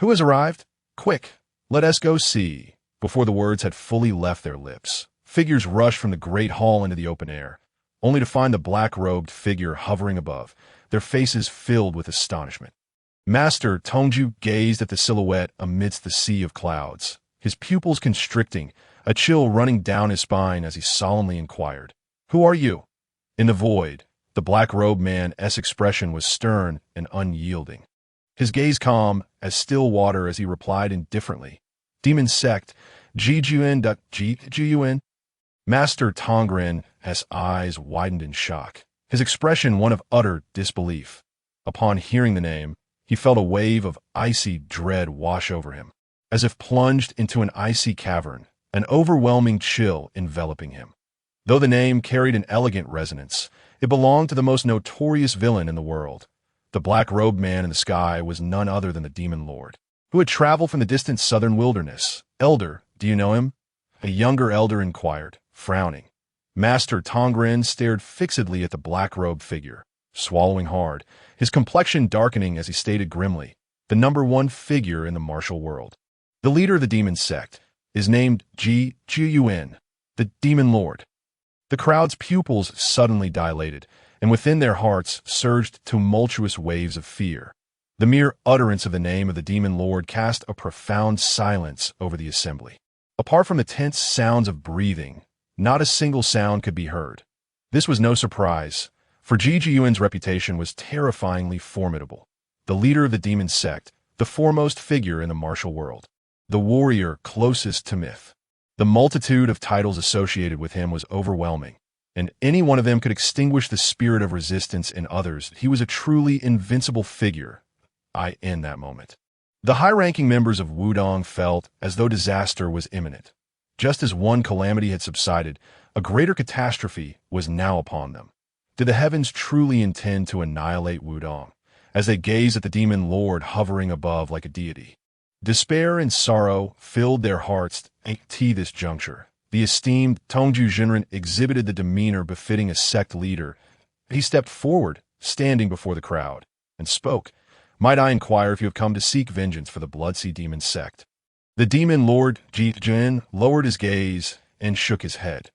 Who has arrived? Quick, let us go see. Before the words had fully left their lips, figures rushed from the great hall into the open air, only to find the black-robed figure hovering above, their faces filled with astonishment. Master Tongju gazed at the silhouette amidst the sea of clouds, his pupils constricting, a chill running down his spine as he solemnly inquired, "Who are you?" In the void, the black-robed man's expression was stern and unyielding, his gaze calm as still water as he replied indifferently, "Demon sect, Jiyun." Master Tongren's eyes widened in shock, his expression one of utter disbelief. Upon hearing the name, he felt a wave of icy dread wash over him, as if plunged into an icy cavern, an overwhelming chill enveloping him. Though the name carried an elegant resonance, it belonged to the most notorious villain in the world. The black-robed man in the sky was none other than the Demon Lord, who had traveled from the distant southern wilderness. "Elder, do you know him?" A younger elder inquired, frowning. Master Tongren stared fixedly at the black-robed figure, swallowing hard, his complexion darkening as he stated grimly, "The #1 figure in the martial world. The leader of the demon sect is named Jiyun, the Demon Lord." The crowd's pupils suddenly dilated, and within their hearts surged tumultuous waves of fear. The mere utterance of the name of the demon lord cast a profound silence over the assembly. Apart from the tense sounds of breathing, not a single sound could be heard. This was no surprise, for Ji Yuan's reputation was terrifyingly formidable. The leader of the demon sect, the foremost figure in the martial world, the warrior closest to myth. The multitude of titles associated with him was overwhelming, and any one of them could extinguish the spirit of resistance in others. He was a truly invincible figure in that moment. The high-ranking members of Wudang felt as though disaster was imminent. Just as one calamity had subsided, a greater catastrophe was now upon them. Did the heavens truly intend to annihilate Wudang, as they gazed at the demon lord hovering above like a deity? Despair and sorrow filled their hearts at this juncture. The esteemed Taiji Zhenwu exhibited the demeanor befitting a sect leader. He stepped forward, standing before the crowd, and spoke. "Might I inquire if you have come to seek vengeance for the Blood-Sea Demon sect?" The demon lord, Ji Jin, lowered his gaze and shook his head.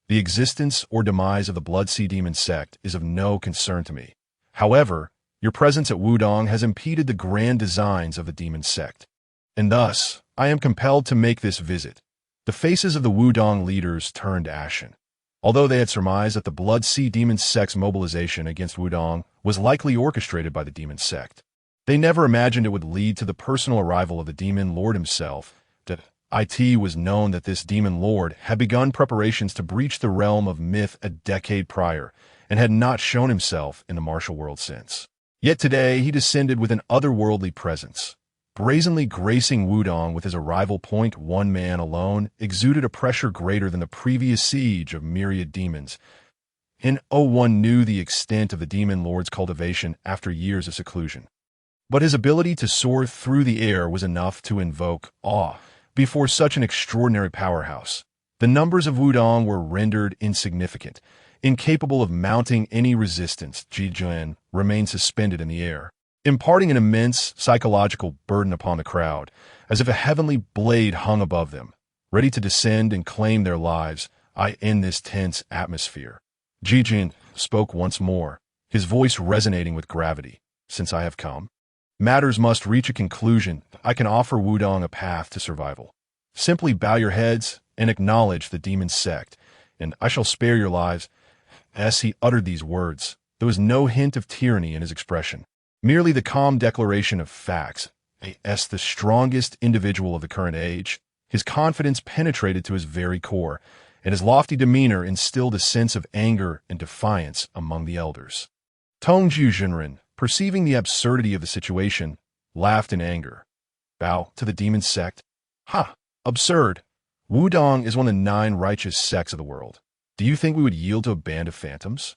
"The existence or demise of the Blood-Sea Demon sect is of no concern to me. However, your presence at Wudang has impeded the grand designs of the demon sect, and thus I am compelled to make this visit." The faces of the Wudang leaders turned ashen. Although they had surmised that the Blood-Sea Demon sect's mobilization against Wudang was likely orchestrated by the demon sect, they never imagined it would lead to the personal arrival of the demon lord himself. It was known that this demon lord had begun preparations to breach the realm of myth a decade prior, and had not shown himself in the martial world since. Yet today he descended with an otherworldly presence. Brazenly gracing Wudang with his arrival point, one man alone exuded a pressure greater than the previous siege of myriad demons. And one knew the extent of the demon lord's cultivation after years of seclusion. But his ability to soar through the air was enough to invoke awe before such an extraordinary powerhouse. The numbers of Wudang were rendered insignificant. Incapable of mounting any resistance, Ji Jin remained suspended in the air, imparting an immense psychological burden upon the crowd, as if a heavenly blade hung above them, ready to descend and claim their lives in this tense atmosphere. Ji Jin spoke once more, his voice resonating with gravity. "Since I have come, matters must reach a conclusion. I can offer Wudang a path to survival. Simply bow your heads and acknowledge the demon sect, and I shall spare your lives." As he uttered these words, there was no hint of tyranny in his expression, merely the calm declaration of facts. As the strongest individual of the current age, his confidence penetrated to his very core, and his lofty demeanor instilled a sense of anger and defiance among the elders. Taiji Zhenwu, perceiving the absurdity of the situation, laughed in anger. "Bow to the demon sect? Ha! Absurd! Wudang is one of the 9 righteous sects of the world. Do you think we would yield to a band of phantoms?"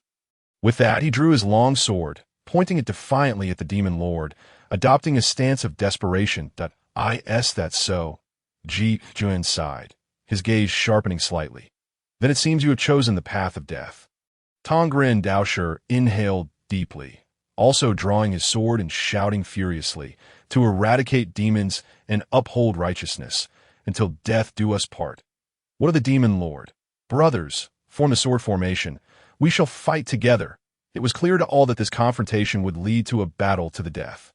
With that, he drew his long sword, pointing it defiantly at the demon lord, adopting a stance of desperation. That's so. Ji Jun sighed, his gaze sharpening slightly. "Then it seems you have chosen the path of death." Tongren Daosher inhaled deeply, also drawing his sword and shouting furiously, "To eradicate demons and uphold righteousness, until death do us part." "What of the demon lord? Brothers, form the sword formation. We shall fight together." It was clear to all that this confrontation would lead to a battle to the death.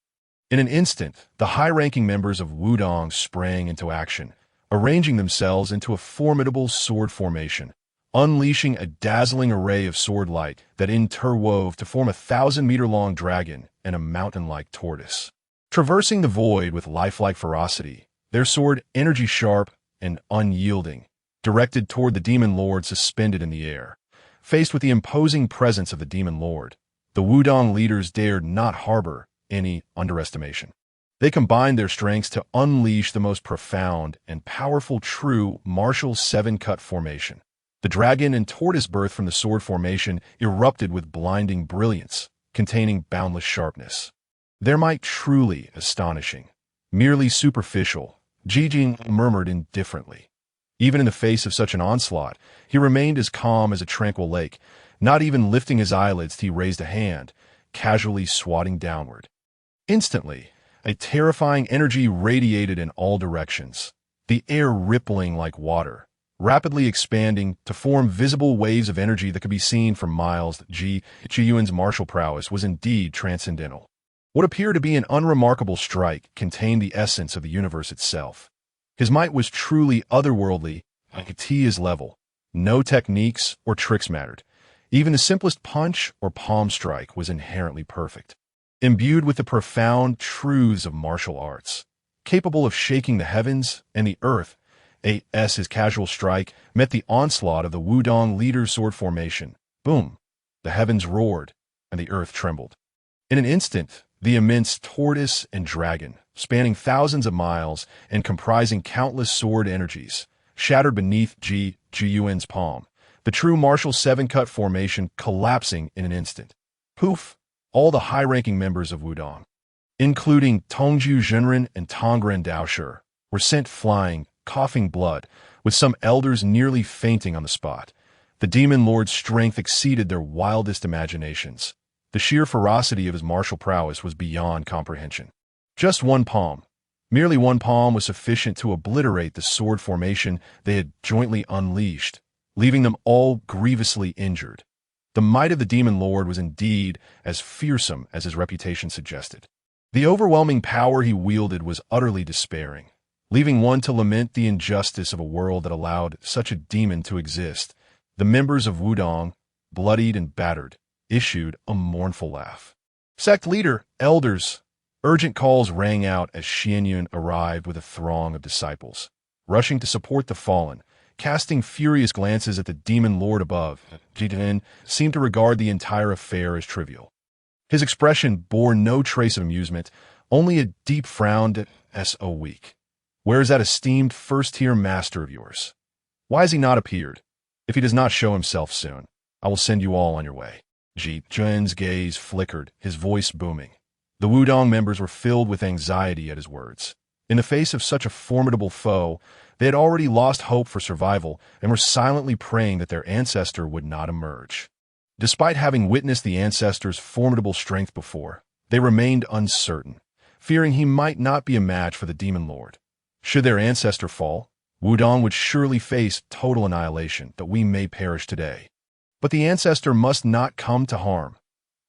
In an instant, the high-ranking members of Wudang sprang into action, arranging themselves into a formidable sword formation, unleashing a dazzling array of sword light that interwove to form a 1,000-meter-long dragon and a mountain-like tortoise. Traversing the void with lifelike ferocity, their sword energy sharp and unyielding, directed toward the demon lord suspended in the air. Faced with the imposing presence of the demon lord, the Wudang leaders dared not harbor any underestimation. They combined their strengths to unleash the most profound and powerful true martial 7-cut formation. The dragon and tortoise birth from the sword formation erupted with blinding brilliance, containing boundless sharpness. Their might truly astonishing. Merely superficial, Ji Jin murmured indifferently. Even in the face of such an onslaught, he remained as calm as a tranquil lake. Not even lifting his eyelids, he raised a hand, casually swatting downward. Instantly, a terrifying energy radiated in all directions, the air rippling like water, rapidly expanding to form visible waves of energy that could be seen for miles. Ji Yuan's martial prowess was indeed transcendental. What appeared to be an unremarkable strike contained the essence of the universe itself. His might was truly otherworldly, like a Tia's level. No techniques or tricks mattered. Even the simplest punch or palm strike was inherently perfect. Imbued with the profound truths of martial arts, capable of shaking the heavens and the earth, his casual strike met the onslaught of the Wudang leader's sword formation. Boom! The heavens roared, and the earth trembled. In an instant, the immense tortoise and dragon, spanning thousands of miles and comprising countless sword energies, shattered beneath Ji Yuan's palm, the true martial seven-cut formation collapsing in an instant. Poof! All the high-ranking members of Wudang, including Tongju Zhenren and Tongren Daoshi, were sent flying, coughing blood, with some elders nearly fainting on the spot. The demon lord's strength exceeded their wildest imaginations. The sheer ferocity of his martial prowess was beyond comprehension. Just one palm, merely one palm was sufficient to obliterate the sword formation they had jointly unleashed, leaving them all grievously injured. The might of the demon lord was indeed as fearsome as his reputation suggested. The overwhelming power he wielded was utterly despairing, leaving one to lament the injustice of a world that allowed such a demon to exist. The members of Wudang, bloodied and battered, issued a mournful laugh. Sect leader, elders, urgent calls rang out as Shen Yan arrived with a throng of disciples, rushing to support the fallen. Casting furious glances at the demon lord above, Ji Yuan seemed to regard the entire affair as trivial. His expression bore no trace of amusement, only a deep frown. So weak. Where is that esteemed first-tier master of yours? Why has he not appeared? If he does not show himself soon, I will send you all on your way. Ji Yuan's gaze flickered, his voice booming. The Wudang members were filled with anxiety at his words. In the face of such a formidable foe, they had already lost hope for survival and were silently praying that their ancestor would not emerge. Despite having witnessed the ancestor's formidable strength before, they remained uncertain, fearing he might not be a match for the demon lord. Should their ancestor fall, Wudang would surely face total annihilation, that we may perish today. But the ancestor must not come to harm.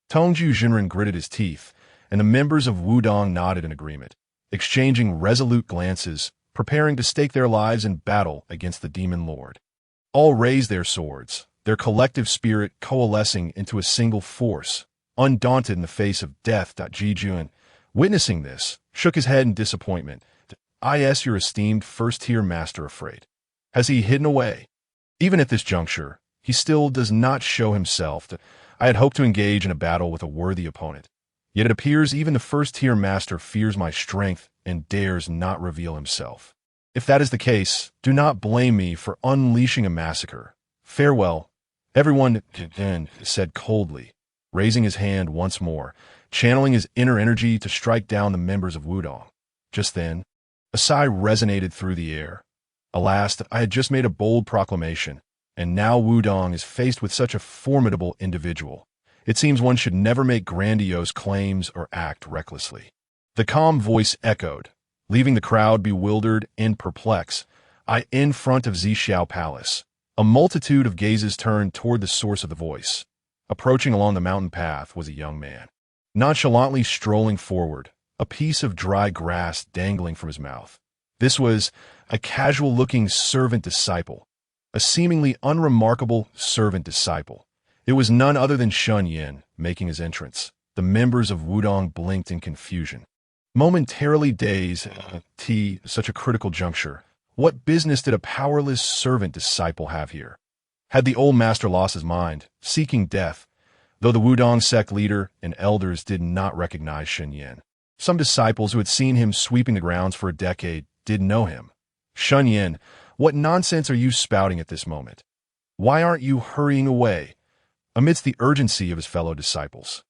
Tongju Zhenren gritted his teeth, and the members of Wudang nodded in agreement, exchanging resolute glances, preparing to stake their lives in battle against the demon lord. All raised their swords, their collective spirit coalescing into a single force, undaunted in the face of death. Ji Yuan, witnessing this, shook his head in disappointment. Is your esteemed first-tier master afraid? Has he hidden away? Even at this juncture, he still does not show himself. I had hoped to engage in a battle with a worthy opponent. Yet it appears even the first-tier master fears my strength and dares not reveal himself. If that is the case, do not blame me for unleashing a massacre. Farewell. Everyone said coldly, raising his hand once more, channeling his inner energy to strike down the members of Wudang. Just then, a sigh resonated through the air. Alas, I had just made a bold proclamation, and now Wudang is faced with such a formidable individual. It seems one should never make grandiose claims or act recklessly. The calm voice echoed, leaving the crowd bewildered and perplexed. In front of Zhixiao Palace, a multitude of gazes turned toward the source of the voice. Approaching along the mountain path was a young man, nonchalantly strolling forward, a piece of dry grass dangling from his mouth. This was a casual-looking servant disciple, a seemingly unremarkable servant disciple. It was none other than Shen Yan making his entrance. The members of Wudang blinked in confusion, momentarily dazed. Such a critical juncture. What business did a powerless servant disciple have here? Had the old master lost his mind, seeking death? Though the Wudang sect leader and elders did not recognize Shen Yan, some disciples who had seen him sweeping the grounds for a decade did know him. Shen Yan, what nonsense are you spouting at this moment? Why aren't you hurrying away? Amidst the urgency of his fellow disciples,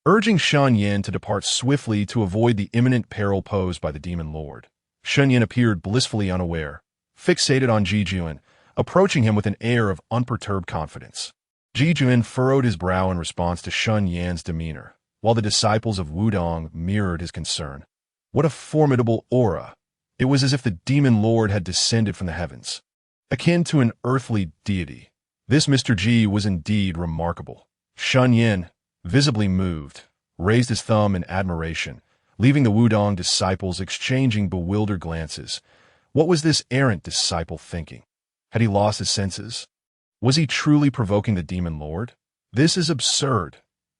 urging Shen Yan to depart swiftly to avoid the imminent peril posed by the demon lord. Shen Yan appeared blissfully unaware, fixated on Ji Yuan, approaching him with an air of unperturbed confidence. Ji Yuan furrowed his brow in response to Shen Yan's demeanor, while the disciples of Wudang mirrored his concern. What a formidable aura! It was as if the demon lord had descended from the heavens. akin to an earthly deity. This Mr. G was indeed remarkable. Shen Yan, visibly moved, raised his thumb in admiration, leaving the Wudang disciples exchanging bewildered glances. What was this errant disciple thinking? Had he lost his senses? Was he truly provoking the demon lord? This is absurd,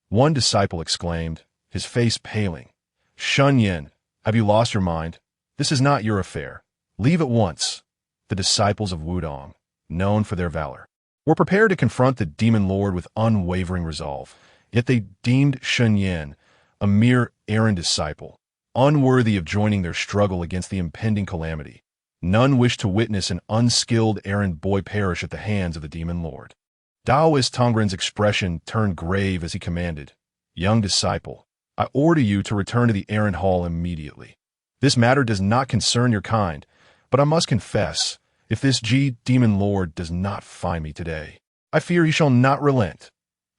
one disciple exclaimed, his face paling. Shen Yan, have you lost your mind? This is not your affair. Leave at once. The disciples of Wudang, known for their valor, were prepared to confront the demon lord with unwavering resolve, yet they deemed Shen Yan a mere errand disciple, unworthy of joining their struggle against the impending calamity. None wished to witness an unskilled errand boy perish at the hands of the demon lord. Taoist Tongren's expression turned grave as he commanded, "Young disciple, I order you to return to the errand hall immediately. This matter does not concern your kind, but I must confess, if this demon lord does not find me today, I fear he shall not relent."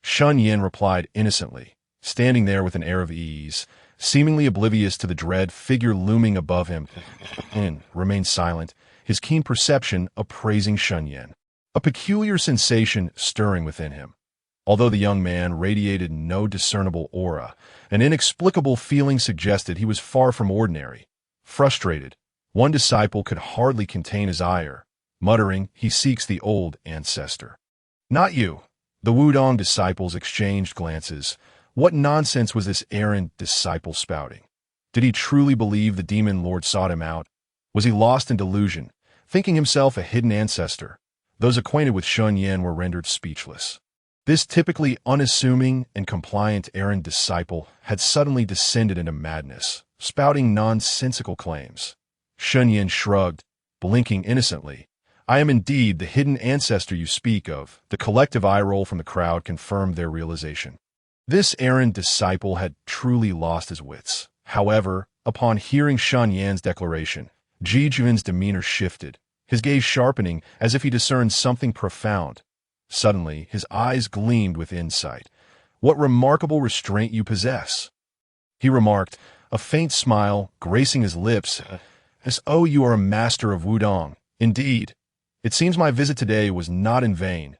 Shen Yan replied innocently, standing there with an air of ease, seemingly oblivious to the dread figure looming above him, and remained silent, his keen perception appraising Shen Yan, a peculiar sensation stirring within him. Although the young man radiated no discernible aura, an inexplicable feeling suggested he was far from ordinary. Frustrated, one disciple could hardly contain his ire, muttering, "He seeks the old ancestor." "Not you." The Wudang disciples exchanged glances. What nonsense was this errant disciple spouting? Did he truly believe the demon lord sought him out? Was he lost in delusion, thinking himself a hidden ancestor? Those acquainted with Shen Yan were rendered speechless. This typically unassuming and compliant errand disciple had suddenly descended into madness, spouting nonsensical claims. Shen Yan shrugged, blinking innocently. "I am indeed the hidden ancestor you speak of." The collective eye roll from the crowd confirmed their realization. This errand disciple had truly lost his wits. However, upon hearing Shen Yan's declaration, Ji Jun's demeanor shifted, his gaze sharpening as if he discerned something profound. Suddenly, his eyes gleamed with insight. "What remarkable restraint you possess," he remarked, a faint smile gracing his lips, as "Oh, you are a master of Wudang. Indeed, it seems my visit today was not in vain."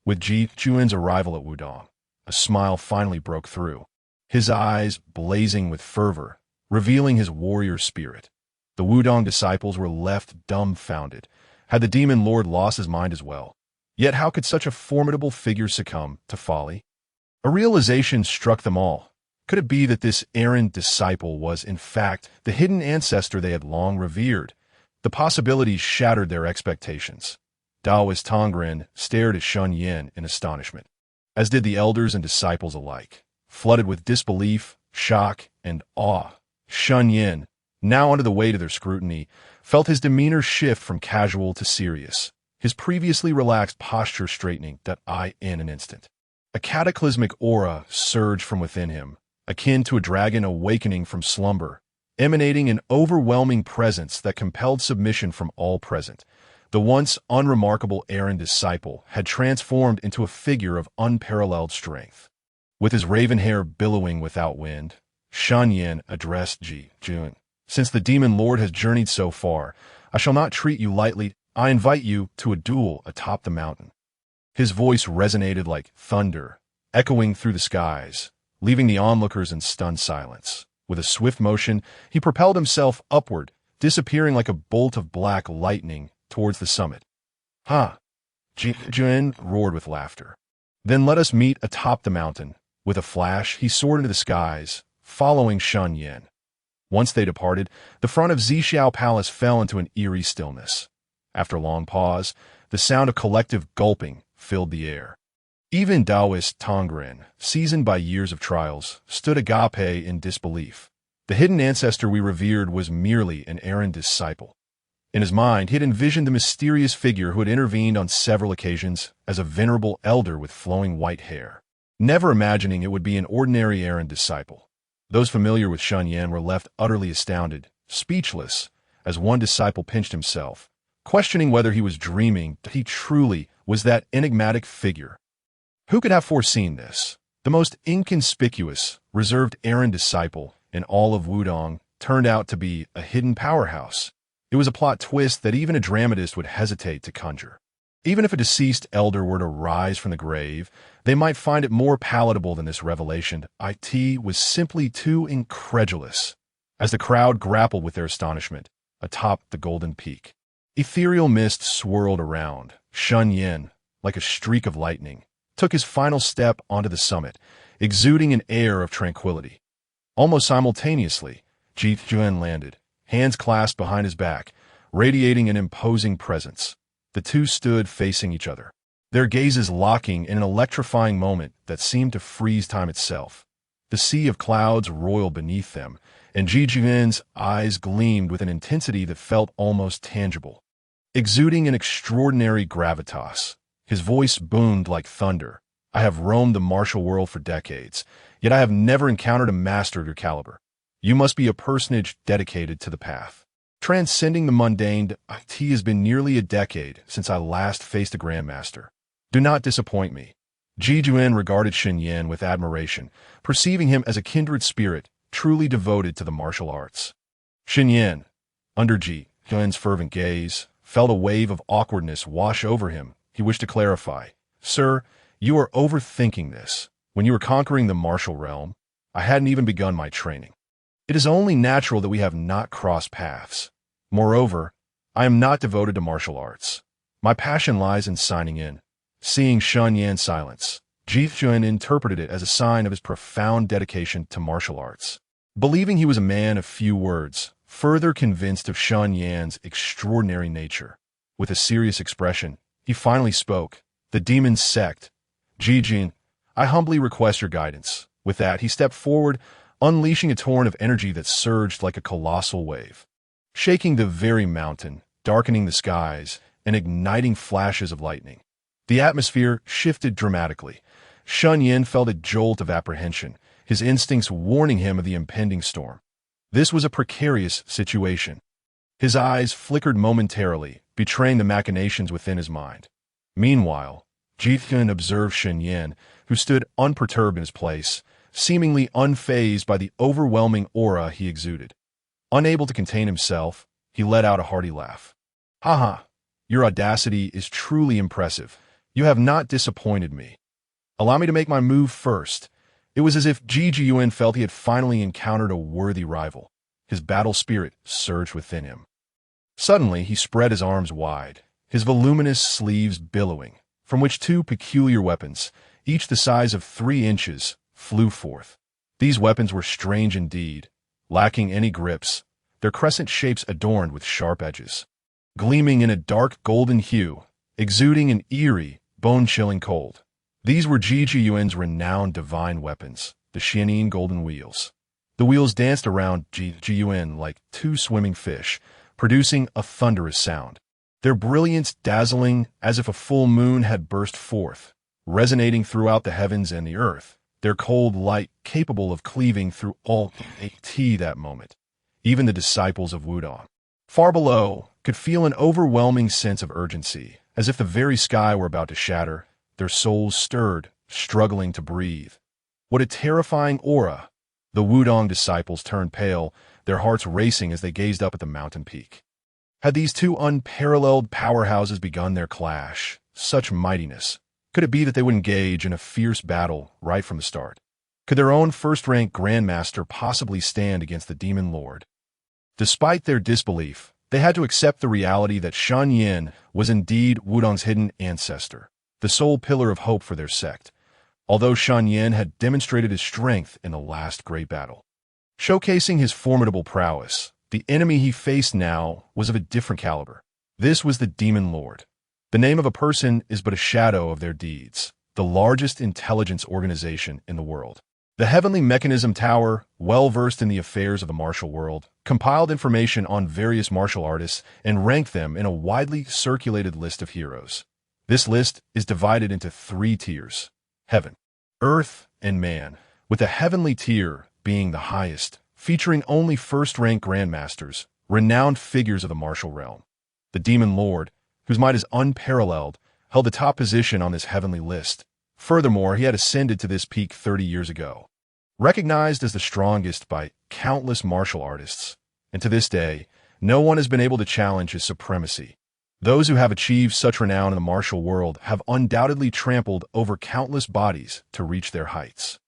With Ji Jun's arrival at Wudang, a smile finally broke through, his eyes blazing with fervor, revealing his warrior spirit. The Wudang disciples were left dumbfounded. Had the demon lord lost his mind as well? Yet how could such a formidable figure succumb to folly? A realization struck them all. Could it be that this errant disciple was, in fact, the hidden ancestor they had long revered? The possibilities shattered their expectations. Taoist Tongren stared at Shen Yan in astonishment, as did the elders and disciples alike, flooded with disbelief, shock, and awe. Shen Yan, now under the weight of their scrutiny, felt his demeanor shift from casual to serious, his previously relaxed posture straightening in an instant. A cataclysmic aura surged from within him, akin to a dragon awakening from slumber, emanating an overwhelming presence that compelled submission from all present. The once unremarkable errand disciple had transformed into a figure of unparalleled strength. With his raven hair billowing without wind, Shen Yan addressed Ji Jun. "Since the demon lord has journeyed so far, I shall not treat you lightly. I invite you to a duel atop the mountain." His voice resonated like thunder, echoing through the skies, leaving the onlookers in stunned silence. With a swift motion, he propelled himself upward, disappearing like a bolt of black lightning towards the summit. "Ha!" Ji Jun roared with laughter. "Then let us meet atop the mountain." With a flash, he soared into the skies, following Shen Yan. Once they departed, the front of Zixiao Palace fell into an eerie stillness. After a long pause, the sound of collective gulping filled the air. Even Taoist Tongren, seasoned by years of trials, stood agape in disbelief. The hidden ancestor we revered was merely an errand disciple. In his mind, he had envisioned the mysterious figure who had intervened on several occasions as a venerable elder with flowing white hair, never imagining it would be an ordinary errand disciple. Those familiar with Shen Yan were left utterly astounded, speechless, as one disciple pinched himself, questioning whether he was dreaming that he truly was that enigmatic figure. Who could have foreseen this? The most inconspicuous, reserved errand disciple in all of Wudang turned out to be a hidden powerhouse. It was a plot twist that even a dramatist would hesitate to conjure. Even if a deceased elder were to rise from the grave, they might find it more palatable than this revelation. It was simply too incredulous. As the crowd grappled with their astonishment, atop the golden peak, ethereal mist swirled around. Shen Yan, like a streak of lightning, took his final step onto the summit, exuding an air of tranquility. Almost simultaneously, Zhenwu landed, hands clasped behind his back, radiating an imposing presence. The two stood facing each other, their gazes locking in an electrifying moment that seemed to freeze time itself. The sea of clouds roiled beneath them, and Zhenwu's eyes gleamed with an intensity that felt almost tangible. Exuding an extraordinary gravitas, his voice boomed like thunder. I have roamed the martial world for decades, yet I have never encountered a master of your caliber. You must be a personage dedicated to the path. Transcending the mundane, it has been nearly a decade since I last faced a grandmaster. Do not disappoint me. Zhenwu regarded Shen Yan with admiration, perceiving him as a kindred spirit, truly devoted to the martial arts. Shen Yan, under Zhenwu's fervent gaze, felt a wave of awkwardness wash over him. He wished to clarify. Sir, you are overthinking this. When you were conquering the martial realm, I hadn't even begun my training. It is only natural that we have not crossed paths. Moreover, I am not devoted to martial arts. My passion lies in signing in. Seeing Shen Yan's silence, Zhenwu interpreted it as a sign of his profound dedication to martial arts. Believing he was a man of few words, further convinced of Shen Yan's extraordinary nature. With a serious expression, he finally spoke. The demon sect. Zhenwu, I humbly request your guidance. With that, he stepped forward, unleashing a torrent of energy that surged like a colossal wave, shaking the very mountain, darkening the skies, and igniting flashes of lightning. The atmosphere shifted dramatically. Shen Yan felt a jolt of apprehension, his instincts warning him of the impending storm. This was a precarious situation. His eyes flickered momentarily, betraying the machinations within his mind. Meanwhile, Zhenwu observed Shen Yan, who stood unperturbed in his place, seemingly unfazed by the overwhelming aura he exuded. Unable to contain himself, he let out a hearty laugh. "Haha, your audacity is truly impressive. You have not disappointed me. Allow me to make my move first." It was as if Zhenwu felt he had finally encountered a worthy rival. His battle spirit surged within him. Suddenly, he spread his arms wide, his voluminous sleeves billowing, from which two peculiar weapons, each the size of 3 inches, flew forth. These weapons were strange indeed, lacking any grips, their crescent shapes adorned with sharp edges. Gleaming in a dark golden hue, exuding an eerie, bone-chilling cold. These were Zhenwu's renowned divine weapons, the Shen Yan golden wheels. The wheels danced around Zhenwu like 2 swimming fish, producing a thunderous sound. Their brilliance dazzling as if a full moon had burst forth, resonating throughout the heavens and the earth, their cold light capable of cleaving through all that moment. Even the disciples of Wudang, far below, could feel an overwhelming sense of urgency, as if the very sky were about to shatter. Their souls stirred, struggling to breathe. What a terrifying aura! The Wudang disciples turned pale, their hearts racing as they gazed up at the mountain peak. Had these two unparalleled powerhouses begun their clash? Such mightiness! Could it be that they would engage in a fierce battle right from the start? Could their own first-rank grandmaster possibly stand against the demon lord? Despite their disbelief, they had to accept the reality that Shen Yan was indeed Wudang's hidden ancestor, the sole pillar of hope for their sect, although Shen Yan had demonstrated his strength in the last great battle. Showcasing his formidable prowess, the enemy he faced now was of a different caliber. This was the Demon Lord. The name of a person is but a shadow of their deeds, the largest intelligence organization in the world. The Heavenly Mechanism Tower, well-versed in the affairs of the martial world, compiled information on various martial artists and ranked them in a widely circulated list of heroes. This list is divided into 3 tiers: heaven, earth, and man, with the heavenly tier being the highest, featuring only first-rank grandmasters, renowned figures of the martial realm. The Demon Lord, whose might is unparalleled, held the top position on this heavenly list. Furthermore, he had ascended to this peak 30 years ago. Recognized as the strongest by countless martial artists, and to this day, No one has been able to challenge his supremacy. Those who have achieved such renown in the martial world have undoubtedly trampled over countless bodies to reach their heights.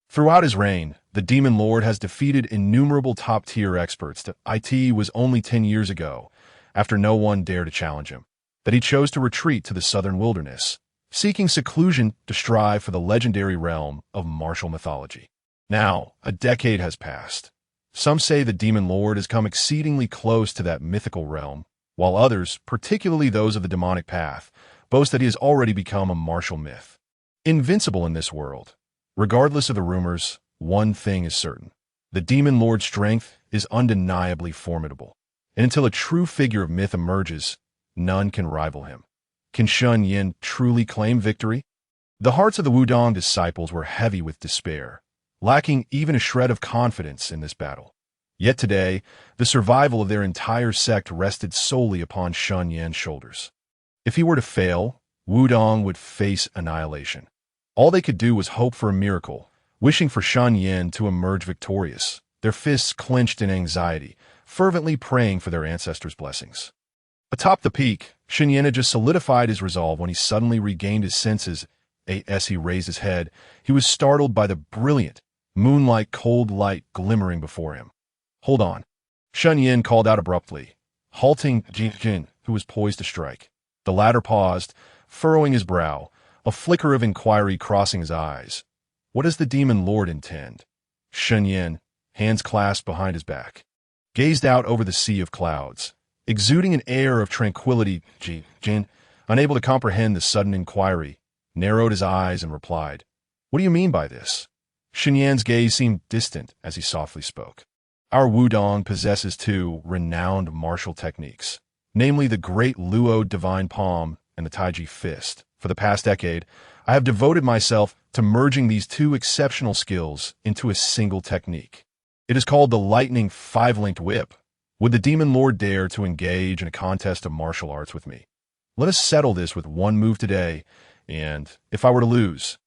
Throughout his reign, the Demon Lord has defeated innumerable top-tier experts that it was only 10 years ago, after no one dared to challenge him, that he chose to retreat to the southern wilderness, seeking seclusion to strive for the legendary realm of martial mythology. Now, a decade has passed. Some say the Demon Lord has come exceedingly close to that mythical realm, while others, particularly those of the demonic path, boast that he has already become a martial myth. Invincible in this world. Regardless of the rumors, one thing is certain. The Demon Lord's strength is undeniably formidable, and until a true figure of myth emerges, none can rival him. Can Shen Yan truly claim victory? The hearts of the Wudang disciples were heavy with despair, lacking even a shred of confidence in this battle. Yet today, the survival of their entire sect rested solely upon Shen Yan's shoulders. If he were to fail, Wudang would face annihilation. All they could do was hope for a miracle, wishing for Shen Yan to emerge victorious, their fists clenched in anxiety, fervently praying for their ancestors' blessings. Atop the peak, Shen Yan had just solidified his resolve when he suddenly regained his senses. As he raised his head, he was startled by the brilliant, moonlight cold light glimmering before him. "Hold on," Shen Yan called out abruptly, halting Jin, who was poised to strike. The latter paused, furrowing his brow, a flicker of inquiry crossing his eyes. What does the Demon Lord intend? Shen Yan, hands clasped behind his back, gazed out over the sea of clouds, exuding an air of tranquility. Jin, unable to comprehend the sudden inquiry, narrowed his eyes and replied, "What do you mean by this?" Shen Yan's gaze seemed distant as he softly spoke. "Our Wudang possesses two renowned martial techniques, namely the great Luo Divine Palm and the Taiji Fist. For the past decade, I have devoted myself to merging these two exceptional skills into a single technique. It is called the Lightning Five-Linked Whip. Would the Demon Lord dare to engage in a contest of martial arts with me? Let us settle this with one move today, and if I were to lose,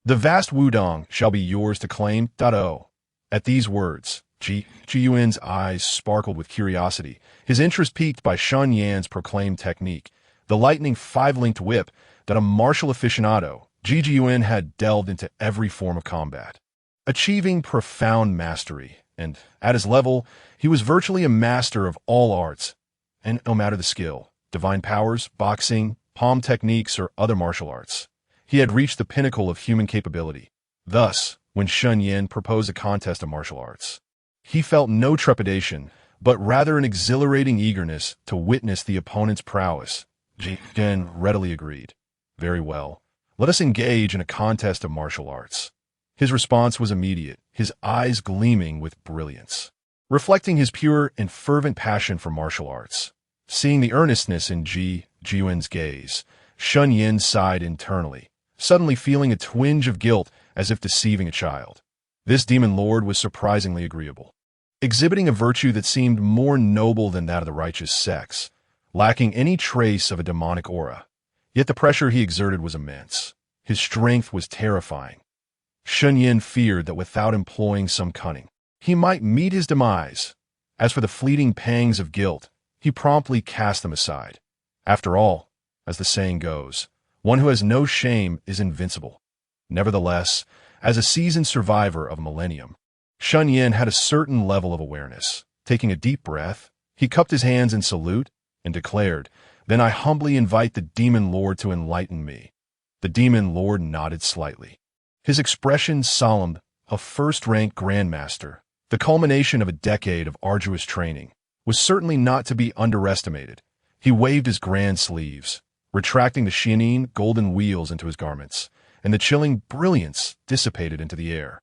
the vast Wudang shall be yours to claim. At these words, Ji-Yuan's eyes sparkled with curiosity, his interest piqued by Shen Yan's proclaimed technique, the Lightning Five-Linked Whip, that a martial aficionado, Ji-Yuan had delved into every form of combat, achieving profound mastery, and at his level, he was virtually a master of all arts, and no matter the skill, divine powers, boxing, palm techniques, or other martial arts, he had reached the pinnacle of human capability. Thus, when Shen Yan proposed a contest of martial arts, he felt no trepidation, but rather an exhilarating eagerness to witness the opponent's prowess. Jin readily agreed. "Very well. Let us engage in a contest of martial arts." His response was immediate, his eyes gleaming with brilliance, reflecting his pure and fervent passion for martial arts. Seeing the earnestness in Ji-Yuan's gaze, Shen Yan sighed internally, suddenly feeling a twinge of guilt as if deceiving a child. This Demon Lord was surprisingly agreeable, exhibiting a virtue that seemed more noble than that of the righteous sex, lacking any trace of a demonic aura. Yet the pressure he exerted was immense. His strength was terrifying. Shen Yan feared that without employing some cunning, he might meet his demise. As for the fleeting pangs of guilt, he promptly cast them aside. After all, as the saying goes, one who has no shame is invincible. Nevertheless, as a seasoned survivor of a millennium, Shen Yan had a certain level of awareness. Taking a deep breath, he cupped his hands in salute and declared, "Then I humbly invite the Demon Lord to enlighten me." The Demon Lord nodded slightly, his expression solemn. A first-rank grandmaster, the culmination of a decade of arduous training, was certainly not to be underestimated. He waved his grand sleeves, retracting the shining golden wheels into his garments, and the chilling brilliance dissipated into the air.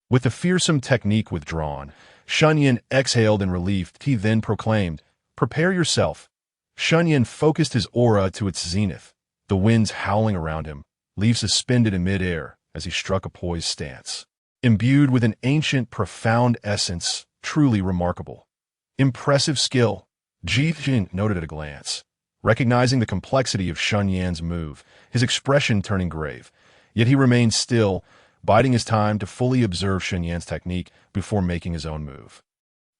With the fearsome technique withdrawn, Shen Yan exhaled in relief. He then proclaimed, "Prepare yourself." Shen Yan focused his aura to its zenith, the winds howling around him, leaves suspended in midair as he struck a poised stance. Imbued with an ancient, profound essence, truly remarkable. Impressive skill, Ji noted at a glance, recognizing the complexity of Shen Yan's move, his expression turning grave. Yet he remained still, biding his time to fully observe Shen Yan's technique before making his own move.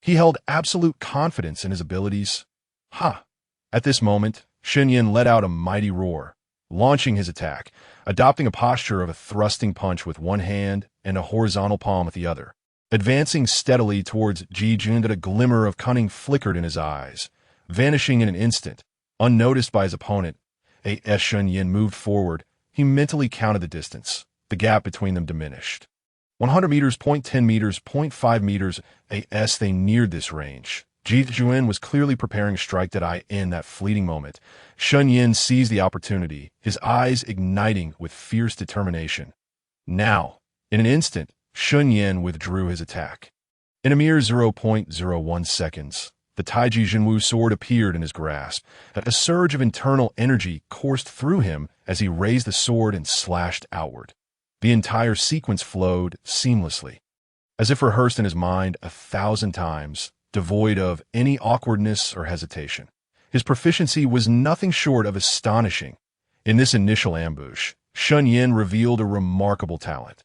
He held absolute confidence in his abilities. Ha! At this moment, Shen Yan let out a mighty roar, launching his attack, adopting a posture of a thrusting punch with one hand and a horizontal palm with the other. Advancing steadily towards Ji Jun, that a glimmer of cunning flickered in his eyes, vanishing in an instant, unnoticed by his opponent. As Shen Yan moved forward, he mentally counted the distance. The gap between them diminished. 100 meters, 0.10 meters, 0.5 meters. As they neared this range, Ji Jun was clearly preparing a strike that in that fleeting moment, Shen Yan seized the opportunity, his eyes igniting with fierce determination. Now, in an instant, Shen Yan withdrew his attack. In a mere 0.01 seconds, the Taiji Zhenwu Sword appeared in his grasp. A surge of internal energy coursed through him as he raised the sword and slashed outward. The entire sequence flowed seamlessly, as if rehearsed in his mind 1,000 times, devoid of any awkwardness or hesitation. His proficiency was nothing short of astonishing. In this initial ambush, Shen Yan revealed a remarkable talent.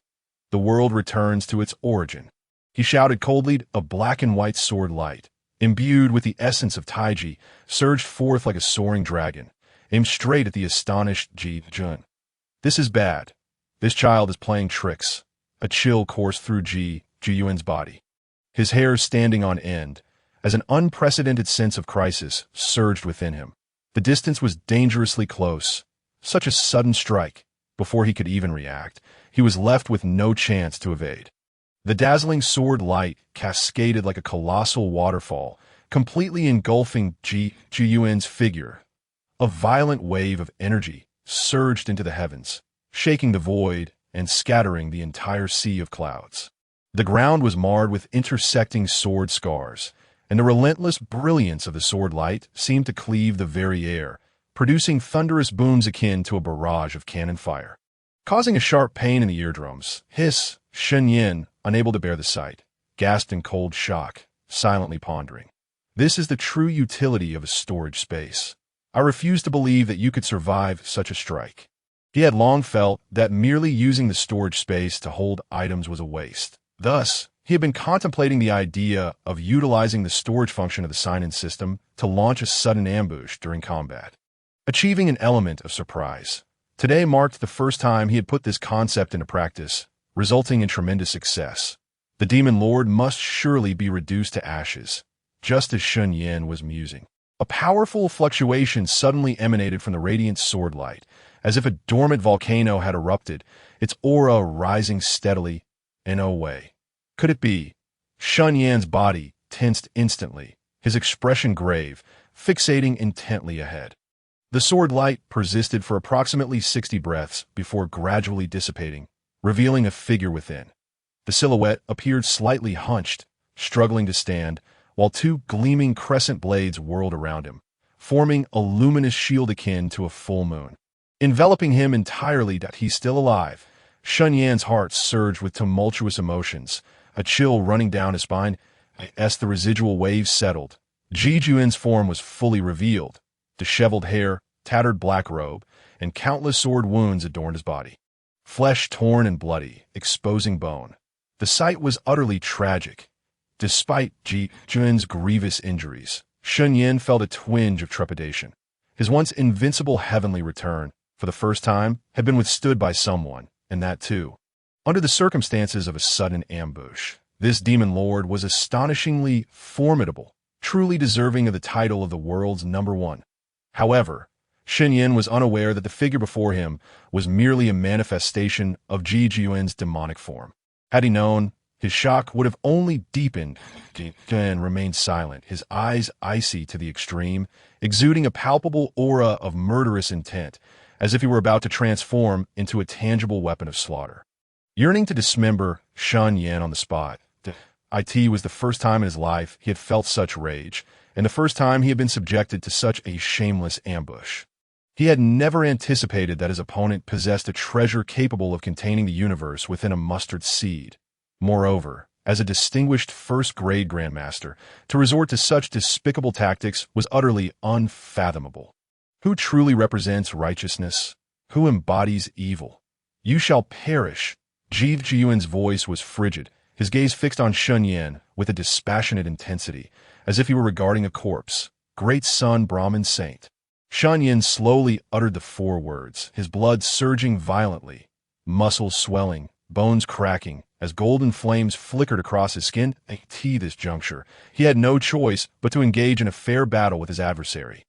The world returns to its origin. He shouted coldly, a black and white sword light, imbued with the essence of Taiji, surged forth like a soaring dragon, aimed straight at the astonished Ji Jun. This is bad. This child is playing tricks. A chill coursed through Ji Yun's body, his hair standing on end, as an unprecedented sense of crisis surged within him. The distance was dangerously close. Such a sudden strike. Before he could even react, he was left with no chance to evade. The dazzling sword light cascaded like a colossal waterfall, completely engulfing Ji Yun's figure. A violent wave of energy surged into the heavens, shaking the void and scattering the entire sea of clouds. The ground was marred with intersecting sword scars, and the relentless brilliance of the sword light seemed to cleave the very air, producing thunderous booms akin to a barrage of cannon fire. Causing a sharp pain in the eardrums, Shen Yan, unable to bear the sight, gasped in cold shock, silently pondering. This is the true utility of a storage space. I refuse to believe that you could survive such a strike. He had long felt that merely using the storage space to hold items was a waste. Thus, he had been contemplating the idea of utilizing the storage function of the sign-in system to launch a sudden ambush during combat, achieving an element of surprise. Today marked the first time he had put this concept into practice, resulting in tremendous success. The demon lord must surely be reduced to ashes, just as Shen Yan was musing. A powerful fluctuation suddenly emanated from the radiant sword light, as if a dormant volcano had erupted, its aura rising steadily. In no way could it be. Shen Yan's body tensed instantly, his expression grave, fixating intently ahead. The sword light persisted for approximately 60 breaths before gradually dissipating, revealing a figure within. The silhouette appeared slightly hunched, struggling to stand, while two gleaming crescent blades whirled around him, forming a luminous shield akin to a full moon. Enveloping him entirely that he's still alive, Shen Yan's heart surged with tumultuous emotions, a chill running down his spine. As the residual waves settled, Ji Jun's form was fully revealed. Disheveled hair, tattered black robe, and countless sword wounds adorned his body. Flesh torn and bloody, exposing bone. The sight was utterly tragic. Despite Ji Jun's grievous injuries, Shen Yan felt a twinge of trepidation. His once invincible heavenly return, for the first time, had been withstood by someone, and that too, under the circumstances of a sudden ambush. This demon lord was astonishingly formidable, truly deserving of the title of the world's #1. However, Shen Yan was unaware that the figure before him was merely a manifestation of Ji Jun's demonic form. Had he known, his shock would have only deepened. Ji Jun remained silent, his eyes icy to the extreme, exuding a palpable aura of murderous intent, as if he were about to transform into a tangible weapon of slaughter. Yearning to dismember Shen Yan on the spot, it was the first time in his life he had felt such rage, and the first time he had been subjected to such a shameless ambush. He had never anticipated that his opponent possessed a treasure capable of containing the universe within a mustard seed. Moreover, as a distinguished first-grade grandmaster, to resort to such despicable tactics was utterly unfathomable. Who truly represents righteousness? Who embodies evil? You shall perish. Ji Jun's voice was frigid, his gaze fixed on Shen Yan with a dispassionate intensity, as if he were regarding a corpse. Great Sun Brahmin Saint. Shen Yan slowly uttered the 4 words, his blood surging violently, muscles swelling, bones cracking, as golden flames flickered across his skin. At this juncture, he had no choice but to engage in a fair battle with his adversary.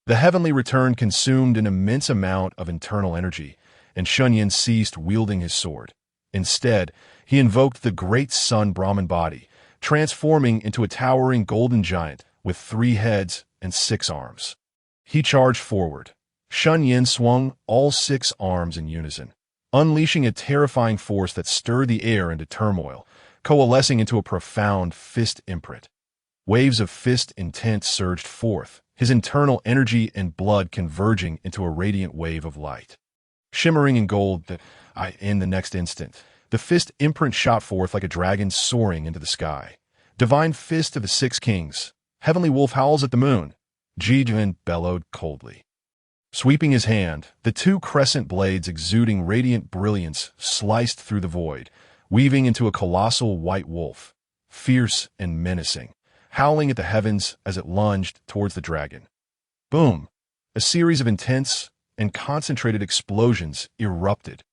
The heavenly return consumed an immense amount of internal energy, and Shen Yan ceased wielding his sword. Instead, he invoked the Great Sun Brahmin body, transforming into a towering golden giant with 3 heads and 6 arms. He charged forward. Shen Yan swung all 6 arms in unison, unleashing a terrifying force that stirred the air into turmoil, coalescing into a profound fist imprint. Waves of fist intent surged forth, his internal energy and blood converging into a radiant wave of light. Shimmering in gold, in the next instant, the fist imprint shot forth like a dragon soaring into the sky. Divine Fist of the 6 Kings. Heavenly wolf howls at the moon. Jijun bellowed coldly. Sweeping his hand, the 2 crescent blades exuding radiant brilliance sliced through the void, weaving into a colossal white wolf, fierce and menacing, howling at the heavens as it lunged towards the dragon. Boom! A series of intense and concentrated explosions erupted.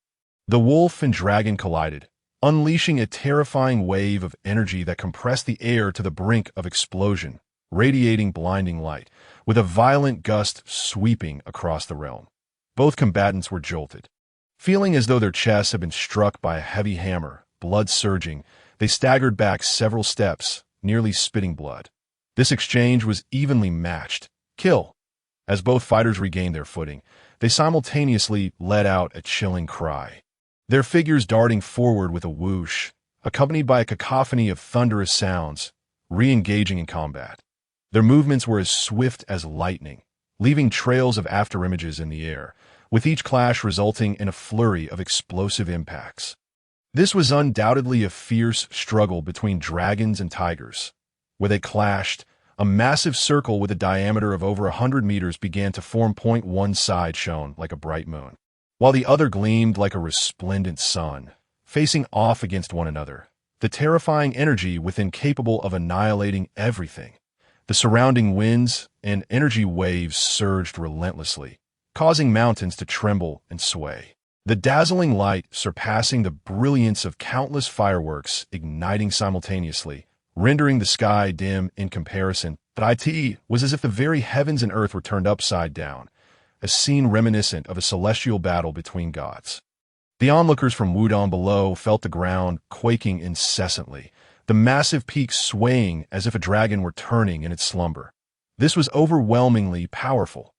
The wolf and dragon collided, unleashing a terrifying wave of energy that compressed the air to the brink of explosion, radiating blinding light, with a violent gust sweeping across the realm. Both combatants were jolted. Feeling as though their chests had been struck by a heavy hammer, blood surging, they staggered back several steps, nearly spitting blood. This exchange was evenly matched. Kill! As both fighters regained their footing, they simultaneously let out a chilling cry. Their figures darting forward with a whoosh, accompanied by a cacophony of thunderous sounds, re-engaging in combat. Their movements were as swift as lightning, leaving trails of afterimages in the air, with each clash resulting in a flurry of explosive impacts. This was undoubtedly a fierce struggle between dragons and tigers. Where they clashed, a massive circle with a diameter of over 100 meters began to form. One side shone like a bright moon, while the other gleamed like a resplendent sun, facing off against one another, the terrifying energy within capable of annihilating everything. The surrounding winds and energy waves surged relentlessly, causing mountains to tremble and sway. The dazzling light surpassing the brilliance of countless fireworks igniting simultaneously, rendering the sky dim in comparison. But it was as if the very heavens and earth were turned upside down, a scene reminiscent of a celestial battle between gods. The onlookers from Wudang below felt the ground quaking incessantly, the massive peaks swaying as if a dragon were turning in its slumber. This was overwhelmingly powerful,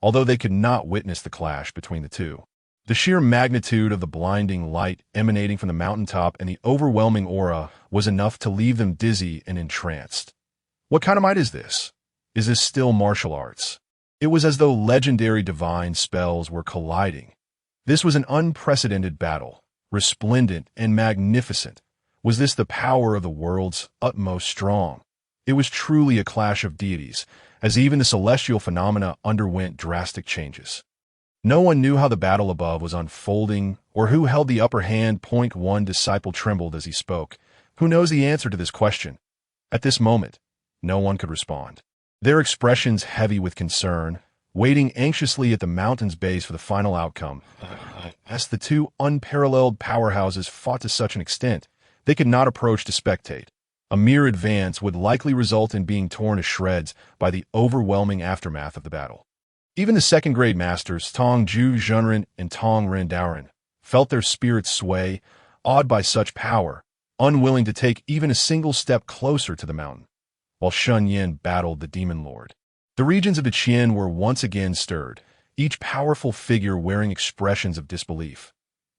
although they could not witness the clash between the two. The sheer magnitude of the blinding light emanating from the mountaintop and the overwhelming aura was enough to leave them dizzy and entranced. What kind of might is this? Is this still martial arts? It was as though legendary divine spells were colliding. This was an unprecedented battle, resplendent and magnificent. Was this the power of the world's utmost strong? It was truly a clash of deities, as even the celestial phenomena underwent drastic changes. No one knew how the battle above was unfolding or who held the upper hand. One disciple trembled as he spoke. Who knows the answer to this question? At this moment, no one could respond. Their expressions heavy with concern, waiting anxiously at the mountain's base for the final outcome. As the 2 unparalleled powerhouses fought to such an extent, they could not approach to spectate. A mere advance would likely result in being torn to shreds by the overwhelming aftermath of the battle. Even the second-grade masters, Tong Ju Zhenren and Tong Ren Daoren, felt their spirits sway, awed by such power, unwilling to take even a single step closer to the mountain, while Shen Yan battled the demon lord. The regions of the Qian were once again stirred, each powerful figure wearing expressions of disbelief.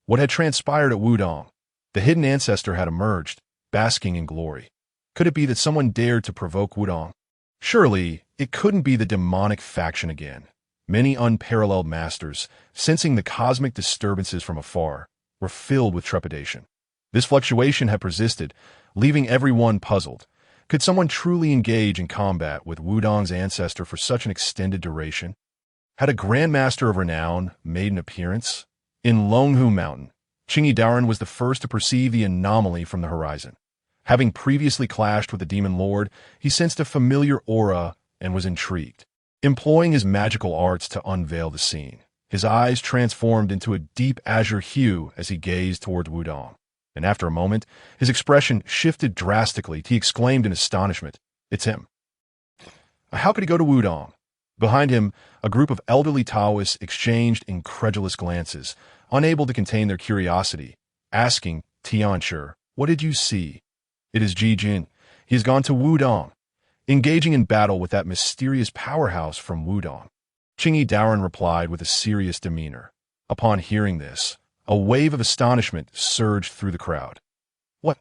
What had transpired at Wudang? The hidden ancestor had emerged, basking in glory. Could it be that someone dared to provoke Wudang? Surely, it couldn't be the demonic faction again. Many unparalleled masters, sensing the cosmic disturbances from afar, were filled with trepidation. This fluctuation had persisted, leaving everyone puzzled. Could someone truly engage in combat with Wudang's ancestor for such an extended duration? Had a grandmaster of renown made an appearance? In Longhu Mountain, Qingyi Daoren was the first to perceive the anomaly from the horizon. Having previously clashed with the demon lord, he sensed a familiar aura and was intrigued. Employing his magical arts to unveil the scene, his eyes transformed into a deep azure hue as he gazed toward Wudang. And after a moment, his expression shifted drastically. He exclaimed in astonishment, "It's him." How could he go to Wudang? Behind him, a group of elderly Taoists exchanged incredulous glances, unable to contain their curiosity, asking Tianchi, "What did you see?" "It is Ji Jin. He has gone to Wudang," engaging in battle with that mysterious powerhouse from Wudang. Qingyi Daoren replied with a serious demeanor. Upon hearing this, a wave of astonishment surged through the crowd. "What?"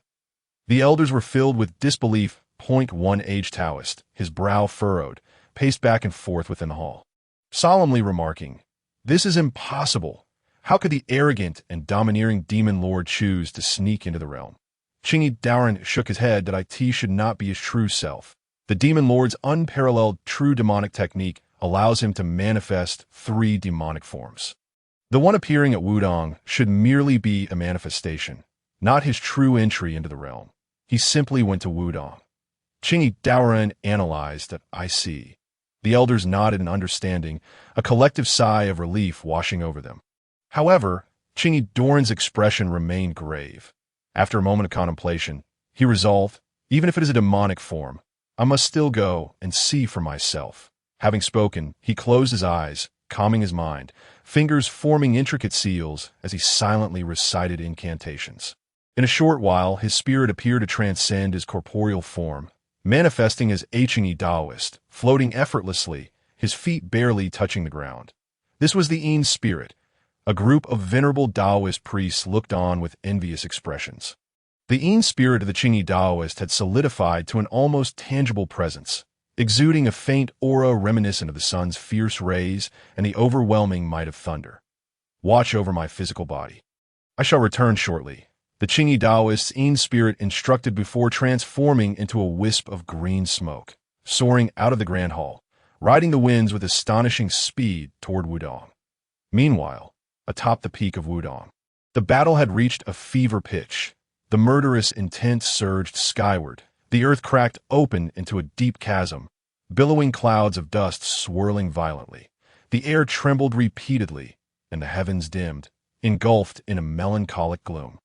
The elders were filled with disbelief. One aged Taoist, his brow furrowed, paced back and forth within the hall, solemnly remarking, "This is impossible. How could the arrogant and domineering demon lord choose to sneak into the realm?" Qingyi Daoren shook his head that it should not be his true self. The demon lord's unparalleled true demonic technique allows him to manifest 3 demonic forms. The one appearing at Wudang should merely be a manifestation, not his true entry into the realm. He simply went to Wudang. Qingyi Daoren analyzed that. "I see." The elders nodded in understanding, a collective sigh of relief washing over them. However, Qingyi Daoren's expression remained grave. After a moment of contemplation, he resolved, even if it is a demonic form, I must still go and see for myself. Having spoken, he closed his eyes, calming his mind, fingers forming intricate seals as he silently recited incantations. In a short while, his spirit appeared to transcend his corporeal form, manifesting as a Qingyi Daoist, floating effortlessly, his feet barely touching the ground. This was the Yin spirit. A group of venerable Daoist priests looked on with envious expressions. The Yin spirit of the Qingyi Daoist had solidified to an almost tangible presence, exuding a faint aura reminiscent of the sun's fierce rays and the overwhelming might of thunder. "Watch over my physical body. I shall return shortly," the Qingyi Daoist's Yin spirit instructed before transforming into a wisp of green smoke, soaring out of the grand hall, riding the winds with astonishing speed toward Wudang. Meanwhile, atop the peak of Wudang, the battle had reached a fever pitch. The murderous intent surged skyward. The earth cracked open into a deep chasm, billowing clouds of dust swirling violently. The air trembled repeatedly, and the heavens dimmed, engulfed in a melancholic gloom.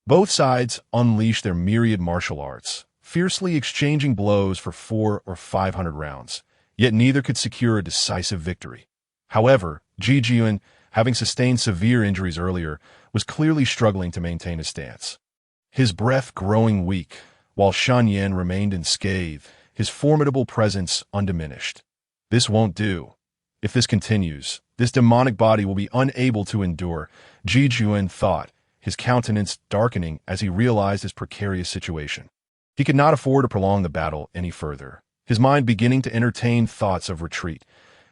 Both sides unleashed their myriad martial arts, fiercely exchanging blows for 400 or 500 rounds, yet neither could secure a decisive victory. However, Ji Jin, having sustained severe injuries earlier, was clearly struggling to maintain his stance. His breath growing weak, while Shen Yan remained unscathed, his formidable presence undiminished. "This won't do. If this continues, this demonic body will be unable to endure," Ji Jin thought, his countenance darkening as he realized his precarious situation. He could not afford to prolong the battle any further, his mind beginning to entertain thoughts of retreat.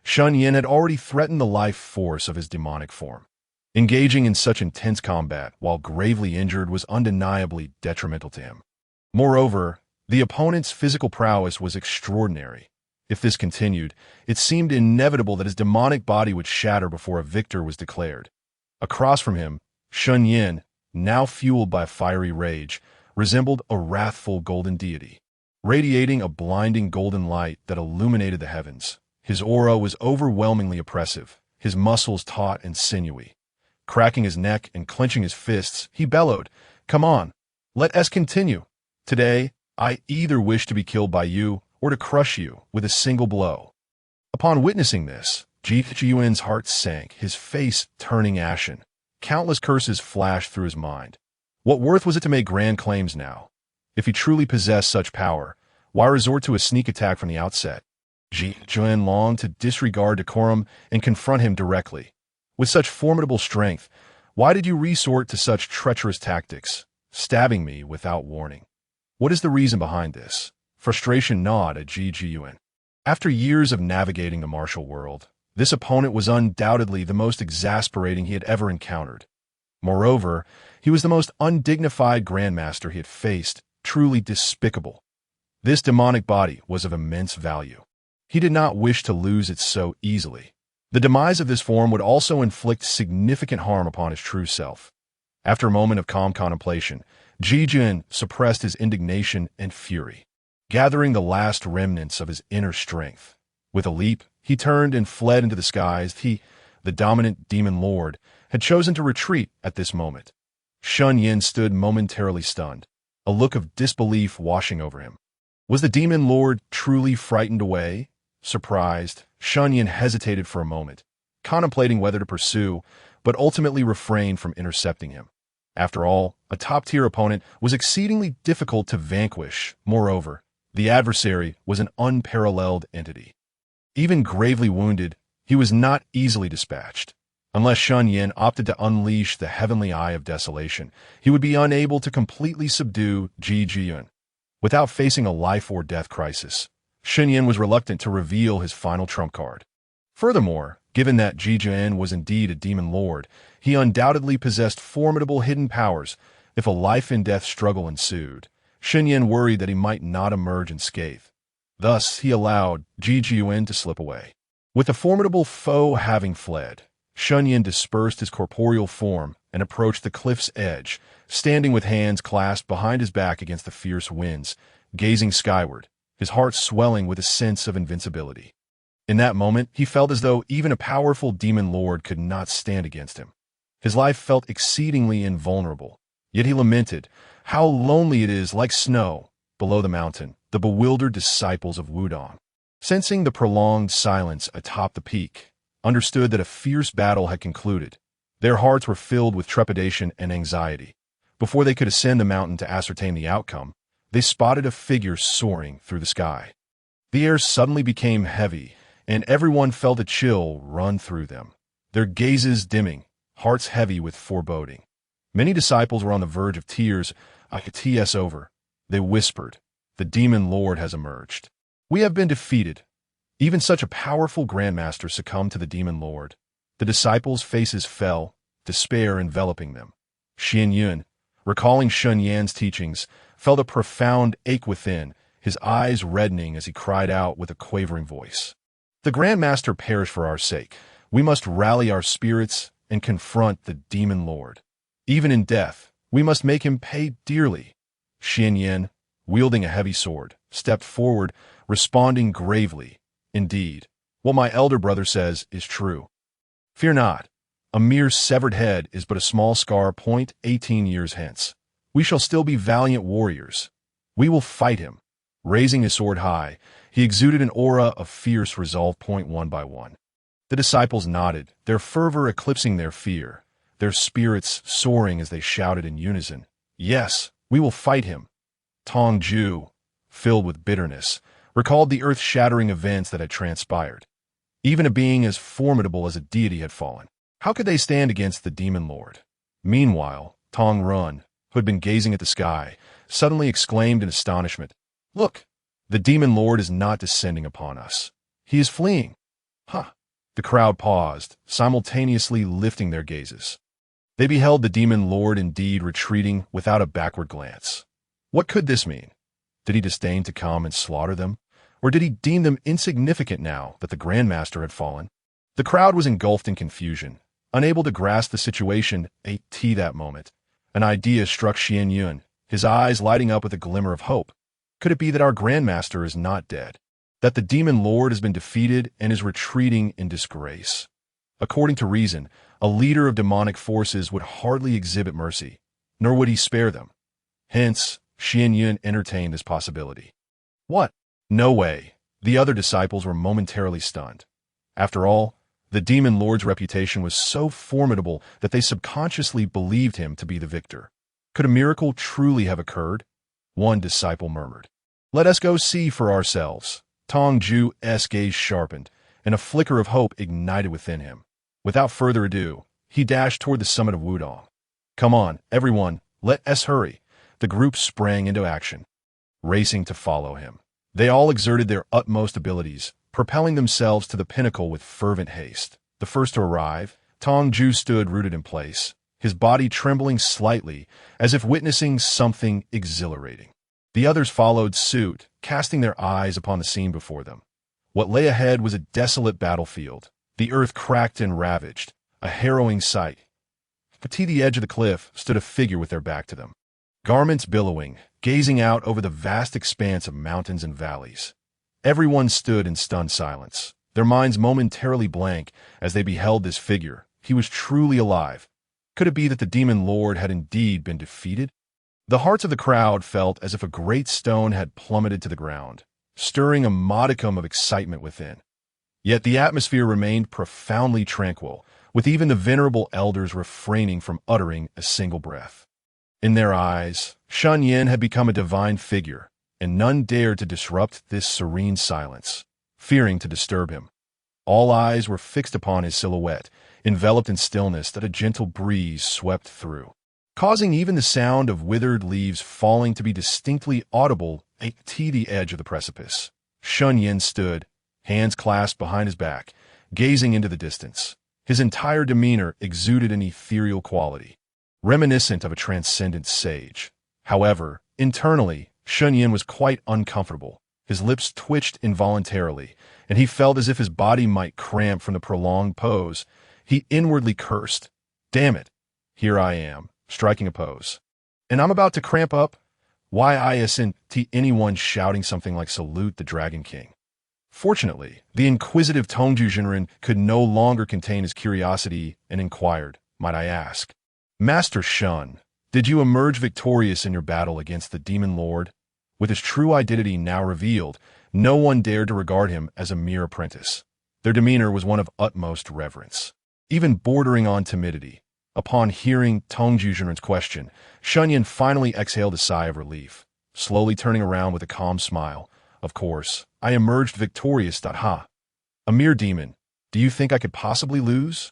Shen Yan had already threatened the life force of his demonic form. Engaging in such intense combat while gravely injured was undeniably detrimental to him. Moreover, the opponent's physical prowess was extraordinary. If this continued, it seemed inevitable that his demonic body would shatter before a victor was declared. Across from him, Shen Yan, now fueled by fiery rage, resembled a wrathful golden deity, radiating a blinding golden light that illuminated the heavens. His aura was overwhelmingly oppressive, his muscles taut and sinewy. Cracking his neck and clenching his fists, he bellowed, "Come on, let us continue. Today, I either wish to be killed by you or to crush you with a single blow." Upon witnessing this, Ji Jin's heart sank, his face turning ashen. Countless curses flashed through his mind. What worth was it to make grand claims now? If he truly possessed such power, why resort to a sneak attack from the outset? Ji Jin longed to disregard decorum and confront him directly. With such formidable strength, why did you resort to such treacherous tactics, stabbing me without warning? What is the reason behind this? Frustration gnawed at Ji Jin. After years of navigating the martial world, this opponent was undoubtedly the most exasperating he had ever encountered. Moreover, he was the most undignified grandmaster he had faced, truly despicable. This demonic body was of immense value. He did not wish to lose it so easily. The demise of this form would also inflict significant harm upon his true self. After a moment of calm contemplation, Ji Jun suppressed his indignation and fury, gathering the last remnants of his inner strength. With a leap, he turned and fled into the skies. He, the dominant demon lord, had chosen to retreat at this moment. Shen Yan stood momentarily stunned, a look of disbelief washing over him. Was the demon lord truly frightened away? Surprised, Shen Yan hesitated for a moment, contemplating whether to pursue, but ultimately refrained from intercepting him. After all, a top-tier opponent was exceedingly difficult to vanquish. Moreover, the adversary was an unparalleled entity. Even gravely wounded, he was not easily dispatched. Unless Shen Yan opted to unleash the heavenly eye of desolation, he would be unable to completely subdue Ji Jun. Without facing a life-or-death crisis, Shen Yan was reluctant to reveal his final trump card. Furthermore, given that Ji Jun was indeed a demon lord, he undoubtedly possessed formidable hidden powers. If a life-and-death struggle ensued, Shen Yan worried that he might not emerge unscathed. Thus, he allowed Ji Jun to slip away. With the formidable foe having fled, Shen Yan dispersed his corporeal form and approached the cliff's edge, standing with hands clasped behind his back against the fierce winds, gazing skyward, his heart swelling with a sense of invincibility. In that moment, he felt as though even a powerful demon lord could not stand against him. His life felt exceedingly invulnerable, yet he lamented, "How lonely it is, like snow." Below the mountain, the bewildered disciples of Wudang, sensing the prolonged silence atop the peak, understood that a fierce battle had concluded. Their hearts were filled with trepidation and anxiety. Before they could ascend the mountain to ascertain the outcome, they spotted a figure soaring through the sky. The air suddenly became heavy, and everyone felt a chill run through them, their gazes dimming, hearts heavy with foreboding. Many disciples were on the verge of tears. "It's over," they whispered. "The demon lord has emerged. We have been defeated." Even such a powerful grandmaster succumbed to the demon lord. The disciples' faces fell, despair enveloping them. Shen Yan, recalling Shen Yan's teachings, felt a profound ache within, his eyes reddening as he cried out with a quavering voice. "The grandmaster perished for our sake. We must rally our spirits and confront the demon lord. Even in death, we must make him pay dearly." Shen Yan, wielding a heavy sword, stepped forward, responding gravely, "Indeed, what my elder brother says is true. Fear not. A mere severed head is but a small scar. 18 years hence, we shall still be valiant warriors. We will fight him." Raising his sword high, he exuded an aura of fierce resolve. One by one, the disciples nodded, their fervor eclipsing their fear, their spirits soaring as they shouted in unison, "Yes, we will fight him." Tong Ju, filled with bitterness, recalled the earth-shattering events that had transpired. Even a being as formidable as a deity had fallen. How could they stand against the demon lord? Meanwhile, Tong Run, who had been gazing at the sky, suddenly exclaimed in astonishment, "Look, the demon lord is not descending upon us. He is fleeing." "Huh." The crowd paused, simultaneously lifting their gazes. They beheld the demon lord indeed retreating without a backward glance. What could this mean? Did he disdain to come and slaughter them? Or did he deem them insignificant now that the grandmaster had fallen? The crowd was engulfed in confusion, unable to grasp the situation. That moment, an idea struck Shen Yan, his eyes lighting up with a glimmer of hope. Could it be that our grandmaster is not dead? That the demon lord has been defeated and is retreating in disgrace? According to reason, a leader of demonic forces would hardly exhibit mercy, nor would he spare them. Hence, Shen Yan entertained this possibility. What? No way. The other disciples were momentarily stunned. After all, the demon lord's reputation was so formidable that they subconsciously believed him to be the victor. Could a miracle truly have occurred? One disciple murmured, "Let us go see for ourselves." Tong Ju's gaze sharpened, and a flicker of hope ignited within him. Without further ado, he dashed toward the summit of Wudang. "Come on, everyone, let us hurry." The group sprang into action, racing to follow him. They all exerted their utmost abilities, propelling themselves to the pinnacle with fervent haste. The first to arrive, Tong Ju stood rooted in place, his body trembling slightly as if witnessing something exhilarating. The others followed suit, casting their eyes upon the scene before them. What lay ahead was a desolate battlefield, the earth cracked and ravaged, a harrowing sight. At the edge of the cliff stood a figure with their back to them. garments billowing, gazing out over the vast expanse of mountains and valleys. Everyone stood in stunned silence, their minds momentarily blank as they beheld this figure. He was truly alive. Could it be that the demon lord had indeed been defeated? The hearts of the crowd felt as if a great stone had plummeted to the ground, stirring a modicum of excitement within. Yet the atmosphere remained profoundly tranquil, with even the venerable elders refraining from uttering a single breath. In their eyes, Shen Yan had become a divine figure, and none dared to disrupt this serene silence, fearing to disturb him. All eyes were fixed upon his silhouette, enveloped in stillness that a gentle breeze swept through, causing even the sound of withered leaves falling to be distinctly audible at the edge of the precipice. Shen Yan stood, hands clasped behind his back, gazing into the distance. His entire demeanor exuded an ethereal quality, reminiscent of a transcendent sage. However, internally, Shen Yan was quite uncomfortable. His lips twitched involuntarily, and he felt as if his body might cramp from the prolonged pose. He inwardly cursed. Damn it, here I am, striking a pose. And I'm about to cramp up? Why isn't anyone shouting something like Salute the Dragon King? Fortunately, the inquisitive Taiji Zhenwu could no longer contain his curiosity and inquired, might I ask, Master Shen, did you emerge victorious in your battle against the demon lord? With his true identity now revealed, no one dared to regard him as a mere apprentice. Their demeanor was one of utmost reverence, even bordering on timidity. Upon hearing Taiji Zhenwu's question, Shen Yan finally exhaled a sigh of relief, slowly turning around with a calm smile. Of course, I emerged victorious. Ha! A mere demon. Do you think I could possibly lose?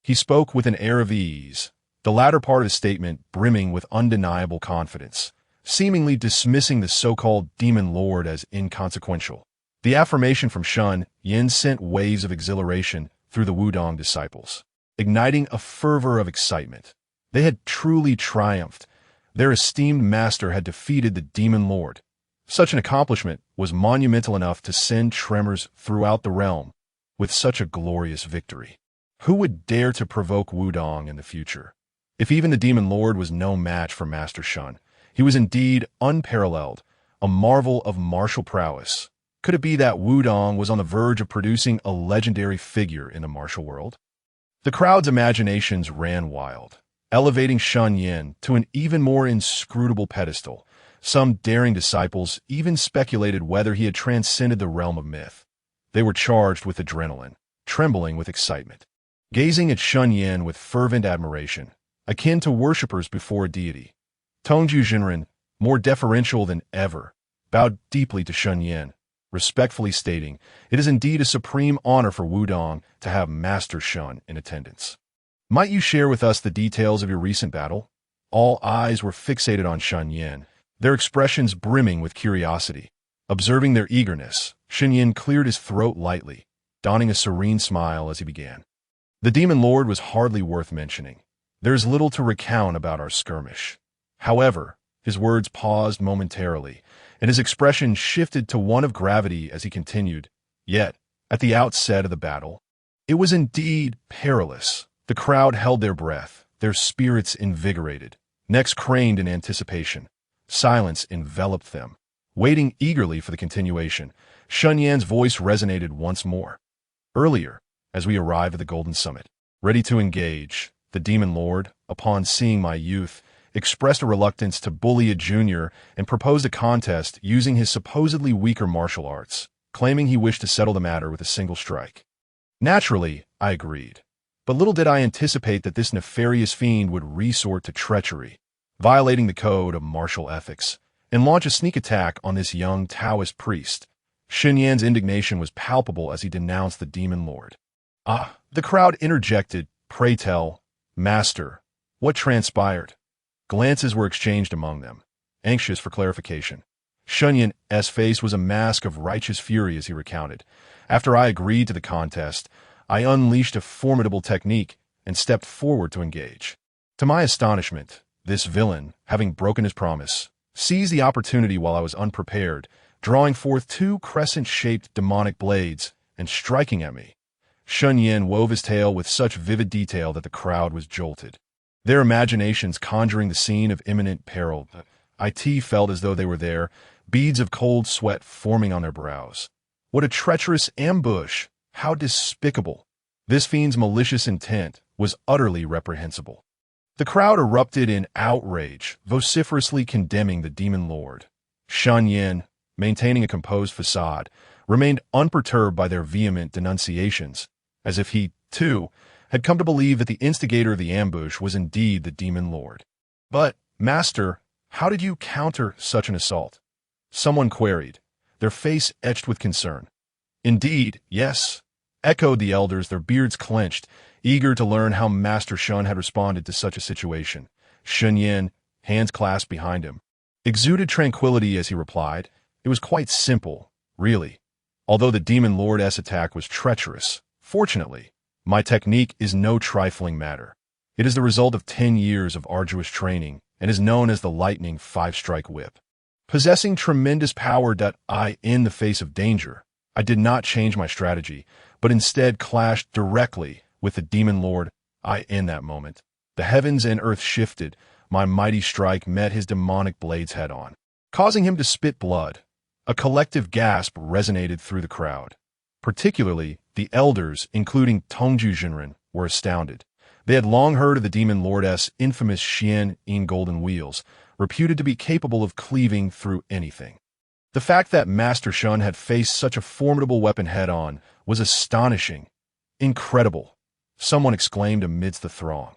He spoke with an air of ease, the latter part of his statement brimming with undeniable confidence, seemingly dismissing the so-called demon lord as inconsequential. The affirmation from Shen Yan sent waves of exhilaration through the Wudang disciples, igniting a fervor of excitement. They had truly triumphed. Their esteemed master had defeated the demon lord. Such an accomplishment was monumental enough to send tremors throughout the realm. With such a glorious victory, who would dare to provoke Wudang in the future? If even the demon lord was no match for Master Shen, he was indeed unparalleled, a marvel of martial prowess. Could it be that Wudang was on the verge of producing a legendary figure in the martial world? The crowd's imaginations ran wild, elevating Shen Yan to an even more inscrutable pedestal. Some daring disciples even speculated whether he had transcended the realm of myth. They were charged with adrenaline, trembling with excitement, gazing at Shen Yan with fervent admiration, akin to worshippers before a deity. Taiji Zhenwu, more deferential than ever, bowed deeply to Shen Yan, respectfully stating, "It is indeed a supreme honor for Wudang to have Master Shen in attendance. Might you share with us the details of your recent battle?" All eyes were fixated on Shen Yan, their expressions brimming with curiosity. Observing their eagerness, Shen Yan cleared his throat lightly, donning a serene smile as he began. The demon lord was hardly worth mentioning. There is little to recount about our skirmish. However, his words paused momentarily, and his expression shifted to one of gravity as he continued. Yet, at the outset of the battle, it was indeed perilous. The crowd held their breath, their spirits invigorated, necks craned in anticipation. Silence enveloped them, waiting eagerly for the continuation. Shen Yan's voice resonated once more. Earlier, as we arrived at the Golden Summit, ready to engage, the demon lord, upon seeing my youth, expressed a reluctance to bully a junior and proposed a contest using his supposedly weaker martial arts, claiming he wished to settle the matter with a single strike. Naturally, I agreed, but little did I anticipate that this nefarious fiend would resort to treachery, violating the code of martial ethics, and launch a sneak attack on this young Taoist priest. Shen Yan's indignation was palpable as he denounced the demon lord. The crowd interjected, "Pray tell, Master, what transpired?" Glances were exchanged among them, anxious for clarification. Shen Yan's face was a mask of righteous fury as he recounted. After I agreed to the contest, I unleashed a formidable technique and stepped forward to engage. To my astonishment, this villain, having broken his promise, seized the opportunity while I was unprepared, drawing forth two crescent-shaped demonic blades and striking at me. Shen Yan wove his tale with such vivid detail that the crowd was jolted. their imaginations conjuring the scene of imminent peril. It felt as though they were there, beads of cold sweat forming on their brows. What a treacherous ambush! How despicable! This fiend's malicious intent was utterly reprehensible. The crowd erupted in outrage, vociferously condemning the demon lord. Shen Yan, maintaining a composed facade, remained unperturbed by their vehement denunciations, as if he, too, had come to believe that the instigator of the ambush was indeed the demon lord. "But, master, how did you counter such an assault?" someone queried, their face etched with concern. "Indeed, yes," echoed the elders, their beards clenched, eager to learn how Master Shen had responded to such a situation. Shen Yan, hands clasped behind him, exuded tranquility as he replied, "It was quite simple, really. Although the demon lord's attack was treacherous, fortunately, my technique is no trifling matter. It is the result of 10 years of arduous training and is known as the lightning 5-strike whip. Possessing tremendous power in the face of danger, I did not change my strategy, but instead clashed directly with the demon lord. In that moment, the heavens and earth shifted. My mighty strike met his demonic blades head-on, causing him to spit blood. A collective gasp resonated through the crowd. Particularly, the elders, including Taiji Zhenwu, were astounded. They had long heard of the demon lord's infamous Shen Yan golden wheels, reputed to be capable of cleaving through anything. The fact that Master Shen had faced such a formidable weapon head-on was astonishing. "Incredible," someone exclaimed amidst the throng.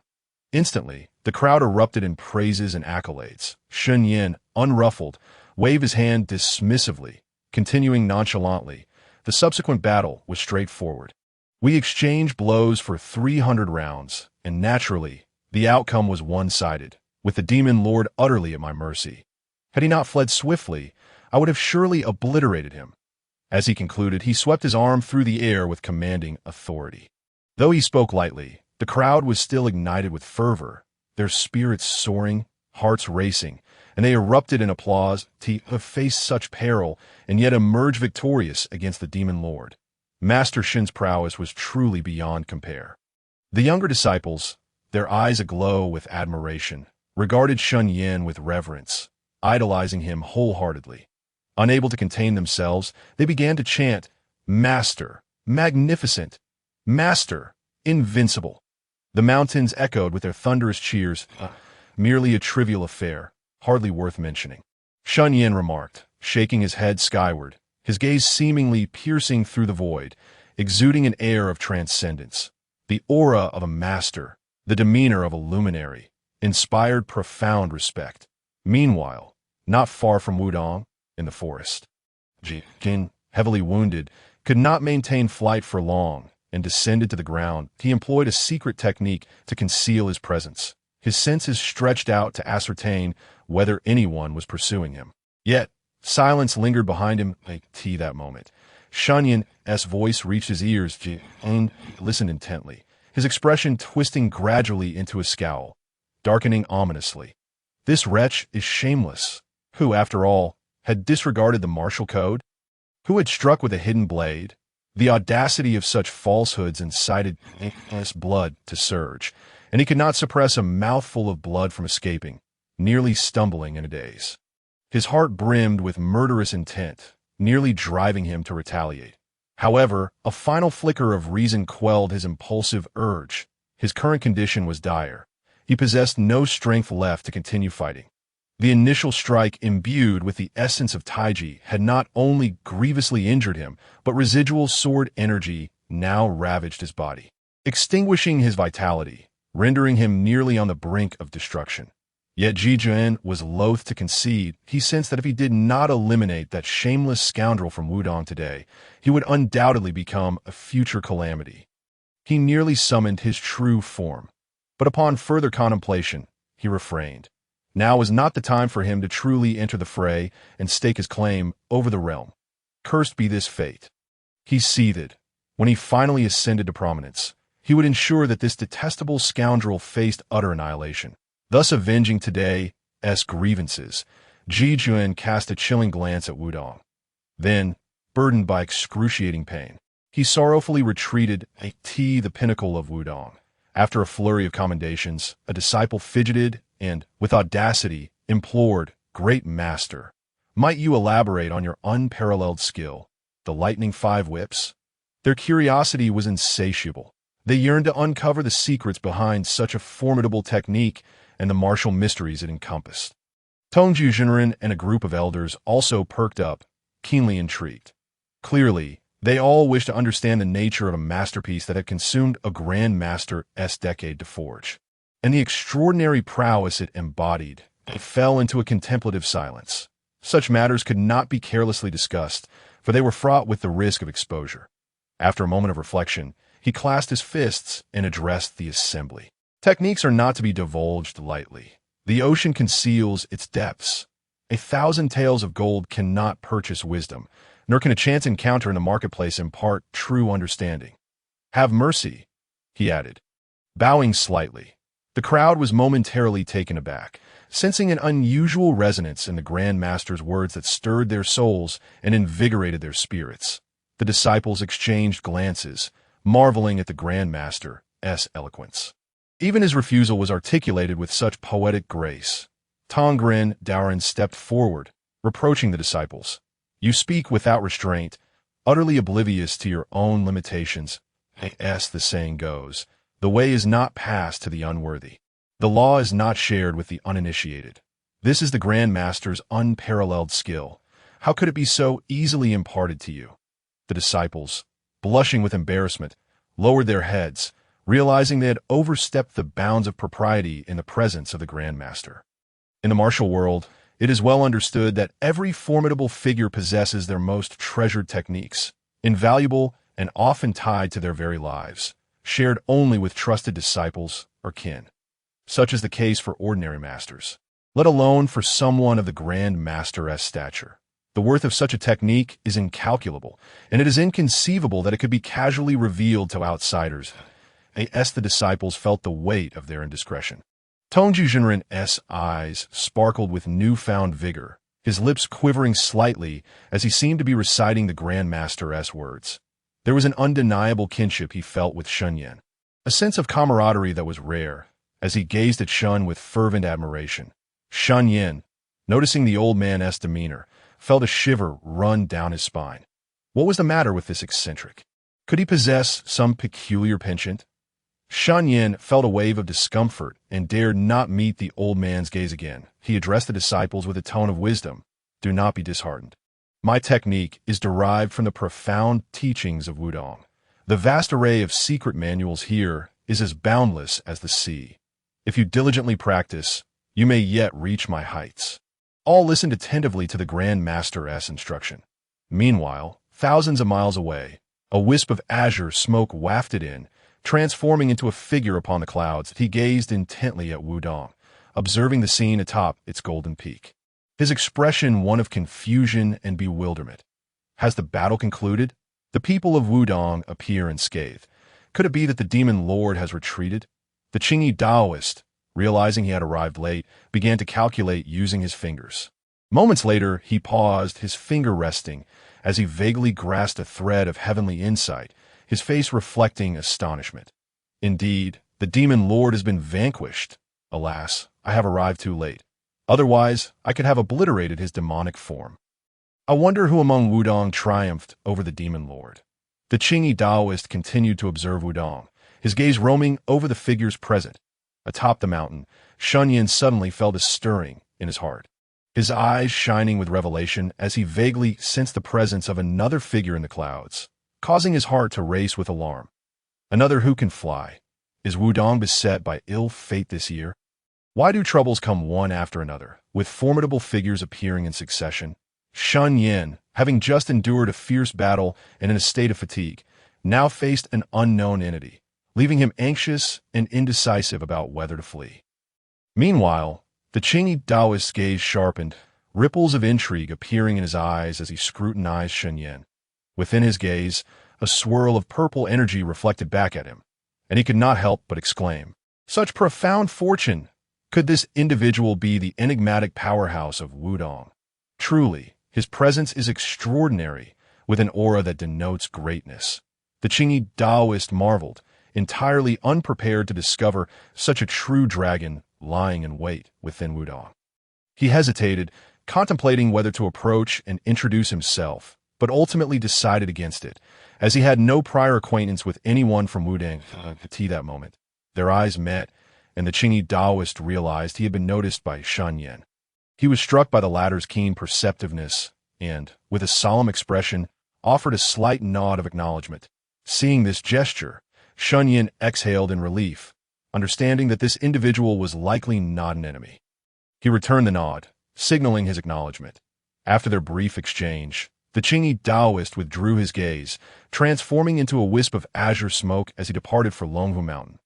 Instantly, the crowd erupted in praises and accolades. Shen Yan, unruffled, waved his hand dismissively, continuing nonchalantly. The subsequent battle was straightforward. We exchanged blows for 300 rounds, and naturally, the outcome was one-sided, with the demon lord utterly at my mercy. Had he not fled swiftly, I would have surely obliterated him. As he concluded, he swept his arm through the air with commanding authority. Though he spoke lightly, the crowd was still ignited with fervor, their spirits soaring, hearts racing, and they erupted in applause to have faced such peril and yet emerge victorious against the demon lord. Master Shen's prowess was truly beyond compare. The younger disciples, their eyes aglow with admiration, regarded Shen Yan with reverence, idolizing him wholeheartedly. Unable to contain themselves, they began to chant, "Master, magnificent! Master, invincible!" The mountains echoed with their thunderous cheers. Merely a trivial affair, hardly worth mentioning. Shen Yan remarked, shaking his head skyward, his gaze seemingly piercing through the void, exuding an air of transcendence. The aura of a master, the demeanor of a luminary, inspired profound respect. Meanwhile, not far from Wudang, in the forest, Jin, heavily wounded, could not maintain flight for long and descended to the ground. He employed a secret technique to conceal his presence. His senses stretched out to ascertain whether anyone was pursuing him. Yet, silence lingered behind him that moment. Shen Yan's voice reached his ears and listened intently, his expression twisting gradually into a scowl, darkening ominously. This wretch is shameless, who, after all, had disregarded the martial code, who had struck with a hidden blade. The audacity of such falsehoods incited his blood to surge, and he could not suppress a mouthful of blood from escaping, nearly stumbling in a daze. His heart brimmed with murderous intent, nearly driving him to retaliate. However, a final flicker of reason quelled his impulsive urge. His current condition was dire. He possessed no strength left to continue fighting. The initial strike, imbued with the essence of Taiji, had not only grievously injured him, but residual sword energy now ravaged his body, extinguishing his vitality, rendering him nearly on the brink of destruction. Yet Ji Juan was loath to concede. He sensed that if he did not eliminate that shameless scoundrel from Wudang today, he would undoubtedly become a future calamity. He nearly summoned his true form, but upon further contemplation, he refrained. Now was not the time for him to truly enter the fray and stake his claim over the realm. Cursed be this fate. He seethed. When he finally ascended to prominence, he would ensure that this detestable scoundrel faced utter annihilation. Thus avenging today's grievances, Ji Juan cast a chilling glance at Wudang. Then, burdened by excruciating pain, he sorrowfully retreated to the pinnacle of Wudang, After a flurry of commendations, a disciple fidgeted and, with audacity, implored, "Great Master, might you elaborate on your unparalleled skill, the lightning 5 whips?" Their curiosity was insatiable. They yearned to uncover the secrets behind such a formidable technique and the martial mysteries it encompassed. Taiji Zhenwu and a group of elders also perked up, keenly intrigued. Clearly, they all wished to understand the nature of a masterpiece that had consumed a Grand Master's decade to forge. And the extraordinary prowess it embodied, they fell into a contemplative silence. Such matters could not be carelessly discussed, for they were fraught with the risk of exposure. After a moment of reflection, he clasped his fists and addressed the assembly. Techniques are not to be divulged lightly. The ocean conceals its depths. 1,000 tales of gold cannot purchase wisdom, nor can a chance encounter in the marketplace impart true understanding. Have mercy, he added, bowing slightly. The crowd was momentarily taken aback, sensing an unusual resonance in the Grand Master's words that stirred their souls and invigorated their spirits. The disciples exchanged glances, marveling at the Grand Master's eloquence. Even his refusal was articulated with such poetic grace. Tongren Daoren stepped forward, reproaching the disciples. "You speak without restraint, utterly oblivious to your own limitations. As the saying goes, the way is not passed to the unworthy. The law is not shared with the uninitiated. This is the Grand Master's unparalleled skill. How could it be so easily imparted to you?" The disciples, blushing with embarrassment, lowered their heads, realizing they had overstepped the bounds of propriety in the presence of the Grand Master. In the martial world, it is well understood that every formidable figure possesses their most treasured techniques, invaluable and often tied to their very lives, shared only with trusted disciples or kin. Such is the case for ordinary masters, let alone for someone of the Grand Master's stature. The worth of such a technique is incalculable, and it is inconceivable that it could be casually revealed to outsiders. The disciples felt the weight of their indiscretion. Taiji Zhenwu's eyes sparkled with newfound vigor, his lips quivering slightly as he seemed to be reciting the Grand Master's words. There was an undeniable kinship he felt with Shen Yan, a sense of camaraderie that was rare, as he gazed at Shen with fervent admiration. Shen Yan, noticing the old man's demeanor, felt a shiver run down his spine. What was the matter with this eccentric? Could he possess some peculiar penchant? Shen Yan felt a wave of discomfort and dared not meet the old man's gaze again. He addressed the disciples with a tone of wisdom. "Do not be disheartened. My technique is derived from the profound teachings of Wudang. The vast array of secret manuals here is as boundless as the sea. If you diligently practice, you may yet reach my heights." All listened attentively to the Grand Master's instruction. Meanwhile, thousands of miles away, a wisp of azure smoke wafted in, transforming into a figure upon the clouds. He gazed intently at Wudang, observing the scene atop its golden peak. His expression one of confusion and bewilderment. Has the battle concluded? The people of Wudang appear unscathed. Could it be that the demon lord has retreated? The Qingyi Taoist, realizing he had arrived late, began to calculate using his fingers. Moments later, he paused, his finger resting, as he vaguely grasped a thread of heavenly insight, his face reflecting astonishment. Indeed, the demon lord has been vanquished. Alas, I have arrived too late. Otherwise, I could have obliterated his demonic form. I wonder who among Wudang triumphed over the demon lord. The Qingyi Taoist continued to observe Wudang, his gaze roaming over the figures present. Atop the mountain, Shen Yan suddenly felt a stirring in his heart, his eyes shining with revelation as he vaguely sensed the presence of another figure in the clouds, causing his heart to race with alarm. Another who can fly. Is Wudang beset by ill fate this year? Why do troubles come one after another, with formidable figures appearing in succession? Shen Yan, having just endured a fierce battle and in a state of fatigue, now faced an unknown entity, leaving him anxious and indecisive about whether to flee. Meanwhile, the Qingyi Taoist's gaze sharpened, ripples of intrigue appearing in his eyes as he scrutinized Shen Yan. Within his gaze, a swirl of purple energy reflected back at him, and he could not help but exclaim, "Such profound fortune! Could this individual be the enigmatic powerhouse of Wudang? Truly, his presence is extraordinary, with an aura that denotes greatness." The Qingyi Taoist marveled, entirely unprepared to discover such a true dragon lying in wait within Wudang. He hesitated, contemplating whether to approach and introduce himself, but ultimately decided against it, as he had no prior acquaintance with anyone from Wudang at that moment. Their eyes met, and the Qingyi Taoist realized he had been noticed by Shen Yan. He was struck by the latter's keen perceptiveness and, with a solemn expression, offered a slight nod of acknowledgement. Seeing this gesture, Shen Yan exhaled in relief, understanding that this individual was likely not an enemy. He returned the nod, signaling his acknowledgement. After their brief exchange, the Qingyi Taoist withdrew his gaze, transforming into a wisp of azure smoke as he departed for Longhu Mountain.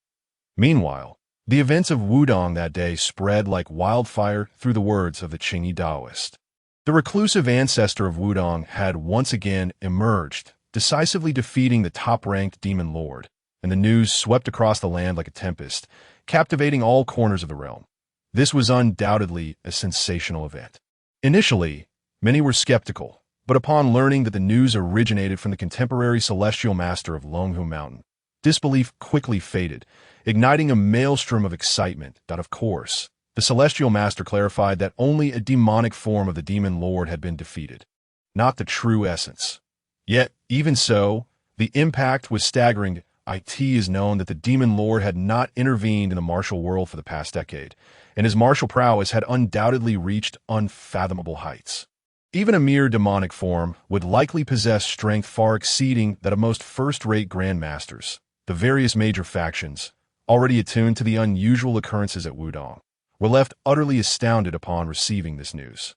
Meanwhile, the events of Wudang that day spread like wildfire through the words of the Qingyi Taoist. The reclusive ancestor of Wudang had once again emerged, decisively defeating the top-ranked demon lord, and the news swept across the land like a tempest, captivating all corners of the realm. This was undoubtedly a sensational event. Initially, many were skeptical, but upon learning that the news originated from the contemporary celestial master of Longhu Mountain, disbelief quickly faded, igniting a maelstrom of excitement that, of course, the celestial master clarified that only a demonic form of the demon lord had been defeated, not the true essence. Yet, even so, the impact was staggering. It is known that the demon lord had not intervened in the martial world for the past decade, and his martial prowess had undoubtedly reached unfathomable heights. Even a mere demonic form would likely possess strength far exceeding that of most first-rate grandmasters. The various major factions, already attuned to the unusual occurrences at Wudang, were left utterly astounded upon receiving this news.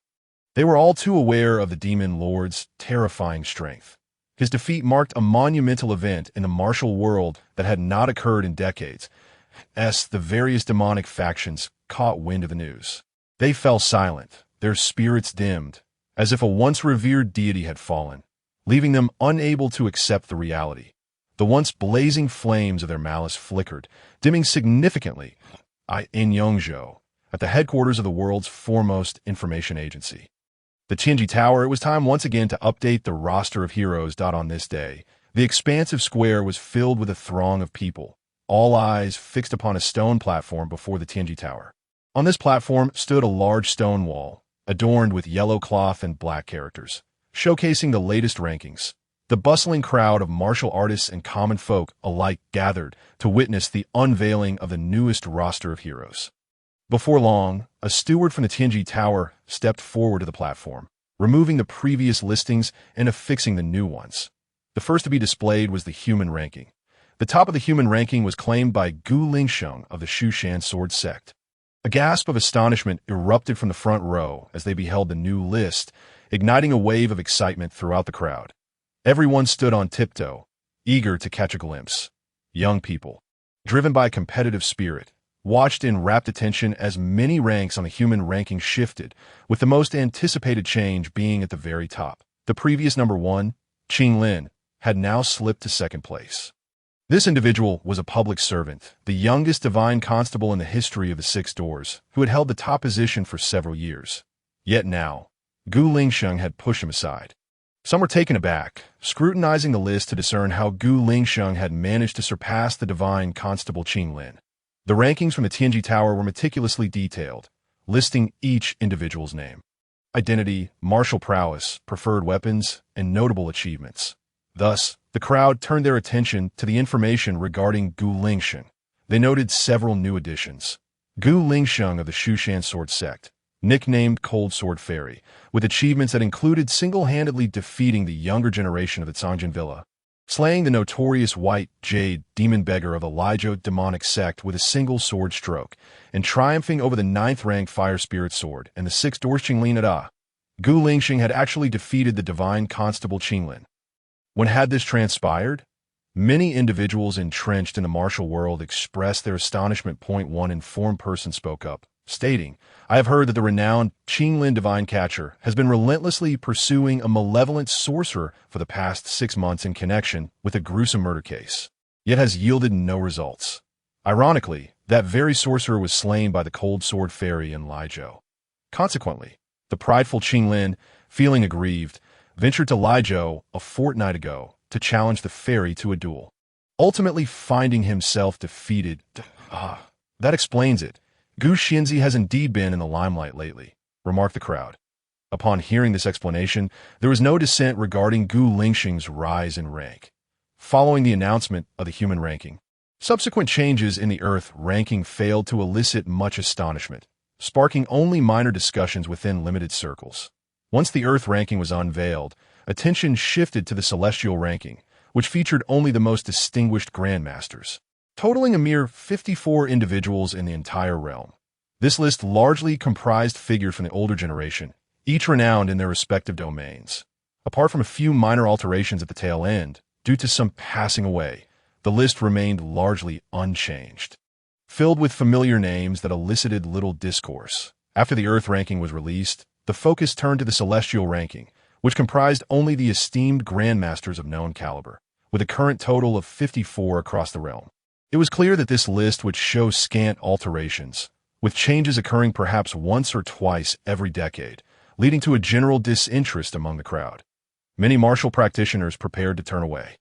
They were all too aware of the demon lord's terrifying strength. His defeat marked a monumental event in the martial world that had not occurred in decades. As the various demonic factions caught wind of the news, they fell silent, their spirits dimmed, as if a once revered deity had fallen, leaving them unable to accept the reality. The once blazing flames of their malice flickered, dimming significantly in Yongzhou, at the headquarters of the world's foremost information agency. The Tianji Tower, it was time once again to update the roster of heroes. On this day, the expansive square was filled with a throng of people, all eyes fixed upon a stone platform before the Tianji Tower. On this platform stood a large stone wall, adorned with yellow cloth and black characters, showcasing the latest rankings. The bustling crowd of martial artists and common folk alike gathered to witness the unveiling of the newest roster of heroes. Before long, a steward from the Tianji Tower stepped forward to the platform, removing the previous listings and affixing the new ones. The first to be displayed was the human ranking. The top of the human ranking was claimed by Gu Lingsheng of the Shushan Sword sect. A gasp of astonishment erupted from the front row as they beheld the new list, igniting a wave of excitement throughout the crowd. Everyone stood on tiptoe, eager to catch a glimpse. Young people, driven by a competitive spirit, watched in rapt attention as many ranks on the human ranking shifted, with the most anticipated change being at the very top. The previous number 1, Qing Lin, had now slipped to second place. This individual was a public servant, the youngest divine constable in the history of the Six Doors, who had held the top position for several years. Yet now, Gu Lingsheng had pushed him aside. Some were taken aback, scrutinizing the list to discern how Gu Lingsheng had managed to surpass the divine constable Qing Lin. The rankings from the Tianji Tower were meticulously detailed, listing each individual's name, identity, martial prowess, preferred weapons, and notable achievements. Thus, the crowd turned their attention to the information regarding Gu Lingsheng. They noted several new additions. Gu Lingsheng of the Shushan Sword sect, nicknamed Cold Sword Fairy, with achievements that included single-handedly defeating the younger generation of the Cangjin Villa, slaying the notorious White Jade demon beggar of the Lijo demonic sect with a single sword stroke, and triumphing over the 9th-ranked Fire Spirit Sword and the 6th Doors Qinglin Ada. Gu Lingsheng had actually defeated the divine constable Qinglin. When had this transpired? Many individuals entrenched in the martial world expressed their astonishment. One informed person spoke up, stating, "I have heard that the renowned Qinglin Divine Catcher has been relentlessly pursuing a malevolent sorcerer for the past 6 months in connection with a gruesome murder case, yet has yielded no results. Ironically, that very sorcerer was slain by the Cold Sword Fairy in Lijo. Consequently, the prideful Qinglin, feeling aggrieved, ventured to Lijo a fortnight ago to challenge the fairy to a duel. ultimately finding himself defeated. That explains it. Gu Xianzi has indeed been in the limelight lately, remarked the crowd. Upon hearing this explanation, there was no dissent regarding Gu Lingxing's rise in rank. Following the announcement of the human ranking, subsequent changes in the Earth ranking failed to elicit much astonishment, sparking only minor discussions within limited circles. Once the Earth ranking was unveiled, attention shifted to the Celestial ranking, which featured only the most distinguished Grandmasters, totaling a mere 54 individuals in the entire realm. This list largely comprised figures from the older generation, each renowned in their respective domains. Apart from a few minor alterations at the tail end, due to some passing away, the list remained largely unchanged, filled with familiar names that elicited little discourse. After the Earth ranking was released, the focus turned to the Celestial ranking, which comprised only the esteemed Grandmasters of known caliber, with a current total of 54 across the realm. It was clear that this list would show scant alterations, with changes occurring perhaps once or twice every decade, leading to a general disinterest among the crowd. Many martial practitioners prepared to turn away.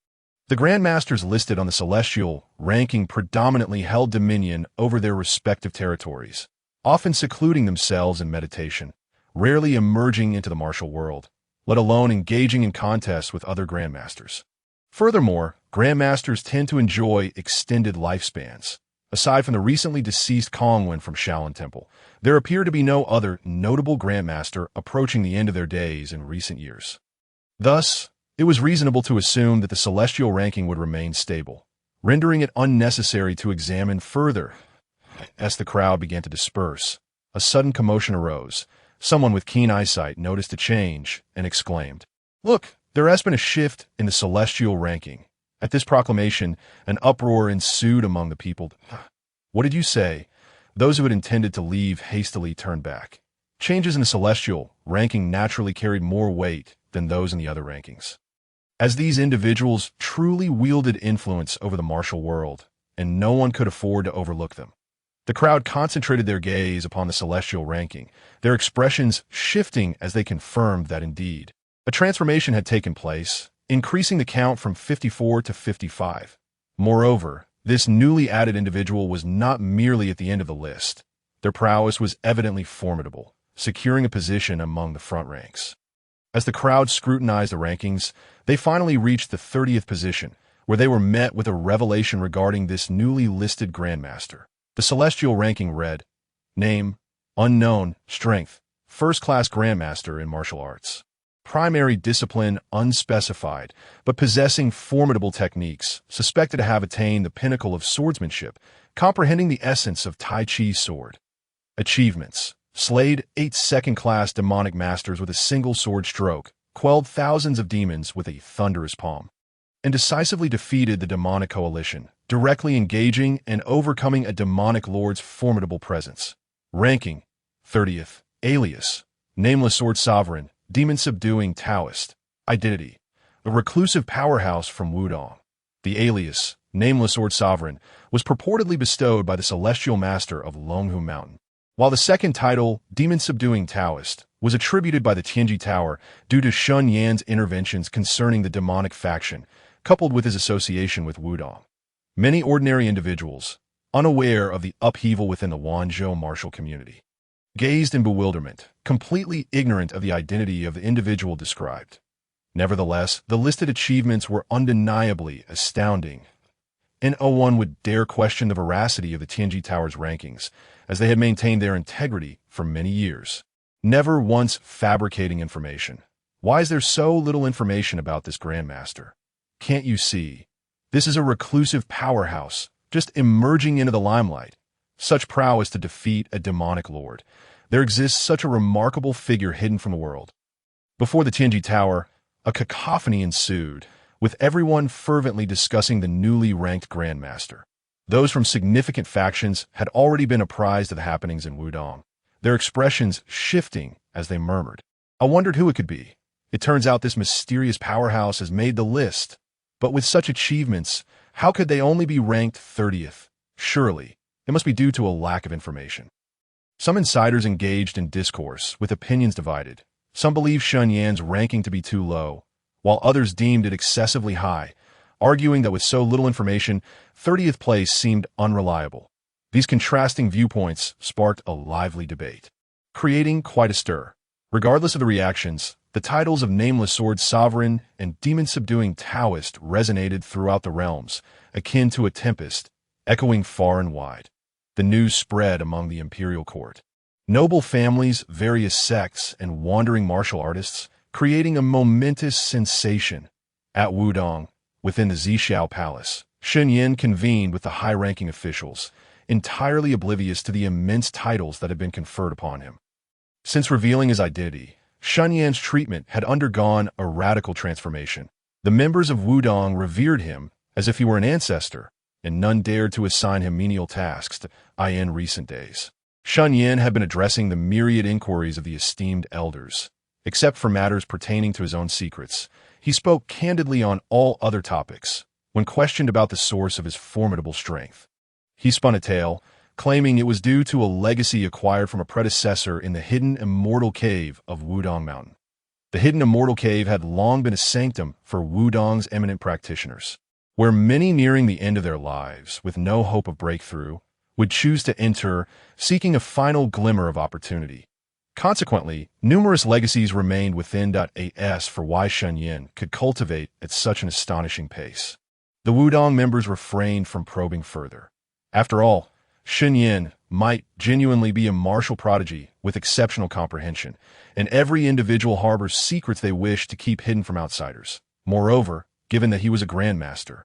The Grandmasters listed on the Celestial ranking predominantly held dominion over their respective territories, often secluding themselves in meditation, rarely emerging into the martial world, let alone engaging in contests with other Grandmasters. Furthermore, Grandmasters tend to enjoy extended lifespans. Aside from the recently deceased Kongwen from Shaolin Temple, there appear to be no other notable Grandmaster approaching the end of their days in recent years. Thus, it was reasonable to assume that the Celestial ranking would remain stable, rendering it unnecessary to examine further. As the crowd began to disperse, a sudden commotion arose. Someone with keen eyesight noticed a change and exclaimed, "Look, there has been a shift in the Celestial ranking." At this proclamation, an uproar ensued among the people. "What did you say?" Those who had intended to leave hastily turned back. Changes in the Celestial ranking naturally carried more weight than those in the other rankings, as these individuals truly wielded influence over the martial world, and no one could afford to overlook them. The crowd concentrated their gaze upon the Celestial ranking, their expressions shifting as they confirmed that indeed a transformation had taken place, increasing the count from 54 to 55. Moreover, this newly added individual was not merely at the end of the list. Their prowess was evidently formidable, securing a position among the front ranks. As the crowd scrutinized the rankings, they finally reached the 30th position, where they were met with a revelation regarding this newly listed Grandmaster. The Celestial ranking read, Name, Unknown, Strength, First-Class Grandmaster in Martial Arts. Primary discipline unspecified, but possessing formidable techniques, suspected to have attained the pinnacle of swordsmanship, comprehending the essence of Taiji Sword. Achievements: slayed 8 second-class demonic masters with a single sword stroke, quelled thousands of demons with a thunderous palm, and decisively defeated the demonic coalition, directly engaging and overcoming a demonic lord's formidable presence. Ranking: 30th. Alias: Nameless Sword Sovereign, Demon-Subduing Taoist. Identity: a reclusive powerhouse from Wudang. The alias, Nameless Sword Sovereign, was purportedly bestowed by the Celestial Master of Longhu Mountain, while the second title, Demon-Subduing Taoist, was attributed by the Tianji Tower due to Shen Yan's interventions concerning the demonic faction, coupled with his association with Wudang. Many ordinary individuals, unaware of the upheaval within the Wanzhou martial community, gazed in bewilderment, completely ignorant of the identity of the individual described. Nevertheless, the listed achievements were undeniably astounding, and no one would dare question the veracity of the Tianji Tower's rankings, as they had maintained their integrity for many years, never once fabricating information. Why is there so little information about this Grandmaster? Can't you see? This is a reclusive powerhouse, just emerging into the limelight. Such prowess to defeat a demonic lord. There exists such a remarkable figure hidden from the world. Before the Tianji Tower, a cacophony ensued, with everyone fervently discussing the newly ranked Grandmaster. Those from significant factions had already been apprised of the happenings in Wudang, their expressions shifting as they murmured. I wondered who it could be. It turns out this mysterious powerhouse has made the list. But with such achievements, how could they only be ranked 30th? Surely, it must be due to a lack of information. Some insiders engaged in discourse, with opinions divided. Some believed Shen Yan's ranking to be too low, while others deemed it excessively high. arguing that with so little information, 30th place seemed unreliable. These contrasting viewpoints sparked a lively debate, creating quite a stir. Regardless of the reactions, the titles of Nameless Sword Sovereign and Demon-Subduing Taoist resonated throughout the realms, akin to a tempest, echoing far and wide. The news spread among the imperial court. Noble families, various sects, and wandering martial artists, creating a momentous sensation. At Wudang, within the Zixiao Palace, Shen Yan convened with the high-ranking officials, entirely oblivious to the immense titles that had been conferred upon him. Since revealing his identity, Shen Yan's treatment had undergone a radical transformation. The members of Wudang revered him as if he were an ancestor, and none dared to assign him menial tasks in recent days. Shen Yan had been addressing the myriad inquiries of the esteemed elders. Except for matters pertaining to his own secrets, he spoke candidly on all other topics. When questioned about the source of his formidable strength, he spun a tale, claiming it was due to a legacy acquired from a predecessor in the Hidden Immortal Cave of Wudang Mountain. The Hidden Immortal Cave had long been a sanctum for Wudang's eminent practitioners, where many nearing the end of their lives, with no hope of breakthrough, would choose to enter, seeking a final glimmer of opportunity. Consequently, numerous legacies remained within as for why Shen Yan could cultivate at such an astonishing pace. The Wudang members refrained from probing further. After all, Shen Yan might genuinely be a martial prodigy with exceptional comprehension, and every individual harbors secrets they wish to keep hidden from outsiders. Moreover, given that he was a grandmaster,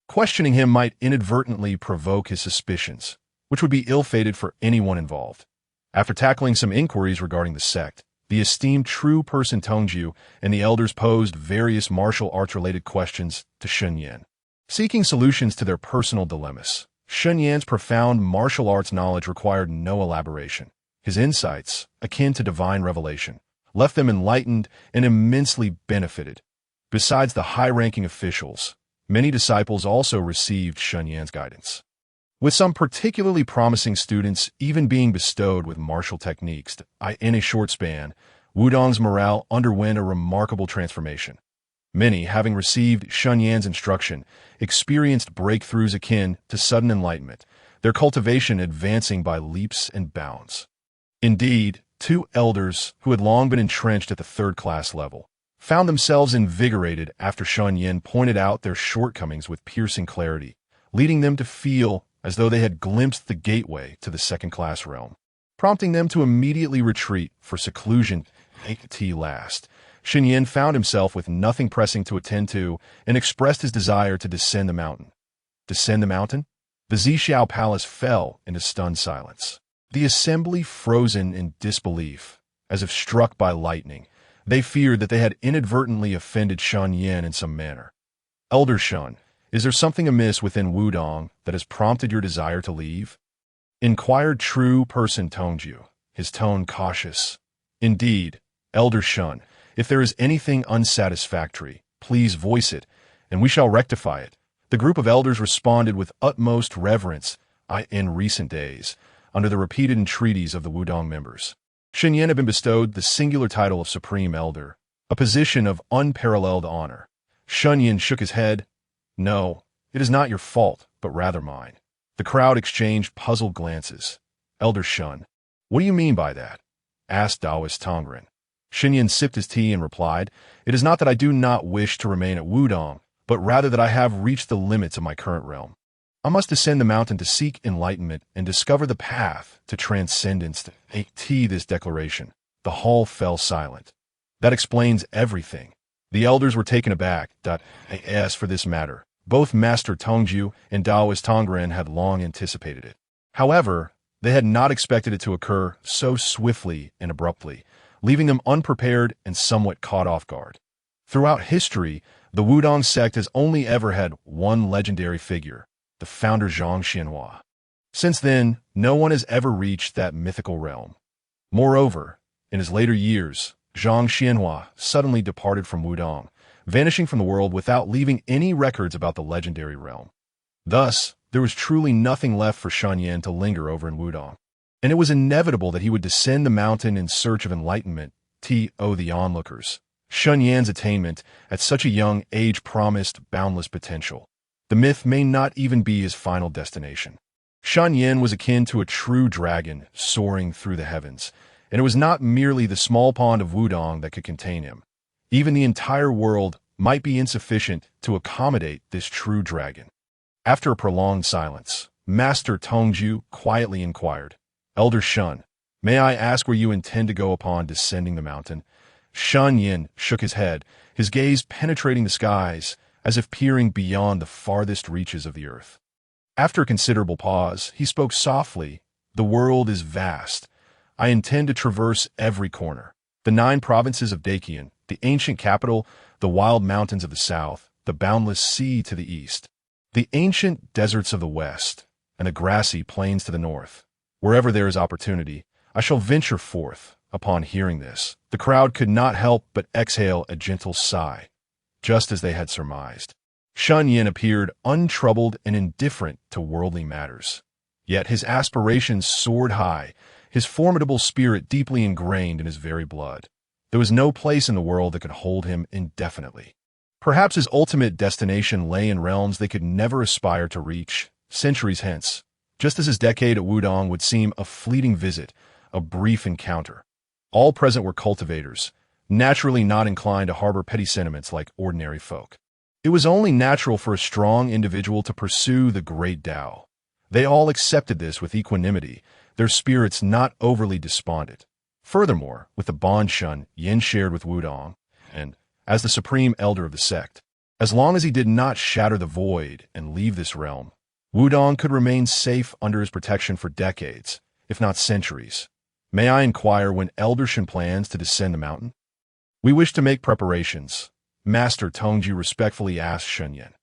questioning him might inadvertently provoke his suspicions, which would be ill-fated for anyone involved. After tackling some inquiries regarding the sect, the esteemed true person Tongjiu and the elders posed various martial arts-related questions to Shen Yan, seeking solutions to their personal dilemmas. Shen Yan's profound martial arts knowledge required no elaboration. His insights, akin to divine revelation, left them enlightened and immensely benefited. Besides the high-ranking officials, many disciples also received Shen Yan's guidance, with some particularly promising students even being bestowed with martial techniques. In a short span, Wudang's morale underwent a remarkable transformation. Many, having received Shen Yan's instruction, experienced breakthroughs akin to sudden enlightenment, their cultivation advancing by leaps and bounds. Indeed, 2 elders who had long been entrenched at the third-class level found themselves invigorated after Shen Yan pointed out their shortcomings with piercing clarity, leading them to feel as though they had glimpsed the gateway to the second-class realm, prompting them to immediately retreat for seclusion. Last, Shen Yan found himself with nothing pressing to attend to and expressed his desire to descend the mountain. Descend the mountain? The Zixiao Palace fell into stunned silence. The assembly frozen in disbelief, as if struck by lightning. They feared that they had inadvertently offended Shen Yan in some manner. Elder Shen, is there something amiss within Wudang that has prompted your desire to leave? Inquired true person Tongjiu, his tone cautious. Indeed, Elder Shen, if there is anything unsatisfactory, please voice it, and we shall rectify it. The group of elders responded with utmost reverence. In recent days, under the repeated entreaties of the Wudang members, Shen Yan had been bestowed the singular title of Supreme Elder, a position of unparalleled honor. Shen Yan shook his head. No, it is not your fault, but rather mine. The crowd exchanged puzzled glances. Elder Shen, what do you mean by that? Asked Taoist Tongren. Shen Yan sipped his tea and replied, it is not that I do not wish to remain at Wudang, but rather that I have reached the limits of my current realm. I must descend the mountain to seek enlightenment and discover the path to transcendence. This declaration, the hall fell silent. That explains everything. The elders were taken aback. As for this matter, both Master Tongjiu and Taoist Tongren had long anticipated it. However, they had not expected it to occur so swiftly and abruptly, leaving them unprepared and somewhat caught off guard. Throughout history, the Wudang sect has only ever had one legendary figure, the founder Zhang Xianhua. Since then, no one has ever reached that mythical realm. Moreover, in his later years, Zhang Xianhua suddenly departed from Wudang, vanishing from the world without leaving any records about the legendary realm. Thus, there was truly nothing left for Shen Yan to linger over in Wudang, and it was inevitable that he would descend the mountain in search of enlightenment. The onlookers, Shen Yan's attainment at such a young age promised boundless potential. The myth may not even be his final destination. Shen Yan was akin to a true dragon soaring through the heavens, and it was not merely the small pond of Wudang that could contain him. Even the entire world might be insufficient to accommodate this true dragon. After a prolonged silence, Master Tongju quietly inquired, "Elder Shen, may I ask where you intend to go upon descending the mountain?" Shen Yan shook his head, his gaze penetrating the skies, as if peering beyond the farthest reaches of the earth. After a considerable pause, he spoke softly, "The world is vast. I intend to traverse every corner. The 9 provinces of Dakian, the ancient capital, the wild mountains of the south, the boundless sea to the east, the ancient deserts of the west, and the grassy plains to the north. Wherever there is opportunity, I shall venture forth." Upon hearing this, the crowd could not help but exhale a gentle sigh, just as they had surmised. Shen Yan appeared untroubled and indifferent to worldly matters. Yet his aspirations soared high, his formidable spirit deeply ingrained in his very blood. There was no place in the world that could hold him indefinitely. Perhaps his ultimate destination lay in realms they could never aspire to reach, centuries hence, just as his decade at Wudang would seem a fleeting visit, a brief encounter. All present were cultivators, naturally not inclined to harbor petty sentiments like ordinary folk. It was only natural for a strong individual to pursue the great Tao. They all accepted this with equanimity, their spirits not overly despondent. Furthermore, with the bond Shen Yan shared with Wudang, and, as the supreme elder of the sect, as long as he did not shatter the void and leave this realm, Wudang could remain safe under his protection for decades, if not centuries. "May I inquire when Elder Shen plans to descend the mountain?" "We wish to make preparations," Master Tongju respectfully asked Shen Yan.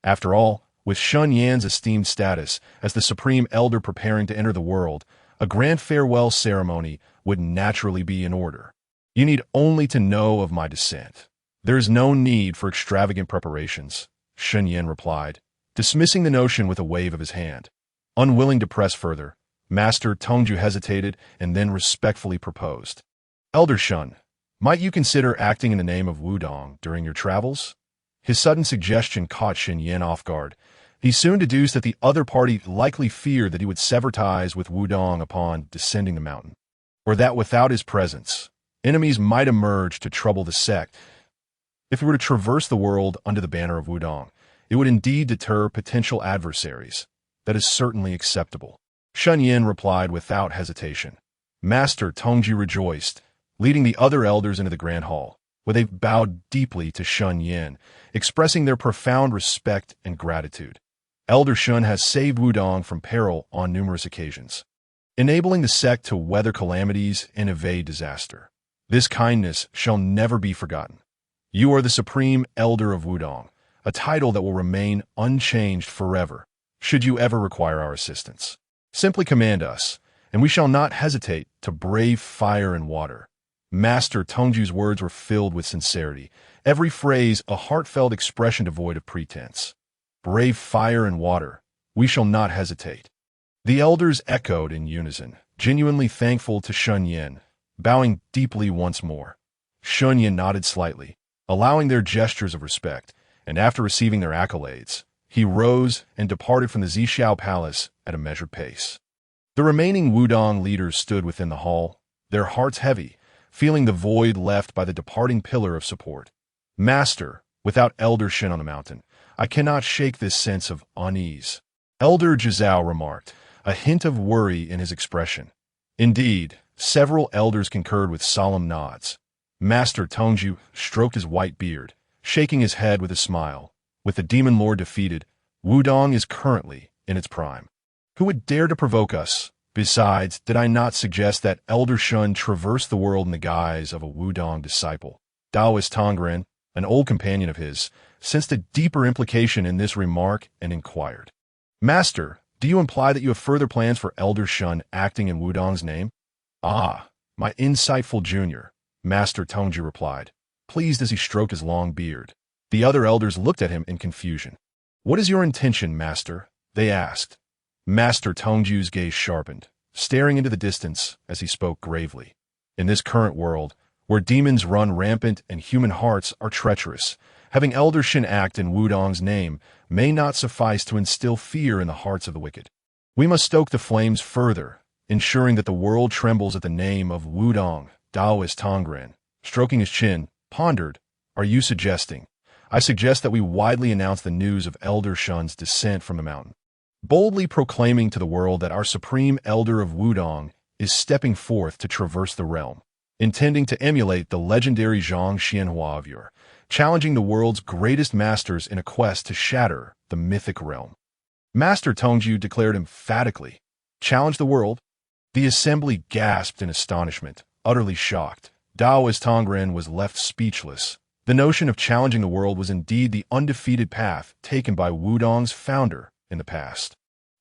After all, with Shen Yan's esteemed status as the supreme elder preparing to enter the world, a grand farewell ceremony would naturally be in order. "You need only to know of my descent. There is no need for extravagant preparations," Shen Yan replied, dismissing the notion with a wave of his hand. Unwilling to press further, Master Tongju hesitated and then respectfully proposed, "Elder Shen, might you consider acting in the name of Wudang during your travels?" His sudden suggestion caught Shen Yan off guard. He soon deduced that the other party likely feared that he would sever ties with Wudang upon descending the mountain, or that without his presence, enemies might emerge to trouble the sect. If he were to traverse the world under the banner of Wudang, it would indeed deter potential adversaries. That is certainly acceptable. Shen Yan replied without hesitation. Master Tongju rejoiced, leading the other elders into the grand hall, where they bowed deeply to Shen Yan, expressing their profound respect and gratitude. Elder Shen has saved Wudang from peril on numerous occasions, enabling the sect to weather calamities and evade disaster. This kindness shall never be forgotten. You are the supreme elder of Wudang, a title that will remain unchanged forever, should you ever require our assistance. Simply command us, and we shall not hesitate to brave fire and water. Master Tongju's words were filled with sincerity, every phrase a heartfelt expression devoid of pretense. Brave fire and water, we shall not hesitate. The elders echoed in unison, genuinely thankful to Shen Yan, bowing deeply once more. Shen Yan nodded slightly, allowing their gestures of respect, and after receiving their accolades, he rose and departed from the Zixiao Palace at a measured pace. The remaining Wudang leaders stood within the hall, their hearts heavy, feeling the void left by the departing pillar of support. "Master, without Elder Shen on the mountain, I cannot shake this sense of unease," Elder Zhao remarked, a hint of worry in his expression. Indeed, several elders concurred with solemn nods. Master Tongju stroked his white beard, shaking his head with a smile. With the demon lord defeated, Wudang is currently in its prime. Who would dare to provoke us? Besides, did I not suggest that Elder Shen traverse the world in the guise of a Wudang disciple? Taoist Tongren, an old companion of his, sensed a deeper implication in this remark and inquired, "Master, do you imply that you have further plans for Elder Shen acting in Wudang's name?" "Ah, my insightful junior," Master Tongju replied, pleased as he stroked his long beard. The other elders looked at him in confusion. "What is your intention, Master?" they asked. Master Tongju's gaze sharpened, staring into the distance as he spoke gravely. "In this current world, where demons run rampant and human hearts are treacherous. Having Elder Shen act in Wudang's name may not suffice to instill fear in the hearts of the wicked. We must stoke the flames further, ensuring that the world trembles at the name of Wudang. Daoist Tongren, stroking his chin, pondered, "Are you suggesting?" "I suggest that we widely announce the news of Elder Shen's descent from the mountain, boldly proclaiming to the world that our supreme elder of Wudang is stepping forth to traverse the realm, intending to emulate the legendary Zhang Xianhua of yore, challenging the world's greatest masters in a quest to shatter the mythic realm." Master Tongju declared emphatically, "Challenge the world?" The assembly gasped in astonishment, utterly shocked. Daoist Tongren was left speechless. The notion of challenging the world was indeed the undefeated path taken by Wudang's founder in the past.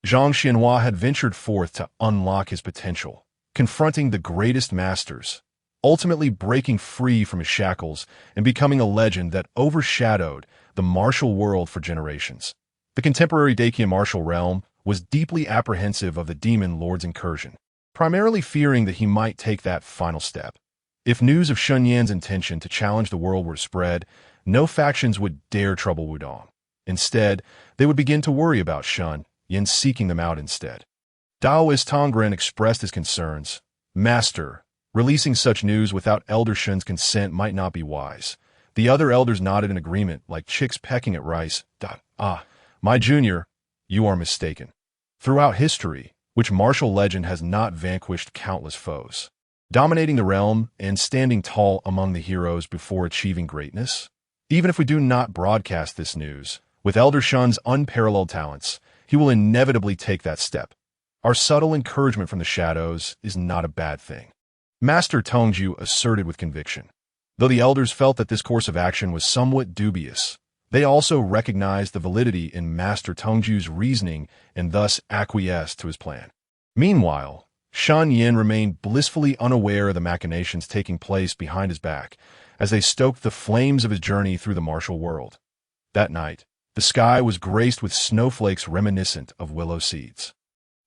Zhang Xianhua had ventured forth to unlock his potential, confronting the greatest masters, ultimately breaking free from his shackles and becoming a legend that overshadowed the martial world for generations. The contemporary Dacian martial realm was deeply apprehensive of the demon lord's incursion, primarily fearing that he might take that final step. If news of Shen Yan's intention to challenge the world were to spread, no factions would dare trouble Wudang. Instead, they would begin to worry about Shen Yan seeking them out instead. Daoist Tongren expressed his concerns. "Master, releasing such news without Elder Shen's consent might not be wise." The other elders nodded in agreement, like chicks pecking at rice. My junior, you are mistaken. Throughout history, which martial legend has not vanquished countless foes, dominating the realm and standing tall among the heroes before achieving greatness? Even if we do not broadcast this news, with Elder Shen's unparalleled talents, he will inevitably take that step. Our subtle encouragement from the shadows is not a bad thing, Master Tongju asserted with conviction. Though the elders felt that this course of action was somewhat dubious, they also recognized the validity in Master Tongju's reasoning and thus acquiesced to his plan. Meanwhile, Shen Yan remained blissfully unaware of the machinations taking place behind his back as they stoked the flames of his journey through the martial world. That night, the sky was graced with snowflakes reminiscent of willow seeds.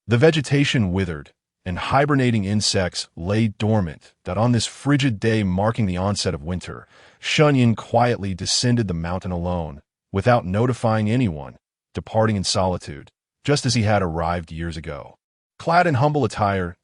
The vegetation withered, and hibernating insects lay dormant that on this frigid day marking the onset of winter, Shen Yan quietly descended the mountain alone, without notifying anyone, departing in solitude, just as he had arrived years ago. Clad in humble attire,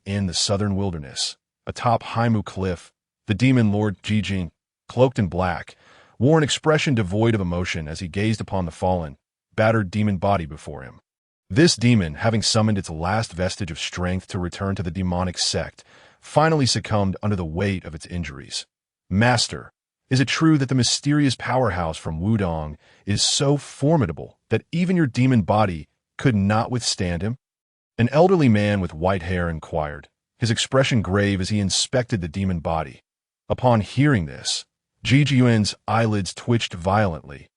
in the southern wilderness, atop Haimu Cliff, the demon lord Jijing, cloaked in black, wore an expression devoid of emotion as he gazed upon the fallen, battered demon body before him. This demon, having summoned its last vestige of strength to return to the demonic sect, finally succumbed under the weight of its injuries. "Master, is it true that the mysterious powerhouse from Wudang is so formidable that even your demon body could not withstand him?" An elderly man with white hair inquired, his expression grave as he inspected the demon body. Upon hearing this, Ji Jiyuan's eyelids twitched violently,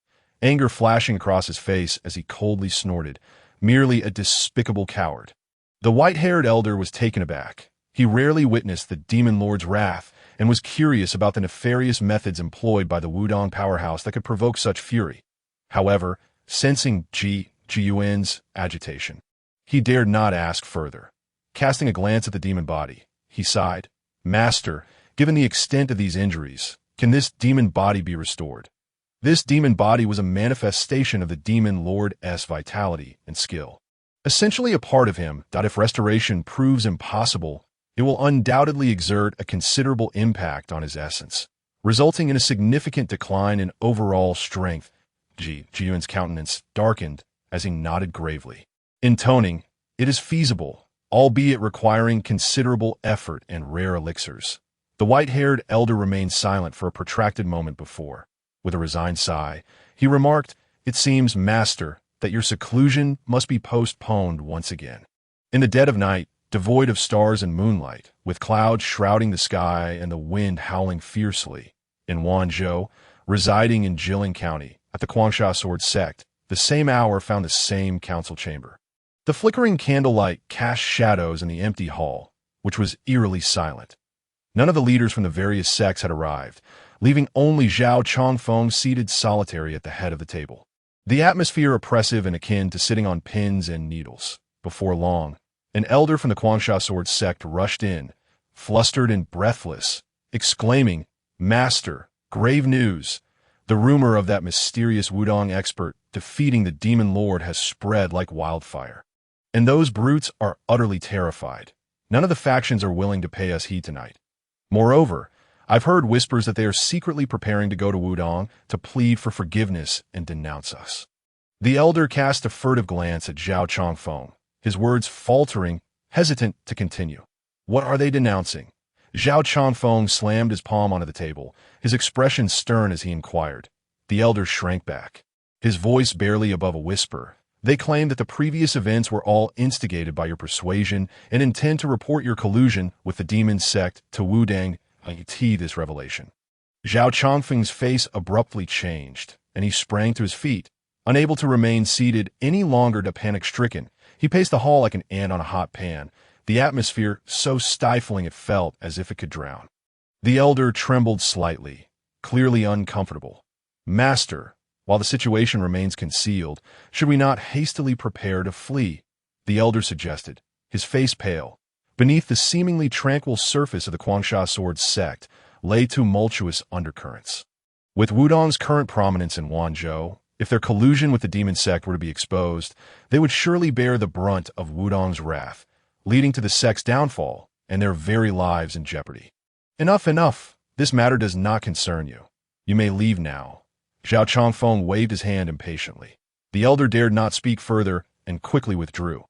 anger flashing across his face as he coldly snorted, "Merely a despicable coward." The white-haired elder was taken aback. He rarely witnessed the demon lord's wrath and was curious about the nefarious methods employed by the Wudang powerhouse that could provoke such fury. However, sensing Ji Jiyuan's agitation, he dared not ask further. Casting a glance at the demon body, he sighed, "Master, given the extent of these injuries, can this demon body be restored?" This demon body was a manifestation of the demon lord's vitality and skill. Essentially a part of him that if restoration proves impossible, it will undoubtedly exert a considerable impact on his essence, resulting in a significant decline in overall strength. Ji Jiyuan's countenance darkened as he nodded gravely. Intoning, "It is feasible, albeit requiring considerable effort and rare elixirs." The white-haired elder remained silent for a protracted moment before. With a resigned sigh, he remarked, "It seems, Master, that your seclusion must be postponed once again." In the dead of night, devoid of stars and moonlight, with clouds shrouding the sky and the wind howling fiercely, in Wanzhou, residing in Jilin County, at the Guangsha Sword sect, the same hour found the same council chamber. The flickering candlelight cast shadows in the empty hall, which was eerily silent. None of the leaders from the various sects had arrived, leaving only Zhao Chongfeng seated solitary at the head of the table. The atmosphere oppressive and akin to sitting on pins and needles. Before long, an elder from the Guangsha Sword sect rushed in, flustered and breathless, exclaiming, "Master, grave news! The rumor of that mysterious Wudang expert defeating the demon lord has spread like wildfire. And those brutes are utterly terrified. None of the factions are willing to pay us heed tonight. Moreover, I've heard whispers that they are secretly preparing to go to Wudang to plead for forgiveness and denounce us." The elder cast a furtive glance at Zhao Chongfeng, his words faltering, hesitant to continue. "What are they denouncing?" Zhao Chongfeng slammed his palm onto the table, his expression stern as he inquired. The elder shrank back, his voice barely above a whisper. "They claim that the previous events were all instigated by your persuasion and intend to report your collusion with the demon sect to Wudang this revelation." Zhao Chongfeng's face abruptly changed, and he sprang to his feet. Unable to remain seated any longer, panic-stricken, he paced the hall like an ant on a hot pan, the atmosphere so stifling it felt as if it could drown. The elder trembled slightly, clearly uncomfortable. "Master, while the situation remains concealed, should we not hastily prepare to flee?" the elder suggested, his face pale. Beneath the seemingly tranquil surface of the Quangsha Sword sect lay tumultuous undercurrents. With Wudang's current prominence in Wanzhou, if their collusion with the demon sect were to be exposed, they would surely bear the brunt of Wudang's wrath, leading to the sect's downfall and their very lives in jeopardy. "Enough, enough! This matter does not concern you. You may leave now." Zhao Chongfeng waved his hand impatiently. The elder dared not speak further and quickly withdrew.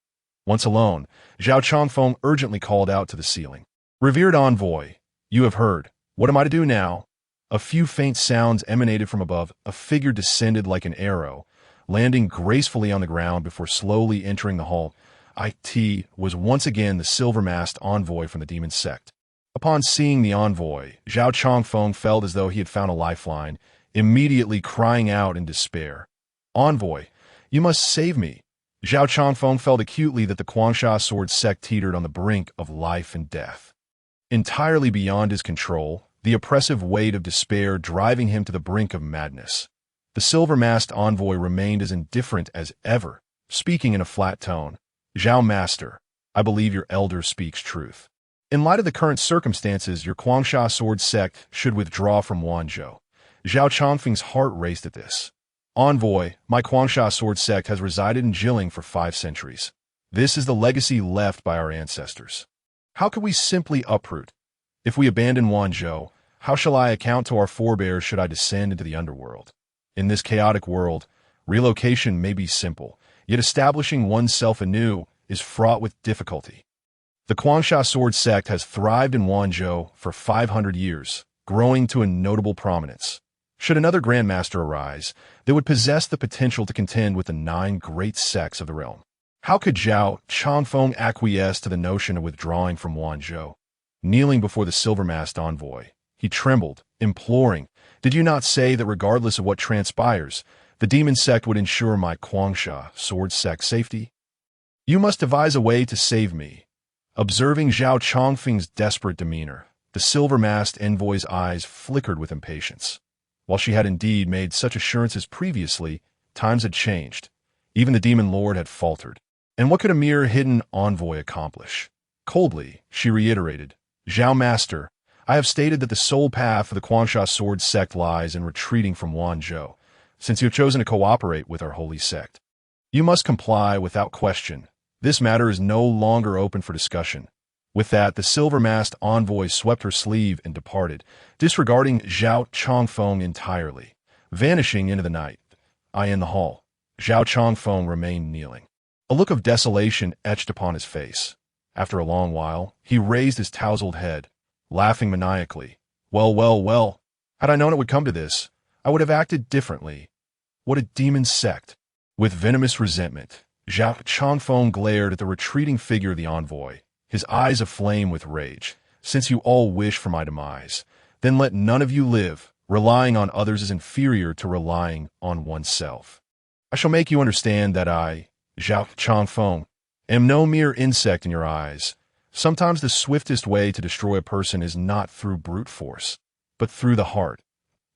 Once alone, Zhao Chongfeng urgently called out to the ceiling. "Revered envoy, you have heard. What am I to do now?" A few faint sounds emanated from above. A figure descended like an arrow, landing gracefully on the ground before slowly entering the hall. It was once again the silver-masked envoy from the demon sect. Upon seeing the envoy, Zhao Chongfeng felt as though he had found a lifeline, immediately crying out in despair. "Envoy, you must save me." Zhao Chongfeng felt acutely that the Quangsha Sword sect teetered on the brink of life and death. Entirely beyond his control, the oppressive weight of despair driving him to the brink of madness. The silver-masked envoy remained as indifferent as ever, speaking in a flat tone. "Zhao Master, I believe your elder speaks truth. In light of the current circumstances, your Quangsha Sword sect should withdraw from Wanzhou." Zhao Chongfeng's heart raced at this. "Envoy, my Quangsha Sword sect has resided in Jilin for 5 centuries. This is the legacy left by our ancestors. How could we simply uproot? If we abandon Wanzhou, how shall I account to our forebears should I descend into the underworld? In this chaotic world, relocation may be simple, yet establishing oneself anew is fraught with difficulty. The Quangsha Sword sect has thrived in Wanzhou for 500 years, growing to a notable prominence. Should another grandmaster arise, they would possess the potential to contend with the 9 great sects of the realm. How could Zhao Chongfeng acquiesce to the notion of withdrawing from Wanzhou? Kneeling before the silver-masked envoy, he trembled, imploring, "Did you not say that regardless of what transpires, the demon sect would ensure my Quangsha Sword sect safety? You must devise a way to save me." Observing Zhao Chongfeng's desperate demeanor, the silver-masked envoy's eyes flickered with impatience. While she had indeed made such assurances previously, times had changed. Even the demon lord had faltered. And what could a mere hidden envoy accomplish? Coldly, she reiterated, "Zhao Master, I have stated that the sole path for the Quangsha Sword sect lies in retreating from Wanzhou, since you have chosen to cooperate with our holy sect. You must comply without question. This matter is no longer open for discussion." With that, the silver-masked envoy swept her sleeve and departed, disregarding Zhao Chongfeng entirely, vanishing into the night. In the hall, Zhao Chongfeng remained kneeling. A look of desolation etched upon his face. After a long while, he raised his tousled head, laughing maniacally. Well, well, well. Had I known it would come to this, I would have acted differently. What a demon sect!" With venomous resentment, Zhao Chongfeng glared at the retreating figure of the envoy, his eyes aflame with rage. "Since you all wish for my demise, then let none of you live. Relying on others is inferior to relying on oneself. I shall make you understand that I, Zhao Chongfeng, am no mere insect in your eyes. Sometimes the swiftest way to destroy a person is not through brute force, but through the heart.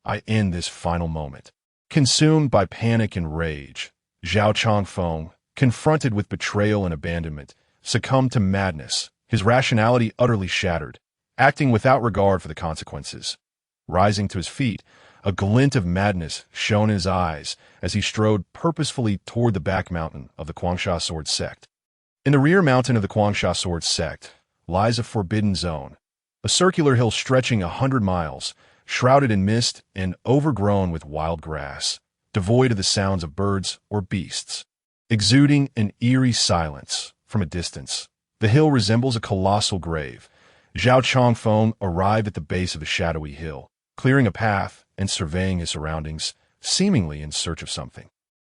I end this final moment." Consumed by panic and rage, Zhao Chongfeng, confronted with betrayal and abandonment, succumbed to madness, his rationality utterly shattered. acting without regard for the consequences. Rising to his feet, a glint of madness shone in his eyes as he strode purposefully toward the back mountain of the Guangsha Sword sect. In the rear mountain of the Guangsha Sword sect lies a forbidden zone, a circular hill stretching 100 miles, shrouded in mist and overgrown with wild grass, devoid of the sounds of birds or beasts. Exuding an eerie silence from a distance, the hill resembles a colossal grave. Zhao Chongfeng arrived at the base of the shadowy hill, clearing a path and surveying his surroundings, seemingly in search of something.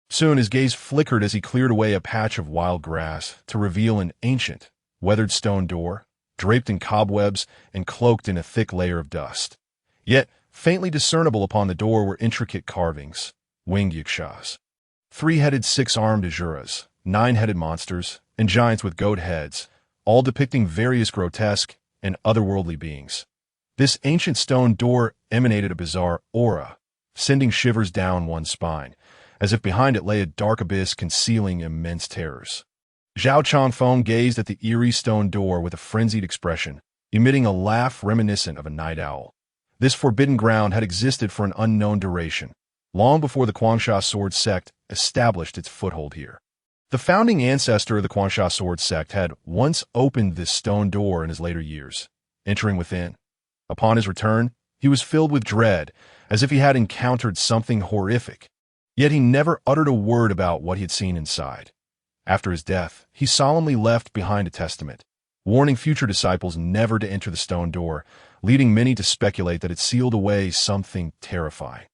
Soon his gaze flickered as he cleared away a patch of wild grass to reveal an ancient, weathered stone door, draped in cobwebs and cloaked in a thick layer of dust. Yet, faintly discernible upon the door were intricate carvings, winged yakshas, 3-headed 6-armed asuras, 9-headed monsters, and giants with goat heads, all depicting various grotesque and otherworldly beings. This ancient stone door emanated a bizarre aura, sending shivers down one's spine, as if behind it lay a dark abyss concealing immense terrors. Zhao Chongfeng gazed at the eerie stone door with a frenzied expression, emitting a laugh reminiscent of a night owl. This forbidden ground had existed for an unknown duration, long before the Guangsha Sword sect established its foothold here. The founding ancestor of the Guangsha Sword sect had once opened this stone door in his later years, entering within. Upon his return, he was filled with dread, as if he had encountered something horrific. Yet he never uttered a word about what he had seen inside. After his death, he solemnly left behind a testament, warning future disciples never to enter the stone door, leading many to speculate that it sealed away something terrifying.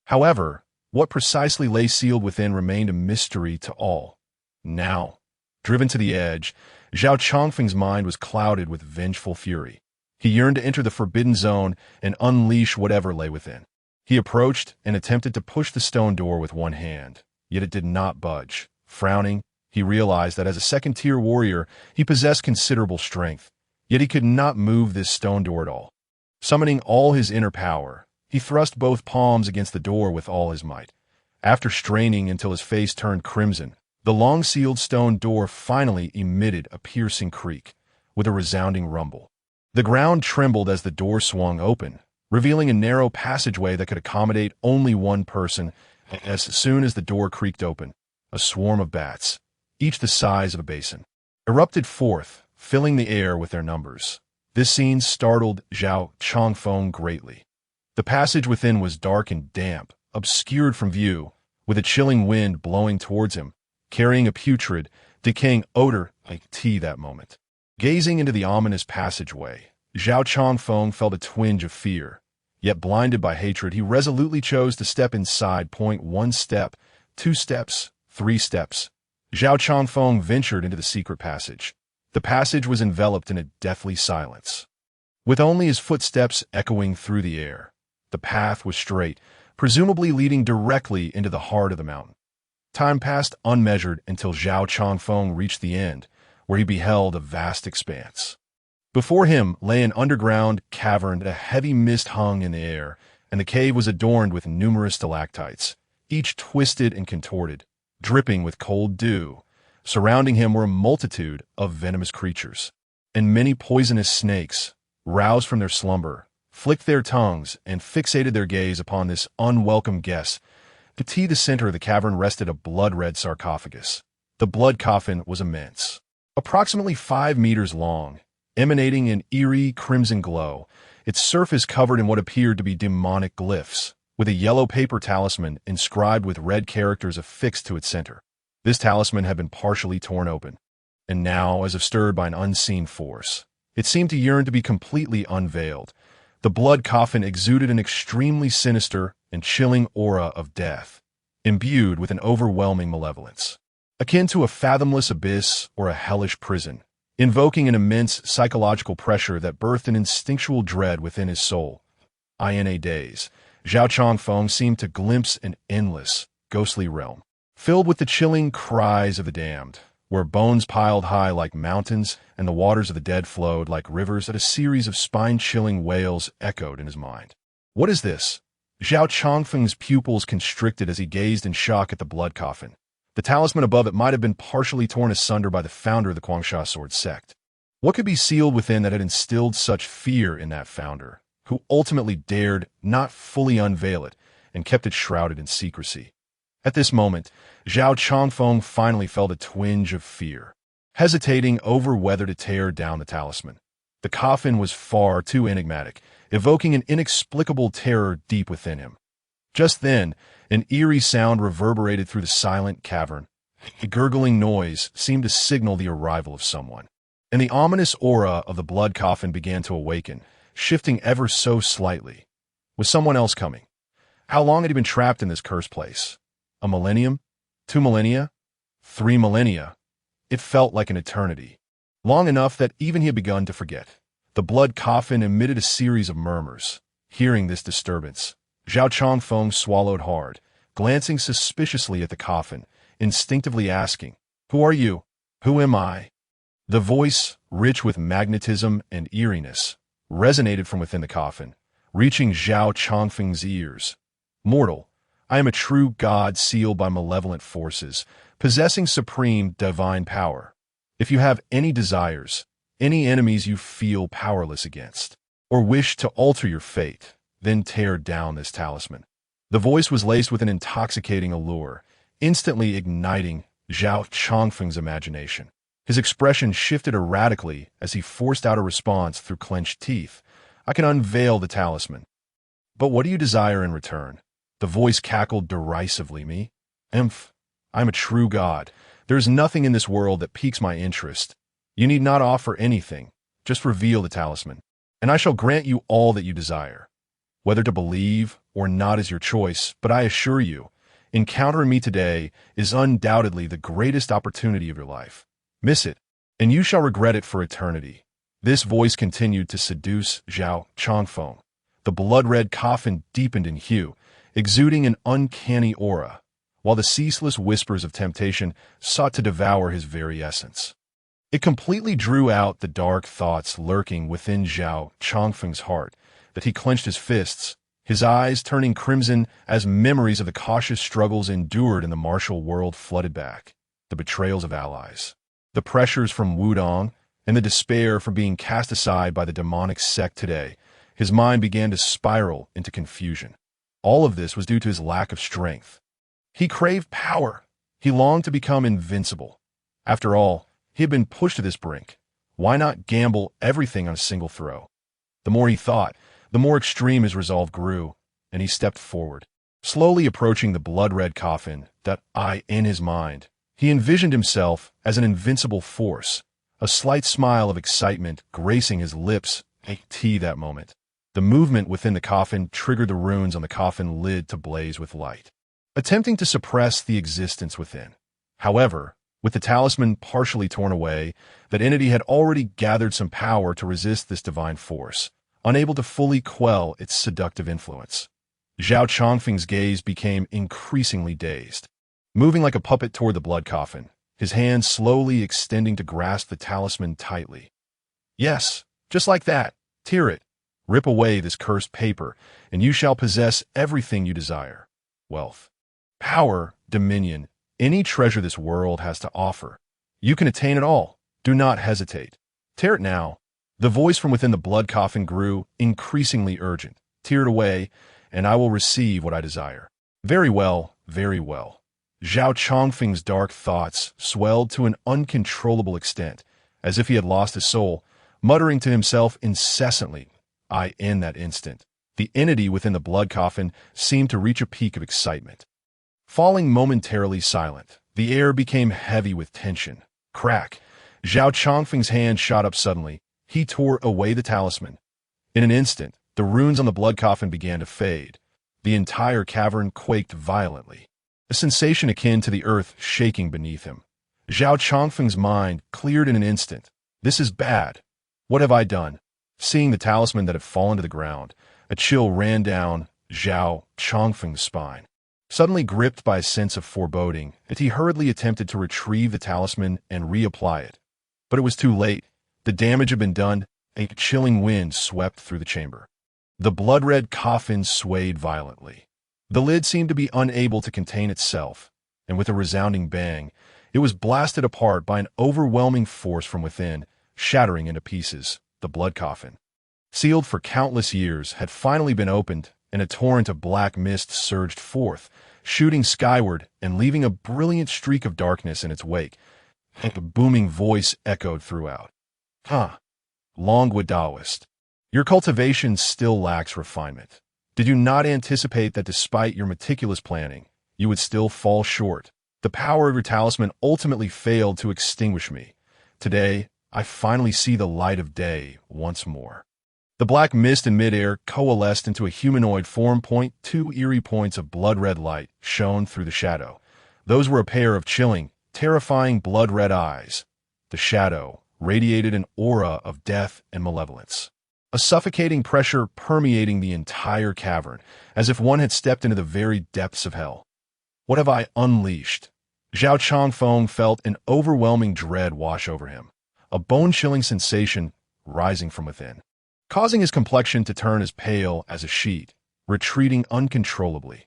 However, what precisely lay sealed within remained a mystery to all. Now, driven to the edge, Zhao Chongfeng's mind was clouded with vengeful fury. He yearned to enter the forbidden zone and unleash whatever lay within. He approached and attempted to push the stone door with one hand, yet it did not budge. Frowning, he realized that as a second-tier warrior, he possessed considerable strength, yet he could not move this stone door at all. Summoning all his inner power, he thrust both palms against the door with all his might. After straining until his face turned crimson, the long-sealed stone door finally emitted a piercing creak, with a resounding rumble. The ground trembled as the door swung open, revealing a narrow passageway that could accommodate only one person. As soon as the door creaked open, a swarm of bats, each the size of a basin, erupted forth, filling the air with their numbers. This scene startled Zhao Chongfeng greatly. The passage within was dark and damp, obscured from view, with a chilling wind blowing towards him, carrying a putrid, decaying odor like tea that moment. Gazing into the ominous passageway, Zhao Chongfeng felt a twinge of fear. Yet blinded by hatred, he resolutely chose to step inside. 1 step, 2 steps, 3 steps. Zhao Chongfeng ventured into the secret passage. The passage was enveloped in a deathly silence, with only his footsteps echoing through the air. The path was straight, presumably leading directly into the heart of the mountain. Time passed unmeasured until Zhao Chongfeng reached the end, where he beheld a vast expanse. Before him lay an underground cavern. A heavy mist hung in the air, and the cave was adorned with numerous stalactites, each twisted and contorted, dripping with cold dew. Surrounding him were a multitude of venomous creatures, and many poisonous snakes, roused from their slumber, flicked their tongues and fixated their gaze upon this unwelcome guest. To the center of the cavern rested a blood-red sarcophagus. The blood coffin was immense, approximately 5 meters long, emanating an eerie crimson glow, its surface covered in what appeared to be demonic glyphs, with a yellow paper talisman inscribed with red characters affixed to its center. This talisman had been partially torn open, and now, as if stirred by an unseen force, it seemed to yearn to be completely unveiled. The blood coffin exuded an extremely sinister and chilling aura of death, imbued with an overwhelming malevolence, akin to a fathomless abyss or a hellish prison, invoking an immense psychological pressure that birthed an instinctual dread within his soul. In a daze, Zhao Chongfeng seemed to glimpse an endless, ghostly realm, filled with the chilling cries of the damned, where bones piled high like mountains and the waters of the dead flowed like rivers. At a series of spine-chilling wails echoed in his mind. What is this? Zhao Chongfeng's pupils constricted as he gazed in shock at the blood coffin. The talisman above it might have been partially torn asunder by the founder of the Guangsha Sword sect. What could be sealed within that had instilled such fear in that founder, who ultimately dared not fully unveil it and kept it shrouded in secrecy? At this moment, Zhao Chongfeng finally felt a twinge of fear, hesitating over whether to tear down the talisman. The coffin was far too enigmatic, evoking an inexplicable terror deep within him. Just then, an eerie sound reverberated through the silent cavern. A gurgling noise seemed to signal the arrival of someone, and the ominous aura of the blood coffin began to awaken, shifting ever so slightly. Was someone else coming? How long had he been trapped in this cursed place? A millennium? 2 millennia? 3 millennia? It felt like an eternity. Long enough that even he had begun to forget. The blood coffin emitted a series of murmurs. Hearing this disturbance, Zhao Chongfeng swallowed hard, glancing suspiciously at the coffin, instinctively asking, "Who are you? Who am I?" The voice, rich with magnetism and eeriness, resonated from within the coffin, reaching Zhao Chongfeng's ears. "Mortal, I am a true god sealed by malevolent forces, possessing supreme divine power. If you have any desires, any enemies you feel powerless against, or wish to alter your fate, then tear down this talisman." The voice was laced with an intoxicating allure, instantly igniting Zhao Chongfeng's imagination. His expression shifted erratically as he forced out a response through clenched teeth. "I can unveil the talisman. But what do you desire in return?" The voice cackled derisively. "Me? Emph. I'm a true god. There is nothing in this world that piques my interest. You need not offer anything. Just reveal the talisman, and I shall grant you all that you desire. Whether to believe or not is your choice, but I assure you, encountering me today is undoubtedly the greatest opportunity of your life. Miss it, and you shall regret it for eternity." This voice continued to seduce Zhao Chongfeng. The blood-red coffin deepened in hue, exuding an uncanny aura, while the ceaseless whispers of temptation sought to devour his very essence. It completely drew out the dark thoughts lurking within Zhao Chongfeng's heart, that he clenched his fists, his eyes turning crimson as memories of the cautious struggles endured in the martial world flooded back. The betrayals of allies, the pressures from Wudang, and the despair from being cast aside by the demonic sect today. His mind began to spiral into confusion. All of this was due to his lack of strength. He craved power. He longed to become invincible. After all, he had been pushed to this brink. Why not gamble everything on a single throw? The more he thought, the more extreme his resolve grew, and he stepped forward, slowly approaching the blood-red coffin that in his mind. He envisioned himself as an invincible force, a slight smile of excitement gracing his lips that moment. The movement within the coffin triggered the runes on the coffin lid to blaze with light, attempting to suppress the existence within. However, with the talisman partially torn away, that entity had already gathered some power to resist this divine force, unable to fully quell its seductive influence. Zhao Chongfeng's gaze became increasingly dazed, moving like a puppet toward the blood coffin, his hand slowly extending to grasp the talisman tightly. "Yes, just like that. Tear it. Rip away this cursed paper, and you shall possess everything you desire. Wealth, power, dominion, any treasure this world has to offer. You can attain it all. Do not hesitate. Tear it now." The voice from within the blood coffin grew increasingly urgent. "Tear it away, and I will receive what I desire." Very well, very well. Zhao Chongfeng's dark thoughts swelled to an uncontrollable extent, as if he had lost his soul, muttering to himself incessantly. In that instant, the entity within the blood coffin seemed to reach a peak of excitement. Falling momentarily silent, the air became heavy with tension. Crack! Zhao Chongfeng's hand shot up suddenly. He tore away the talisman. In an instant, the runes on the blood coffin began to fade. The entire cavern quaked violently, a sensation akin to the earth shaking beneath him. Zhao Chongfeng's mind cleared in an instant. "This is bad. What have I done?" Seeing the talisman that had fallen to the ground, a chill ran down Zhao Chongfeng's spine. Suddenly gripped by a sense of foreboding, he hurriedly attempted to retrieve the talisman and reapply it. But it was too late. The damage had been done. A chilling wind swept through the chamber. The blood-red coffin swayed violently. The lid seemed to be unable to contain itself, and with a resounding bang, it was blasted apart by an overwhelming force from within, shattering into pieces. The blood coffin, sealed for countless years, had finally been opened, and a torrent of black mist surged forth, shooting skyward and leaving a brilliant streak of darkness in its wake. A booming voice echoed throughout. Longwood Taoist, your cultivation still lacks refinement. Did you not anticipate that despite your meticulous planning, you would still fall short? The power of your talisman ultimately failed to extinguish me. Today, I finally see the light of day once more. The black mist in midair coalesced into a humanoid form. Two eerie points of blood-red light shone through the shadow. Those were a pair of chilling, terrifying blood-red eyes. The shadow radiated an aura of death and malevolence, a suffocating pressure permeating the entire cavern, as if one had stepped into the very depths of hell. What have I unleashed? Zhao Changfeng felt an overwhelming dread wash over him, a bone-chilling sensation rising from within, causing his complexion to turn as pale as a sheet, retreating uncontrollably.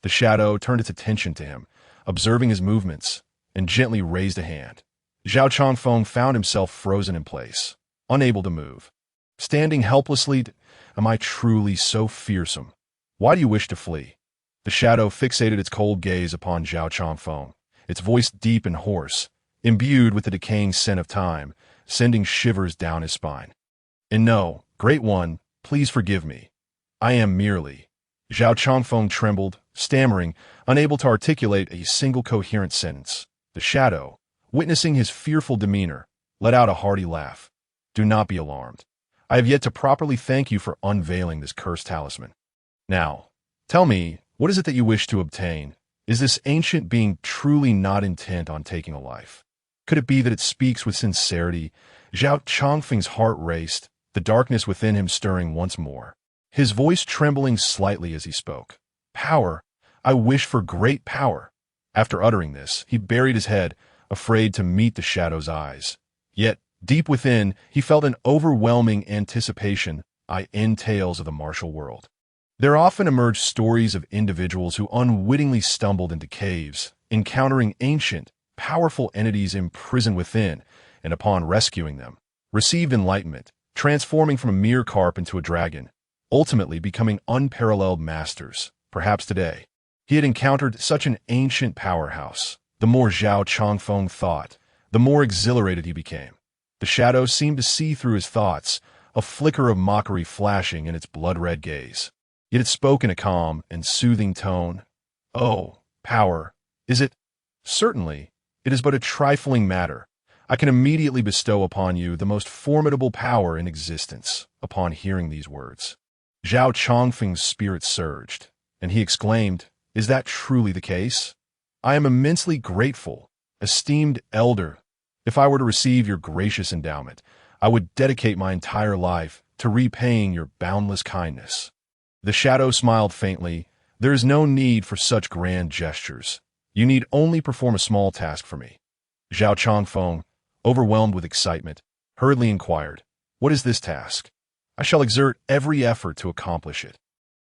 The shadow turned its attention to him, observing his movements, and gently raised a hand. Zhao Changfeng found himself frozen in place, unable to move. Standing helplessly, am I truly so fearsome? Why do you wish to flee? The shadow fixated its cold gaze upon Zhao Changfeng, its voice deep and hoarse, imbued with the decaying scent of time, sending shivers down his spine. And no, Great One, please forgive me. I am merely... Zhao Changfeng trembled, stammering, unable to articulate a single coherent sentence. The shadow, witnessing his fearful demeanor, let out a hearty laugh. Do not be alarmed. I have yet to properly thank you for unveiling this cursed talisman. Now, tell me, what is it that you wish to obtain? Is this ancient being truly not intent on taking a life? Could it be that it speaks with sincerity? Zhao Changfeng's heart raced, the darkness within him stirring once more, his voice trembling slightly as he spoke. Power. I wish for great power. After uttering this, he buried his head, afraid to meet the shadow's eyes. Yet, deep within, he felt an overwhelming anticipation in tales of the martial world. There often emerge stories of individuals who unwittingly stumbled into caves, encountering ancient, powerful entities imprisoned within, and upon rescuing them, received enlightenment, transforming from a mere carp into a dragon, ultimately becoming unparalleled masters. Perhaps today, he had encountered such an ancient powerhouse. The more Zhao Changfeng thought, the more exhilarated he became. The shadow seemed to see through his thoughts, a flicker of mockery flashing in its blood-red gaze. Yet it spoke in a calm and soothing tone. Oh, power, is it? Certainly, it is but a trifling matter. I can immediately bestow upon you the most formidable power in existence. Upon hearing these words, Zhao Changfeng's spirit surged, and he exclaimed, Is that truly the case? I am immensely grateful, esteemed elder. If I were to receive your gracious endowment, I would dedicate my entire life to repaying your boundless kindness. The shadow smiled faintly. There is no need for such grand gestures. You need only perform a small task for me. Zhao Changfeng, overwhelmed with excitement, hurriedly inquired, What is this task? I shall exert every effort to accomplish it.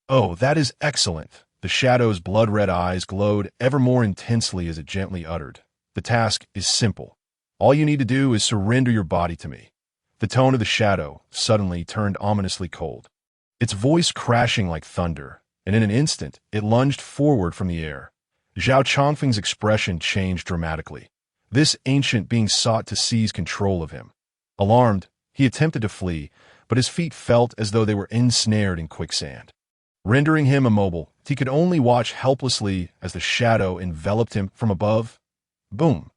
Oh, that is excellent. The shadow's blood-red eyes glowed ever more intensely as it gently uttered. The task is simple. All you need to do is surrender your body to me. The tone of the shadow suddenly turned ominously cold, its voice crashing like thunder, and in an instant it lunged forward from the air. Zhao Changfeng's expression changed dramatically. This ancient being sought to seize control of him. Alarmed, he attempted to flee, but his feet felt as though they were ensnared in quicksand. Rendering him immobile, he could only watch helplessly as the shadow enveloped him from above. Boom!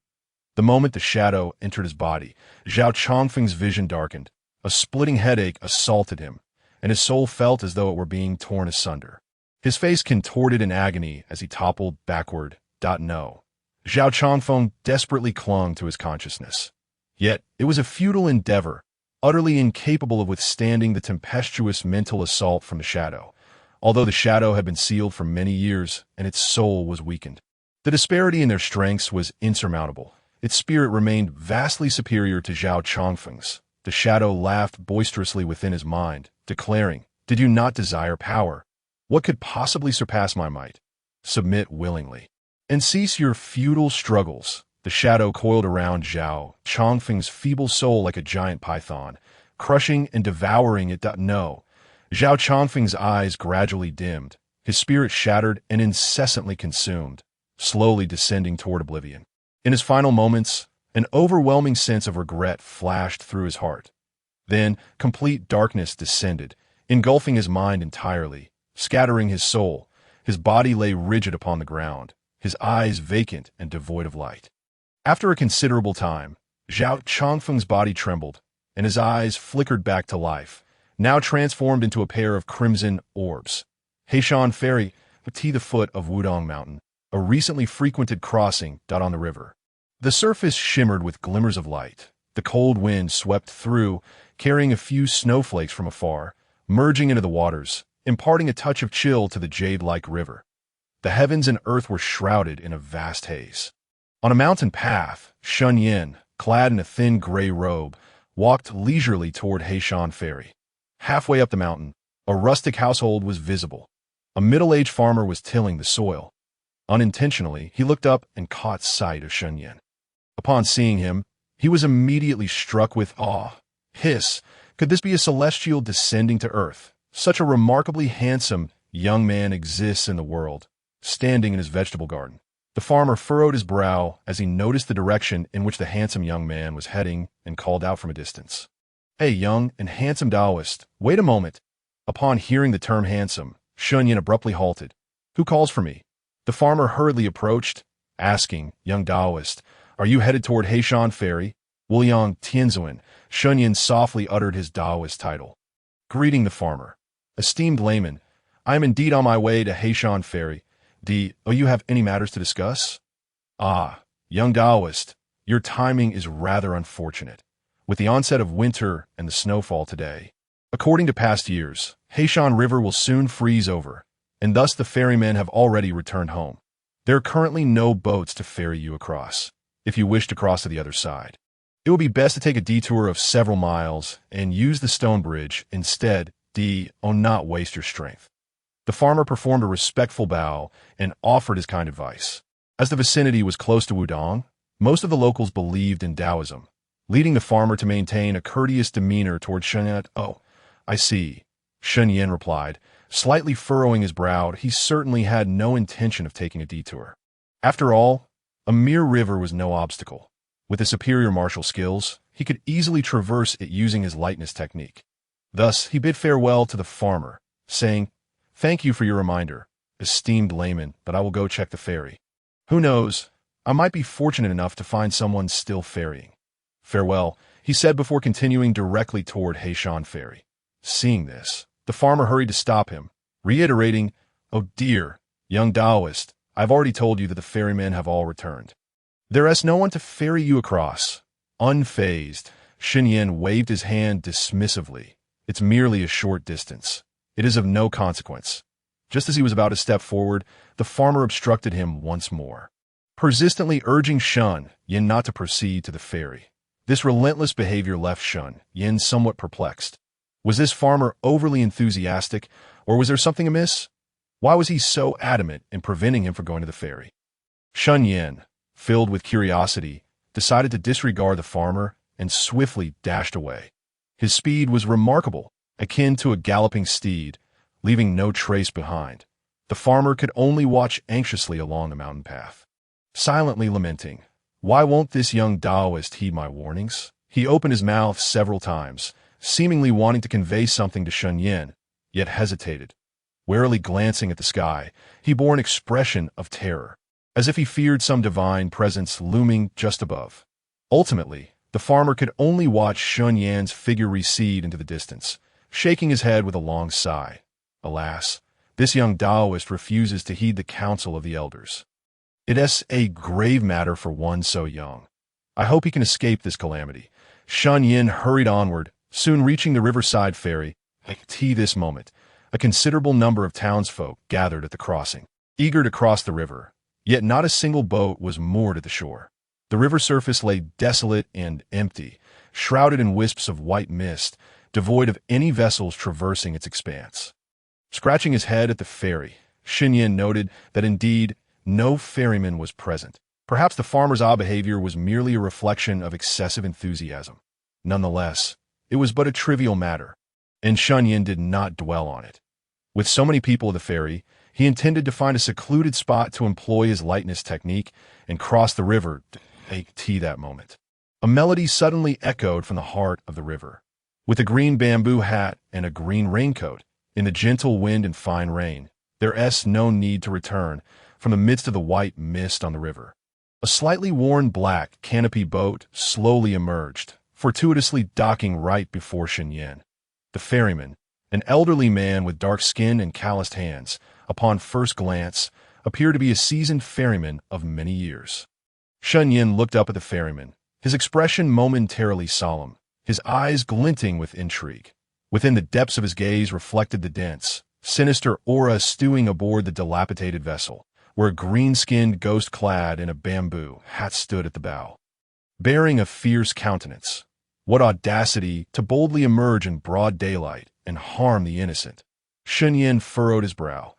The moment the shadow entered his body, Zhao Changfeng's vision darkened. A splitting headache assaulted him, and his soul felt as though it were being torn asunder. His face contorted in agony as he toppled backward. No. Zhao Changfeng desperately clung to his consciousness. Yet, it was a futile endeavor, utterly incapable of withstanding the tempestuous mental assault from the shadow, although the shadow had been sealed for many years and its soul was weakened. The disparity in their strengths was insurmountable. Its spirit remained vastly superior to Zhao Changfeng's. The shadow laughed boisterously within his mind, declaring, Did you not desire power? What could possibly surpass my might? Submit willingly, and cease your futile struggles. The shadow coiled around Zhao Chongfeng's feeble soul like a giant python, crushing and devouring it. No. Zhao Chongfeng's eyes gradually dimmed, his spirit shattered and incessantly consumed, slowly descending toward oblivion. In his final moments, an overwhelming sense of regret flashed through his heart. Then, complete darkness descended, engulfing his mind entirely, scattering his soul. His body lay rigid upon the ground, his eyes vacant and devoid of light. After a considerable time, Zhao Chongfeng's body trembled, and his eyes flickered back to life, now transformed into a pair of crimson orbs. Heishan Ferry, the foot of Wudang Mountain, a recently frequented crossing on the river. The surface shimmered with glimmers of light. The cold wind swept through, carrying a few snowflakes from afar, merging into the waters, imparting a touch of chill to the jade-like river. The heavens and earth were shrouded in a vast haze. On a mountain path, Shen Yan, clad in a thin gray robe, walked leisurely toward Heishan Ferry. Halfway up the mountain, a rustic household was visible. A middle-aged farmer was tilling the soil. Unintentionally, he looked up and caught sight of Shen Yan. Upon seeing him, he was immediately struck with awe. Hiss, could this be a celestial descending to earth? Such a remarkably handsome young man exists in the world, standing in his vegetable garden. The farmer furrowed his brow as he noticed the direction in which the handsome young man was heading and called out from a distance. "Hey, young and handsome Taoist, wait a moment." Upon hearing the term handsome, Shen Yan abruptly halted. "Who calls for me?" The farmer hurriedly approached, asking, "Young Taoist, are you headed toward Heishan Ferry?" Wudang Tianzuan, Shen Yan softly uttered his Taoist title. "Greeting the farmer. Esteemed layman, I am indeed on my way to Heishan Ferry. You have any matters to discuss?" "Ah, young Taoist, your timing is rather unfortunate, with the onset of winter and the snowfall today. According to past years, Heishan River will soon freeze over, and thus the ferrymen have already returned home. There are currently no boats to ferry you across, if you wish to cross to the other side. It will be best to take a detour of several miles and use the stone bridge instead. Not waste your strength." The farmer performed a respectful bow and offered his kind advice. As the vicinity was close to Wudang, most of the locals believed in Taoism, leading the farmer to maintain a courteous demeanor toward Shen Yan. "Oh, I see," Shen Yan replied, slightly furrowing his brow. He certainly had no intention of taking a detour. After all, a mere river was no obstacle. With his superior martial skills, he could easily traverse it using his lightness technique. Thus, he bid farewell to the farmer, saying, "Thank you for your reminder, esteemed layman, but I will go check the ferry. Who knows, I might be fortunate enough to find someone still ferrying. Farewell," he said before continuing directly toward Heishan Ferry. Seeing this, the farmer hurried to stop him, reiterating, "Oh dear, young Taoist, I've already told you that the ferrymen have all returned. There is no one to ferry you across." Unfazed, Shen Yan waved his hand dismissively. "It's merely a short distance. It is of no consequence." Just as he was about to step forward, the farmer obstructed him once more, persistently urging Shen Yan not to proceed to the ferry. This relentless behavior left Shen Yan somewhat perplexed. Was this farmer overly enthusiastic, or was there something amiss? Why was he so adamant in preventing him from going to the ferry? Shen Yan, filled with curiosity, decided to disregard the farmer and swiftly dashed away. His speed was remarkable, akin to a galloping steed, leaving no trace behind. The farmer could only watch anxiously along the mountain path, silently lamenting, "Why won't this young Taoist heed my warnings?" He opened his mouth several times, seemingly wanting to convey something to Shen Yan, yet hesitated. Warily glancing at the sky, he bore an expression of terror, as if he feared some divine presence looming just above. Ultimately, the farmer could only watch Shen Yan's figure recede into the distance, shaking his head with a long sigh. Alas, this young Taoist refuses to heed the counsel of the elders. It is a grave matter for one so young. I hope he can escape this calamity. Shen Yan hurried onward, soon reaching the riverside ferry. At this moment, a considerable number of townsfolk gathered at the crossing, eager to cross the river, yet not a single boat was moored at the shore. The river surface lay desolate and empty, shrouded in wisps of white mist, devoid of any vessels traversing its expanse. Scratching his head at the ferry, Shen Yan noted that indeed no ferryman was present. Perhaps the farmer's odd behavior was merely a reflection of excessive enthusiasm. Nonetheless, it was but a trivial matter, and Shen Yan did not dwell on it. With so many people at the ferry, he intended to find a secluded spot to employ his lightness technique and cross the river to make tea that moment. A melody suddenly echoed from the heart of the river. With a green bamboo hat and a green raincoat, in the gentle wind and fine rain, there's no need to return from the midst of the white mist on the river. A slightly worn black canopy boat slowly emerged, fortuitously docking right before Shen Yan. The ferryman, an elderly man with dark skin and calloused hands, upon first glance, appeared to be a seasoned ferryman of many years. Shen Yan looked up at the ferryman, his expression momentarily solemn, his eyes glinting with intrigue. Within the depths of his gaze reflected the dense, sinister aura stewing aboard the dilapidated vessel, where a green-skinned ghost clad in a bamboo hat stood at the bow. Bearing a fierce countenance, what audacity to boldly emerge in broad daylight and harm the innocent. Shen Yan furrowed his brow.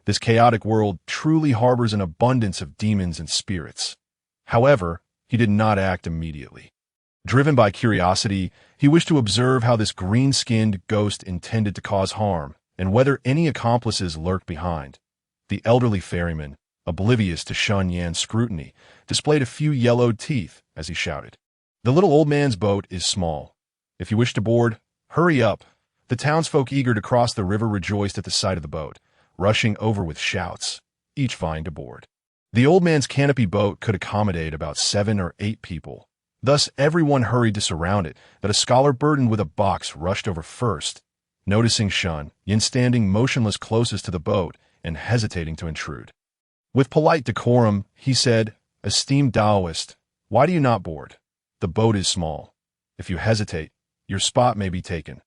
This chaotic world truly harbors an abundance of demons and spirits. However, he did not act immediately. Driven by curiosity, he wished to observe how this green-skinned ghost intended to cause harm, and whether any accomplices lurked behind. The elderly ferryman, oblivious to Shen Yan's scrutiny, displayed a few yellowed teeth as he shouted, "The little old man's boat is small. If you wish to board, hurry up." The townsfolk eager to cross the river rejoiced at the sight of the boat, rushing over with shouts, each vying to board. The old man's canopy boat could accommodate about 7 or 8 people. Thus everyone hurried to surround it, but a scholar burdened with a box rushed over first, noticing Shen Yan standing motionless closest to the boat and hesitating to intrude. With polite decorum, he said, "Esteemed Taoist, why do you not board? The boat is small. If you hesitate, your spot may be taken."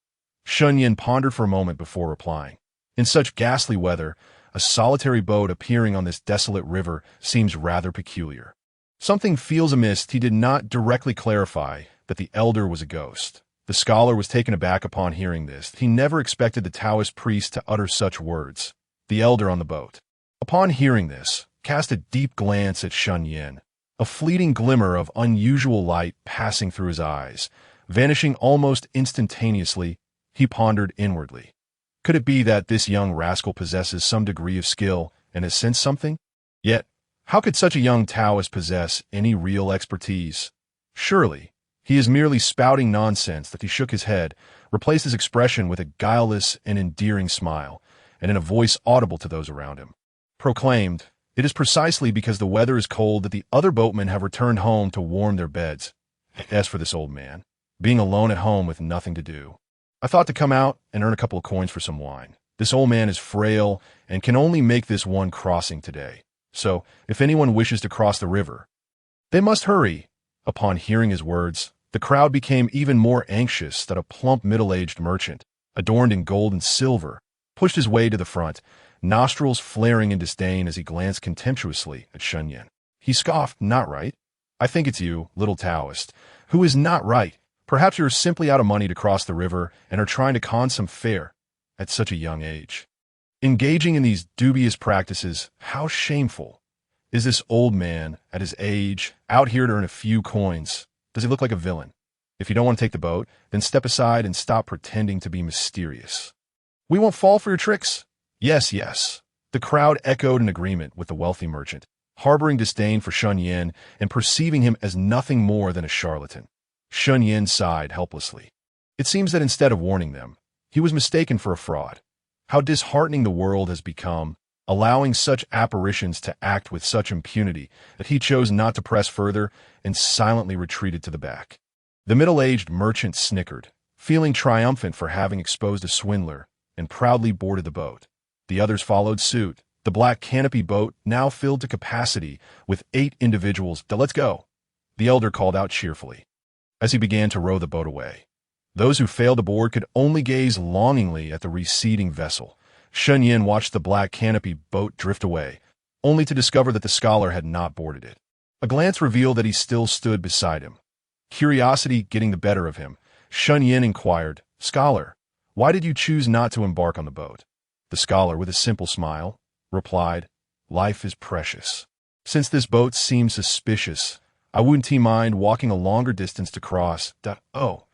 Shen Yan pondered for a moment before replying. In such ghastly weather, a solitary boat appearing on this desolate river seems rather peculiar. Something feels amiss. He did not directly clarify that the elder was a ghost. The scholar was taken aback upon hearing this. He never expected the Taoist priest to utter such words. The elder on the boat, upon hearing this, cast a deep glance at Shen Yan, a fleeting glimmer of unusual light passing through his eyes, vanishing almost instantaneously. He pondered inwardly. Could it be that this young rascal possesses some degree of skill and has sensed something? Yet, how could such a young Taoist possess any real expertise? Surely, he is merely spouting nonsense. That he shook his head, replaced his expression with a guileless and endearing smile, and in a voice audible to those around him, proclaimed, "It is precisely because the weather is cold that the other boatmen have returned home to warm their beds. As for this old man, being alone at home with nothing to do, I thought to come out and earn a couple of coins for some wine. This old man is frail and can only make this one crossing today. So, if anyone wishes to cross the river, they must hurry." Upon hearing his words, the crowd became even more anxious. That a plump middle-aged merchant, adorned in gold and silver, pushed his way to the front, nostrils flaring in disdain as he glanced contemptuously at Shen Yan. He scoffed, "Not right? I think it's you, little Taoist, who is not right. Perhaps you're simply out of money to cross the river and are trying to con some fare at such a young age. Engaging in these dubious practices, how shameful. Is this old man, at his age, out here to earn a few coins? Does he look like a villain? If you don't want to take the boat, then step aside and stop pretending to be mysterious. We won't fall for your tricks." "Yes, yes." The crowd echoed in agreement with the wealthy merchant, harboring disdain for Shen Yan and perceiving him as nothing more than a charlatan. Shen Yan sighed helplessly. It seems that instead of warning them, he was mistaken for a fraud. How disheartening the world has become, allowing such apparitions to act with such impunity that he chose not to press further and silently retreated to the back. The middle-aged merchant snickered, feeling triumphant for having exposed a swindler, and proudly boarded the boat. The others followed suit. The black canopy boat now filled to capacity with 8 individuals. "Let's go," the elder called out cheerfully, as he began to row the boat away. Those who failed to board could only gaze longingly at the receding vessel. Shen Yan watched the black canopy boat drift away, only to discover that the scholar had not boarded it. A glance revealed that he still stood beside him. Curiosity getting the better of him, Shen Yan inquired, "Scholar, why did you choose not to embark on the boat?" The scholar, with a simple smile, replied, "Life is precious. Since this boat seems suspicious, I wouldn't mind walking a longer distance to cross. Oh.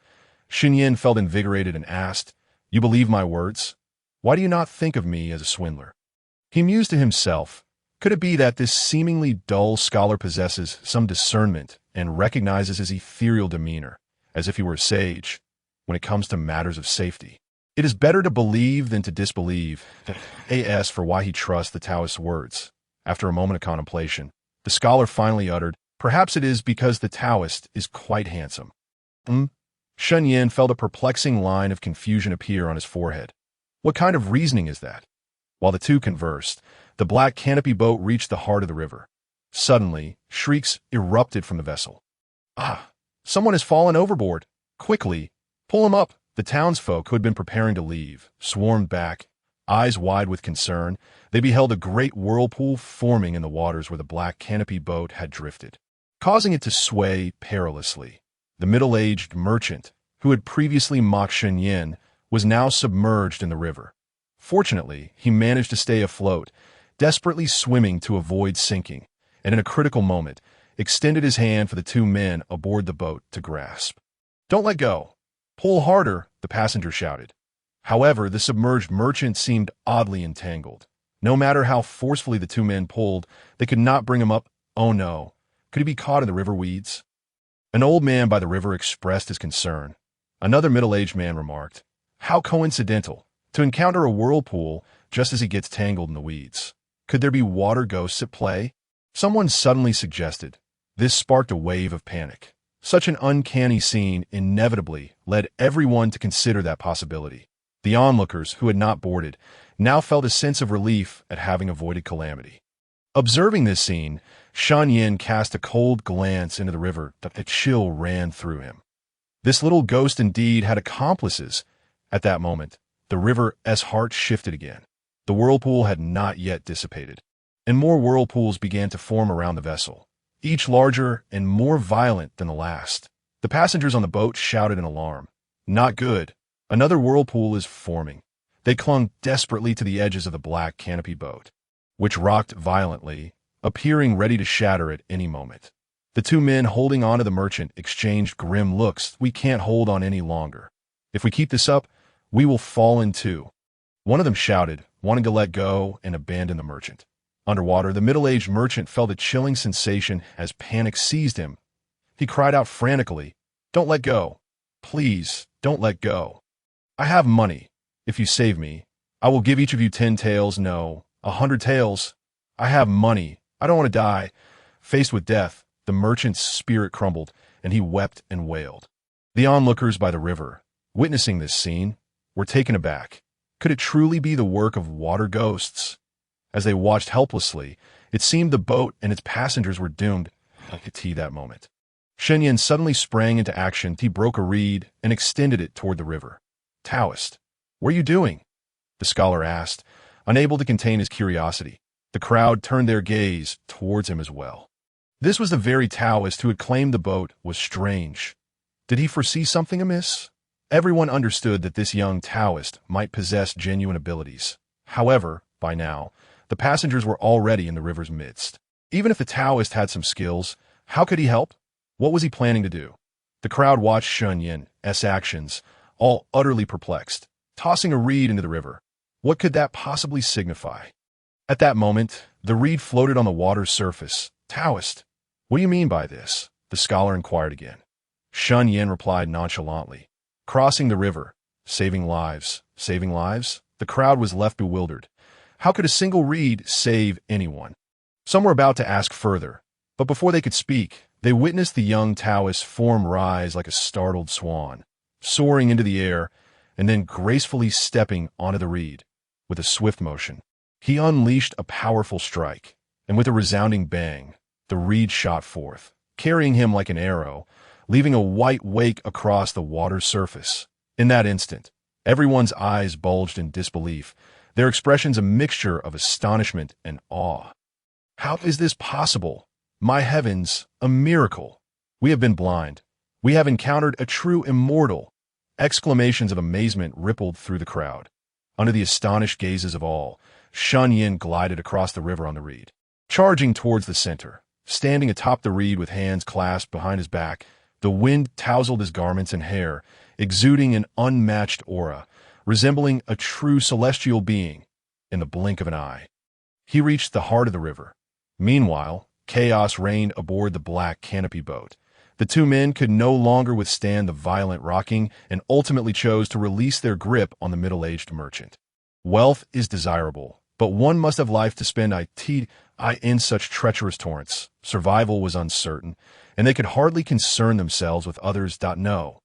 Shen Yan felt invigorated and asked, "You believe my words? Why do you not think of me as a swindler?" He mused to himself. Could it be that this seemingly dull scholar possesses some discernment and recognizes his ethereal demeanor, as if he were a sage, when it comes to matters of safety? It is better to believe than to disbelieve. As for why he trusts the Taoist's words. After a moment of contemplation, the scholar finally uttered, "Perhaps it is because the Taoist is quite handsome." Shen Yan felt a perplexing line of confusion appear on his forehead. What kind of reasoning is that? While the two conversed, the black canopy boat reached the heart of the river. Suddenly, shrieks erupted from the vessel. Someone has fallen overboard. Quickly, pull him up. The townsfolk who had been preparing to leave swarmed back. Eyes wide with concern, they beheld a great whirlpool forming in the waters where the black canopy boat had drifted, causing it to sway perilously. The middle-aged merchant, who had previously mocked Shen Yan, was now submerged in the river. Fortunately, he managed to stay afloat, desperately swimming to avoid sinking, and in a critical moment, extended his hand for the two men aboard the boat to grasp. "Don't let go. Pull harder," the passenger shouted. However, the submerged merchant seemed oddly entangled. No matter how forcefully the two men pulled, they could not bring him up. Oh no, could he be caught in the river weeds? An old man by the river expressed his concern. Another middle-aged man remarked, "How coincidental, to encounter a whirlpool just as he gets tangled in the weeds. Could there be water ghosts at play?" Someone suddenly suggested. This sparked a wave of panic. Such an uncanny scene inevitably led everyone to consider that possibility. The onlookers, who had not boarded, now felt a sense of relief at having avoided calamity. Observing this scene, Shen Yan cast a cold glance into the river that a chill ran through him. This little ghost indeed had accomplices. At that moment, the river's heart shifted again. The whirlpool had not yet dissipated, and more whirlpools began to form around the vessel, each larger and more violent than the last. The passengers on the boat shouted in alarm. "Not good. Another whirlpool is forming." They clung desperately to the edges of the black canopy boat, which rocked violently, appearing ready to shatter at any moment. The two men holding onto the merchant exchanged grim looks. "We can't hold on any longer. If we keep this up, we will fall in two." One of them shouted, wanting to let go and abandon the merchant. Underwater, the middle-aged merchant felt a chilling sensation as panic seized him. He cried out frantically, "Don't let go. Please, don't let go. I have money. If you save me, I will give each of you 10 taels, no, 100 taels. I have money. I don't want to die." Faced with death, the merchant's spirit crumbled, and he wept and wailed. The onlookers by the river, witnessing this scene, were taken aback. Could it truly be the work of water ghosts? As they watched helplessly, it seemed the boat and its passengers were doomed. That moment, Shen Yan suddenly sprang into action. He broke a reed and extended it toward the river. "Taoist, what are you doing?" the scholar asked, unable to contain his curiosity. The crowd turned their gaze towards him as well. This was the very Taoist who had claimed the boat was strange. Did he foresee something amiss? Everyone understood that this young Taoist might possess genuine abilities. However, by now, the passengers were already in the river's midst. Even if the Taoist had some skills, how could he help? What was he planning to do? The crowd watched Shen Yan's actions, all utterly perplexed, tossing a reed into the river. What could that possibly signify? At that moment, the reed floated on the water's surface. "Taoist, what do you mean by this?" the scholar inquired again. Shen Yan replied nonchalantly, "Crossing the river, saving lives." Saving lives? The crowd was left bewildered. How could a single reed save anyone? Some were about to ask further, but before they could speak, they witnessed the young Taoist's form rise like a startled swan, soaring into the air, and then gracefully stepping onto the reed. With a swift motion, he unleashed a powerful strike, and with a resounding bang, the reed shot forth, carrying him like an arrow, leaving a white wake across the water's surface. In that instant, everyone's eyes bulged in disbelief, their expressions a mixture of astonishment and awe. "How is this possible? My heavens, a miracle! We have been blind. We have encountered a true immortal." Exclamations of amazement rippled through the crowd. Under the astonished gazes of all, Shen Yan glided across the river on the reed. charging towards the center. Standing atop the reed with hands clasped behind his back, the wind tousled his garments and hair, exuding an unmatched aura, resembling a true celestial being in the blink of an eye. He reached the heart of the river. Meanwhile, chaos reigned aboard the black canopy boat. The two men could no longer withstand the violent rocking and ultimately chose to release their grip on the middle-aged merchant. Wealth is desirable, but one must have life to spend in such treacherous torrents. Survival was uncertain, and they could hardly concern themselves with others. No.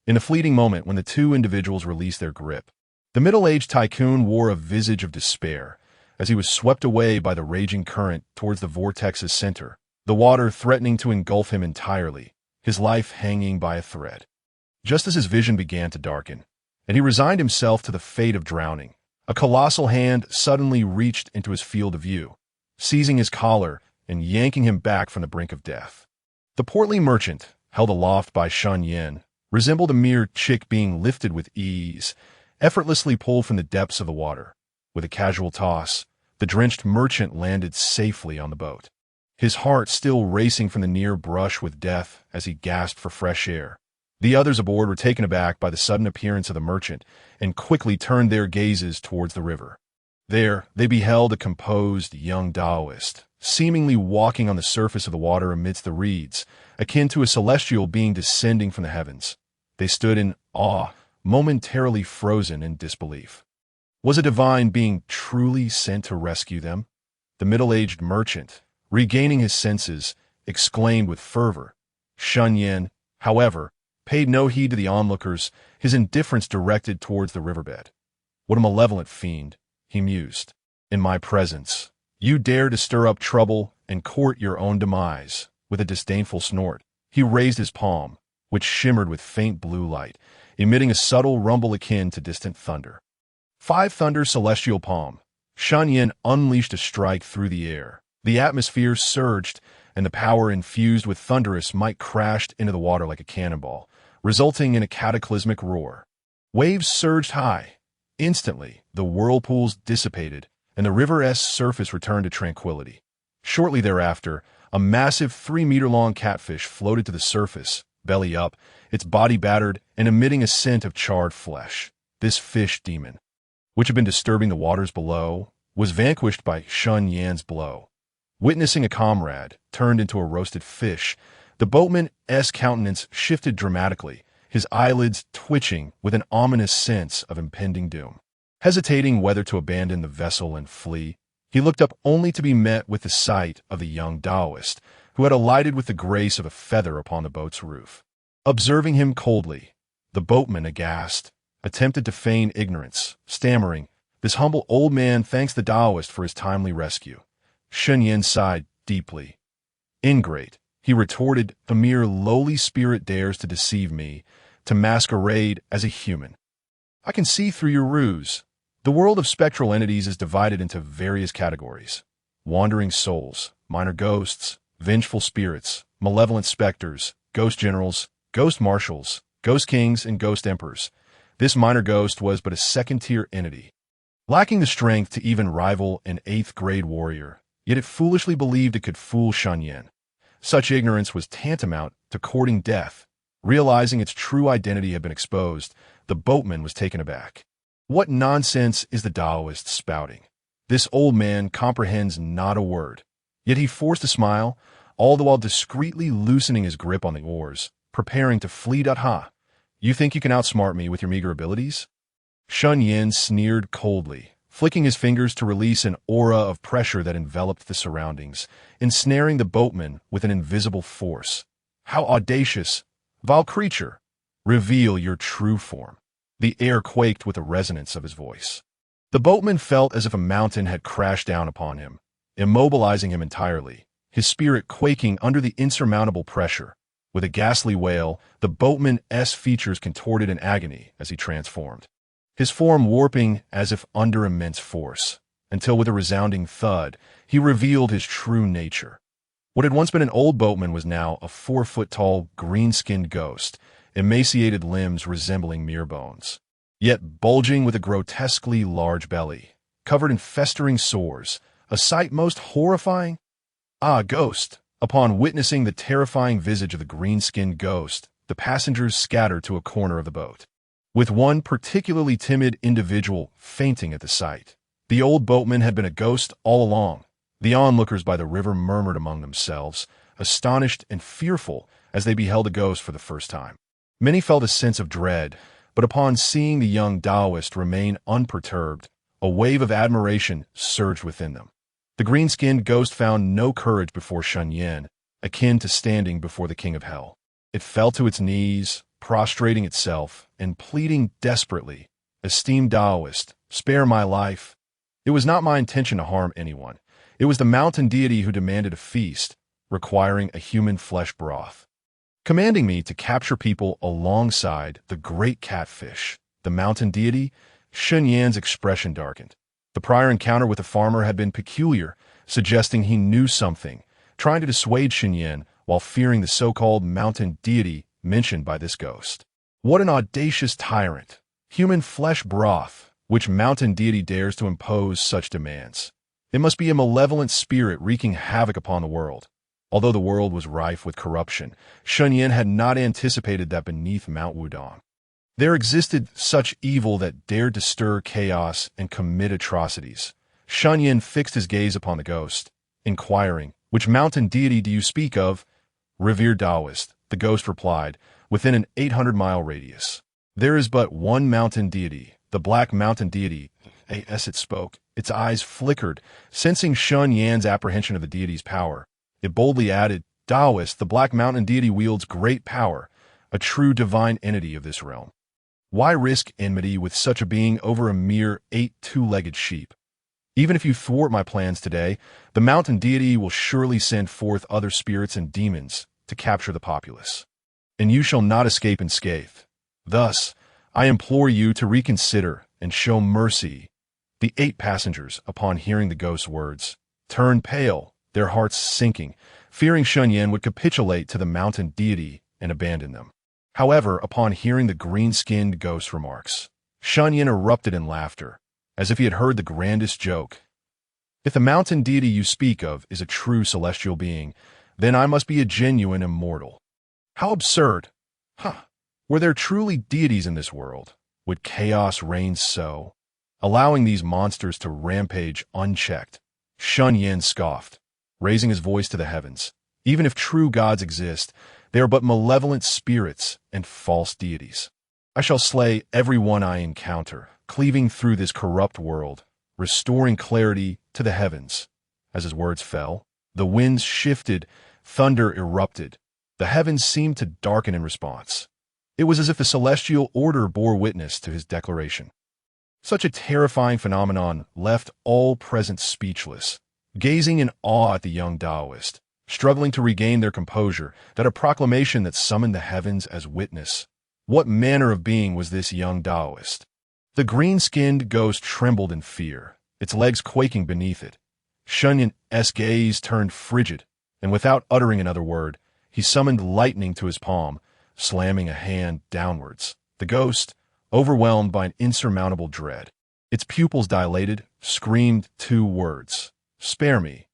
In a fleeting moment when the two individuals released their grip, the middle-aged tycoon wore a visage of despair as he was swept away by the raging current towards the vortex's center, the water threatening to engulf him entirely, his life hanging by a thread. Just as his vision began to darken, and he resigned himself to the fate of drowning, a colossal hand suddenly reached into his field of view, seizing his collar and yanking him back from the brink of death. The portly merchant, held aloft by Shen Yan, resembled a mere chick being lifted with ease, effortlessly pulled from the depths of the water. With a casual toss, the drenched merchant landed safely on the boat, his heart still racing from the near brush with death as he gasped for fresh air. The others aboard were taken aback by the sudden appearance of the merchant and quickly turned their gazes towards the river. There, they beheld a composed young Taoist, seemingly walking on the surface of the water amidst the reeds, akin to a celestial being descending from the heavens. They stood in awe, momentarily frozen in disbelief. Was a divine being truly sent to rescue them? The middle-aged merchant, regaining his senses, exclaimed with fervor. Shen Yan, however, paid no heed to the onlookers, his indifference directed towards the riverbed. What a malevolent fiend, he mused. In my presence, you dare to stir up trouble and court your own demise. With a disdainful snort, he raised his palm, which shimmered with faint blue light, emitting a subtle rumble akin to distant thunder. 5 Thunder Celestial Palm. Shen Yan unleashed a strike through the air. The atmosphere surged, and the power infused with thunderous might crashed into the water like a cannonball, resulting in a cataclysmic roar. Waves surged high. Instantly, the whirlpools dissipated, and the river's surface returned to tranquility. Shortly thereafter, a massive 3-meter-long catfish floated to the surface, belly up, its body battered and emitting a scent of charred flesh. This fish demon, which had been disturbing the waters below, was vanquished by Shen Yan's blow. Witnessing a comrade turned into a roasted fish, the boatman's countenance shifted dramatically, his eyelids twitching with an ominous sense of impending doom. Hesitating whether to abandon the vessel and flee, he looked up only to be met with the sight of the young Taoist, who had alighted with the grace of a feather upon the boat's roof. Observing him coldly, the boatman, aghast, attempted to feign ignorance, stammering, "This humble old man thanks the Taoist for his timely rescue." Shen Yan sighed deeply. "Ingrate," he retorted, "a mere lowly spirit dares to deceive me, to masquerade as a human. I can see through your ruse. The world of spectral entities is divided into various categories: wandering souls, minor ghosts, vengeful spirits, malevolent specters, ghost generals, ghost marshals, ghost kings, and ghost emperors. This minor ghost was but a second-tier entity, lacking the strength to even rival an 8th-grade warrior, yet it foolishly believed it could fool Shen Yan. Such ignorance was tantamount to courting death. Realizing its true identity had been exposed, the boatman was taken aback. What nonsense is the Taoist spouting? This old man comprehends not a word. Yet he forced a smile, all the while discreetly loosening his grip on the oars, preparing to flee. Ha! You think you can outsmart me with your meager abilities? Shen Yan sneered coldly, flicking his fingers to release an aura of pressure that enveloped the surroundings, ensnaring the boatman with an invisible force. How audacious! Vile creature! Reveal your true form. The air quaked with the resonance of his voice. The boatman felt as if a mountain had crashed down upon him, immobilizing him entirely, his spirit quaking under the insurmountable pressure. With a ghastly wail, the boatman's features contorted in agony as he transformed, his form warping as if under immense force, until with a resounding thud, he revealed his true nature. What had once been an old boatman was now a 4-foot-tall, green-skinned ghost, emaciated limbs resembling mere bones, yet bulging with a grotesquely large belly, covered in festering sores, a sight most horrifying Ah, ghost! Upon witnessing the terrifying visage of the green-skinned ghost, the passengers scattered to a corner of the boat, with one particularly timid individual fainting at the sight. The old boatman had been a ghost all along. The onlookers by the river murmured among themselves, astonished and fearful as they beheld a ghost for the first time. Many felt a sense of dread, but upon seeing the young Taoist remain unperturbed, a wave of admiration surged within them. The green-skinned ghost found no courage before Shen Yan, akin to standing before the king of hell. It fell to its knees, prostrating itself, and pleading desperately, "Esteemed Taoist, spare my life. It was not my intention to harm anyone. It was the mountain deity who demanded a feast, requiring a human flesh broth, commanding me to capture people alongside the great catfish." The mountain deity? Shen Yan's expression darkened. The prior encounter with the farmer had been peculiar, suggesting he knew something, trying to dissuade Shen Yan while fearing the so-called mountain deity mentioned by this ghost. What an audacious tyrant! Human flesh broth, which mountain deity dares to impose such demands. It must be a malevolent spirit wreaking havoc upon the world. Although the world was rife with corruption, Shen Yan had not anticipated that beneath Mount Wudang there existed such evil that dared to stir chaos and commit atrocities. Shen Yan fixed his gaze upon the ghost, inquiring, "Which mountain deity do you speak of?" "Revered Taoist," the ghost replied, "within an 800-mile radius. There is but one mountain deity, the Black Mountain Deity." As it spoke, its eyes flickered, sensing Shen Yan's apprehension of the deity's power. It boldly added, "Taoist, the Black Mountain Deity wields great power, a true divine entity of this realm. Why risk enmity with such a being over a mere 8 two-legged sheep? Even if you thwart my plans today, the mountain deity will surely send forth other spirits and demons to capture the populace, and you shall not escape unscathed. Thus, I implore you to reconsider and show mercy." The 8 passengers, upon hearing the ghost's words, turned pale, their hearts sinking, fearing Shen Yan would capitulate to the mountain deity and abandon them. However, upon hearing the green-skinned ghost's remarks, Shen Yan erupted in laughter, as if he had heard the grandest joke. "If the mountain deity you speak of is a true celestial being, then I must be a genuine immortal. How absurd! Were there truly deities in this world? Would chaos reign so, allowing these monsters to rampage unchecked?" Shen Yan scoffed, raising his voice to the heavens. "Even if true gods exist, they are but malevolent spirits and false deities. I shall slay every one I encounter, cleaving through this corrupt world, restoring clarity to the heavens." As his words fell, the winds shifted, thunder erupted. The heavens seemed to darken in response. It was as if the celestial order bore witness to his declaration. Such a terrifying phenomenon left all present speechless, gazing in awe at the young Taoist, struggling to regain their composure, at a proclamation that summoned the heavens as witness. What manner of being was this young Taoist? The green-skinned ghost trembled in fear, its legs quaking beneath it. Shen Yan's gaze turned frigid, and without uttering another word, he summoned lightning to his palm, slamming a hand downwards. The ghost, overwhelmed by an insurmountable dread, its pupils dilated, screamed 2 words, "Spare me."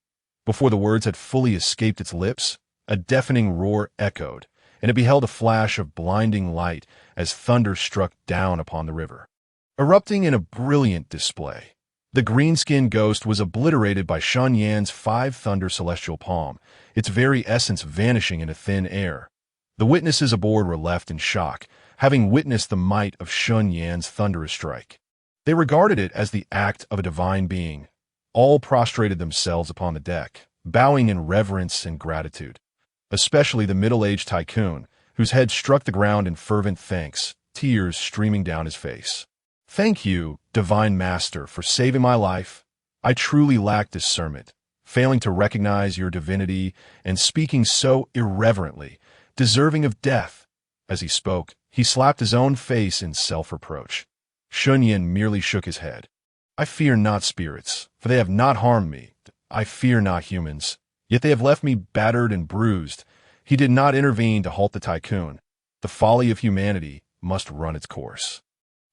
Before the words had fully escaped its lips, a deafening roar echoed, and it beheld a flash of blinding light as thunder struck down upon the river, erupting in a brilliant display. The green-skinned ghost was obliterated by Shen Yan's 5-thunder celestial palm, its very essence vanishing into thin air. The witnesses aboard were left in shock, having witnessed the might of Shen Yan's thunderous strike. They regarded it as the act of a divine being. All prostrated themselves upon the deck, bowing in reverence and gratitude, especially the middle-aged tycoon, whose head struck the ground in fervent thanks, tears streaming down his face. "Thank you, divine master, for saving my life. I truly lacked discernment, failing to recognize your divinity and speaking so irreverently, deserving of death." As he spoke, he slapped his own face in self-reproach. Shen Yan merely shook his head. "I fear not spirits, for they have not harmed me. I fear not humans, yet they have left me battered and bruised." He did not intervene to halt the tycoon. The folly of humanity must run its course.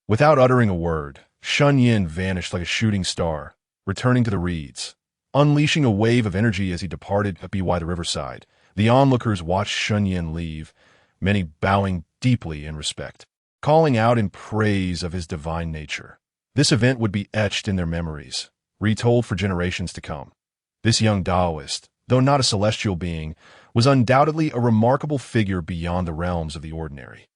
Without uttering a word, Shen Yan vanished like a shooting star, returning to the reeds. unleashing a wave of energy as he departed by the riverside. The onlookers watched Shen Yan leave, many bowing deeply in respect, calling out in praise of his divine nature. This event would be etched in their memories, retold for generations to come. This young Taoist, though not a celestial being, was undoubtedly a remarkable figure beyond the realms of the ordinary.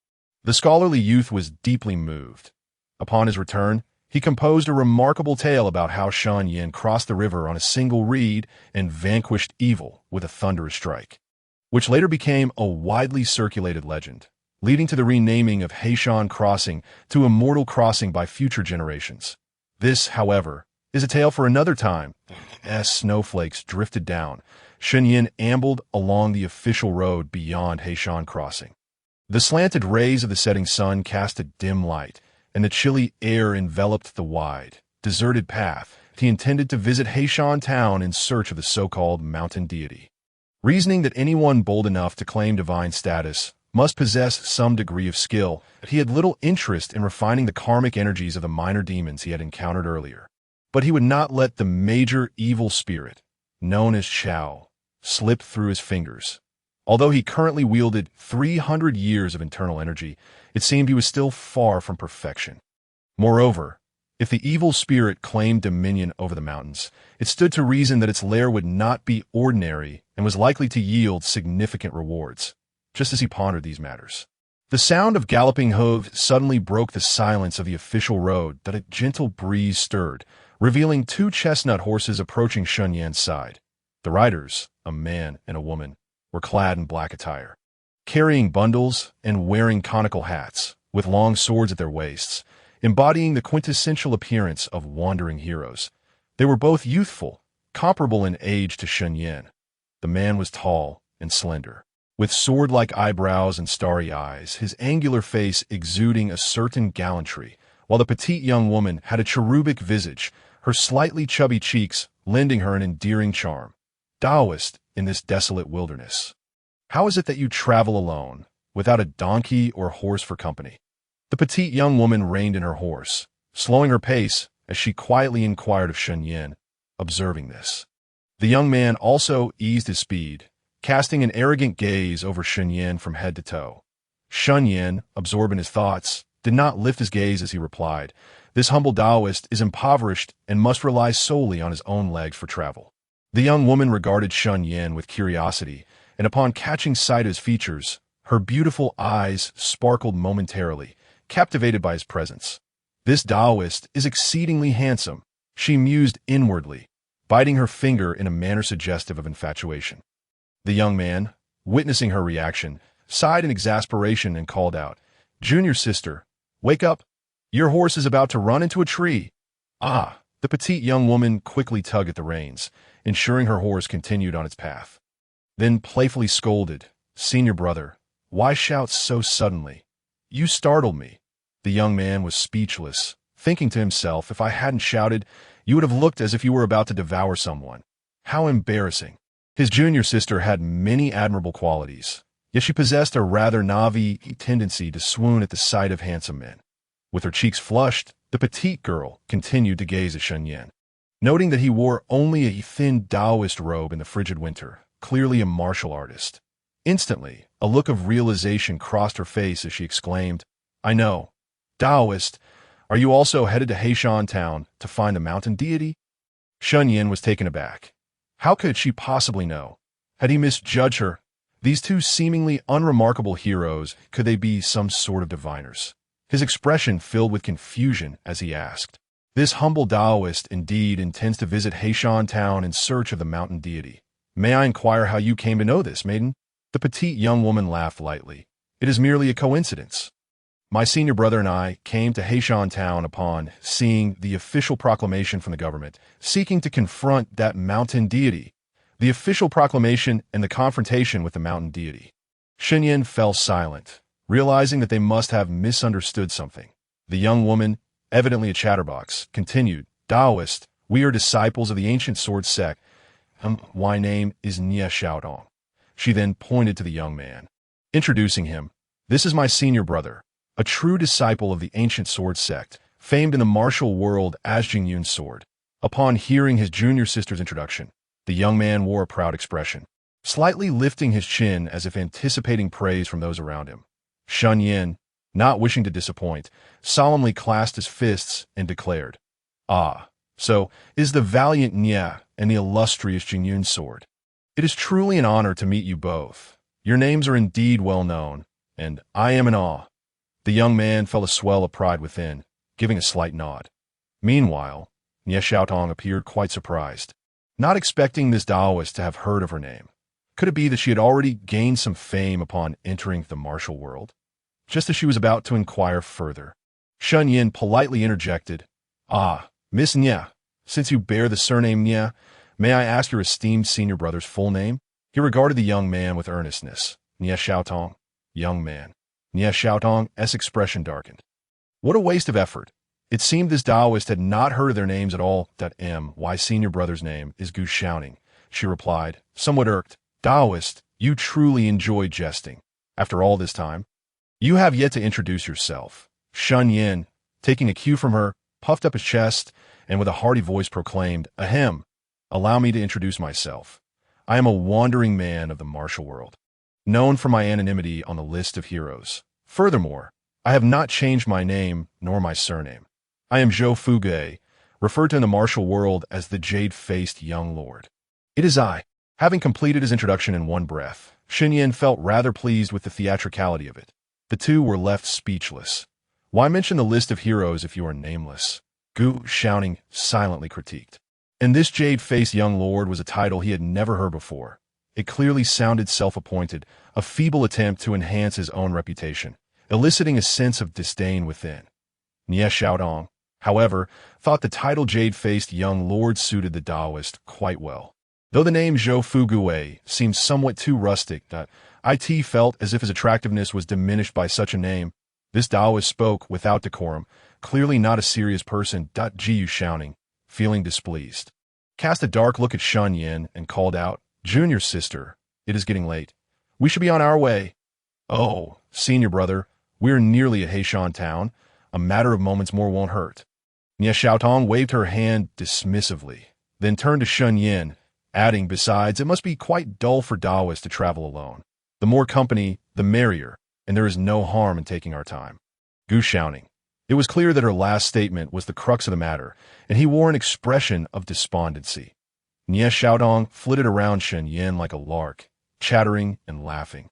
The scholarly youth was deeply moved. Upon his return, he composed a remarkable tale about how Shen Yan crossed the river on a single reed and vanquished evil with a thunderous strike, which later became a widely circulated legend, leading to the renaming of Heishan Crossing to Immortal Crossing by future generations. This, however, is a tale for another time. As snowflakes drifted down, Shen Yan ambled along the official road beyond Heishan Crossing. The slanted rays of the setting sun cast a dim light, and the chilly air enveloped the wide, deserted path. He intended to visit Heishan town in search of the so-called mountain deity, reasoning that anyone bold enough to claim divine status must possess some degree of skill. He had little interest in refining the karmic energies of the minor demons he had encountered earlier. But he would not let the major evil spirit, known as Chao, slip through his fingers. Although he currently wielded 300 years of internal energy, it seemed he was still far from perfection. Moreover, if the evil spirit claimed dominion over the mountains, it stood to reason that its lair would not be ordinary and was likely to yield significant rewards. Just as he pondered these matters, the sound of galloping hooves suddenly broke the silence of the official road that a gentle breeze stirred, revealing two chestnut horses approaching Shen Yan's side. The riders, a man and a woman, were clad in black attire, carrying bundles and wearing conical hats, with long swords at their waists, embodying the quintessential appearance of wandering heroes. They were both youthful, comparable in age to Shen Yan. The man was tall and slender, with sword-like eyebrows and starry eyes, his angular face exuding a certain gallantry, while the petite young woman had a cherubic visage, her slightly chubby cheeks lending her an endearing charm. Taoist in this desolate wilderness, how is it that you travel alone, without a donkey or horse for company? The petite young woman reined in her horse, slowing her pace as she quietly inquired of Shen Yan. Observing this, the young man also eased his speed, casting an arrogant gaze over Shen Yan from head to toe. Shen Yan, absorbed in his thoughts, did not lift his gaze as he replied, "This humble Taoist is impoverished and must rely solely on his own legs for travel." The young woman regarded Shen Yan with curiosity, and upon catching sight of his features, her beautiful eyes sparkled momentarily, captivated by his presence. "This Taoist is exceedingly handsome," she mused inwardly, biting her finger in a manner suggestive of infatuation. The young man, witnessing her reaction, sighed in exasperation and called out, "Junior sister, wake up! Your horse is about to run into a tree." "Ah!" The petite young woman quickly tugged at the reins, ensuring her horse continued on its path. Then playfully scolded, "Senior brother, why shout so suddenly? You startled me." The young man was speechless, thinking to himself, "If I hadn't shouted, you would have looked as if you were about to devour someone. How embarrassing." His junior sister had many admirable qualities, yet she possessed a rather naive tendency to swoon at the sight of handsome men. With her cheeks flushed, the petite girl continued to gaze at Shen Yan, noting that he wore only a thin Taoist robe in the frigid winter, clearly a martial artist. Instantly, a look of realization crossed her face as she exclaimed, "I know. Taoist, are you also headed to Heishan town to find the mountain deity?" Shen Yan was taken aback. How could she possibly know? Had he misjudged her? These two seemingly unremarkable heroes, could they be some sort of diviners? His expression filled with confusion as he asked, "This humble Taoist indeed intends to visit Heishan town in search of the mountain deity. May I inquire how you came to know this, maiden?" The petite young woman laughed lightly. "It is merely a coincidence. My senior brother and I came to Heishan town upon seeing the official proclamation from the government, seeking to confront that mountain deity. The official proclamation and the confrontation with the mountain deity." Shen Yan fell silent, realizing that they must have misunderstood something. The young woman, evidently a chatterbox, continued, "Taoist, we are disciples of the ancient sword sect. My name is Nia Xiaodong." She then pointed to the young man, introducing him. "This is my senior brother, a true disciple of the ancient sword sect, famed in the martial world as Jingyun's sword." Upon hearing his junior sister's introduction, the young man wore a proud expression, slightly lifting his chin as if anticipating praise from those around him. Shen Yan, not wishing to disappoint, solemnly clasped his fists and declared, "Ah, so is the valiant Nya and the illustrious Jingyun Sword. It is truly an honor to meet you both. Your names are indeed well known, and I am in awe." The young man felt a swell of pride within, giving a slight nod. Meanwhile, Nye Xiaotong appeared quite surprised, not expecting this Taoist to have heard of her name. Could it be that she had already gained some fame upon entering the martial world? Just as she was about to inquire further, Shen Yan politely interjected, "Ah, Miss Nye, since you bear the surname Nye, may I ask your esteemed senior brother's full name?" He regarded the young man with earnestness. "Nye Xiaotong, young man." Nye Xiaotong's expression darkened. What a waste of effort. It seemed this Taoist had not heard of their names at all. My senior brother's name is Gu Xiaoning, she replied, somewhat irked. "Taoist, you truly enjoy jesting. After all this time, you have yet to introduce yourself." Shen Yan, taking a cue from her, puffed up his chest and with a hearty voice proclaimed, "Ahem, allow me to introduce myself. I am a wandering man of the martial world, known for my anonymity on the list of heroes. Furthermore, I have not changed my name nor my surname. I am Zhou Fuge, referred to in the martial world as the Jade-Faced Young Lord." It is I. Having completed his introduction in one breath, Shen Yan felt rather pleased with the theatricality of it. The two were left speechless. "Why mention the list of heroes if you are nameless?" Gu Xiaoning silently critiqued. And this Jade-Faced Young Lord was a title he had never heard before. It clearly sounded self-appointed, a feeble attempt to enhance his own reputation, eliciting a sense of disdain within. Nye Xiaotong, however, thought the title Jade-Faced Young Lord suited the Taoist quite well. Though the name Zhou Fugue seemed somewhat too rustic, it felt as if his attractiveness was diminished by such a name. This Taoist spoke without decorum, clearly not a serious person. Jiu Xiaoning, feeling displeased, cast a dark look at Shen Yan and called out, "Junior sister, it is getting late. We should be on our way." "Oh, senior brother, we are nearly at Heishan town. A matter of moments more won't hurt." Nye Xiaotong waved her hand dismissively, then turned to Shen Yan, adding, "Besides, it must be quite dull for Taoists to travel alone. The more company, the merrier, and there is no harm in taking our time." Gu Xiaoning. It was clear that her last statement was the crux of the matter, and he wore an expression of despondency. Nye Xiaotong flitted around Shen Yan like a lark, chattering and laughing,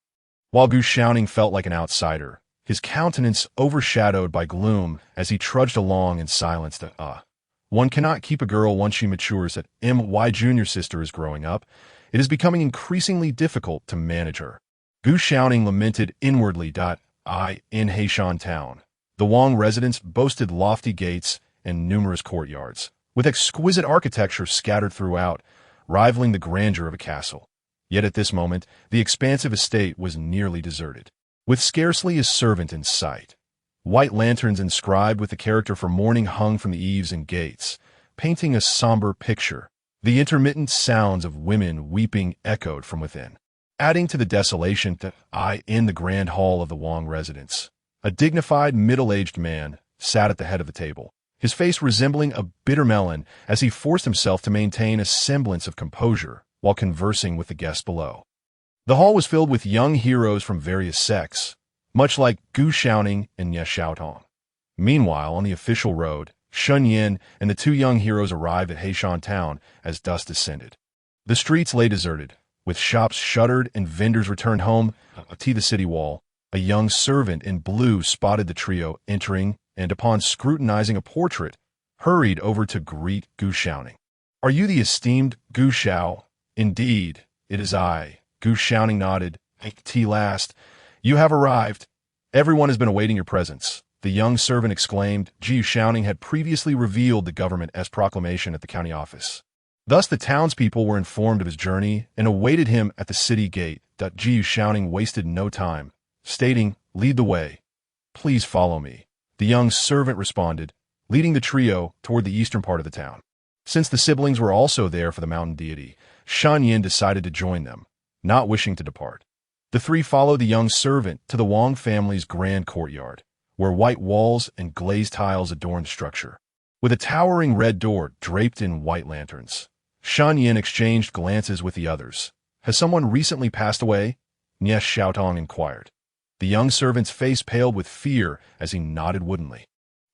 while Gu Xiaoning felt like an outsider, his countenance overshadowed by gloom as he trudged along in silence. One cannot keep a girl once she matures. My junior sister is growing up. It is becoming increasingly difficult to manage her. Gu Xiaoning lamented inwardly. In Heishan town, the Wang residence boasted lofty gates and numerous courtyards, with exquisite architecture scattered throughout, rivaling the grandeur of a castle. Yet at this moment, the expansive estate was nearly deserted, with scarcely a servant in sight. White lanterns inscribed with the character for mourning hung from the eaves and gates, painting a somber picture. The intermittent sounds of women weeping echoed from within, adding to the desolation. In the grand hall of the Wang residence, a dignified middle-aged man sat at the head of the table, his face resembling a bitter melon as he forced himself to maintain a semblance of composure while conversing with the guests below. The hall was filled with young heroes from various sects, much like Gu Xiaoning and Nye Xiaotong. Meanwhile, on the official road, Shen Yan and the two young heroes arrived at Heishan town as dusk descended. The streets lay deserted, with shops shuttered and vendors returned home. To the city wall, a young servant in blue spotted the trio entering and, upon scrutinizing a portrait, hurried over to greet Gu Xiaoning. "Are you the esteemed Gu Xiao?" "Indeed, it is I." Gu Xiaoning nodded. "Last, you have arrived. Everyone has been awaiting your presence," the young servant exclaimed. Jiu Xiaoning had previously revealed the government's proclamation at the county office. Thus the townspeople were informed of his journey and awaited him at the city gate. Jiu Xiaoning wasted no time, stating, "Lead the way. Please follow me." The young servant responded, leading the trio toward the eastern part of the town. Since the siblings were also there for the mountain deity, Shen Yan decided to join them, not wishing to depart. The three followed the young servant to the Wang family's grand courtyard, where white walls and glazed tiles adorned the structure. with a towering red door draped in white lanterns. Shen Yan exchanged glances with the others. "Has someone recently passed away?" Nie Xiaotong inquired. The young servant's face paled with fear as he nodded woodenly.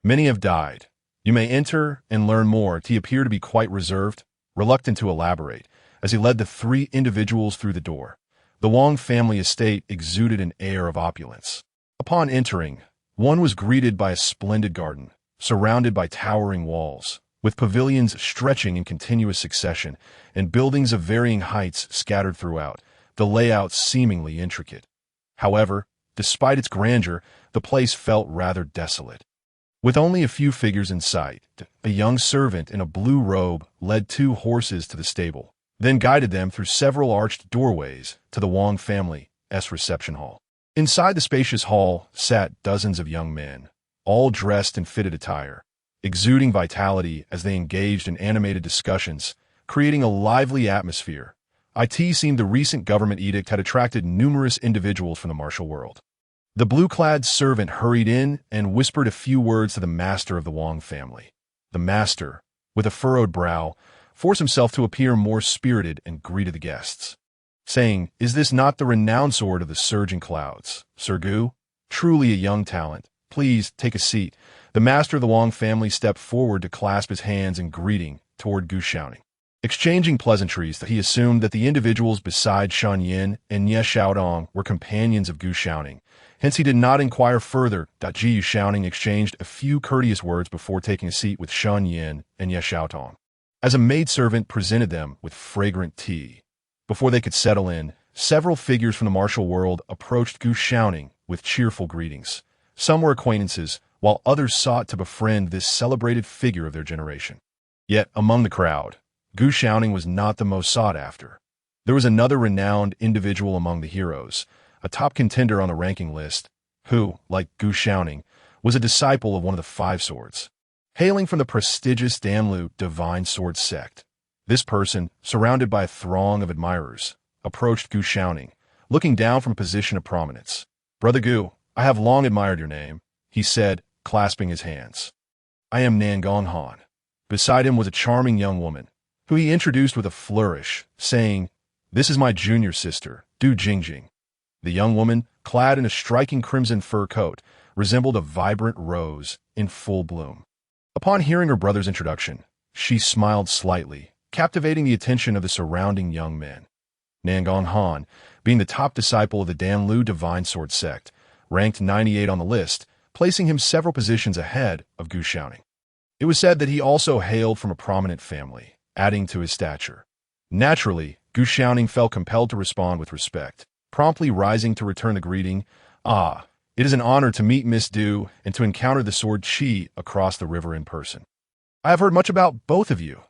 "Many have died. You may enter and learn more." He appeared to be quite reserved, reluctant to elaborate, as he led the three individuals through the door. The Wang family estate exuded an air of opulence. Upon entering, one was greeted by a splendid garden, surrounded by towering walls, with pavilions stretching in continuous succession and buildings of varying heights scattered throughout, the layout seemingly intricate. However, despite its grandeur, the place felt rather desolate. With only a few figures in sight, a young servant in a blue robe led two horses to the stable, then guided them through several arched doorways to the Wang family's reception hall. Inside the spacious hall sat dozens of young men, all dressed in fitted attire, exuding vitality as they engaged in animated discussions, creating a lively atmosphere. It seemed the recent government edict had attracted numerous individuals from the martial world. The blue-clad servant hurried in and whispered a few words to the master of the Wang family. The master, with a furrowed brow, forced himself to appear more spirited and greeted the guests, saying, "Is this not the renowned sword of the surging clouds, Sir Gu? Truly a young talent. Please take a seat." The master of the Wang family stepped forward to clasp his hands in greeting toward Gu Xiaoning. Exchanging pleasantries, he assumed that the individuals beside Shen Yan and Nie Xiaotong were companions of Gu Xiaoning. Hence he did not inquire further. Ji Xiaoning exchanged a few courteous words before taking a seat with Shen Yan and Nie Xiaotong, as a maidservant presented them with fragrant tea. Before they could settle in, several figures from the martial world approached Gu Xiaoning with cheerful greetings. Some were acquaintances, while others sought to befriend this celebrated figure of their generation. Yet, among the crowd, Gu Xiaoning was not the most sought after. There was another renowned individual among the heroes, a top contender on the ranking list, who, like Gu Xiaoning, was a disciple of one of the Five Swords, hailing from the prestigious Luo Divine Sword sect. This person, surrounded by a throng of admirers, approached Gu Xiaoning, looking down from a position of prominence. "Brother Gu, I have long admired your name," he said, clasping his hands. "I am Nangong Han." Beside him was a charming young woman, who he introduced with a flourish, saying, "This is my junior sister, Du Jingjing." The young woman, clad in a striking crimson fur coat, resembled a vibrant rose in full bloom. Upon hearing her brother's introduction, she smiled slightly, captivating the attention of the surrounding young men. Nangong Han, being the top disciple of the Luo Divine Sword sect, ranked 98 on the list, placing him several positions ahead of Gu Xiaoning. It was said that he also hailed from a prominent family, adding to his stature. Naturally, Gu Xiaoning felt compelled to respond with respect, promptly rising to return the greeting. "Ah, it is an honor to meet Miss Du and to encounter the Sword Qi across the river in person. I have heard much about both of you."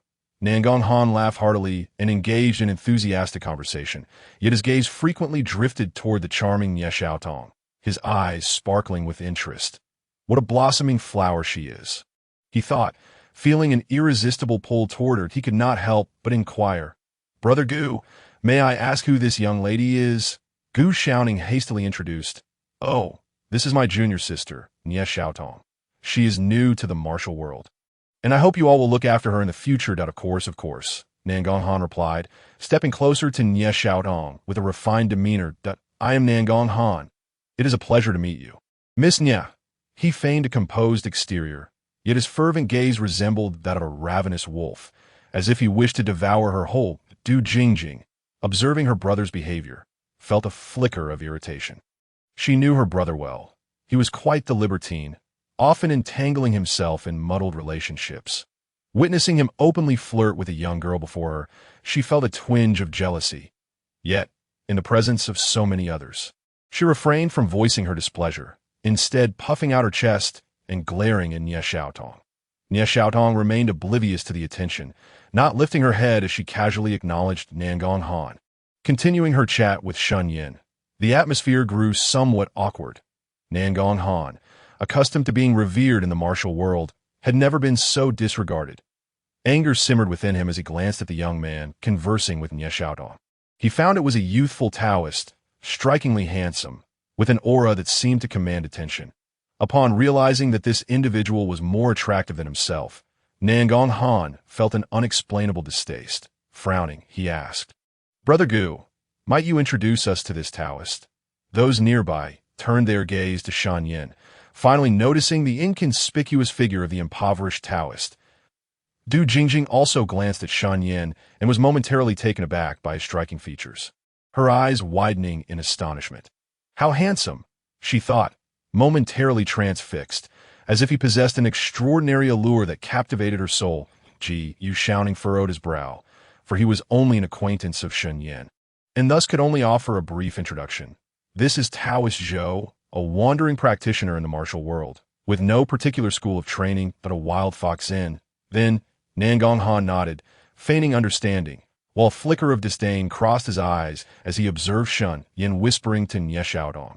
Nangong Han laughed heartily and engaged in enthusiastic conversation, yet his gaze frequently drifted toward the charming Nie Xiaotong, his eyes sparkling with interest. "What a blossoming flower she is," he thought, feeling an irresistible pull toward her. He could not help but inquire, "Brother Gu, may I ask who this young lady is?" Gu Xiaoning hastily introduced, "Oh, this is my junior sister, Nie Xiaotong. She is new to the martial world, and I hope you all will look after her in the future." Of course, Nangong Han replied, stepping closer to Nie Xiaotong with a refined demeanor. "I am Nangong Han. It is a pleasure to meet you, Miss Nie." He feigned a composed exterior, yet his fervent gaze resembled that of a ravenous wolf, as if he wished to devour her whole. Du Jingjing, observing her brother's behavior, felt a flicker of irritation. She knew her brother well. He was quite the libertine, often entangling himself in muddled relationships. Witnessing him openly flirt with a young girl before her, she felt a twinge of jealousy. Yet, in the presence of so many others, she refrained from voicing her displeasure, instead puffing out her chest and glaring at Nie Xiaotong. Nie Xiaotong remained oblivious to the attention, not lifting her head as she casually acknowledged Nangong Han. Continuing her chat with Shen Yan, the atmosphere grew somewhat awkward. Nangong Han, accustomed to being revered in the martial world, had never been so disregarded. Anger simmered within him as he glanced at the young man conversing with Nie Xiaotong. He found it was a youthful Taoist, strikingly handsome, with an aura that seemed to command attention. Upon realizing that this individual was more attractive than himself, Nangong Han felt an unexplainable distaste. Frowning, he asked, "Brother Gu, might you introduce us to this Taoist?" Those nearby turned their gaze to Shen Yan, finally noticing the inconspicuous figure of the impoverished Taoist. Du Jingjing also glanced at Shen Yan and was momentarily taken aback by his striking features, her eyes widening in astonishment. How handsome, she thought, momentarily transfixed, as if he possessed an extraordinary allure that captivated her soul. Yu Shaoning furrowed his brow, for he was only an acquaintance of Shen Yan, and thus could only offer a brief introduction. This is Taoist Zhou, a wandering practitioner in the martial world, with no particular school of training but a wild fox in. Then, Nangong Han nodded, feigning understanding, while a flicker of disdain crossed his eyes as he observed Shen Yan whispering to Nie Xiaodong.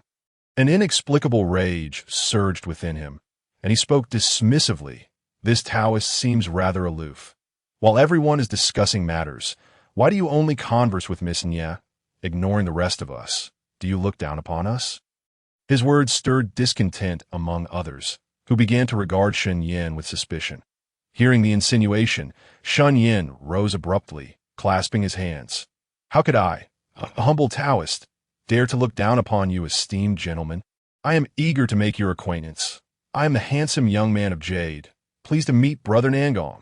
An inexplicable rage surged within him, and he spoke dismissively. This Taoist seems rather aloof. While everyone is discussing matters, why do you only converse with Miss Nie, ignoring the rest of us? Do you look down upon us? His words stirred discontent among others, who began to regard Shen Yan with suspicion. Hearing the insinuation, Shen Yan rose abruptly, clasping his hands. "How could I, a humble Taoist, dare to look down upon you, esteemed gentlemen? I am eager to make your acquaintance. I am the handsome young man of Jade, pleased to meet Brother Nangong.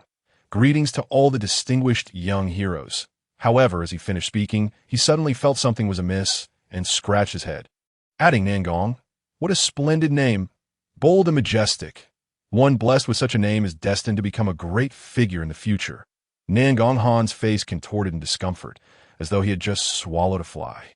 Greetings to all the distinguished young heroes." However, as he finished speaking, he suddenly felt something was amiss and scratched his head, adding, "Nangong, what a splendid name, bold and majestic. One blessed with such a name is destined to become a great figure in the future." Nangong Han's face contorted in discomfort, as though he had just swallowed a fly.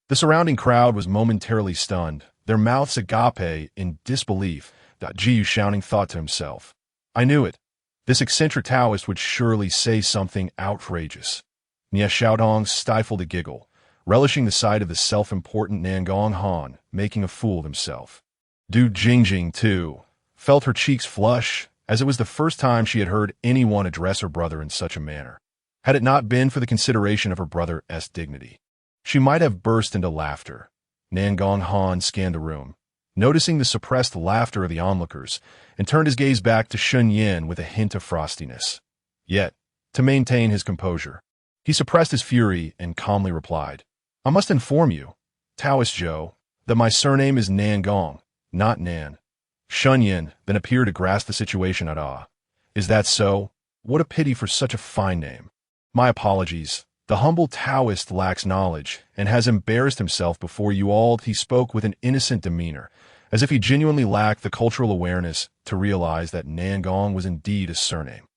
The surrounding crowd was momentarily stunned, their mouths agape in disbelief. Yu Shaoning thought to himself, "I knew it. This eccentric Taoist would surely say something outrageous." Nie Xiaodong stifled a giggle, relishing the sight of the self-important Nangong Han making a fool of himself. Du Jingjing, too, felt her cheeks flush, as it was the first time she had heard anyone address her brother in such a manner. Had it not been for the consideration of her brother's dignity, she might have burst into laughter. Nangong Han scanned the room, noticing the suppressed laughter of the onlookers, and turned his gaze back to Shen Yan with a hint of frostiness. Yet, to maintain his composure, he suppressed his fury and calmly replied, "I must inform you, Taoist Zhou, that my surname is Nangong, not Nan." Shen Yan then appeared to grasp the situation at awe. "Is that so? What a pity for such a fine name. My apologies. The humble Taoist lacks knowledge and has embarrassed himself before you all." He spoke with an innocent demeanor, as if he genuinely lacked the cultural awareness to realize that Nangong was indeed a surname.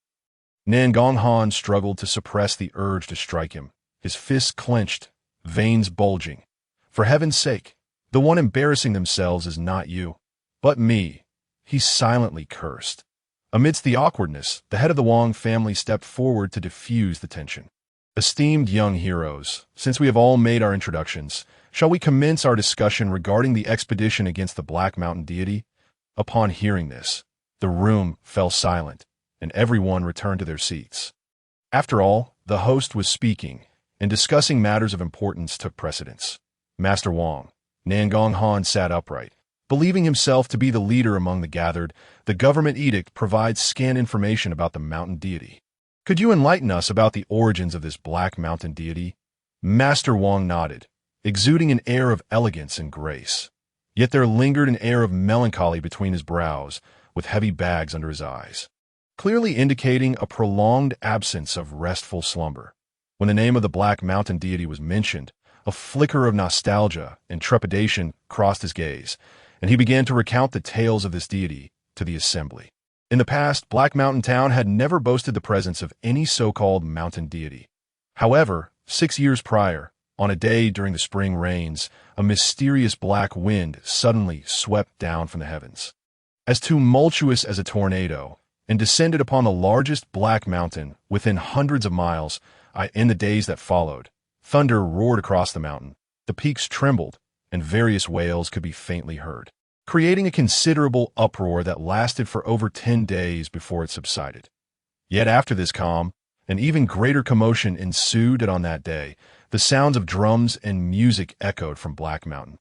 Nangong Han struggled to suppress the urge to strike him, his fists clenched, veins bulging. "For heaven's sake, the one embarrassing themselves is not you, but me," he silently cursed. Amidst the awkwardness, the head of the Wang family stepped forward to diffuse the tension. "Esteemed young heroes, since we have all made our introductions, shall we commence our discussion regarding the expedition against the Black Mountain deity?" Upon hearing this, the room fell silent, and everyone returned to their seats. After all, the host was speaking, and discussing matters of importance took precedence. Master Wang, Nangong Han sat upright. Believing himself to be the leader among the gathered, the government edict provides scant information about the mountain deity. "Could you enlighten us about the origins of this Black Mountain deity?" Master Wang nodded, exuding an air of elegance and grace. Yet there lingered an air of melancholy between his brows, with heavy bags under his eyes, clearly indicating a prolonged absence of restful slumber. When the name of the Black Mountain deity was mentioned, a flicker of nostalgia and trepidation crossed his gaze, and he began to recount the tales of this deity to the assembly. In the past, Black Mountain Town had never boasted the presence of any so-called mountain deity. However, 6 years prior, on a day during the spring rains, a mysterious black wind suddenly swept down from the heavens, as tumultuous as a tornado, and descended upon the largest black mountain within hundreds of miles. In the days that followed, thunder roared across the mountain, the peaks trembled, and various wails could be faintly heard, creating a considerable uproar that lasted for over 10 days before it subsided. Yet after this calm, an even greater commotion ensued, and on that day, the sounds of drums and music echoed from Black Mountain,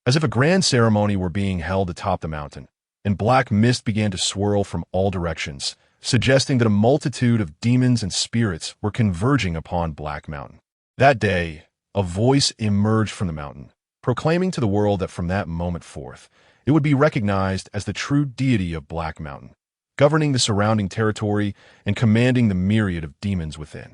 as if a grand ceremony were being held atop the mountain, and black mist began to swirl from all directions, suggesting that a multitude of demons and spirits were converging upon Black Mountain. That day, a voice emerged from the mountain, proclaiming to the world that from that moment forth, it would be recognized as the true deity of Black Mountain, governing the surrounding territory and commanding the myriad of demons within.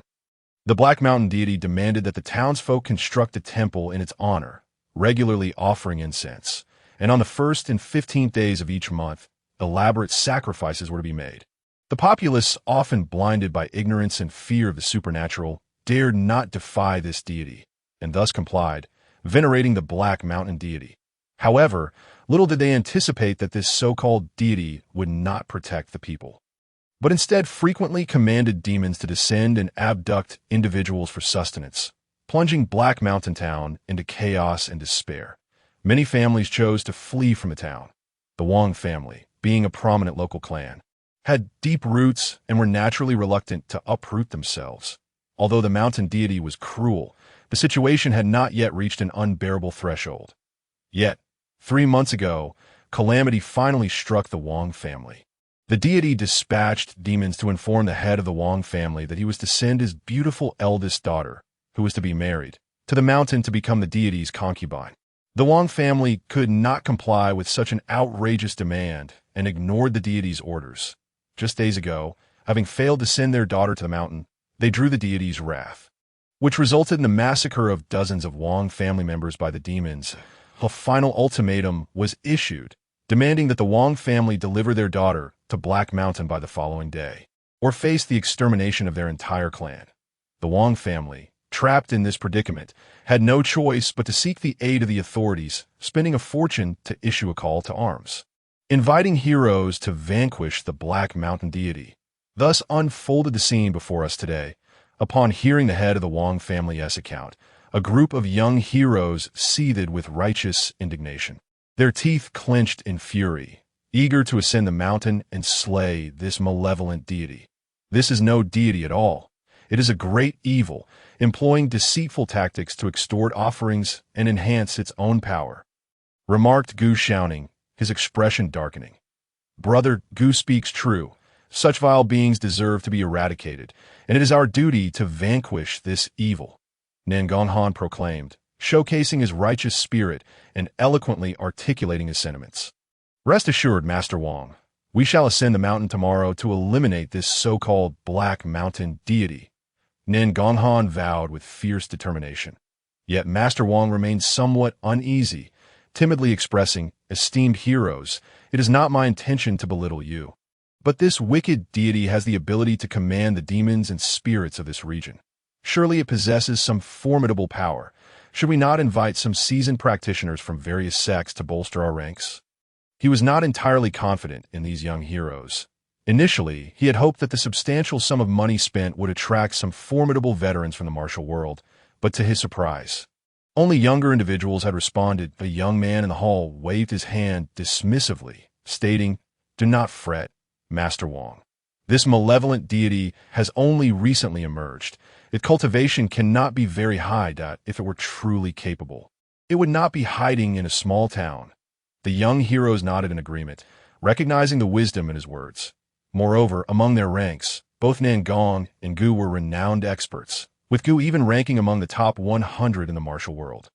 The Black Mountain deity demanded that the townsfolk construct a temple in its honor, regularly offering incense, and on the 1st and 15th days of each month, elaborate sacrifices were to be made. The populace, often blinded by ignorance and fear of the supernatural, dared not defy this deity, and thus complied, venerating the Black Mountain deity. However, little did they anticipate that this so-called deity would not protect the people, but instead frequently commanded demons to descend and abduct individuals for sustenance, plunging Black Mountain Town into chaos and despair. Many families chose to flee from the town. The Wang family, being a prominent local clan, had deep roots and were naturally reluctant to uproot themselves. Although the mountain deity was cruel, the situation had not yet reached an unbearable threshold. Yet, 3 months ago, calamity finally struck the Wang family. The deity dispatched demons to inform the head of the Wang family that he was to send his beautiful eldest daughter, who was to be married, to the mountain to become the deity's concubine. The Wang family could not comply with such an outrageous demand and ignored the deity's orders. Just days ago, having failed to send their daughter to the mountain, they drew the deity's wrath, which resulted in the massacre of dozens of Wang family members by the demons. A final ultimatum was issued, demanding that the Wang family deliver their daughter to Black Mountain by the following day, or face the extermination of their entire clan. The Wang family, trapped in this predicament, had no choice but to seek the aid of the authorities, spending a fortune to issue a call to arms, inviting heroes to vanquish the Black Mountain deity. Thus unfolded the scene before us today. Upon hearing the head of the Wang family's account, a group of young heroes seethed with righteous indignation, their teeth clenched in fury, eager to ascend the mountain and slay this malevolent deity. This is no deity at all. It is a great evil, employing deceitful tactics to extort offerings and enhance its own power, remarked Gu Xiaoning, his expression darkening. Brother, Gu speaks true. Such vile beings deserve to be eradicated, and it is our duty to vanquish this evil, Nangonhan proclaimed, showcasing his righteous spirit and eloquently articulating his sentiments. Rest assured, Master Wang, we shall ascend the mountain tomorrow to eliminate this so-called Black Mountain deity, Nangonhan vowed with fierce determination. Yet Master Wang remained somewhat uneasy, timidly expressing, "Esteemed heroes, it is not my intention to belittle you. But this wicked deity has the ability to command the demons and spirits of this region. Surely it possesses some formidable power. Should we not invite some seasoned practitioners from various sects to bolster our ranks?" He was not entirely confident in these young heroes. Initially, he had hoped that the substantial sum of money spent would attract some formidable veterans from the martial world, but to his surprise, only younger individuals had responded. A young man in the hall waved his hand dismissively, stating, "Do not fret, Master Wang. This malevolent deity has only recently emerged. Its cultivation cannot be very high. If it were truly capable, it would not be hiding in a small town." The young heroes nodded in agreement, recognizing the wisdom in his words. Moreover, among their ranks, both Nangong and Gu were renowned experts, with Gu even ranking among the top 100 in the martial world.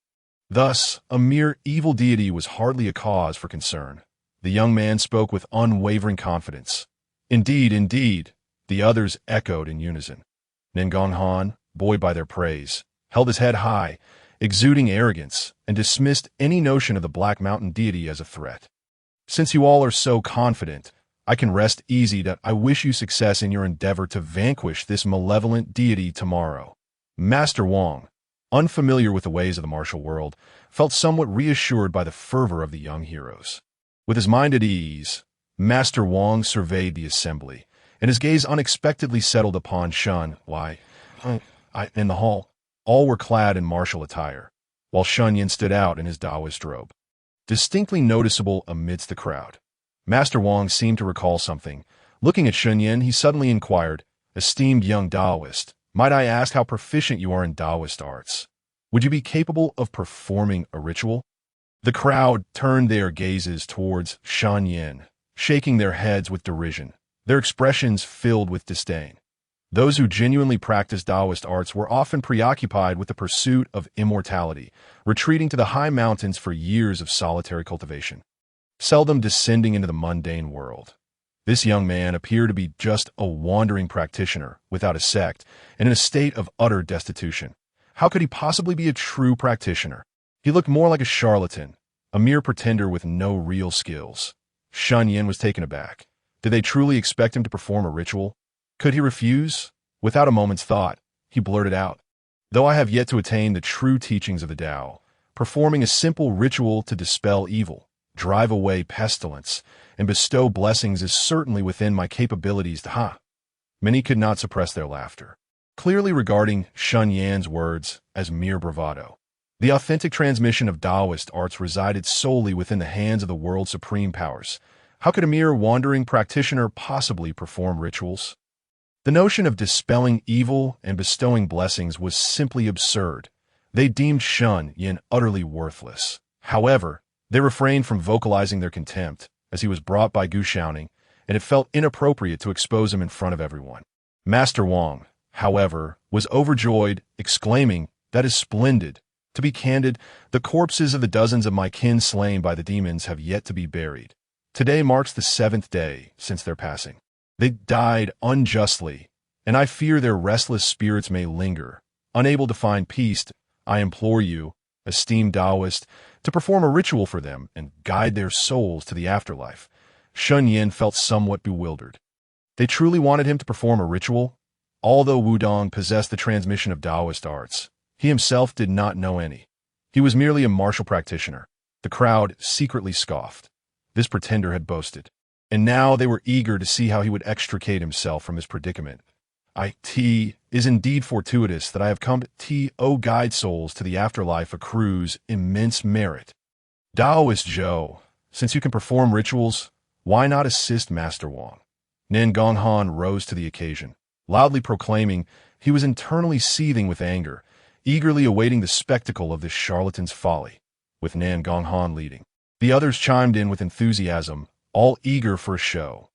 Thus, a mere evil deity was hardly a cause for concern. The young man spoke with unwavering confidence. "Indeed, indeed," the others echoed in unison. Nangonghan, buoyed by their praise, held his head high, exuding arrogance, and dismissed any notion of the Black Mountain deity as a threat. "Since you all are so confident, I can rest easy that I wish you success in your endeavor to vanquish this malevolent deity tomorrow." Master Wang, unfamiliar with the ways of the martial world, felt somewhat reassured by the fervor of the young heroes. With his mind at ease, Master Wang surveyed the assembly, and his gaze unexpectedly settled upon Shen Yan in the hall. All were clad in martial attire, while Shen Yan stood out in his Taoist robe, distinctly noticeable amidst the crowd. Master Wang seemed to recall something. Looking at Shen Yan, he suddenly inquired, "Esteemed young Taoist, might I ask how proficient you are in Taoist arts? Would you be capable of performing a ritual?" The crowd turned their gazes towards Shen Yan, shaking their heads with derision. their expressions filled with disdain. Those who genuinely practiced Taoist arts were often preoccupied with the pursuit of immortality, retreating to the high mountains for years of solitary cultivation, seldom descending into the mundane world. This young man appeared to be just a wandering practitioner without a sect and in a state of utter destitution. How could he possibly be a true practitioner? He looked more like a charlatan, a mere pretender with no real skills. Shen Yan was taken aback. Did they truly expect him to perform a ritual? Could he refuse? Without a moment's thought, he blurted out, "Though I have yet to attain the true teachings of the Tao, performing a simple ritual to dispel evil, drive away pestilence, and bestow blessings is certainly within my capabilities to." Many could not suppress their laughter, clearly regarding Shen Yan's words as mere bravado. The authentic transmission of Taoist arts resided solely within the hands of the world's supreme powers. How could a mere wandering practitioner possibly perform rituals? The notion of dispelling evil and bestowing blessings was simply absurd. They deemed Shen Yan utterly worthless. However, they refrained from vocalizing their contempt, as he was brought by Gu Shaoning, and it felt inappropriate to expose him in front of everyone. Master Wang, however, was overjoyed, exclaiming, "That is splendid. To be candid, the corpses of the dozens of my kin slain by the demons have yet to be buried. Today marks the 7th day since their passing. They died unjustly, and I fear their restless spirits may linger, unable to find peace. I implore you, esteemed Taoist, to perform a ritual for them and guide their souls to the afterlife." Shen Yan felt somewhat bewildered. They truly wanted him to perform a ritual? Although Wudang possessed the transmission of Taoist arts, he himself did not know any. He was merely a martial practitioner. The crowd secretly scoffed. This pretender had boasted, and now they were eager to see how he would extricate himself from his predicament. "It is indeed fortuitous that I have come to guide souls to the afterlife accrues immense merit. Taoist Zhou, since you can perform rituals, why not assist Master Wang?" Nan Gonghan rose to the occasion, loudly proclaiming he was internally seething with anger, eagerly awaiting the spectacle of this charlatan's folly. With Nan Gonghan leading, the others chimed in with enthusiasm, all eager for a show.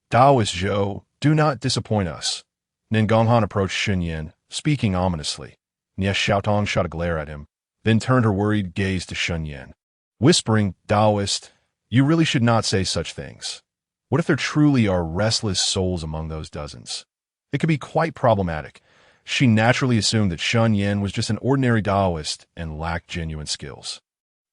"Taoist Zhou, do not disappoint us." Nan Gonghan approached Shen Yan, speaking ominously. Nia Xiaotong shot a glare at him, then turned her worried gaze to Shen Yan, whispering, "Taoist, you really should not say such things. What if there truly are restless souls among those dozens? It could be quite problematic." She naturally assumed that Shen Yan was just an ordinary Taoist and lacked genuine skills.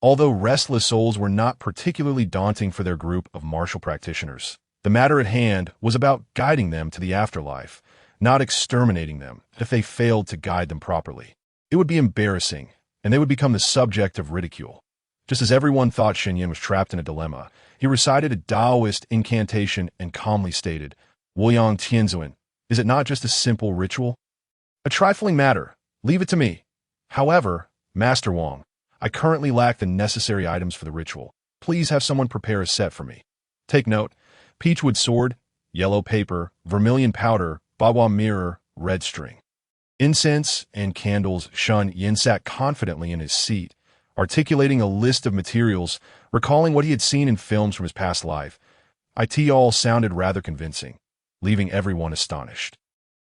Although restless souls were not particularly daunting for their group of martial practitioners, the matter at hand was about guiding them to the afterlife, not exterminating them if they failed to guide them properly. It would be embarrassing, and they would become the subject of ridicule. Just as everyone thought Shen Yan was trapped in a dilemma, he recited a Taoist incantation and calmly stated, "Wuyang Tianzuan, is it not just a simple ritual? A trifling matter. Leave it to me. However, Master Wang, I currently lack the necessary items for the ritual. Please have someone prepare a set for me. Take note: peachwood sword, yellow paper, vermilion powder, bawa mirror, red string, incense, and candles." Shen Yan sat confidently in his seat, articulating a list of materials, recalling what he had seen in films from his past life. It all sounded rather convincing, leaving everyone astonished.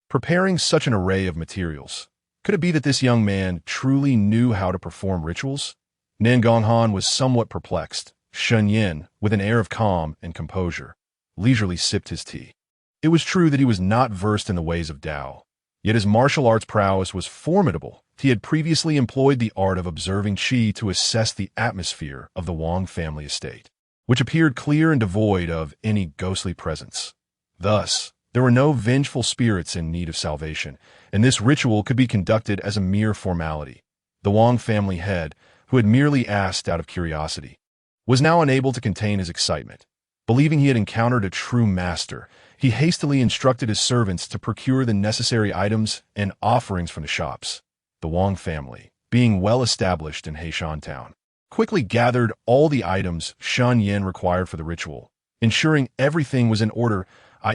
Preparing such an array of materials, could it be that this young man truly knew how to perform rituals? Nan Gonghan was somewhat perplexed. Shen Yan, with an air of calm and composure, leisurely sipped his tea. It was true that he was not versed in the ways of Tao, yet his martial arts prowess was formidable. He had previously employed the art of observing qi to assess the atmosphere of the Wang family estate, which appeared clear and devoid of any ghostly presence. Thus, there were no vengeful spirits in need of salvation, and this ritual could be conducted as a mere formality. The Wang family head, who had merely asked out of curiosity, was now unable to contain his excitement. Believing he had encountered a true master, he hastily instructed his servants to procure the necessary items and offerings from the shops. The Wang family, being well established in Heishan town, quickly gathered all the items Shen Yan required for the ritual, ensuring everything was in order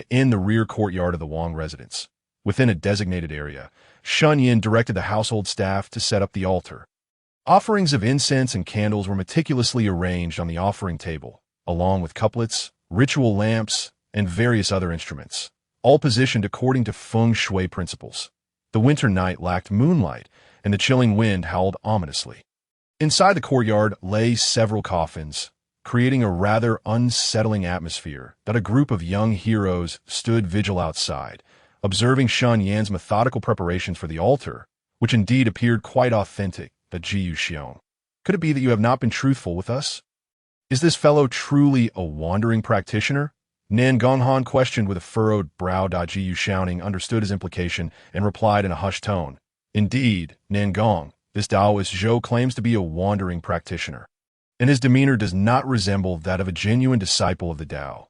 in the rear courtyard of the Wang residence. Within a designated area, Shen Yan directed the household staff to set up the altar. Offerings of incense and candles were meticulously arranged on the offering table, along with couplets, ritual lamps, and various other instruments, all positioned according to feng shui principles. The winter night lacked moonlight, and the chilling wind howled ominously. Inside the courtyard lay several coffins, creating a rather unsettling atmosphere that a group of young heroes stood vigil outside, observing Shen Yan's methodical preparations for the altar, which indeed appeared quite authentic, the Jiyu Xiong. Could it be that you have not been truthful with us? Is this fellow truly a wandering practitioner? Nan Gonghan questioned with a furrowed brow. Jiyu Xiaoning understood his implication and replied in a hushed tone. Indeed, Nan Gong, this Taoist Zhou claims to be a wandering practitioner, and his demeanor does not resemble that of a genuine disciple of the Tao.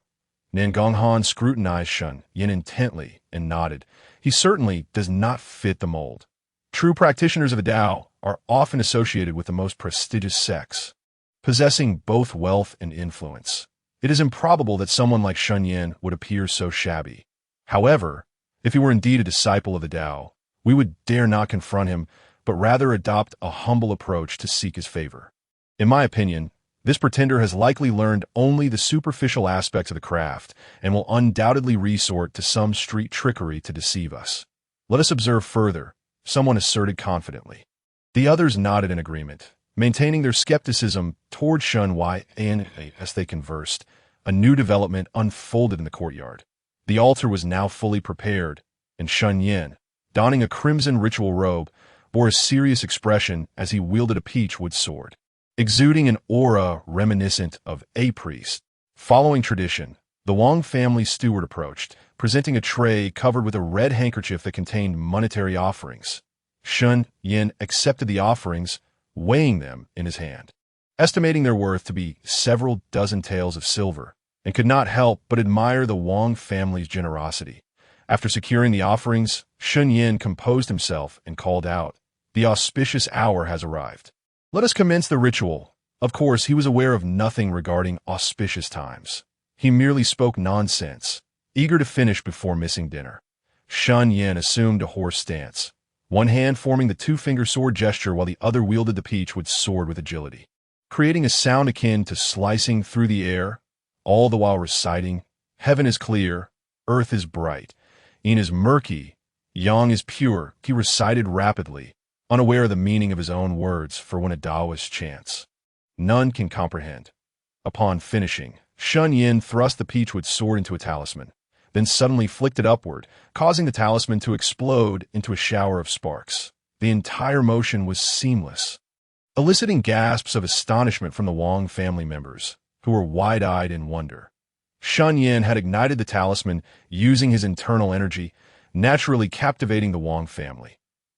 Nan Gonghan scrutinized Shen Yan intently and nodded. He certainly does not fit the mold. True practitioners of the Tao are often associated with the most prestigious sects, possessing both wealth and influence. It is improbable that someone like Shen Yan would appear so shabby. However, if he were indeed a disciple of the Tao, we would dare not confront him, but rather adopt a humble approach to seek his favor. In my opinion, this pretender has likely learned only the superficial aspects of the craft and will undoubtedly resort to some street trickery to deceive us. Let us observe further, someone asserted confidently. The others nodded in agreement, maintaining their skepticism toward Shen Yan as they conversed. A new development unfolded in the courtyard. The altar was now fully prepared, and Shen Yan, donning a crimson ritual robe, bore a serious expression as he wielded a peachwood sword, exuding an aura reminiscent of a priest. Following tradition, the Wang family steward approached, presenting a tray covered with a red handkerchief that contained monetary offerings. Shen Yan accepted the offerings, weighing them in his hand, estimating their worth to be several dozen taels of silver, and could not help but admire the Wang family's generosity. After securing the offerings, Shen Yan composed himself and called out, "The auspicious hour has arrived. Let us commence the ritual." Of course, he was aware of nothing regarding auspicious times. He merely spoke nonsense, eager to finish before missing dinner. Shen Yan assumed a horse stance, one hand forming the two-finger sword gesture while the other wielded the peachwood sword with agility, creating a sound akin to slicing through the air, all the while reciting, "Heaven is clear, earth is bright, yin is murky, yang is pure." He recited rapidly, unaware of the meaning of his own words, for when a Taoist chants, none can comprehend. Upon finishing, Shen Yan thrust the peachwood sword into a talisman, then suddenly flicked it upward, causing the talisman to explode into a shower of sparks. The entire motion was seamless, eliciting gasps of astonishment from the Wang family members, who were wide-eyed in wonder. Shen Yan had ignited the talisman using his internal energy, naturally captivating the Wang family.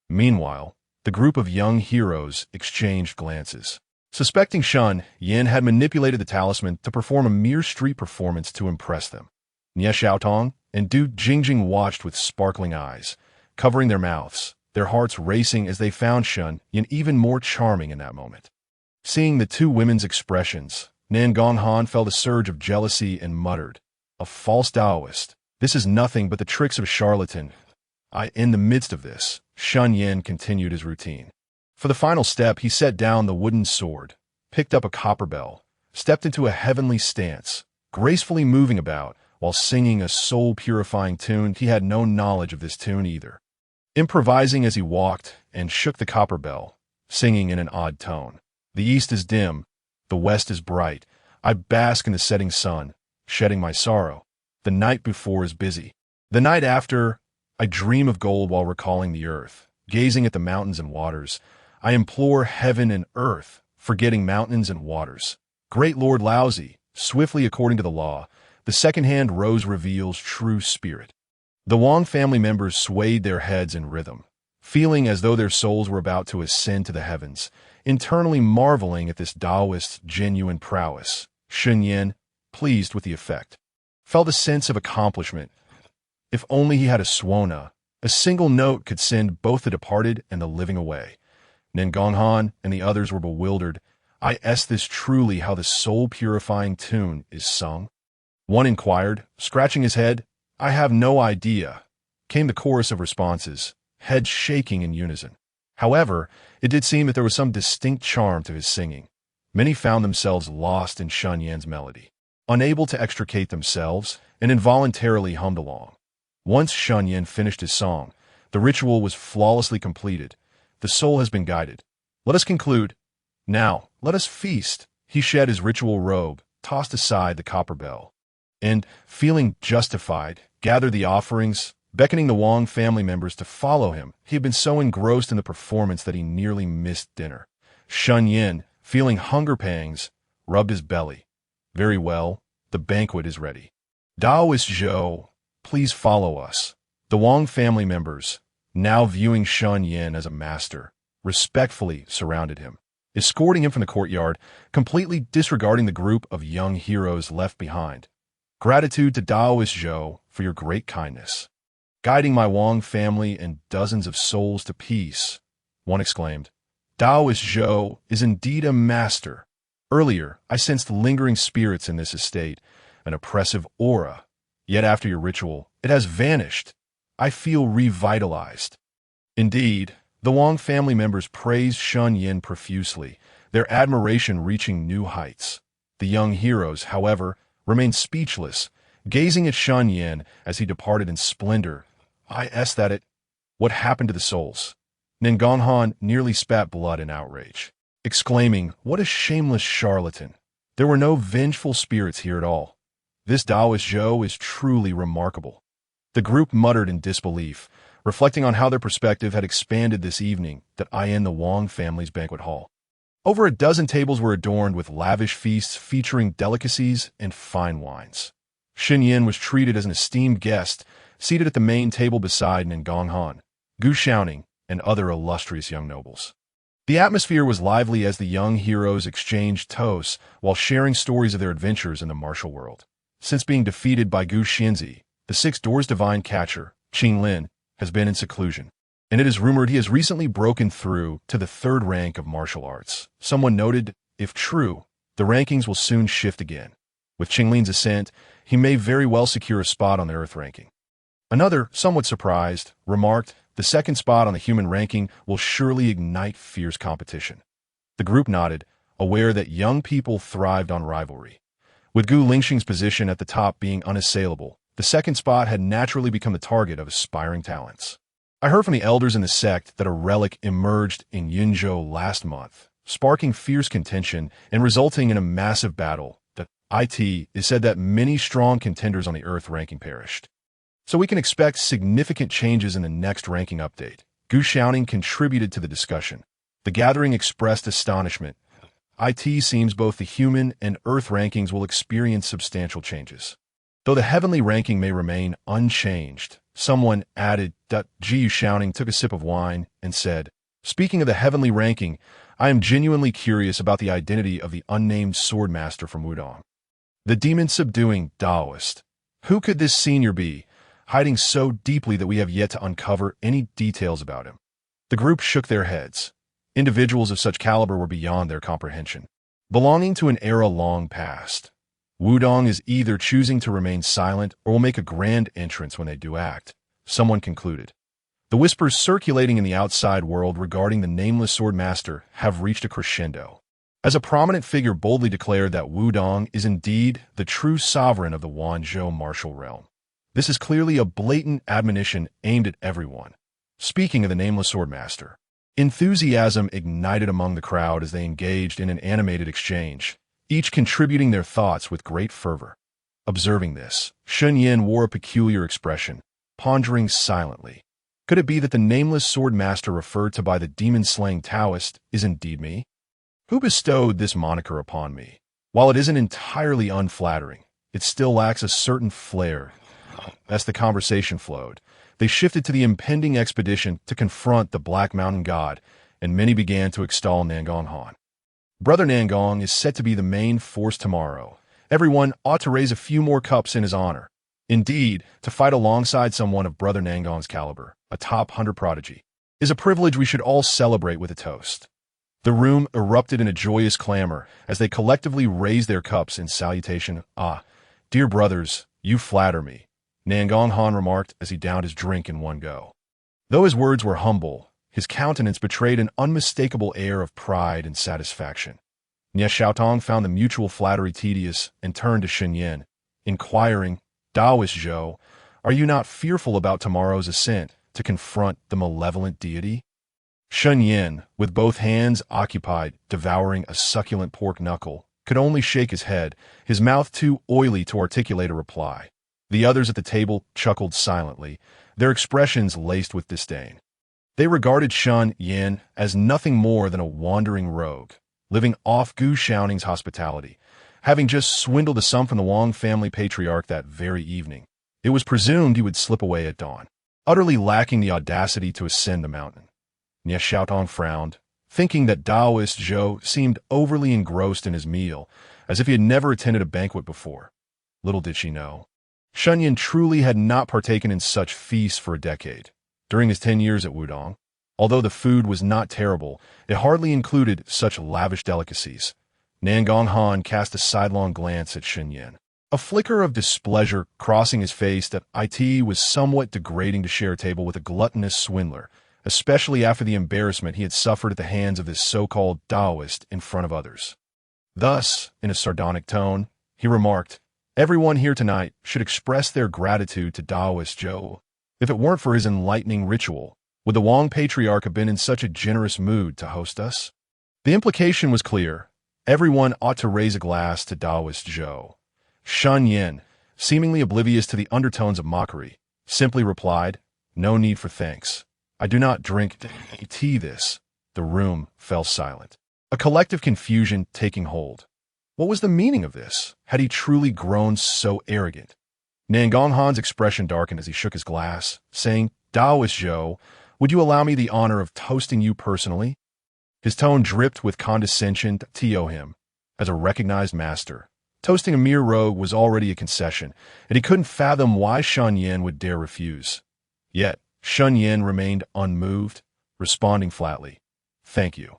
Meanwhile, the group of young heroes exchanged glances, suspecting Shen Yan had manipulated the talisman to perform a mere street performance to impress them. Nie Xiaotong and Du Jingjing watched with sparkling eyes, covering their mouths, their hearts racing as they found Shen Yan even more charming in that moment. Seeing the two women's expressions, Nan Gonghan felt a surge of jealousy and muttered, "A false Taoist. This is nothing but the tricks of a charlatan." In the midst of this, Shen Yan continued his routine. For the final step, he set down the wooden sword, picked up a copper bell, stepped into a heavenly stance, gracefully moving about, while singing a soul-purifying tune. He had no knowledge of this tune either, improvising as he walked and shook the copper bell, singing in an odd tone. "The east is dim, the west is bright. I bask in the setting sun, shedding my sorrow. The night before is busy. The night after, I dream of gold while recalling the earth, gazing at the mountains and waters. I implore heaven and earth, forgetting mountains and waters. Great Lord Laozi, swiftly according to the law, the second-hand rose reveals true spirit." The Wang family members swayed their heads in rhythm, feeling as though their souls were about to ascend to the heavens, internally marveling at this Taoist's genuine prowess. Shen Yan, pleased with the effect, felt a sense of accomplishment. If only he had a suona, a single note could send both the departed and the living away. Nan Gonghan and the others were bewildered. Is this truly how the soul-purifying tune is sung? One inquired, scratching his head. "I have no idea," came the chorus of responses, heads shaking in unison. However, it did seem that there was some distinct charm to his singing. Many found themselves lost in Shen Yan's melody. unable to extricate themselves, and involuntarily hummed along. Once Shen Yan finished his song, the ritual was flawlessly completed. The soul has been guided. Let us conclude. Now, let us feast. He shed his ritual robe, tossed aside the copper bell, and, feeling justified, gathered the offerings, beckoning the Wang family members to follow him. He had been so engrossed in the performance that he nearly missed dinner. Shen Yan, feeling hunger pangs, rubbed his belly. Very well, the banquet is ready. Taoist Zhou, please follow us. The Wang family members, now viewing Shen Yan as a master, respectfully surrounded him, escorting him from the courtyard, completely disregarding the group of young heroes left behind. Gratitude to Taoist Zhou for your great kindness. Guiding my Wang family and dozens of souls to peace, one exclaimed. Taoist Zhou is indeed a master. Earlier, I sensed lingering spirits in this estate, an oppressive aura. Yet after your ritual, it has vanished. I feel revitalized. Indeed, the Wang family members praised Shen Yan profusely, their admiration reaching new heights. The young heroes, however, remained speechless, gazing at Shen Yan as he departed in splendor. I asked that it. What happened to the souls? Nangonghan nearly spat blood in outrage, exclaiming, what a shameless charlatan. There were no vengeful spirits here at all. This Taoist Zhou is truly remarkable. The group muttered in disbelief, reflecting on how their perspective had expanded this evening that I in the Wang family's banquet hall. Over a dozen tables were adorned with lavish feasts featuring delicacies and fine wines. Shen Yan was treated as an esteemed guest, seated at the main table beside Nangonghan, Gu Xiaoning, and other illustrious young nobles. The atmosphere was lively as the young heroes exchanged toasts while sharing stories of their adventures in the martial world. Since being defeated by Gu Xianzi, the Six Doors Divine Catcher, Qing Lin, has been in seclusion, and it is rumored he has recently broken through to the third rank of martial arts. Someone noted, if true, the rankings will soon shift again. With Qing Lin's ascent, he may very well secure a spot on the Earth ranking. Another, somewhat surprised, remarked, the second spot on the human ranking will surely ignite fierce competition. The group nodded, aware that young people thrived on rivalry. With Gu Lingxing's position at the top being unassailable, the second spot had naturally become the target of aspiring talents. I heard from the elders in the sect that a relic emerged in Yunzhou last month, sparking fierce contention and resulting in a massive battle. The IT is said that many strong contenders on the Earth ranking perished. So we can expect significant changes in the next ranking update. Gu Xiaoning contributed to the discussion. The gathering expressed astonishment. IT seems both the human and Earth rankings will experience substantial changes. Though the heavenly ranking may remain unchanged, someone added. Gu Xiaoning took a sip of wine and said, speaking of the heavenly ranking, I am genuinely curious about the identity of the unnamed swordmaster from Wudang. The demon-subduing Taoist. Who could this senior be, hiding so deeply that we have yet to uncover any details about him? The group shook their heads. Individuals of such caliber were beyond their comprehension. Belonging to an era long past, Wudang is either choosing to remain silent or will make a grand entrance when they do act, someone concluded. The whispers circulating in the outside world regarding the nameless swordmaster have reached a crescendo, as a prominent figure boldly declared that Wudang is indeed the true sovereign of the Wanzhou martial realm. This is clearly a blatant admonition aimed at everyone. Speaking of the nameless swordmaster, enthusiasm ignited among the crowd as they engaged in an animated exchange, each contributing their thoughts with great fervor. Observing this, Shen Yan wore a peculiar expression, pondering silently. Could it be that the nameless swordmaster referred to by the demon-slaying Taoist is indeed me? Who bestowed this moniker upon me? While it isn't entirely unflattering, it still lacks a certain flair. As the conversation flowed, they shifted to the impending expedition to confront the Black Mountain God, and many began to extol Nangonghan. Brother Nangong is set to be the main force tomorrow. Everyone ought to raise a few more cups in his honor. Indeed, to fight alongside someone of Brother Nangong's caliber, a top hunter prodigy, is a privilege we should all celebrate with a toast. The room erupted in a joyous clamor as they collectively raised their cups in salutation. Ah, dear brothers, you flatter me, Nangonghan remarked as he downed his drink in one go. Though his words were humble, his countenance betrayed an unmistakable air of pride and satisfaction. Nie Xiaotong found the mutual flattery tedious and turned to Shen Yan, inquiring, Taoist Zhou, are you not fearful about tomorrow's ascent to confront the malevolent deity? Shen Yan, with both hands occupied devouring a succulent pork knuckle, could only shake his head, his mouth too oily to articulate a reply. The others at the table chuckled silently, their expressions laced with disdain. They regarded Shen Yan as nothing more than a wandering rogue, living off Gu Xiaoning's hospitality. Having just swindled a sum from the Wang family patriarch that very evening, it was presumed he would slip away at dawn, utterly lacking the audacity to ascend the mountain. Nie Xiaotong frowned, thinking that Taoist Zhou seemed overly engrossed in his meal, as if he had never attended a banquet before. Little did she know, Shen Yan truly had not partaken in such feasts for a decade. During his 10 years at Wudang, although the food was not terrible, it hardly included such lavish delicacies. Nangong Han cast a sidelong glance at Shen Yan, a flicker of displeasure crossing his face that it was somewhat degrading to share a table with a gluttonous swindler, especially after the embarrassment he had suffered at the hands of this so-called Taoist in front of others. Thus, in a sardonic tone, he remarked, everyone here tonight should express their gratitude to Taoist Zhou. If it weren't for his enlightening ritual, would the Wang patriarch have been in such a generous mood to host us? The implication was clear. Everyone ought to raise a glass to Taoist Zhou. Shen Yan, seemingly oblivious to the undertones of mockery, simply replied, no need for thanks. I do not drink tea this. The room fell silent, a collective confusion taking hold. What was the meaning of this? Had he truly grown so arrogant? Nangong Han's expression darkened as he shook his glass, saying, Taoist Zhou, would you allow me the honor of toasting you personally? His tone dripped with condescension to him, as a recognized master. Toasting a mere rogue was already a concession, and he couldn't fathom why Shen Yan would dare refuse. Yet, Shen Yan remained unmoved, responding flatly, thank you.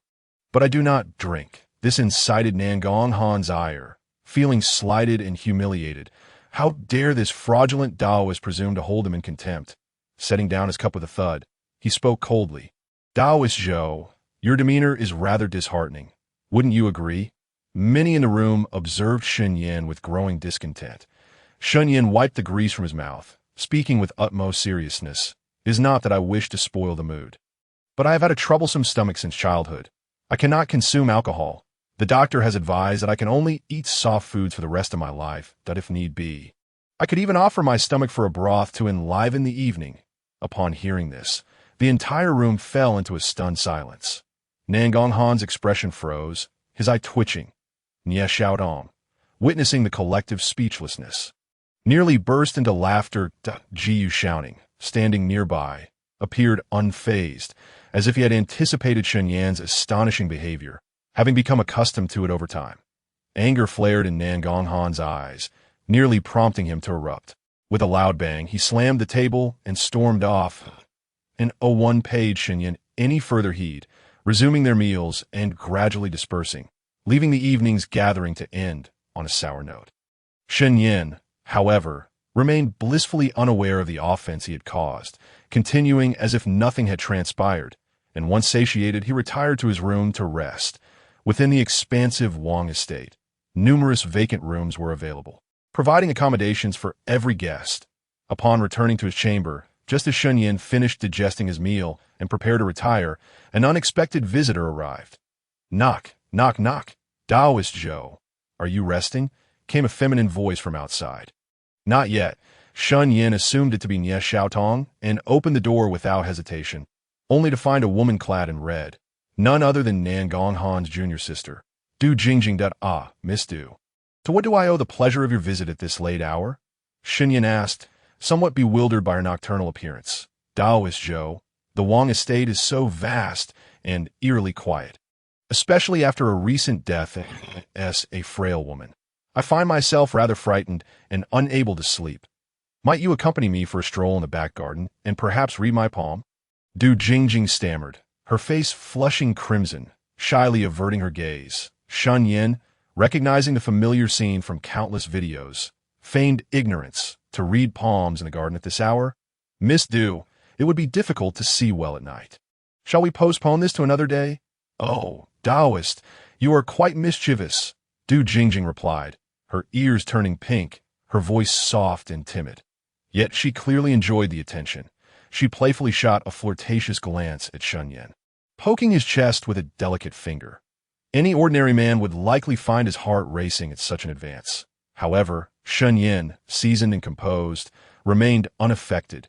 But I do not drink. This incited Nangong Han's ire. Feeling slighted and humiliated, how dare this fraudulent Taoist presume to hold him in contempt? Setting down his cup with a thud, he spoke coldly. Taoist Zhou, your demeanor is rather disheartening. Wouldn't you agree? Many in the room observed Shen Yan with growing discontent. Shen Yan wiped the grease from his mouth, speaking with utmost seriousness. It is not that I wish to spoil the mood, but I have had a troublesome stomach since childhood. I cannot consume alcohol. The doctor has advised that I can only eat soft foods for the rest of my life, that if need be. I could even offer my stomach for a broth to enliven the evening. Upon hearing this, the entire room fell into a stunned silence. Nangong Han's expression froze, his eye twitching. Nie Xiaotong, witnessing the collective speechlessness, nearly burst into laughter. Jiyu Xiaoning, standing nearby, appeared unfazed, as if he had anticipated Shen Yan's astonishing behavior, having become accustomed to it over time. Anger flared in Nangong Han's eyes, nearly prompting him to erupt. With a loud bang, he slammed the table and stormed off. And one paid Shen Yan any further heed, resuming their meals and gradually dispersing, leaving the evening's gathering to end on a sour note. Shen Yan, however, remained blissfully unaware of the offense he had caused, continuing as if nothing had transpired, and once satiated, he retired to his room to rest. Within the expansive Wang estate, numerous vacant rooms were available, providing accommodations for every guest. Upon returning to his chamber, just as Shen Yan finished digesting his meal and prepared to retire, an unexpected visitor arrived. Knock, knock, knock. Taoist Zhou, are you resting? Came a feminine voice from outside. Not yet. Shen Yan assumed it to be Nie Xiaotong and opened the door without hesitation, only to find a woman clad in red, none other than Nangong Han's junior sister, Du Jingjing. Miss Du. To what do I owe the pleasure of your visit at this late hour? Shen Yan asked, somewhat bewildered by her nocturnal appearance. Taoist Zhou, the Wang estate is so vast and eerily quiet, especially after a recent death as a frail woman. I find myself rather frightened and unable to sleep. Might you accompany me for a stroll in the back garden and perhaps read my palm? Du Jingjing stammered, her face flushing crimson, shyly averting her gaze. Shen Yan, recognizing the familiar scene from countless videos, feigned ignorance to read palms in the garden at this hour. Miss Du, it would be difficult to see well at night. Shall we postpone this to another day? Oh, Taoist, "You are quite mischievous," Du Jingjing replied, her ears turning pink, her voice soft and timid. Yet she clearly enjoyed the attention. She playfully shot a flirtatious glance at Shen Yan, poking his chest with a delicate finger. Any ordinary man would likely find his heart racing at such an advance. However, Shen Yan, seasoned and composed, remained unaffected,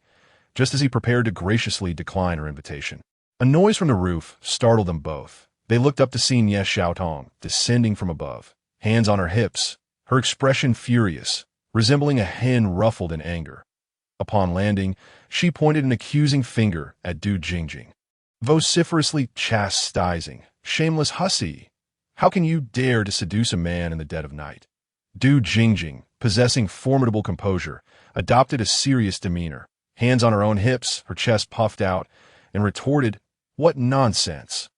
just as he prepared to graciously decline her invitation. A noise from the roof startled them both. They looked up to see Nie Xiaotong descending from above, hands on her hips, her expression furious, resembling a hen ruffled in anger. Upon landing, she pointed an accusing finger at Du Jingjing, vociferously chastising, "Shameless hussy! How can you dare to seduce a man in the dead of night?" Du Jingjing, possessing formidable composure, adopted a serious demeanor, hands on her own hips, her chest puffed out, and retorted, "What nonsense!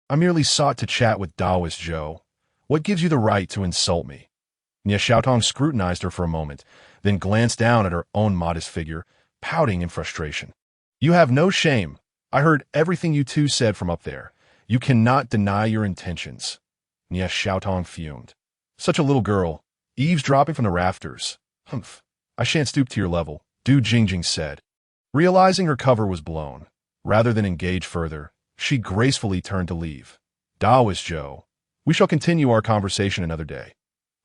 I merely sought to chat with Taoist Zhou. What gives you the right to insult me?" Nie Xiaotong scrutinized her for a moment, then glanced down at her own modest figure, pouting in frustration. "You have no shame. I heard everything you two said from up there. You cannot deny your intentions." Nie Xiaotong fumed. "Such a little girl, eavesdropping from the rafters. Humph, I shan't stoop to your level," Du Jingjing said. Realizing her cover was blown, rather than engage further, she gracefully turned to leave. "Taoist Zhou, we shall continue our conversation another day."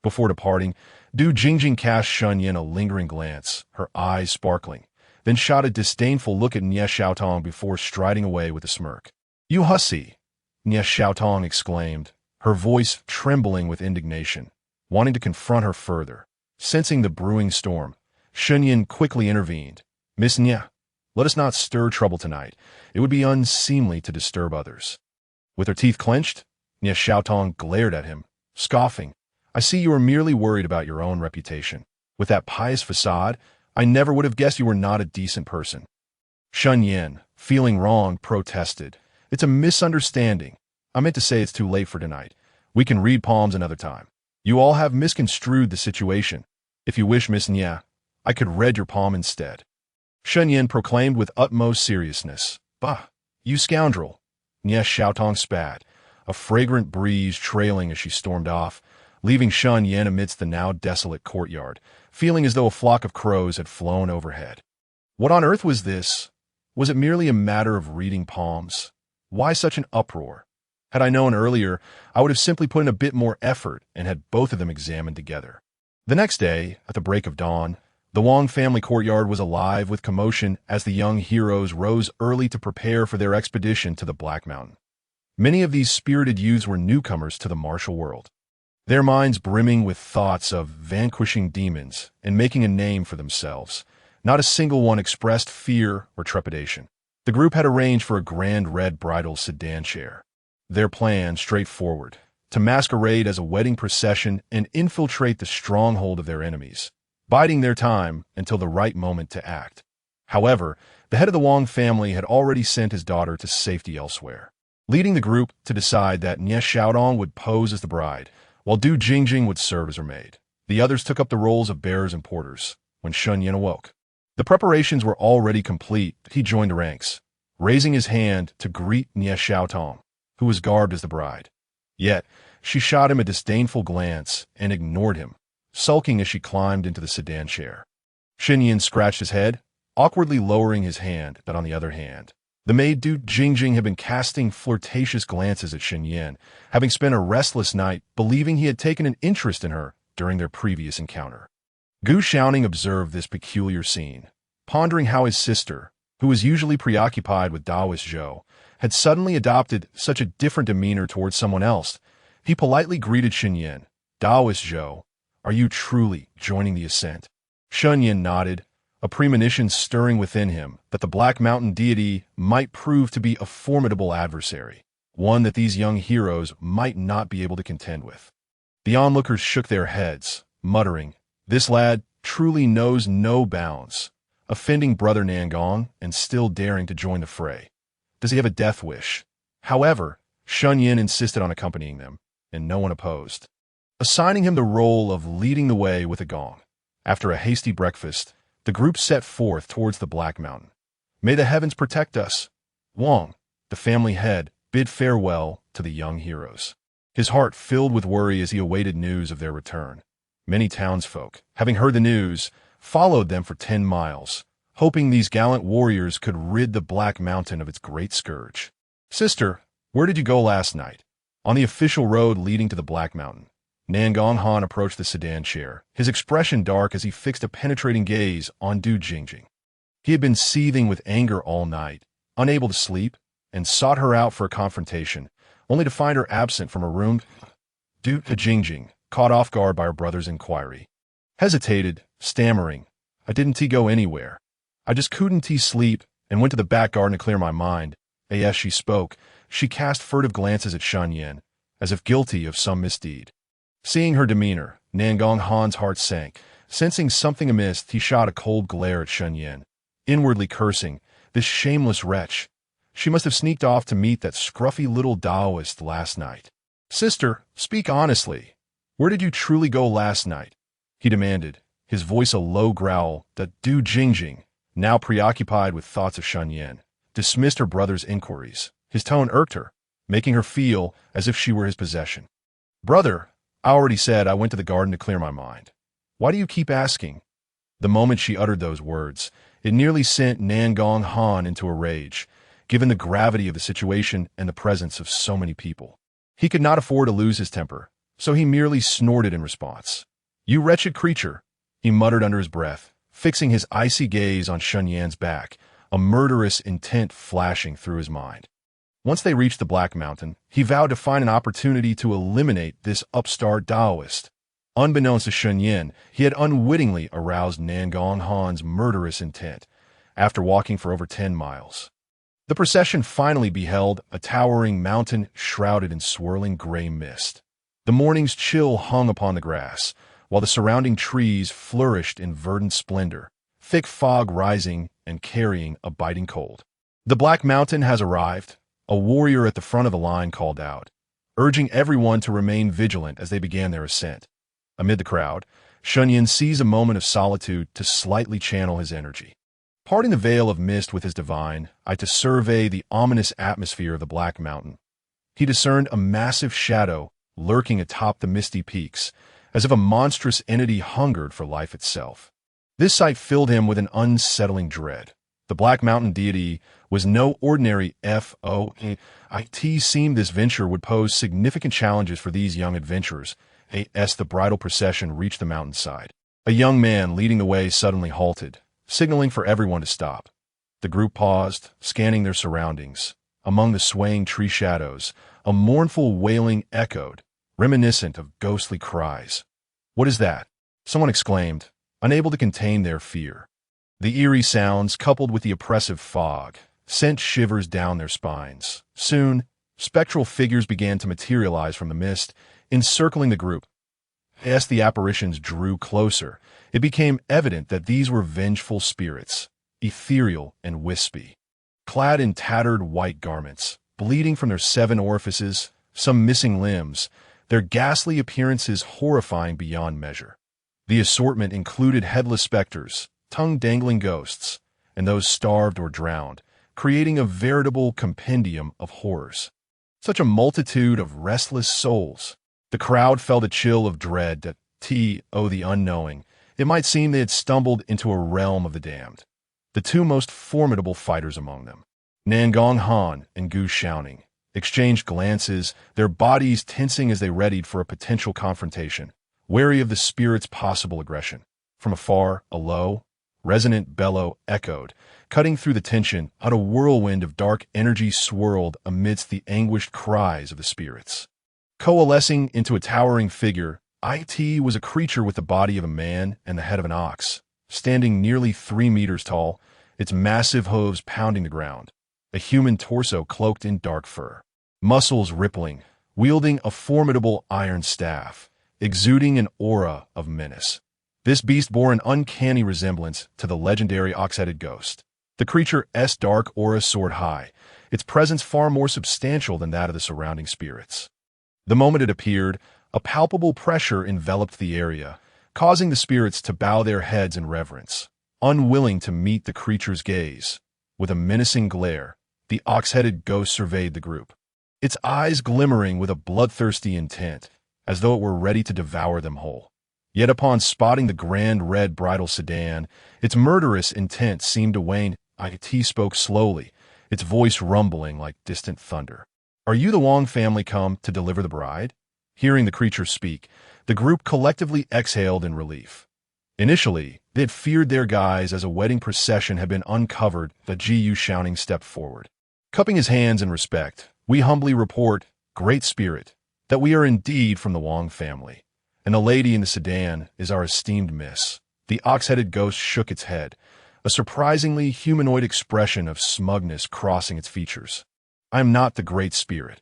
Before departing, Du Jingjing cast Shen Yan a lingering glance, her eyes sparkling, then shot a disdainful look at Nie Xiaotong before striding away with a smirk. "You hussy!" Nie Xiaotong exclaimed, her voice trembling with indignation, wanting to confront her further. Sensing the brewing storm, Shen Yan quickly intervened. "Miss Nie, let us not stir trouble tonight. It would be unseemly to disturb others." With her teeth clenched, Nie Xiaotong glared at him, scoffing. "I see you are merely worried about your own reputation. With that pious facade, I never would have guessed you were not a decent person." Shen Yan, feeling wrong, protested. "It's a misunderstanding. I meant to say it's too late for tonight. We can read palms another time. You all have misconstrued the situation. If you wish, Miss Nie, I could read your palm instead." Shen Yan proclaimed with utmost seriousness. "Bah, you scoundrel!" Nie Xiaotong spat, a fragrant breeze trailing as she stormed off, leaving Shen Yan amidst the now desolate courtyard, feeling as though a flock of crows had flown overhead. What on earth was this? Was it merely a matter of reading palms? Why such an uproar? Had I known earlier, I would have simply put in a bit more effort and had both of them examined together. The next day, at the break of dawn, the Wang family courtyard was alive with commotion as the young heroes rose early to prepare for their expedition to the Black Mountain. Many of these spirited youths were newcomers to the martial world, their minds brimming with thoughts of vanquishing demons and making a name for themselves. Not a single one expressed fear or trepidation. The group had arranged for a grand red bridal sedan chair. Their plan, straightforward, to masquerade as a wedding procession and infiltrate the stronghold of their enemies, biding their time until the right moment to act. However, the head of the Wang family had already sent his daughter to safety elsewhere, leading the group to decide that Nie Xiaodong would pose as the bride, while Du Jingjing would serve as her maid. The others took up the roles of bearers and porters. When Shen Yan awoke, the preparations were already complete. He joined the ranks, raising his hand to greet Nie Xiaotong, who was garbed as the bride. Yet, she shot him a disdainful glance and ignored him, sulking as she climbed into the sedan chair. Shen Yan scratched his head, awkwardly lowering his hand, but on the other hand, the maid Du Jingjing had been casting flirtatious glances at Shen Yan, having spent a restless night believing he had taken an interest in her during their previous encounter. Gu Xiaoning observed this peculiar scene, pondering how his sister, who was usually preoccupied with Taoist Zhou, had suddenly adopted such a different demeanor towards someone else. He politely greeted Shen Yan. "Taoist Zhou, are you truly joining the ascent?" Shen Yan nodded, a premonition stirring within him that the Black Mountain deity might prove to be a formidable adversary, one that these young heroes might not be able to contend with. The onlookers shook their heads, muttering, "This lad truly knows no bounds, offending Brother Nangong and still daring to join the fray. Does he have a death wish?" However, Shen Yan insisted on accompanying them, and no one opposed, assigning him the role of leading the way with a gong. After a hasty breakfast, the group set forth towards the Black Mountain. "May the heavens protect us." Wang, the family head, bid farewell to the young heroes. his heart filled with worry as he awaited news of their return. Many townsfolk, having heard the news, followed them for 10 miles, hoping these gallant warriors could rid the Black Mountain of its great scourge. "Sister, where did you go last night?" On the official road leading to the Black Mountain, Nangong Han approached the sedan chair, his expression dark as he fixed a penetrating gaze on Du Jingjing. He had been seething with anger all night, unable to sleep, and sought her out for a confrontation, only to find her absent from her room. Du Jingjing, caught off guard by her brother's inquiry, hesitated, stammering, "I didn't go anywhere. I just couldn't sleep and went to the back garden to clear my mind." As she spoke, she cast furtive glances at Shen Yan, as if guilty of some misdeed. Seeing her demeanor, Nangong Han's heart sank. Sensing something amiss, he shot a cold glare at Shen Yan, inwardly cursing, this shameless wretch. She must have sneaked off to meet that scruffy little Taoist last night. "Sister, speak honestly. Where did you truly go last night?" he demanded, his voice a low growl. That Du Jingjing, now preoccupied with thoughts of Shen Yan, dismissed her brother's inquiries. His tone irked her, making her feel as if she were his possession. "Brother, I already said I went to the garden to clear my mind. Why do you keep asking?" The moment she uttered those words, it nearly sent Nangong Han into a rage, given the gravity of the situation and the presence of so many people. He could not afford to lose his temper, so he merely snorted in response. "You wretched creature," he muttered under his breath, fixing his icy gaze on Shen Yan's back, a murderous intent flashing through his mind. Once they reached the Black Mountain, he vowed to find an opportunity to eliminate this upstart Taoist. Unbeknownst to Shen Yan, he had unwittingly aroused Nangong Han's murderous intent, after walking for over 10 miles. The procession finally beheld a towering mountain shrouded in swirling gray mist. The morning's chill hung upon the grass, while the surrounding trees flourished in verdant splendor, thick fog rising and carrying a biting cold. "The Black Mountain has arrived," a warrior at the front of the line called out, urging everyone to remain vigilant as they began their ascent. Amid the crowd, Shen Yan seized a moment of solitude to slightly channel his energy. Parting the veil of mist with his divine eye to survey the ominous atmosphere of the Black Mountain, he discerned a massive shadow lurking atop the misty peaks, as if a monstrous entity hungered for life itself. This sight filled him with an unsettling dread. The Black Mountain deity was no ordinary foe. It seemed this venture would pose significant challenges for these young adventurers. As the bridal procession reached the mountainside, a young man leading the way suddenly halted, signaling for everyone to stop. The group paused, scanning their surroundings. Among the swaying tree shadows, a mournful wailing echoed, reminiscent of ghostly cries. "What is that?" someone exclaimed, unable to contain their fear. The eerie sounds, coupled with the oppressive fog, sent shivers down their spines. Soon, spectral figures began to materialize from the mist, encircling the group. As the apparitions drew closer, it became evident that these were vengeful spirits, ethereal and wispy. Clad in tattered white garments, bleeding from their 7 orifices, some missing limbs, their ghastly appearances horrifying beyond measure. The assortment included headless specters, tongue-dangling ghosts, and those starved or drowned, creating a veritable compendium of horrors. Such a multitude of restless souls. The crowd felt a chill of dread that, the unknowing, it might seem they had stumbled into a realm of the damned. The 2 most formidable fighters among them, Nangong Han and Gu Shaoning, exchanged glances, their bodies tensing as they readied for a potential confrontation, wary of the spirit's possible aggression. From afar, a low, resonant bellow echoed, cutting through the tension. A whirlwind of dark energy swirled amidst the anguished cries of the spirits. Coalescing into a towering figure, it was a creature with the body of a man and the head of an ox, standing nearly 3 meters tall, its massive hooves pounding the ground, a human torso cloaked in dark fur, muscles rippling, wielding a formidable iron staff, exuding an aura of menace. This beast bore an uncanny resemblance to the legendary ox-headed ghost. The creature's dark aura soared high, its presence far more substantial than that of the surrounding spirits. The moment it appeared, a palpable pressure enveloped the area, causing the spirits to bow their heads in reverence, unwilling to meet the creature's gaze. With a menacing glare, the ox-headed ghost surveyed the group. its eyes glimmering with a bloodthirsty intent, as though it were ready to devour them whole. Yet upon spotting the grand red bridal sedan, its murderous intent seemed to wane. It spoke slowly, its voice rumbling like distant thunder. "Are you the Wang family come to deliver the bride?" Hearing the creature speak, the group collectively exhaled in relief. Initially, they had feared their guise as a wedding procession had been uncovered. The Ji Shaoning stepped forward. Cupping his hands in respect, "We humbly report, Great Spirit, that we are indeed from the Wang family, and the lady in the sedan is our esteemed miss." The ox-headed ghost shook its head, a surprisingly humanoid expression of smugness crossing its features. "I am not the Great Spirit.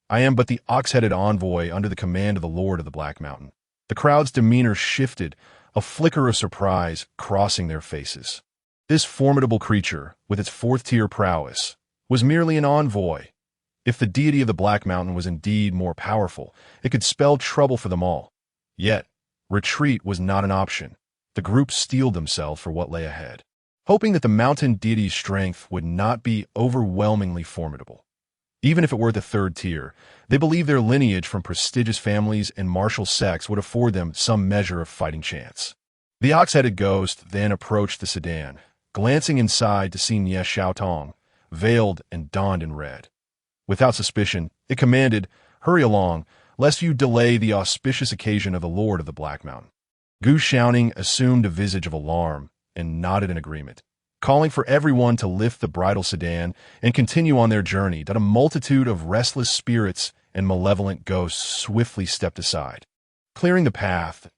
I am but the ox-headed envoy under the command of the Lord of the Black Mountain." The crowd's demeanor shifted, a flicker of surprise crossing their faces. This formidable creature, with its fourth-tier prowess, was merely an envoy. If the deity of the Black Mountain was indeed more powerful, it could spell trouble for them all. Yet, retreat was not an option. The group steeled themselves for what lay ahead, hoping that the mountain deity's strength would not be overwhelmingly formidable. Even if it were the third tier, they believed their lineage from prestigious families and martial sects would afford them some measure of fighting chance. The ox-headed ghost then approached the sedan, glancing inside to see Nie Xiaotong, veiled and donned in red. Without suspicion, it commanded, "Hurry along, lest you delay the auspicious occasion of the Lord of the Black Mountain." Gu Shaoning assumed a visage of alarm and nodded in agreement, calling for everyone to lift the bridal sedan and continue on their journey. That a multitude of restless spirits and malevolent ghosts swiftly stepped aside, clearing the path.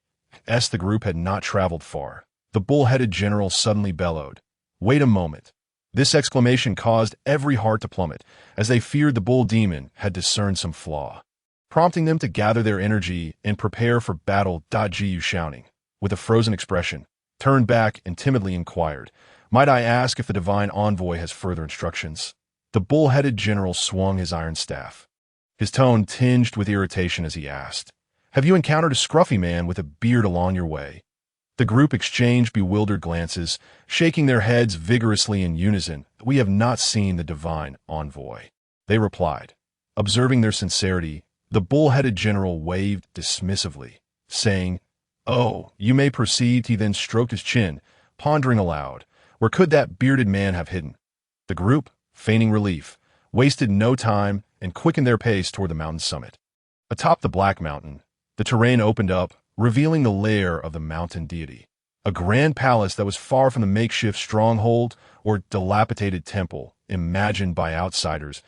As the group had not traveled far, the bull-headed general suddenly bellowed, "Wait a moment." This exclamation caused every heart to plummet, as they feared the bull demon had discerned some flaw, prompting them to gather their energy and prepare for battle. Ji Shaoning, with a frozen expression, turned back and timidly inquired, "Might I ask if the divine envoy has further instructions?" The bull-headed general swung his iron staff, his tone tinged with irritation as he asked, "Have you encountered a scruffy man with a beard along your way?" The group exchanged bewildered glances, shaking their heads vigorously in unison. "We have not seen the divine envoy," they replied. Observing their sincerity, the bull-headed general waved dismissively, saying, "Oh, you may proceed." He then stroked his chin, pondering aloud, where could that bearded man have hidden? The group, feigning relief, wasted no time and quickened their pace toward the mountain summit. Atop the Black Mountain, the terrain opened up, revealing the lair of the mountain deity, a grand palace that was far from the makeshift stronghold or dilapidated temple imagined by outsiders.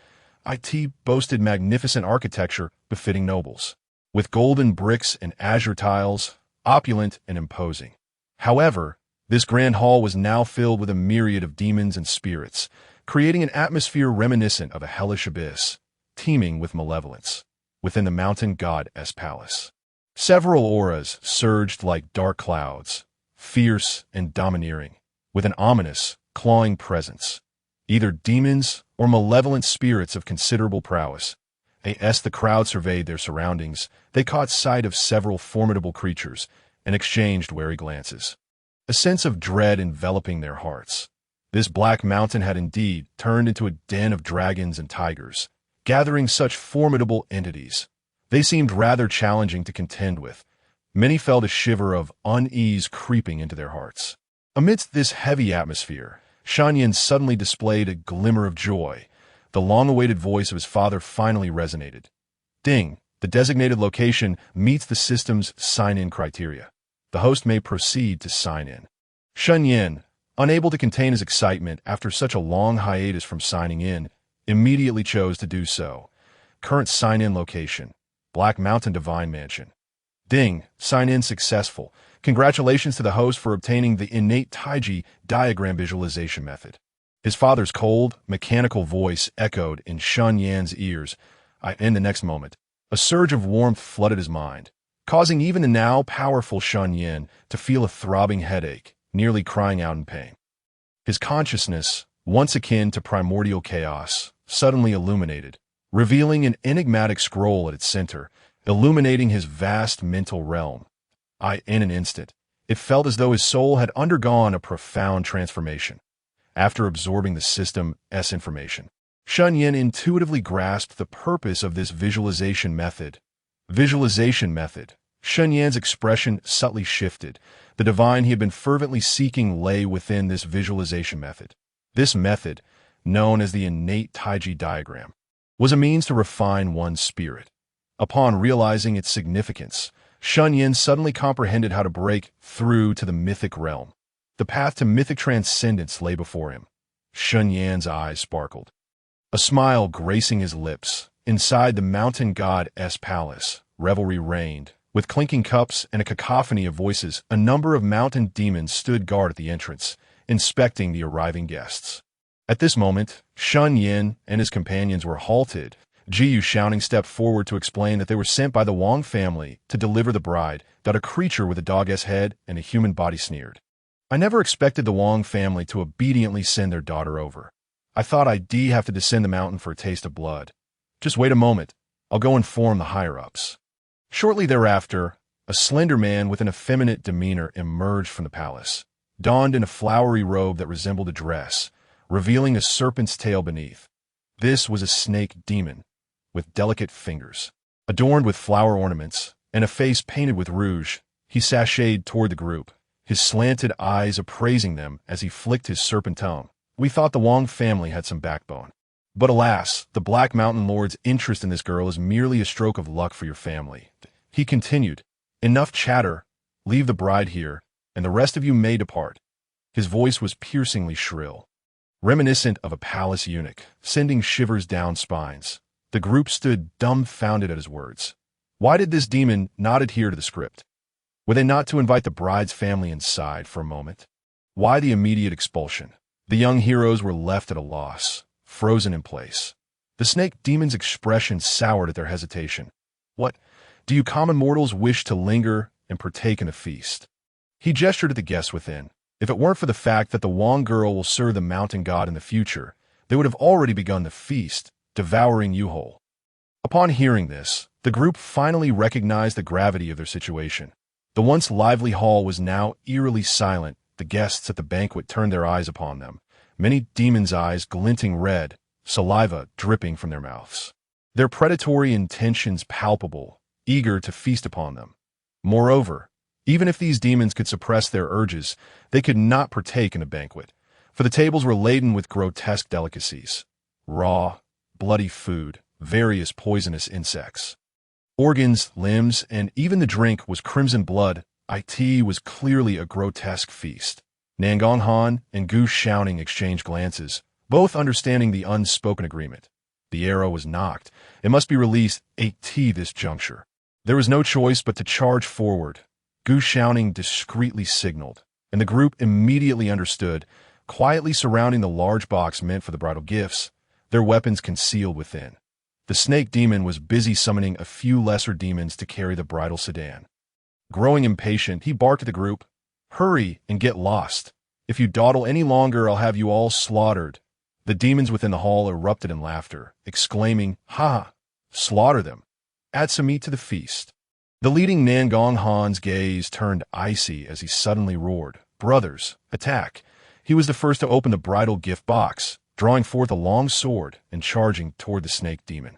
It boasted magnificent architecture befitting nobles, with golden bricks and azure tiles, opulent and imposing. However, this grand hall was now filled with a myriad of demons and spirits, creating an atmosphere reminiscent of a hellish abyss, teeming with malevolence, within the mountain god's palace. Several auras surged like dark clouds, fierce and domineering, with an ominous, clawing presence. Either demons or malevolent spirits of considerable prowess. As the crowd surveyed their surroundings, they caught sight of several formidable creatures and exchanged wary glances, a sense of dread enveloping their hearts. This Black Mountain had indeed turned into a den of dragons and tigers, gathering such formidable entities. They seemed rather challenging to contend with. Many felt a shiver of unease creeping into their hearts. Amidst this heavy atmosphere, Shen Yan suddenly displayed a glimmer of joy. The long-awaited voice of his father finally resonated. "Ding, the designated location meets the system's sign-in criteria. The host may proceed to sign in." Shen Yan, unable to contain his excitement after such a long hiatus from signing in, immediately chose to do so. Current sign-in location: Black Mountain Divine Mansion. "Ding, sign-in successful. Congratulations to the host for obtaining the innate Taiji diagram visualization method." His father's cold, mechanical voice echoed in Shen Yan's ears. In the next moment, a surge of warmth flooded his mind, causing even the now powerful Shen Yan to feel a throbbing headache, nearly crying out in pain. His consciousness, once akin to primordial chaos, suddenly illuminated, revealing an enigmatic scroll at its center, illuminating his vast mental realm. In an instant, it felt as though his soul had undergone a profound transformation. After absorbing the system's information, Shen Yan intuitively grasped the purpose of this visualization method. Visualization method. Shen Yan's expression subtly shifted. The divine he had been fervently seeking lay within this visualization method. This method, known as the innate Taiji diagram, was a means to refine one's spirit. Upon realizing its significance, Shen Yan suddenly comprehended how to break through to the mythic realm. The path to mythic transcendence lay before him. Shen Yan's eyes sparkled, a smile gracing his lips. Inside the mountain god's palace, revelry reigned. With clinking cups and a cacophony of voices, a number of mountain demons stood guard at the entrance, inspecting the arriving guests. At this moment, Shen Yan and his companions were halted. Jiyu shouting stepped forward to explain that they were sent by the Wang family to deliver the bride, that a creature with a dog's head and a human body sneered. I never expected the Wang family to obediently send their daughter over. I thought I'd have to descend the mountain for a taste of blood. Just wait a moment. I'll go inform the higher-ups. Shortly thereafter, a slender man with an effeminate demeanor emerged from the palace, donned in a flowery robe that resembled a dress, revealing a serpent's tail beneath. This was a snake demon, with delicate fingers. Adorned with flower ornaments and a face painted with rouge, he sashayed toward the group, his slanted eyes appraising them as he flicked his serpent tongue. We thought the Wang family had some backbone. But alas, the Black Mountain Lord's interest in this girl is merely a stroke of luck for your family. He continued, enough chatter, leave the bride here, and the rest of you may depart. His voice was piercingly shrill, reminiscent of a palace eunuch, sending shivers down spines. The group stood dumbfounded at his words. Why did this demon not adhere to the script? Were they not to invite the bride's family inside for a moment? Why the immediate expulsion? The young heroes were left at a loss, frozen in place. The snake demon's expression soured at their hesitation. What? Do you common mortals wish to linger and partake in the feast? He gestured at the guests within. If it weren't for the fact that the Wang girl will serve the mountain god in the future, they would have already begun the feast, devouring you whole. Upon hearing this, the group finally recognized the gravity of their situation. The once lively hall was now eerily silent. The guests at the banquet turned their eyes upon them, many demons' eyes glinting red, saliva dripping from their mouths. Their predatory intentions palpable, eager to feast upon them. Moreover, even if these demons could suppress their urges, they could not partake in a banquet, for the tables were laden with grotesque delicacies. Raw, bloody food, various poisonous insects. Organs, limbs, and even the drink was crimson blood. It was clearly a grotesque feast. Nangong Han and Gu Shouting exchanged glances, both understanding the unspoken agreement. The arrow was knocked. It must be released this juncture. There was no choice but to charge forward. Gu Shouting discreetly signaled, and the group immediately understood, quietly surrounding the large box meant for the bridal gifts, their weapons concealed within. The snake demon was busy summoning a few lesser demons to carry the bridal sedan. Growing impatient, he barked at the group, "Hurry and get lost. If you dawdle any longer, I'll have you all slaughtered." The demons within the hall erupted in laughter, exclaiming, "Ha! Slaughter them. Add some meat to the feast." The leading Nangong Han's gaze turned icy as he suddenly roared, "Brothers, attack!" He was the first to open the bridal gift box, drawing forth a long sword and charging toward the snake demon.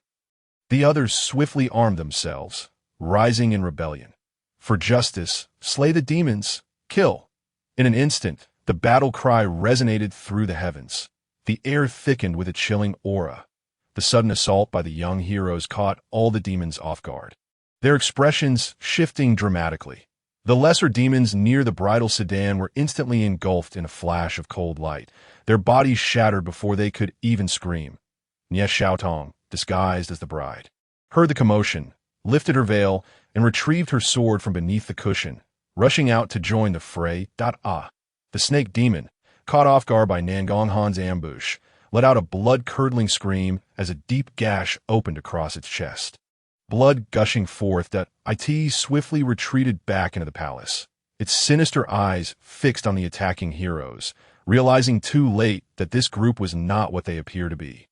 The others swiftly armed themselves, rising in rebellion. For justice, slay the demons, kill. In an instant, the battle cry resonated through the heavens. The air thickened with a chilling aura. The sudden assault by the young heroes caught all the demons off guard, their expressions shifting dramatically. The lesser demons near the bridal sedan were instantly engulfed in a flash of cold light, their bodies shattered before they could even scream. Nie Xiaotong, disguised as the bride, heard the commotion, lifted her veil, and retrieved her sword from beneath the cushion, rushing out to join the fray. The snake demon, caught off guard by Nangong Han's ambush, let out a blood-curdling scream as a deep gash opened across its chest. Blood gushing forth, it swiftly retreated back into the palace, its sinister eyes fixed on the attacking heroes, realizing too late that this group was not what they appear to be.